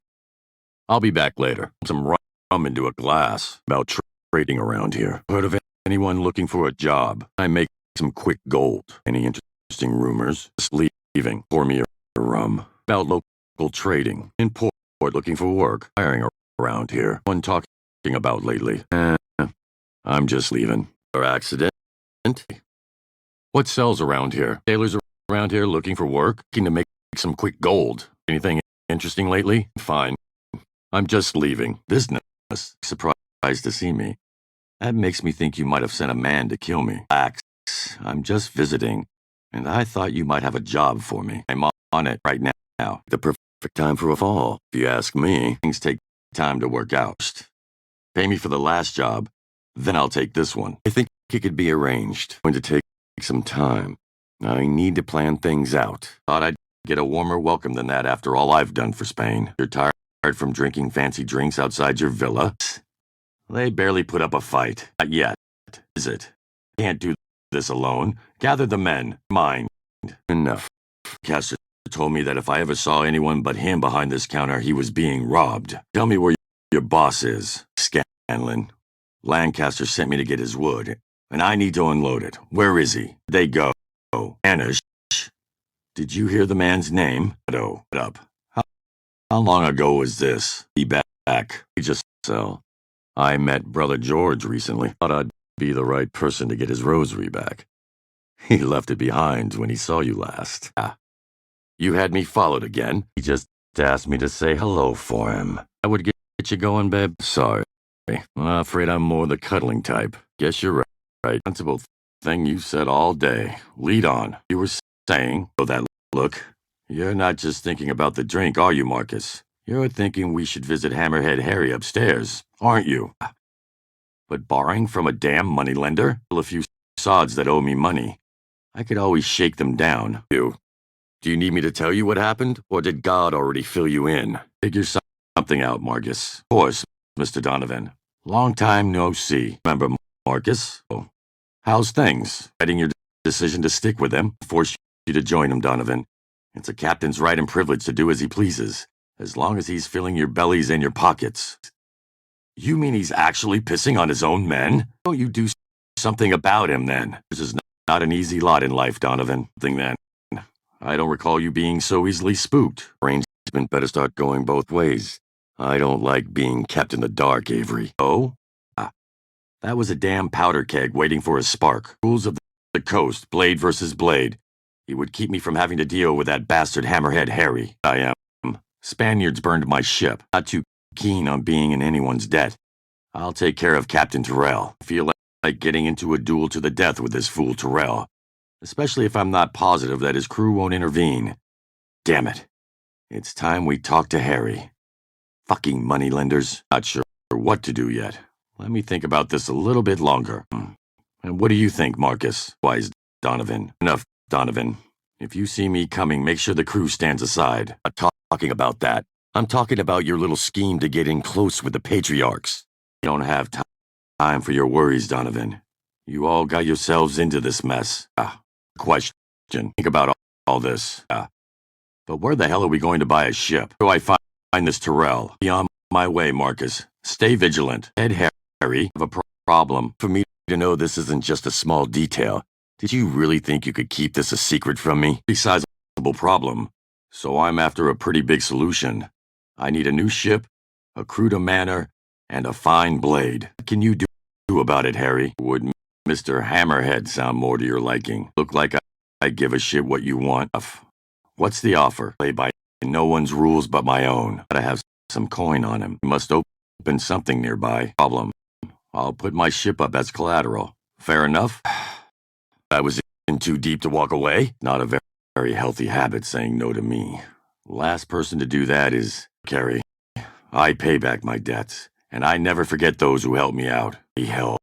I'll be back later. Some rum into a glass. About trading around here. Heard of anyone looking for a job? I make some quick gold. Any interesting rumors? Just leaving. Pour me a rum. About local trading. In port looking for work. Hiring around here. One talking about lately. I'm just leaving. Or accident? What sells around here? Tailors around here looking for work? Looking to make some quick gold. Anything interesting lately? Fine. I'm just leaving. Business. Surprised to see me. That makes me think you might have sent a man to kill me. Relax. I'm just visiting, and I thought you might have a job for me. I'm on it right now. The perfect time for a fall. If you ask me, things take time to work out. Pay me for the last job, then I'll take this one. I think it could be arranged. Going to take some time. I need to plan things out. Thought I'd get a warmer welcome than that after all I've done for Spain. You're tired from drinking fancy drinks outside your villa? They barely put up a fight. Not yet, is it? Can't do this alone. Gather the men. Mind. Enough. Castor told me that if I ever saw anyone but him behind this counter, he was being robbed. Tell me where your boss is. Scanlon. Lancaster sent me to get his wood, and I need to unload it. Where is he? They go. Anna, did you hear the man's name? No. Up. How long ago was this? Be back. He just sell. I met Brother George recently. Thought I'd be the right person to get his rosary back. He left it behind when he saw you last. You had me followed again. He just asked me to say hello for him. I would get you going, babe. Sorry. I'm afraid I'm more the cuddling type. Guess you're right. Sensible thing you said all day. Lead on. You were saying, oh, that look. You're not just thinking about the drink, are you, Marcus? You're thinking we should visit Hammerhead Harry upstairs, aren't you? But borrowing from a damn moneylender? A few sods that owe me money. I could always shake them down. Do you need me to tell you what happened, or did God already fill you in? Figure something out, Marcus. Of course, Mr. Donovan. Long time no see. Remember, Marcus? Oh. How's things? Writing your decision to stick with him? Force you to join him, Donovan. It's a captain's right and privilege to do as he pleases, as long as he's filling your bellies and your pockets. You mean he's actually pissing on his own men? Don't you do something about him, then? This is not an easy lot in life, Donovan. Then. I don't recall you being so easily spooked. Arrangement better start going both ways. I don't like being kept in the dark, Avery. Oh? That was a damn powder keg waiting for a spark. Rules of the coast, blade versus blade. He would keep me from having to deal with that bastard Hammerhead Harry. I am. Spaniards burned my ship. Not too keen on being in anyone's debt. I'll take care of Captain Terrell. I feel like getting into a duel to the death with this fool Terrell. Especially if I'm not positive that his crew won't intervene. Damn it. It's time we talk to Harry. Fucking moneylenders. Not sure what to do yet. Let me think about this a little bit longer. And what do you think, Marcus? Wise Donovan. Enough, Donovan. If you see me coming, make sure the crew stands aside. I'm not talking about that. I'm talking about your little scheme to get in close with the patriarchs. You don't have time for your worries, Donovan. You all got yourselves into this mess. Question. Think about all this. But where the hell are we going to buy a ship? Where do I find this Terrell? Be on my way, Marcus. Stay vigilant. Ed Harry, have a problem. For me to know this isn't just a small detail. Did you really think you could keep this a secret from me? Pretty sizable problem. So I'm after a pretty big solution. I need a new ship, a crew to manor, and a fine blade. What can you do about it, Harry? Would Mr. Hammerhead sound more to your liking? Look like I give a shit what you want. What's the offer? Play by no one's rules but my own. Gotta have some coin on him. He must open something nearby. Problem. I'll put my ship up as collateral. Fair enough? I was in too deep to walk away? Not a very healthy habit saying no to me. Last person to do that is Carrie. I pay back my debts, and I never forget those who helped me out. Hell.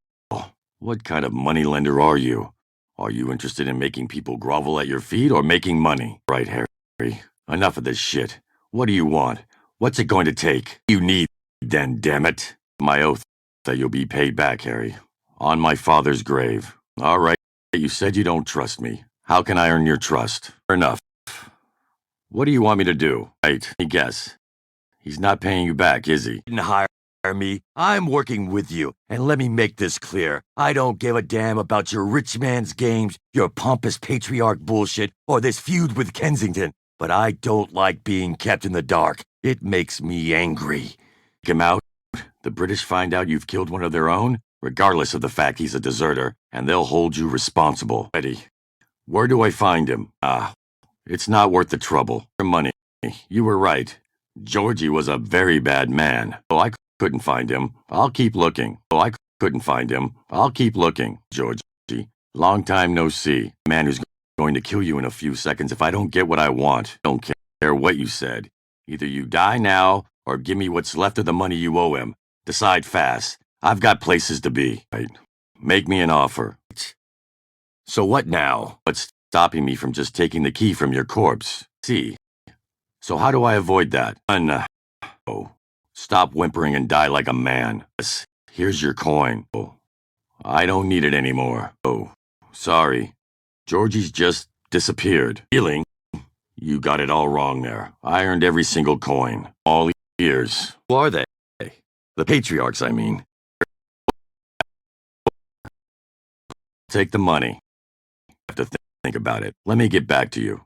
What kind of moneylender are you? Are you interested in making people grovel at your feet or making money? Right, Harry. Enough of this shit. What do you want? What's it going to take? You need, then, damn it. My oath that you'll be paid back, Harry. On my father's grave. All right, you said you don't trust me. How can I earn your trust? Enough. What do you want me to do? Right, guess. He's not paying you back, is he? Didn't hire me. I'm working with you. And let me make this clear. I don't give a damn about your rich man's games, your pompous patriarch bullshit, or this feud with Kensington. But I don't like being kept in the dark. It makes me angry. Take him out. The British find out you've killed one of their own, regardless of the fact he's a deserter, and they'll hold you responsible. Eddie, where do I find him? It's not worth the trouble. Your money. You were right. Georgie was a very bad man. Oh, I couldn't find him. I'll keep looking. Oh, I couldn't find him. I'll keep looking, Georgie. Long time no see. Man who's going to kill you in a few seconds if I don't get what I want. Don't care what you said. Either you die now, or give me what's left of the money you owe him. Decide fast. I've got places to be. Right. Make me an offer. So what now? What's stopping me from just taking the key from your corpse? See. So how do I avoid that? Oh. Stop whimpering and die like a man. Here's your coin. Oh. I don't need it anymore. Oh. Sorry. Georgie's just disappeared. Healing? You got it all wrong there. I earned every single coin. All years. Who are they? The patriarchs, I mean. Take the money. Have to think about it. Let me get back to you.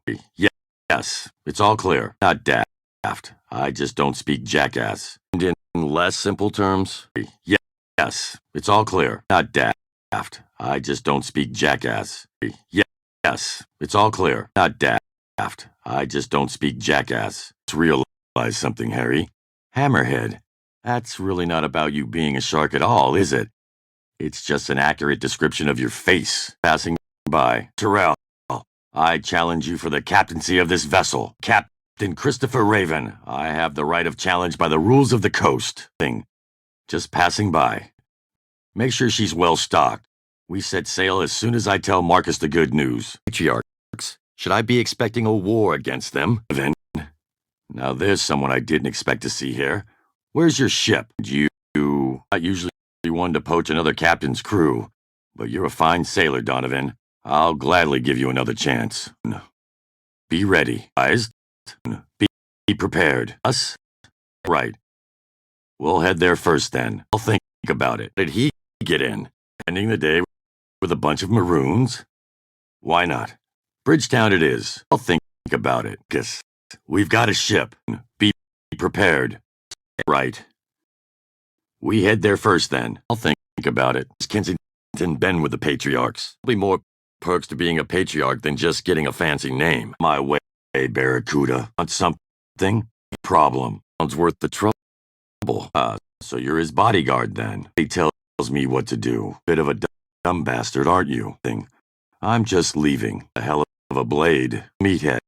Yes, it's all clear. Not daft. I just don't speak jackass. And in less simple terms, yes, it's all clear. Not daft. I just don't speak jackass. Yes, it's all clear. Not daft. I just don't speak jackass. Let's realize something, Harry. Hammerhead. That's really not about you being a shark at all, is it? It's just an accurate description of your face. Passing by. Terrell, I challenge you for the captaincy of this vessel. Captain Christopher Raven. I have the right of challenge by the rules of the coast. Just passing by. Make sure she's well stocked. We set sail as soon as I tell Marcus the good news. Patriarchs. Should I be expecting a war against them? Now there's someone I didn't expect to see here. Where's your ship? You not usually one to poach another captain's crew, but you're a fine sailor, Donovan. I'll gladly give you another chance. Be ready, guys. Be prepared. Us? Right. We'll head there first then. I'll think about it. Did he get in? Ending the day with a bunch of maroons? Why not? Bridgetown it is. I'll think about it. Guess we've got a ship. Be prepared. Right. We head there first then. I'll think about it. Has Kensington been with the patriarchs? Probably more perks to being a patriarch than just getting a fancy name. My way, Barracuda. Want something? Problem. Sounds worth the trouble. So you're his bodyguard then. He tells me what to do. Bit of a dumb bastard, aren't you? I'm just leaving. A hell of a blade. Meathead.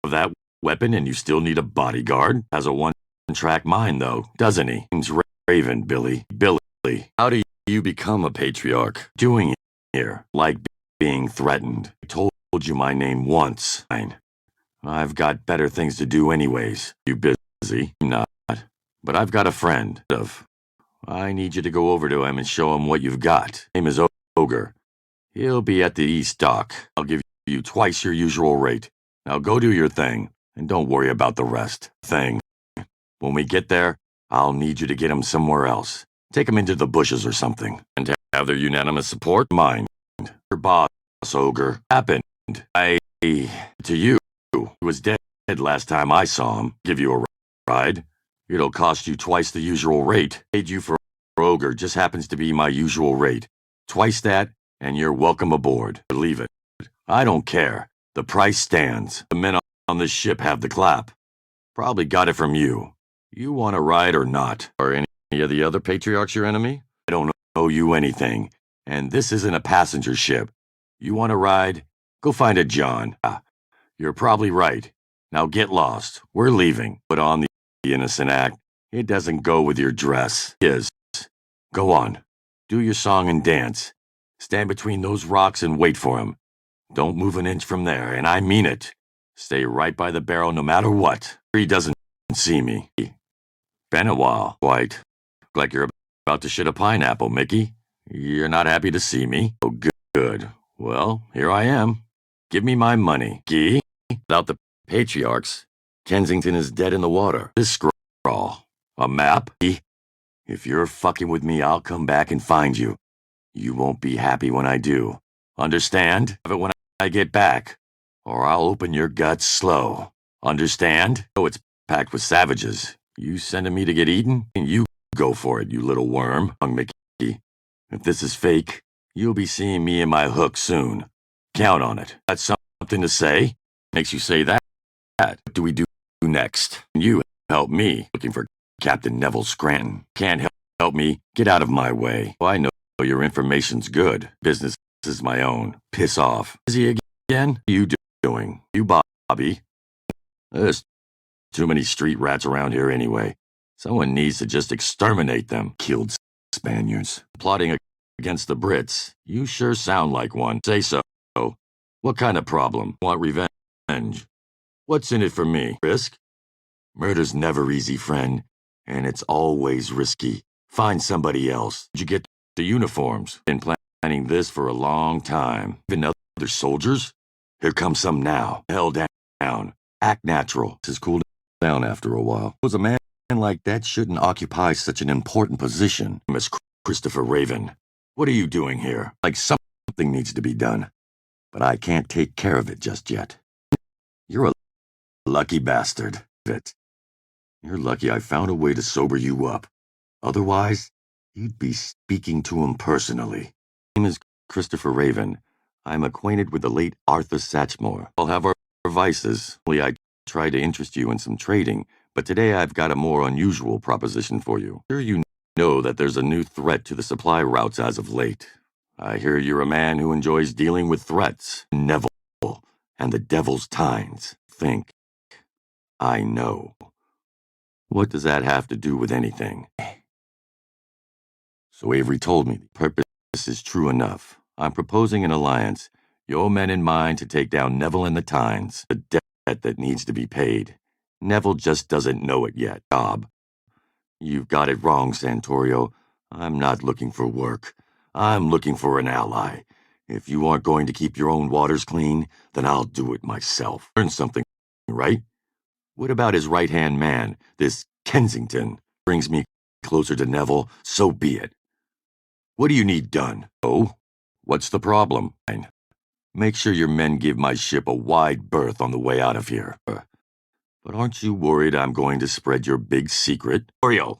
Of that weapon and you still need a bodyguard? Has a one-track mind though, doesn't he? Name's Raven, Billy. How do you become a patriarch? Doing it here. Like being threatened. I told you my name once. I've got better things to do anyways. You busy? Not. But I've got a friend. I need you to go over to him and show him what you've got. Name is Ogre. He'll be at the East Dock. I'll give you twice your usual rate. Now go do your thing, and don't worry about the rest. When we get there, I'll need you to get him somewhere else. Take him into the bushes or something, and have their unanimous support. Mind. Your boss, Ogre. Happened. To you. He was dead last time I saw him. Give you a ride. It'll cost you twice the usual rate. Paid you for Ogre just happens to be my usual rate. Twice that, and you're welcome aboard. Believe it. I don't care. The price stands. The men on this ship have the clap. Probably got it from you. You want to ride or not? Are any of the other patriarchs your enemy? I don't owe you anything. And this isn't a passenger ship. You want to ride? Go find a John. You're probably right. Now get lost. We're leaving. Put on the innocent act. It doesn't go with your dress. Go on. Do your song and dance. Stand between those rocks and wait for him. Don't move an inch from there, and I mean it. Stay right by the barrel no matter what. He doesn't see me. Been a while. Quite. Like you're about to shit a pineapple, Mickey. You're not happy to see me? Oh, good. Well, here I am. Give me my money. Gee? Without the patriarchs, Kensington is dead in the water. This scrawl. A map? If you're fucking with me, I'll come back and find you. You won't be happy when I do. Understand? Have it when I get back. Or I'll open your guts slow. Understand? Oh, it's packed with savages. You sending me to get eaten? You go for it, you little worm, young Mickey. If this is fake, you'll be seeing me in my hook soon. Count on it. Got something to say? Makes you say that. What do we do next? You help me looking for Captain Neville Scranton. Can't help me? Get out of my way. Well, I know your information's good. Business is my own. Piss off. Is he again? What are you doing? You Bobby? There's too many street rats around here anyway. Someone needs to just exterminate them. Killed Spaniards. Plotting against the Brits. You sure sound like one. Say so. What kind of problem? Want revenge? What's in it for me? Risk? Murder's never easy, friend. And it's always risky. Find somebody else. Did you get the uniforms? Been planning this for a long time. Even other soldiers? Here comes some now. Held down. Act natural. This is cool down after a while. Was a man like that shouldn't occupy such an important position. Miss Christopher Raven, what are you doing here? Like something needs to be done. But I can't take care of it just yet. You're a lucky bastard. You're lucky I found a way to sober you up. Otherwise, you'd be speaking to him personally. My name is Christopher Raven. I'm acquainted with the late Arthur Satchmore. I'll have our vices. I try to interest you in some trading, but today I've got a more unusual proposition for you. Sure you know that there's a new threat to the supply routes as of late. I hear you're a man who enjoys dealing with threats. Neville and the Devil's Tines. Think. I know. What does that have to do with anything? So Avery told me the purpose is true enough. I'm proposing an alliance, your men and mine, to take down Neville and the Tines, the debt that needs to be paid. Neville just doesn't know it yet. Bob, you've got it wrong, Santorio. I'm not looking for work. I'm looking for an ally. If you aren't going to keep your own waters clean, then I'll do it myself. Learn something, right? What about his right-hand man, this Kensington? Brings me closer to Neville, so be it. What do you need done? Oh, what's the problem? Make sure your men give my ship a wide berth on the way out of here. But aren't you worried I'm going to spread your big secret? Oreo,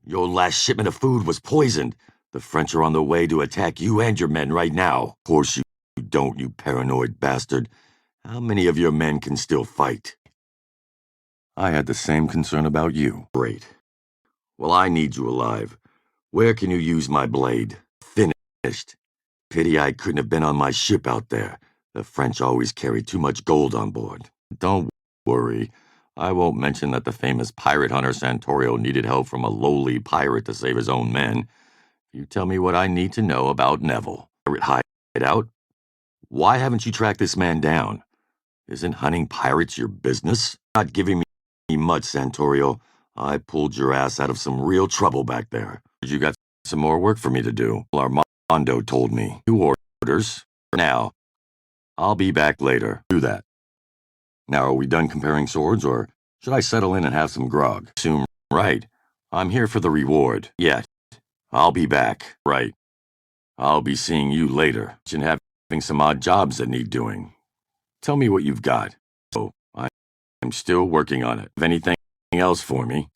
your last shipment of food was poisoned. The French are on the way to attack you and your men right now. Of course you don't, you paranoid bastard. How many of your men can still fight? I had the same concern about you. Great. Well, I need you alive. Where can you use my blade? Finished. Pity I couldn't have been on my ship out there. The French always carry too much gold on board. Don't worry. I won't mention that the famous pirate hunter Santorio needed help from a lowly pirate to save his own men. You tell me what I need to know about Neville. Pirate hideout? Why haven't you tracked this man down? Isn't hunting pirates your business? Not giving me much, Santorio. I pulled your ass out of some real trouble back there. You got some more work for me to do. Armando told me. New orders. Now. I'll be back later. Do that. Now, are we done comparing swords, or should I settle in and have some grog? Soon, right. I'm here for the reward. Yet. I'll be back. Right. I'll be seeing you later. And having some odd jobs that need doing. Tell me what you've got. Oh, I'm still working on it. Have anything else for me?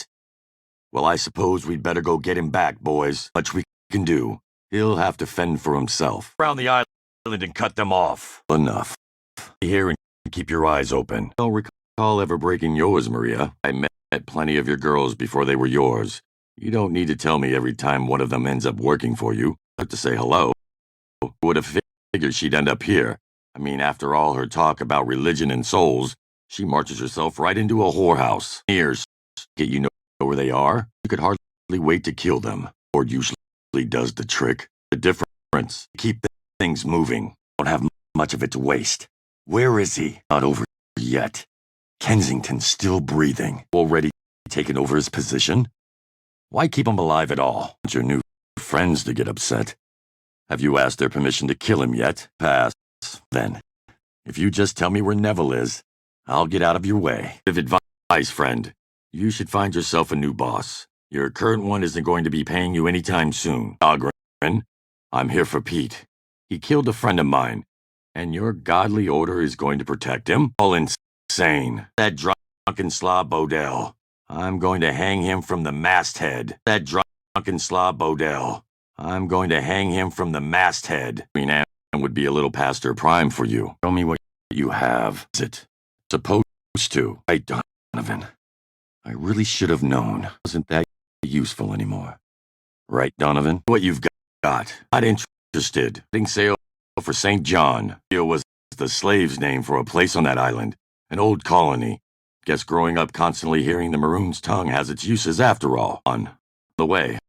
Well, I suppose we'd better go get him back, boys. Much we can do. He'll have to fend for himself. Around the island and cut them off. Enough. Stay here and keep your eyes open. Don't recall ever breaking yours, Maria. I met plenty of your girls before they were yours. You don't need to tell me every time one of them ends up working for you. But to say hello. Would have figured she'd end up here. I mean, after all her talk about religion and souls, she marches herself right into a whorehouse. Ears, get you know where they are? You could hardly wait to kill them. Or usually does the trick. The difference. Keep things moving. Don't have much of it to waste. Where is he? Not over yet. Kensington's still breathing. Already taken over his position? Why keep him alive at all? Want your new friends to get upset. Have you asked their permission to kill him yet? Pass. Then. If you just tell me where Neville is, I'll get out of your way. Give advice, friend. You should find yourself a new boss. Your current one isn't going to be paying you anytime soon. Ogren, I'm here for Pete. He killed a friend of mine, and your godly order is going to protect him? All insane. That drunken slob Bodell. I'm going to hang him from the masthead. That drunken slob Bodell. I'm going to hang him from the masthead. Queen Anne would be a little past her prime for you. Show me what you have. Is it supposed to? I Donovan. I really should have known. Wasn't that useful anymore. Right, Donovan? What you've got. Not interested. Getting sail for St. John. It was the slave's name for a place on that island. An old colony. Guess growing up constantly hearing the Maroon's tongue has its uses after all. On the way,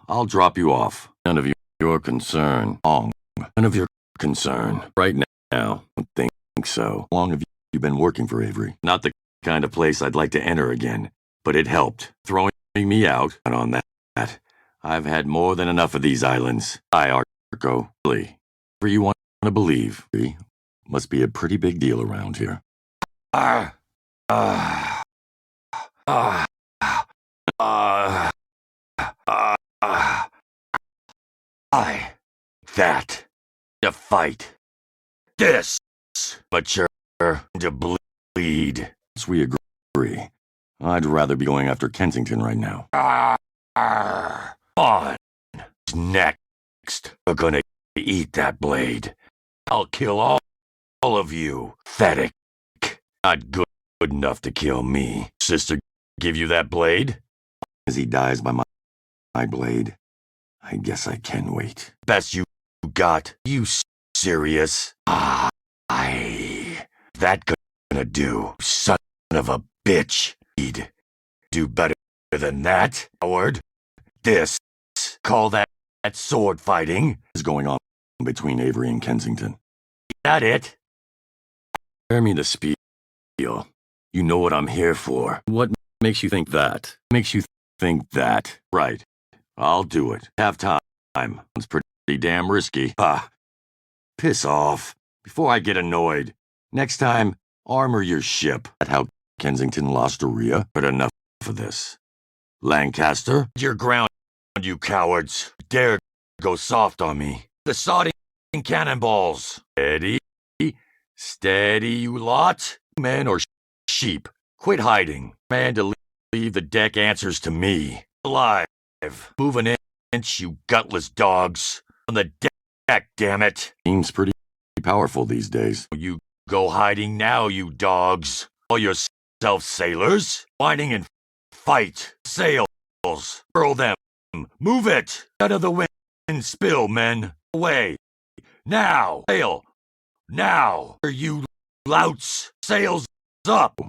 I'll drop you off. None of your concern. None of your concern. Right now, I don't think so. How long have you been working for Avery? Not the kind of place I'd like to enter again, but it helped. Throwing me out, and on that, I've had more than enough of these islands. Arco. Really. Whatever you want to believe, must be a pretty big deal around here. That. To fight. This. Mature. To bleed. So we agree. I'd rather be going after Kensington right now. On. Next. We're gonna eat that blade. I'll kill all of you. Pathetic. Not good enough to kill me. Sister, give you that blade? As he dies by my blade, I guess I can wait. Best you got? You serious? That gonna do, son of a bitch. He'd do better than that, Howard. This, call that sword fighting, is going on between Avery and Kensington. Is that it? Spare me the spiel. You know what I'm here for. What makes you think that? Makes you think that? Right. I'll do it. Have time. It's pretty damn risky. Piss off. Before I get annoyed. Next time, armor your ship. That's how Kensington lost Aria. But enough of this. Lancaster, you're ground, you cowards. Dare go soft on me. The sodding cannonballs. Steady, you lot. Men or sheep. Quit hiding. Man to leave the deck answers to me. Alive. Move an inch, you gutless dogs. On the deck, damn it. Seems pretty powerful these days. You go hiding now, you dogs. Call yourself sailors. Whining and fight. Sails. Furl them. Move it. Out of the wind. Spill, men. Away. Now. Sail. Now. You louts. Sails up.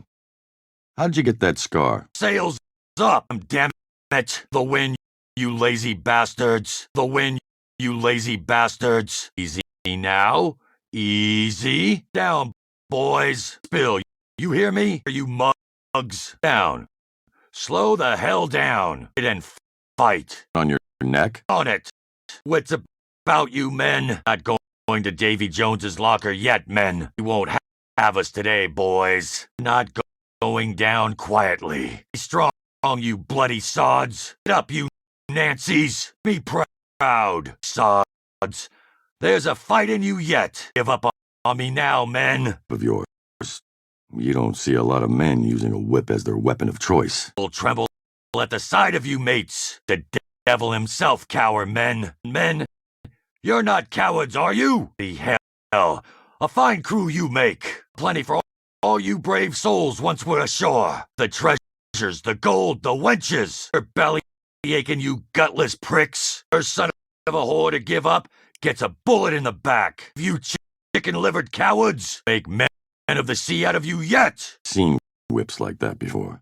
How'd you get that scar? Sails up. Damn it. The wind, you lazy bastards. The wind, you lazy bastards. Easy now. Easy. Down, boys. Spill. You hear me? Are you mugs? Down. Slow the hell down. And fight. On your neck? On it. What's about you men? Not going to Davy Jones's locker yet, men. You won't have us today, boys. Not going down quietly. Be strong, you bloody sods. Get up, you Nancys. Be proud, sods. There's a fight in you yet. Give up on me now, men. Of yours. You don't see a lot of men using a whip as their weapon of choice. Will tremble at the sight of you, mates. The devil himself cower, men. Men, you're not cowards, are you? The hell. A fine crew you make. Plenty for all you brave souls once were ashore. The treasures, the gold, the wenches. Her belly aching, you gutless pricks. Her son of a whore to give up gets a bullet in the back. You chicken-livered cowards. Make men of the sea out of you yet. Seen whips like that before.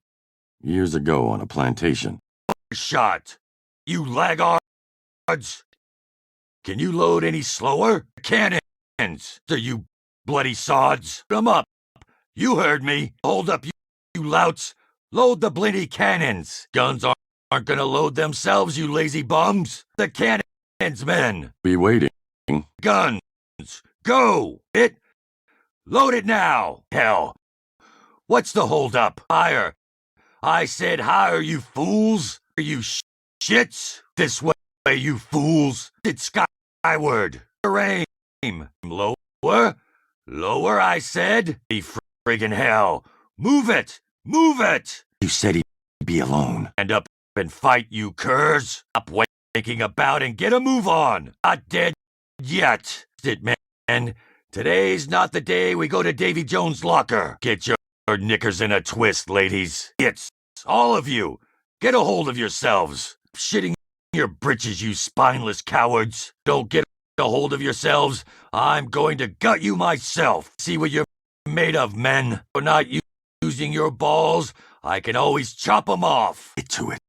Years ago on a plantation. Shot. You laggards. Can you load any slower? Cannons. So you bloody sods. Come up. You heard me. Hold up, you louts. Load the blinny cannons. Guns aren't gonna load themselves, you lazy bums. The cannons, men. Be waiting. Guns. Go. Load it now. Hell. What's the holdup? Higher. I said higher, you fools. Are you shits? This way, you fools. It's skyward. Aim. Lower. Lower, I said. Be friggin' hell. Move it. Move it. You said he'd be alone. And up and fight, you curs. Up waking about and get a move on. Not dead yet. It, man. Today's not the day we go to Davy Jones' locker. Get knickers in a twist, ladies. It's all of you. Get a hold of yourselves. Shitting your britches, you spineless cowards. Don't get a hold of yourselves. I'm going to gut you myself. See what you're made of, men. For not using your balls, I can always chop 'em off. Get to it.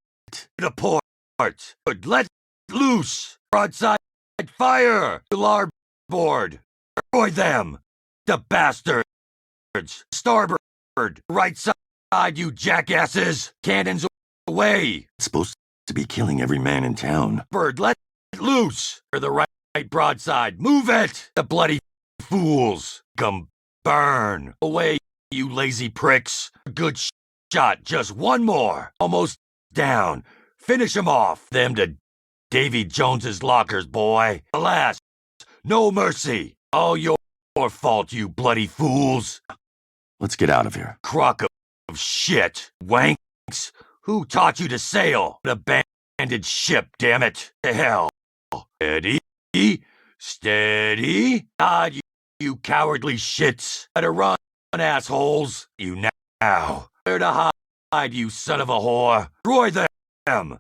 The port. Let loose. Broadside fire. Larboard. Destroy them. The bastards. Starboard. Right side, you jackasses. Cannons away. It's supposed to be killing every man in town. Bird, let loose. For the right broadside. Move it. The bloody fools. Come burn. Away, you lazy pricks. Good shot. Just one more. Almost down. Finish 'em off. Them to Davy Jones's lockers, boy. Alas, no mercy. All your fault, you bloody fools. Let's get out of here. Crock of shit. Wanks. Who taught you to sail? An abandoned ship, damn it. To hell. Steady. Steady. God, you cowardly shits. Better run, assholes. You now. Where to hide, you son of a whore. Destroy them.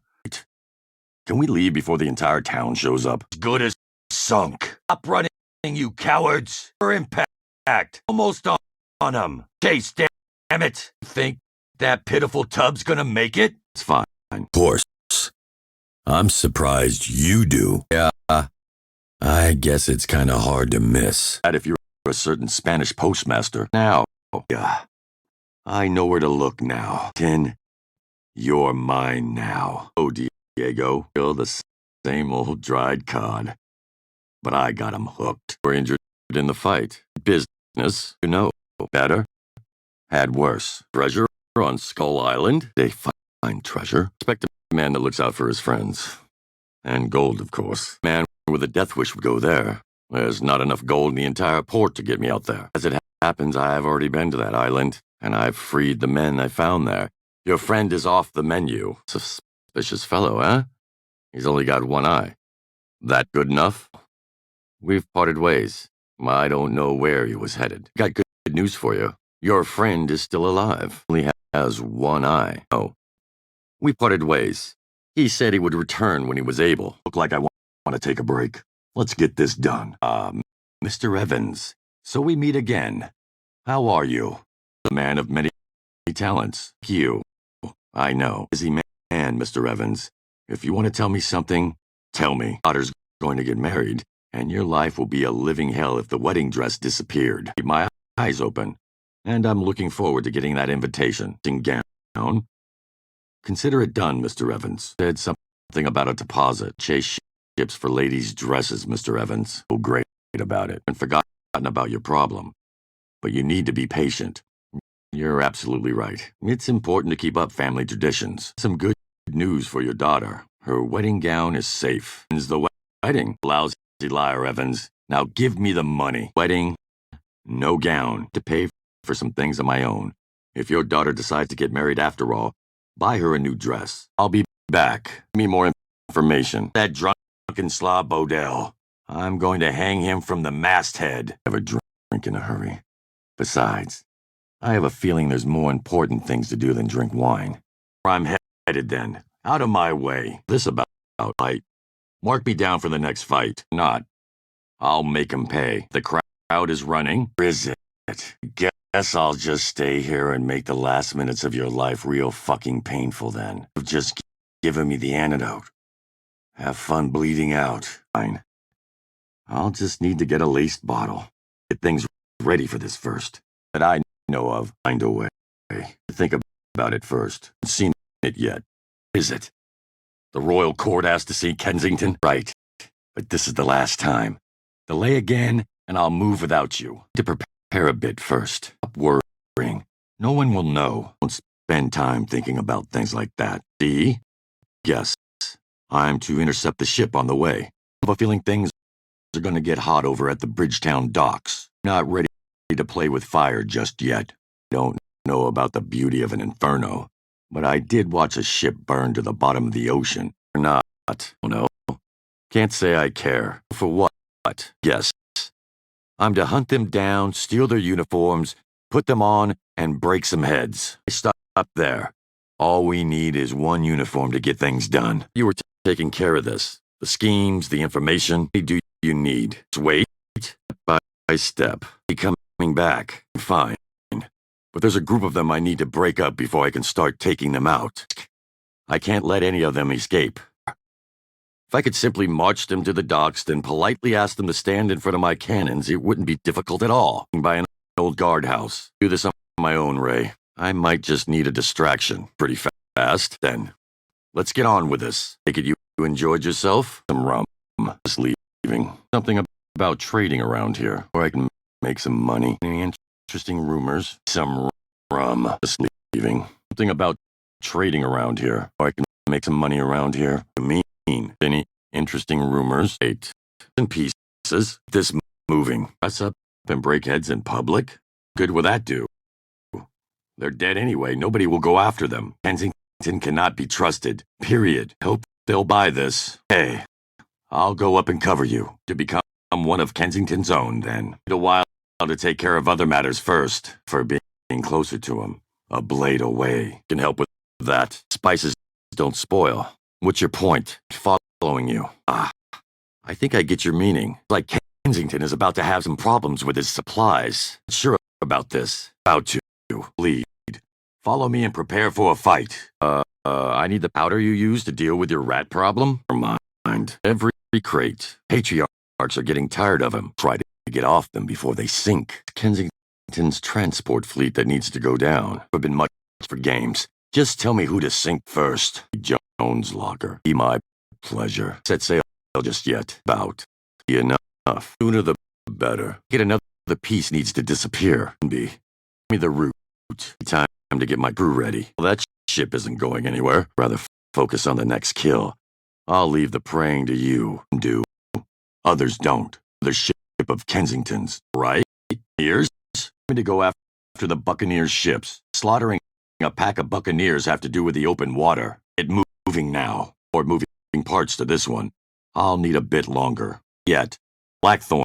Can we leave before the entire town shows up? Good as sunk. Stop running, you cowards. For impact. Almost on them. Chase, damn it. Think that pitiful tub's gonna make it? It's fine. Of course. I'm surprised you do. Yeah. I guess it's kinda hard to miss. That if you're a certain Spanish postmaster. Now. Yeah. I know where to look now. You're mine now. Oh, Diego, you're the same old dried cod. But I got him hooked. We're injured in the fight. Business, you know. Better. Had worse. Treasure on Skull Island. They find treasure. Expect a man that looks out for his friends. And gold, of course. Man with a death wish would go there. There's not enough gold in the entire port to get me out there. As it happens, I've already been to that island, and I've freed the men I found there. Your friend is off the menu. Suspicious fellow, eh? He's only got one eye. That good enough? We've parted ways. I don't know where he was headed. Got good news for you. Your friend is still alive. Only has one eye. Oh. We parted ways. He said he would return when he was able. Look like I want to take a break. Let's get this done. Mr. Evans. So we meet again. How are you? The man of many talents. You. I know. Busy man, Mr. Evans. If you want to tell me something, tell me. Daughter's going to get married, and your life will be a living hell if the wedding dress disappeared. Keep my eyes open, and I'm looking forward to getting that invitation. Gown. Consider it done, Mr. Evans. Said something about a deposit. Chase ships for ladies' dresses, Mr. Evans. Oh, great about it. And forgotten about your problem. But you need to be patient. You're absolutely right. It's important to keep up family traditions. Some good news for your daughter. Her wedding gown is safe. It's the wedding. Lousy liar, Evans. Now give me the money. Wedding, no gown. To pay for some things of my own. If your daughter decides to get married after all, buy her a new dress. I'll be back. Give me more information. That drunken slob Bodell. I'm going to hang him from the masthead. Never drink in a hurry. Besides, I have a feeling there's more important things to do than drink wine. I'm headed then. Out of my way. This about fight. Mark me down for the next fight. Not. I'll make him pay. The crowd is running. Or is it? Guess I'll just stay here and make the last minutes of your life real fucking painful then. You've just given me the antidote. Have fun bleeding out. Fine. I'll just need to get a laced bottle. Get things ready for this first. That I know of. Find a way. Think about it first. Seen it yet? Is it? The royal court asked to see Kensington? Right. But this is the last time. Delay again, and I'll move without you. To prepare a bit first. Stop worrying. No one will know. Don't spend time thinking about things like that. See? Yes. I'm to intercept the ship on the way. I have a feeling things are going to get hot over at the Bridgetown docks. Not ready to play with fire just yet. Don't know about the beauty of an inferno, but I did watch a ship burn to the bottom of the ocean. Or not. Oh no. Can't say I care. For what? Yes. I'm to hunt them down, steal their uniforms, Put them on and break some heads. Stop there. All we need is one uniform to get things done. You were taking care of this. The schemes, the information. What do you need? Just wait, step by step. Be coming back. Fine. But there's a group of them I need to break up before I can start taking them out. I can't let any of them escape. If I could simply march them to the docks, then politely ask them to stand in front of my cannons, it wouldn't be difficult at all. By an old guardhouse. Do this on my own, Ray. I might just need a distraction. Pretty fast, then. Let's get on with this. Take it you enjoyed yourself? Some rum. Just leaving. Something about trading around here, where I can make some money. Any interesting rumors? Some rum. Just leaving. Something about trading around here, where I can make some money around here. Any interesting rumors? 8 and pieces. This moving. Press up and break heads in public? Good will that do? They're dead anyway. Nobody will go after them. Kensington cannot be trusted. Period. Hope they'll buy this. Hey, I'll go up and cover you. To become one of Kensington's own, then. Need a while to take care of other matters first. For being closer to him. A blade away. Can help with that. Spices don't spoil. What's your point? Following you. I think I get your meaning. Like Kensington is about to have some problems with his supplies. Sure about this. About to. Lead. Follow me and prepare for a fight. I need the powder you use to deal with your rat problem? Never mind. Every crate. Patriarchs are getting tired of him. Try to get off them before they sink. Kensington's transport fleet that needs to go down. I've been much for games. Just tell me who to sink first. Jones Locker. Be my pleasure. Set sail just yet. About. Enough. Sooner the better. Get another piece needs to disappear. Be. Give me the route. Time to get my crew ready. Well, that ship isn't going anywhere. Rather focus on the next kill. I'll leave the praying to you. Do. Others don't. The ship of Kensington's. Right? Ears? Me to go after the Buccaneers' ships. Slaughtering a pack of Buccaneers have to do with the open water. Get moving now. Or moving parts to this one. I'll need a bit longer. Yet. Blackthorn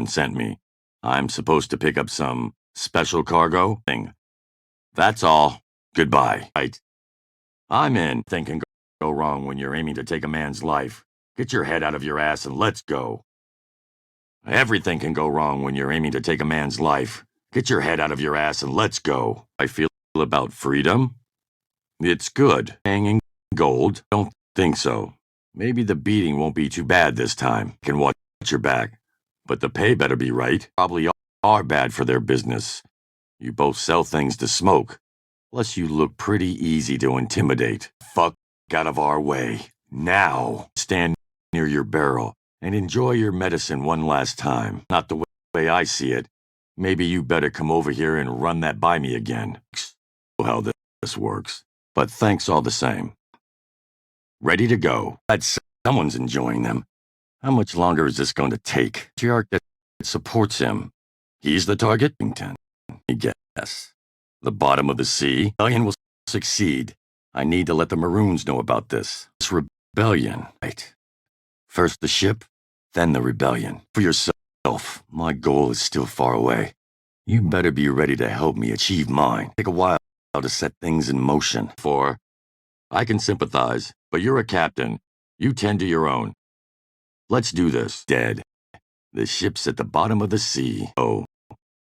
sent me. I'm supposed to pick up some special cargo thing. That's all. Goodbye. Right. I'm in. Thing can go wrong when you're aiming to take a man's life. Get your head out of your ass and let's go. Everything can go wrong when you're aiming to take a man's life. Get your head out of your ass and let's go. I feel about freedom? It's good. Hanging gold? Don't think so. Maybe the beating won't be too bad this time. Can watch your back. But the pay better be right. Probably are bad for their business. You both sell things to smoke. Plus you look pretty easy to intimidate. Fuck out of our way. Now. Stand near your barrel and enjoy your medicine one last time. Not the way I see it. Maybe you better come over here and run that by me again. How this works. But thanks all the same. Ready to go. Someone's enjoying them. How much longer is this going to take? Patriarch that supports him. He's the target? Yes. The bottom of the sea. Rebellion will succeed. I need to let the Maroons know about this. This rebellion. Right. First the ship, then the rebellion. For yourself. My goal is still far away. You better be ready to help me achieve mine. Take a while to set things in motion. For I can sympathize, but you're a captain. You tend to your own. Let's do this. Dead. The ship's at the bottom of the sea. Oh.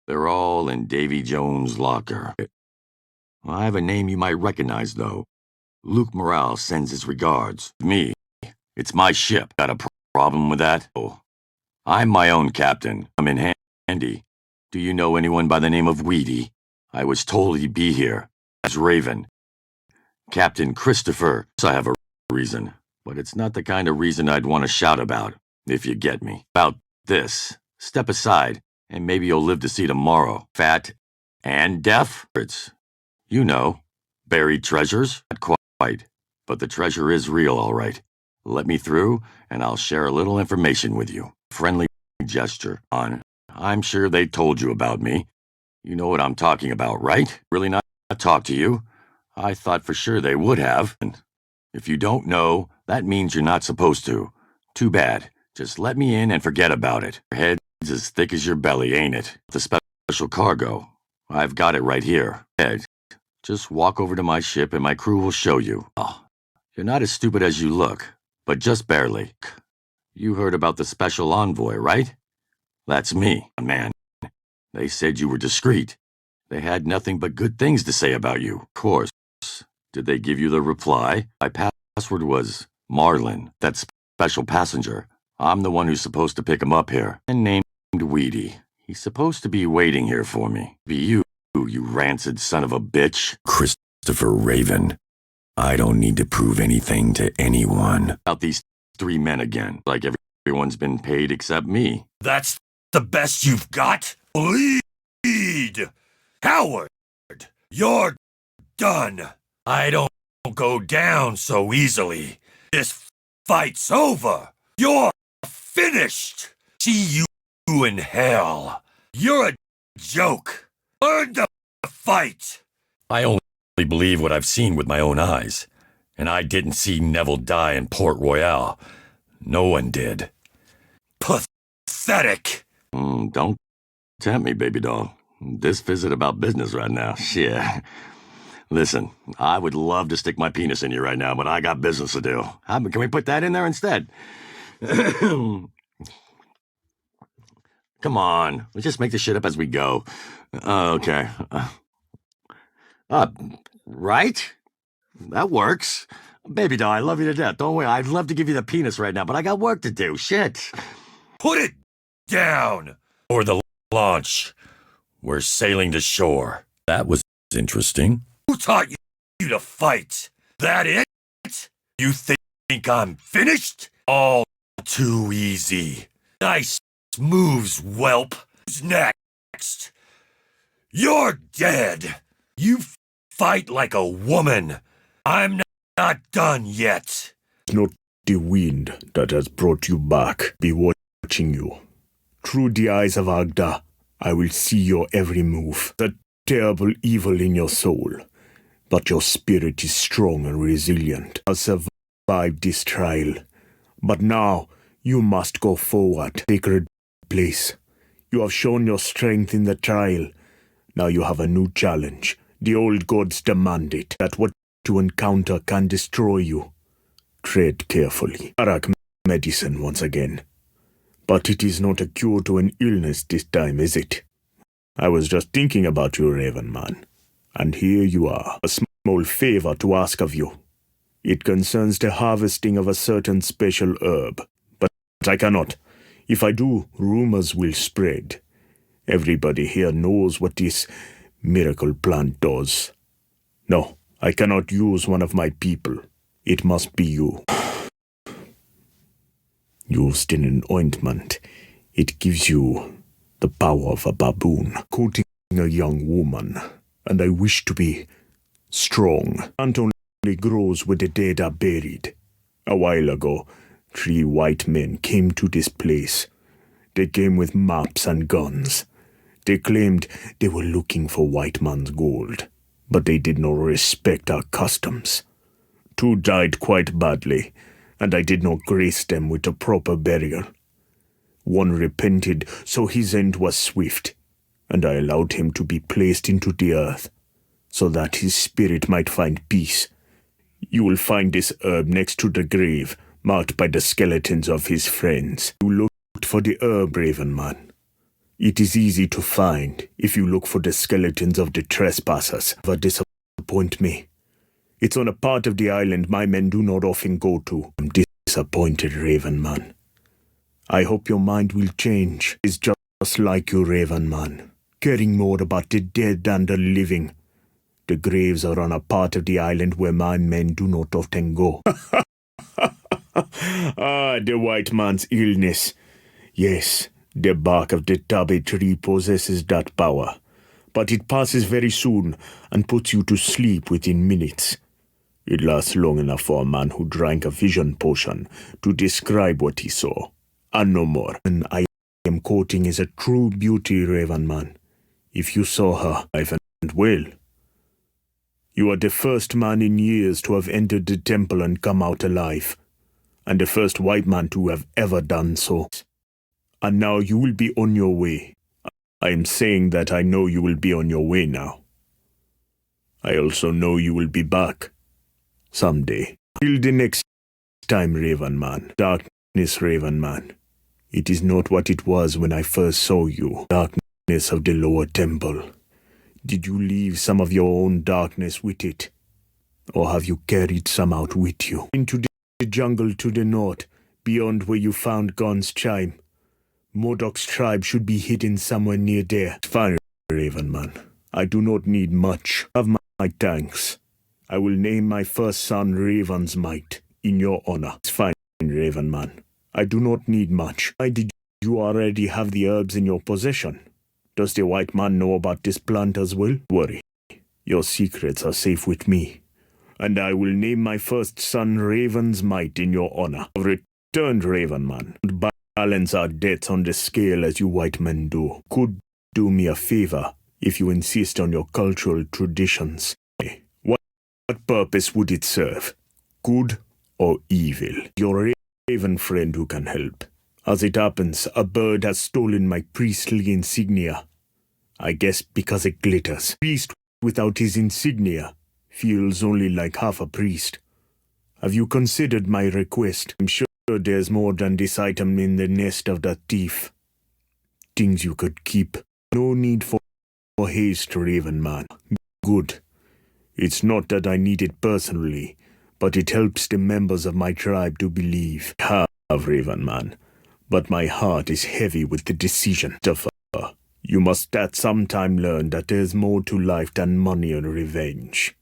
They're all in Davy Jones' locker. I have a name you might recognize, though. Luke Morale sends his regards. Me. It's my ship. Got a problem with that? Oh. I'm my own captain. I'm in handy. Do you know anyone by the name of Weedy? I was told he'd be here. As Raven. Captain Christopher. I have a reason. But it's not the kind of reason I'd want to shout about, if you get me. About this. Step aside. And maybe you'll live to see tomorrow. Fat and deaf? It's, you know, buried treasures? Not quite, but the treasure is real, all right. Let me through, and I'll share a little information with you. Friendly gesture. I'm sure they told you about me. You know what I'm talking about, right? Really not talk to you? I thought for sure they would have. And if you don't know, that means you're not supposed to. Too bad. Just let me in and forget about it. Your head's as thick as your belly, ain't it? The special cargo. I've got it right here. Ed, just walk over to my ship and my crew will show you. Oh, you're not as stupid as you look, but just barely. You heard about the special envoy, right? That's me, man. They said you were discreet. They had nothing but good things to say about you. Of course. Did they give you the reply? My password was Marlin, that special passenger. I'm the one who's supposed to pick him up here. And named Weedy. He's supposed to be waiting here for me. Be you rancid son of a bitch. Christopher Raven, I don't need to prove anything to anyone. About these 3 men again. Like everyone's been paid except me. That's the best you've got? Lead! Howard, you're done. I don't go down so easily. This fight's over. You're finished. See you in hell. You're a joke. Learn to fight. I only believe what I've seen with my own eyes. And I didn't see Neville die in Port Royal. No one did. Pathetic. Don't tempt me, baby doll. This visit about business right now. Shit. Listen, I would love to stick my penis in you right now, but I got business to do. Can we put that in there instead? Come on. Let's just make this shit up as we go. Okay. Right? That works. Baby doll, I love you to death. Don't worry. I'd love to give you the penis right now, but I got work to do. Shit. Put it down. Or the launch. We're sailing to shore. That was interesting. Who taught you to fight? That it? You think I'm finished? All too easy. Nice moves, whelp. Who's next? You're dead. You fight like a woman. I'm not done yet. It's not the wind that has brought you back. Be watching you. Through the eyes of Agda, I will see your every move. The terrible evil in your soul. But your spirit is strong and resilient. I'll survive this trial. But now, you must go forward. Sacred place. You have shown your strength in the trial. Now you have a new challenge. The old gods demand it. That what you encounter can destroy you. Tread carefully. Arak medicine once again. But it is not a cure to an illness this time, is it? I was just thinking about you, Raven Man. And here you are. A small favor to ask of you. It concerns the harvesting of a certain special herb. But I cannot. If I do, rumors will spread. Everybody here knows what this miracle plant does. No, I cannot use one of my people. It must be you. Used in an ointment, it gives you the power of a baboon, coating a young woman, and I wish to be strong. Plant only grows where the dead are buried. A while ago, 3 white men came to this place. They came with maps and guns. They claimed they were looking for white man's gold, but they did not respect our customs. 2 died quite badly, and I did not grace them with a proper burial. 1 repented, so his end was swift, and I allowed him to be placed into the earth, so that his spirit might find peace. You will find this herb next to the grave, marked by the skeletons of his friends. You looked for the herb, Raven Man. It is easy to find if you look for the skeletons of the trespassers. Never disappoint me. It's on a part of the island my men do not often go to. I'm disappointed, Raven Man. I hope your mind will change. It's just like you, Raven Man, caring more about the dead than the living. The graves are on a part of the island where my men do not often go. The white man's illness. Yes, the bark of the tabe tree possesses that power. But it passes very soon and puts you to sleep within minutes. It lasts long enough for a man who drank a vision potion to describe what he saw, and no more. And I am quoting is a true beauty, Raven Man. If you saw her, alive and well. You are the first man in years to have entered the temple and come out alive, and the first white man to have ever done so. And now you will be on your way. I am saying that I know you will be on your way now. I also know you will be back. Someday. Till the next time, Raven Man. Darkness, Raven Man. It is not what it was when I first saw you. Darkness of the lower temple. Did you leave some of your own darkness with it? Or have you carried some out with you? Into the jungle to the north, beyond where you found Gon's chime. Modok's tribe should be hidden somewhere near there. Fine, Raven Man. I do not need much. Have my thanks. I will name my first son Raven's Might, in your honor. It's fine, Raven Man. I do not need much. Why did you already have the herbs in your possession? Does the white man know about this plant as well? Worry. Your secrets are safe with me. And I will name my first son Raven's Might in your honor. Returned, Raven Man. Balance our debts on the scale as you white men do. Could do me a favor if you insist on your cultural traditions. What purpose would it serve? Good or evil? Your raven friend who can help. As it happens, a bird has stolen my priestly insignia. I guess because it glitters. Priest without his insignia feels only like half a priest. Have you considered my request? I'm sure there's more than this item in the nest of that thief. Things you could keep. No need for haste, Raven Man. Good. It's not that I need it personally, but it helps the members of my tribe to believe. I have, Raven Man, but my heart is heavy with the decision. You must at some time learn that there's more to life than money and revenge.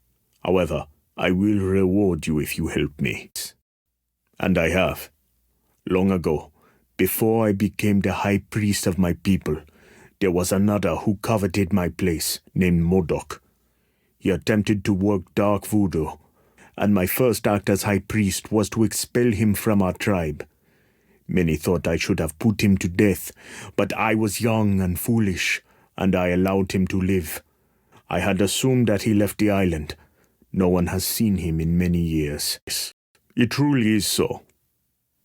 However, I will reward you if you help me. And I have. Long ago, before I became the high priest of my people, there was another who coveted my place, named Modok. He attempted to work dark voodoo, and my first act as high priest was to expel him from our tribe. Many thought I should have put him to death, but I was young and foolish, and I allowed him to live. I had assumed that he left the island. No one has seen him in many years. It truly is so.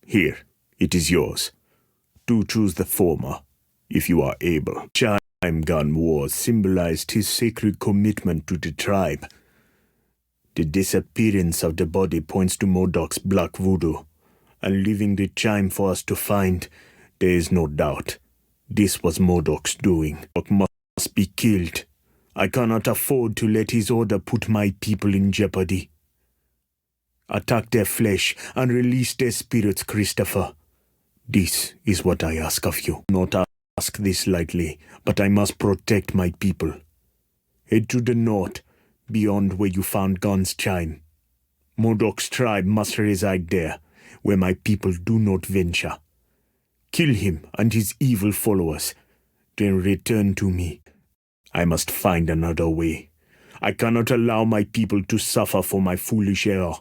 Here, it is yours. Do choose the former, if you are able. Chime Gun Wars symbolized his sacred commitment to the tribe. The disappearance of the body points to Modok's black voodoo, and leaving the chime for us to find, there is no doubt. This was Modok's doing. Modok must be killed. I cannot afford to let his order put my people in jeopardy. Attack their flesh and release their spirits, Christopher. This is what I ask of you. Not ask this lightly, but I must protect my people. Head to the north, beyond where you found Gon's chime. Modok's tribe must reside there, where my people do not venture. Kill him and his evil followers, then return to me. I must find another way. I cannot allow my people to suffer for my foolish error.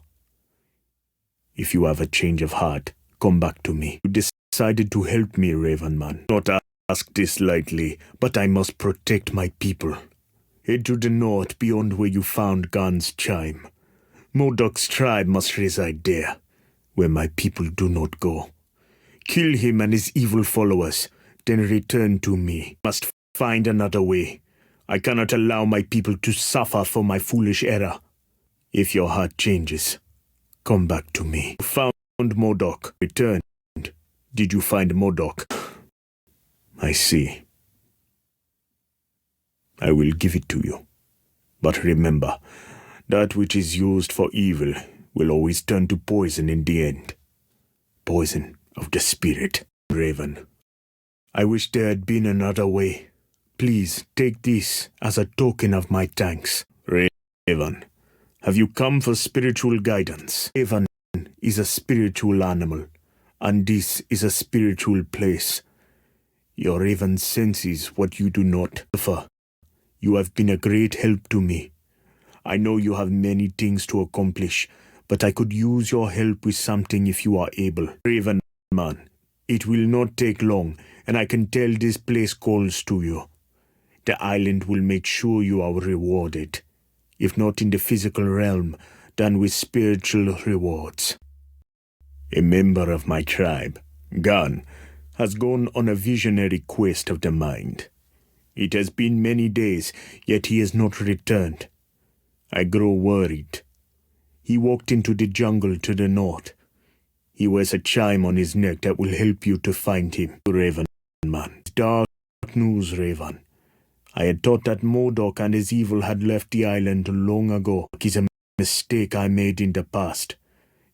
If you have a change of heart, come back to me. You decided to help me, Raven Man. Not ask this lightly, but I must protect my people. Head to the north beyond where you found Gon's chime. Modok's tribe must reside there, where my people do not go. Kill him and his evil followers, then return to me. Must find another way. I cannot allow my people to suffer for my foolish error. If your heart changes, come back to me. You found Modok. Returned. Did you find Modok? I see. I will give it to you. But remember, that which is used for evil will always turn to poison in the end. Poison of the spirit, Raven. I wish there had been another way. Please take this as a token of my thanks. Raven, have you come for spiritual guidance? Raven is a spiritual animal, and this is a spiritual place. Your raven senses what you do not. You have been a great help to me. I know you have many things to accomplish, but I could use your help with something if you are able. Raven Man, it will not take long, and I can tell this place calls to you. The island will make sure you are rewarded, if not in the physical realm, then with spiritual rewards. A member of my tribe, Gun, has gone on a visionary quest of the mind. It has been many days, yet he has not returned. I grow worried. He walked into the jungle to the north. He wears a chime on his neck that will help you to find him, Raven Man. Dark news, Raven. I had thought that Modok and his evil had left the island long ago. It is a mistake I made in the past.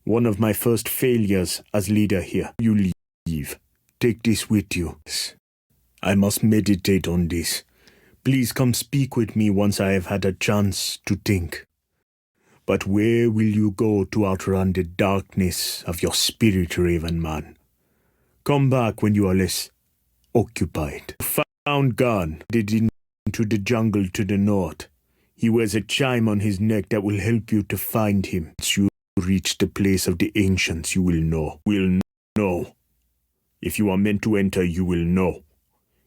One of my first failures as leader here. You leave. Take this with you. I must meditate on this. Please come speak with me once I have had a chance to think. But where will you go to outrun the darkness of your spirit, Raven Man? Come back when you are less occupied. Found Gan did into the jungle to the north. He wears a chime on his neck that will help you to find him. Once you reach the place of the ancients, you will know. If you are meant to enter, you will know.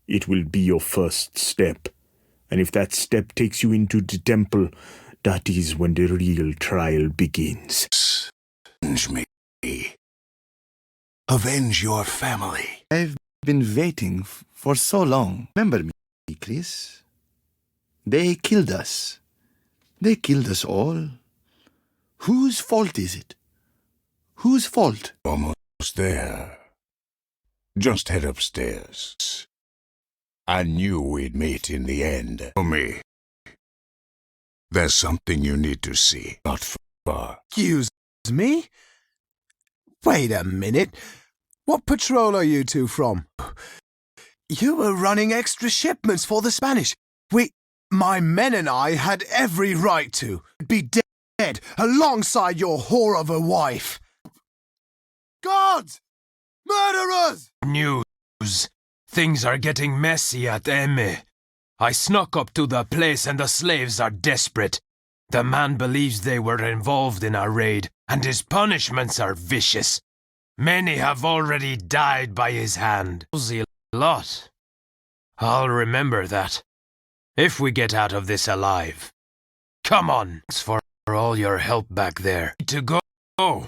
It will be your first step. And if that step takes you into the temple, that is when the real trial begins. Avenge me. Avenge your family. I've been waiting for so long. Remember me, Chris? They killed us. They killed us all. Whose fault is it? Whose fault? Almost there. Just head upstairs. I knew we'd meet in the end. For me. There's something you need to see. Not far. Excuse me? Wait a minute. What patrol are you two from? You were running extra shipments for the Spanish. My men and I had every right to be dead alongside your whore of a wife. Guards! Murderers! News. Things are getting messy at Emme. I snuck up to the place and the slaves are desperate. The man believes they were involved in our raid, and his punishments are vicious. Many have already died by his hand. A lot. I'll remember that. If we get out of this alive. Come on. Thanks for all your help back there. To go,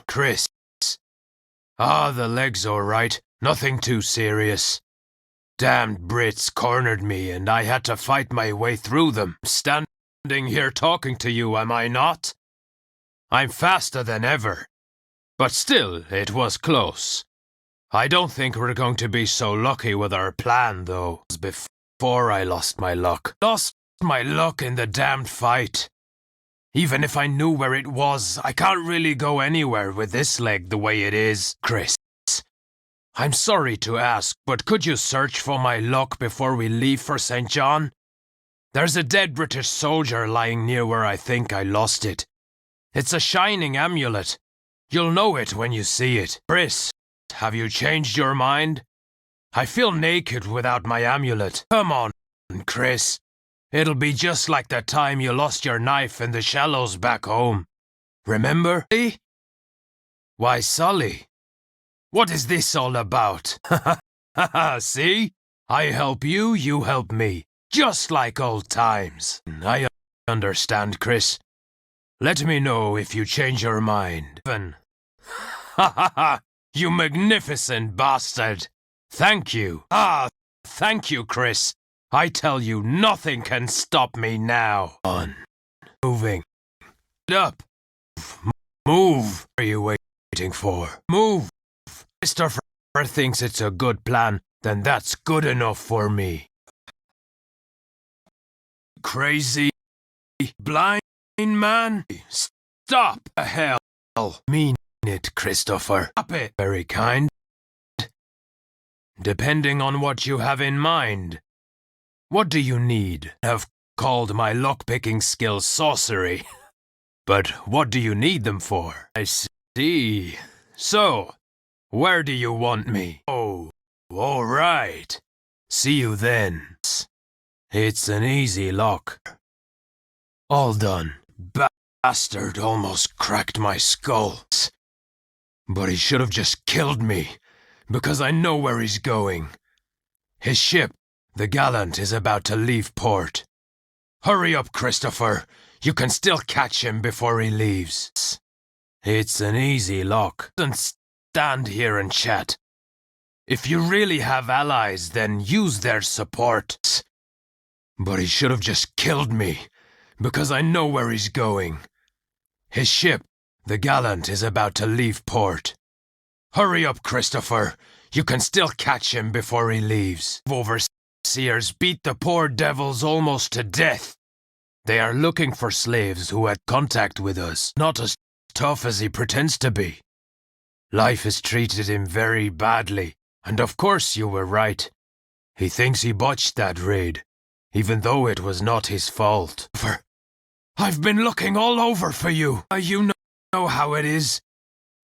Chris. The leg's all right. Nothing too serious. Damned Brits cornered me and I had to fight my way through them. Standing here talking to you, am I not? I'm faster than ever. But still, it was close. I don't think we're going to be so lucky with our plan, though. Before I lost my luck. Lost my luck in the damned fight. Even if I knew where it was, I can't really go anywhere with this leg the way it is. Chris, I'm sorry to ask, but could you search for my luck before we leave for St. John? There's a dead British soldier lying near where I think I lost it. It's a shining amulet. You'll know it when you see it. Chris, have you changed your mind? I feel naked without my amulet. Come on, Chris. It'll be just like the time you lost your knife in the shallows back home. Remember? Why, Sully, what is this all about? See? I help you, you help me. Just like old times. I understand, Chris. Let me know if you change your mind. You magnificent bastard. Thank you. Thank you, Chris. I tell you, nothing can stop me now. On. Moving. Up. Move. What are you waiting for? Move. Christopher thinks it's a good plan, then that's good enough for me. Crazy. Blind man. Stop the hell. Mean it, Christopher. Stop it. Very kind. Depending on what you have in mind. What do you need? I've called my lockpicking skills sorcery. But what do you need them for? I see. So, where do you want me? Oh, all right. See you then. It's an easy lock. All done. Bastard almost cracked my skull. But he should have just killed me, because I know where he's going. His ship, the Gallant, is about to leave port. Hurry up, Christopher. You can still catch him before he leaves. It's an easy lock. Don't stand here and chat. If you really have allies, then use their support. But he should have just killed me, because I know where he's going. His ship, the Gallant, is about to leave port. Hurry up, Christopher. You can still catch him before he leaves. Overseers beat the poor devils almost to death. They are looking for slaves who had contact with us, not as tough as he pretends to be. Life has treated him very badly, and of course you were right. He thinks he botched that raid, even though it was not his fault. I've been looking all over for you. You know how it is.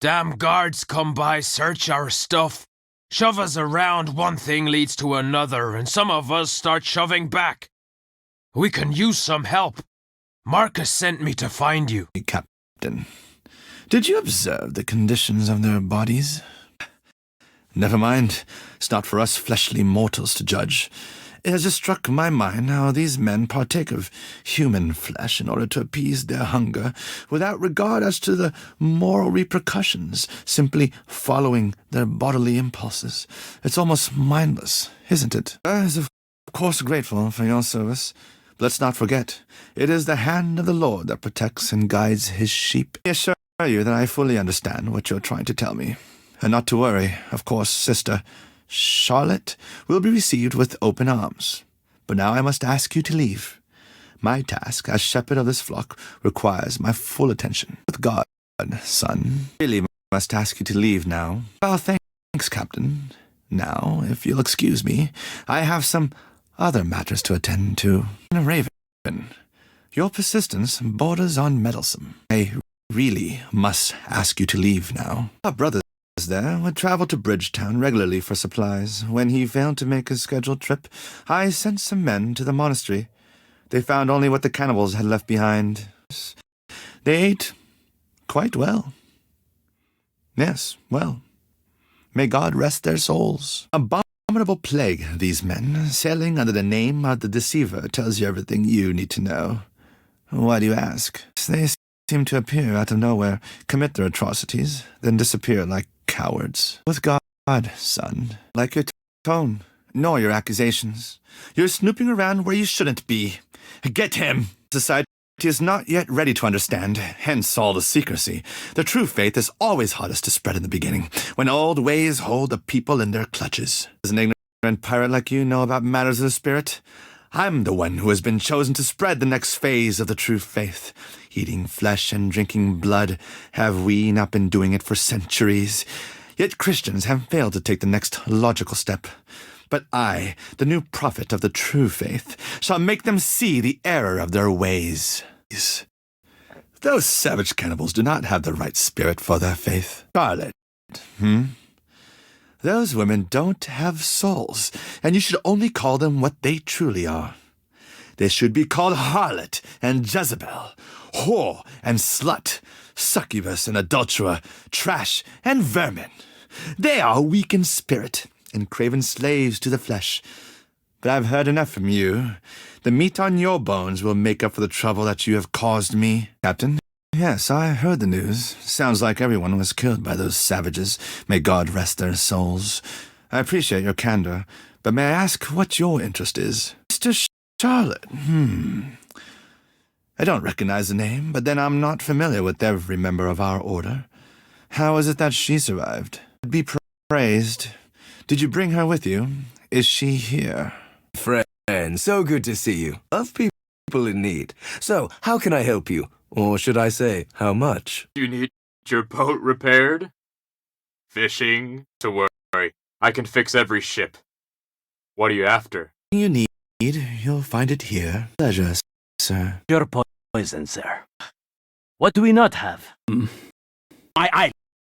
Damn guards come by, search our stuff, shove us around, one thing leads to another, and some of us start shoving back. We can use some help. Marcus sent me to find you. Captain, did you observe the conditions of their bodies? Never mind. It's not for us fleshly mortals to judge. It has just struck my mind how these men partake of human flesh in order to appease their hunger, without regard as to the moral repercussions, simply following their bodily impulses. It's almost mindless, isn't it? I was, of course, grateful for your service. But let's not forget, it is the hand of the Lord that protects and guides his sheep. I assure you that I fully understand what you're trying to tell me. And not to worry, of course, Sister Charlotte will be received with open arms. But now I must ask you to leave. My task as shepherd of this flock requires my full attention. With God, son, really must ask you to leave now. Well, thanks, Captain. Now, if you'll excuse me, I have some other matters to attend to. Raven, your persistence borders on meddlesome. I really must ask you to leave now. Our brothers there would travel to Bridgetown regularly for supplies. When he failed to make his scheduled trip, I sent some men to the monastery. They found only what the cannibals had left behind. They ate quite well. Yes, well. May God rest their souls. Abominable plague, these men, sailing under the name of the Deceiver, tells you everything you need to know. Why do you ask? They seem to appear out of nowhere, commit their atrocities, then disappear like cowards. With God, son, like your tone, nor your accusations. You're snooping around where you shouldn't be. Get him! Society is not yet ready to understand, hence all the secrecy. The true faith is always hardest to spread in the beginning, when old ways hold the people in their clutches. Does an ignorant pirate like you know about matters of the spirit? I'm the one who has been chosen to spread the next phase of the true faith. Eating flesh and drinking blood, have we not been doing it for centuries? Yet Christians have failed to take the next logical step. But I, the new prophet of the true faith, shall make them see the error of their ways. Those savage cannibals do not have the right spirit for their faith. Charlotte, Those women don't have souls, and you should only call them what they truly are. They should be called harlot and Jezebel, whore and slut, succubus and adulterer, trash and vermin. They are weak in spirit and craven slaves to the flesh. But I've heard enough from you. The meat on your bones will make up for the trouble that you have caused me. Captain? Yes, I heard the news. Sounds like everyone was killed by those savages. May God rest their souls. I appreciate your candor, but may I ask what your interest is? Mr. Charlotte, I don't recognize the name, but then I'm not familiar with every member of our order. How is it that she survived? Be praised. Did you bring her with you? Is she here? Friend, so good to see you. Love people in need. So, how can I help you? Or should I say, how much? You need your boat repaired? Fishing? To worry. I can fix every ship. What are you after? You need, you'll find it here. Pleasure, sir. Your poison, sir. What do we not have? My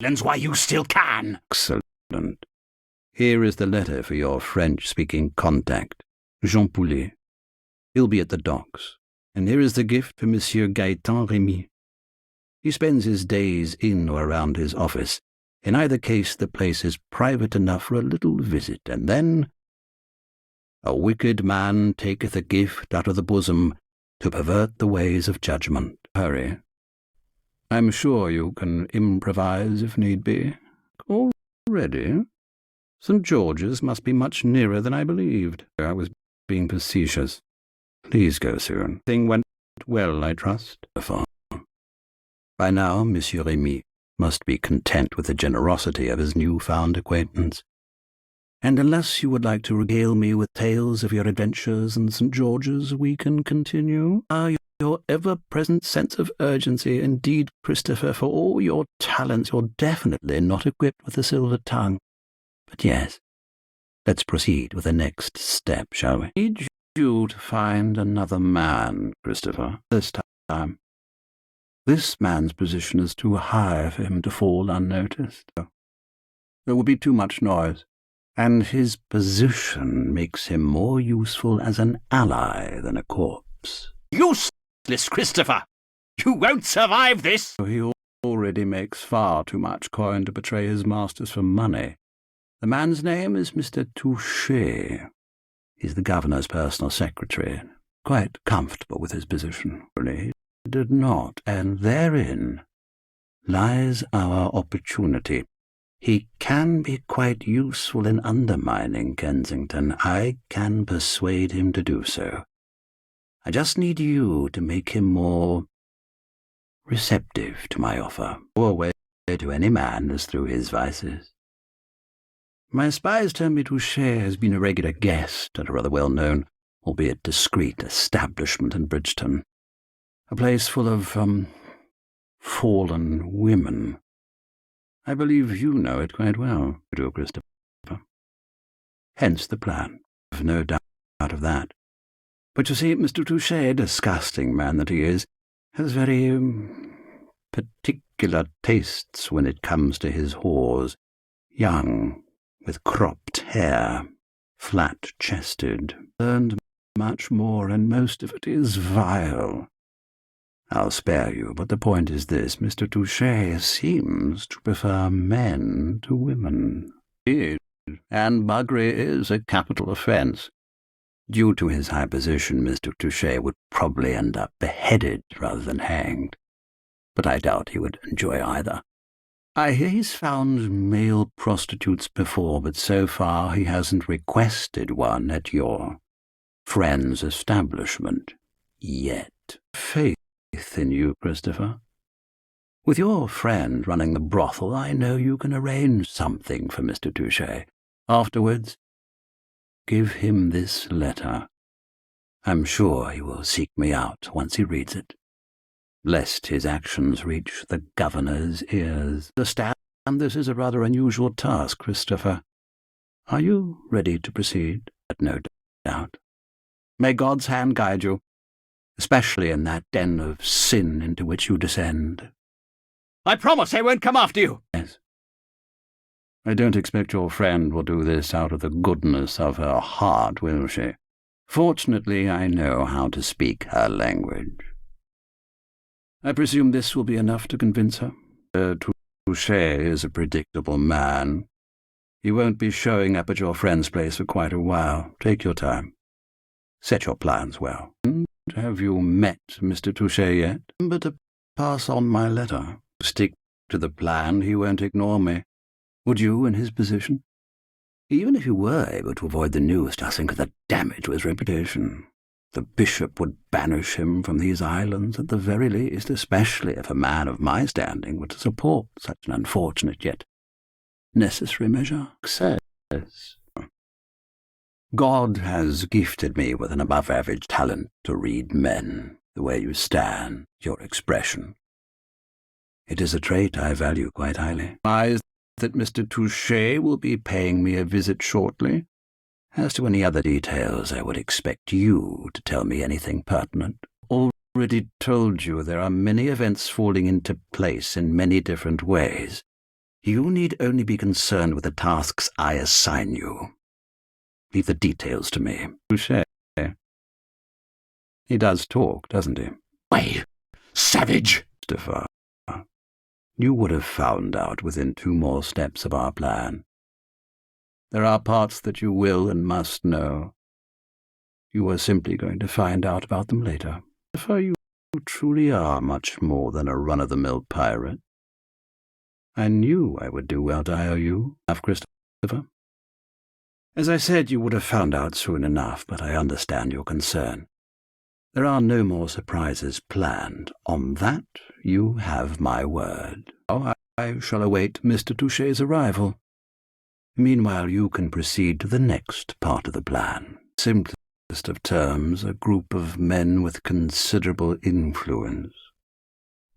islands, why you still can. Excellent. Here is the letter for your French-speaking contact, Jean Poulet. He'll be at the docks. And here is the gift for Monsieur Gaëtan Remy. He spends his days in or around his office. In either case, the place is private enough for a little visit, and then a wicked man taketh a gift out of the bosom to pervert the ways of judgment. Hurry. I'm sure you can improvise if need be. Already? St. George's must be much nearer than I believed. I was being facetious. Please go soon. Thing went well, I trust. By now, Monsieur Remy must be content with the generosity of his new-found acquaintance. And unless you would like to regale me with tales of your adventures in St. George's, we can continue. Your ever-present sense of urgency. Indeed, Christopher, for all your talents, you're definitely not equipped with a silver tongue. But yes, let's proceed with the next step, shall we? Need you to find another man, Christopher, this time. This man's position is too high for him to fall unnoticed. There would be too much noise, and his position makes him more useful as an ally than a corpse. Useless, Christopher! You won't survive this! He already makes far too much coin to betray his masters for money. The man's name is Mr. Touché. He's the governor's personal secretary, quite comfortable with his position. Really, he did not, and therein lies our opportunity. He can be quite useful in undermining Kensington. I can persuade him to do so. I just need you to make him more receptive to my offer. Or way to any man is through his vices. My spies tell me Touché has been a regular guest at a rather well-known, albeit discreet, establishment in Bridgeton. A place full of, fallen women. I believe you know it quite well, do, Christopher. Hence the plan. I've no doubt of that. But you see, Mr. Touché, disgusting man that he is, has very, particular tastes when it comes to his whores. Young, with cropped hair, flat-chested, earned much more, and most of it is vile. I'll spare you, but the point is this. Mr. Touché seems to prefer men to women. And buggery is a capital offence. Due to his high position, Mr. Touché would probably end up beheaded rather than hanged. But I doubt he would enjoy either. I hear he's found male prostitutes before, but so far he hasn't requested one at your friend's establishment. Yet. Faith in you, Christopher. With your friend running the brothel, I know you can arrange something for Mr. Touché. Afterwards, give him this letter. I'm sure he will seek me out once he reads it, lest his actions reach the governor's ears. Understand, this is a rather unusual task, Christopher. Are you ready to proceed? No doubt. May God's hand guide you, especially in that den of sin into which you descend. I promise I won't come after you. Yes. I don't expect your friend will do this out of the goodness of her heart, will she? Fortunately, I know how to speak her language. I presume this will be enough to convince her. Touché is a predictable man. He won't be showing up at your friend's place for quite a while. Take your time. Set your plans well. Have you met Mr. Touché yet? Remember to pass on my letter. Stick to the plan, he won't ignore me. Would you, in his position? Even if you were able to avoid the news, just think of the damage to his reputation. The bishop would banish him from these islands at the very least, especially if a man of my standing were to support such an unfortunate yet necessary measure. Success. God has gifted me with an above-average talent to read men, the way you stand, your expression. It is a trait I value quite highly. Eyes that Mr. Touché will be paying me a visit shortly. As to any other details, I would expect you to tell me anything pertinent. Already told you there are many events falling into place in many different ways. You need only be concerned with the tasks I assign you. Leave the details to me. Touché. He does talk, doesn't he? Wait, savage! Christopher, you would have found out within 2 more steps of our plan. There are parts that you will and must know. You are simply going to find out about them later. Christopher, you truly are much more than a run-of-the-mill pirate. I knew I would do well to hire you, Christopher. As I said, you would have found out soon enough, but I understand your concern. There are no more surprises planned. On that you have my word. Oh, I shall await Mr. Touchet's arrival. Meanwhile, you can proceed to the next part of the plan. Simplest of terms, a group of men with considerable influence,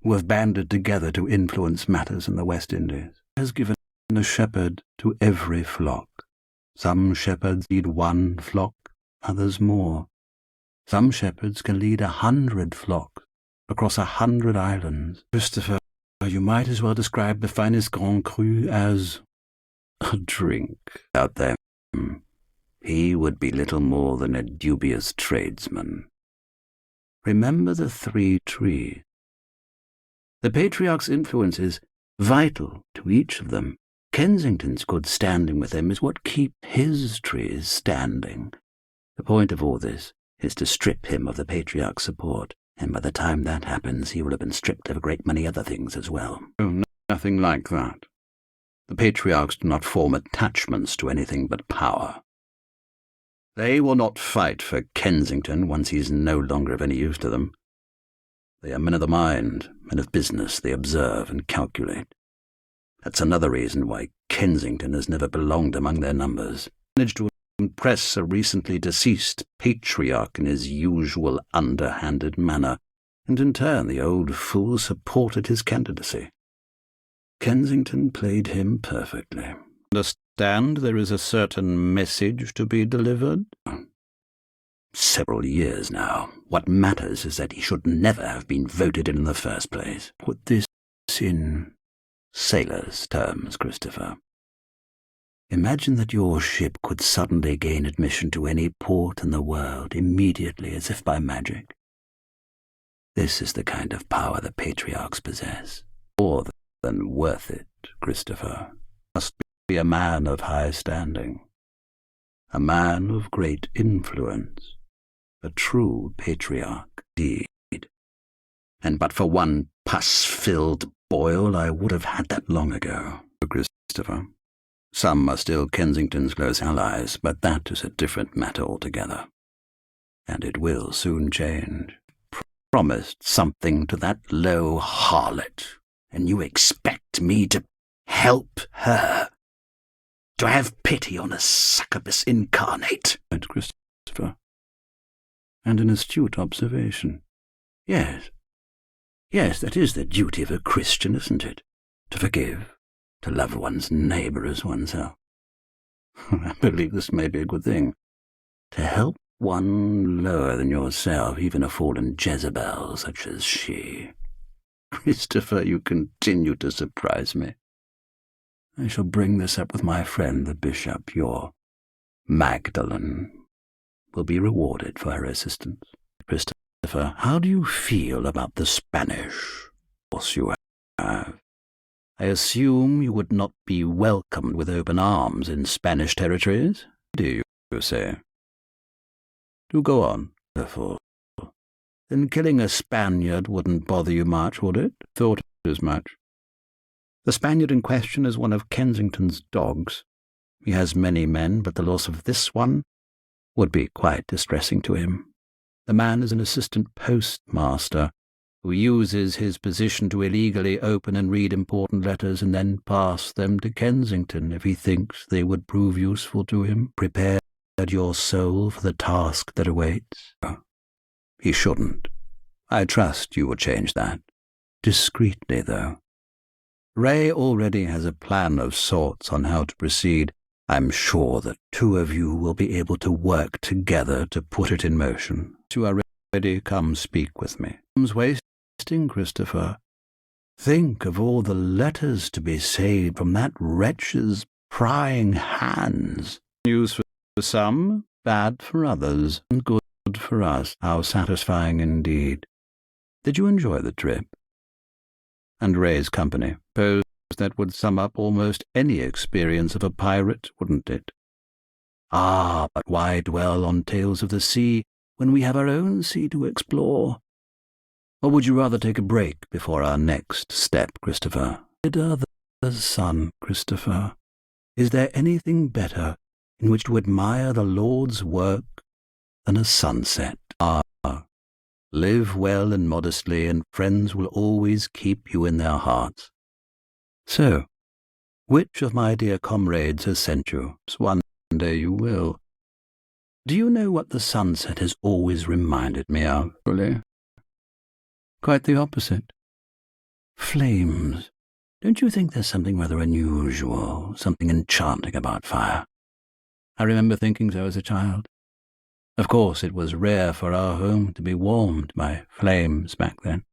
who have banded together to influence matters in the West Indies, has given a shepherd to every flock. Some shepherds lead 1 flock, others more. Some shepherds can lead 100 flocks across 100 islands. Christopher, you might as well describe the finest Grand Cru as a drink. Without them, he would be little more than a dubious tradesman. Remember the 3 trees. The patriarch's influence is vital to each of them. Kensington's good standing with him is what keeps his trees standing. The point of all this is to strip him of the patriarch's support, and by the time that happens he will have been stripped of a great many other things as well. Oh, nothing like that. The patriarchs do not form attachments to anything but power. They will not fight for Kensington once he is no longer of any use to them. They are men of the mind, men of business. They observe and calculate. That's another reason why Kensington has never belonged among their numbers. Managed to impress a recently deceased patriarch in his usual underhanded manner, and in turn the old fool supported his candidacy. Kensington played him perfectly. Understand there is a certain message to be delivered? Several years now. What matters is that he should never have been voted in the first place. Put this in sailors' terms, Christopher. Imagine that your ship could suddenly gain admission to any port in the world immediately, as if by magic. This is the kind of power the patriarchs possess. More than worth it, Christopher. Must be a man of high standing, a man of great influence, a true patriarch, indeed. And but for one pus-filled Boyle, I would have had that long ago, Christopher. Some are still Kensington's close allies, but that is a different matter altogether. And it will soon change. Promised something to that low harlot, and you expect me to help her? To have pity on a succubus incarnate? Said Christopher. And an astute observation. Yes, that is the duty of a Christian, isn't it? To forgive. To love one's neighbour as oneself. I believe this may be a good thing. To help one lower than yourself, even a fallen Jezebel such as she. Christopher, you continue to surprise me. I shall bring this up with my friend the bishop. Your Magdalen will be rewarded for her assistance. Christopher, how do you feel about the Spanish force you have? I assume you would not be welcomed with open arms in Spanish territories, do you say? Do go on, therefore. Then killing a Spaniard wouldn't bother you much, would it? Thought as much. The Spaniard in question is one of Kensington's dogs. He has many men, but the loss of this one would be quite distressing to him. The man is an assistant postmaster, who uses his position to illegally open and read important letters and then pass them to Kensington if he thinks they would prove useful to him. Prepare your soul for the task that awaits. He shouldn't. I trust you will change that. Discreetly, though. Ray already has a plan of sorts on how to proceed. I'm sure that 2 of you will be able to work together to put it in motion. You are ready, come speak with me. Time's wasting, Christopher. Think of all the letters to be saved from that wretch's prying hands. News for some, bad for others, and good for us. How satisfying indeed. Did you enjoy the trip? And Ray's company? Suppose that would sum up almost any experience of a pirate, wouldn't it? Ah, but why dwell on tales of the sea when we have our own sea to explore? Or would you rather take a break before our next step, Christopher? Consider the sun, Christopher. Is there anything better in which to admire the Lord's work than a sunset? Ah, Live well and modestly, and friends will always keep you in their hearts. So, which of my dear comrades has sent you? One day you will. Do you know what the sunset has always reminded me of, really? Quite the opposite. Flames. Don't you think there's something rather unusual, something enchanting about fire? I remember thinking so as a child. Of course, it was rare for our home to be warmed by flames back then.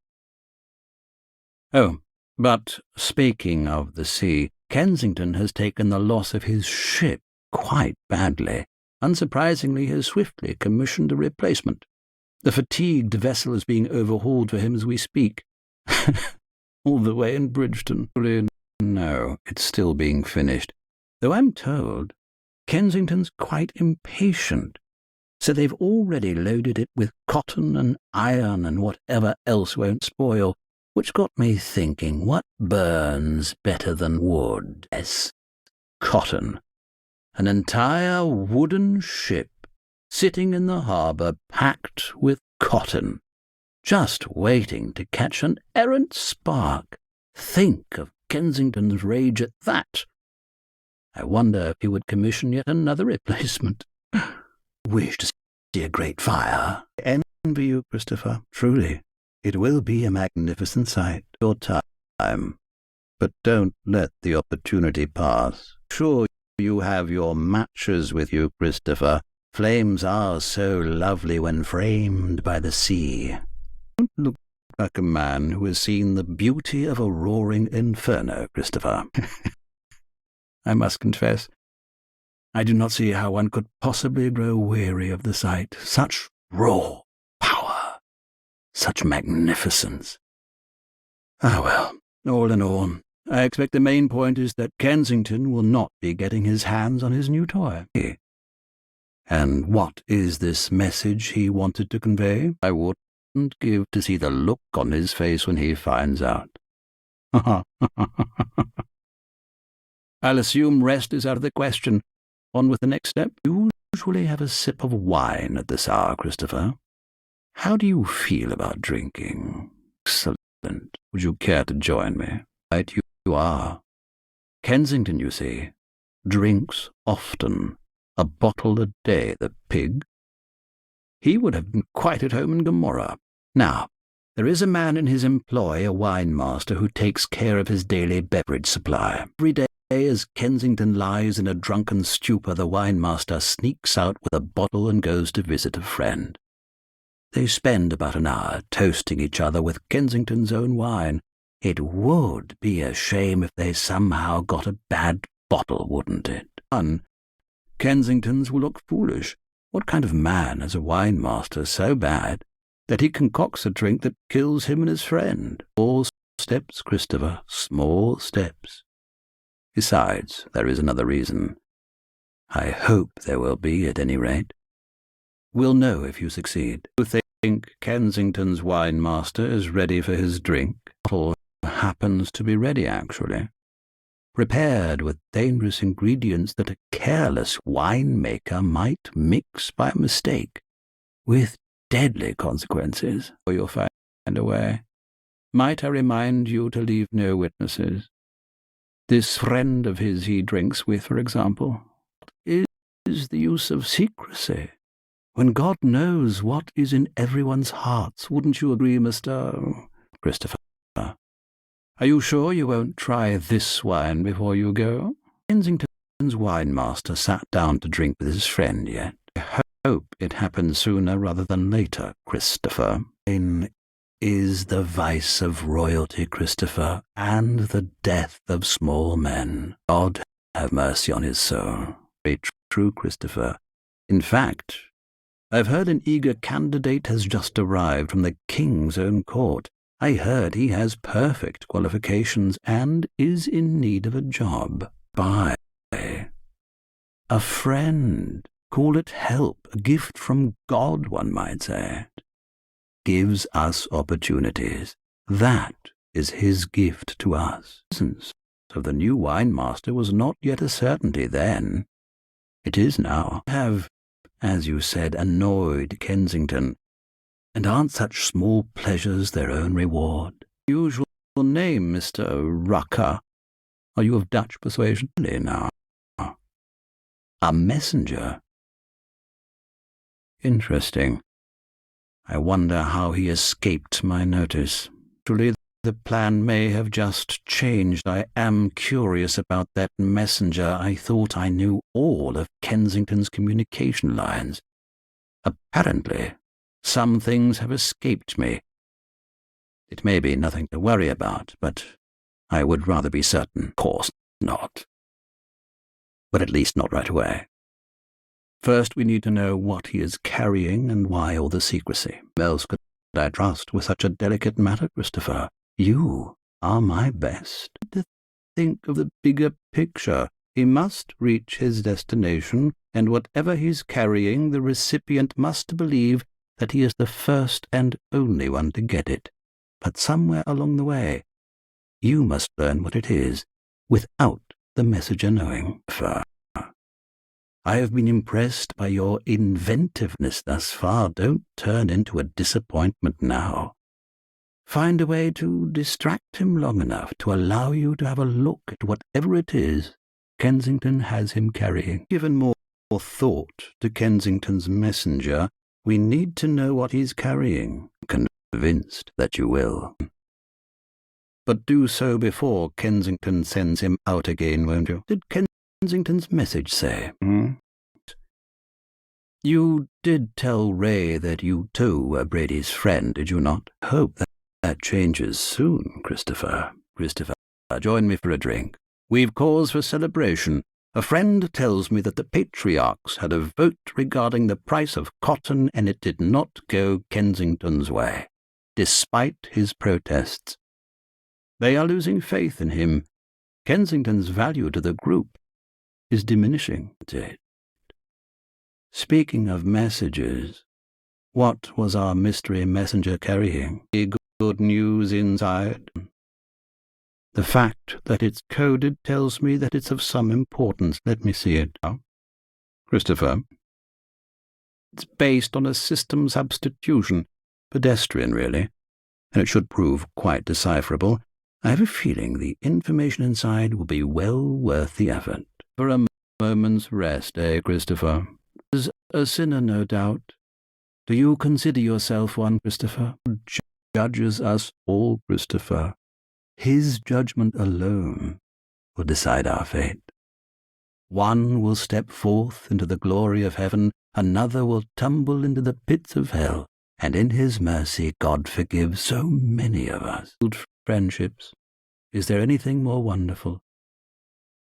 Oh, but speaking of the sea, Kensington has taken the loss of his ship quite badly. Unsurprisingly, he has swiftly commissioned a replacement. The fatigued vessel is being overhauled for him as we speak. All the way in Bridgeton. No, it's still being finished. Though I'm told Kensington's quite impatient, so they've already loaded it with cotton and iron and whatever else won't spoil, which got me thinking, what burns better than wood? Yes, cotton. An entire wooden ship sitting in the harbour packed with cotton, just waiting to catch an errant spark. Think of Kensington's rage at that. I wonder if he would commission yet another replacement. Wish to see a great fire. Envy you, Christopher. Truly, it will be a magnificent sight. Your time. But don't let the opportunity pass. Sure, you have your matches with you, Christopher. Flames are so lovely when framed by the sea. Don't look like a man who has seen the beauty of a roaring inferno, Christopher. I must confess, I do not see how one could possibly grow weary of the sight. Such raw power, such magnificence. Ah well, all in all, I expect the main point is that Kensington will not be getting his hands on his new toy. And what is this message he wanted to convey? I wouldn't give to see the look on his face when he finds out. I'll assume rest is out of the question. On with the next step. You usually have a sip of wine at this hour, Christopher. How do you feel about drinking? Excellent. Would you care to join me? Right, you are. Kensington, you see, drinks often. A bottle a day, the pig. He would have been quite at home in Gomorrah. Now, there is a man in his employ, a wine master, who takes care of his daily beverage supply. Every day, as Kensington lies in a drunken stupor, the wine master sneaks out with a bottle and goes to visit a friend. They spend about an hour toasting each other with Kensington's own wine. It would be a shame if they somehow got a bad bottle, wouldn't it? Kensington's will look foolish. What kind of man has a wine master so bad that he concocts a drink that kills him and his friend? Small steps, Christopher, small steps. Besides, there is another reason. I hope there will be, at any rate. We'll know if you succeed. You think Kensington's wine master is ready for his drink? The bottle happens to be ready, actually. Prepared with dangerous ingredients that a careless winemaker might mix by mistake, with deadly consequences. Or you'll find a way. Might I remind you to leave no witnesses? This friend of his he drinks with, for example. What is the use of secrecy, when God knows what is in everyone's hearts? Wouldn't you agree, Mr. Christopher? Are you sure you won't try this wine before you go? Kensington's wine master sat down to drink with his friend yet. I hope it happens sooner rather than later, Christopher. Wine is the vice of royalty, Christopher, and the death of small men. God have mercy on his soul. Very true, Christopher. In fact, I've heard an eager candidate has just arrived from the king's own court. I heard he has perfect qualifications and is in need of a job. By a friend. Call it help, a gift from God, one might say. Gives us opportunities. That is his gift to us. The presence of the new wine master was not yet a certainty then. It is now. Have, as you said, annoyed Kensington, And aren't such small pleasures their own reward? Usual name, Mr. Rucker. Are you of Dutch persuasion? Now, a messenger. Interesting. I wonder how he escaped my notice. Truly, the plan may have just changed. I am curious about that messenger. I thought I knew all of Kensington's communication lines. Apparently, some things have escaped me. It may be nothing to worry about, but I would rather be certain. Of course not. But at least not right away. First, we need to know what he is carrying and why all the secrecy. Who else could I trust with such a delicate matter, Christopher? You are my best. To think of the bigger picture. He must reach his destination, and whatever he's carrying, the recipient must believe that he is the first and only one to get it. But somewhere along the way, you must learn what it is, without the messenger knowing. I have been impressed by your inventiveness thus far. Don't turn into a disappointment now. Find a way to distract him long enough to allow you to have a look at whatever it is Kensington has him carrying. Given more thought to Kensington's messenger, we need to know what he's carrying. Convinced that you will. But do so before Kensington sends him out again, won't you? Did Kensington's message say? You did tell Ray that you too were Brady's friend, did you not? Hope that changes soon, Christopher. Christopher, join me for a drink. We've cause for celebration. A friend tells me that the patriarchs had a vote regarding the price of cotton, and it did not go Kensington's way, despite his protests. They are losing faith in him. Kensington's value to the group is diminishing. Speaking of messages, what was our mystery messenger carrying? Good news inside? The fact that it's coded tells me that it's of some importance. Let me see it. Christopher. It's based on a system substitution. Pedestrian, really. And it should prove quite decipherable. I have a feeling the information inside will be well worth the effort. For a moment's rest, Christopher? As a sinner, no doubt. Do you consider yourself one, Christopher? Judges us all, Christopher. His judgment alone will decide our fate. One will step forth into the glory of heaven, another will tumble into the pits of hell, and in his mercy God forgives so many of us. Friendships, is there anything more wonderful?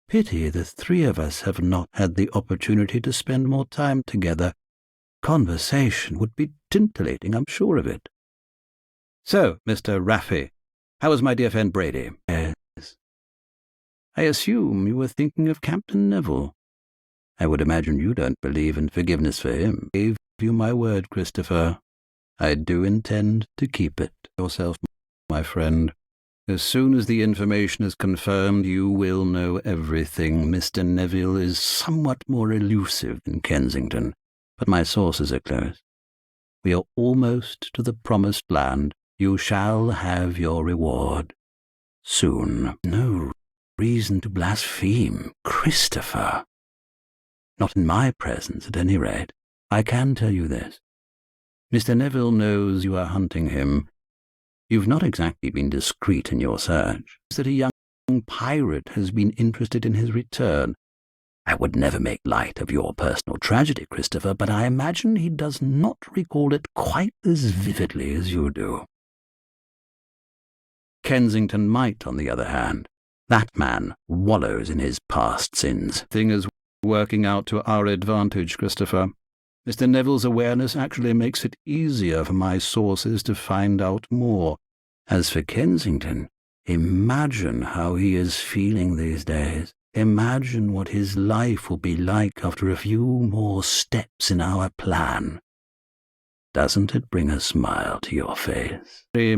Pity the three of us have not had the opportunity to spend more time together. Conversation would be titillating, I'm sure of it. So, Mr. Raffy, how is my dear friend Brady? Yes. I assume you were thinking of Captain Neville. I would imagine you don't believe in forgiveness for him. I gave you my word, Christopher. I do intend to keep it. Yourself, my friend. As soon as the information is confirmed, you will know everything. Mr. Neville is somewhat more elusive than Kensington, but my sources are close. We are almost to the promised land. You shall have your reward. Soon. No reason to blaspheme, Christopher. Not in my presence, at any rate. I can tell you this. Mr. Neville knows you are hunting him. You've not exactly been discreet in your search. That a young pirate has been interested in his return. I would never make light of your personal tragedy, Christopher, but I imagine he does not recall it quite as vividly as you do. Kensington might, on the other hand. That man wallows in his past sins. Thing is working out to our advantage, Christopher. Mr. Neville's awareness actually makes it easier for my sources to find out more. As for Kensington, imagine how he is feeling these days. Imagine what his life will be like after a few more steps in our plan. Doesn't it bring a smile to your face? Very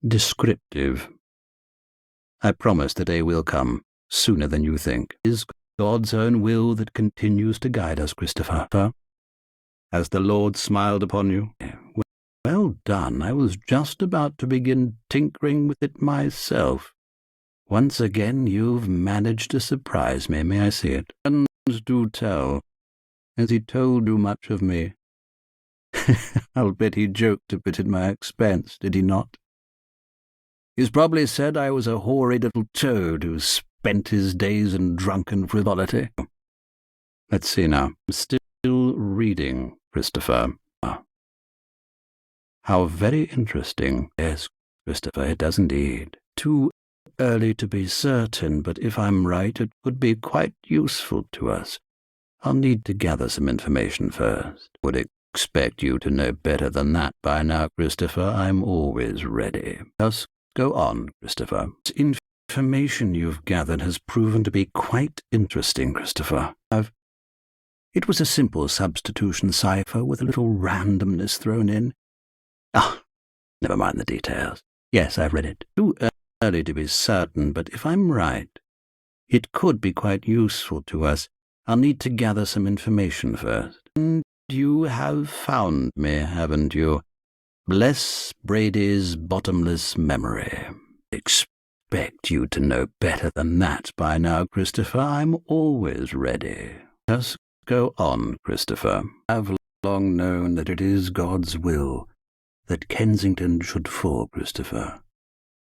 descriptive. I promise the day will come, sooner than you think. It is God's own will that continues to guide us, Christopher. Has the Lord smiled upon you? Well done. I was just about to begin tinkering with it myself. Once again you've managed to surprise me. May I see it? And do tell. Has he told you much of me? I'll bet he joked a bit at my expense, did he not? He's probably said I was a hoary little toad who spent his days in drunken frivolity. Let's see now. I'm still reading, Christopher. How very interesting. Yes, Christopher, it does indeed. Too early to be certain, but if I'm right, it would be quite useful to us. I'll need to gather some information first. Would expect you to know better than that by now, Christopher. I'm always ready. Just go on, Christopher. Information you've gathered has proven to be quite interesting, Christopher. It was a simple substitution cipher with a little randomness thrown in. Never mind the details. Yes, I've read it. Too early to be certain, but if I'm right, it could be quite useful to us. I'll need to gather some information first. And you have found me, haven't you? Bless Brady's bottomless memory. Expect you to know better than that by now, Christopher. I'm always ready. Just go on, Christopher. I've long known that it is God's will that Kensington should fall, Christopher.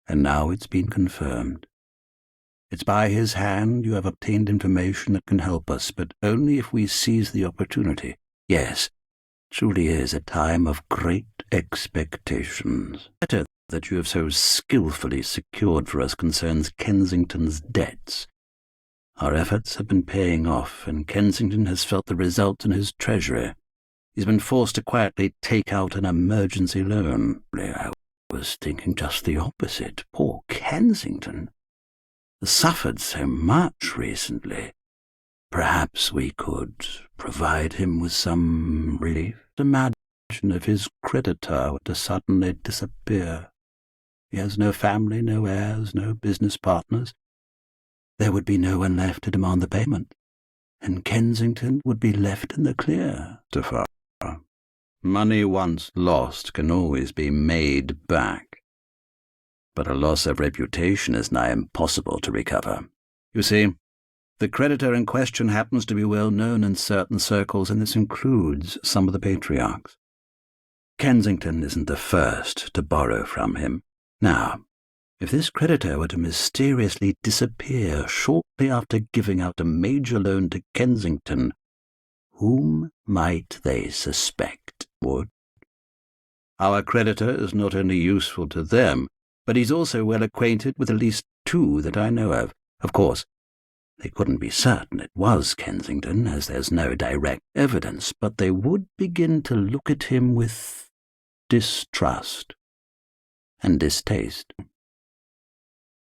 And now it's been confirmed. It's by his hand you have obtained information that can help us, but only if we seize the opportunity. Yes, truly is a time of great expectations. The letter that you have so skillfully secured for us concerns Kensington's debts. Our efforts have been paying off, and Kensington has felt the result in his treasury. He's been forced to quietly take out an emergency loan. I was thinking just the opposite. Poor Kensington has suffered so much recently. Perhaps we could provide him with some relief. Imagine if his creditor were to suddenly disappear. He has no family, no heirs, no business partners. There would be no one left to demand the payment, and Kensington would be left in the clear. Money once lost can always be made back, but a loss of reputation is nigh impossible to recover. You see, the creditor in question happens to be well known in certain circles, and this includes some of the patriarchs. Kensington isn't the first to borrow from him. Now, if this creditor were to mysteriously disappear shortly after giving out a major loan to Kensington, whom might they suspect? Would? Our creditor is not only useful to them, but he's also well acquainted with at least two that I know of. Of course, they couldn't be certain it was Kensington, as there's no direct evidence, but they would begin to look at him with distrust and distaste.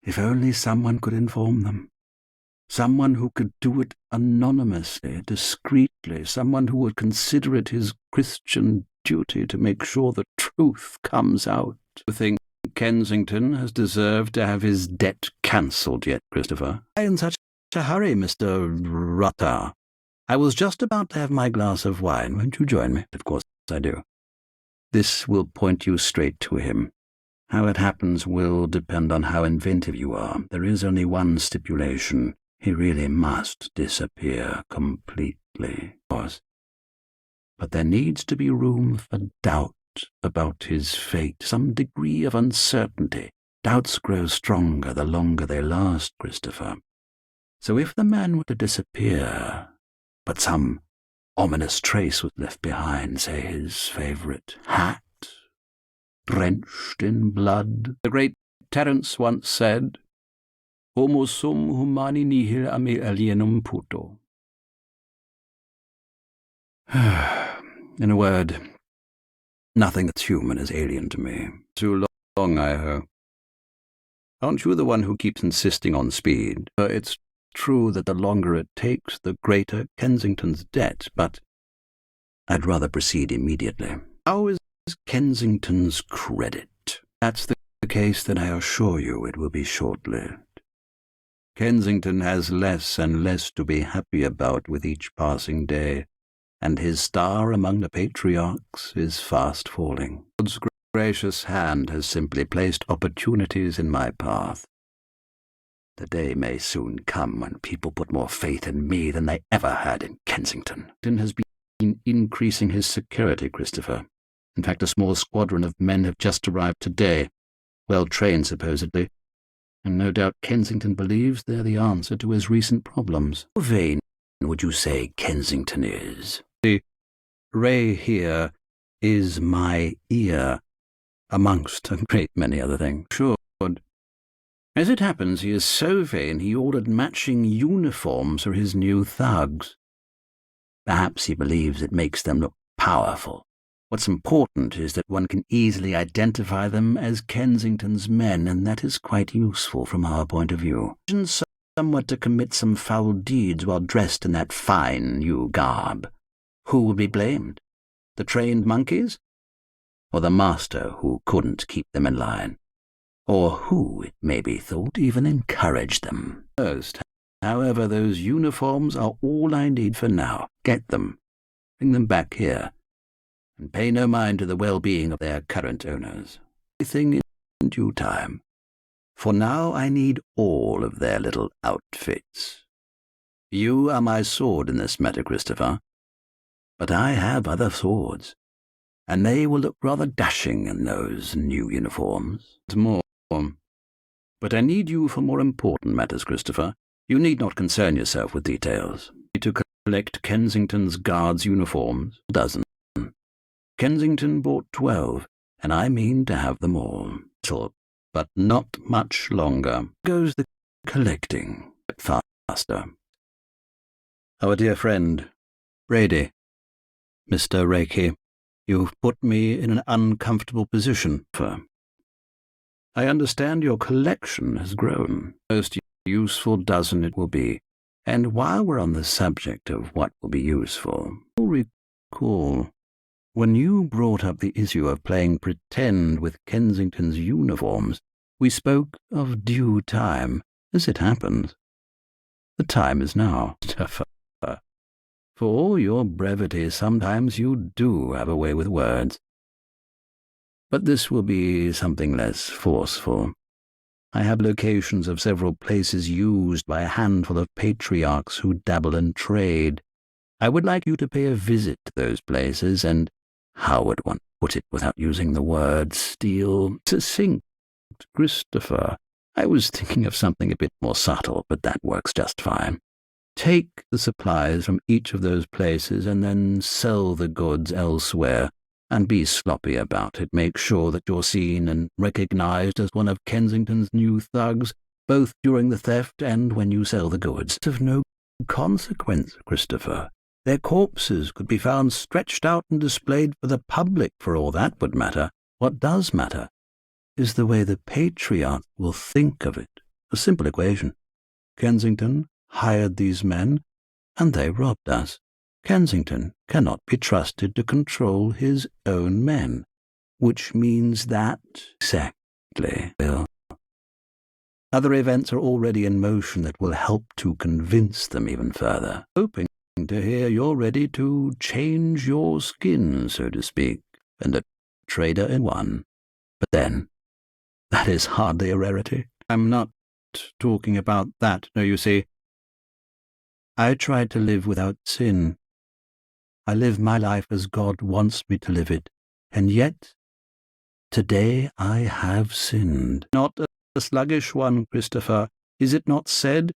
If only someone could inform them. Someone who could do it anonymously, discreetly, someone who would consider it his Christian duty to make sure the truth comes out. You think Kensington has deserved to have his debt cancelled yet, Christopher? Why in such a hurry, Mr. Rutter? I was just about to have my glass of wine. Won't you join me? Of course I do. This will point you straight to him. How it happens will depend on how inventive you are. There is only one stipulation. He really must disappear completely. But there needs to be room for doubt about his fate, some degree of uncertainty. Doubts grow stronger the longer they last, Christopher. So if the man were to disappear, but some ominous trace was left behind, say his favourite hat, drenched in blood. The great Terence once said, Homo sum humani nihil a me alienum puto. In a word, nothing that's human is alien to me. Too long, I hope. Aren't you the one who keeps insisting on speed? It's true that the longer it takes, the greater Kensington's debt, but I'd rather proceed immediately. How is Kensington's credit? That's the case, then I assure you it will be short-lived. Kensington has less and less to be happy about with each passing day. and his star among the patriarchs is fast falling. God's gracious hand has simply placed opportunities in my path. The day may soon come when people put more faith in me than they ever had in Kensington. Has been increasing his security, Christopher. In fact, a small squadron of men have just arrived today, well trained supposedly, and no doubt Kensington believes they're the answer to his recent problems. How vain would you say Kensington is? The Ray here is my ear, amongst a great many other things. Sure. As it happens, he is so vain he ordered matching uniforms for his new thugs. Perhaps he believes it makes them look powerful. What's important is that one can easily identify them as Kensington's men, and that is quite useful from our point of view. Someone to commit some foul deeds while dressed in that fine new garb. Who will be blamed? The trained monkeys? Or the master who couldn't keep them in line? Or who, it may be thought, even encouraged them? First, however, those uniforms are all I need for now. Get them. Bring them back here. And pay no mind to the well-being of their current owners. Everything in due time. For now I need all of their little outfits. You are my sword in this matter, Christopher. But I have other swords, and they will look rather dashing in those new uniforms. More. But I need you for more important matters, Christopher. You need not concern yourself with details. To collect Kensington's guards' uniforms, a dozen. Kensington bought 12, and I mean to have them all. But not much longer. Goes the collecting. Faster. Our dear friend, Brady. Mr. Reiki, you've put me in an uncomfortable position. I understand your collection has grown. Most useful dozen it will be. And while we're on the subject of what will be useful, you'll recall when you brought up the issue of playing pretend with Kensington's uniforms, we spoke of due time. As it happens, the time is now. For all your brevity, sometimes you do have a way with words. But this will be something less forceful. I have locations of several places used by a handful of patriarchs who dabble in trade. I would like you to pay a visit to those places and, how would one put it without using the word steal? Succinct, Christopher. I was thinking of something a bit more subtle, but that works just fine. Take the supplies from each of those places and then sell the goods elsewhere, and be sloppy about it. Make sure that you're seen and recognized as one of Kensington's new thugs, both during the theft and when you sell the goods. It's of no consequence, Christopher. Their corpses could be found stretched out and displayed for the public for all that would matter. What does matter is the way the patriarch will think of it. A simple equation. Kensington hired these men, and they robbed us. Kensington cannot be trusted to control his own men, which means that... Exactly, Bill. Other events are already in motion that will help to convince them even further. Hoping to hear you're ready to change your skin, so to speak, and a trader in one. But then, that is hardly a rarity. I'm not talking about that, no, you see. I tried to live without sin. I live my life as God wants me to live it, and yet, today I have sinned. Not a sluggish one, Christopher. Is it not said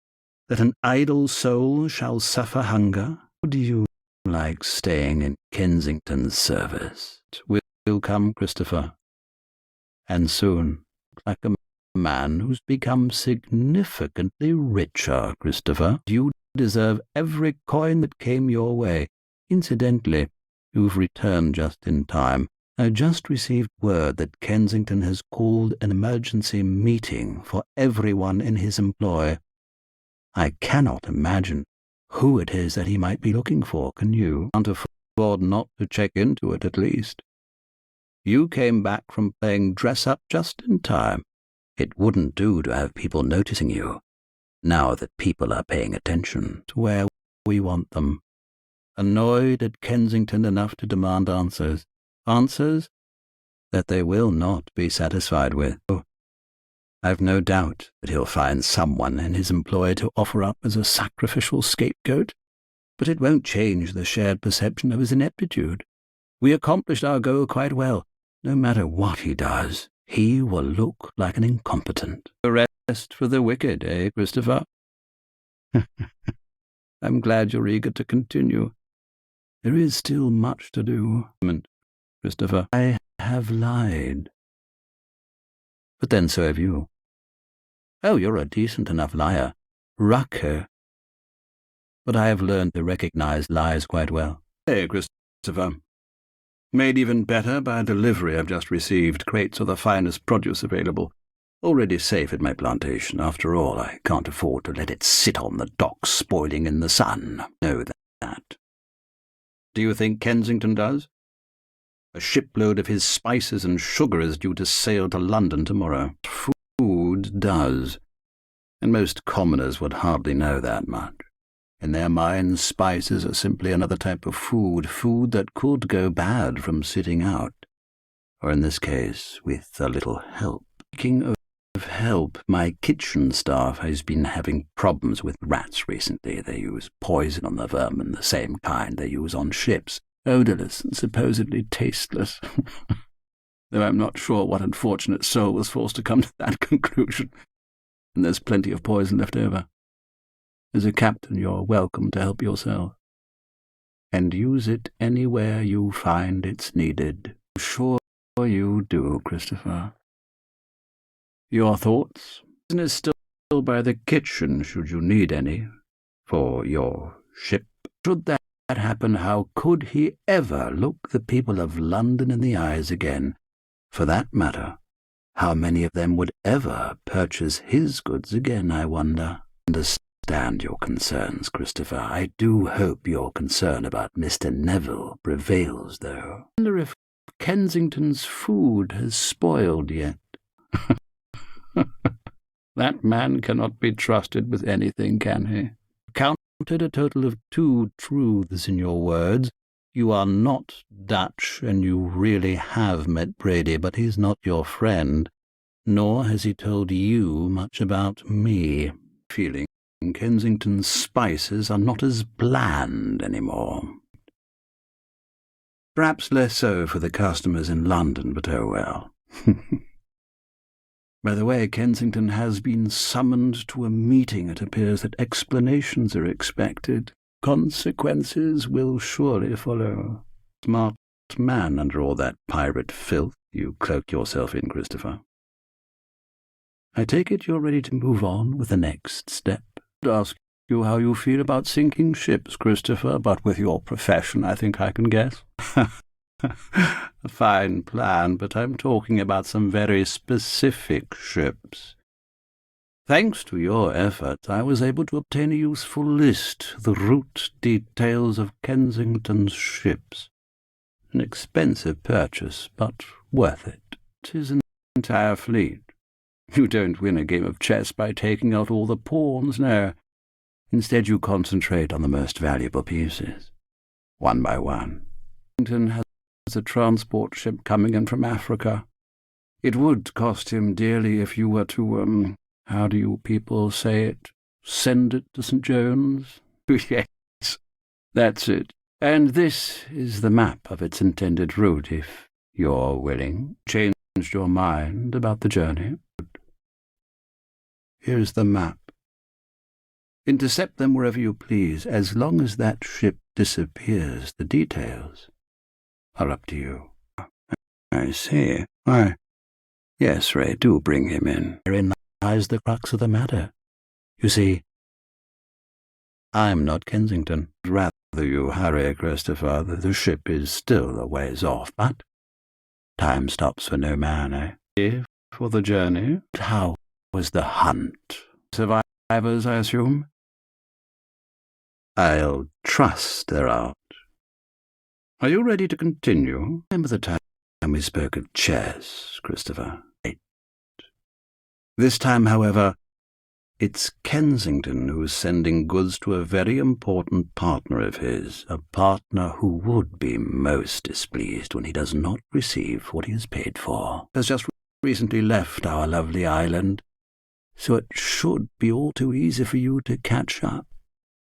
that an idle soul shall suffer hunger? Would you like staying in Kensington's service? Will come, Christopher, and soon, like a man who's become significantly richer, Christopher. You deserve every coin that came your way. Incidentally, you've returned just in time. I just received word that Kensington has called an emergency meeting for everyone in his employ. I cannot imagine who it is that he might be looking for, can you? Can't afford not to check into it, at least. You came back from playing dress-up just in time. It wouldn't do to have people noticing you, now that people are paying attention to where we want them. annoyed at Kensington enough to demand answers. Answers that they will not be satisfied with. I've no doubt that he'll find someone in his employ to offer up as a sacrificial scapegoat, but it won't change the shared perception of his ineptitude. We accomplished our goal quite well. No matter what he does, he will look like an incompetent. The rest for the wicked, eh, Christopher? I'm glad you're eager to continue. There is still much to do, Christopher. I have lied. But then so have you. Oh, you're a decent enough liar. Rucker. But I have learned to recognize lies quite well. Hey, Christopher. Made even better by a delivery I've just received. Crates of the finest produce available. Already safe at my plantation. After all, I can't afford to let it sit on the docks spoiling in the sun. Know that. Do you think Kensington does? A shipload of his spices and sugar is due to sail to London tomorrow. Food does. And most commoners would hardly know that much. In their minds, spices are simply another type of food that could go bad from sitting out. Or in this case, with a little help. Speaking of help, my kitchen staff has been having problems with rats recently. They use poison on the vermin, the same kind they use on ships. Odorless and supposedly tasteless. Though I'm not sure what unfortunate soul was forced to come to that conclusion. And there's plenty of poison left over. As a captain, you're welcome to help yourself. And use it anywhere you find it's needed. I'm sure you do, Christopher. Your thoughts? Business still by the kitchen, should you need any, for your ship. Should that happen, how could he ever look the people of London in the eyes again? For that matter, how many of them would ever purchase his goods again, I wonder? Understand your concerns, Christopher. I do hope your concern about Mr. Neville prevails, though. I wonder if Kensington's food has spoiled yet. That man cannot be trusted with anything, can he? Counted a total of 2 truths in your words. You are not Dutch, and you really have met Brady, but he's not your friend, nor has he told you much about me. Feeling Kensington's spices are not as bland anymore. Perhaps less so for the customers in London, but oh well. By the way, Kensington has been summoned to a meeting. It appears that explanations are expected. Consequences will surely follow. Smart man under all that pirate filth you cloak yourself in, Christopher. I take it you're ready to move on with the next step. I'd ask you how you feel about sinking ships, Christopher, but with your profession I think I can guess. A fine plan, but I'm talking about some very specific ships. Thanks to your efforts, I was able to obtain a useful list, the route details of Kensington's ships. An expensive purchase, but worth it. 'Tis an entire fleet. You don't win a game of chess by taking out all the pawns, no. Instead you concentrate on the most valuable pieces, one by one. Kensington has a transport ship coming in from Africa. It would cost him dearly if you were to, how do you people say it? Send it to St. John's? Yes, that's it. And this is the map of its intended route, if you're willing. Changed your mind about the journey? Here's the map. Intercept them wherever you please, as long as that ship disappears. The details are up to you. I see. Why, yes, Ray, do bring him in. Therein lies the crux of the matter. You see, I'm not Kensington. Rather you hurry, Christopher. The ship is still a ways off, but time stops for no man, eh? If for the journey, how was the hunt? Survivors, I assume? I'll trust they're out. Are you ready to continue? Remember the time we spoke of chess, Christopher? This time, however, It's Kensington who's sending goods to a very important partner of his, a partner who would be most displeased when he does not receive what he has paid for. Has just recently left our lovely island, so it should be all too easy for you to catch up.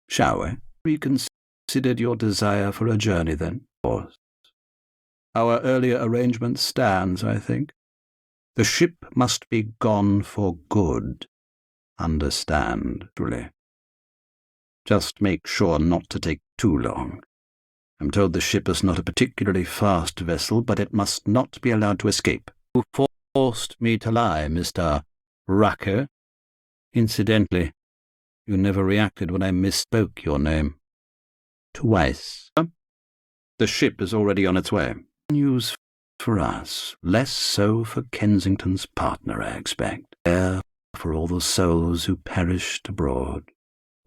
Shall we? Reconsidered your desire for a journey then, of course. Our earlier arrangement stands, I think. The ship must be gone for good. Understand, truly. Just make sure not to take too long. I'm told the ship is not a particularly fast vessel, but it must not be allowed to escape. You forced me to lie, Mr. Rucker. Incidentally, you never reacted when I misspoke your name. Twice. The ship is already on its way. News for us, less so for Kensington's partner, I expect. For all the souls who perished abroad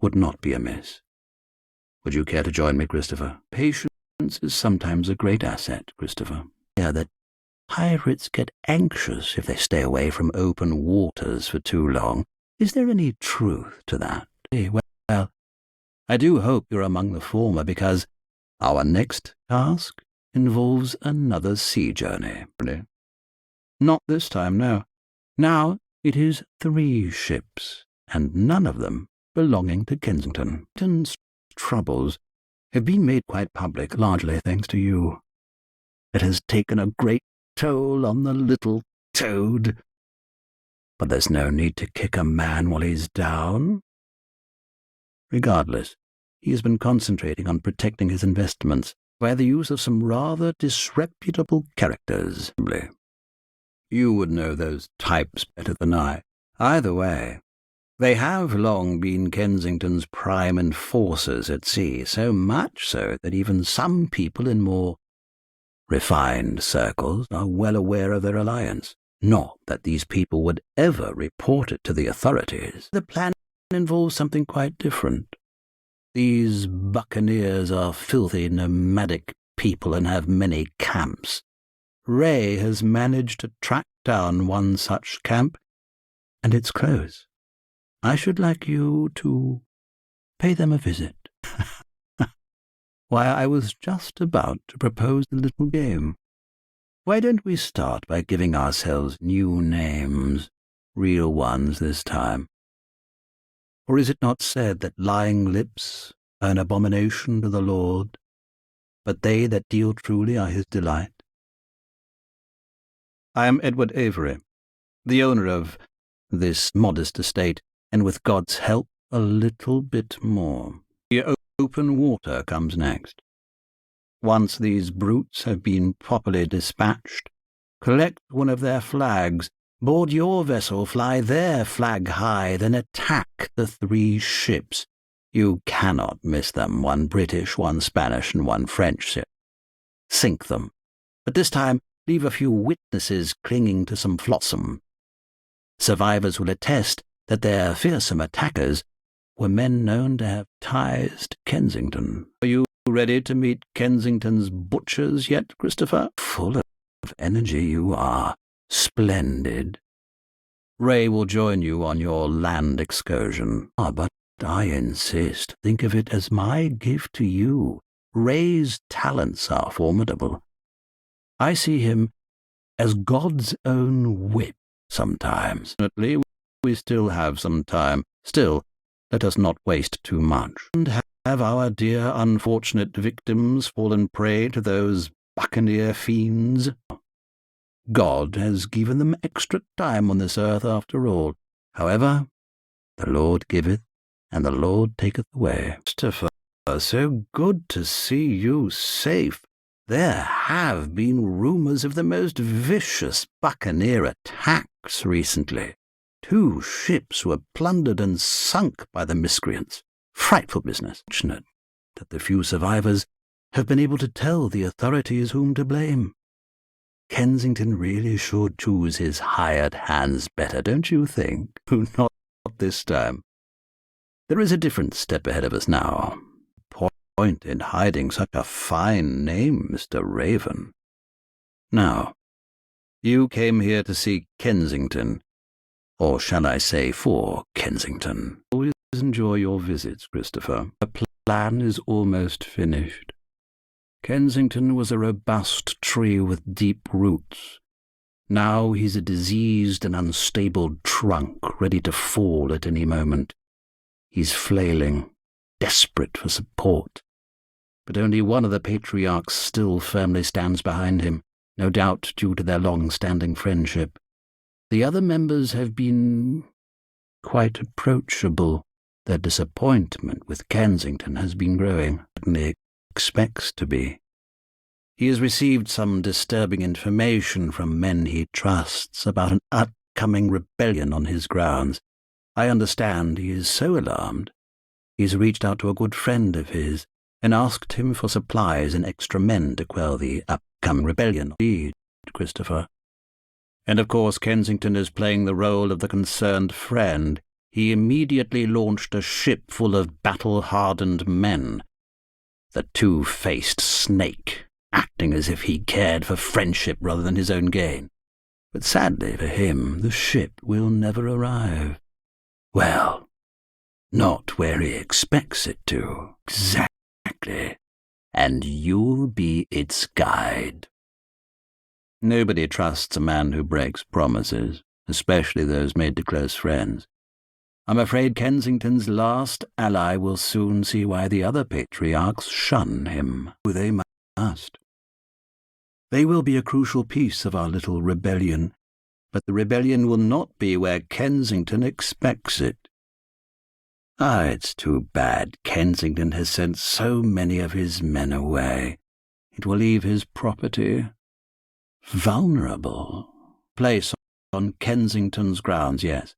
would not be amiss. Would you care to join me, Christopher? Patience is sometimes a great asset, Christopher. Yeah, that pirates get anxious if they stay away from open waters for too long. Is there any truth to that? Well, I do hope you're among the former, because our next task involves another sea journey. Not this time, no. Now it is 3 ships, and none of them belonging to Kensington. Kensington's troubles have been made quite public, largely thanks to you. It has taken a great toll on the little toad. But there's no need to kick a man while he's down. Regardless, he has been concentrating on protecting his investments by the use of some rather disreputable characters. You would know those types better than I. Either way, they have long been Kensington's prime enforcers at sea, so much so that even some people in more refined circles are well aware of their alliance. Not that these people would ever report it to the authorities. The plan involves something quite different. These buccaneers are filthy, nomadic people and have many camps. Ray has managed to track down one such camp, and it's close. I should like you to pay them a visit. Why, I was just about to propose the little game. Why don't we start by giving ourselves new names, real ones this time? Or is it not said that lying lips are an abomination to the Lord, but they that deal truly are his delight? I am Edward Avery, the owner of this modest estate, and with God's help, a little bit more. The open water comes next. Once these brutes have been properly dispatched, collect one of their flags, board your vessel, fly their flag high, then attack the 3 ships. You cannot miss them, 1 British, 1 Spanish, and 1 French ship. Sink them, but this time leave a few witnesses clinging to some flotsam. Survivors will attest that their fearsome attackers were men known to have ties to Kensington. Are you ready to meet Kensington's butchers yet, Christopher? Full of energy you are. Splendid. Ray will join you on your land excursion. But I insist. Think of it as my gift to you. Ray's talents are formidable. I see him as God's own whip sometimes. Fortunately, we still have some time. Still, let us not waste too much. And have our dear unfortunate victims fallen prey to those buccaneer fiends? God has given them extra time on this earth after all. However, the Lord giveth, and the Lord taketh away. Christopher, so good to see you safe. There have been rumors of the most vicious buccaneer attacks recently. 2 ships were plundered and sunk by the miscreants. Frightful business. Fortunate that the few survivors have been able to tell the authorities whom to blame. Kensington really should choose his hired hands better, don't you think? Not this time. There is a different step ahead of us now. Point in hiding such a fine name, Mr. Raven. Now, you came here to see Kensington. Or shall I say for Kensington? Always enjoy your visits, Christopher. The plan is almost finished. Kensington was a robust tree with deep roots. Now he's a diseased and unstable trunk, ready to fall at any moment. He's flailing, desperate for support. But only one of the patriarchs still firmly stands behind him, no doubt due to their long-standing friendship. The other members have been quite approachable. Their disappointment with Kensington has been growing, and he expects to be. He has received some disturbing information from men he trusts about an upcoming rebellion on his grounds. I understand he is so alarmed, he's reached out to a good friend of his and asked him for supplies and extra men to quell the upcoming rebellion. Indeed, Christopher. And of course Kensington is playing the role of the concerned friend. He immediately launched a ship full of battle-hardened men. The two-faced snake, acting as if he cared for friendship rather than his own gain. But sadly for him, the ship will never arrive. Well, not where he expects it to. Exactly. And you'll be its guide. Nobody trusts a man who breaks promises, especially those made to close friends. I'm afraid Kensington's last ally will soon see why the other patriarchs shun him. They must. They will be a crucial piece of our little rebellion, but the rebellion will not be where Kensington expects it. It's too bad Kensington has sent so many of his men away. It will leave his property vulnerable. Place on Kensington's grounds, yes.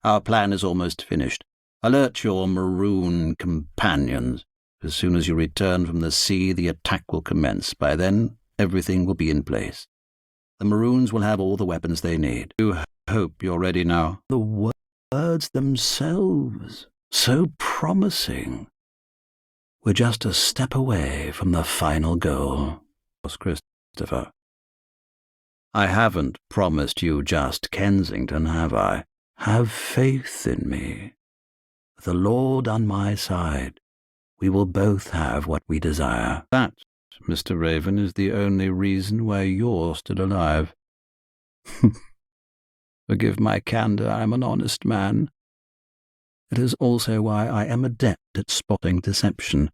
Our plan is almost finished. Alert your maroon companions. As soon as you return from the sea, the attack will commence. By then, everything will be in place. The Maroons will have all the weapons they need. I hope you're ready now. The words themselves, so promising. We're just a step away from the final goal. Christopher. I haven't promised you just Kensington, have I? Have faith in me. With the Lord on my side, we will both have what we desire. That, Mr. Raven, is the only reason why you're still alive. Forgive my candor, I'm an honest man. It is also why I am adept at spotting deception.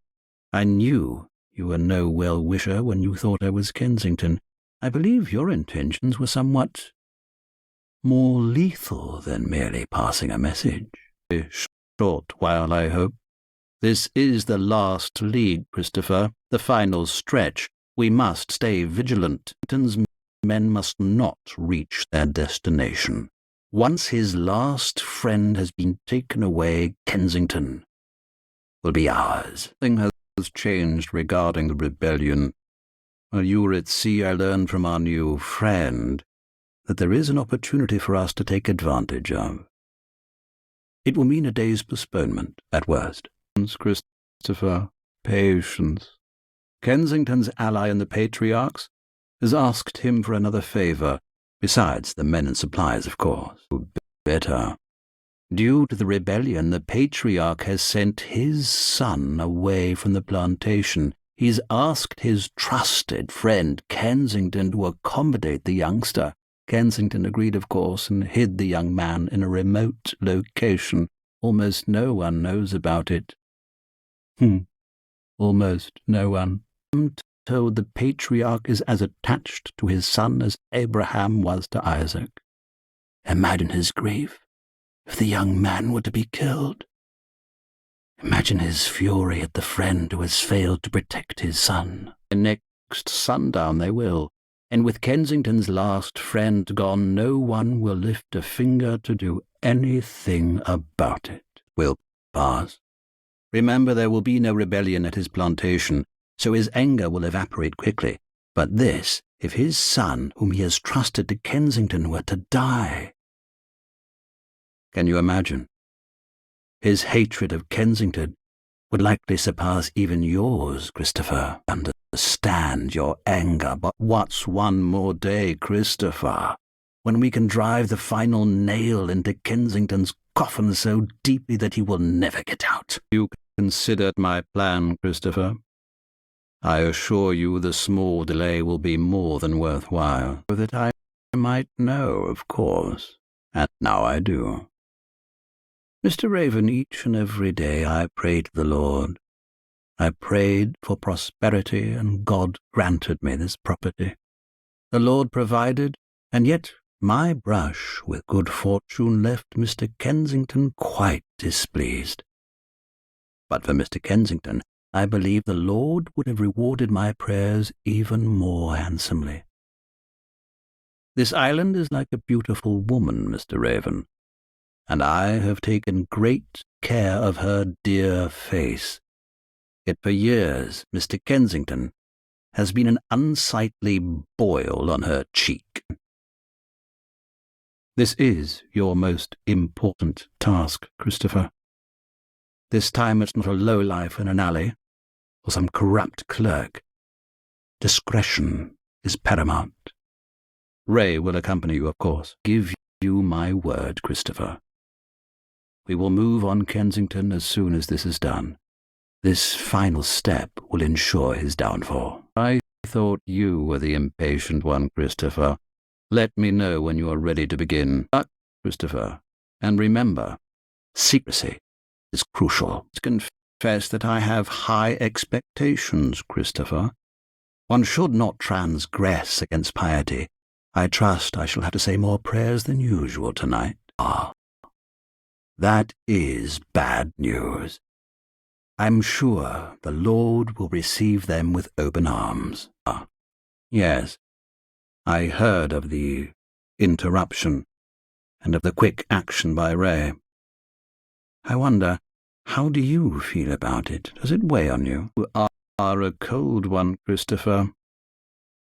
I knew you were no well-wisher when you thought I was Kensington. I believe your intentions were somewhat more lethal than merely passing a message. A short while, I hope. This is the last league, Christopher, the final stretch. We must stay vigilant. Kensington's men must not reach their destination. Once his last friend has been taken away, Kensington will be ours. Nothing has changed regarding the rebellion. While you were at sea, I learned from our new friend that there is an opportunity for us to take advantage of. It will mean a day's postponement, at worst. Christopher, patience. Kensington's ally in the Patriarchs has asked him for another favor, besides the men and supplies, of course. Better. Due to the rebellion, the Patriarch has sent his son away from the plantation. He's asked his trusted friend Kensington to accommodate the youngster. Kensington agreed, of course, and hid the young man in a remote location. Almost no one knows about it. Almost no one. I'm told the Patriarch is as attached to his son as Abraham was to Isaac. Imagine his grief if the young man were to be killed. Imagine his fury at the friend who has failed to protect his son. The next sundown they will, and with Kensington's last friend gone, no one will lift a finger to do anything about it. We'll pass. Remember, there will be no rebellion at his plantation, so his anger will evaporate quickly. But this, if his son, whom he has trusted to Kensington, were to die. Can you imagine? His hatred of Kensington would likely surpass even yours, Christopher. Understand your anger, but what's one more day, Christopher? when we can drive the final nail into Kensington's coffin so deeply that he will never get out. You considered my plan, Christopher. I assure you the small delay will be more than worthwhile, so that I might know, of course, and now I do. Mr. Raven, each and every day I prayed to the Lord. I prayed for prosperity, and God granted me this property. The Lord provided, and yet my brush with good fortune left Mr. Kensington quite displeased. But for Mr. Kensington, I believe the Lord would have rewarded my prayers even more handsomely. This island is like a beautiful woman, Mr. Raven, and I have taken great care of her dear face. Yet for years Mr. Kensington has been an unsightly boil on her cheek. This is your most important task, Christopher. This time it's not a lowlife in an alley, or some corrupt clerk. Discretion is paramount. Ray will accompany you, of course. Give you my word, Christopher. We will move on Kensington as soon as this is done. This final step will ensure his downfall. I thought you were the impatient one, Christopher. Let me know when you are ready to begin. But, Christopher, and remember, secrecy is crucial. To confess that I have high expectations, Christopher. One should not transgress against piety. I trust I shall have to say more prayers than usual tonight. Ah, that is bad news. I'm sure the Lord will receive them with open arms. Ah, yes, I heard of the interruption and of the quick action by Ray. I wonder, how do you feel about it? Does it weigh on you? You are a cold one, Christopher,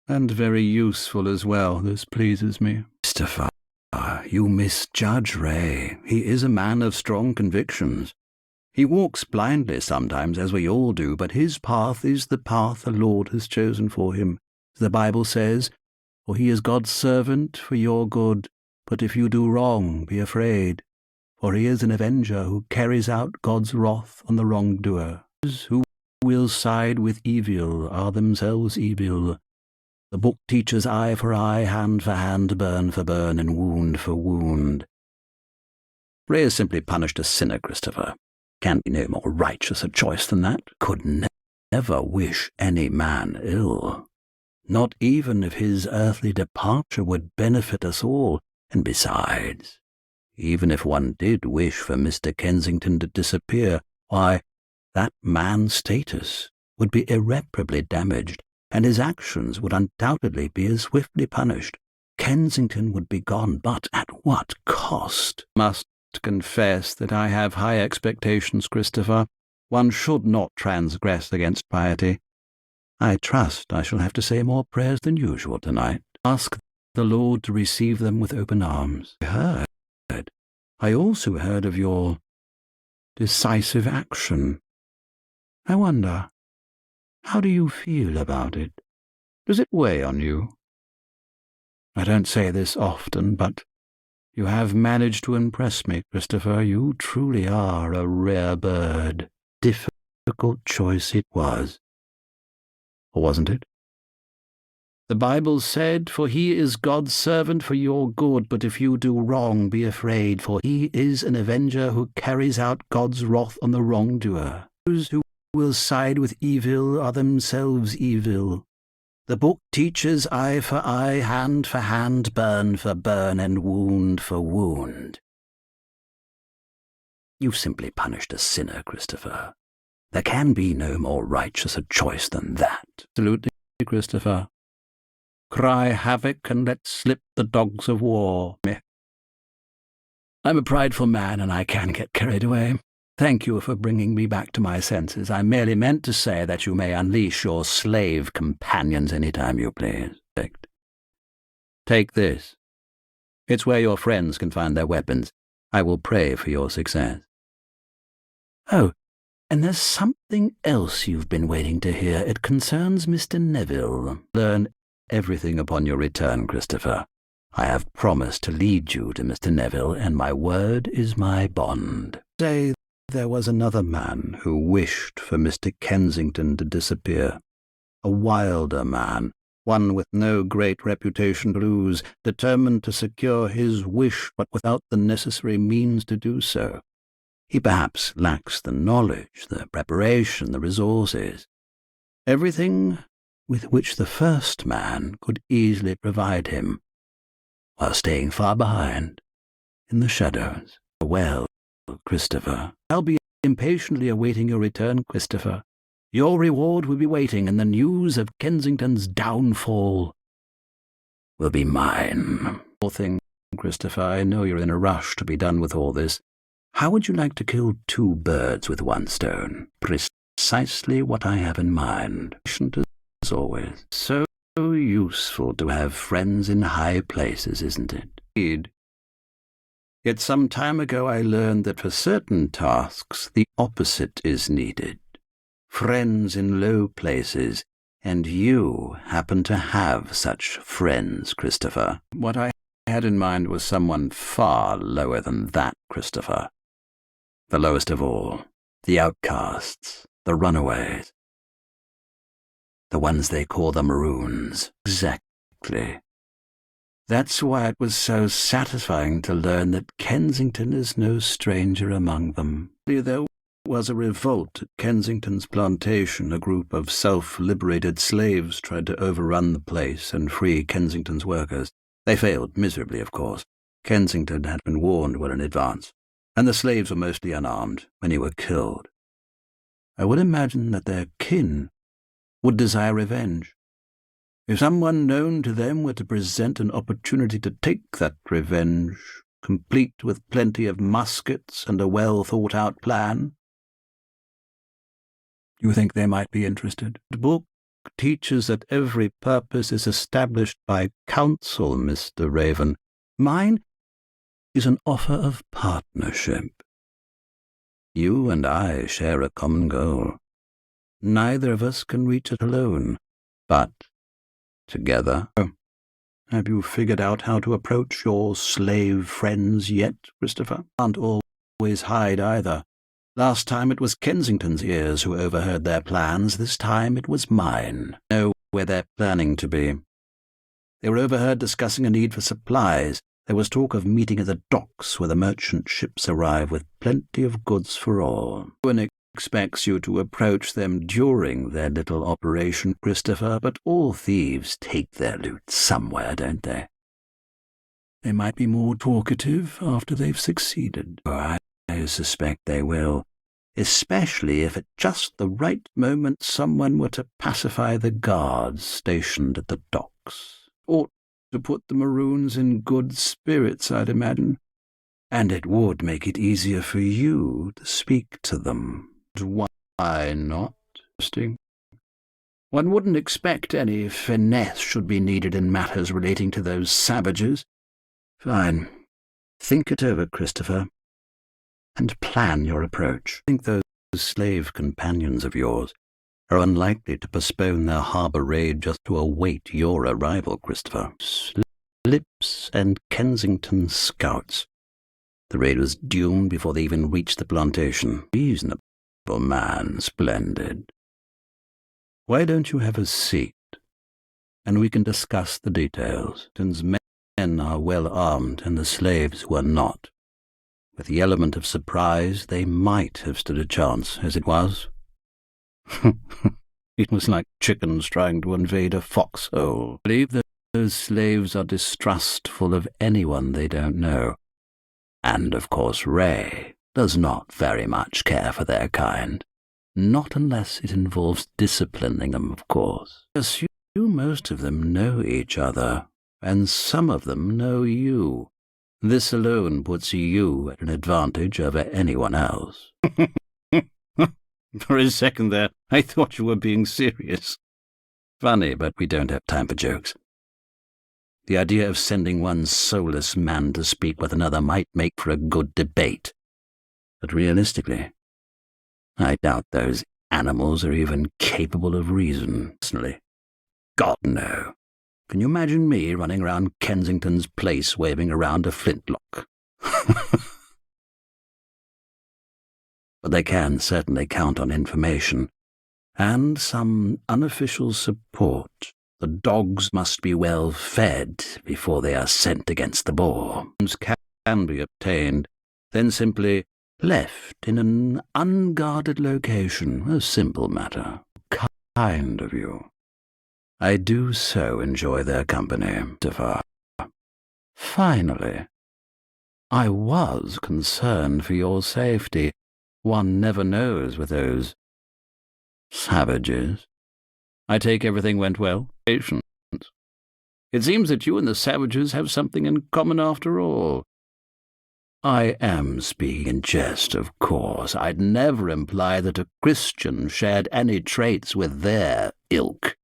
and very useful as well. This pleases me. Christopher, you misjudge Ray. He is a man of strong convictions. He walks blindly sometimes, as we all do, but his path is the path the Lord has chosen for him. The Bible says, "For he is God's servant for your good, but if you do wrong, be afraid. For he is an avenger who carries out God's wrath on the wrongdoer. Those who will side with evil are themselves evil. The book teaches eye for eye, hand for hand, burn for burn, and wound for wound." Ray has simply punished a sinner, Christopher. Can be no more righteous a choice than that. Could never wish any man ill. Not even if his earthly departure would benefit us all. And besides, even if one did wish for Mr. Kensington to disappear, why, that man's status would be irreparably damaged, and his actions would undoubtedly be as swiftly punished. Kensington would be gone, but at what cost? Must confess that I have high expectations, Christopher. One should not transgress against piety. I trust I shall have to say more prayers than usual tonight. Ask the Lord to receive them with open arms. I also heard of your decisive action. I wonder, how do you feel about it? Does it weigh on you? I don't say this often, but you have managed to impress me, Christopher. You truly are a rare bird. Difficult choice it was. Or wasn't it? The Bible said, "For he is God's servant for your good, but if you do wrong, be afraid, for he is an avenger who carries out God's wrath on the wrongdoer. Those who will side with evil are themselves evil. The book teaches eye for eye, hand for hand, burn for burn, and wound for wound." You've simply punished a sinner, Christopher. There can be no more righteous a choice than that. Absolutely, Christopher. Cry havoc and let slip the dogs of war. I'm a prideful man and I can get carried away. Thank you for bringing me back to my senses. I merely meant to say that you may unleash your slave companions any time you please. Take this. It's where your friends can find their weapons. I will pray for your success. Oh, and there's something else you've been waiting to hear. It concerns Mr. Neville. Learn everything upon your return, Christopher. I have promised to lead you to Mr. Neville, and my word is my bond. Say there was another man who wished for Mr. Kensington to disappear. A wilder man, one with no great reputation to lose, determined to secure his wish, but without the necessary means to do so. He perhaps lacks the knowledge, the preparation, the resources, everything with which the first man could easily provide him, while staying far behind, in the shadows. Well, Christopher, I'll be impatiently awaiting your return, Christopher. Your reward will be waiting, and the news of Kensington's downfall will be mine. Poor thing, Christopher, I know you're in a rush to be done with all this. How would you like to kill two birds with one stone? Precisely what I have in mind. As always. So useful to have friends in high places, isn't it? Indeed. Yet some time ago I learned that for certain tasks the opposite is needed. Friends in low places, and you happen to have such friends, Christopher. What I had in mind was someone far lower than that, Christopher. The lowest of all, the outcasts, the runaways. The ones they call the Maroons. Exactly. That's why it was so satisfying to learn that Kensington is no stranger among them. There was a revolt at Kensington's plantation. A group of self-liberated slaves tried to overrun the place and free Kensington's workers. They failed miserably, of course. Kensington had been warned well in advance, and the slaves were mostly unarmed. Many were killed. I would imagine that their kin would desire revenge. If someone known to them were to present an opportunity to take that revenge, complete with plenty of muskets and a well-thought-out plan, you think they might be interested? The book teaches that every purpose is established by counsel, Mr. Raven. Mine is an offer of partnership. You and I share a common goal. Neither of us can reach it alone, but together. Have you figured out how to approach your slave friends yet, Christopher? Can't always hide either. Last time it was Kensington's ears who overheard their plans. This time it was mine. Know where they're planning to be. They were overheard discussing a need for supplies. There was talk of meeting at the docks where the merchant ships arrive with plenty of goods for all. One expects you to approach them during their little operation, Christopher, but all thieves take their loot somewhere, don't they? They might be more talkative after they've succeeded. I suspect they will, especially if at just the right moment someone were to pacify the guards stationed at the docks. Ought to put the Maroons in good spirits, I'd imagine. And it would make it easier for you to speak to them. Why not? One wouldn't expect any finesse should be needed in matters relating to those savages. Fine. Think it over, Christopher, and plan your approach. I think those slave companions of yours are unlikely to postpone their harbour raid just to await your arrival, Christopher. Slips and Kensington scouts. The raid was doomed before they even reached the plantation. Reasonable man, splendid. Why don't you have a seat, and we can discuss the details, since men are well armed and the slaves were not. With the element of surprise, they might have stood a chance. As it was, it was like chickens trying to invade a foxhole. I believe that those slaves are distrustful of anyone they don't know. And, of course, Ray does not very much care for their kind. Not unless it involves disciplining them, of course. Assume most of them know each other, and some of them know you. This alone puts you at an advantage over anyone else. For a second there, I thought you were being serious. Funny, but we don't have time for jokes. The idea of sending one soulless man to speak with another might make for a good debate. But realistically, I doubt those animals are even capable of reason. Personally, God, no. Can you imagine me running around Kensington's place waving around a flintlock? But they can certainly count on information, and some unofficial support. The dogs must be well fed before they are sent against the boar. Can be obtained, then simply left in an unguarded location. A simple matter. Kind of you. I do so enjoy their company, Tifa. Finally, I was concerned for your safety. One never knows with those savages. I take everything went well. Patience. It seems that you and the savages have something in common after all. I am speaking in jest, of course. I'd never imply that a Christian shared any traits with their ilk.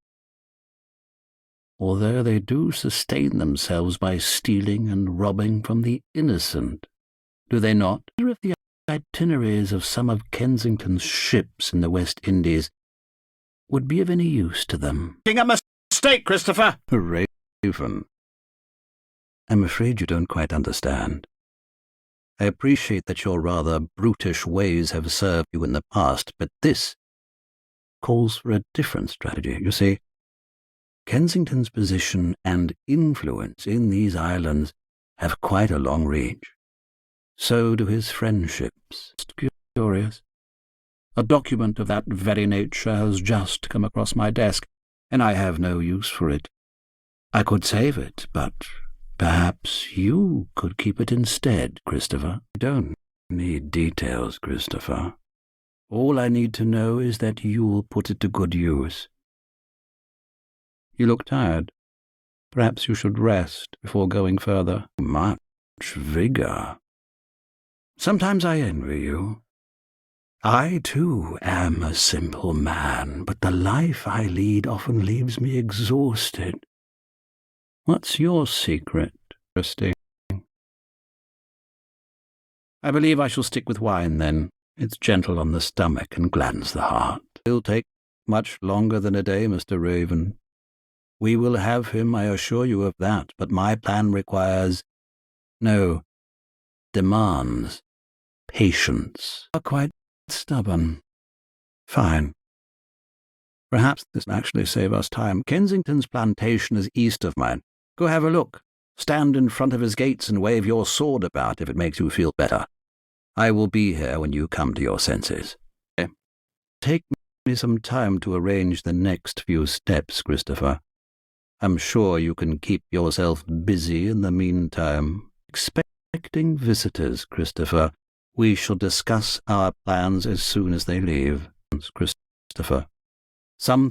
Although they do sustain themselves by stealing and robbing from the innocent, do they not? If the itineraries of some of Kensington's ships in the West Indies would be of any use to them. Making a mistake, Christopher! Raven, I'm afraid you don't quite understand. I appreciate that your rather brutish ways have served you in the past, but this calls for a different strategy. You see, Kensington's position and influence in these islands have quite a long reach. So do his friendships. Curious. A document of that very nature has just come across my desk, and I have no use for it. I could save it, but perhaps you could keep it instead, Christopher. I don't need details, Christopher. All I need to know is that you'll put it to good use. You look tired. Perhaps you should rest before going further. Much vigor. Sometimes I envy you. I, too, am a simple man, but the life I lead often leaves me exhausted. What's your secret, Christine? I believe I shall stick with wine, then. It's gentle on the stomach and gladdens the heart. It'll take much longer than a day, Mr. Raven. We will have him, I assure you of that, but my plan requires, no, demands, patience. You are quite stubborn. Fine. Perhaps this will actually save us time. Kensington's plantation is east of mine. Go have a look. Stand in front of his gates and wave your sword about if it makes you feel better. I will be here when you come to your senses. Take me some time to arrange the next few steps, Christopher. I'm sure you can keep yourself busy in the meantime. Expecting visitors, Christopher. We shall discuss our plans as soon as they leave. Christopher. Some